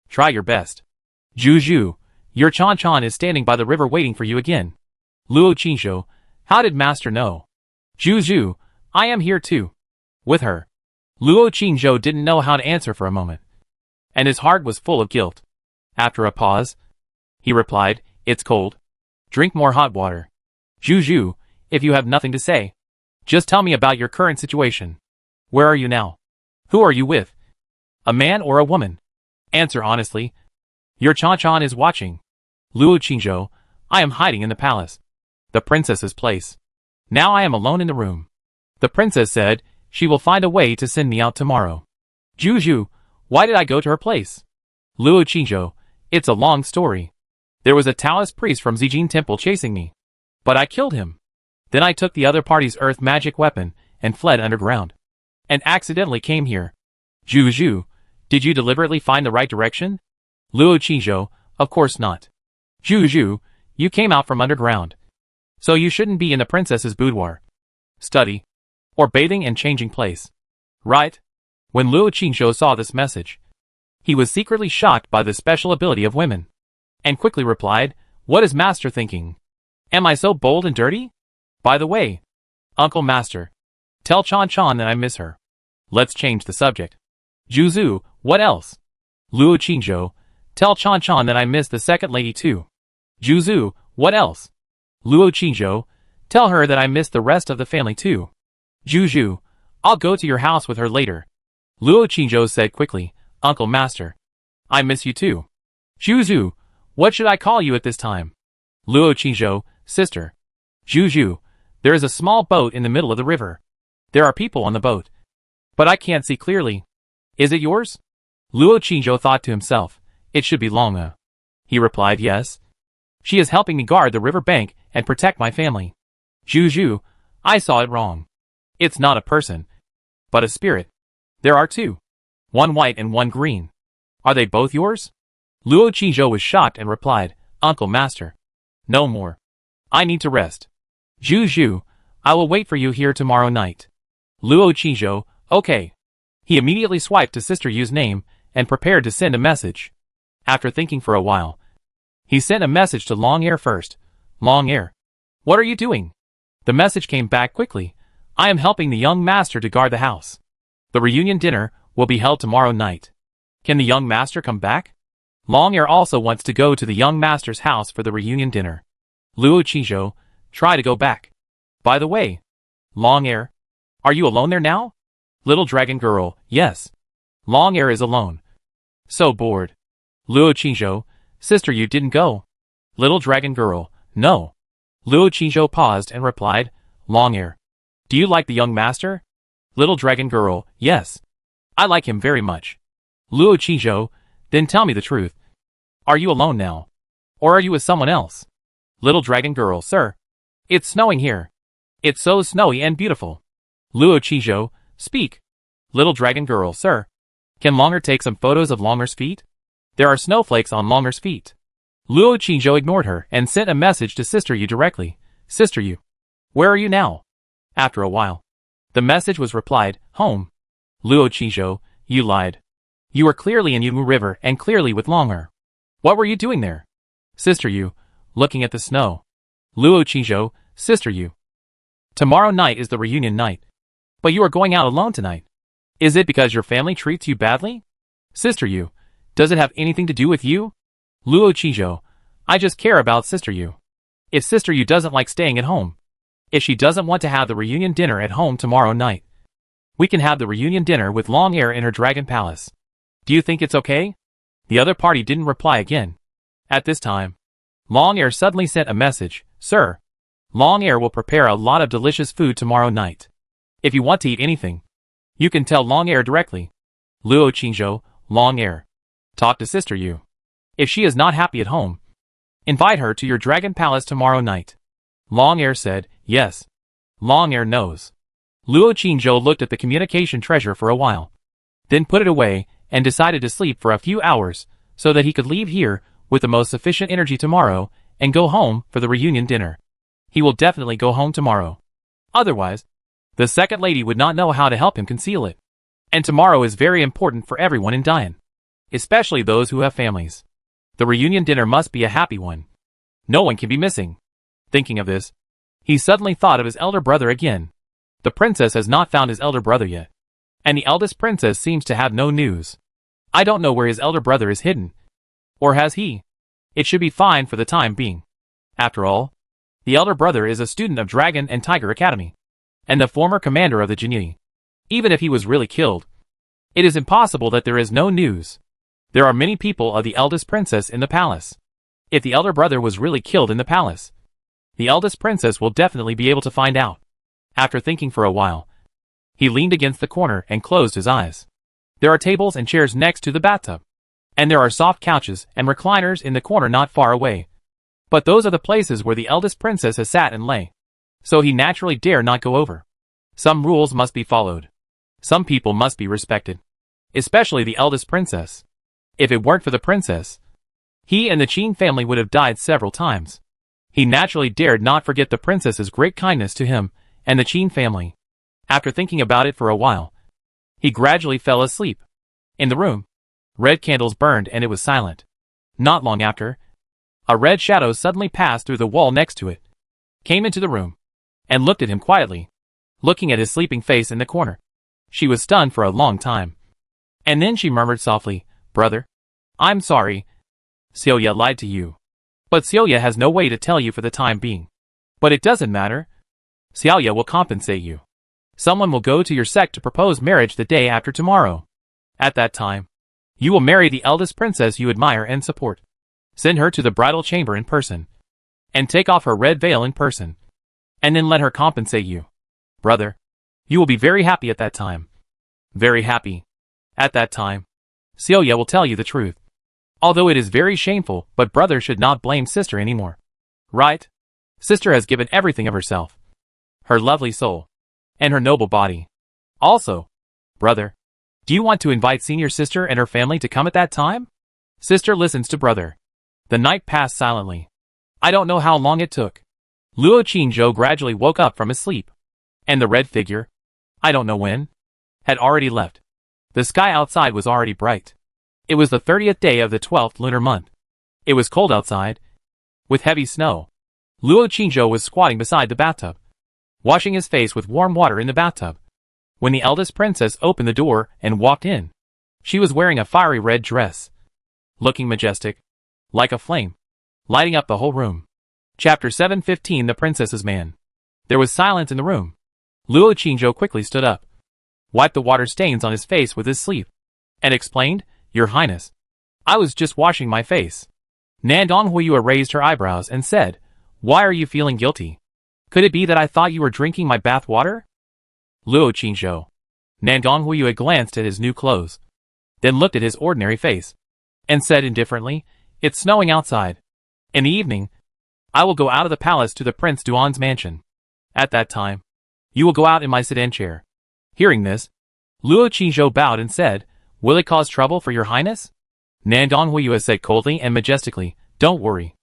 Try your best." "Zhu, your Chan Chan is standing by the river waiting for you again." Luo Qingzhou, "How did Master know?" "Zhu, I am here too. With her." Luo Qingzhou didn't know how to answer for a moment, and his heart was full of guilt. After a pause, he replied, "It's cold. Drink more hot water. Zhu, if you have nothing to say, just tell me about your current situation. Where are you now? Who are you with? A man or a woman? Answer honestly. Your Chan-Chan is watching." "Luo Qingzhou, I am hiding in the palace. The princess's place. Now I am alone in the room. The princess said she will find a way to send me out tomorrow." "Zhu, why did I go to her place?" "Luo Qingzhou, it's a long story. There was a Taoist priest from Zijin Temple chasing me, but I killed him. Then I took the other party's earth magic weapon and fled underground, and accidentally came here." "Zhu, did you deliberately find the right direction?" "Luo Qingzhou, of course not. Zhu, you came out from underground, so you shouldn't be in the princess's boudoir, study, or bathing and changing place. Right?" When Luo Qingzhou saw this message, he was secretly shocked by the special ability of women, and quickly replied, "What is Master thinking? Am I so bold and dirty? By the way, Uncle Master, tell Chan-Chan that I miss her. Let's change the subject." "Zhu, what else?" "Luo Qingzhou, tell Chan-Chan that I miss the second lady too." "Zhu, what else?" "Luo Qingzhou, tell her that I miss the rest of the family too." "Zhu, I'll go to your house with her later." Luo Qingzhou said quickly, "Uncle Master, I miss you too." "Zhu, what should I call you at this time?" "Luo Qingzhou, sister." "Zhu, there is a small boat in the middle of the river. There are people on the boat, but I can't see clearly. Is it yours?" Luo Qingzhou thought to himself, "It should be Longa." He replied, "Yes. She is helping me guard the river bank and protect my family." "Zhu, I saw it wrong. It's not a person, but a spirit. There are two, one white and one green. Are they both yours?" Luo Qingzhou was shocked and replied, "Uncle Master, no more. I need to rest. Zhu, I will wait for you here tomorrow night." Luo Qingzhou, "Okay." He immediately swiped to Sister Yu's name and prepared to send a message. After thinking for a while, he sent a message to Long Air first. "Long Air, what are you doing?" The message came back quickly. I am helping the young master to guard the house. The reunion dinner will be held tomorrow night. Can the young master come back? Longhair also wants to go to the young master's house for the reunion dinner. Luo Qingzhou, try to go back. By the way, Longhair, are you alone there now? Little dragon girl, yes. Longhair is alone. So bored. Luo Qingzhou, sister, you didn't go. Little dragon girl, no. Luo Qingzhou paused and replied, Longhair, do you like the young master? Little dragon girl, yes. I like him very much. Luo Qingzhou, then tell me the truth. Are you alone now? Or are you with someone else? Little dragon girl, sir. It's snowing here. It's so snowy and beautiful. Luo Qingzhou, speak. Little dragon girl, sir. Can Longhair take some photos of Longhair's feet? There are snowflakes on Longhair's feet. Luo Qingzhou ignored her and sent a message to Sister Yu directly. Sister Yu, where are you now? After a while, the message was replied, home. Luo Qingzhou, you lied. You were clearly in Yumu River and clearly with Longhair. What were you doing there? Sister Yu, looking at the snow. Luo Qingzhou, Sister Yu. Tomorrow night is the reunion night. But you are going out alone tonight. Is it because your family treats you badly? Sister Yu, does it have anything to do with you? Luo Qingzhou, I just care about Sister Yu. If Sister Yu doesn't like staying at home, if she doesn't want to have the reunion dinner at home tomorrow night, we can have the reunion dinner with Longhair in her dragon palace. Do you think it's okay? The other party didn't reply again. At this time, Longhair suddenly sent a message, Sir, Longhair will prepare a lot of delicious food tomorrow night. If you want to eat anything, you can tell Longhair directly. Luo Qingzhou, Longhair, talk to Sister Yu. If she is not happy at home, invite her to your dragon palace tomorrow night. Longhair said, yes. Longhair knows. Luo Qingzhou looked at the communication treasure for a while, then put it away and decided to sleep for a few hours so that he could leave here with the most sufficient energy tomorrow and go home for the reunion dinner. He will definitely go home tomorrow. Otherwise, the second lady would not know how to help him conceal it. And tomorrow is very important for everyone in Dian, especially those who have families. The reunion dinner must be a happy one. No one can be missing. Thinking of this, he suddenly thought of his elder brother again. The princess has not found his elder brother yet, and the eldest princess seems to have no news. I don't know where his elder brother is hidden. Or has he? It should be fine for the time being. After all, the elder brother is a student of Dragon and Tiger Academy, and the former commander of the Jinyi. Even if he was really killed, it is impossible that there is no news. There are many people of the eldest princess in the palace. If the elder brother was really killed in the palace, the eldest princess will definitely be able to find out. After thinking for a while, he leaned against the corner and closed his eyes. There are tables and chairs next to the bathtub, and there are soft couches and recliners in the corner not far away. But those are the places where the eldest princess has sat and lay. So he naturally dare not go over. Some rules must be followed. Some people must be respected. Especially the eldest princess. If it weren't for the princess, he and the Qin family would have died several times. He naturally dared not forget the princess's great kindness to him and the Qin family. After thinking about it for a while, he gradually fell asleep. In the room, red candles burned and it was silent. Not long after, a red shadow suddenly passed through the wall next to it, came into the room, and looked at him quietly, looking at his sleeping face in the corner. She was stunned for a long time. And then she murmured softly, Brother, I'm sorry. Celia lied to you. But Celia has no way to tell you for the time being. But it doesn't matter. Celia will compensate you. Someone will go to your sect to propose marriage the day after tomorrow. At that time, you will marry the eldest princess you admire and support. Send her to the bridal chamber in person, and take off her red veil in person, and then let her compensate you. Brother, you will be very happy at that time. Very happy. At that time, Celia will tell you the truth. Although it is very shameful, but brother should not blame sister anymore. Right? Sister has given everything of herself. Her lovely soul. And her noble body. Also, brother, do you want to invite senior sister and her family to come at that time? Sister listens to brother. The night passed silently. I don't know how long it took. Luo Qingzhou gradually woke up from his sleep. And the red figure, I don't know when, had already left. The sky outside was already bright. It was the 30th day of the 12th lunar month. It was cold outside, with heavy snow. Luo Qingzhou was squatting beside the bathtub, washing his face with warm water in the bathtub. When the eldest princess opened the door and walked in, she was wearing a fiery red dress, looking majestic, like a flame, lighting up the whole room. Chapter 715 The Princess's Man. There was silence in the room. Luo Qingzhou quickly stood up, wiped the water stains on his face with his sleeve, and explained, "Your Highness, I was just washing my face." Nandong Huiyue raised her eyebrows and said, "Why are you feeling guilty? Could it be that I thought you were drinking my bath water?" Luo Qingzhou. Nandong Huiyue glanced at his new clothes, then looked at his ordinary face, and said indifferently, "It's snowing outside. In the evening, I will go out of the palace to the Prince Duan's mansion. At that time, you will go out in my sedan chair." Hearing this, Luo Qingzhou bowed and said, "Will it cause trouble for your Highness?" Nandong Huiyue said coldly and majestically, "Don't worry.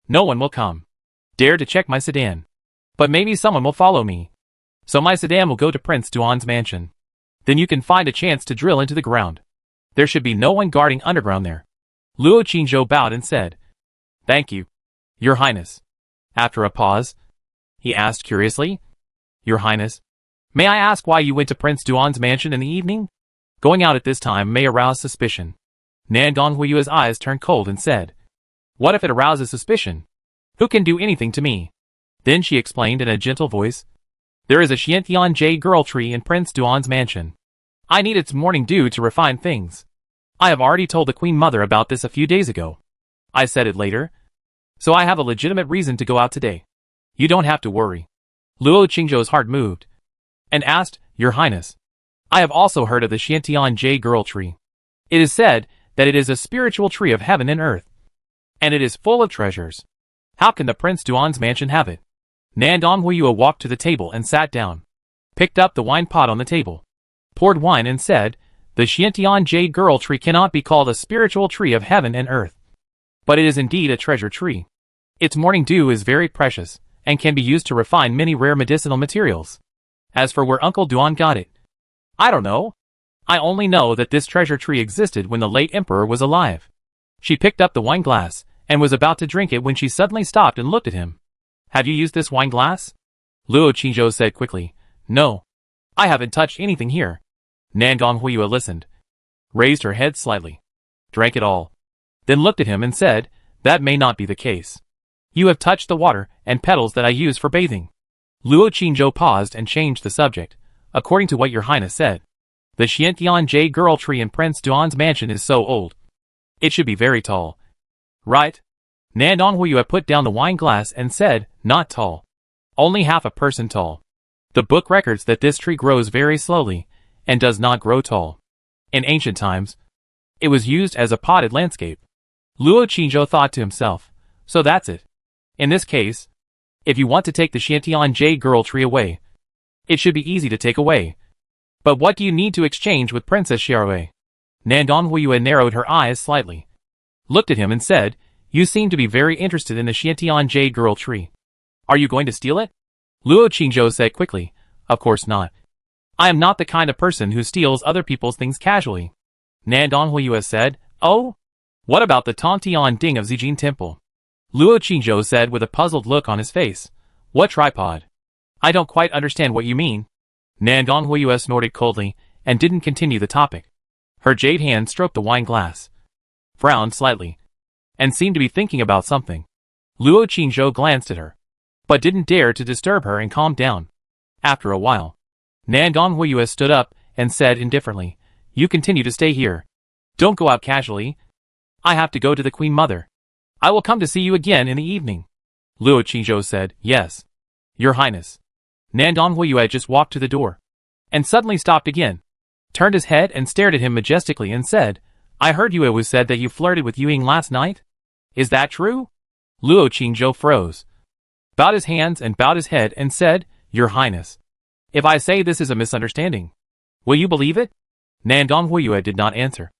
No one will come dare to check my sedan. But maybe someone will follow me. So my sedan will go to Prince Duan's mansion. Then you can find a chance to drill into the ground. There should be no one guarding underground there." Luo Qingzhou bowed and said, "Thank you, Your Highness." After a pause, he asked curiously, "Your Highness, may I ask why you went to Prince Duan's mansion in the evening? Going out at this time may arouse suspicion." Nandong Huiyue's eyes turned cold and said, "What if it arouses suspicion? Who can do anything to me?" Then she explained in a gentle voice, "There is a Xiantian jade girl tree in Prince Duan's mansion. I need its morning dew to refine things. I have already told the Queen Mother about this a few days ago. I said it later, so I have a legitimate reason to go out today. You don't have to worry." Luo Qingzhou's heart moved, and asked, "Your Highness, I have also heard of the Xiantian jade girl tree. It is said that it is a spiritual tree of heaven and earth, and it is full of treasures. How can the Prince Duan's mansion have it?" Nandong Huiyue walked to the table and sat down, picked up the wine pot on the table, poured wine and said, "The Xiantian jade girl tree cannot be called a spiritual tree of heaven and earth, but it is indeed a treasure tree. Its morning dew is very precious, and can be used to refine many rare medicinal materials. As for where Uncle Duan got it, I don't know. I only know that this treasure tree existed when the late emperor was alive." She picked up the wine glass, and was about to drink it when she suddenly stopped and looked at him. "Have you used this wine glass?" Luo Qingzhou said quickly, "No. I haven't touched anything here." Nandong Huiyue listened, raised her head slightly, drank it all, then looked at him and said, "That may not be the case. You have touched the water and petals that I use for bathing." Luo Qingzhou paused and changed the subject. "According to what your Highness said, the Xiantian jade girl tree in Prince Duan's mansion is so old. It should be very tall. Right?" Nandong Huiyue put down the wine glass and said, "Not tall. Only half a person tall. The book records that this tree grows very slowly, and does not grow tall. In ancient times, it was used as a potted landscape." Luo Qingzhou thought to himself, "So that's it. In this case, if you want to take the Xiantian jade girl tree away, it should be easy to take away. But what do you need to exchange with Princess Xiaorui?" Nandong Huiyue narrowed her eyes slightly, looked at him and said, "You seem to be very interested in the Xiantian jade girl tree. Are you going to steal it?" Luo Qingzhou said quickly, "Of course not. I am not the kind of person who steals other people's things casually." Nandong Huiyue said, "Oh? What about the Tontian Ding of Zijin Temple?" Luo Qingzhou said with a puzzled look on his face, "What tripod? I don't quite understand what you mean." Nandong Huiyue snorted coldly, and didn't continue the topic. Her jade hand stroked the wine glass, frowned slightly, and seemed to be thinking about something. Luo Qingzhou glanced at her, but didn't dare to disturb her and calmed down. After a while, Nandong Huiyue stood up and said indifferently, "You continue to stay here. Don't go out casually. I have to go to the Queen Mother. I will come to see you again in the evening." Luo Qingzhou said, "Yes, Your Highness." Nandong Huiyue just walked to the door, and suddenly stopped again, turned his head and stared at him majestically and said, "I heard you it was said that you flirted with Yuing last night? Is that true?" Luo Qingzhou froze, bowed his hands and bowed his head and said, "Your Highness, if I say this is a misunderstanding, will you believe it?" Nandong Huiyue did not answer,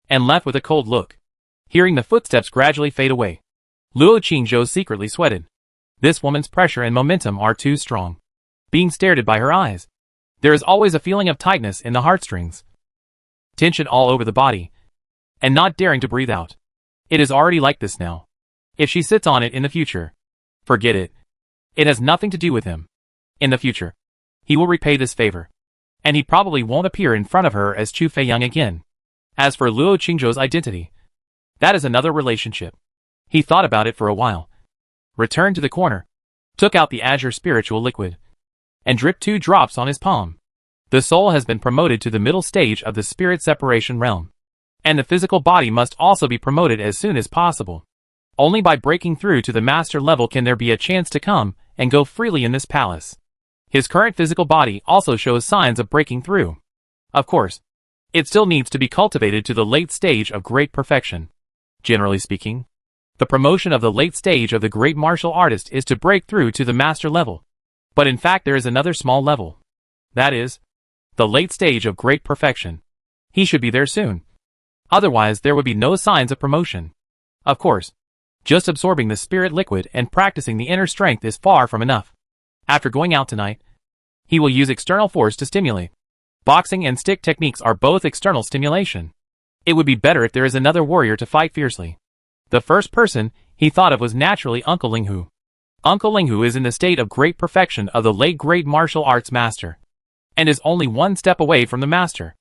and left with a cold look. Hearing the footsteps gradually fade away, Luo Qingzhou secretly sweated. This woman's pressure and momentum are too strong. Being stared at by her eyes, there is always a feeling of tightness in the heartstrings, tension all over the body, and not daring to breathe out. It is already like this now. If she sits on it in the future, forget it. It has nothing to do with him. In the future, he will repay this favor. And he probably won't appear in front of her as Chu Feiyang again. As for Luo Qingzhou's identity, that is another relationship. He thought about it for a while, returned to the corner, took out the azure spiritual liquid, and dripped 2 drops on his palm. The soul has been promoted to the middle stage of the spirit separation realm, and the physical body must also be promoted as soon as possible. Only by breaking through to the master level can there be a chance to come and go freely in this palace. His current physical body also shows signs of breaking through. Of course, it still needs to be cultivated to the late stage of great perfection. Generally speaking, the promotion of the late stage of the great martial artist is to break through to the master level. But in fact there is another small level. That is, the late stage of great perfection. He should be there soon. Otherwise there would be no signs of promotion. Of course, just absorbing the spirit liquid and practicing the inner strength is far from enough. After going out tonight, he will use external force to stimulate. Boxing and stick techniques are both external stimulation. It would be better if there is another warrior to fight fiercely. The first person he thought of was naturally Uncle Linghu. Uncle Linghu is in the state of great perfection of the late great martial arts master, and is only 1 step away from the master.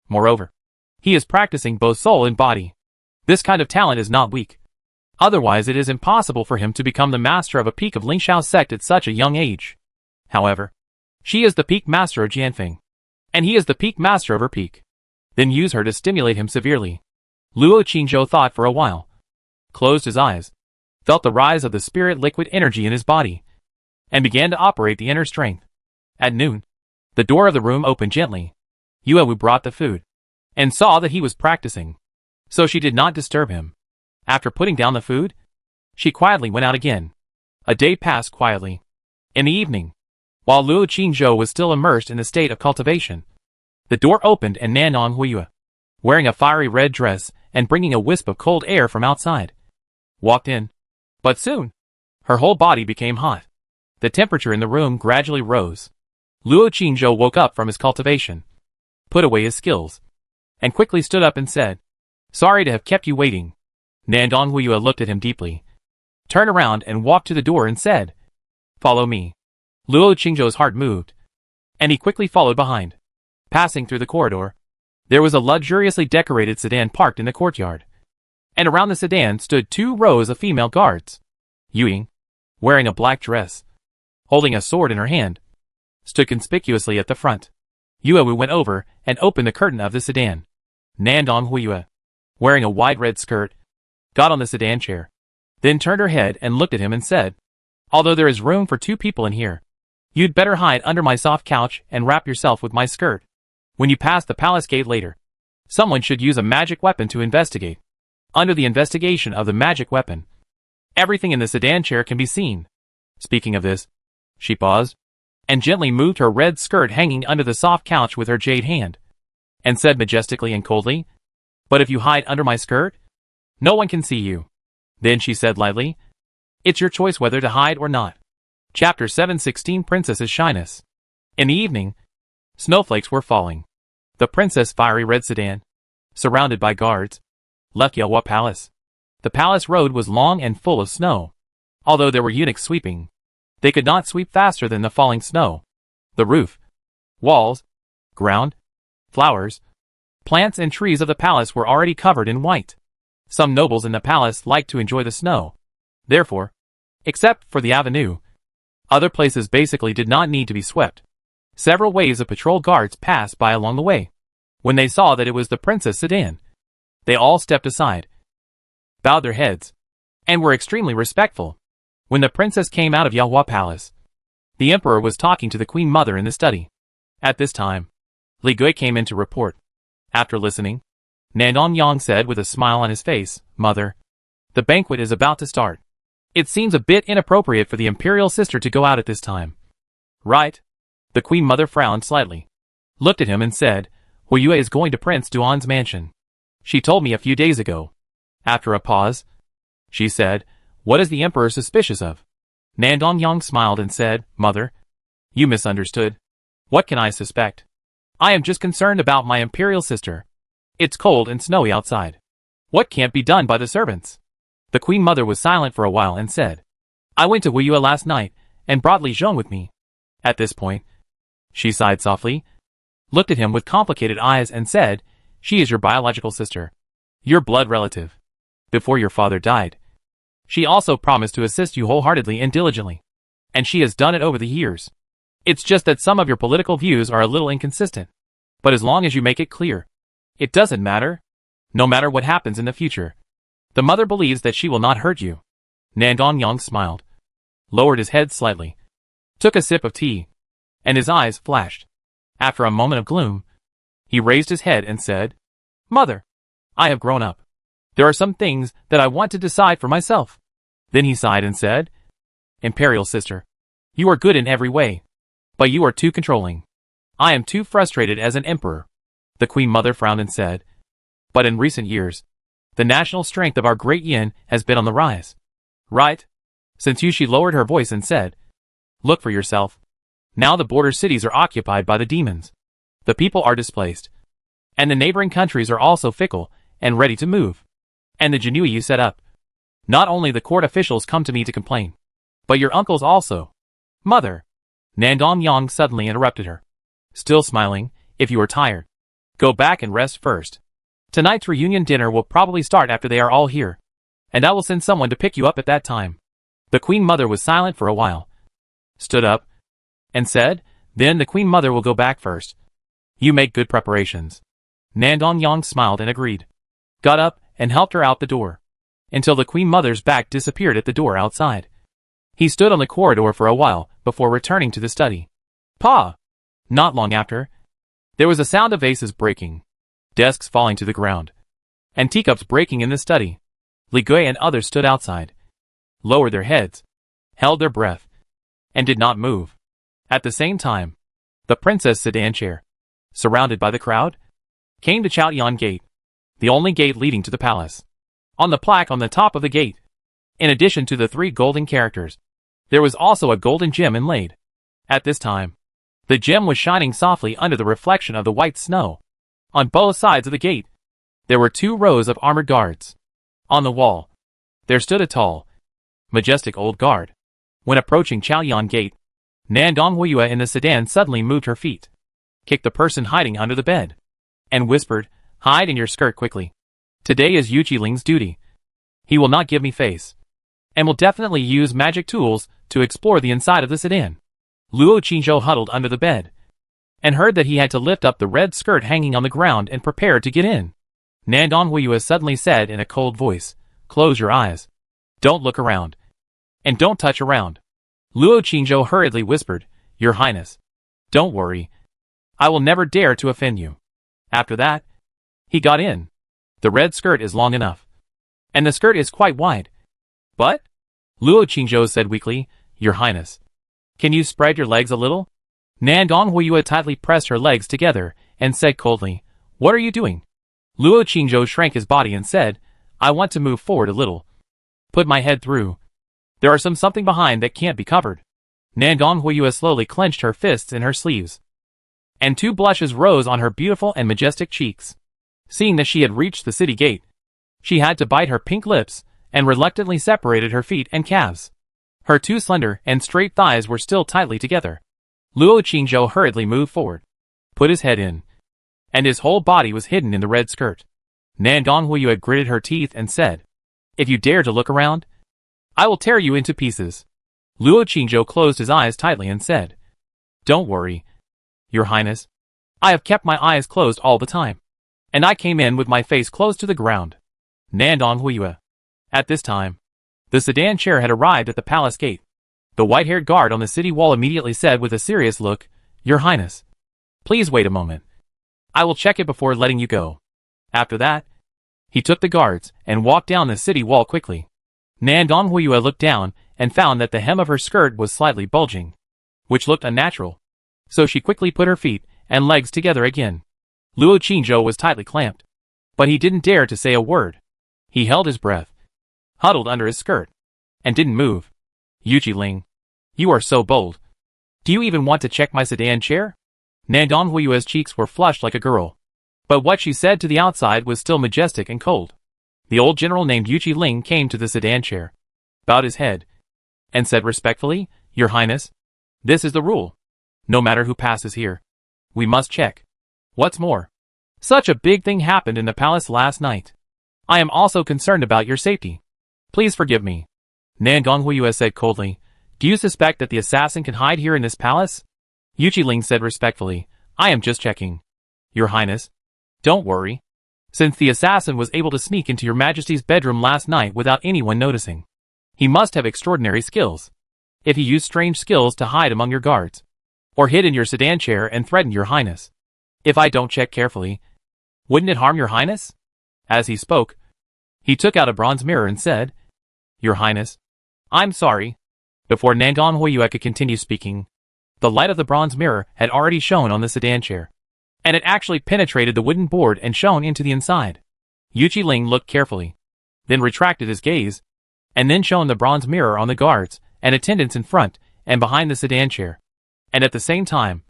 Moreover, he is practicing both soul and body. This kind of talent is not weak. Otherwise it is impossible for him to become the master of a peak of Lingxiao sect at such a young age. However, she is the peak master of Jianfeng, and he is the peak master of her peak. Then use her to stimulate him severely. Luo Qingzhou thought for a while, closed his eyes, felt the rise of the spirit liquid energy in his body, and began to operate the inner strength. At noon, the door of the room opened gently. Yuewu brought the food, and saw that he was practicing, so she did not disturb him. After putting down the food, she quietly went out again. A day passed quietly. In the evening, while Luo Qingzhou was still immersed in the state of cultivation, the door opened and Nanyang Huiyue, wearing a fiery red dress and bringing a wisp of cold air from outside, walked in. But soon, her whole body became hot. The temperature in the room gradually rose. Luo Qingzhou woke up from his cultivation, put away his skills, and quickly stood up and said, "Sorry to have kept you waiting." Nanyang Huiyue looked at him deeply, turned around and walked to the door and said, "Follow me." Luo Qingzhou's heart moved, and he quickly followed behind. Passing through the corridor, there was a luxuriously decorated sedan parked in the courtyard, and around the sedan stood 2 rows of female guards. Yuying, wearing a black dress, holding a sword in her hand, stood conspicuously at the front. Yuewu went over and opened the curtain of the sedan. Nanyang Huiyue, wearing a wide red skirt, got on the sedan chair, then turned her head and looked at him and said, "Although there is room for 2 people in here, you'd better hide under my soft couch and wrap yourself with my skirt. When you pass the palace gate later, someone should use a magic weapon to investigate. Under the investigation of the magic weapon, everything in the sedan chair can be seen." Speaking of this, she paused, and gently moved her red skirt hanging under the soft couch with her jade hand, and said majestically and coldly, "But if you hide under my skirt, no one can see you." Then she said lightly, "It's your choice whether to hide or not." Chapter 716 Princess's Shyness. In the evening, snowflakes were falling. The princess' fiery red sedan, surrounded by guards, left Yelwa Palace. The palace road was long and full of snow. Although there were eunuchs sweeping, they could not sweep faster than the falling snow. The roof, walls, ground, flowers, plants and trees of the palace were already covered in white. Some nobles in the palace liked to enjoy the snow. Therefore, except for the avenue, other places basically did not need to be swept. Several waves of patrol guards passed by along the way. When they saw that it was the princess sedan, they all stepped aside, bowed their heads, and were extremely respectful. When the princess came out of Yahua Palace, the emperor was talking to the queen mother in the study. At this time, Li Gui came in to report. After listening, Nanyang Yang said with a smile on his face, "Mother, the banquet is about to start. It seems a bit inappropriate for the imperial sister to go out at this time." "Right." The queen mother frowned slightly, looked at him and said, "Huiyue is going to Prince Duan's mansion. She told me a few days ago." After a pause, she said, "What is the emperor suspicious of?" Nanyang Yang smiled and said, "Mother, you misunderstood. What can I suspect? I am just concerned about my imperial sister. It's cold and snowy outside. What can't be done by the servants?" The queen mother was silent for a while and said, "I went to Huiyue last night and brought Li Zhong with me." At this point, She sighed softly, looked at him with complicated eyes and said, "She is your biological sister. Your blood relative. Before your father died. She also promised to assist you wholeheartedly and diligently. And she has done it over the years. It's just that some of your political views are a little inconsistent. But as long as you make it clear, it doesn't matter. No matter what happens in the future. The mother believes that she will not hurt you." Nandong Yang smiled, lowered his head slightly, took a sip of tea, and his eyes flashed. After a moment of gloom, he raised his head and said, "Mother, I have grown up. There are some things that I want to decide for myself." Then he sighed and said, "Imperial sister, you are good in every way, but you are too controlling. I am too frustrated as an emperor." The Queen Mother frowned and said, "But in recent years, the national strength of our great yin has been on the rise. Right?" Since Yushi lowered her voice and said, "Look for yourself. Now the border cities are occupied by the demons. The people are displaced. And the neighboring countries are also fickle and ready to move. And the Jinui you set up. Not only the court officials come to me to complain, but your uncles also." "Mother," Nandong Yang suddenly interrupted her, still smiling, "if you are tired, go back and rest first. Tonight's reunion dinner will probably start after they are all here, and I will send someone to pick you up at that time." The Queen Mother was silent for a while, stood up, and said, "Then the Queen Mother will go back first. You make good preparations." Nandong Yang smiled and agreed, got up, and helped her out the door, until the Queen Mother's back disappeared at the door outside. He stood on the corridor for a while before returning to the study. Pa! Not long after, there was a sound of vases breaking, desks falling to the ground, and teacups breaking in the study. Li Gui and others stood outside, lowered their heads, held their breath, and did not move. At the same time, the princess sedan chair, surrounded by the crowd, came to Chaotian Gate, the only gate leading to the palace. On the plaque on the top of the gate, in addition to the 3 golden characters, there was also a golden gem inlaid. At this time, the gem was shining softly under the reflection of the white snow. On both sides of the gate, there were 2 rows of armored guards. On the wall, there stood a tall, majestic old guard. When approaching Chaotian Gate, Nandong Huiyue in the sedan suddenly moved her feet, kicked the person hiding under the bed, and whispered, "Hide in your skirt quickly. Today is Yu Qiling's duty. He will not give me face, and will definitely use magic tools to explore the inside of the sedan." Luo Qingzhou huddled under the bed, and heard that he had to lift up the red skirt hanging on the ground and prepared to get in. Nandong Huiyue suddenly said in a cold voice, "Close your eyes. Don't look around. And don't touch around." Luo Qingzhou hurriedly whispered, "Your Highness, don't worry. I will never dare to offend you." After that, he got in. The red skirt is long enough, and the skirt is quite wide. "But," Luo Qingzhou said weakly, "Your Highness, can you spread your legs a little?" Nandong Huiyue tightly pressed her legs together and said coldly, "What are you doing?" Luo Qingzhou shrank his body and said, "I want to move forward a little. Put my head through. There are something behind that can't be covered." Nandong Huiyue slowly clenched her fists in her sleeves, and 2 blushes rose on her beautiful and majestic cheeks. Seeing that she had reached the city gate, she had to bite her pink lips and reluctantly separated her feet and calves. Her 2 slender and straight thighs were still tightly together. Luo Qingzhou hurriedly moved forward, put his head in, and his whole body was hidden in the red skirt. Nandong Huiyue gritted her teeth and said, "If you dare to look around, I will tear you into pieces." Luo Qingzhou closed his eyes tightly and said, "Don't worry, Your Highness. I have kept my eyes closed all the time, and I came in with my face close to the ground." Nandong Huiyue. At this time, the sedan chair had arrived at the palace gate. The white-haired guard on the city wall immediately said with a serious look, "Your Highness, please wait a moment. I will check it before letting you go." After that, he took the guards and walked down the city wall quickly. Nandong Huiyue looked down and found that the hem of her skirt was slightly bulging, which looked unnatural. So she quickly put her feet and legs together again. Luo Qingzhou was tightly clamped, but he didn't dare to say a word. He held his breath, huddled under his skirt, and didn't move. "Yu Qiling, you are so bold. Do you even want to check my sedan chair?" Nandong Huiyue's cheeks were flushed like a girl, but what she said to the outside was still majestic and cold. The old general named Yu Qiling came to the sedan chair, bowed his head, and said respectfully, "Your Highness, this is the rule. No matter who passes here. We must check. What's more, such a big thing happened in the palace last night. I am also concerned about your safety. Please forgive me. Nan Gonghuiyue said coldly. Do you suspect that the assassin can hide here in this palace? Yu Qiling said respectfully. I am just checking. Your Highness. Don't worry. Since the assassin was able to sneak into your Majesty's bedroom last night without anyone noticing, he must have extraordinary skills. If he used strange skills to hide among your guards, or hid in your sedan chair and threatened your Highness, if I don't check carefully, wouldn't it harm your Highness? As he spoke, he took out a bronze mirror and said, Your Highness, I'm sorry. Before Nan Gonghuiyue could continue speaking, the light of the bronze mirror had already shone on the sedan chair, and it actually penetrated the wooden board and shone into the inside. Yu Qiling looked carefully, then retracted his gaze, and then shone the bronze mirror on the guards and attendants in front and behind the sedan chair. And at the same time,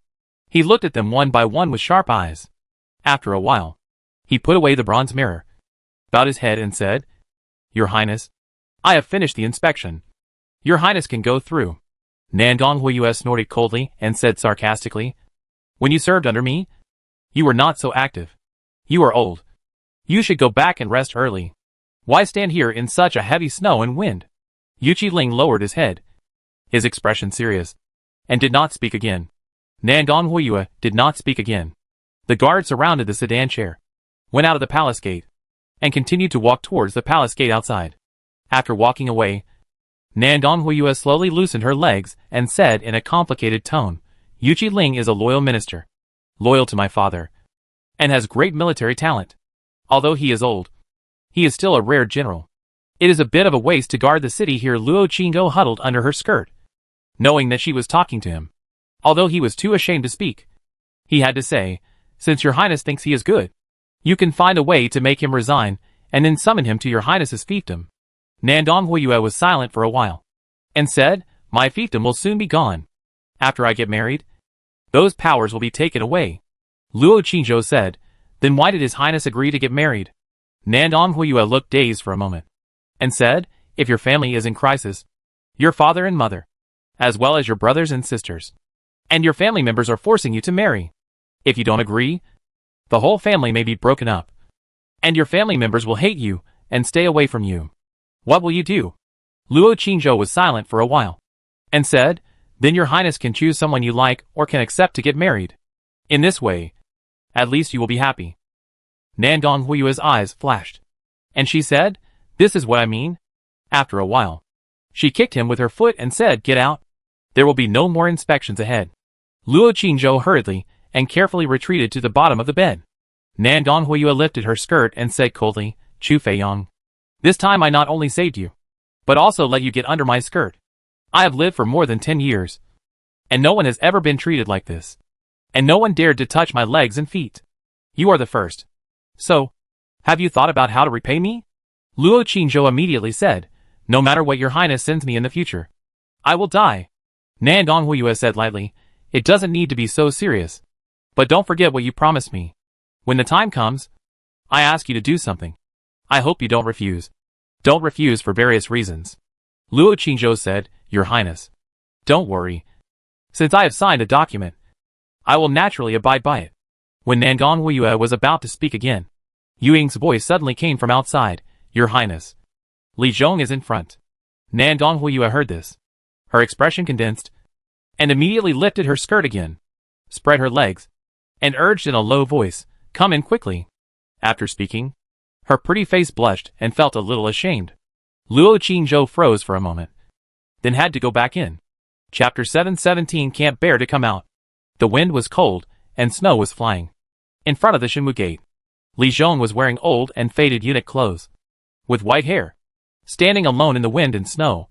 he looked at them one by one with sharp eyes. After a while, he put away the bronze mirror, bowed his head and said, Your Highness, I have finished the inspection. Your Highness can go through. Nan Gonghuiyue snorted coldly and said sarcastically, When you served under me, you were not so active. You are old. You should go back and rest early. Why stand here in such a heavy snow and wind? Yu Qiling lowered his head, his expression serious, and did not speak again. Nan Gonghuiyue did not speak again. The guard surrounded the sedan chair, went out of the palace gate, and continued to walk towards the palace gate outside. After walking away, Nan Gonghuiyue slowly loosened her legs and said in a complicated tone, Yu Qiling is a loyal minister, loyal to my father, and has great military talent. Although he is old, he is still a rare general. It is a bit of a waste to guard the city here. Luo Qinggo huddled under her skirt, knowing that she was talking to him. Although he was too ashamed to speak, he had to say, Since your Highness thinks he is good, you can find a way to make him resign, and then summon him to your Highness's fiefdom. Nan Gonghuiyue was silent for a while, and said, My fiefdom will soon be gone. After I get married, those powers will be taken away. Luo Qingzhou said, Then why did his Highness agree to get married? Nan Gonghuiyue looked dazed for a moment, and said, If your family is in crisis, your father and mother, as well as your brothers and sisters, and your family members are forcing you to marry. If you don't agree, the whole family may be broken up, and your family members will hate you and stay away from you. What will you do? Luo Qingzhou was silent for a while, and said, Then your Highness can choose someone you like or can accept to get married. In this way, at least you will be happy. Nan Gonghuiyue's eyes flashed, and she said, This is what I mean. After a while, she kicked him with her foot and said, Get out. There will be no more inspections ahead. Luo Qingzhou hurriedly and carefully retreated to the bottom of the bed. Nan Gonghuiyue lifted her skirt and said coldly, Chu Feiyong, this time I not only saved you, but also let you get under my skirt. I have lived for more than 10 years, and no one has ever been treated like this. And no one dared to touch my legs and feet. You are the first. So, have you thought about how to repay me? Luo Qingzhou immediately said, No matter what your Highness sends me in the future, I will die. Nan Gonghuiyue said lightly, It doesn't need to be so serious. But don't forget what you promised me. When the time comes, I ask you to do something. I hope you don't refuse. Don't refuse for various reasons. Luo Qingzhou said, Your Highness, don't worry. Since I have signed a document, I will naturally abide by it. When Nan Gonghuiyue was about to speak again, Yu Ying's voice suddenly came from outside, Your Highness, Li Zhong is in front. Nan Gonghuiyue heard this. Her expression condensed, and immediately lifted her skirt again, spread her legs, and urged in a low voice, Come in quickly. After speaking, her pretty face blushed and felt a little ashamed. Luo Qingzhou froze for a moment, then had to go back in. Chapter 717 Can't bear to come out. The wind was cold, and snow was flying. In front of the Shenwu gate, Li Zhong was wearing old and faded eunuch clothes, with white hair, standing alone in the wind and snow,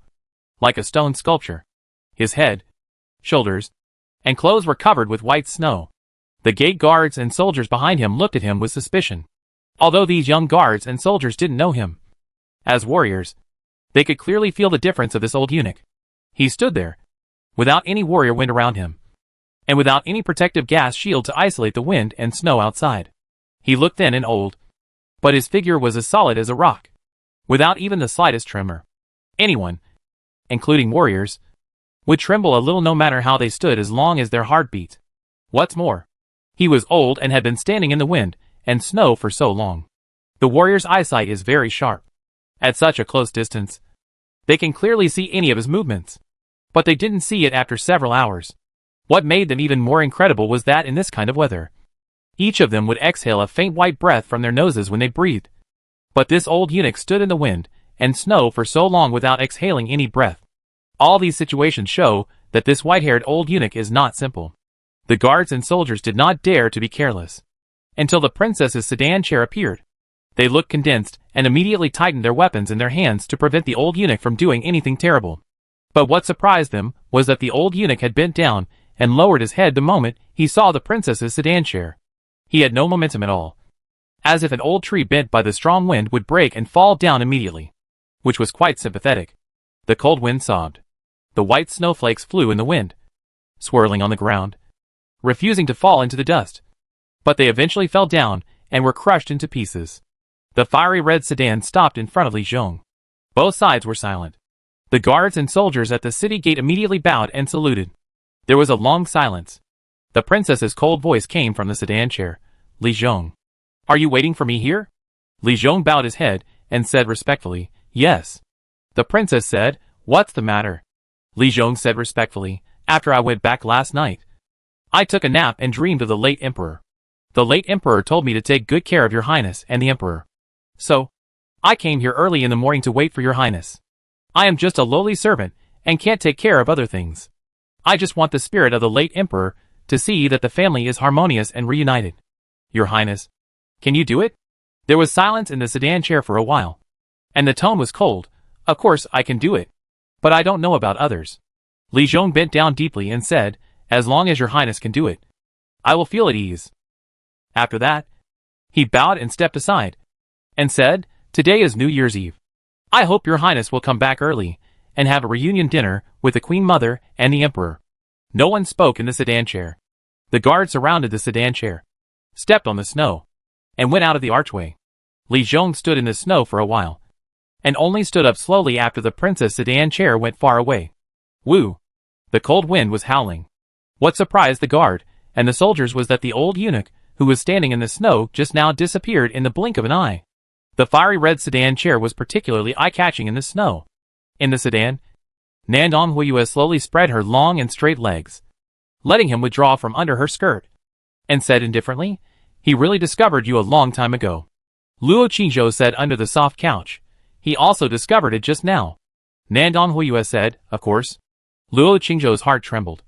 like a stone sculpture. His head, shoulders, and clothes were covered with white snow. The gate guards and soldiers behind him looked at him with suspicion. Although these young guards and soldiers didn't know him as warriors, they could clearly feel the difference of this old eunuch. He stood there, without any warrior wind around him, and without any protective gas shield to isolate the wind and snow outside. He looked thin and old, but his figure was as solid as a rock, without even the slightest tremor. Anyone, including warriors, would tremble a little no matter how they stood as long as their heart beat. What's more, he was old and had been standing in the wind and snow for so long. The warrior's eyesight is very sharp. At such a close distance, they can clearly see any of his movements. But they didn't see it after several hours. What made them even more incredible was that in this kind of weather, each of them would exhale a faint white breath from their noses when they breathed. But this old eunuch stood in the wind and snow for so long without exhaling any breath. All these situations show that this white-haired old eunuch is not simple. The guards and soldiers did not dare to be careless until the princess's sedan chair appeared. They looked convinced and immediately tightened their weapons in their hands to prevent the old eunuch from doing anything terrible. But what surprised them was that the old eunuch had bent down and lowered his head the moment he saw the princess's sedan chair. He had no momentum at all, as if an old tree bent by the strong wind would break and fall down immediately, which was quite sympathetic. The cold wind sobbed. The white snowflakes flew in the wind, swirling on the ground, refusing to fall into the dust. But they eventually fell down and were crushed into pieces. The fiery red sedan stopped in front of Li Zhong. Both sides were silent. The guards and soldiers at the city gate immediately bowed and saluted. There was a long silence. The princess's cold voice came from the sedan chair. Li Zhong, are you waiting for me here? Li Zhong bowed his head and said respectfully, yes. The princess said, what's the matter? Li Zhong said respectfully, after I went back last night, I took a nap and dreamed of the late emperor. The late emperor told me to take good care of your highness and the emperor. So, I came here early in the morning to wait for your highness. I am just a lowly servant and can't take care of other things. I just want the spirit of the late emperor to see that the family is harmonious and reunited. Your highness, can you do it? There was silence in the sedan chair for a while, and the tone was cold. Of course I can do it, but I don't know about others. Li Zhong bent down deeply and said, as long as your highness can do it, I will feel at ease. After that, he bowed and stepped aside, and said, today is New Year's Eve. I hope your highness will come back early and have a reunion dinner with the Queen Mother and the Emperor. No one spoke in the sedan chair. The guard surrounded the sedan chair, stepped on the snow, and went out of the archway. Li Zhong stood in the snow for a while, and only stood up slowly after the princess' sedan chair went far away. Woo! The cold wind was howling. What surprised the guard and the soldiers was that the old eunuch, who was standing in the snow, just now disappeared in the blink of an eye. The fiery red sedan chair was particularly eye-catching in the snow. In the sedan, Nandong Huiyue slowly spread her long and straight legs, letting him withdraw from under her skirt, and said indifferently, he really discovered you a long time ago. Luo Qingzhou said under the soft couch, he also discovered it just now. Nandong Huiyue said, of course. Luo Qingzhou's heart trembled,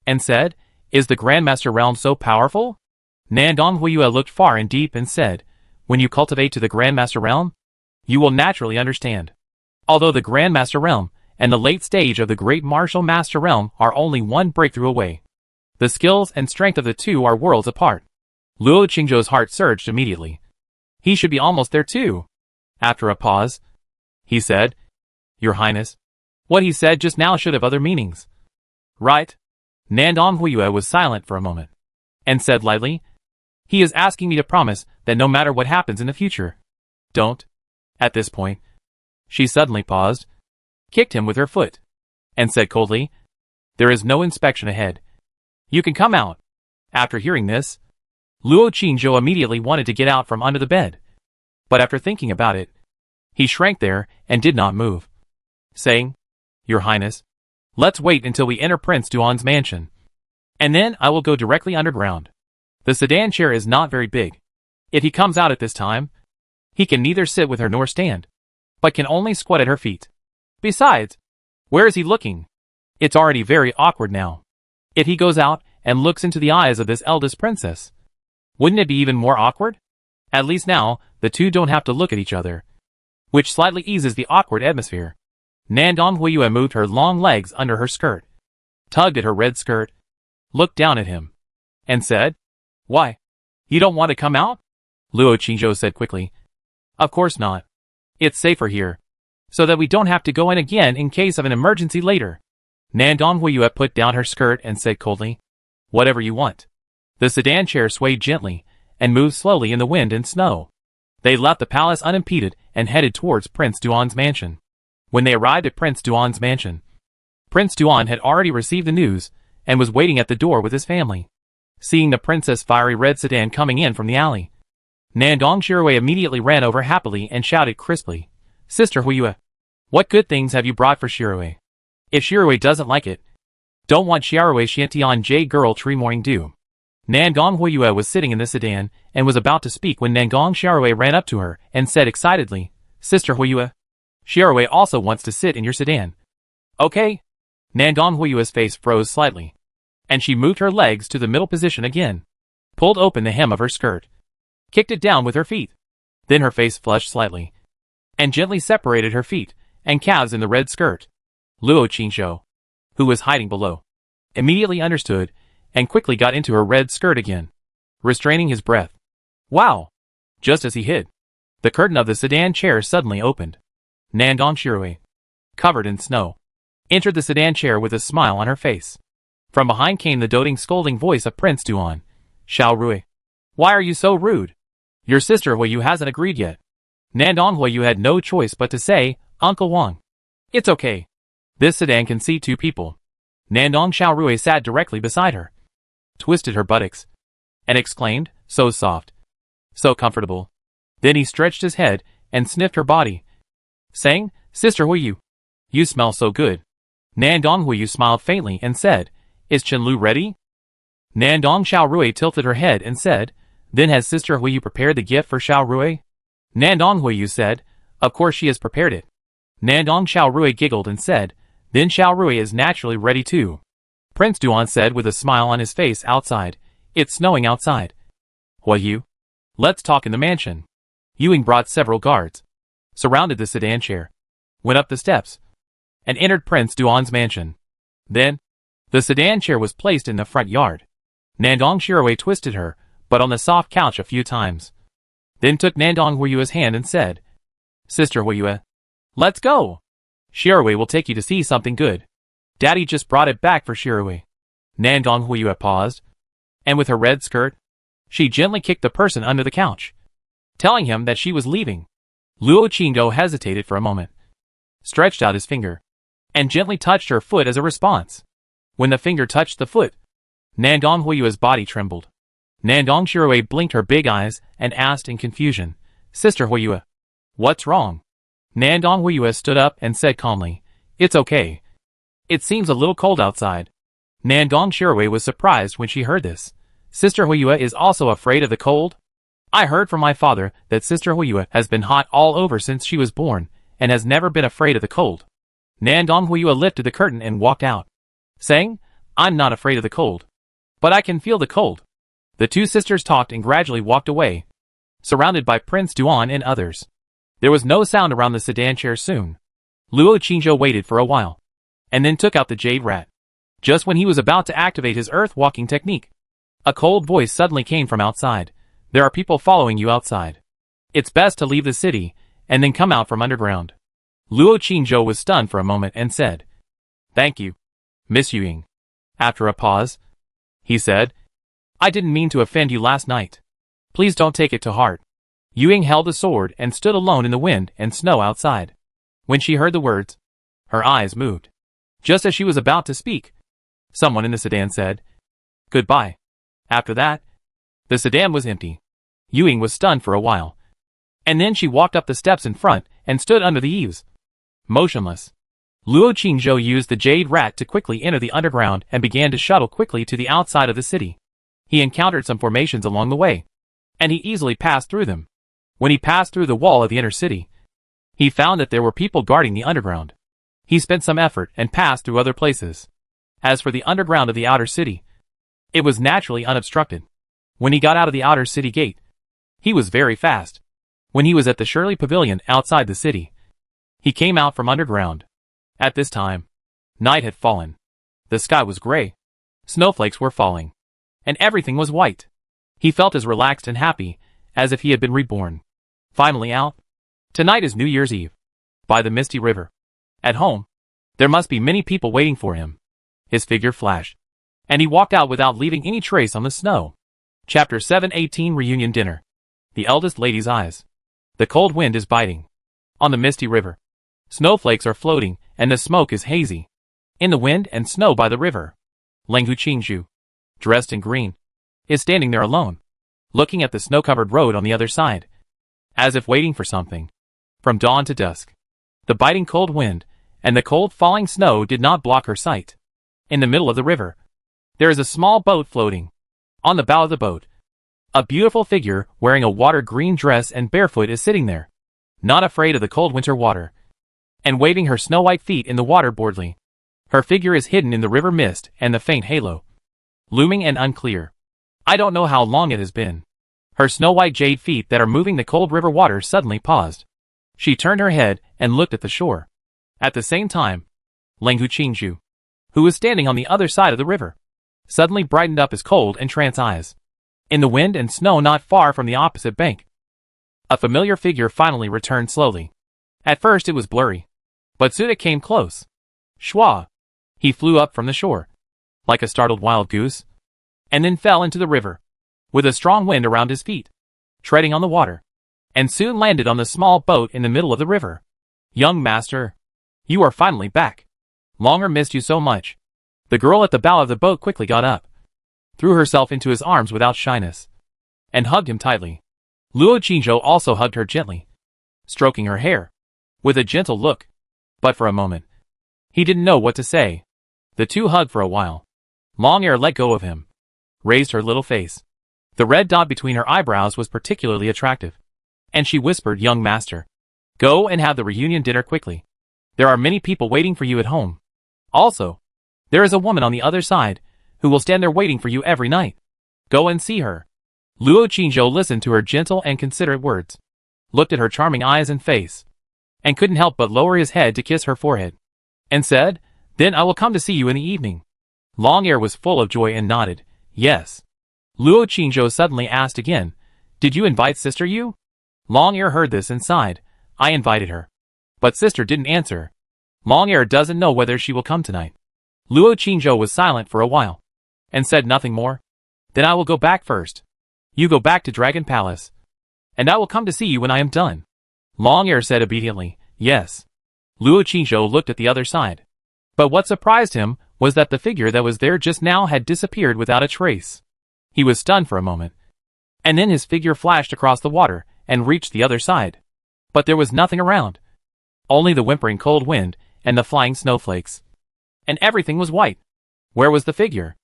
and said, is the Grandmaster realm so powerful? Nandong Huiyue looked far and deep and said, when you cultivate to the Grandmaster realm, you will naturally understand. Although the Grandmaster realm and the late stage of the Great Martial Master realm are only one breakthrough away, the skills and strength of the two are worlds apart. Luo Qingzhou's heart surged immediately. He should be almost there too. After a pause, he said, Your Highness, what he said just now should have other meanings. Right? Nandong Huiyue was silent for a moment, and said lightly, he is asking me to promise that no matter what happens in the future, don't. At this point, she suddenly paused, kicked him with her foot, and said coldly, there is no inspection ahead. You can come out. After hearing this, Luo Qingzhou immediately wanted to get out from under the bed. But after thinking about it, he shrank there and did not move, saying, Your Highness, let's wait until we enter Prince Duan's mansion, and then I will go directly underground. The sedan chair is not very big. If he comes out at this time, he can neither sit with her nor stand, but can only squat at her feet. Besides, where is he looking? It's already very awkward now. If he goes out and looks into the eyes of this eldest princess, wouldn't it be even more awkward? At least now, the two don't have to look at each other, which slightly eases the awkward atmosphere. Nandong Huiyue moved her long legs under her skirt, tugged at her red skirt, looked down at him, and said, Why? You don't want to come out? Luo Qingzhou said quickly, Of course not. It's safer here, so that we don't have to go in again in case of an emergency later. Nandong Huiyue put down her skirt and said coldly, Whatever you want. The sedan chair swayed gently and moved slowly in the wind and snow. They left the palace unimpeded and headed towards Prince Duan's mansion. When they arrived at Prince Duan's mansion, Prince Duan had already received the news, and was waiting at the door with his family. Seeing the princess' fiery red sedan coming in from the alley, Nandong Shirui immediately ran over happily and shouted crisply, "Sister Huiyue, what good things have you brought for Shirui? If Shirui doesn't like it, don't want Shirui Xiantian J girl tree morning dew." Nandong Huiyue was sitting in the sedan and was about to speak when Nandong Shirui ran up to her and said excitedly, "Sister Huiyue, Shirui also wants to sit in your sedan." "Okay." Nandong Huiyue's face froze slightly, and she moved her legs to the middle position again, pulled open the hem of her skirt, kicked it down with her feet. Then her face flushed slightly, and gently separated her feet and calves in the red skirt. Luo Qingzhou, who was hiding below, immediately understood and quickly got into her red skirt again, restraining his breath. Wow! Just as he hid, the curtain of the sedan chair suddenly opened. Nandong Shirui, covered in snow, entered the sedan chair with a smile on her face. From behind came the doting scolding voice of Prince Duan. "Xiao Rui, why are you so rude? Your sister Huiyu hasn't agreed yet." Nandong Huiyu had no choice but to say, "Uncle Wang, it's okay. This sedan can seat 2 people." Nandong Xiao Rui sat directly beside her, twisted her buttocks, and exclaimed, "So soft, so comfortable." Then he stretched his head and sniffed her body, saying, "Sister Huiyu, you smell so good." Nandong Huiyu smiled faintly and said, "Is Chenlu ready?" Nandong Xiao Rui tilted her head and said, "Then has Sister Huiyu prepared the gift for Xiao Rui?" Nandong Huiyu said, "Of course she has prepared it." Nandong Xiao Rui giggled and said, "Then Xiao Rui is naturally ready too." Prince Duan said with a smile on his face outside, "It's snowing outside. Huiyu, let's talk in the mansion." Yuing brought several guards, surrounded the sedan chair, went up the steps, and entered Prince Duan's mansion. Then, the sedan chair was placed in the front yard. Nandong Shirui twisted her, but on the soft couch a few times. Then took Nandong Huiyue's hand and said, "Sister Huiyue, let's go. Shirui will take you to see something good. Daddy just brought it back for Shirui." Nandong Huiyue paused, and with her red skirt, she gently kicked the person under the couch, telling him that she was leaving. Luo Qingdou hesitated for a moment, stretched out his finger, and gently touched her foot as a response. When the finger touched the foot, Nandong Huiyue's body trembled. Nandong Shirui blinked her big eyes and asked in confusion, "Sister Huiyue, what's wrong?" Nandong Huiyue stood up and said calmly, "It's okay. It seems a little cold outside." Nandong Shirui was surprised when she heard this. "Sister Huiyue is also afraid of the cold? I heard from my father that Sister Huiyue has been hot all over since she was born, and has never been afraid of the cold." Nandong Huiyue lifted the curtain and walked out, saying, "I'm not afraid of the cold, but I can feel the cold." The 2 sisters talked and gradually walked away, surrounded by Prince Duan and others. There was no sound around the sedan chair soon. Luo Qingzhou waited for a while, and then took out the jade rat. Just when he was about to activate his earth-walking technique, a cold voice suddenly came from outside. "There are people following you outside. It's best to leave the city, and then come out from underground." Luo Qingzhou was stunned for a moment and said, "Thank you, Miss Yuing." After a pause, he said, "I didn't mean to offend you last night. Please don't take it to heart." Yuing held a sword and stood alone in the wind and snow outside. When she heard the words, her eyes moved. Just as she was about to speak, someone in the sedan said, "Goodbye." After that, the sedan was empty. Yuing was stunned for a while, and then she walked up the steps in front and stood under the eaves, motionless. Luo Qingzhou used the jade rat to quickly enter the underground and began to shuttle quickly to the outside of the city. He encountered some formations along the way, and he easily passed through them. When he passed through the wall of the inner city, he found that there were people guarding the underground. He spent some effort and passed through other places. As for the underground of the outer city, it was naturally unobstructed. When he got out of the outer city gate, he was very fast. When he was at the Shirley Pavilion outside the city, he came out from underground. At this time, night had fallen. The sky was gray. Snowflakes were falling, and everything was white. He felt as relaxed and happy as if he had been reborn. Finally out. Tonight is New Year's Eve. By the misty river. At home, there must be many people waiting for him. His figure flashed, and he walked out without leaving any trace on the snow. Chapter 718 Reunion Dinner. The eldest lady's eyes. The cold wind is biting. On the misty river, snowflakes are floating, and the smoke is hazy. In the wind and snow by the river, Leng Huqingzhu, dressed in green, is standing there alone, looking at the snow-covered road on the other side, as if waiting for something. From dawn to dusk, the biting cold wind and the cold falling snow did not block her sight. In the middle of the river, there is a small boat floating. On the bow of the boat, a beautiful figure wearing a water-green dress and barefoot is sitting there, not afraid of the cold winter water, and waving her snow-white feet in the water boldly. Her figure is hidden in the river mist and the faint halo, looming and unclear. I don't know how long it has been. Her snow-white jade feet that are moving the cold river water suddenly paused. She turned her head and looked at the shore. At the same time, Leng Huqingzhu, who was standing on the other side of the river, suddenly brightened up his cold and trance eyes. In the wind and snow not far from the opposite bank, a familiar figure finally returned slowly. At first it was blurry, but soon it came close. Shua! He flew up from the shore, like a startled wild goose, and then fell into the river, with a strong wind around his feet, treading on the water, and soon landed on the small boat in the middle of the river. Young master, you are finally back. Longer missed you so much. The girl at the bow of the boat quickly got up, threw herself into his arms without shyness, and hugged him tightly. Luo Qingzhou also hugged her gently, stroking her hair, with a gentle look. But for a moment, he didn't know what to say. The two hugged for a while. Long Air let go of him, raised her little face. The red dot between her eyebrows was particularly attractive, and she whispered, "Young master, go and have the reunion dinner quickly. There are many people waiting for you at home. Also, there is a woman on the other side, who will stand there waiting for you every night. Go and see her." Luo Qingzhou listened to her gentle and considerate words, looked at her charming eyes and face, and couldn't help but lower his head to kiss her forehead, and said, "Then I will come to see you in the evening." Long Air was full of joy and nodded, "Yes." Luo Qingzhou suddenly asked again, "Did you invite Sister Yu?" Long Air heard this and sighed, "I invited her. But Sister didn't answer. Long Air doesn't know whether she will come tonight." Luo Qingzhou was silent for a while, and said nothing more. "Then I will go back first. You go back to Dragon Palace, and I will come to see you when I am done." Long Air said obediently, "Yes." Luo Qingzhou looked at the other side. But what surprised him was that the figure that was there just now had disappeared without a trace. He was stunned for a moment, and then his figure flashed across the water and reached the other side. But there was nothing around, only the whimpering cold wind and the flying snowflakes. And everything was white. Where was the figure?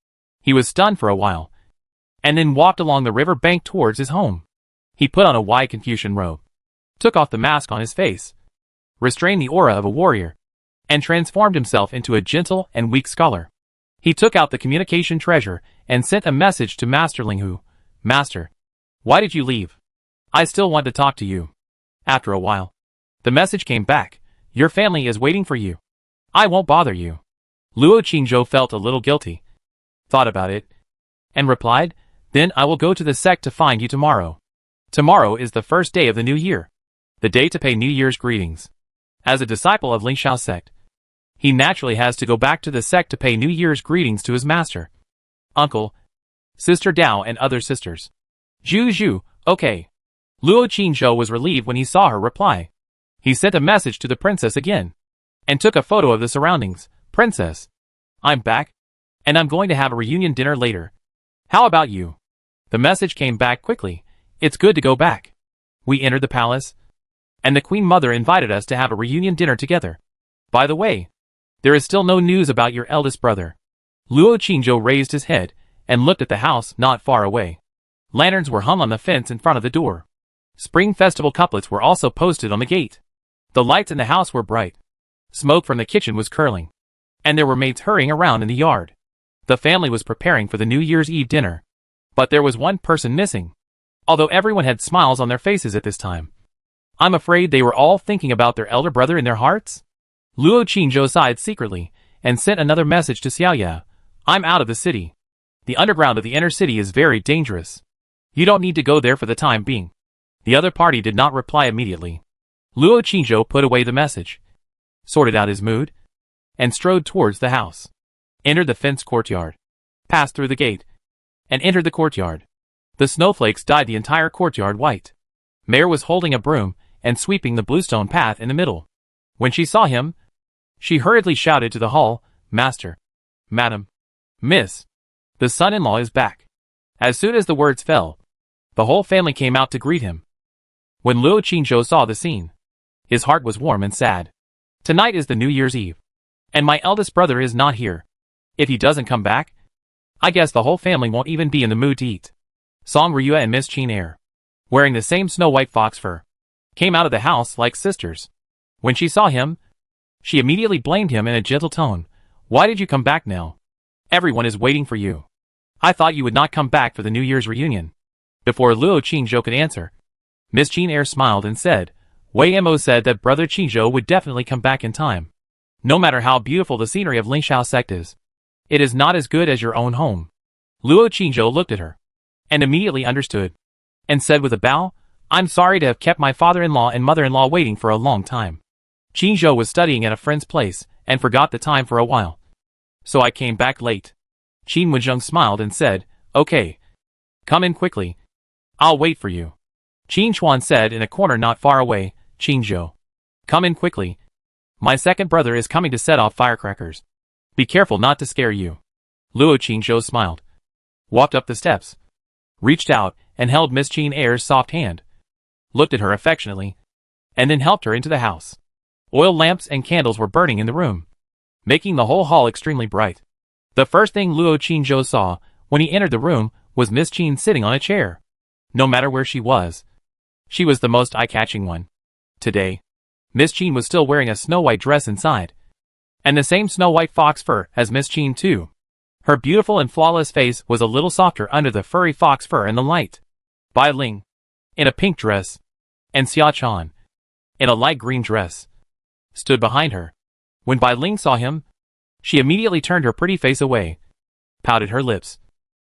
He was stunned for a while, and then walked along the river bank towards his home. He put on a white Confucian robe, took off the mask on his face, restrained the aura of a warrior, and transformed himself into a gentle and weak scholar. He took out the communication treasure and sent a message to Master Linghu. "Master, why did you leave? I still want to talk to you." After a while, the message came back, "Your family is waiting for you. I won't bother you." Luo Qingzhou felt a little guilty, thought about it, and replied, "Then I will go to the sect to find you tomorrow." Tomorrow is the first day of the new year, the day to pay New Year's greetings. As a disciple of Lingxiao sect, he naturally has to go back to the sect to pay New Year's greetings to his master, uncle, sister Dao and other sisters. Zhu, okay. Luo Qingzhou was relieved when he saw her reply. He sent a message to the princess again, and took a photo of the surroundings. "Princess, I'm back, and I'm going to have a reunion dinner later. How about you?" The message came back quickly, "It's good to go back. We entered the palace, and the Queen Mother invited us to have a reunion dinner together. By the way, there is still no news about your eldest brother." Luo Qingzhou raised his head and looked at the house not far away. Lanterns were hung on the fence in front of the door. Spring festival couplets were also posted on the gate. The lights in the house were bright. Smoke from the kitchen was curling, and there were maids hurrying around in the yard. The family was preparing for the New Year's Eve dinner. But there was one person missing. Although everyone had smiles on their faces at this time, I'm afraid they were all thinking about their elder brother in their hearts. Luo Qingzhou sighed secretly, and sent another message to Xiaoya. "I'm out of the city. The underground of the inner city is very dangerous. You don't need to go there for the time being." The other party did not reply immediately. Luo Qingzhou put away the message, sorted out his mood, and strode towards the house. Entered the fenced courtyard, passed through the gate, and entered the courtyard. The snowflakes dyed the entire courtyard white. Mare was holding a broom and sweeping the bluestone path in the middle. When she saw him, she hurriedly shouted to the hall, Master. Madam. Miss. The son-in-law is back. As soon as the words fell, the whole family came out to greet him. When Luo Qingzhou saw the scene, his heart was warm and sad. Tonight is the New Year's Eve, and my eldest brother is not here. If he doesn't come back, I guess the whole family won't even be in the mood to eat. Song Ryue and Miss Qin Er, wearing the same snow-white fox fur, came out of the house like sisters. When she saw him, she immediately blamed him in a gentle tone. Why did you come back now? Everyone is waiting for you. I thought you would not come back for the New Year's reunion. Before Luo Qingzhou could answer, Miss Qin Er smiled and said, Wei Mo said that Brother Qingzhou would definitely come back in time. No matter how beautiful the scenery of Lingxiao sect is, it is not as good as your own home. Luo Qingzhou looked at her, and immediately understood, and said with a bow, I'm sorry to have kept my father-in-law and mother-in-law waiting for a long time. Qingzhou was studying at a friend's place, and forgot the time for a while. So I came back late. Qin Wenzheng smiled and said, Okay. Come in quickly. I'll wait for you. Qin Chuan said in a corner not far away, Qingzhou. Come in quickly. My second brother is coming to set off firecrackers. Be careful not to scare you. Luo Qingzhou smiled, walked up the steps, reached out and held Miss Qin Er's soft hand, looked at her affectionately, and then helped her into the house. Oil lamps and candles were burning in the room, making the whole hall extremely bright. The first thing Luo Qingzhou saw when he entered the room was Miss Qin sitting on a chair. No matter where she was the most eye-catching one. Today, Miss Qin was still wearing a snow-white dress inside, and the same snow-white fox fur as Miss Qin too. Her beautiful and flawless face was a little softer under the furry fox fur in the light. Bai Ling, in a pink dress, and Xia Chan, in a light green dress, stood behind her. When Bai Ling saw him, she immediately turned her pretty face away, pouted her lips,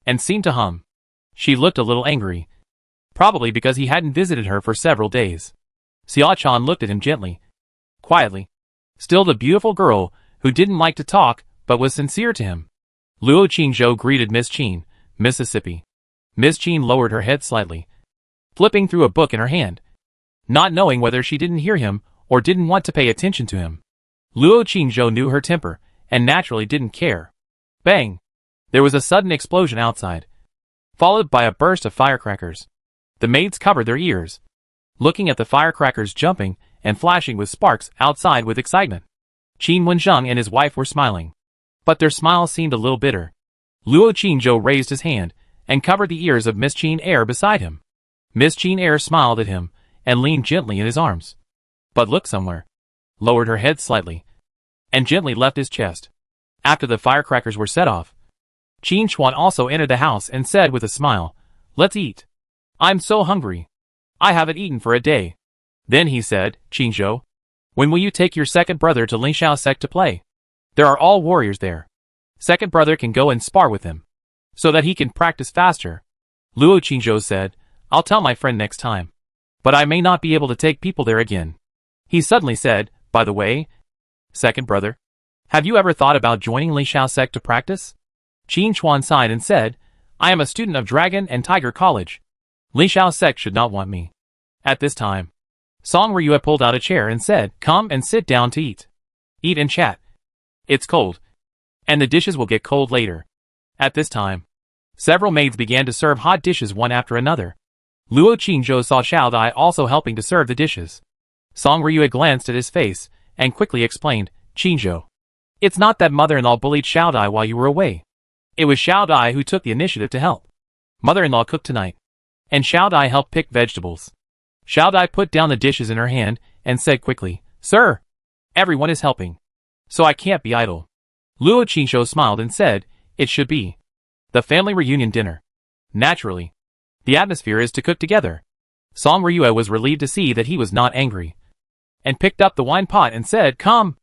and seemed to hum. She looked a little angry, probably because he hadn't visited her for several days. Xia Chan looked at him gently, quietly. Still the beautiful girl who didn't like to talk but was sincere to him. Luo Qingzhou greeted Miss Qin, Mississippi. Miss Qin lowered her head slightly, flipping through a book in her hand, not knowing whether she didn't hear him or didn't want to pay attention to him. Luo Qingzhou knew her temper and naturally didn't care. Bang! There was a sudden explosion outside, followed by a burst of firecrackers. The maids covered their ears, looking at the firecrackers jumping and flashing with sparks outside with excitement. Qin Wenzheng and his wife were smiling, but their smiles seemed a little bitter. Luo Qingzhou raised his hand and covered the ears of Miss Qin Er beside him. Miss Qin Er smiled at him and leaned gently in his arms, but looked somewhere, lowered her head slightly, and gently left his chest. After the firecrackers were set off, Qin Chuan also entered the house and said with a smile, Let's eat. I'm so hungry. I haven't eaten for a day. Then he said, Qingzhou, when will you take your second brother to Lingxiao sect to play? There are all warriors there. Second brother can go and spar with him, so that he can practice faster. Luo Qingzhou said, I'll tell my friend next time, but I may not be able to take people there again. He suddenly said, By the way, second brother, have you ever thought about joining Lingxiao sect to practice? Qin Chuan sighed and said, I am a student of Dragon and Tiger College. Lingxiao sect should not want me. At this time, Song Ryue pulled out a chair and said, Come and sit down to eat. Eat and chat. It's cold, and the dishes will get cold later. At this time, several maids began to serve hot dishes one after another. Luo Qingzhou saw Xiao Dai also helping to serve the dishes. Song Ryue glanced at his face and quickly explained, Qingzhou, it's not that mother-in-law bullied Xiao Dai while you were away. It was Xiao Dai who took the initiative to help. Mother-in-law cooked tonight, and Xiao Dai helped pick vegetables. Xiao Dai put down the dishes in her hand and said quickly, Sir, everyone is helping, so I can't be idle. Luo Qingzhou smiled and said, It should be the family reunion dinner. Naturally, the atmosphere is to cook together. Song Ryue was relieved to see that he was not angry, and picked up the wine pot and said, Come,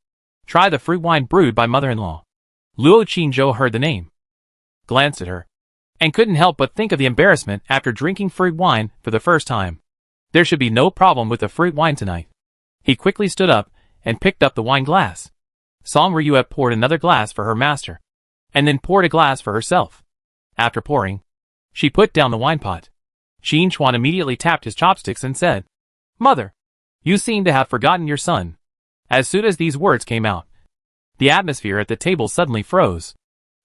try the fruit wine brewed by mother-in-law. Luo Qingzhou heard the name, glanced at her, and couldn't help but think of the embarrassment after drinking fruit wine for the first time. There should be no problem with the fruit wine tonight. He quickly stood up and picked up the wine glass. Song Ryue poured another glass for her master, and then poured a glass for herself. After pouring, she put down the wine pot. Qin Chuan immediately tapped his chopsticks and said, Mother, you seem to have forgotten your son. As soon as these words came out, The atmosphere at the table suddenly froze.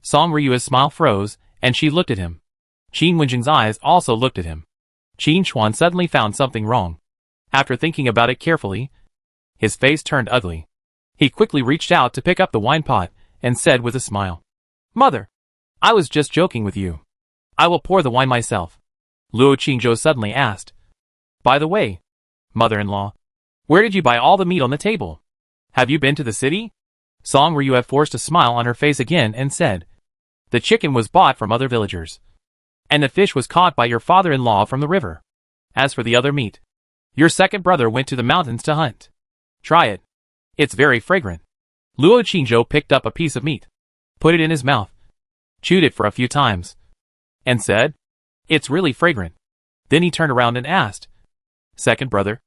Song Ryu's smile froze, and she looked at him. Qin Wenjing's eyes also looked at him. Qin Chuan suddenly found something wrong. After thinking about it carefully, his face turned ugly. He quickly reached out to pick up the wine pot, and said with a smile, "Mother, I was just joking with you. I will pour the wine myself." Luo Qingzhou suddenly asked, "By the way, mother-in-law, where did you buy all the meat on the table? Have you been to the city?" Song Ryu forced a smile on her face again and said, "The chicken was bought from other villagers. And the fish was caught by your father-in-law from the river. As for the other meat, your second brother went to the mountains to hunt. Try it. It's very fragrant." Luo Qingzhou picked up a piece of meat, put it in his mouth, chewed it for a few times, and said, "It's really fragrant." Then he turned around and asked, "Second brother,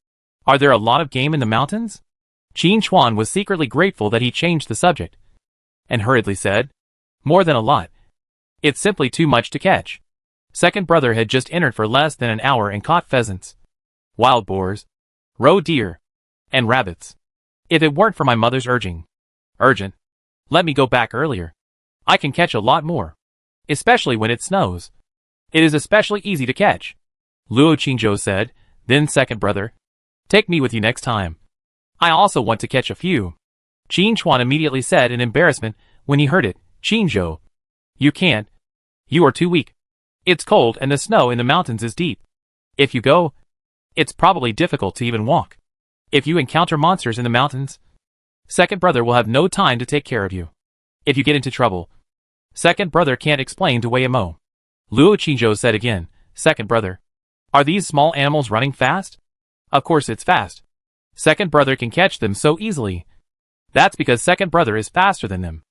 are there a lot of game in the mountains?" Qin Chuan was secretly grateful that he changed the subject, and hurriedly said, "More than a lot. It's simply too much to catch." Second brother had just entered for less than an hour and caught pheasants, wild boars, roe deer, and rabbits. "If it weren't for my mother's urgent, let me go back earlier. I can catch a lot more, especially when it snows. It is especially easy to catch." Luo Qingzhou said, "Then second brother, take me with you next time. I also want to catch a few." Qin Chuan immediately said in embarrassment when he heard it, "Qingzhou, you can't. You are too weak. It's cold and the snow in the mountains is deep. If you go, it's probably difficult to even walk. If you encounter monsters in the mountains, second brother will have no time to take care of you. If you get into trouble, second brother can't explain to Wei Mo." Luo Qingzhou said again, "Second brother, are these small animals running fast?" "Of course it's fast. Second brother can catch them so easily. That's because second brother is faster than them."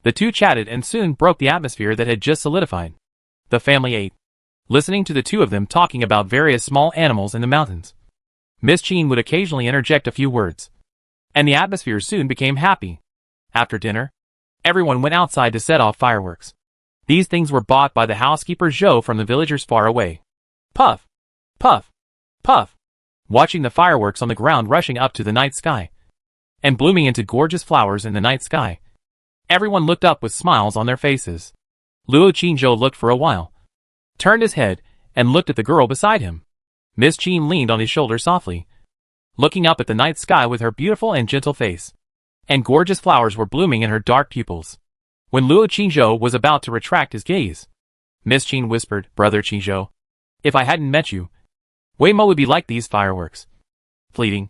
The two chatted and soon broke the atmosphere that had just solidified. The family ate, listening to the two of them talking about various small animals in the mountains. Miss Qin would occasionally interject a few words, and the atmosphere soon became happy. After dinner, everyone went outside to set off fireworks. These things were bought by the housekeeper Zhou from the villagers far away. Puff, puff, puff, watching the fireworks on the ground rushing up to the night sky, and blooming into gorgeous flowers in the night sky. Everyone looked up with smiles on their faces. Luo Qingzhou looked for a while, turned his head, and looked at the girl beside him. Miss Qin leaned on his shoulder softly, looking up at the night sky with her beautiful and gentle face, and gorgeous flowers were blooming in her dark pupils. When Luo Qingzhou was about to retract his gaze, Miss Qin whispered, "Brother Qingzhou, if I hadn't met you, Wei Mo would be like these fireworks, fleeting,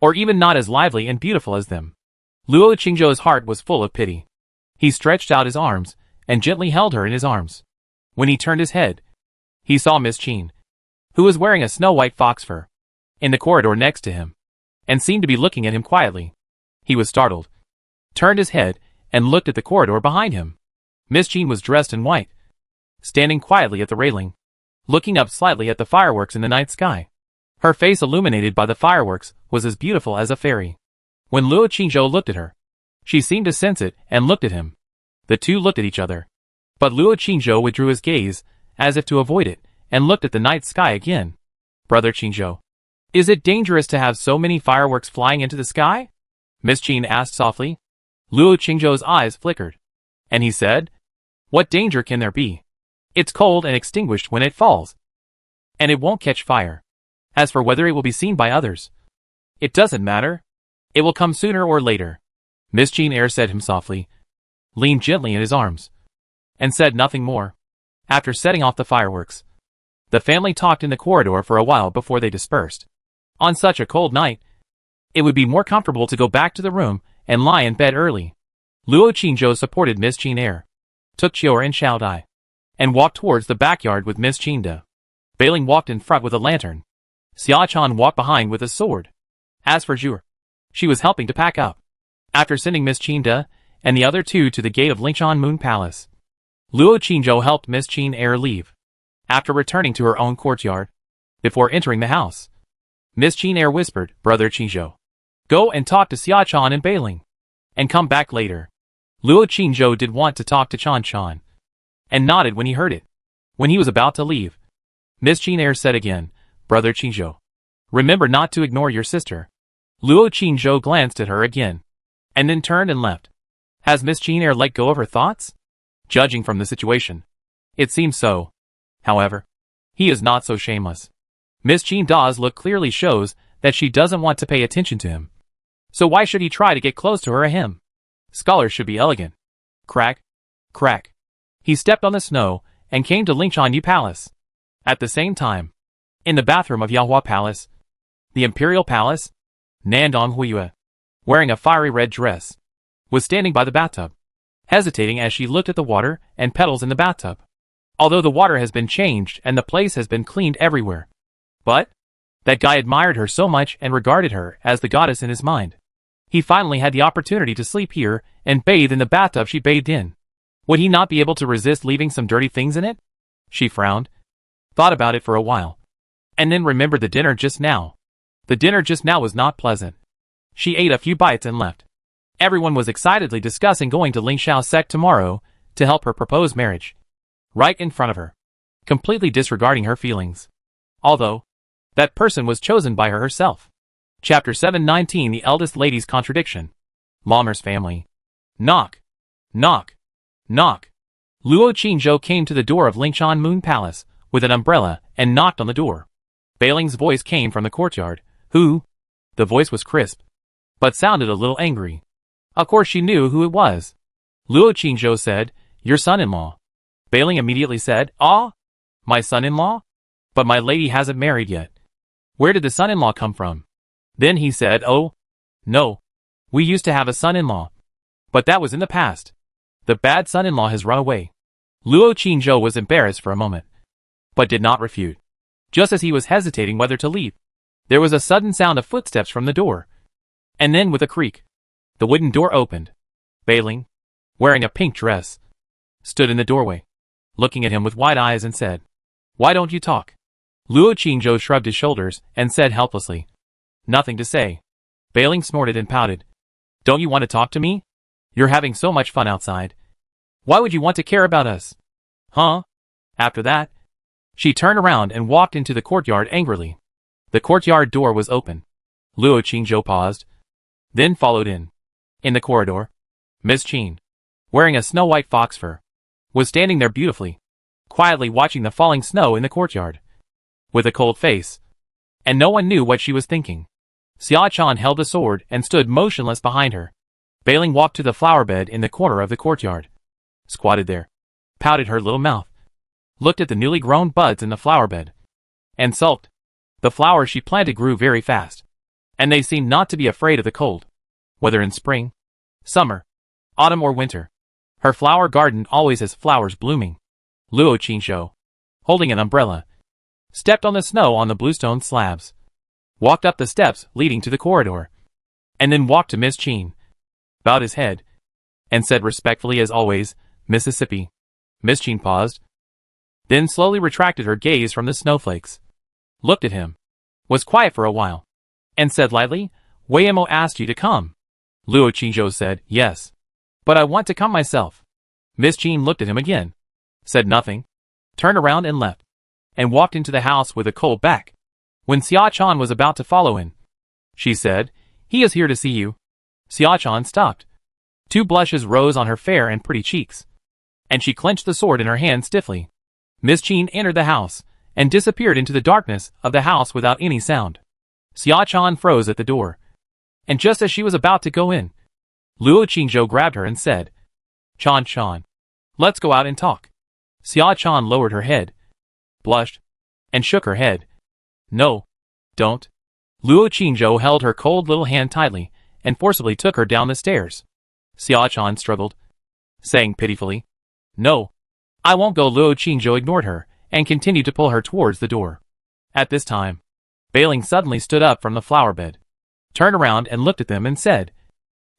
or even not as lively and beautiful as them." Luo Qingzhou's heart was full of pity. He stretched out his arms, and gently held her in his arms. When he turned his head, he saw Miss Qin, who was wearing a snow-white fox fur, in the corridor next to him, and seemed to be looking at him quietly. He was startled, turned his head, and looked at the corridor behind him. Miss Qin was dressed in white, standing quietly at the railing, looking up slightly at the fireworks in the night sky. Her face illuminated by the fireworks was as beautiful as a fairy. When Luo Qingzhou looked at her, she seemed to sense it and looked at him. The two looked at each other, but Luo Qingzhou withdrew his gaze, as if to avoid it, and looked at the night sky again. "Brother Qingzhou, is it dangerous to have so many fireworks flying into the sky?" Miss Qin asked softly. Luo Qingzhou's eyes flickered, and he said, "What danger can there be? It's cold and extinguished when it falls, and it won't catch fire. As for whether it will be seen by others, it doesn't matter. It will come sooner or later." Miss Qin said him softly, leaned gently in his arms, and said nothing more. After setting off the fireworks, the family talked in the corridor for a while before they dispersed. On such a cold night, it would be more comfortable to go back to the room and lie in bed early. Luo Qingzhou supported Miss Qin, took Chior and Xiao Dai, and walked towards the backyard with Miss Qin De. Bailing walked in front with a lantern. Xia Chan walked behind with a sword. As for Zhu, she was helping to pack up. After sending Miss Qin De and the other two to the gate of Lingshan Moon Palace, Luo Qingzhou helped Miss Qin leave. After returning to her own courtyard, before entering the house, Miss Qin whispered, "Brother Qingzhou, go and talk to Xia Chan and Bailing, and come back later." Luo Qingzhou did want to talk to Chan Chan, and nodded when he heard it. When he was about to leave, Miss Qin said again, "Brother Qingzhou, remember not to ignore your sister." Luo Qingzhou glanced at her again, and then turned and left. Has Miss Jean let go of her thoughts? Judging from the situation, it seems so. However, he is not so shameless. Miss Jean Dawes' look clearly shows that she doesn't want to pay attention to him. So why should he try to get close to her or him? Scholars should be elegant. Crack, crack. He stepped on the snow and came to Lingshan Yu Palace. At the same time, in the bathroom of Yahua Palace, the Imperial Palace, Nandong Huiyue, wearing a fiery red dress, was standing by the bathtub, hesitating as she looked at the water and petals in the bathtub. Although the water has been changed and the place has been cleaned everywhere. But that guy admired her so much and regarded her as the goddess in his mind. He finally had the opportunity to sleep here and bathe in the bathtub she bathed in. Would he not be able to resist leaving some dirty things in it? She frowned, thought about it for a while, and then remembered the dinner just now. The dinner just now was not pleasant. She ate a few bites and left. Everyone was excitedly discussing going to Ling Xiao's sect tomorrow to help her propose marriage. Right in front of her, completely disregarding her feelings. Although, that person was chosen by her herself. Chapter 719 The Eldest Lady's Contradiction. Lammer's Family. Knock. Knock. Knock. Luo Qingzhou came to the door of Lingshan Moon Palace with an umbrella and knocked on the door. Beiling's voice came from the courtyard. Who? The voice was crisp, but sounded a little angry. Of course she knew who it was. Luo Qingzhou said, your son-in-law. Beiling immediately said, ah? My son-in-law? But my lady hasn't married yet. Where did the son-in-law come from? Then he said, oh, no. We used to have a son-in-law. But that was in the past. The bad son-in-law has run away. Luo Qingzhou was embarrassed for a moment, but did not refute. Just as he was hesitating whether to leave, there was a sudden sound of footsteps from the door. And then with a creak, the wooden door opened. Beiling, wearing a pink dress, stood in the doorway, looking at him with wide eyes and said, why don't you talk? Luo Qingzhou shrugged his shoulders and said helplessly, nothing to say. Beiling snorted and pouted. Don't you want to talk to me? You're having so much fun outside. Why would you want to care about us? Huh? After that, she turned around and walked into the courtyard angrily. The courtyard door was open. Luo Qingzhou paused, then followed in. In the corridor, Miss Qin, wearing a snow-white fox fur, was standing there beautifully, quietly watching the falling snow in the courtyard, with a cold face, and no one knew what she was thinking. Xia Chan held a sword and stood motionless behind her. Beiling walked to the flower bed in the corner of the courtyard, squatted there, pouted her little mouth, looked at the newly grown buds in the flower bed, and sulked. The flowers she planted grew very fast, and they seemed not to be afraid of the cold, whether in spring, summer, autumn or winter. Her flower garden always has flowers blooming. Luo Qingzhou, holding an umbrella, stepped on the snow on the bluestone slabs, walked up the steps leading to the corridor, and then walked to Miss Qin, bowed his head, and said respectfully as always, Mississippi. Miss Qin paused, then slowly retracted her gaze from the snowflakes, looked at him, was quiet for a while, and said lightly, Wei Mo asked you to come. Luo Qingzhou said, yes, but I want to come myself. Miss Qin looked at him again, said nothing, turned around and left, and walked into the house with a cold back. When Xia Chan was about to follow in, she said, he is here to see you. Xia Chan stopped. 2 blushes rose on her fair and pretty cheeks, and she clenched the sword in her hand stiffly. Miss Qin entered the house, and disappeared into the darkness of the house without any sound. Xia Chan froze at the door, and just as she was about to go in, Luo Qingzhou grabbed her and said, Chan, let's go out and talk. Xia Chan lowered her head, blushed, and shook her head. No, don't. Luo Qingzhou held her cold little hand tightly, and forcibly took her down the stairs. Xia Chan struggled, saying pitifully, no, I won't go. Luo Qingzhou ignored her, and continued to pull her towards the door. At this time, Beiling suddenly stood up from the flower bed, turned around and looked at them and said,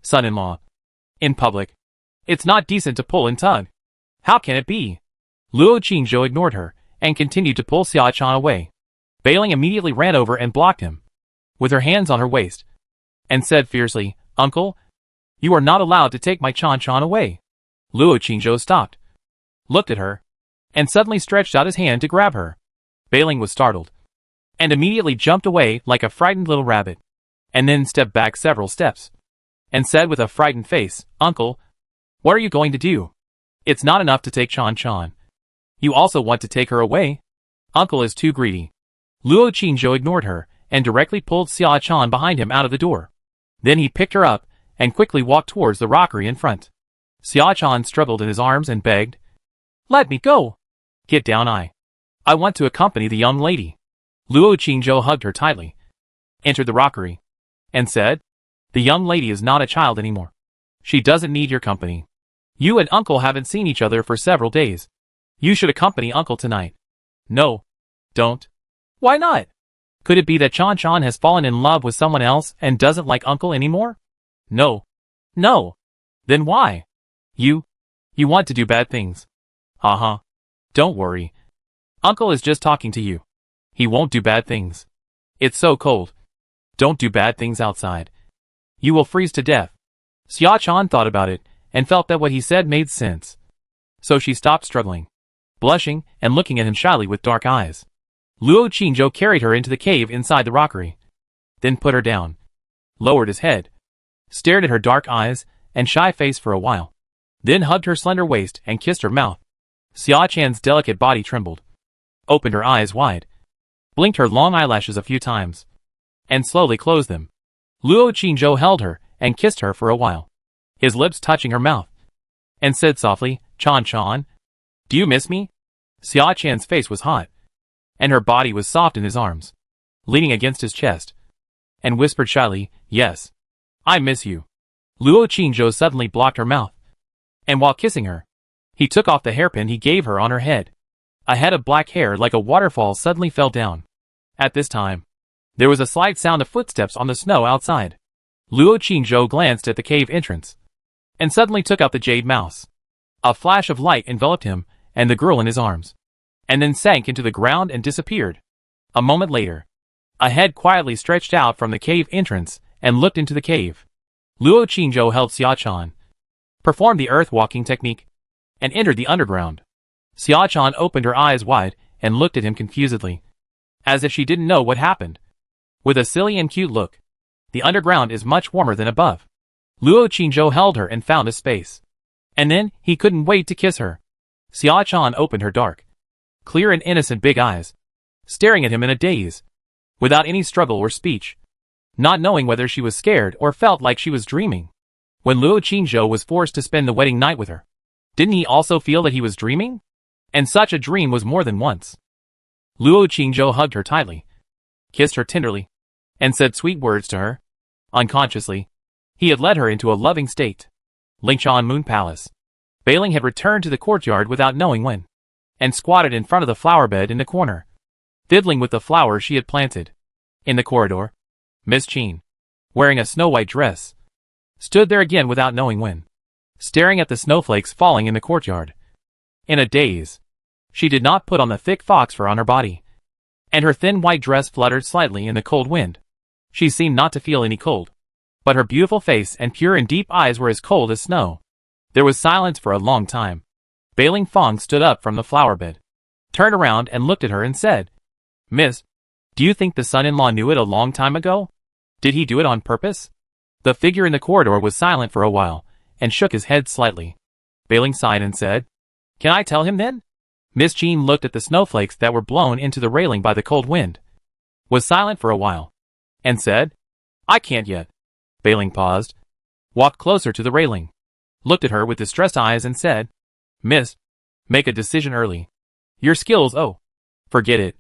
son-in-law, in public, it's not decent to pull and tug. How can it be? Luo Qingzhou ignored her, and continued to pull Xia Chan away. Beiling immediately ran over and blocked him, with her hands on her waist, and said fiercely, Uncle, you are not allowed to take my Chan away. Luo Qingzhou stopped, looked at her, and suddenly stretched out his hand to grab her. Beiling was startled, and immediately jumped away like a frightened little rabbit, and then stepped back several steps, and said with a frightened face, Uncle, What are you going to do? It's not enough to take Chan Chan. You also want to take her away? Uncle is too greedy. Luo Qingzhou ignored her and directly pulled Xia Chan behind him out of the door. Then he picked her up and quickly walked towards the rockery in front. Xia Chan struggled in his arms and begged, "Let me go. Get down, I want to accompany the young lady." Luo Qingzhou hugged her tightly, entered the rockery, and said, "The young lady is not a child anymore. She doesn't need your company. You and Uncle haven't seen each other for several days. You should accompany Uncle tonight." "No. Don't." "Why not? Could it be that Chan Chan has fallen in love with someone else and doesn't like Uncle anymore?" "No. No. Then why? You want to do bad things." "Uh-huh. Don't worry. Uncle is just talking to you. He won't do bad things. It's so cold. Don't do bad things outside. You will freeze to death." Xia Chan thought about it and felt that what he said made sense. So she stopped struggling, blushing and looking at him shyly with dark eyes. Luo Qingzhou carried her into the cave inside the rockery, then put her down, lowered his head, stared at her dark eyes and shy face for a while, then hugged her slender waist and kissed her mouth. Xia Chan's delicate body trembled, opened her eyes wide, blinked her long eyelashes a few times, and slowly closed them. Luo Qingzhou held her and kissed her for a while, his lips touching her mouth, and said softly, "Chan Chan, do you miss me?" Xia Chan's face was hot, and her body was soft in his arms, leaning against his chest, and whispered shyly, "Yes, I miss you." Luo Qingzhou suddenly blocked her mouth, and while kissing her, he took off the hairpin he gave her on her head. A head of black hair like a waterfall suddenly fell down. At this time, there was a slight sound of footsteps on the snow outside. Luo Qingzhou glanced at the cave entrance, and suddenly took out the jade mouse. A flash of light enveloped him and the girl in his arms, and then sank into the ground and disappeared. A moment later, a head quietly stretched out from the cave entrance and looked into the cave. Luo Qingzhou held Xia Chan, performed the earth-walking technique, and entered the underground. Xia Chan opened her eyes wide and looked at him confusedly, as if she didn't know what happened. With a silly and cute look, "The underground is much warmer than above." Luo Qingzhou held her and found a space, and then he couldn't wait to kiss her. Xia Chan opened her dark, clear and innocent big eyes, staring at him in a daze, without any struggle or speech, not knowing whether she was scared or felt like she was dreaming. When Luo Qingzhou was forced to spend the wedding night with her, didn't he also feel that he was dreaming? And such a dream was more than once. Luo Qingzhou hugged her tightly, kissed her tenderly, and said sweet words to her. Unconsciously, he had led her into a loving state. Lingshan Moon Palace. Bailing had returned to the courtyard without knowing when, and squatted in front of the flower bed in the corner, fiddling with the flowers she had planted. In the corridor, Miss Qin, wearing a snow-white dress, stood there again without knowing when, staring at the snowflakes falling in the courtyard. In a daze, she did not put on the thick fox fur on her body, and her thin white dress fluttered slightly in the cold wind. She seemed not to feel any cold, but her beautiful face and pure and deep eyes were as cold as snow. There was silence for a long time. Bailing Fong stood up from the flower bed, turned around and looked at her and said, "Miss, do you think the son-in-law knew it a long time ago? Did he do it on purpose?" The figure in the corridor was silent for a while, and shook his head slightly. Bailing sighed and said, "Can I tell him then?" Miss Jean looked at the snowflakes that were blown into the railing by the cold wind, was silent for a while, and said, "I can't yet." Bailing paused, walked closer to the railing, looked at her with distressed eyes and said, "Miss, make a decision early. Your skills, forget it.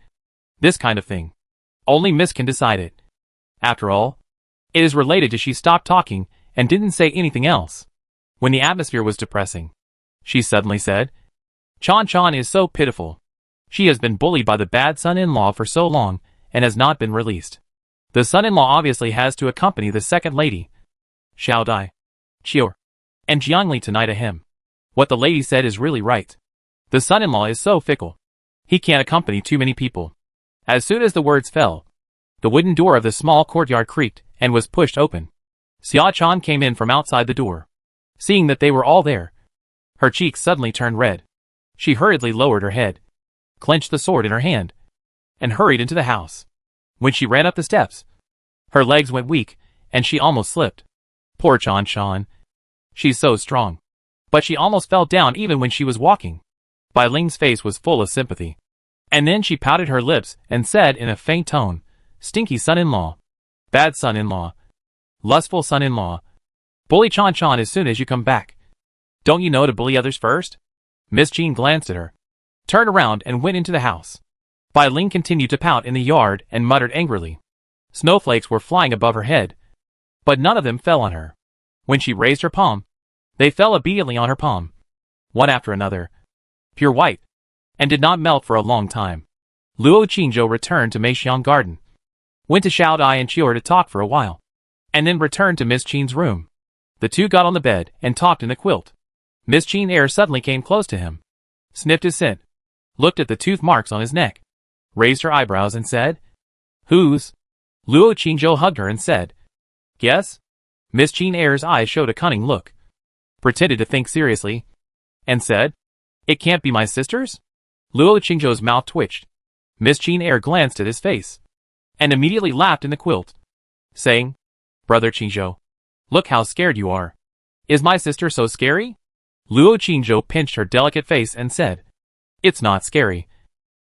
This kind of thing, only Miss can decide it. After all, it is related to." She stopped talking and didn't say anything else. When the atmosphere was depressing, she suddenly said, "Chan Chan is so pitiful. She has been bullied by the bad son-in-law for so long and has not been released. The son-in-law obviously has to accompany the second lady, Xiao Dai, Chior, and Jiangli tonight to him. What the lady said is really right. The son-in-law is so fickle. He can't accompany too many people." As soon as the words fell, the wooden door of the small courtyard creaked and was pushed open. Xia Chan came in from outside the door. Seeing that they were all there, her cheeks suddenly turned red. She hurriedly lowered her head, clenched the sword in her hand, and hurried into the house. When she ran up the steps, her legs went weak, and she almost slipped. Poor Chan Chan. She's so strong. but she almost fell down even when she was walking. Bai Ling's face was full of sympathy. And then she pouted her lips and said in a faint tone, "Stinky son-in-law. Bad son-in-law. Lustful son-in-law. Bully Chan-Chan as soon as you come back. Don't you know to bully others first?" Miss Jean glanced at her, turned around and went into the house. Bai Ling continued to pout in the yard and muttered angrily. Snowflakes were flying above her head, but none of them fell on her. When she raised her palm, they fell obediently on her palm, one after another, pure white, and did not melt for a long time. Luo Qingzhou returned to Meixiang Garden, went to Xiao Dai and Chior to talk for a while, and then returned to Miss Qin's room. The two got on the bed and talked in the quilt. Miss Qin Air suddenly came close to him, sniffed his scent, looked at the tooth marks on his neck, raised her eyebrows and said, "Whose?" Luo Qingzhou hugged her and said, "Guess?" Miss Qin Air's eyes showed a cunning look, pretended to think seriously, and said, "It can't be my sister's?" Luo Qingzhou's mouth twitched. Miss Qin Air glanced at his face, and immediately laughed in the quilt, saying, "Brother Qingzhou, look how scared you are. Is my sister so scary?" Luo Qingzhou pinched her delicate face and said, "It's not scary.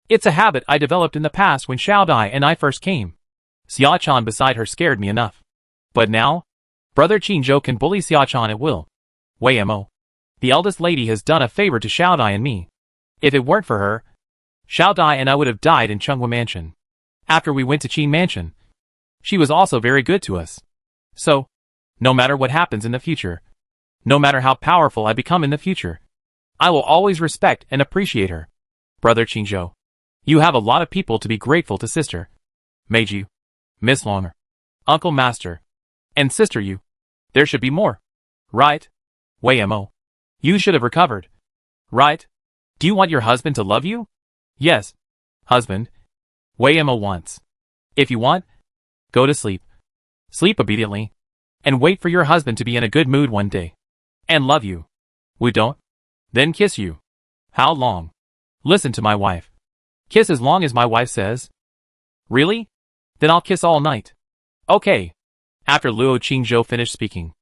It's a habit I developed in the past when Xiao Dai and I first came. Xia Chan beside her scared me enough. But now, Brother Qingzhou can bully Xia Chan at will. Wei Mo, the eldest lady has done a favor to Xiao Dai and me. If it weren't for her, Xiao Dai and I would have died in Chunghua Mansion. After we went to Qin Mansion, she was also very good to us. So, no matter what happens in the future, no matter how powerful I become in the future, I will always respect and appreciate her. Brother Qingzhou, you have a lot of people to be grateful to, Sister Meiji, Miss Longer, Uncle Master, and Sister Yu. There should be more. Right? Wei Mo, you should have recovered. Right? Do you want your husband to love you? Yes, husband. Wei Mo wants. If you want, go to sleep. Sleep obediently, and wait for your husband to be in a good mood one day, and love you. We don't? Then kiss you. How long? Listen to my wife. Kiss as long as my wife says. Really? Then I'll kiss all night. Okay. After Luo Qingzhou finished speaking,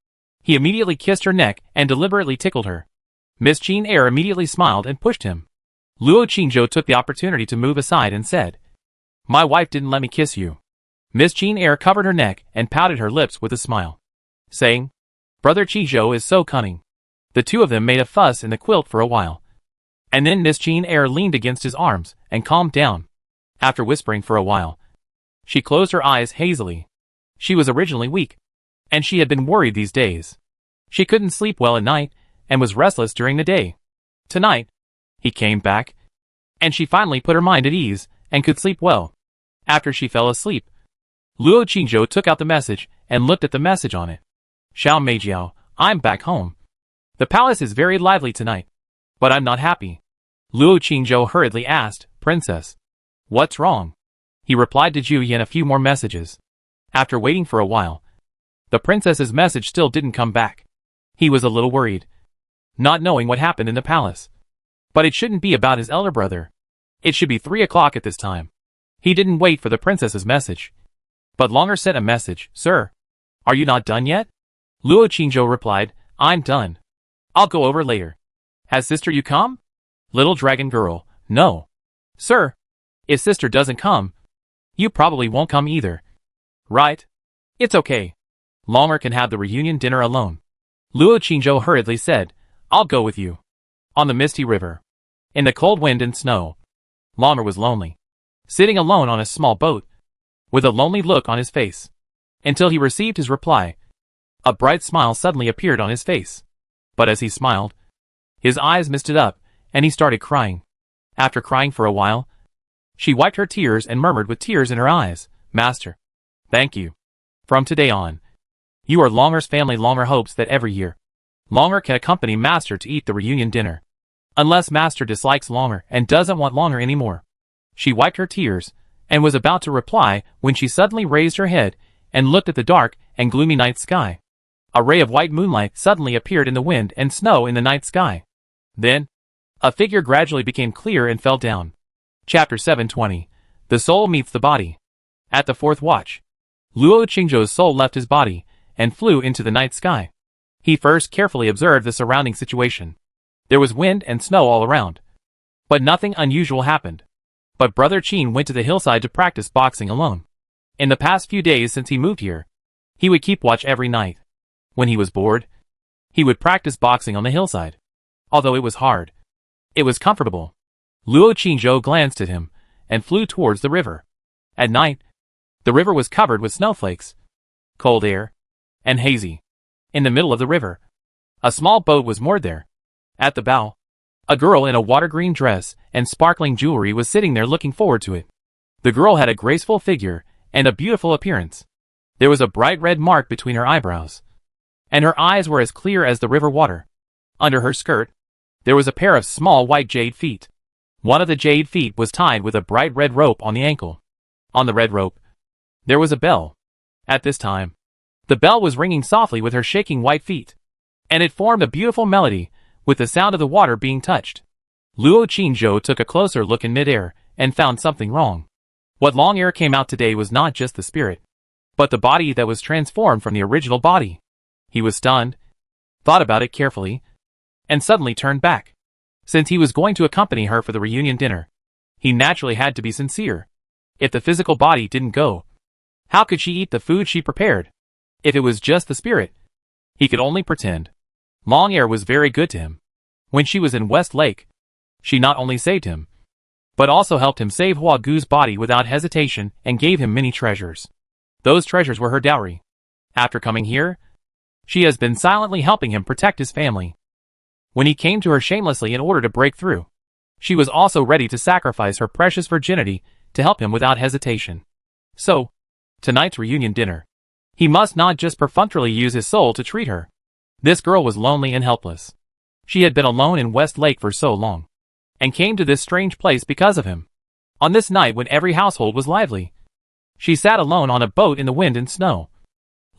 he immediately kissed her neck and deliberately tickled her. Miss Qin Air immediately smiled and pushed him. Luo Qingzhou took the opportunity to move aside and said, "My wife didn't let me kiss you." Miss Qin Air covered her neck and pouted her lips with a smile, saying, "Brother Qingzhou is so cunning." The two of them made a fuss in the quilt for a while, and then Miss Qin Air leaned against his arms and calmed down. After whispering for a while, she closed her eyes hazily. She was originally weak, and she had been worried these days. She couldn't sleep well at night and was restless during the day. Tonight, he came back, and she finally put her mind at ease and could sleep well. After she fell asleep, Luo Qingzhou took out the message and looked at the message on it. "Xiao Meijiao, I'm back home. The palace is very lively tonight, but I'm not happy." Luo Qingzhou hurriedly asked, "Princess, what's wrong?" He replied to Zhu Yin a few more messages. After waiting for a while, the princess's message still didn't come back. He was a little worried, not knowing what happened in the palace. But it shouldn't be about his elder brother. It should be 3 o'clock at this time. He didn't wait for the princess's message, but Longer sent a message. "Sir, are you not done yet?" Luo Qingzhou replied, "I'm done. I'll go over later." "Has Sister Yu come?" Little dragon girl, "No. Sir, if Sister doesn't come, you probably won't come either." "Right? It's okay. Longer can have the reunion dinner alone." Luo Qingzhou hurriedly said, "I'll go with you." On the misty river, in the cold wind and snow, Longer was lonely, sitting alone on a small boat, with a lonely look on his face, until he received his reply. A bright smile suddenly appeared on his face, but as he smiled, his eyes misted up, and he started crying. After crying for a while, she wiped her tears and murmured with tears in her eyes, "Master, thank you. From today on, you are Longer's family." Longer hopes that every year, Longer can accompany Master to eat the reunion dinner, unless Master dislikes Longer and doesn't want Longer anymore. She wiped her tears, and was about to reply when she suddenly raised her head and looked at the dark and gloomy night sky. A ray of white moonlight suddenly appeared in the wind and snow in the night sky. Then, a figure gradually became clear and fell down. Chapter 720. The Soul Meets the Body. At the 4th watch, Luo Qingzhou's soul left his body and flew into the night sky. He first carefully observed the surrounding situation. There was wind and snow all around. But nothing unusual happened. But Brother Qin went to the hillside to practice boxing alone. In the past few days since he moved here, he would keep watch every night. When he was bored, he would practice boxing on the hillside. Although it was hard, it was comfortable. Luo Qingzhou glanced at him and flew towards the river. At night, the river was covered with snowflakes, cold air, and hazy. In the middle of the river, a small boat was moored there. At the bow, a girl in a water-green dress and sparkling jewelry was sitting there looking forward to it. The girl had a graceful figure and a beautiful appearance. There was a bright red mark between her eyebrows, and her eyes were as clear as the river water. Under her skirt, there was a pair of small white jade feet. One of the jade feet was tied with a bright red rope on the ankle. On the red rope, there was a bell. At this time, the bell was ringing softly with her shaking white feet, and it formed a beautiful melody with the sound of the water being touched. Luo Qingzhou took a closer look in midair and found something wrong. What long air came out today was not just the spirit, but the body that was transformed from the original body. He was stunned, thought about it carefully, and suddenly turned back. Since he was going to accompany her for the reunion dinner, he naturally had to be sincere. If the physical body didn't go, how could she eat the food she prepared? If it was just the spirit, he could only pretend. Long air was very good to him. When she was in West Lake, she not only saved him, but also helped him save Hua Gu's body without hesitation and gave him many treasures. Those treasures were her dowry. After coming here, she has been silently helping him protect his family. When he came to her shamelessly in order to break through, she was also ready to sacrifice her precious virginity to help him without hesitation. So, tonight's reunion dinner, he must not just perfunctorily use his soul to treat her. This girl was lonely and helpless. She had been alone in West Lake for so long, and came to this strange place because of him. On this night when every household was lively, she sat alone on a boat in the wind and snow,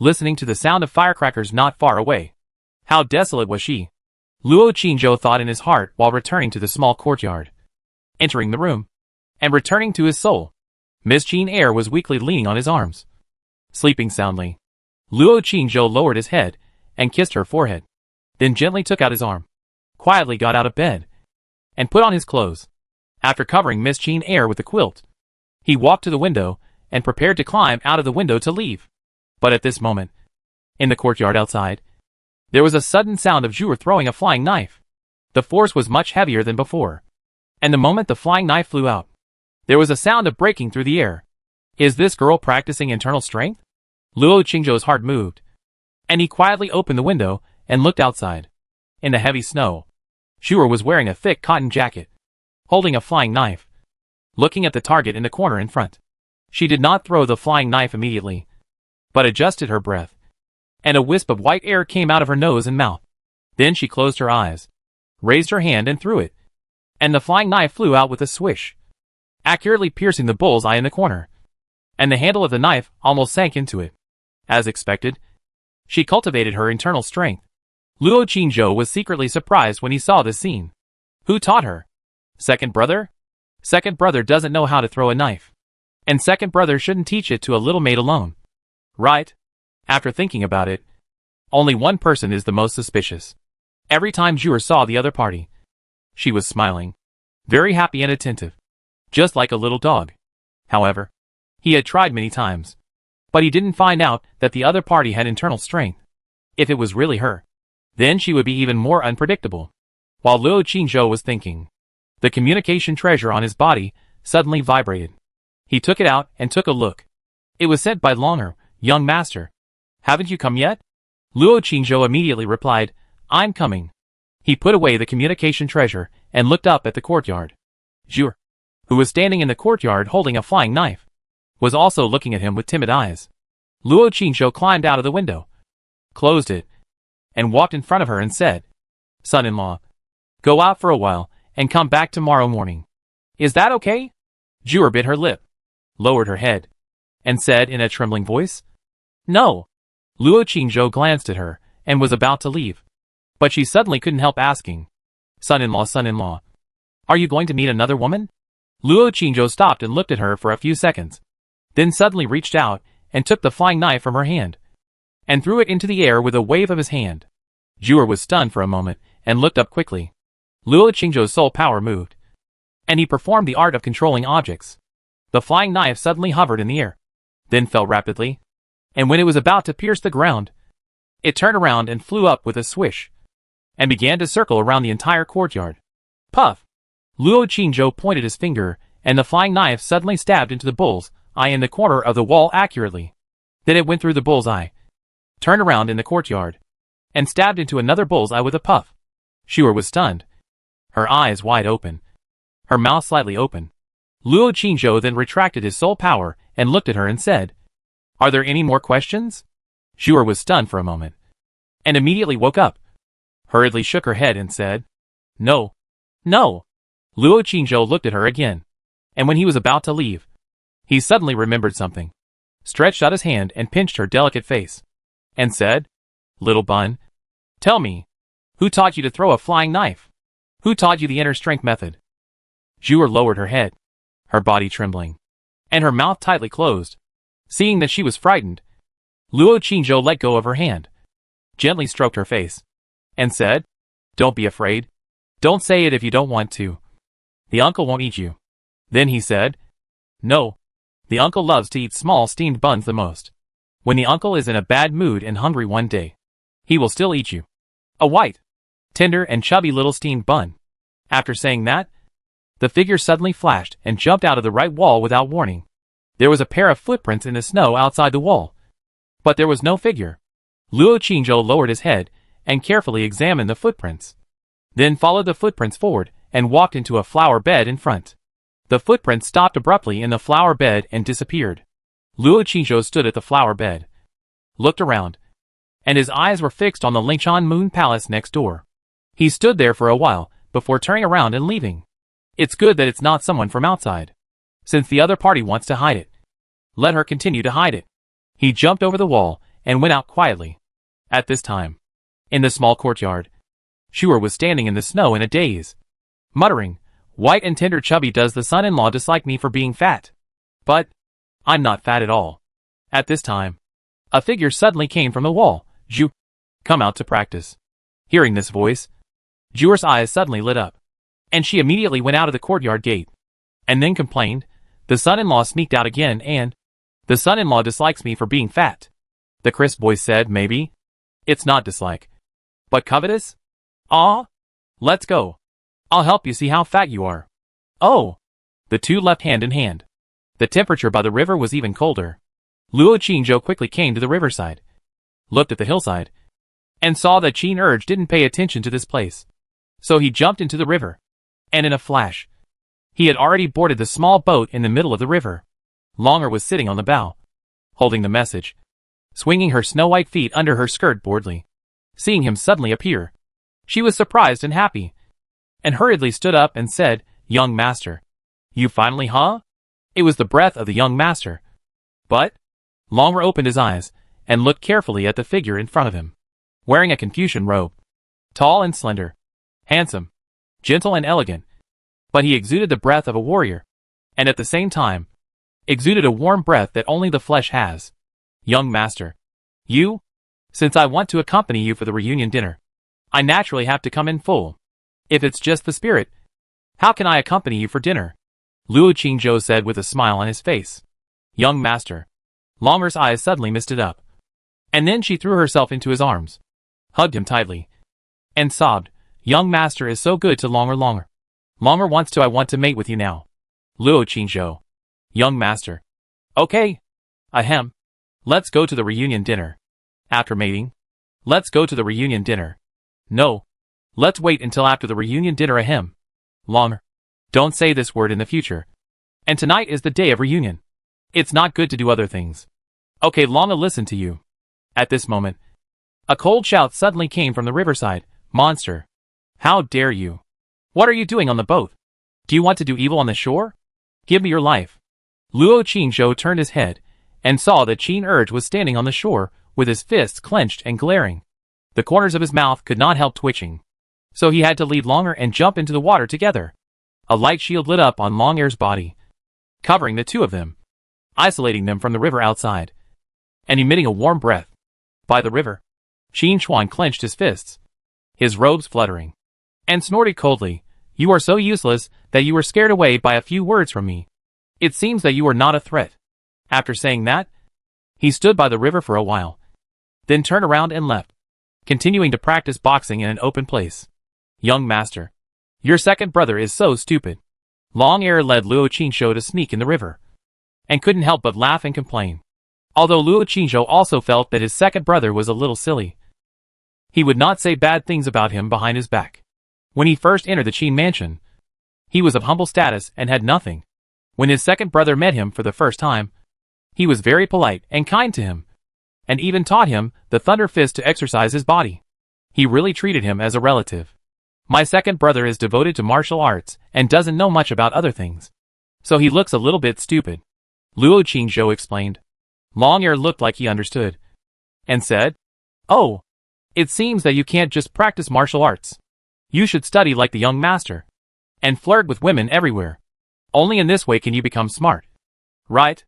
listening to the sound of firecrackers not far away. How desolate was she! Luo Qingzhou thought in his heart while returning to the small courtyard. Entering the room, and returning to his soul, Miss Qin Air was weakly leaning on his arms, sleeping soundly. Luo Qingzhou lowered his head and kissed her forehead, then gently took out his arm, quietly got out of bed, and put on his clothes. After covering Miss Qin Air with a quilt, he walked to the window and prepared to climb out of the window to leave. But at this moment, in the courtyard outside, there was a sudden sound of Zhu'er throwing a flying knife. The force was much heavier than before, and the moment the flying knife flew out, there was a sound of breaking through the air. Is this girl practicing internal strength? Luo Qingzhou's heart moved, and he quietly opened the window and looked outside. In the heavy snow, Zhu'er was wearing a thick cotton jacket, holding a flying knife, looking at the target in the corner in front. She did not throw the flying knife immediately, but adjusted her breath, and a wisp of white air came out of her nose and mouth. Then she closed her eyes, raised her hand and threw it, and the flying knife flew out with a swish, accurately piercing the bull's eye in the corner, and the handle of the knife almost sank into it. As expected, she cultivated her internal strength. Luo Qingzhou was secretly surprised when he saw this scene. Who taught her? Second brother? Second brother doesn't know how to throw a knife, and second brother shouldn't teach it to a little maid alone. Right? After thinking about it, only one person is the most suspicious. Every time Zhu'er saw the other party, she was smiling, very happy and attentive, just like a little dog. However, he had tried many times, but he didn't find out that the other party had internal strength. If it was really her, then she would be even more unpredictable. While Luo Qingzhou was thinking, the communication treasure on his body suddenly vibrated. He took it out and took a look. It was sent by Longer, young master. Haven't you come yet? Luo Qingzhou immediately replied, I'm coming. He put away the communication treasure and looked up at the courtyard. Zhu'er, who was standing in the courtyard holding a flying knife, was also looking at him with timid eyes. Luo Qingzhou climbed out of the window, closed it, and walked in front of her and said, Son-in-law, go out for a while and come back tomorrow morning. Is that okay? Zhu'er bit her lip, lowered her head, and said in a trembling voice, No. Luo Qingzhou glanced at her and was about to leave, but she suddenly couldn't help asking, Son-in-law, son-in-law, are you going to meet another woman? Luo Qingzhou stopped and looked at her for a few seconds, then suddenly reached out and took the flying knife from her hand, and threw it into the air with a wave of his hand. Zhuer was stunned for a moment and looked up quickly. Luo Qingzhou's soul power moved, and he performed the art of controlling objects. The flying knife suddenly hovered in the air, then fell rapidly, and when it was about to pierce the ground, it turned around and flew up with a swish, and began to circle around the entire courtyard. Puff! Luo Qingzhou pointed his finger, and the flying knife suddenly stabbed into the bull's eye in the corner of the wall accurately. Then it went through the bull's eye, turned around in the courtyard, and stabbed into another bull's eye with a puff. Zhuer was stunned, her eyes wide open, her mouth slightly open. Luo Qingzhou then retracted his soul power and looked at her and said, "Are there any more questions?" Zhuer was stunned for a moment, and immediately woke up, hurriedly shook her head and said, "No. No." Luo Qingzhou looked at her again, and when he was about to leave, he suddenly remembered something, stretched out his hand and pinched her delicate face, and said, "Little bun, tell me, who taught you to throw a flying knife? Who taught you the inner strength method?" Zhuer lowered her head, her body trembling, and her mouth tightly closed. Seeing that she was frightened, Luo Qingzhou let go of her hand, gently stroked her face, and said, "Don't be afraid. Don't say it if you don't want to. The uncle won't eat you." Then he said, "No. The uncle loves to eat small steamed buns the most. When the uncle is in a bad mood and hungry one day, he will still eat you. A white, tender and chubby little steamed bun." After saying that, the figure suddenly flashed and jumped out of the right wall without warning. There was a pair of footprints in the snow outside the wall, but there was no figure. Luo Qingzhou lowered his head and carefully examined the footprints, then followed the footprints forward and walked into a flower bed in front. The footprints stopped abruptly in the flower bed and disappeared. Luo Qingzhou stood at the flower bed, looked around, and his eyes were fixed on the Lingshan Moon Palace next door. He stood there for a while before turning around and leaving. It's good that it's not someone from outside, since the other party wants to hide it. Let her continue to hide it. He jumped over the wall and went out quietly. At this time, in the small courtyard, Zhuer was standing in the snow in a daze, muttering, "White and tender chubby, does the son-in-law dislike me for being fat? But I'm not fat at all." At this time, a figure suddenly came from the wall. "Zhu, come out to practice." Hearing this voice, Zhuer's eyes suddenly lit up, and she immediately went out of the courtyard gate, and then complained, "The son-in-law sneaked out again and the son-in-law dislikes me for being fat." The crisp voice said, "Maybe it's not dislike, but covetous? Ah, let's go. I'll help you see how fat you are." Oh! The two left hand in hand. The temperature by the river was even colder. Luo Qingzhou quickly came to the riverside, looked at the hillside, and saw that Qin Urge didn't pay attention to this place. So he jumped into the river, and in a flash, he had already boarded the small boat in the middle of the river. Longer was sitting on the bow, holding the message, swinging her snow-white feet under her skirt boredly. Seeing him suddenly appear, she was surprised and happy, and hurriedly stood up and said, "Young master, you finally, huh?" It was the breath of the young master. But Longer opened his eyes and looked carefully at the figure in front of him, wearing a Confucian robe, tall and slender, handsome, gentle and elegant, but he exuded the breath of a warrior, and at the same time, exuded a warm breath that only the flesh has. "Young master, you? Since I want to accompany you for the reunion dinner, I naturally have to come in full. If it's just the spirit, how can I accompany you for dinner?" Luo Qingzhou said with a smile on his face. "Young master." Longer's eyes suddenly misted up, and then she threw herself into his arms, hugged him tightly, and sobbed, "Young master is so good to Longer. Longer wants to. I want to mate with you now." Luo Qingzhou. "Young master. Okay. Ahem. Let's go to the reunion dinner. After mating, let's go to the reunion dinner. No. Let's wait until after the reunion dinner. Ahem. Longer. Don't say this word in the future. And tonight is the day of reunion. It's not good to do other things. Okay, Longer, listen to you." At this moment, a cold shout suddenly came from the riverside. "Monster! How dare you? What are you doing on the boat? Do you want to do evil on the shore? Give me your life." Luo Qingzhou turned his head and saw that Qin Urge was standing on the shore with his fists clenched and glaring. The corners of his mouth could not help twitching, so he had to lead Longer and jump into the water together. A light shield lit up on Longer's body, covering the two of them, isolating them from the river outside, and emitting a warm breath. By the river, Qin Chuan clenched his fists, his robes fluttering, and snorted coldly, "You are so useless that you were scared away by a few words from me. It seems that you are not a threat." After saying that, he stood by the river for a while, then turned around and left, continuing to practice boxing in an open place. "Young master, your second brother is so stupid." Long Hair led Luo Qingzhou to sneak in the river, and couldn't help but laugh and complain. Although Luo Qingzhou also felt that his second brother was a little silly, he would not say bad things about him behind his back. When he first entered the Qin mansion, he was of humble status and had nothing. When his second brother met him for the first time, he was very polite and kind to him, and even taught him the Thunder Fist to exercise his body. He really treated him as a relative. "My second brother is devoted to martial arts and doesn't know much about other things, so he looks a little bit stupid," Luo Qingzhou explained. Long Hair looked like he understood, and said, "Oh, it seems that you can't just practice martial arts. You should study like the young master, and flirt with women everywhere. Only in this way can you become smart. Right?"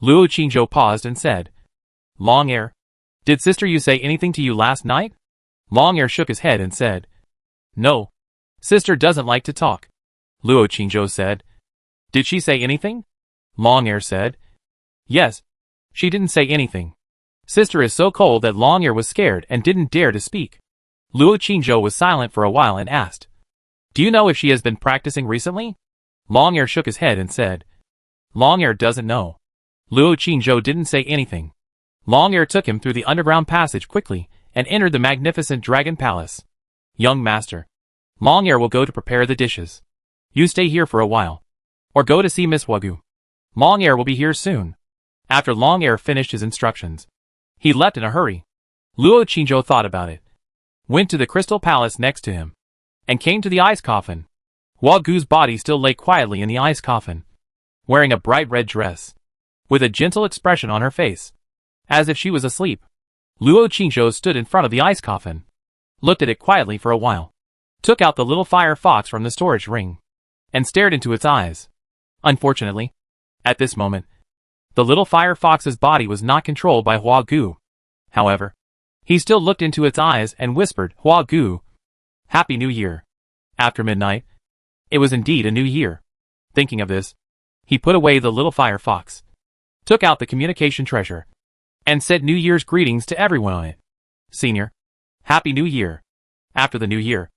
Luo Qingzhou paused and said, "Long Hair, did Sister Yu say anything to you last night?" Long Hair shook his head and said, "No. Sister doesn't like to talk." Luo Qingzhou said, "Did she say anything?" Long Hair said, "Yes. She didn't say anything. Sister is so cold that Long Hair was scared and didn't dare to speak." Luo Qingzhou was silent for a while and asked, "Do you know if she has been practicing recently?" Long Hair shook his head and said, "Long Hair doesn't know." Luo Qingzhou didn't say anything. Long Hair took him through the underground passage quickly and entered the magnificent Dragon Palace. "Young master, Long Hair will go to prepare the dishes. You stay here for a while, or go to see Miss Wagu. Long Hair will be here soon." After Long Hair finished his instructions, he left in a hurry. Luo Qingzhou thought about it, went to the crystal palace next to him, and came to the ice coffin. Wagu's body still lay quietly in the ice coffin, wearing a bright red dress, with a gentle expression on her face, as if she was asleep. Luo Qingzhou stood in front of the ice coffin, looked at it quietly for a while, took out the little fire fox from the storage ring, and stared into its eyes. Unfortunately, at this moment, the little fire fox's body was not controlled by Wagu. However, he still looked into its eyes and whispered, "Wagu, Happy New Year." After midnight, it was indeed a new year. Thinking of this, he put away the little fire fox, took out the communication treasure, and said New Year's greetings to everyone on it. "Senior, Happy New Year. After the New Year,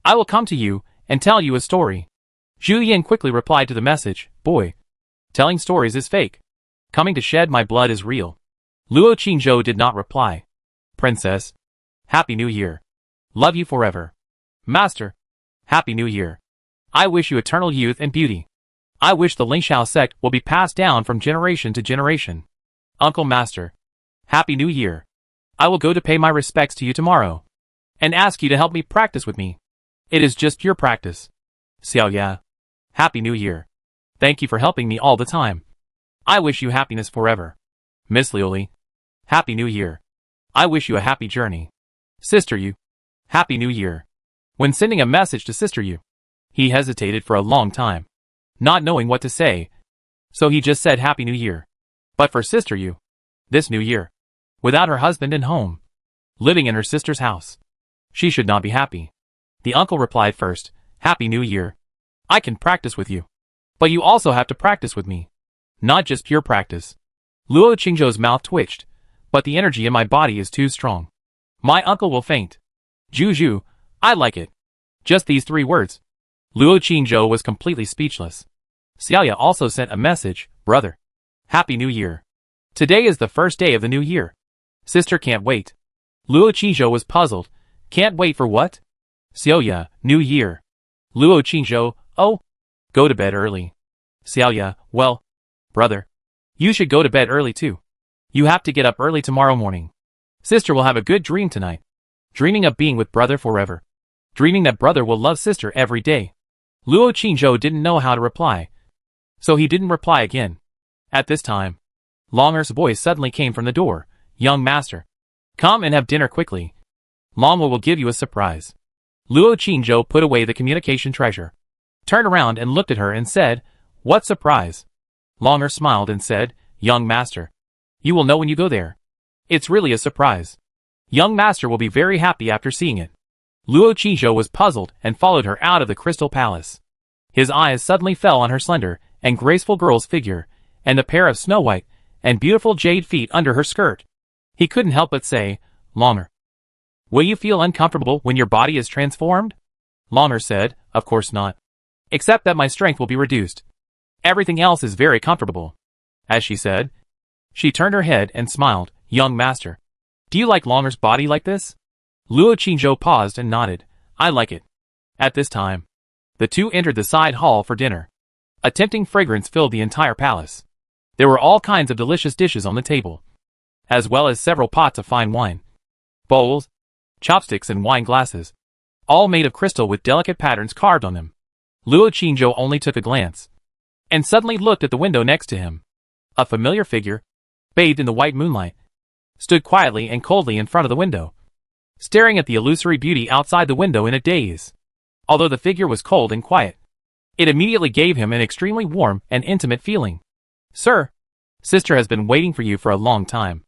I will come to you and tell you a story." Zhu Yin quickly replied to the message, "Boy, telling stories is fake. Coming to shed my blood is real." Luo Qingzhou did not reply. "Princess, Happy New Year. Love you forever. Master, Happy New Year. I wish you eternal youth and beauty. I wish the Lingxiao sect will be passed down from generation to generation. Uncle Master, Happy New Year. I will go to pay my respects to you tomorrow, and ask you to help me practice with me. It is just pure practice. Xiao Ya, Happy New Year. Thank you for helping me all the time. I wish you happiness forever. Miss Liuli, Happy New Year. I wish you a happy journey. Sister Yu, Happy New Year." When sending a message to Sister Yu, he hesitated for a long time, not knowing what to say, so he just said Happy New Year. But for Sister Yu, this new year, without her husband and home, living in her sister's house, she should not be happy. The uncle replied first, "Happy New Year. I can practice with you, but you also have to practice with me. Not just pure practice." Luo Qingzhou's mouth twitched, "But the energy in my body is too strong. My uncle will faint." "Juju, I like it." Just these 3 words. Luo Qingzhou was completely speechless. Xiaoya also sent a message, "Brother, Happy New Year. Today is the first day of the new year. Sister can't wait." Luo Qingzhou was puzzled. "Can't wait for what?" "Xiaoya, New Year." Luo Qingzhou, "Oh, go to bed early." Xiaoya, "Well, brother, you should go to bed early too. You have to get up early tomorrow morning. Sister will have a good dream tonight. Dreaming of being with brother forever. Dreaming that brother will love sister every day." Luo Qingzhou didn't know how to reply, so he didn't reply again. At this time, Long Hair's voice suddenly came from the door, "Young master, come and have dinner quickly. Longwo will give you a surprise." Luo Qingzhou put away the communication treasure, turned around and looked at her and said, "What surprise?" Long Hair smiled and said, "Young master, you will know when you go there. It's really a surprise. Young master will be very happy after seeing it." Luo Qingzhou was puzzled and followed her out of the crystal palace. His eyes suddenly fell on her slender and graceful girl's figure, and the pair of snow-white and beautiful jade feet under her skirt. He couldn't help but say, "Longer. Will you feel uncomfortable when your body is transformed?" Longer said, "Of course not. Except that my strength will be reduced. Everything else is very comfortable." As she said, she turned her head and smiled. "Young master, do you like Longer's body like this?" Luo Qingzhou paused and nodded. "I like it." At this time, the two entered the side hall for dinner. A tempting fragrance filled the entire palace. There were all kinds of delicious dishes on the table, as well as several pots of fine wine, bowls, chopsticks and wine glasses, all made of crystal with delicate patterns carved on them. Luo Qingzhou only took a glance, and suddenly looked at the window next to him. A familiar figure, bathed in the white moonlight, stood quietly and coldly in front of the window, staring at the illusory beauty outside the window in a daze. Although the figure was cold and quiet, it immediately gave him an extremely warm and intimate feeling. "Sir, sister has been waiting for you for a long time."